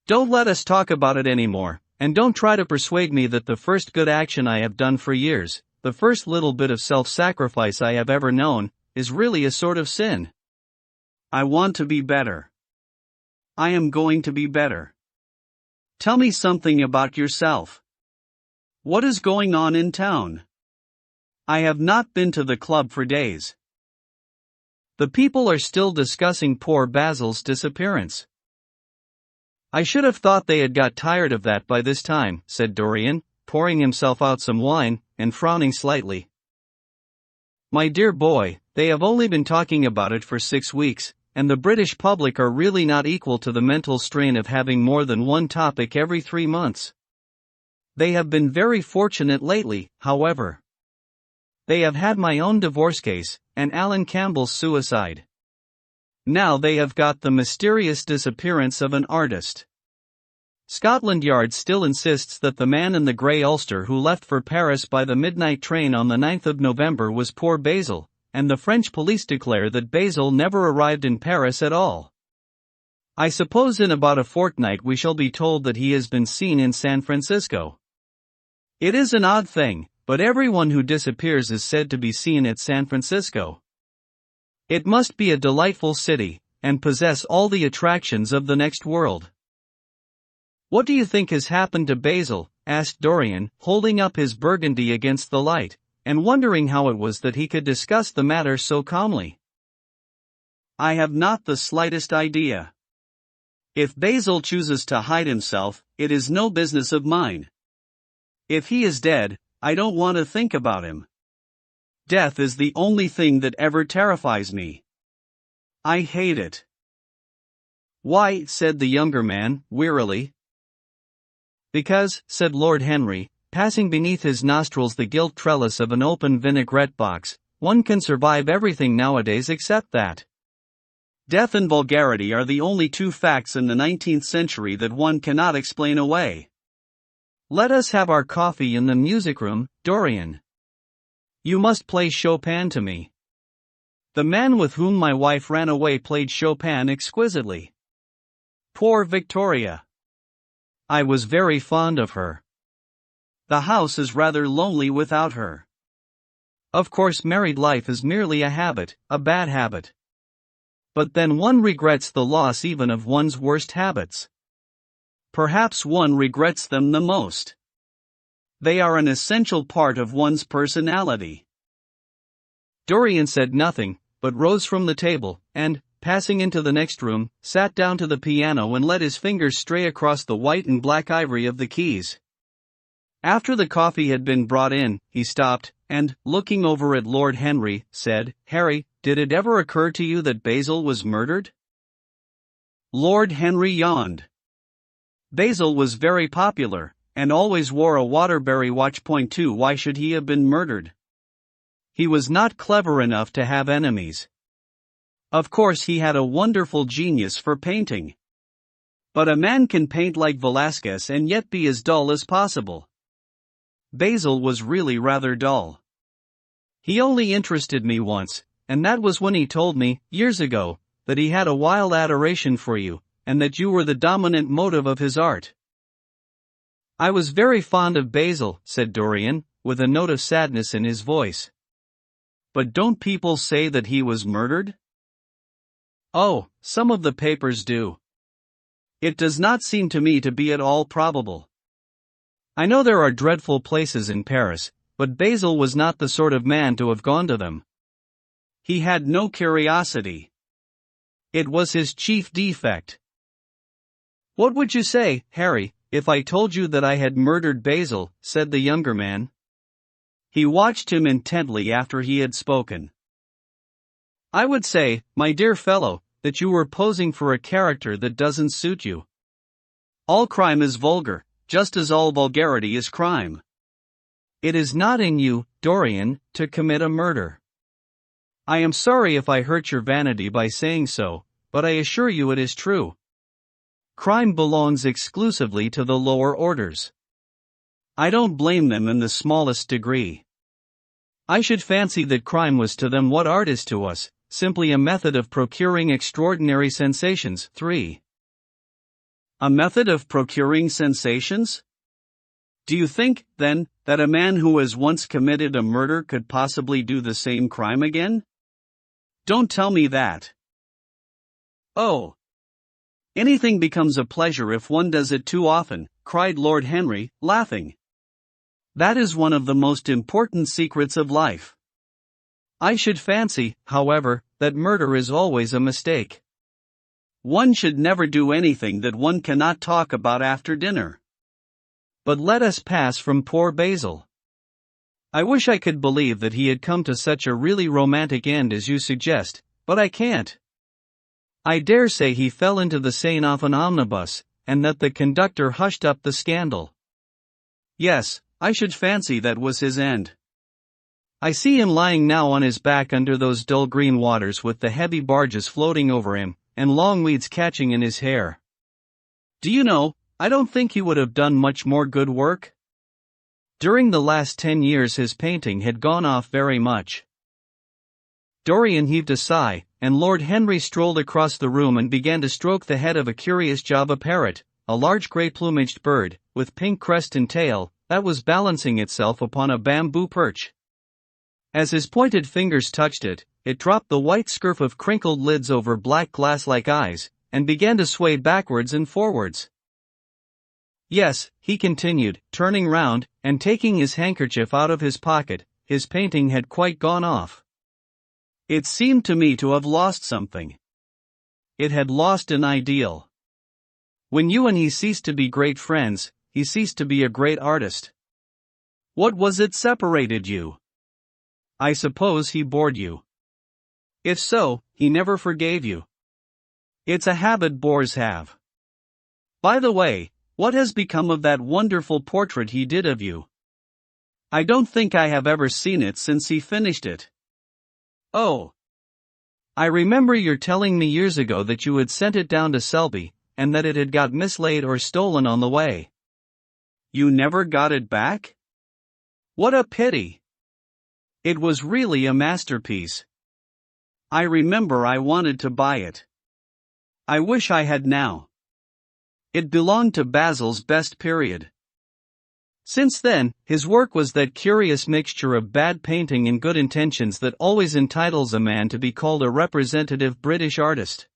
Don't let us talk about it anymore, and don't try to persuade me that the first good action I have done for years, the first little bit of self-sacrifice I have ever known, is really a sort of sin. I want to be better. I am going to be better. Tell me something about yourself. What is going on in town? I have not been to the club for days. The people are still discussing poor Basil's disappearance. I should have thought they had got tired of that by this time, said Dorian, pouring himself out some wine, and frowning slightly. My dear boy, they have only been talking about it for 6 weeks, and the British public are really not equal to the mental strain of having more than one topic every 3 months. They have been very fortunate lately, however. They have had my own divorce case, and Alan Campbell's suicide. Now they have got the mysterious disappearance of an artist. Scotland Yard still insists that the man in the grey ulster who left for Paris by the midnight train on the 9th of November was poor Basil, and the French police declare that Basil never arrived in Paris at all. I suppose in about a fortnight we shall be told that he has been seen in San Francisco. It is an odd thing, but everyone who disappears is said to be seen at San Francisco. It must be a delightful city, and possess all the attractions of the next world. What do you think has happened to Basil? Asked Dorian, holding up his burgundy against the light, and wondering how it was that he could discuss the matter so calmly. I have not the slightest idea. If Basil chooses to hide himself, it is no business of mine. If he is dead, I don't want to think about him. Death is the only thing that ever terrifies me. I hate it. Why? Said the younger man, wearily. Because, said Lord Henry, passing beneath his nostrils the gilt trellis of an open vinaigrette box, one can survive everything nowadays except that. Death and vulgarity are the only 2 facts in the 19th century that one cannot explain away. Let us have our coffee in the music room, Dorian. You must play Chopin to me. The man with whom my wife ran away played Chopin exquisitely. Poor Victoria. I was very fond of her. The house is rather lonely without her. Of course, married life is merely a habit, a bad habit. But then one regrets the loss even of one's worst habits. Perhaps one regrets them the most. They are an essential part of one's personality. Dorian said nothing, but rose from the table, and, passing into the next room, sat down to the piano and let his fingers stray across the white and black ivory of the keys. After the coffee had been brought in, he stopped, and, looking over at Lord Henry, said, "Harry, did it ever occur to you that Basil was murdered?" Lord Henry yawned. Basil was very popular, and always wore a Waterbury watch. Too. Why should he have been murdered? He was not clever enough to have enemies. Of course, he had a wonderful genius for painting. But a man can paint like Velázquez and yet be as dull as possible. Basil was really rather dull. He only interested me once, and that was when he told me, years ago, that he had a wild adoration for you, and that you were the dominant motive of his art. I was very fond of Basil, said Dorian, with a note of sadness in his voice. But don't people say that he was murdered? Oh, some of the papers do. It does not seem to me to be at all probable. I know there are dreadful places in Paris, but Basil was not the sort of man to have gone to them. He had no curiosity. It was his chief defect. What would you say, Harry, if I told you that I had murdered Basil? Said the younger man. He watched him intently after he had spoken. I would say, my dear fellow, that you were posing for a character that doesn't suit you. All crime is vulgar, just as all vulgarity is crime. It is not in you, Dorian, to commit a murder. I am sorry if I hurt your vanity by saying so, but I assure you it is true. Crime belongs exclusively to the lower orders. I don't blame them in the smallest degree. I should fancy that crime was to them what art is to us, simply a method of procuring extraordinary sensations. 3. A method of procuring sensations? Do you think, then, that a man who has once committed a murder could possibly do the same crime again? Don't tell me that. Oh. Anything becomes a pleasure if one does it too often, cried Lord Henry, laughing. That is one of the most important secrets of life. I should fancy, however, that murder is always a mistake. One should never do anything that one cannot talk about after dinner. But let us pass from poor Basil. I wish I could believe that he had come to such a really romantic end as you suggest, but I can't. I dare say he fell into the Seine off an omnibus, and that the conductor hushed up the scandal. Yes, I should fancy that was his end. I see him lying now on his back under those dull green waters with the heavy barges floating over him, and long weeds catching in his hair. Do you know, I don't think he would have done much more good work. During the last 10 years his painting had gone off very much. Dorian heaved a sigh, and Lord Henry strolled across the room and began to stroke the head of a curious Java parrot, a large grey-plumaged bird, with pink crest and tail, that was balancing itself upon a bamboo perch. As his pointed fingers touched it, it dropped the white scurf of crinkled lids over black glass-like eyes, and began to sway backwards and forwards. Yes, he continued, turning round, and taking his handkerchief out of his pocket, his painting had quite gone off. It seemed to me to have lost something. It had lost an ideal. When you and he ceased to be great friends, he ceased to be a great artist. What was it separated you? I suppose he bored you. If so, he never forgave you. It's a habit bores have. By the way, what has become of that wonderful portrait he did of you? I don't think I have ever seen it since he finished it. Oh. I remember your telling me years ago that you had sent it down to Selby, and that it had got mislaid or stolen on the way. You never got it back? What a pity. It was really a masterpiece. I remember I wanted to buy it. I wish I had now. It belonged to Basil's best period. Since then, his work was that curious mixture of bad painting and good intentions that always entitles a man to be called a representative British artist.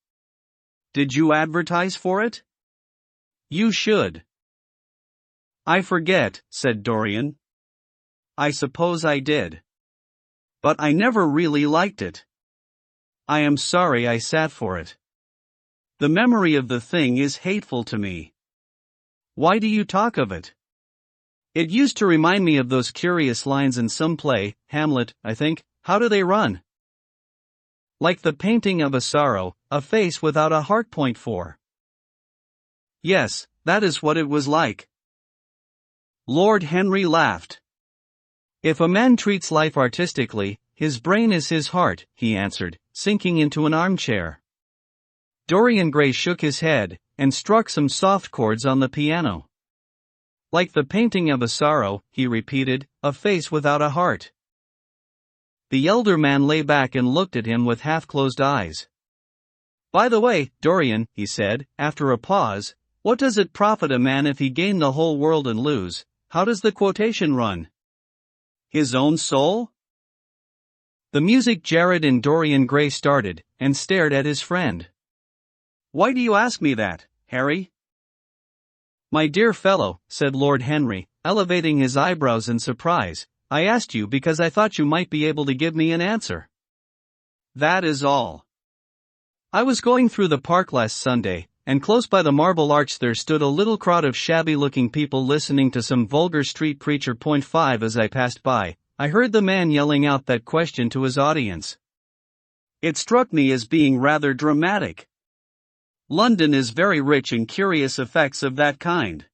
Did you advertise for it? You should. I forget, said Dorian. I suppose I did. But I never really liked it. I am sorry I sat for it. The memory of the thing is hateful to me. Why do you talk of it? It used to remind me of those curious lines in some play, Hamlet, I think. How do they run? Like the painting of a sorrow, a face without a heart. Point 4. Yes, that is what it was like. Lord Henry laughed. If a man treats life artistically, his brain is his heart, he answered, sinking into an armchair. Dorian Gray shook his head, and struck some soft chords on the piano. Like the painting of a sorrow, he repeated, a face without a heart. The elder man lay back and looked at him with half-closed eyes. By the way, Dorian, he said, after a pause, what does it profit a man if he gain the whole world and lose? How does the quotation run? His own soul? The music jarred and Dorian Gray started, and stared at his friend. Why do you ask me that, Harry? My dear fellow, said Lord Henry, elevating his eyebrows in surprise, I asked you because I thought you might be able to give me an answer. That is all. I was going through the park last Sunday, and close by the Marble Arch there stood a little crowd of shabby-looking people listening to some vulgar street preacher. Point 5. As I passed by, I heard the man yelling out that question to his audience. It struck me as being rather dramatic. London is very rich in curious effects of that kind.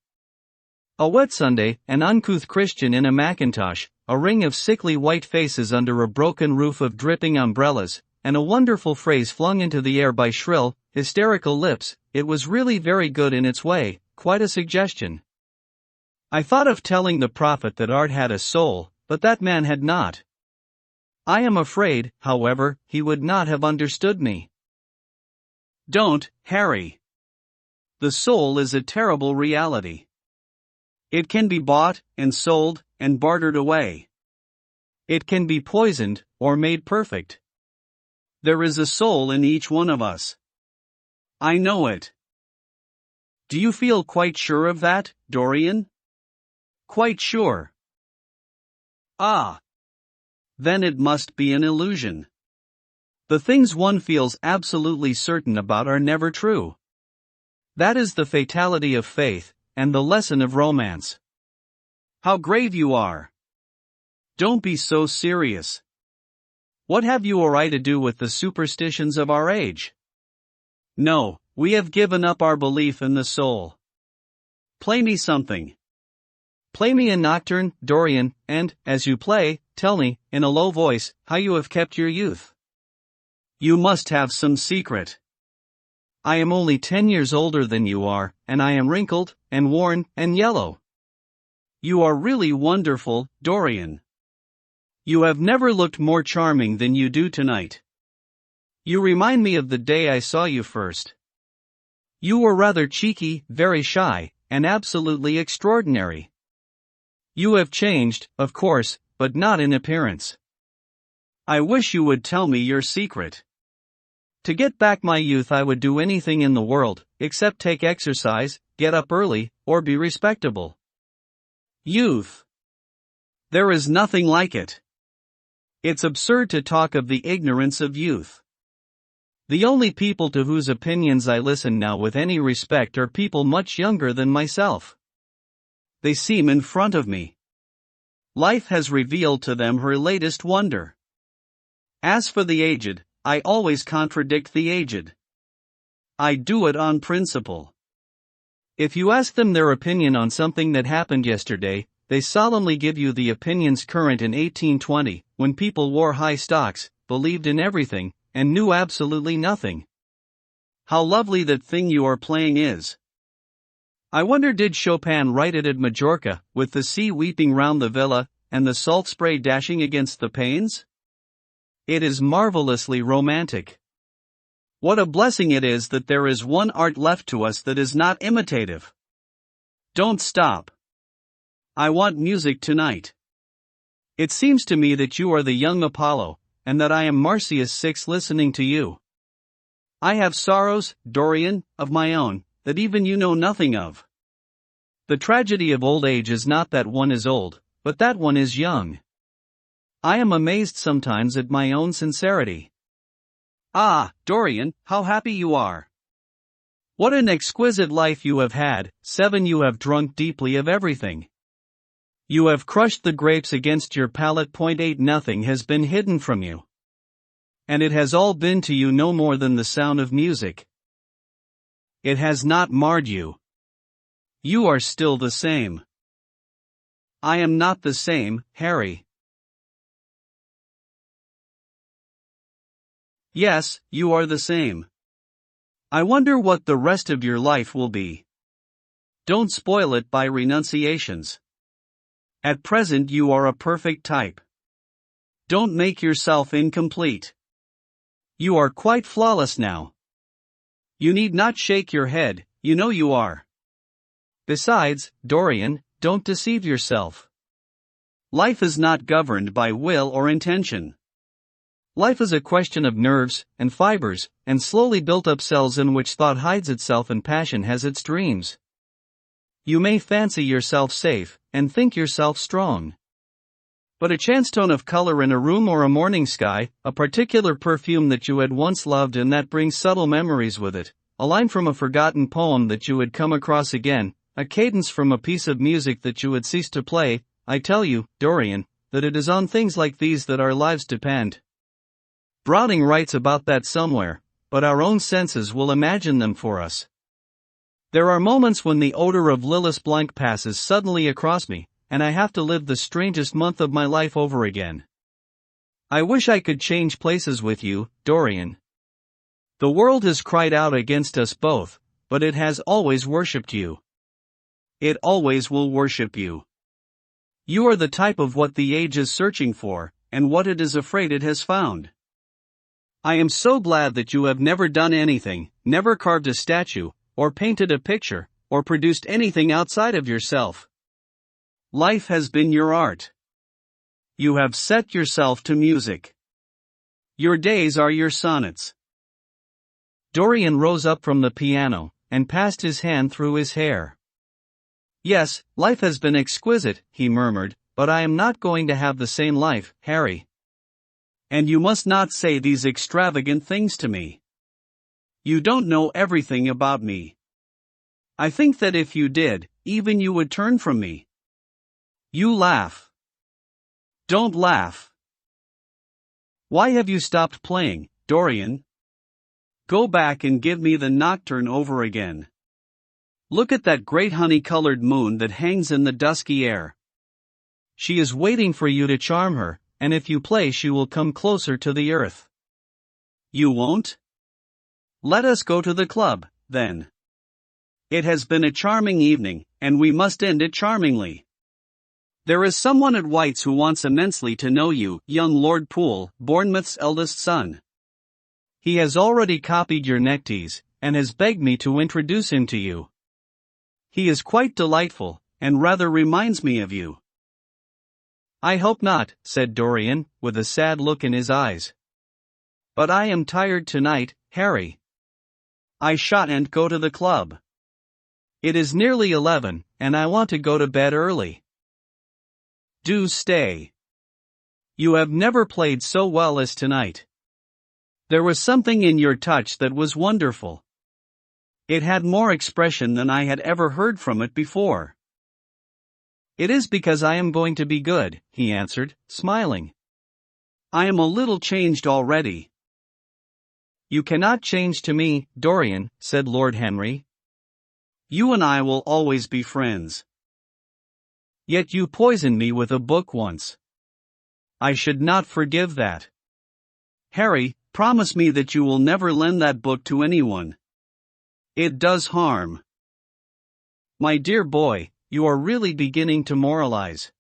A wet Sunday, an uncouth Christian in a mackintosh, a ring of sickly white faces under a broken roof of dripping umbrellas, and a wonderful phrase flung into the air by shrill, hysterical lips. It was really very good in its way, quite a suggestion. I thought of telling the prophet that art had a soul, but that man had not. I am afraid, however, he would not have understood me. Don't, Harry. The soul is a terrible reality. It can be bought, and sold, and bartered away. It can be poisoned, or made perfect. There is a soul in each one of us. I know it. Do you feel quite sure of that, Dorian? Quite sure. Ah. Then it must be an illusion. The things one feels absolutely certain about are never true. That is the fatality of faith, and the lesson of romance. How grave you are. Don't be so serious. What have you or I to do with the superstitions of our age? No, we have given up our belief in the soul. Play me something. Play me a nocturne, Dorian, and, as you play, tell me, in a low voice, how you have kept your youth. You must have some secret. I am only 10 years older than you are, and I am wrinkled, and worn, and yellow. You are really wonderful, Dorian. You have never looked more charming than you do tonight. You remind me of the day I saw you first. You were rather cheeky, very shy, and absolutely extraordinary. You have changed, of course, but not in appearance. I wish you would tell me your secret. To get back my youth I would do anything in the world, except take exercise, get up early, or be respectable. Youth. There is nothing like it. It's absurd to talk of the ignorance of youth. The only people to whose opinions I listen now with any respect are people much younger than myself. They seem in front of me. Life has revealed to them her latest wonder. As for the aged, I always contradict the aged. I do it on principle. If you ask them their opinion on something that happened yesterday, they solemnly give you the opinions current in 1820, when people wore high stocks, believed in everything, and knew absolutely nothing. How lovely that thing you are playing is. I wonder did Chopin write it at Majorca, with the sea weeping round the villa, and the salt spray dashing against the panes? It is marvelously romantic. What a blessing it is that there is one art left to us that is not imitative. Don't stop. I want music tonight. It seems to me that you are the young Apollo, and that I am Marsyas 6 listening to you. I have sorrows, Dorian, of my own, that even you know nothing of. The tragedy of old age is not that one is old, but that one is young. I am amazed sometimes at my own sincerity. Ah, Dorian, how happy you are! What an exquisite life you have had. 7 You have drunk deeply of everything. You have crushed the grapes against your palate. 8 Nothing has been hidden from you. And it has all been to you no more than the sound of music. It has not marred you. You are still the same. I am not the same, Harry. Yes, you are the same. I wonder what the rest of your life will be. Don't spoil it by renunciations. At present you are a perfect type. Don't make yourself incomplete. You are quite flawless now. You need not shake your head, you know you are. Besides, Dorian, don't deceive yourself. Life is not governed by will or intention. Life is a question of nerves and fibers, and slowly built up cells in which thought hides itself and passion has its dreams. You may fancy yourself safe, and think yourself strong. But a chance tone of color in a room or a morning sky, a particular perfume that you had once loved and that brings subtle memories with it, a line from a forgotten poem that you had come across again, a cadence from a piece of music that you had ceased to play, I tell you, Dorian, that it is on things like these that our lives depend. Browning writes about that somewhere, but our own senses will imagine them for us. There are moments when the odor of Lillis Blanc passes suddenly across me, and I have to live the strangest month of my life over again. I wish I could change places with you, Dorian. The world has cried out against us both, but it has always worshipped you. It always will worship you. You are the type of what the age is searching for, and what it is afraid it has found. I am so glad that you have never done anything, never carved a statue, or painted a picture, or produced anything outside of yourself. Life has been your art. You have set yourself to music. Your days are your sonnets. Dorian rose up from the piano, and passed his hand through his hair. Yes, life has been exquisite, he murmured, but I am not going to have the same life, Harry. And you must not say these extravagant things to me. You don't know everything about me. I think that if you did, even you would turn from me. You laugh. Don't laugh. Why have you stopped playing, Dorian? Go back and give me the nocturne over again. Look at that great honey-colored moon that hangs in the dusky air. She is waiting for you to charm her, and if you play she will come closer to the earth. You won't? Let us go to the club, then. It has been a charming evening, and we must end it charmingly. There is someone at White's who wants immensely to know you, young Lord Poole, Bournemouth's eldest son. He has already copied your neckties, and has begged me to introduce him to you. He is quite delightful, and rather reminds me of you. I hope not, said Dorian, with a sad look in his eyes. But I am tired tonight, Harry. I shan't go to the club. It is nearly 11, and I want to go to bed early. Do stay. You have never played so well as tonight. There was something in your touch that was wonderful. It had more expression than I had ever heard from it before. It is because I am going to be good, he answered, smiling. I am a little changed already. You cannot change to me, Dorian, said Lord Henry. You and I will always be friends. Yet you poisoned me with a book once. I should not forgive that. Harry, promise me that you will never lend that book to anyone. It does harm. My dear boy, you are really beginning to moralize.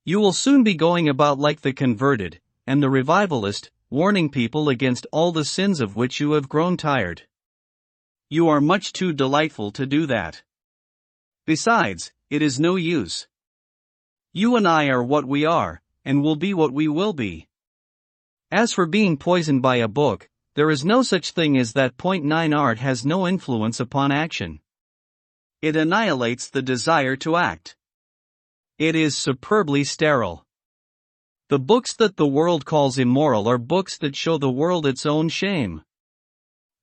You will soon be going about like the converted, and the revivalist, warning people against all the sins of which you have grown tired. You are much too delightful to do that. Besides, it is no use. You and I are what we are, and will be what we will be. As for being poisoned by a book, there is no such thing as that. 9 Art has no influence upon action. It annihilates the desire to act. It is superbly sterile. The books that the world calls immoral are books that show the world its own shame.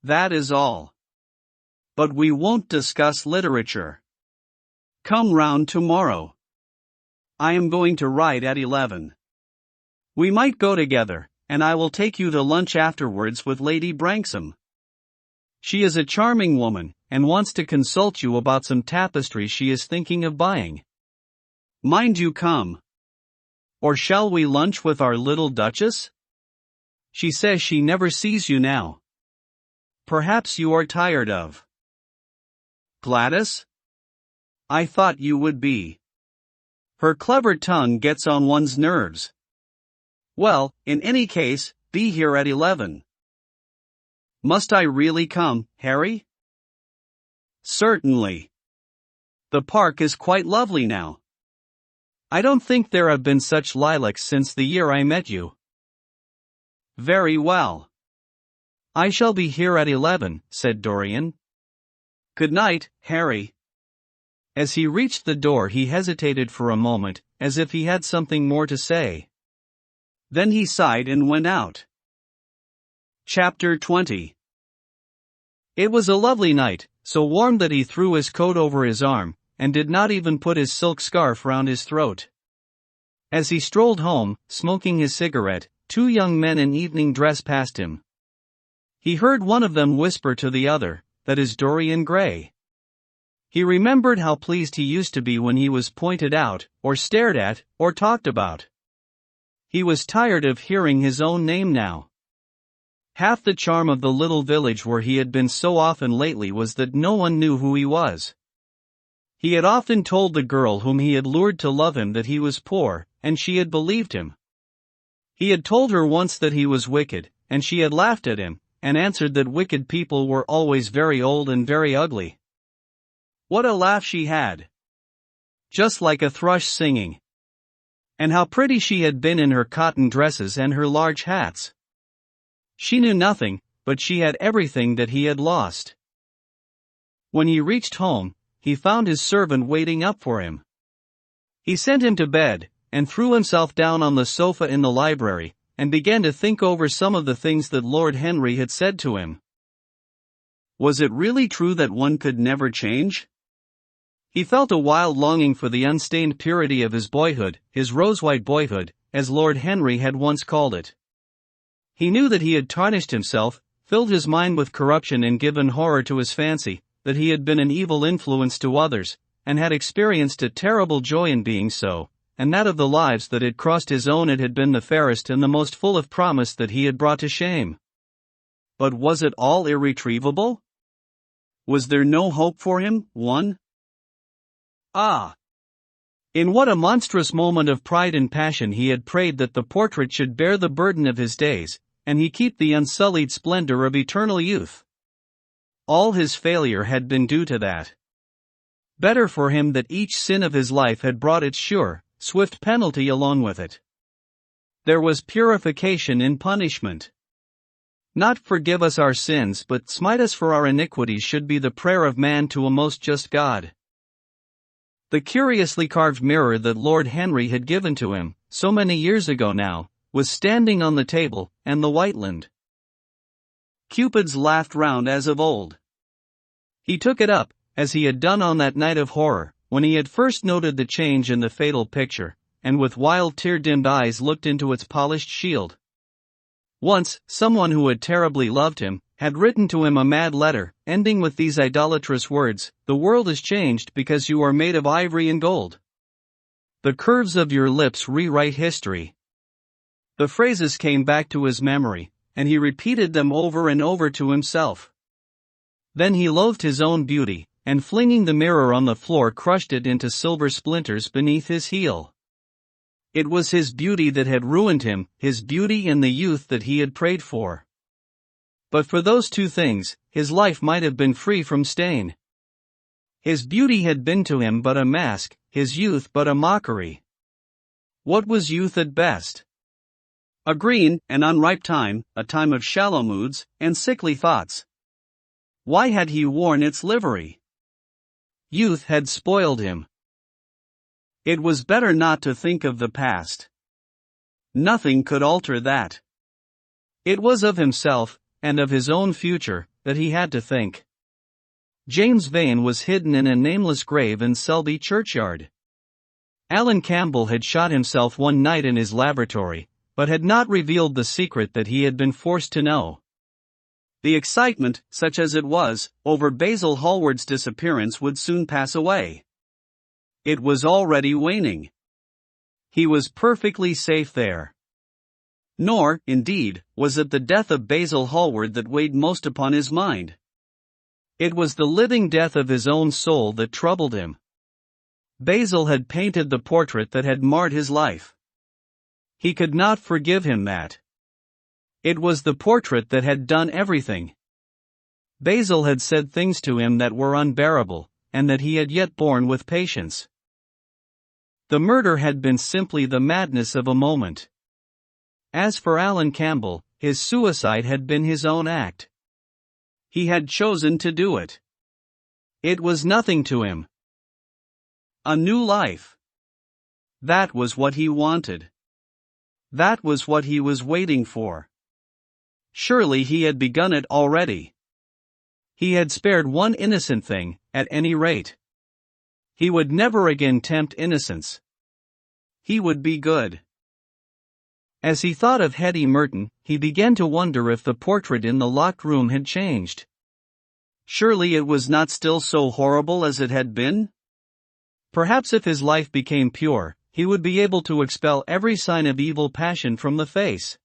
That is all. But we won't discuss literature. Come round tomorrow. I am going to ride at 11. We might go together, and I will take you to lunch afterwards with Lady Branksome. She is a charming woman, and wants to consult you about some tapestry she is thinking of buying. Mind you come. Or shall we lunch with our little Duchess? She says she never sees you now. Perhaps you are tired of Gladys? I thought you would be. Her clever tongue gets on one's nerves. Well, in any case, be here at 11. Must I really come, Harry? Certainly. The park is quite lovely now. I don't think there have been such lilacs since the year I met you. Very well. I shall be here at 11, said Dorian. Good night, Harry. As he reached the door, he hesitated for a moment, as if he had something more to say. Then he sighed and went out. Chapter 20. It was a lovely night, so warm that he threw his coat over his arm, and did not even put his silk scarf round his throat. As he strolled home, smoking his cigarette, 2 young men in evening dress passed him. He heard one of them whisper to the other, "That is Dorian Gray." He remembered how pleased he used to be when he was pointed out, or stared at, or talked about. He was tired of hearing his own name now. Half the charm of the little village where he had been so often lately was that no one knew who he was. He had often told the girl whom he had lured to love him that he was poor, and she had believed him. He had told her once that he was wicked, and she had laughed at him, and answered that wicked people were always very old and very ugly. What a laugh she had! Just like a thrush singing. And how pretty she had been in her cotton dresses and her large hats. She knew nothing, but she had everything that he had lost. When he reached home, he found his servant waiting up for him. He sent him to bed, and threw himself down on the sofa in the library, and began to think over some of the things that Lord Henry had said to him. Was it really true that one could never change? He felt a wild longing for the unstained purity of his boyhood, his rose-white boyhood, as Lord Henry had once called it. He knew that he had tarnished himself, filled his mind with corruption and given horror to his fancy, that he had been an evil influence to others, and had experienced a terrible joy in being so, and that of the lives that had crossed his own it had been the fairest and the most full of promise that he had brought to shame. But was it all irretrievable? Was there no hope for him, one? Ah! In what a monstrous moment of pride and passion he had prayed that the portrait should bear the burden of his days, and he keep the unsullied splendor of eternal youth. All his failure had been due to that. Better for him that each sin of his life had brought its sure, swift penalty along with it. There was purification in punishment. Not "forgive us our sins but smite us for our iniquities" should be the prayer of man to a most just God. The curiously carved mirror that Lord Henry had given to him, so many years ago now, was standing on the table, and the Whiteland Cupids laughed round as of old. He took it up, as he had done on that night of horror, when he had first noted the change in the fatal picture, and with wild tear-dimmed eyes looked into its polished shield. Once, someone who had terribly loved him, had written to him a mad letter, ending with these idolatrous words: "The world is changed because you are made of ivory and gold. The curves of your lips rewrite history." The phrases came back to his memory, and he repeated them over and over to himself. Then he loathed his own beauty, and flinging the mirror on the floor crushed it into silver splinters beneath his heel. It was his beauty that had ruined him, his beauty and the youth that he had prayed for. But for those two things, his life might have been free from stain. His beauty had been to him but a mask, his youth but a mockery. What was youth at best? A green and unripe time, a time of shallow moods and sickly thoughts. Why had he worn its livery? Youth had spoiled him. It was better not to think of the past. Nothing could alter that. It was of himself, and of his own future, that he had to think. James Vane was hidden in a nameless grave in Selby churchyard. Alan Campbell had shot himself one night in his laboratory, but had not revealed the secret that he had been forced to know. The excitement, such as it was, over Basil Hallward's disappearance would soon pass away. It was already waning. He was perfectly safe there. Nor, indeed, was it the death of Basil Hallward that weighed most upon his mind. It was the living death of his own soul that troubled him. Basil had painted the portrait that had marred his life. He could not forgive him that. It was the portrait that had done everything. Basil had said things to him that were unbearable, and that he had yet borne with patience. The murder had been simply the madness of a moment. As for Alan Campbell, his suicide had been his own act. He had chosen to do it. It was nothing to him. A new life. That was what he wanted. That was what he was waiting for. Surely he had begun it already. He had spared one innocent thing, at any rate. He would never again tempt innocence. He would be good. As he thought of Hetty Merton, he began to wonder if the portrait in the locked room had changed. Surely it was not still so horrible as it had been? Perhaps if his life became pure, he would be able to expel every sign of evil passion from the face.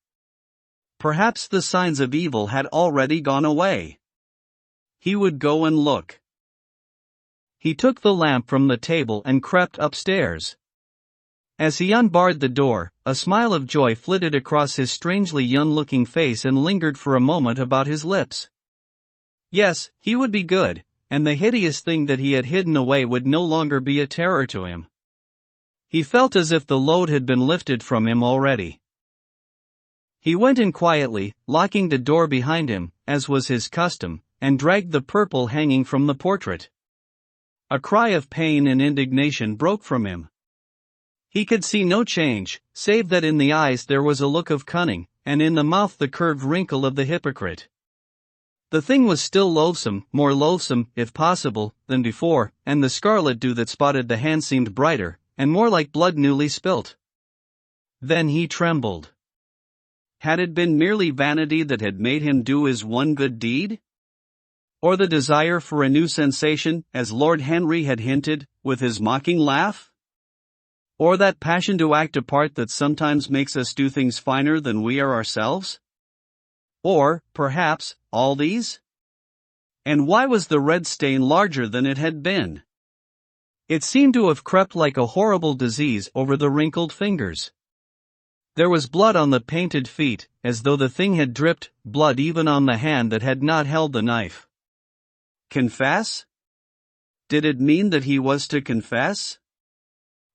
Perhaps the signs of evil had already gone away. He would go and look. He took the lamp from the table and crept upstairs. As he unbarred the door, a smile of joy flitted across his strangely young-looking face and lingered for a moment about his lips. Yes, he would be good, and the hideous thing that he had hidden away would no longer be a terror to him. He felt as if the load had been lifted from him already. He went in quietly, locking the door behind him, as was his custom, and dragged the purple hanging from the portrait. A cry of pain and indignation broke from him. He could see no change, save that in the eyes there was a look of cunning, and in the mouth the curved wrinkle of the hypocrite. The thing was still loathsome, more loathsome, if possible, than before, and the scarlet dew that spotted the hand seemed brighter, and more like blood newly spilt. Then he trembled. Had it been merely vanity that had made him do his one good deed? Or the desire for a new sensation, as Lord Henry had hinted, with his mocking laugh? Or that passion to act a part that sometimes makes us do things finer than we are ourselves? Or, perhaps, all these? And why was the red stain larger than it had been? It seemed to have crept like a horrible disease over the wrinkled fingers. There was blood on the painted feet, as though the thing had dripped, blood even on the hand that had not held the knife. Confess? Did it mean that he was to confess?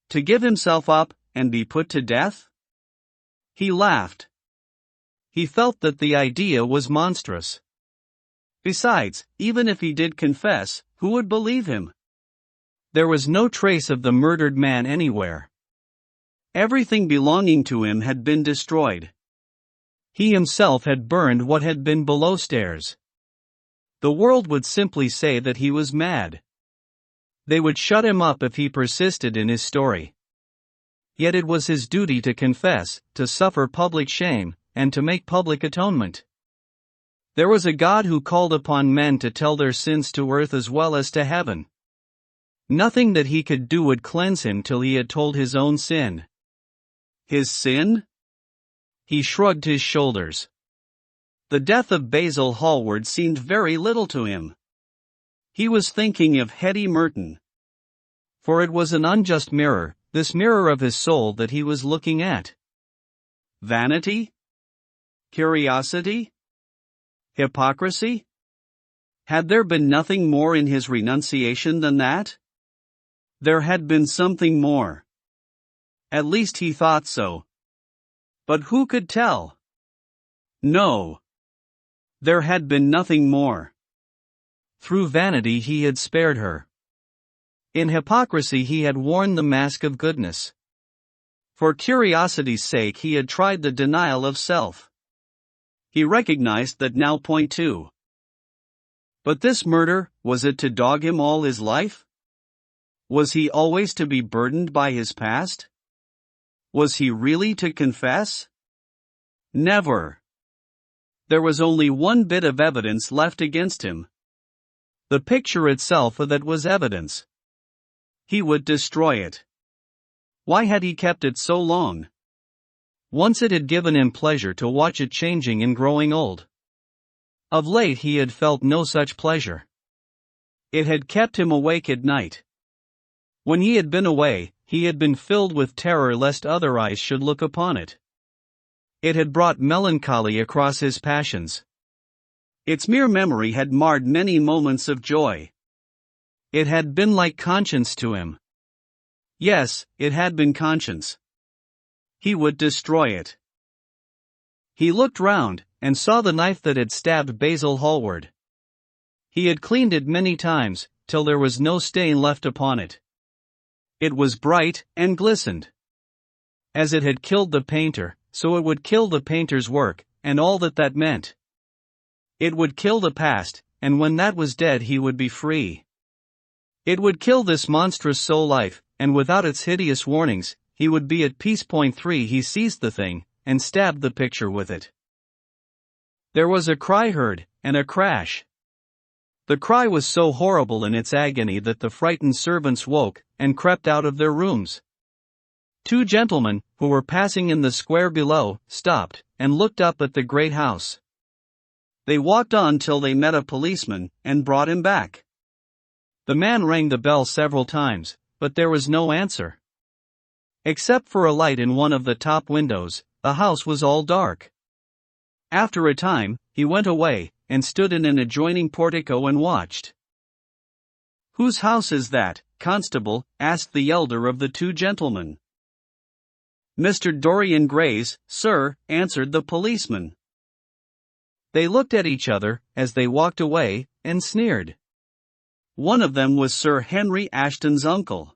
To give himself up, and be put to death? He laughed. He felt that the idea was monstrous. Besides, even if he did confess, who would believe him? There was no trace of the murdered man anywhere. Everything belonging to him had been destroyed. He himself had burned what had been below stairs. The world would simply say that he was mad. They would shut him up if he persisted in his story. Yet it was his duty to confess, to suffer public shame, and to make public atonement. There was a God who called upon men to tell their sins to earth as well as to heaven. Nothing that he could do would cleanse him till he had told his own sin. His sin? He shrugged his shoulders. The death of Basil Hallward seemed very little to him. He was thinking of Hetty Merton. For it was an unjust mirror, this mirror of his soul that he was looking at? Vanity? Curiosity? Hypocrisy? Had there been nothing more in his renunciation than that? There had been something more. At least he thought so. But who could tell? No. There had been nothing more. Through vanity he had spared her. In hypocrisy he had worn the mask of goodness. For curiosity's sake he had tried the denial of self. He recognized that now. Point 2. But this murder, was it to dog him all his life? Was he always to be burdened by his past? Was he really to confess? Never. There was only one bit of evidence left against him. The picture itself that was evidence. He would destroy it. Why had he kept it so long? Once it had given him pleasure to watch it changing and growing old. Of late he had felt no such pleasure. It had kept him awake at night. When he had been away, he had been filled with terror lest other eyes should look upon it. It had brought melancholy across his passions. Its mere memory had marred many moments of joy. It had been like conscience to him. Yes, it had been conscience. He would destroy it. He looked round, and saw the knife that had stabbed Basil Hallward. He had cleaned it many times, till there was no stain left upon it. It was bright, and glistened. As it had killed the painter, so it would kill the painter's work, and all that meant. It would kill the past, and when that was dead he would be free. It would kill this monstrous soul life, and without its hideous warnings, he would be at peace. Point 3. He seized the thing, and stabbed the picture with it. There was a cry heard, and a crash. The cry was so horrible in its agony that the frightened servants woke, and crept out of their rooms. Two gentlemen, who were passing in the square below, stopped, and looked up at the great house. They walked on till they met a policeman, and brought him back. The man rang the bell several times, but there was no answer. Except for a light in one of the top windows, the house was all dark. After a time, he went away, and stood in an adjoining portico and watched. "Whose house is that, constable?" asked the elder of the two gentlemen. "Mr. Dorian Gray's, sir," answered the policeman. They looked at each other, as they walked away, and sneered. One of them was Sir Henry Ashton's uncle.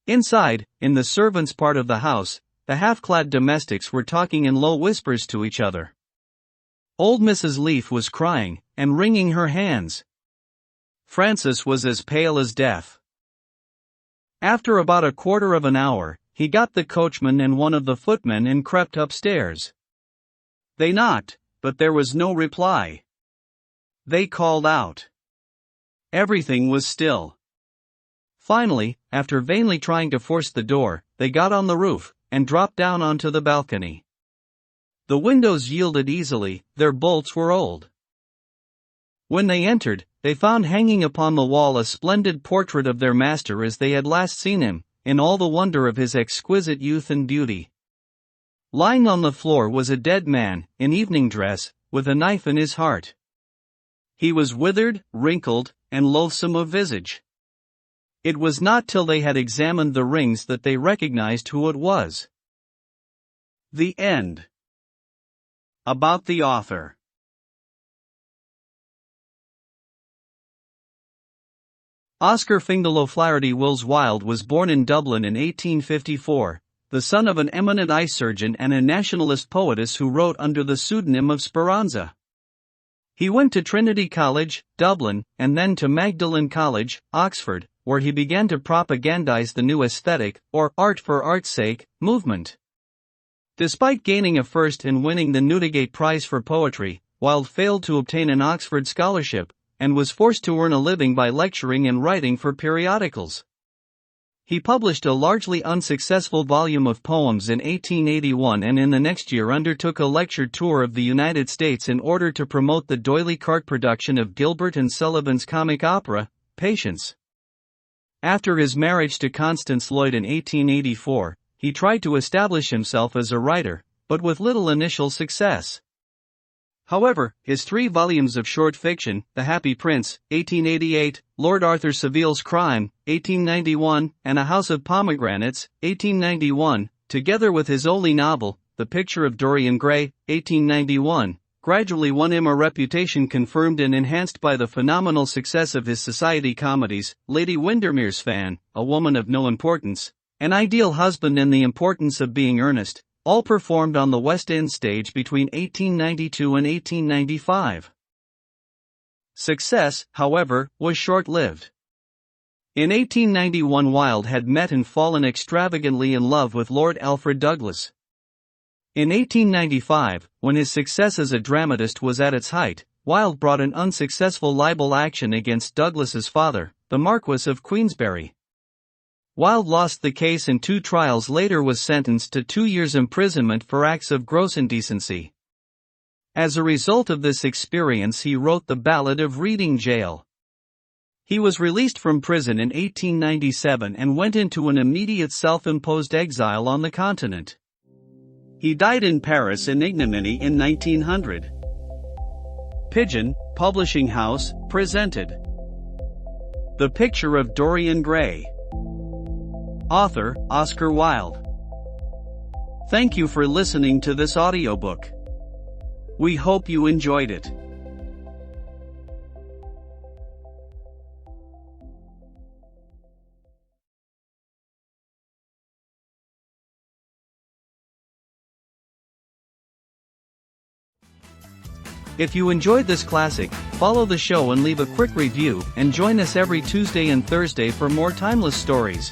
Inside, in the servants' part of the house, the half-clad domestics were talking in low whispers to each other. Old Mrs. Leaf was crying, and wringing her hands. Francis was as pale as death. After about a quarter of an hour, he got the coachman and one of the footmen and crept upstairs. They knocked, but there was no reply. They called out. Everything was still. Finally, after vainly trying to force the door, they got on the roof, and dropped down onto the balcony. The windows yielded easily, their bolts were old. When they entered, they found hanging upon the wall a splendid portrait of their master as they had last seen him, in all the wonder of his exquisite youth and beauty. Lying on the floor was a dead man, in evening dress, with a knife in his heart. He was withered, wrinkled, and loathsome of visage. It was not till they had examined the rings that they recognized who it was. The end. About the author. Oscar Wilde was born in Dublin in 1854, the son of an eminent eye surgeon and a nationalist poetess who wrote under the pseudonym of Speranza. He went to Trinity College, Dublin, and then to Magdalen College, Oxford, where he began to propagandize the new aesthetic, or art for art's sake, movement. Despite gaining a first and winning the Newdigate Prize for Poetry, Wilde failed to obtain an Oxford scholarship, and was forced to earn a living by lecturing and writing for periodicals. He published a largely unsuccessful volume of poems in 1881 and in the next year undertook a lecture tour of the United States in order to promote the D'Oyly Carte production of Gilbert and Sullivan's comic opera, Patience. After his marriage to Constance Lloyd in 1884, he tried to establish himself as a writer, but with little initial success. However, his 3 volumes of short fiction, The Happy Prince, 1888, Lord Arthur Saville's Crime, 1891, and A House of Pomegranates, 1891, together with his only novel, The Picture of Dorian Gray, 1891, gradually won him a reputation confirmed and enhanced by the phenomenal success of his society comedies, Lady Windermere's Fan, A Woman of No Importance, An Ideal Husband and The Importance of Being Earnest, all performed on the West End stage between 1892 and 1895. Success, however, was short-lived. In 1891 Wilde had met and fallen extravagantly in love with Lord Alfred Douglas. In 1895, when his success as a dramatist was at its height, Wilde brought an unsuccessful libel action against Douglas's father, the Marquess of Queensberry. Wilde lost the case and 2 trials later was sentenced to 2 years' imprisonment for acts of gross indecency. As a result of this experience he wrote the Ballad of Reading Gaol. He was released from prison in 1897 and went into an immediate self-imposed exile on the continent. He died in Paris in ignominy in 1900. Pigeon, publishing house, presented The Picture of Dorian Gray. Author, Oscar Wilde. Thank you for listening to this audiobook. We hope you enjoyed it. If you enjoyed this classic, follow the show and leave a quick review, and join us every Tuesday and Thursday for more timeless stories.